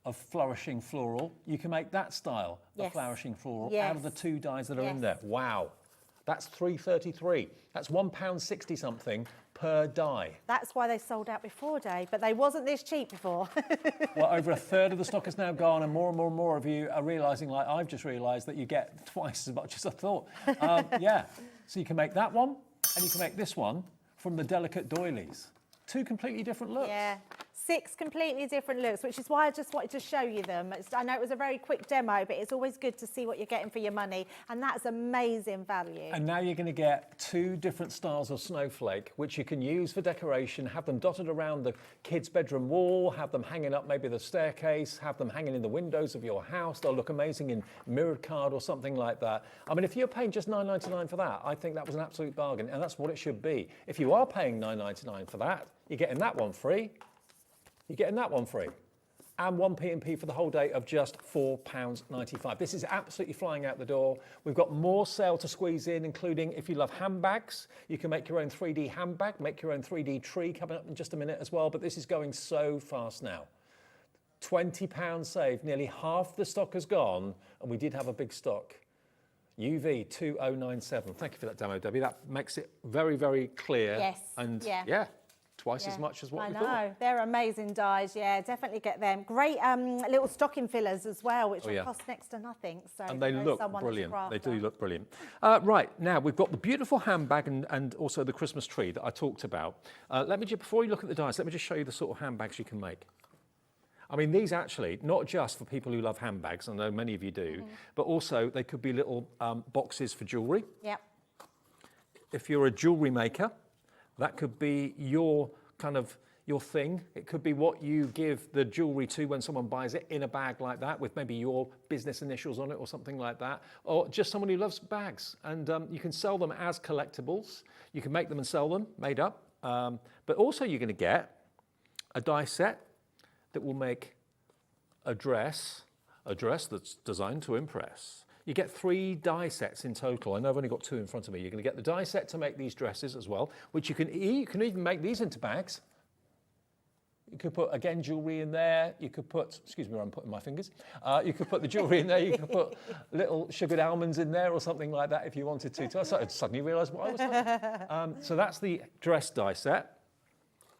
of flourishing floral. You can make that style of flourishing floral out of the 2 dies that are in there. Wow. That's $3.33. That's £1.60 something per die. That's why they sold out before, Dave, but they wasn't this cheap before. Well, over a third of the stock is now gone, and more of you are realising, like I've just realised, that you get twice as much as I thought. So you can make that one, and you can make this one from the delicate doilies. 2 completely different looks. Yeah. 6 completely different looks, which is why I just wanted to show you them. I know it was a very quick demo, but it's always good to see what you're getting for your money, and that's amazing value. And now you're going to get 2 different styles of snowflake, which you can use for decoration, have them dotted around the kids' bedroom wall, have them hanging up maybe the staircase, have them hanging in the windows of your house. They'll look amazing in mirrored card or something like that. I mean, if you're paying just $9.99 for that, I think that was an absolute bargain, and that's what it should be. If you are paying $9.99 for that, you're getting that one free. You're getting that one free. And 1 P&P for the whole day of just £4.95. This is absolutely flying out the door. We've got more sale to squeeze in, including if you love handbags, you can make your own 3D handbag, make your own 3D tree coming up in just a minute as well. But this is going so fast now. £20 saved, nearly half the stock has gone, and we did have a big stock. UV 2097. Thank you for that demo, Debbie. That makes it very, very clear. Yes. And twice as much as what we thought. I know, they're amazing dies, definitely get them. Great little stocking fillers as well, which will cost next to nothing. So and they look brilliant. They do look brilliant. Right, now we've got the beautiful handbag and also the Christmas tree that I talked about. Let me just, before you look at the dies, let me just show you the sort of handbags you can make. I mean, these actually, not just for people who love handbags, I know many of you do, but also they could be little boxes for jewellery. Yep. If you're a jewellery maker, that could be your your thing. It could be what you give the jewellery to when someone buys it in a bag like that with maybe your business initials on it or something like that. Or just someone who loves bags. And you can sell them as collectibles. You can make them and sell them, made up. But also you're going to get a die set that will make a dress that's designed to impress. You get 3 die sets in total. I know I've only got 2 in front of me. You're going to get the die set to make these dresses as well, which you can even make these into bags. You could put, again, jewellery in there. You could put, excuse me where I'm putting my fingers. You could put the jewellery in there. You could put little sugared almonds in there or something like that if you wanted to. I suddenly realised what I was talking about. So that's the dress die set.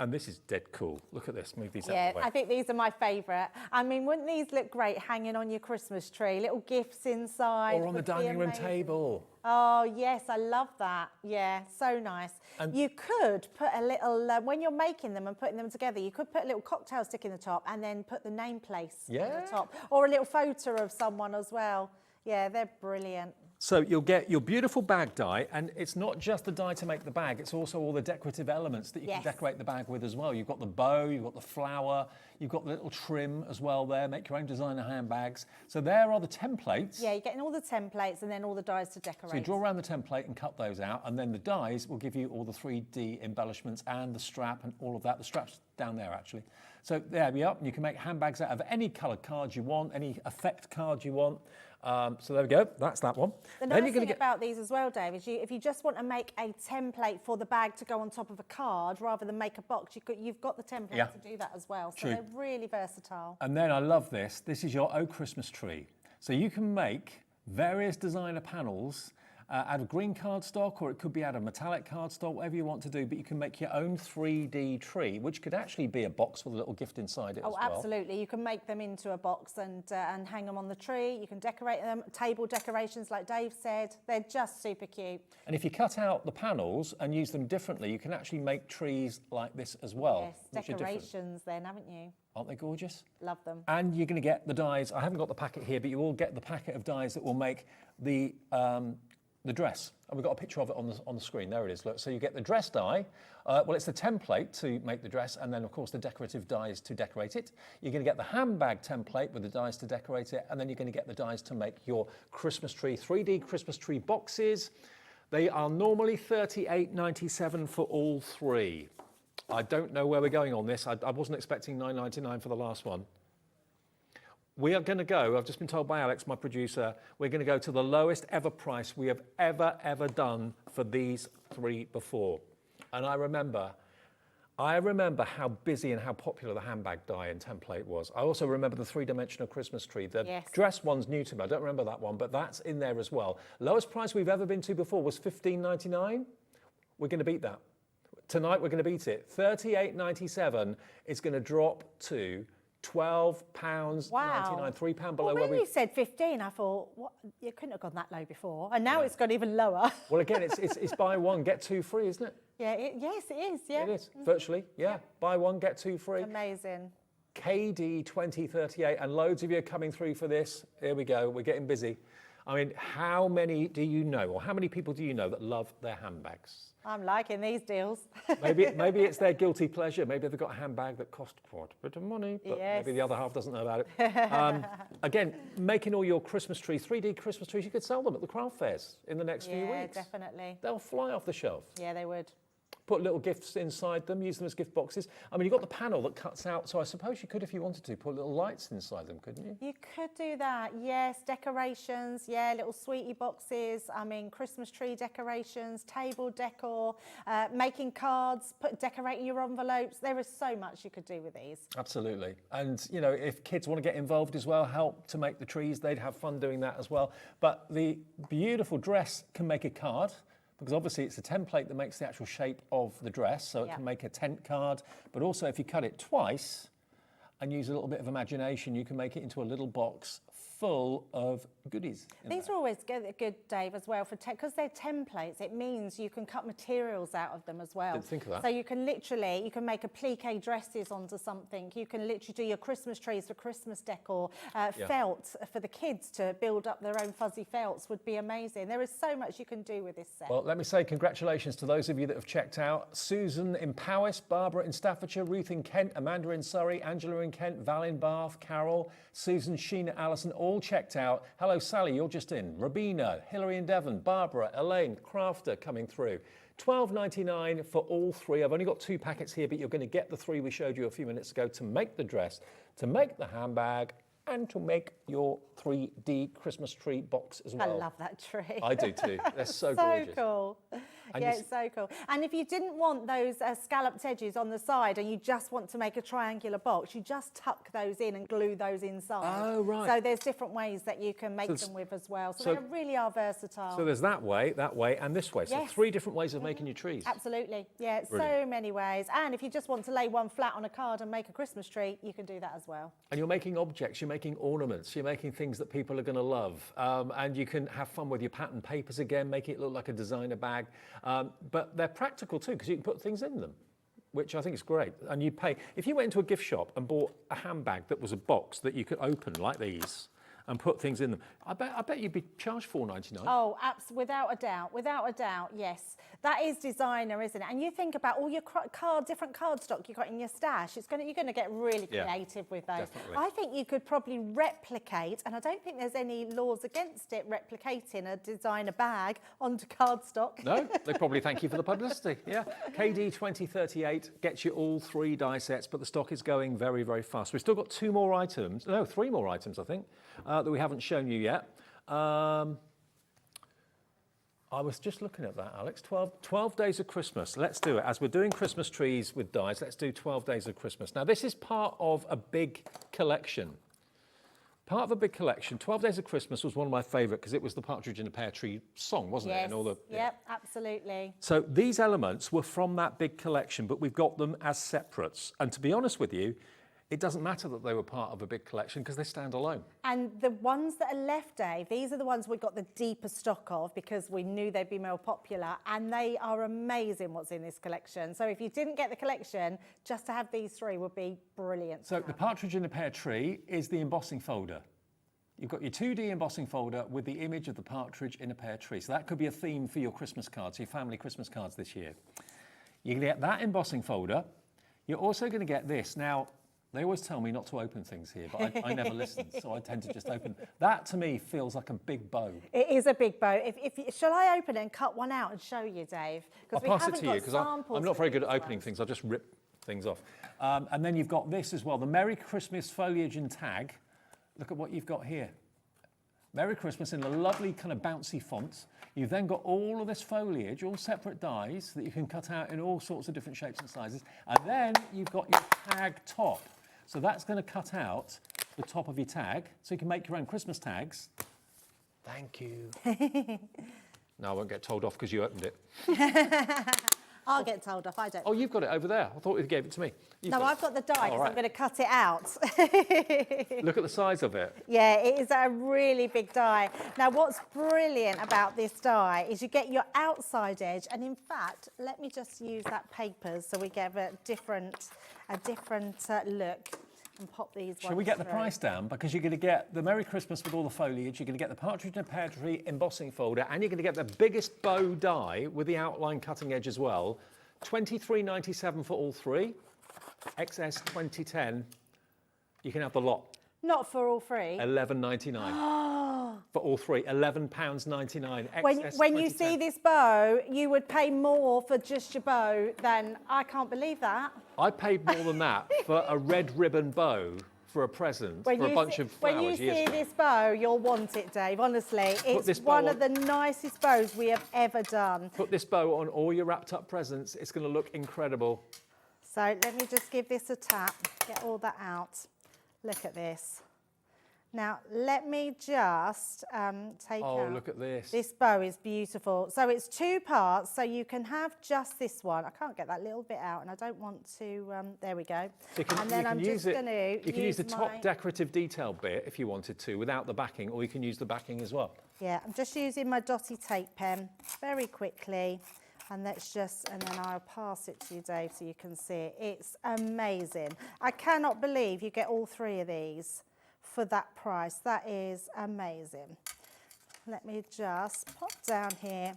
And this is dead cool. Look at this, move these out Yeah, of the way. I think these are my favourite. I mean, wouldn't these look great hanging on your Christmas tree? Little gifts inside. Or on the would be dining room amazing. table. Oh, yes, I love that. Yeah, so nice. And you could put a little, when you're making them and putting them together, you could put a little cocktail stick in the top and then put the name place on Yeah. the top. Or a little photo of someone as well. Yeah, they're brilliant. So you'll get your beautiful bag die, and it's not just the die to make the bag, it's also all the decorative elements that you can Yes. decorate the bag with as well. You've got the bow, you've got the flower, you've got the little trim as well there, make your own designer handbags. So there are the templates. Yeah, you're getting all the templates and then all the dies to decorate. So you draw around the template and cut those out, and then the dies will give you all the 3D embellishments and the strap and all of that. The strap's down there actually. So there we are. You can make handbags out of any coloured card you want, any effect card you want. So there we go. That's that one. The Then nice thing about these as well, Dave, is if you just want to make a template for the bag to go on top of a card rather than make a box, you've got the template to do that as well. So True. they're really versatile. And then I love this. This is your Oh Christmas tree. So you can make various designer panels out of green cardstock, or it could be out of metallic cardstock, whatever you want to do, but you can make your own 3D tree, which could actually be a box with a little gift inside it as well. Oh, absolutely. You can make them into a box and hang them on the tree. You can decorate them, table decorations like Dave said. They're just super cute. And if you cut out the panels and use them differently, you can actually make trees like this as well. Yes, which are different. decorations then, haven't you? Aren't they gorgeous? Love them. And you're going to get the dies. I haven't got the packet here, but you will get the packet of dies that will make the dress. And we've got a picture of it on the screen. There it is. Look, so you get the dress die. Well, it's the template to make the dress, and then of course the decorative dies to decorate it. You're going to get the handbag template with the dies to decorate it, and then you're going to get the dies to make your Christmas tree, 3D Christmas tree boxes. They are normally $38.97 for all three. I don't know where we're going on this. I wasn't expecting $9.99 for the last one. We are going to go, I've just been told by Alex, my producer, we're going to go to the lowest ever price we have ever done for these three before. And I remember how busy and how popular the handbag die and template was. I also remember the three-dimensional Christmas tree. The dress one's new to me. I don't remember that one, but that's in there as well. Lowest price we've ever been to before was £15.99. We're going to beat that. Tonight we're going to beat it. £38.97 is going to drop to £12.99, £3 below when where you said 15, I thought, what? You couldn't have gone that low before. And now it's gone even lower. Well, again, it's buy one, get two free, isn't it? Yeah, yes, it is. Yeah, It is, virtually, yeah. Buy one, get two free. Amazing. KD 2038, and loads of you are coming through for this. Here we go, we're getting busy. I mean, how many do you know, or how many people do you know that love their handbags? I'm liking these deals. Maybe it's their guilty pleasure. Maybe they've got a handbag that cost quite a bit of money, but maybe the other half doesn't know about it. Again, making all your Christmas trees, 3D Christmas trees, you could sell them at the craft fairs in the next few weeks. Yeah, definitely. They'll fly off the shelf. Yeah, they would. Put little gifts inside them, use them as gift boxes. I mean, you've got the panel that cuts out, so I suppose you could, if you wanted to, put little lights inside them, couldn't you? You could do that, yes. Decorations, yeah, little sweetie boxes. I mean, Christmas tree decorations, table decor, making cards, decorating your envelopes. There is so much you could do with these. Absolutely. And, you know, if kids want to get involved as well, help to make the trees, they'd have fun doing that as well. But the beautiful dress can make a card, because obviously it's a template that makes the actual shape of the dress, so it can make a tent card, but also if you cut it twice and use a little bit of imagination, you can make it into a little box full of goodies. These are always good, Dave, as well, because they're templates. It means you can cut materials out of them as well. Didn't think of that. So you can make applique dresses onto something. You can literally do your Christmas trees for Christmas decor. Felt for the kids to build up their own fuzzy felts would be amazing. There is so much you can do with this set. Well, let me say congratulations to those of you that have checked out. Susan in Powys, Barbara in Staffordshire, Ruth in Kent, Amanda in Surrey, Angela in Kent, Val in Bath, Carol, Susan, Sheena, Alison, all checked out. Hello, Sally, you're just in. Rabina, Hilary in Devon, Barbara, Elaine, Crafter coming through. $12.99 for all three. I've only got 2 packets here, but you're going to get the 3 we showed you a few minutes ago to make the dress, to make the handbag, and to make your 3D Christmas tree box as well. I love that tree. I do too. They're so so gorgeous. Cool. And Yeah, it's so cool. And if you didn't want those scalloped edges on the side and you just want to make a triangular box, you just tuck those in and glue those inside. Oh, right. So there's different ways that you can make them with as well. So they really are versatile. So there's that way, and this way. So Yes. 3 different ways of making your trees. Absolutely. Yeah, Brilliant. so many ways. And if you just want to lay one flat on a card and make a Christmas tree, you can do that as well. And you're making objects, you're making ornaments, you're making things that people are going to love. And you can have fun with your pattern papers again, make it look like a designer bag. But they're practical too, because you can put things in them, which I think is great. And you pay, if you went into a gift shop and bought a handbag that was a box that you could open like these and put things in them, I bet you'd be charged $4.99. Oh, without a doubt, yes. That is designer, isn't it? And you think about all your different cardstock you've got in your stash. You're going to get really creative with those. Definitely. I think you could probably replicate, and I don't think there's any laws against it, replicating a designer bag onto cardstock. No, they probably thank you for the publicity. Yeah, KD 2038 gets you all 3 die sets, but the stock is going very, very fast. We've still got 3 more items, I think, that we haven't shown you yet. I was just looking at that, Alex. 12 days of Christmas. Let's do it. As we're doing Christmas trees with dies, let's do 12 days of Christmas. Now, this is part of a big collection. 12 Days of Christmas was one of my favourite because it was the Partridge in a Pear Tree song, wasn't it? And all the, Yep, absolutely. So these elements were from that big collection, but we've got them as separates. And to be honest with you, it doesn't matter that they were part of a big collection because they stand alone. And the ones that are left, Dave, these are the ones we got the deeper stock of because we knew they'd be more popular, and they are amazing what's in this collection. So if you didn't get the collection, just to have these 3 would be brilliant. So the Partridge in a Pear Tree is the embossing folder. You've got your 2D embossing folder with the image of the partridge in a pear tree. So that could be a theme for your Christmas cards, your family Christmas cards this year. You're going to get that embossing folder. You're also going to get this. Now, they always tell me not to open things here, but I never listen, so I tend to just open. That, to me, feels like a big bow. It is a big bow. Shall I open it and cut one out and show you, Dave? I'll pass it to you, because I'm not very good at opening things. I'll just rip things off. And then you've got this as well, the Merry Christmas foliage and tag. Look at what you've got here. Merry Christmas in a lovely kind of bouncy font. You've then got all of this foliage, all separate dies that you can cut out in all sorts of different shapes and sizes. And then you've got your tag top. So that's going to cut out the top of your tag, so you can make your own Christmas tags. Thank you. No, I won't get told off because you opened it. I'll get told off, I don't. Oh, you've got it over there. I thought you gave it to me. I've got the die because I'm going to cut it out. Look at the size of it. Yeah, it is a really big die. Now, what's brilliant about this die is you get your outside edge, and in fact, let me just use that paper so we get a different look. And pop these Shall we get the price down? Because you're going to get the Merry Christmas with all the foliage, you're going to get the Partridge in a Pear Tree embossing folder, and you're going to get the biggest bow die with the outline cutting edge as well. $23.97 for all 3. XS 2010. You can have the lot. Not for all 3. $11.99 for all 3. £11.99. When you see this bow, you would pay more for just your bow than, I can't believe that. I paid more than that for a red ribbon bow for a present, for a bunch of flowers. When you see this bow, you'll want it, Dave. Honestly, it's one of the nicest bows we have ever done. Put this bow on all your wrapped up presents. It's going to look incredible. So let me just give this a tap, get all that out. Look at this. Now, let me just take out... Oh, look at this. This bow is beautiful. So it's 2 parts, so you can have just this one. I can't get that little bit out, and I don't want to... there we go. So and then I'm just going to You can use the top decorative detail bit if you wanted to, without the backing, or you can use the backing as well. Yeah, I'm just using my dotty tape pen very quickly. And let's just, and then I'll pass it to you, Dave, so you can see it. It's amazing. I cannot believe you get all 3 of these for that price. That is amazing. Let me just pop down here.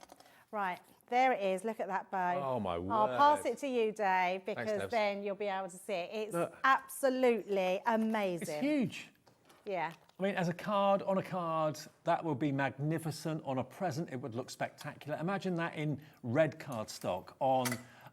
Right, there it is. Look at that bow. Oh, my word. I'll pass it to you, Dave, because Thanks, then you'll be able to see it. It's absolutely amazing. It's huge. Yeah. I mean, as a card on a card, that would be magnificent. On a present, it would look spectacular. Imagine that in red cardstock on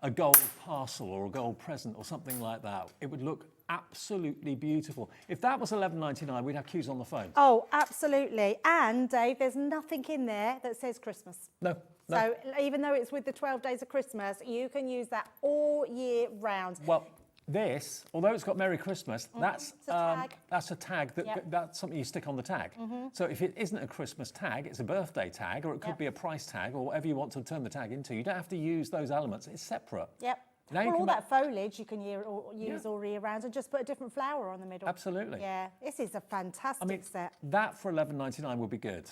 a gold parcel or a gold present or something like that. It would look absolutely beautiful. If that was $11.99, we'd have queues on the phone. Oh, absolutely. And, Dave, there's nothing in there that says Christmas. No, So even though it's with the 12 days of Christmas, you can use that all year round. Well, this, although it's got Merry Christmas, that's It's a tag. that's a tag that Yep. that's something you stick on the tag. So if it isn't a Christmas tag, it's a birthday tag, or it could Yep. be a price tag, or whatever you want to turn the tag into. You don't have to use those elements. It's separate. Yep. Now you Well, can all ma- that foliage you can use all year round and just put a different flower on the middle. Absolutely. Yeah, this is a fantastic set. That for $11.99 would be good.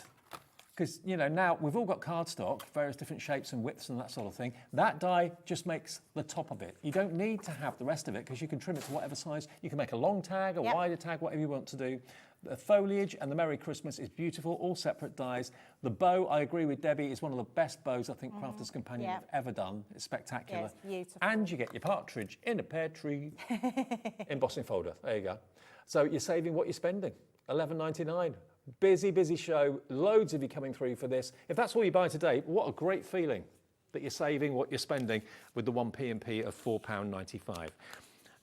Because, you know, now we've all got cardstock, various different shapes and widths and that sort of thing. That die just makes the top of it. You don't need to have the rest of it because you can trim it to whatever size. You can make a long tag, a Yep. wider tag, whatever you want to do. The foliage and the Merry Christmas is beautiful, all separate dies. The bow, I agree with Debbie, is one of the best bows I think Crafter's Companion Yep. have ever done. It's spectacular. Yeah, it's beautiful. And you get your partridge in a pear tree embossing folder. There you go. So you're saving what you're spending. $11.99. Busy, busy show. Loads of you coming through for this. If that's all you buy today, what a great feeling that you're saving what you're spending with the 1p&p of £4.95.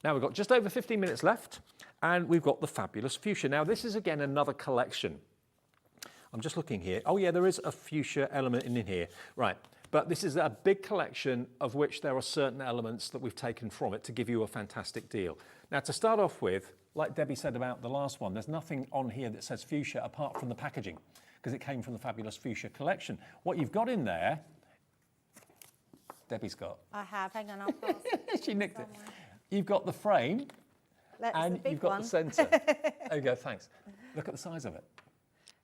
Now we've got just over 15 minutes left, and we've got the fabulous fuchsia. Now this is again another collection. I'm just looking here. Oh yeah, there is a fuchsia element in here. Right, but this is a big collection of which there are certain elements that we've taken from it to give you a fantastic deal. Now to start off with, like Debbie said about the last one, there's nothing on here that says fuchsia apart from the packaging, because it came from the fabulous fuchsia collection. What you've got in there, Debbie's got. I have. Hang on, I'll pass it She nicked it. You've got the frame, That's and the big you've got one. the centre. There you go, thanks. Look at the size of it.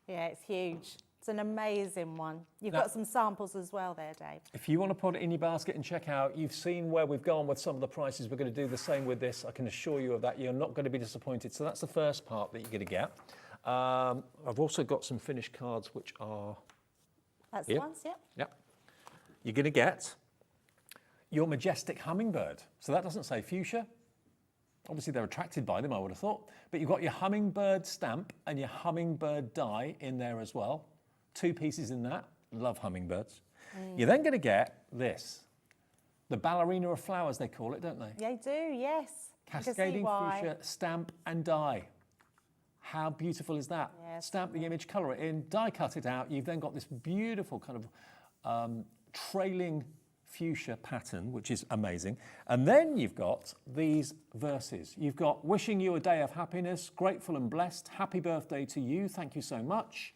Yeah, it's huge. It's an amazing one. You've Now- got some samples as well there, Dave. If you want to put it in your basket and check out, you've seen where we've gone with some of the prices. We're going to do the same with this. I can assure you of that. You're not going to be disappointed. So that's the first part that you're going to get. I've also got some finished cards, which are That's here. the ones, yep. Yep. You're going to get your majestic hummingbird. So that doesn't say fuchsia. Obviously, they're attracted by them, I would have thought. But you've got your hummingbird stamp and your hummingbird die in there as well. 2 pieces in that. Love hummingbirds. You're then going to get this. The ballerina of flowers, they call it, don't they? They do, yes. I can see Cascading why. fuchsia, stamp and die. How beautiful is that? Yes. Stamp the image, colour it in, die cut it out. You've then got this beautiful kind of trailing fuchsia pattern, which is amazing. And then you've got these verses. You've got wishing you a day of happiness, grateful and blessed, happy birthday to you, thank you so much.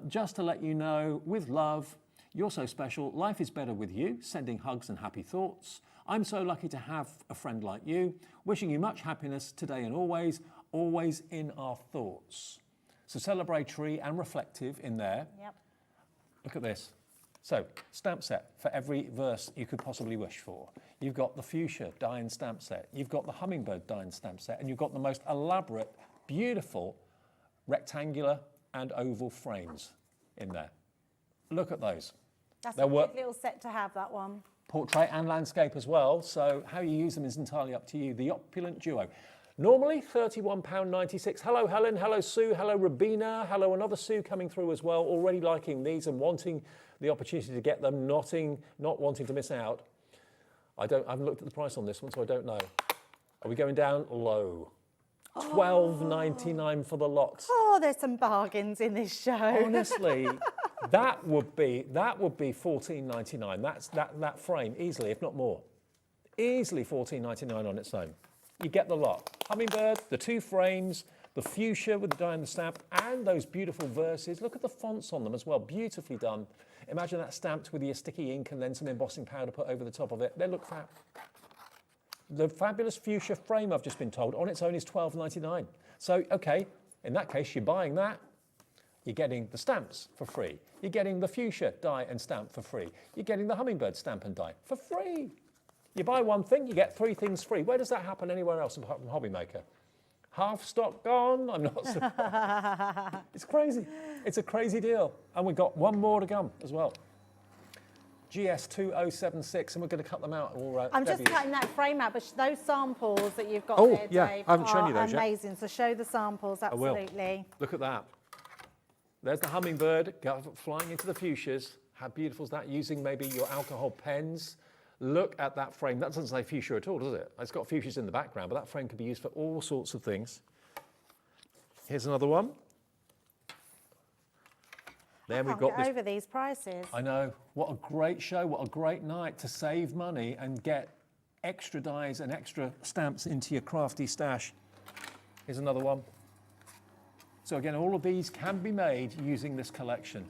Just to let you know, with love, you're so special, life is better with you, sending hugs and happy thoughts. I'm so lucky to have a friend like you, wishing you much happiness today and always, always in our thoughts. So celebratory and reflective in there. Yep. Look at this. So, stamp set for every verse you could possibly wish for. You've got the fuchsia die and stamp set. You've got the hummingbird die and stamp set. And you've got the most elaborate, beautiful, rectangular and oval frames in there. Look at those. That's They're a work- good little set to have, that one. Portrait and landscape as well. So how you use them is entirely up to you. The opulent duo. Normally £31.96. Hello Helen, hello Sue, hello Rabina, hello another Sue coming through as well, already liking these and wanting the opportunity to get them, not wanting to miss out. I haven't looked at the price on this one, so I don't know. Are we going down low? $12.99 for the lot. Oh, there's some bargains in this show. Honestly, that would be $14.99. That's that frame easily, if not more. Easily $14.99 on its own. You get the lot. Hummingbird, the 2 frames, the fuchsia with the die and the stamp, and those beautiful verses. Look at the fonts on them as well, beautifully done. Imagine that stamped with your sticky ink and then some embossing powder put over the top of it. They look fab. The fabulous fuchsia frame, I've just been told, on its own is $12.99. So, okay, in that case, you're buying that. You're getting the stamps for free. You're getting the fuchsia die and stamp for free. You're getting the hummingbird stamp and die for free. You buy one thing, you get 3 things free. Where does that happen anywhere else apart from HobbyMaker? Half stock gone? I'm not surprised. It's crazy. It's a crazy deal. And we've got one more to come as well. GS2076, and we're going to cut them out. I'm just cutting that frame out, but those samples that you've got Oh, there, yeah, Dave, I haven't shown you are those yet. amazing. So show the samples, I will. absolutely. Look at that. There's the hummingbird flying into the fuchsias. How beautiful is that? Using maybe your alcohol pens. Look at that frame. That doesn't say fuchsia at all, does it? It's got fuchsias in the background, but that frame could be used for all sorts of things. Here's another one. Then we've Can't got get this. over these prices. I know. What a great show. What a great night to save money and get extra dies and extra stamps into your crafty stash. Here's another one. So again, all of these can be made using this collection.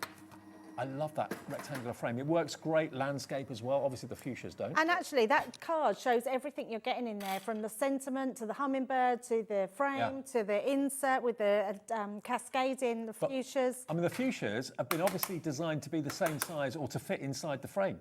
I love that rectangular frame. It works great landscape as well. Obviously the fuchsias don't. And actually, that card shows everything you're getting in there, from the sentiment to the hummingbird to the frame to the insert with the cascading, the fuchsias. I mean, the fuchsias have been obviously designed to be the same size or to fit inside the frame.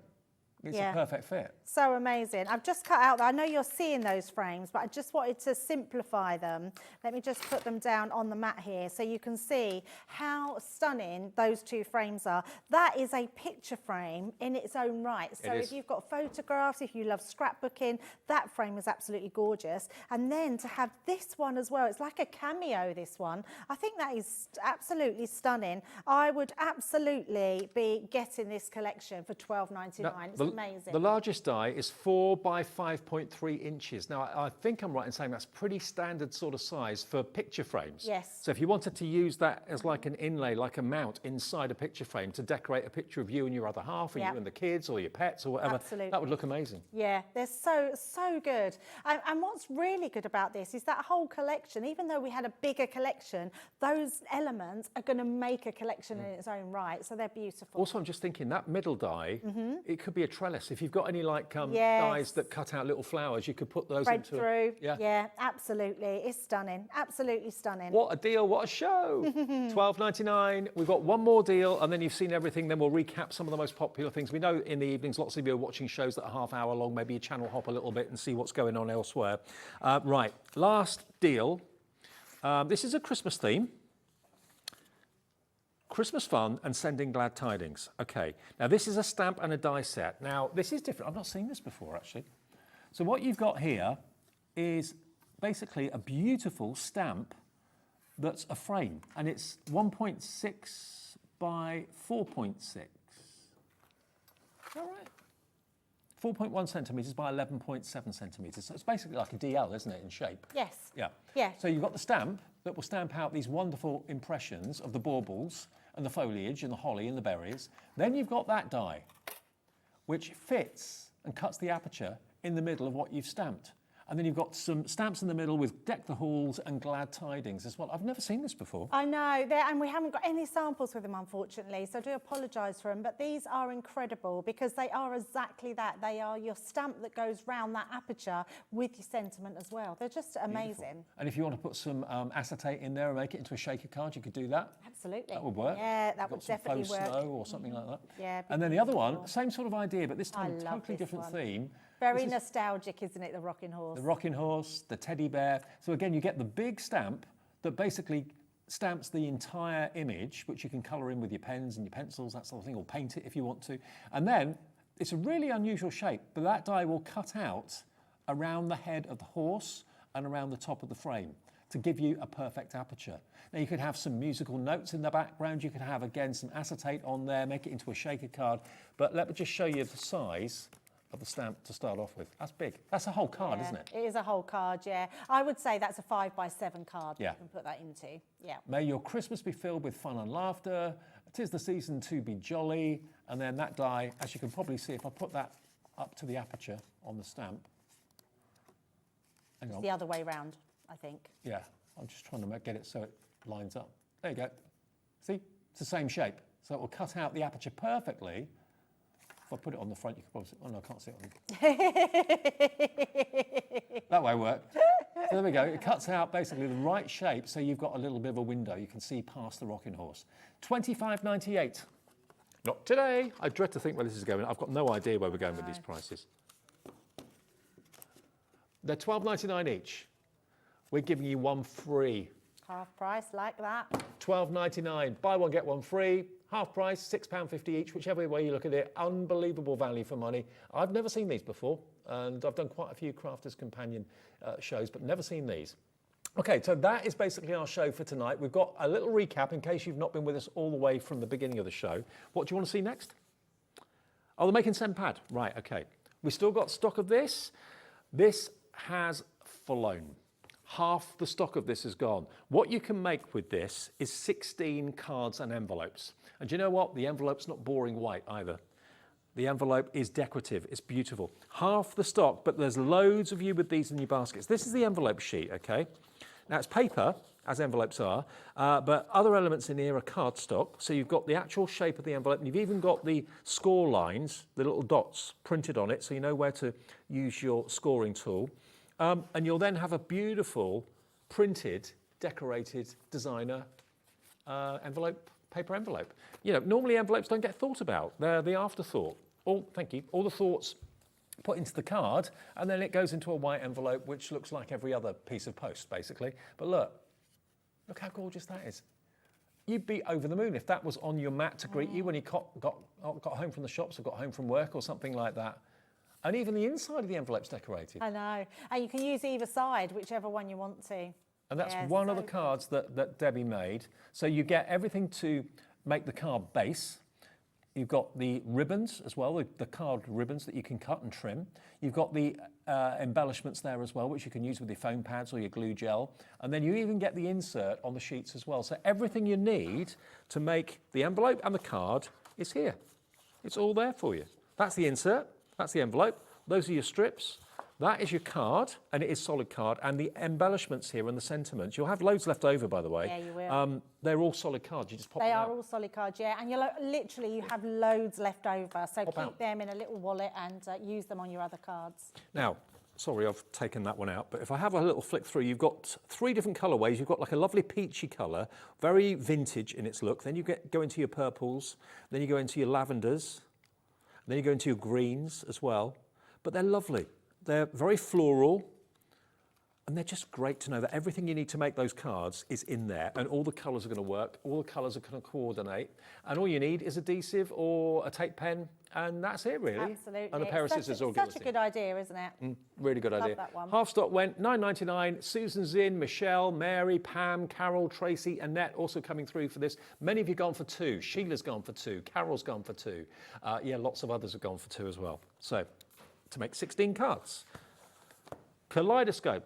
It's a perfect fit. So amazing. I've just cut out, I know you're seeing those frames, but I just wanted to simplify them. Let me just put them down on the mat here so you can see how stunning those two frames are. That is a picture frame in its own right. So if you've got photographs, if you love scrapbooking, that frame is absolutely gorgeous. And then to have this one as well, it's like a cameo, this one. I think that is absolutely stunning. I would absolutely be getting this collection for $12.99. It's amazing. The largest die is 4 by 5.3 inches. Now, I think I'm right in saying that's pretty standard sort of size for picture frames. Yes. So if you wanted to use that as like an inlay, like a mount inside a picture frame to decorate a picture of you and your other half, or you and the kids, or your pets, or whatever, that would look amazing. Yeah, they're so good. And what's really good about this is that whole collection, even though we had a bigger collection, those elements are going to make a collection in its own right. So they're beautiful. Also, I'm just thinking that middle die, it could be a trellis. If you've got any like dies that cut out little flowers, you could put those into through. Yeah, absolutely. It's stunning. Absolutely stunning. What a deal, what a show. $12.99. We've got one more deal and then you've seen everything. Then we'll recap some of the most popular things. We know in the evenings lots of you are watching shows that are half hour long, maybe you channel hop a little bit and see what's going on elsewhere. Right, last deal. This is a Christmas theme. Christmas fun and sending glad tidings. Okay, now this is a stamp and a die set. Now this is different. I've not seen this before actually. So what you've got here is basically a beautiful stamp that's a frame, and it's 1.6 by 4.6. Is that right? 4.1 centimetres by 11.7 centimetres. So it's basically like a DL, isn't it, in shape? Yes. Yeah. Yeah. So you've got the stamp that will stamp out these wonderful impressions of the baubles and the foliage and the holly and the berries. Then you've got that die, which fits and cuts the aperture in the middle of what you've stamped. And then you've got some stamps in the middle with Deck the Halls and Glad Tidings as well. I've never seen this before. I know, and we haven't got any samples with them, unfortunately, so I do apologise for them. But these are incredible because they are exactly that. They are your stamp that goes round that aperture with your sentiment as well. They're just amazing. Beautiful. And if you want to put some acetate in there and make it into a shaker card, you could do that. Absolutely. That would work. Yeah, that would definitely faux work. snow or something like that. Yeah. And then the other one, same sort of idea, but this time I love totally this different one. theme. Very nostalgic, isn't it, the rocking horse? The rocking horse, the teddy bear. So again, you get the big stamp that basically stamps the entire image, which you can colour in with your pens and your pencils, that sort of thing, or paint it if you want to. And then it's a really unusual shape, but that die will cut out around the head of the horse and around the top of the frame to give you a perfect aperture. Now you could have some musical notes in the background, you could have again some acetate on there, make it into a shaker card, but let me just show you the size of the stamp to start off with. That's big. That's a whole card, isn't it? It is a whole card, yeah. I would say that's a 5x7 card Yeah. you can put that into. Yeah. May your Christmas be filled with fun and laughter. 'Tis the season to be jolly. And then that die, as you can probably see, if I put that up to the aperture on the stamp. Hang It's on. the other way round, I think. Yeah, I'm just trying to get it so it lines up. There you go. See, it's the same shape. So it will cut out the aperture perfectly. If I put it on the front, you could probably see, oh no, I can't see it on. That won't work. So there we go. It cuts out basically the right shape, so you've got a little bit of a window. You can see past the rocking horse. $25.98. Not today. I dread to think where this is going. I've got no idea where we're going with these prices. They're $12.99 each. We're giving you one free. Half price, like that. $12.99. Buy one, get one free. Half price, £6.50 each, whichever way you look at it. Unbelievable value for money. I've never seen these before, and I've done quite a few Crafters Companion shows, but never seen these. Okay, so that is basically our show for tonight. We've got a little recap in case you've not been with us all the way from the beginning of the show. What do you want to see next? Oh, the Make and Send pad. Right, okay. We've still got stock of this. This has flown. half the stock of this is gone. What you can make with this is 16 cards and envelopes. And do you know what? The envelope's not boring white either. The envelope is decorative, it's beautiful. Half the stock, but there's loads of you with these in your baskets. This is the envelope sheet, okay? Now it's paper, as envelopes are, but other elements in here are cardstock. So you've got the actual shape of the envelope, and you've even got the score lines, the little dots printed on it, so you know where to use your scoring tool. And you'll then have a beautiful, printed, decorated designer envelope, paper envelope. You know, normally envelopes don't get thought about. They're the afterthought. Thank you. All the thoughts put into the card, and then it goes into a white envelope, which looks like every other piece of post, basically. But look how gorgeous that is. You'd be over the moon if that was on your mat to greet you when you got home from the shops or got home from work or something like that. And even the inside of the envelope's decorated. I know. And you can use either side, whichever one you want to. And that's one of the cards that Debbie made. So you get everything to make the card base. You've got the ribbons as well, the card ribbons that you can cut and trim. You've got the embellishments there as well, which you can use with your foam pads or your glue gel. And then you even get the insert on the sheets as well. So everything you need to make the envelope and the card is here. It's all there for you. That's the insert, that's the envelope, those are your strips. That is your card, and it is solid card, and the embellishments here and the sentiments. You'll have loads left over, by the way. Yeah, you will. They're all solid cards. You just pop them out. They are all solid cards, yeah. And literally, you have loads left over. So keep them in a little wallet and use them on your other cards. Now, sorry, I've taken that one out, but if I have a little flick through, you've got 3 different colourways. You've got like a lovely peachy colour, very vintage in its look. Then you go into your purples. Then you go into your lavenders. Then you go into your greens as well. But they're lovely. They're very floral, and they're just great to know that everything you need to make those cards is in there, and all the colours are going to work, all the colours are going to coordinate, and all you need is adhesive or a tape pen, and that's it really. Absolutely. And a pair of scissors or such a good idea, isn't it? Really good idea. Love that one. Half stock went £9.99. Susan's in, Michelle, Mary, Pam, Carol, Tracy, Annette also coming through for this. Many of you gone for 2. Sheila's gone for 2. Carol's gone for 2. Yeah, lots of others have gone for 2 as well. So, to make 16 cards. Kaleidoscope.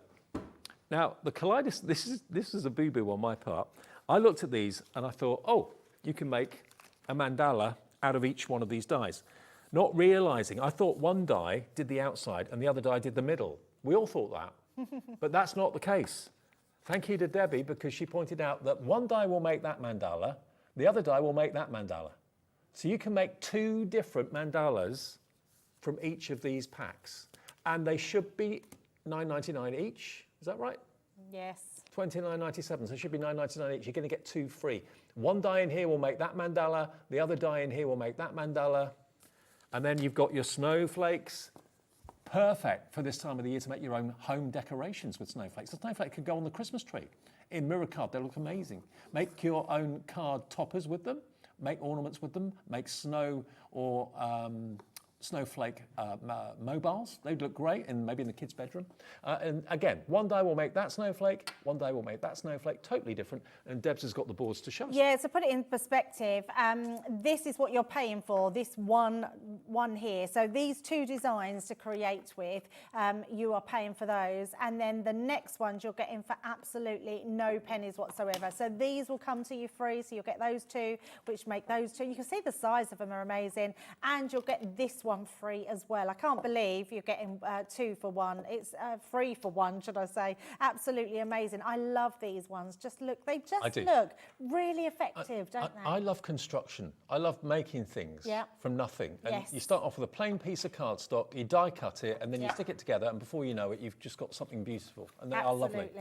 Now, the kaleidoscope, this is a boo-boo on my part. I looked at these and I thought, you can make a mandala out of each one of these dies. Not realising, I thought one die did the outside and the other die did the middle. We all thought that, but that's not the case. Thank you to Debbie, because she pointed out that one die will make that mandala, the other die will make that mandala. So you can make 2 different mandalas from each of these packs, and they should be $9.99 each. Is that right? Yes. $29.97, so it should be $9.99 each. You're going to get 2 free. One die in here will make that mandala, the other die in here will make that mandala, and then you've got your snowflakes. Perfect for this time of the year to make your own home decorations with snowflakes. The snowflake could go on the Christmas tree. In mirror card, they look amazing. Make your own card toppers with them, make ornaments with them, make snow or snowflake mobiles. They'd look great, and maybe in the kids' bedroom. And again, one die will make that snowflake, one die will make that snowflake, totally different. And Debs has got the boards to show us. Yeah, so put it in perspective. This is what you're paying for, this one here. So these 2 designs to create with, you are paying for those. And then the next ones you're getting for absolutely no pennies whatsoever. So these will come to you free. So you'll get those 2, which make those 2. You can see the size of them are amazing. And you'll get this one free as well. I can't believe you're getting 2 for 1. It's 3 for 1, should I say. Absolutely amazing. I love these ones. Just look, they just look really effective, don't they? I love construction. I love making things from nothing. And you start off with a plain piece of cardstock, you die cut it, and then you stick it together, and before you know it, you've just got something beautiful. And they are lovely.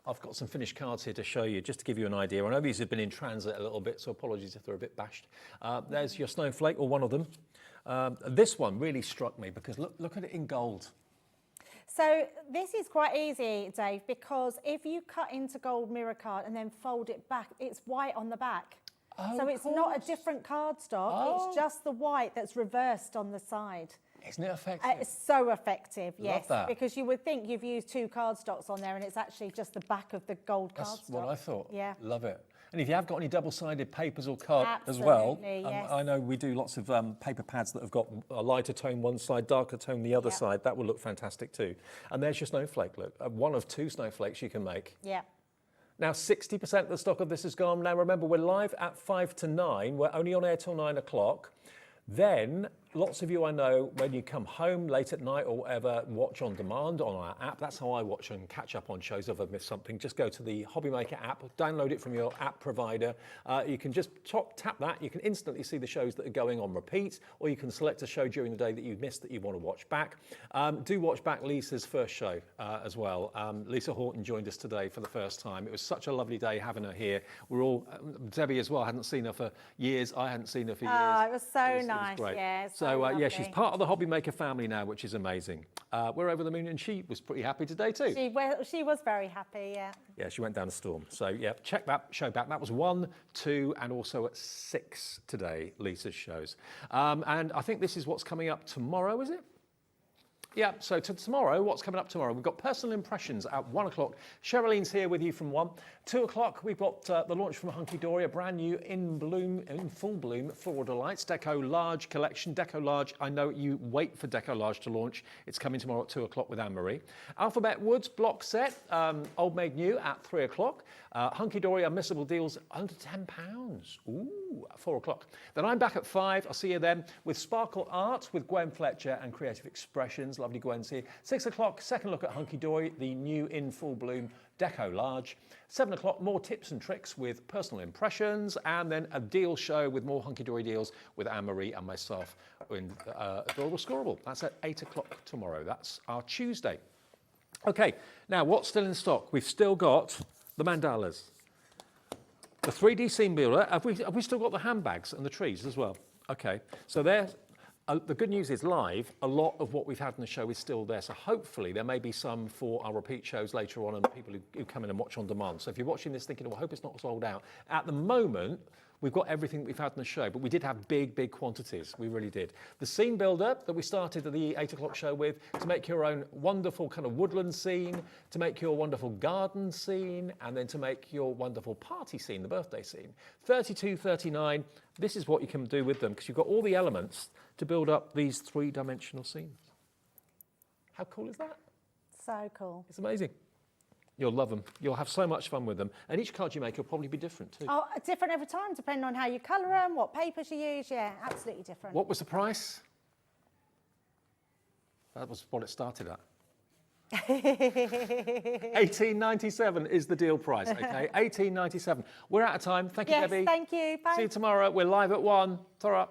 I've got some finished cards here to show you, just to give you an idea. I know these have been in transit a little bit, so apologies if they're a bit bashed. There's your snowflake, or one of them. This one really struck me because look at it in gold. So this is quite easy, Dave, because if you cut into gold mirror card and then fold it back, it's white on the back. So it's not a different cardstock, it's just the white that's reversed on the side. Isn't it effective? It's so effective, yes. that. Because you would think you've used 2 cardstocks on there and it's actually just the back of the gold cardstock. That's what I thought. Yeah. Love it. And if you have got any double-sided papers or card as well, yes. I know we do lots of paper pads that have got a lighter tone one side, darker tone the other side. That will look fantastic too. And there's your snowflake, look. One of 2 snowflakes you can make. Yeah. Now, 60% of the stock of this is gone. Now, remember, we're live at 5 to 9. We're only on air till 9 o'clock. Then, lots of you I know, when you come home late at night or whatever, watch on demand on our app. That's how I watch and catch up on shows if I've missed something. Just go to the HobbyMaker app, download it from your app provider. You can just tap that. You can instantly see the shows that are going on repeat, or you can select a show during the day that you've missed that you want to watch back. Do watch back Lisa's first show as well. Lisa Horton joined us today for the first time. It was such a lovely day having her here. We're all, Debbie as well, I hadn't seen her for years. I hadn't seen her for years. Oh, it was so It was nice, great. yeah. So yeah, she's part of the HobbyMaker family now, which is amazing. We're over the moon, and she was pretty happy today too. She was very happy, yeah. Yeah, she went down a storm. So yeah, check that show back. That was 1, 2, and also at 6 today, Lisa's shows. And I think this is what's coming up tomorrow, is it? Yeah, so tomorrow, what's coming up tomorrow? We've got personal impressions at 1 o'clock. Sherilyn's here with you from 1. 2 o'clock, we've got the launch from Hunky Dory, a brand new in full bloom floral delights, Deco Large collection. Deco Large, I know you wait for Deco Large to launch. It's coming tomorrow at 2 o'clock with Anne-Marie. Alphabet Woods block set, old made new at 3 o'clock. Hunky Dory unmissable deals under £10. Ooh, at 4 o'clock. Then I'm back at 5. I'll see you then with Sparkle Art with Gwen Fletcher and Creative Expressions. Lovely Gwen's here. 6 o'clock, second look at Hunky Dory, the new in full bloom Deco Large. 7 o'clock, more tips and tricks with personal impressions, and then a deal show with more Hunky Dory deals with Anne-Marie and myself in Adorable Scoreable. That's at 8 o'clock tomorrow. That's our Tuesday. Okay, now what's still in stock? We've still got the mandalas, the 3D scene builder. Have we still got the handbags and the trees as well? Okay, so there. The good news is live, a lot of what we've had in the show is still there. So hopefully there may be some for our repeat shows later on and people who come in and watch on demand. So if you're watching this thinking, oh, I hope it's not sold out. At the moment, we've got everything that we've had in the show, but we did have big quantities. We really did. The scene builder that we started at the 8 o'clock show with, to make your own wonderful kind of woodland scene, to make your wonderful garden scene, and then to make your wonderful party scene, the birthday scene. 32.39. This is what you can do with them, because you've got all the elements to build up these 3-dimensional scenes. How cool is that? So cool. It's amazing. You'll love them. You'll have so much fun with them. And each card you make will probably be different too. Oh, different every time, depending on how you colour them, what papers you use. Yeah, absolutely different. What was the price? That was what it started at. $18.97 is the deal price, okay? $18.97. We're out of time. Thank you, yes, Debbie. thank you. Bye. See you tomorrow. We're live at 1. Ta-ra.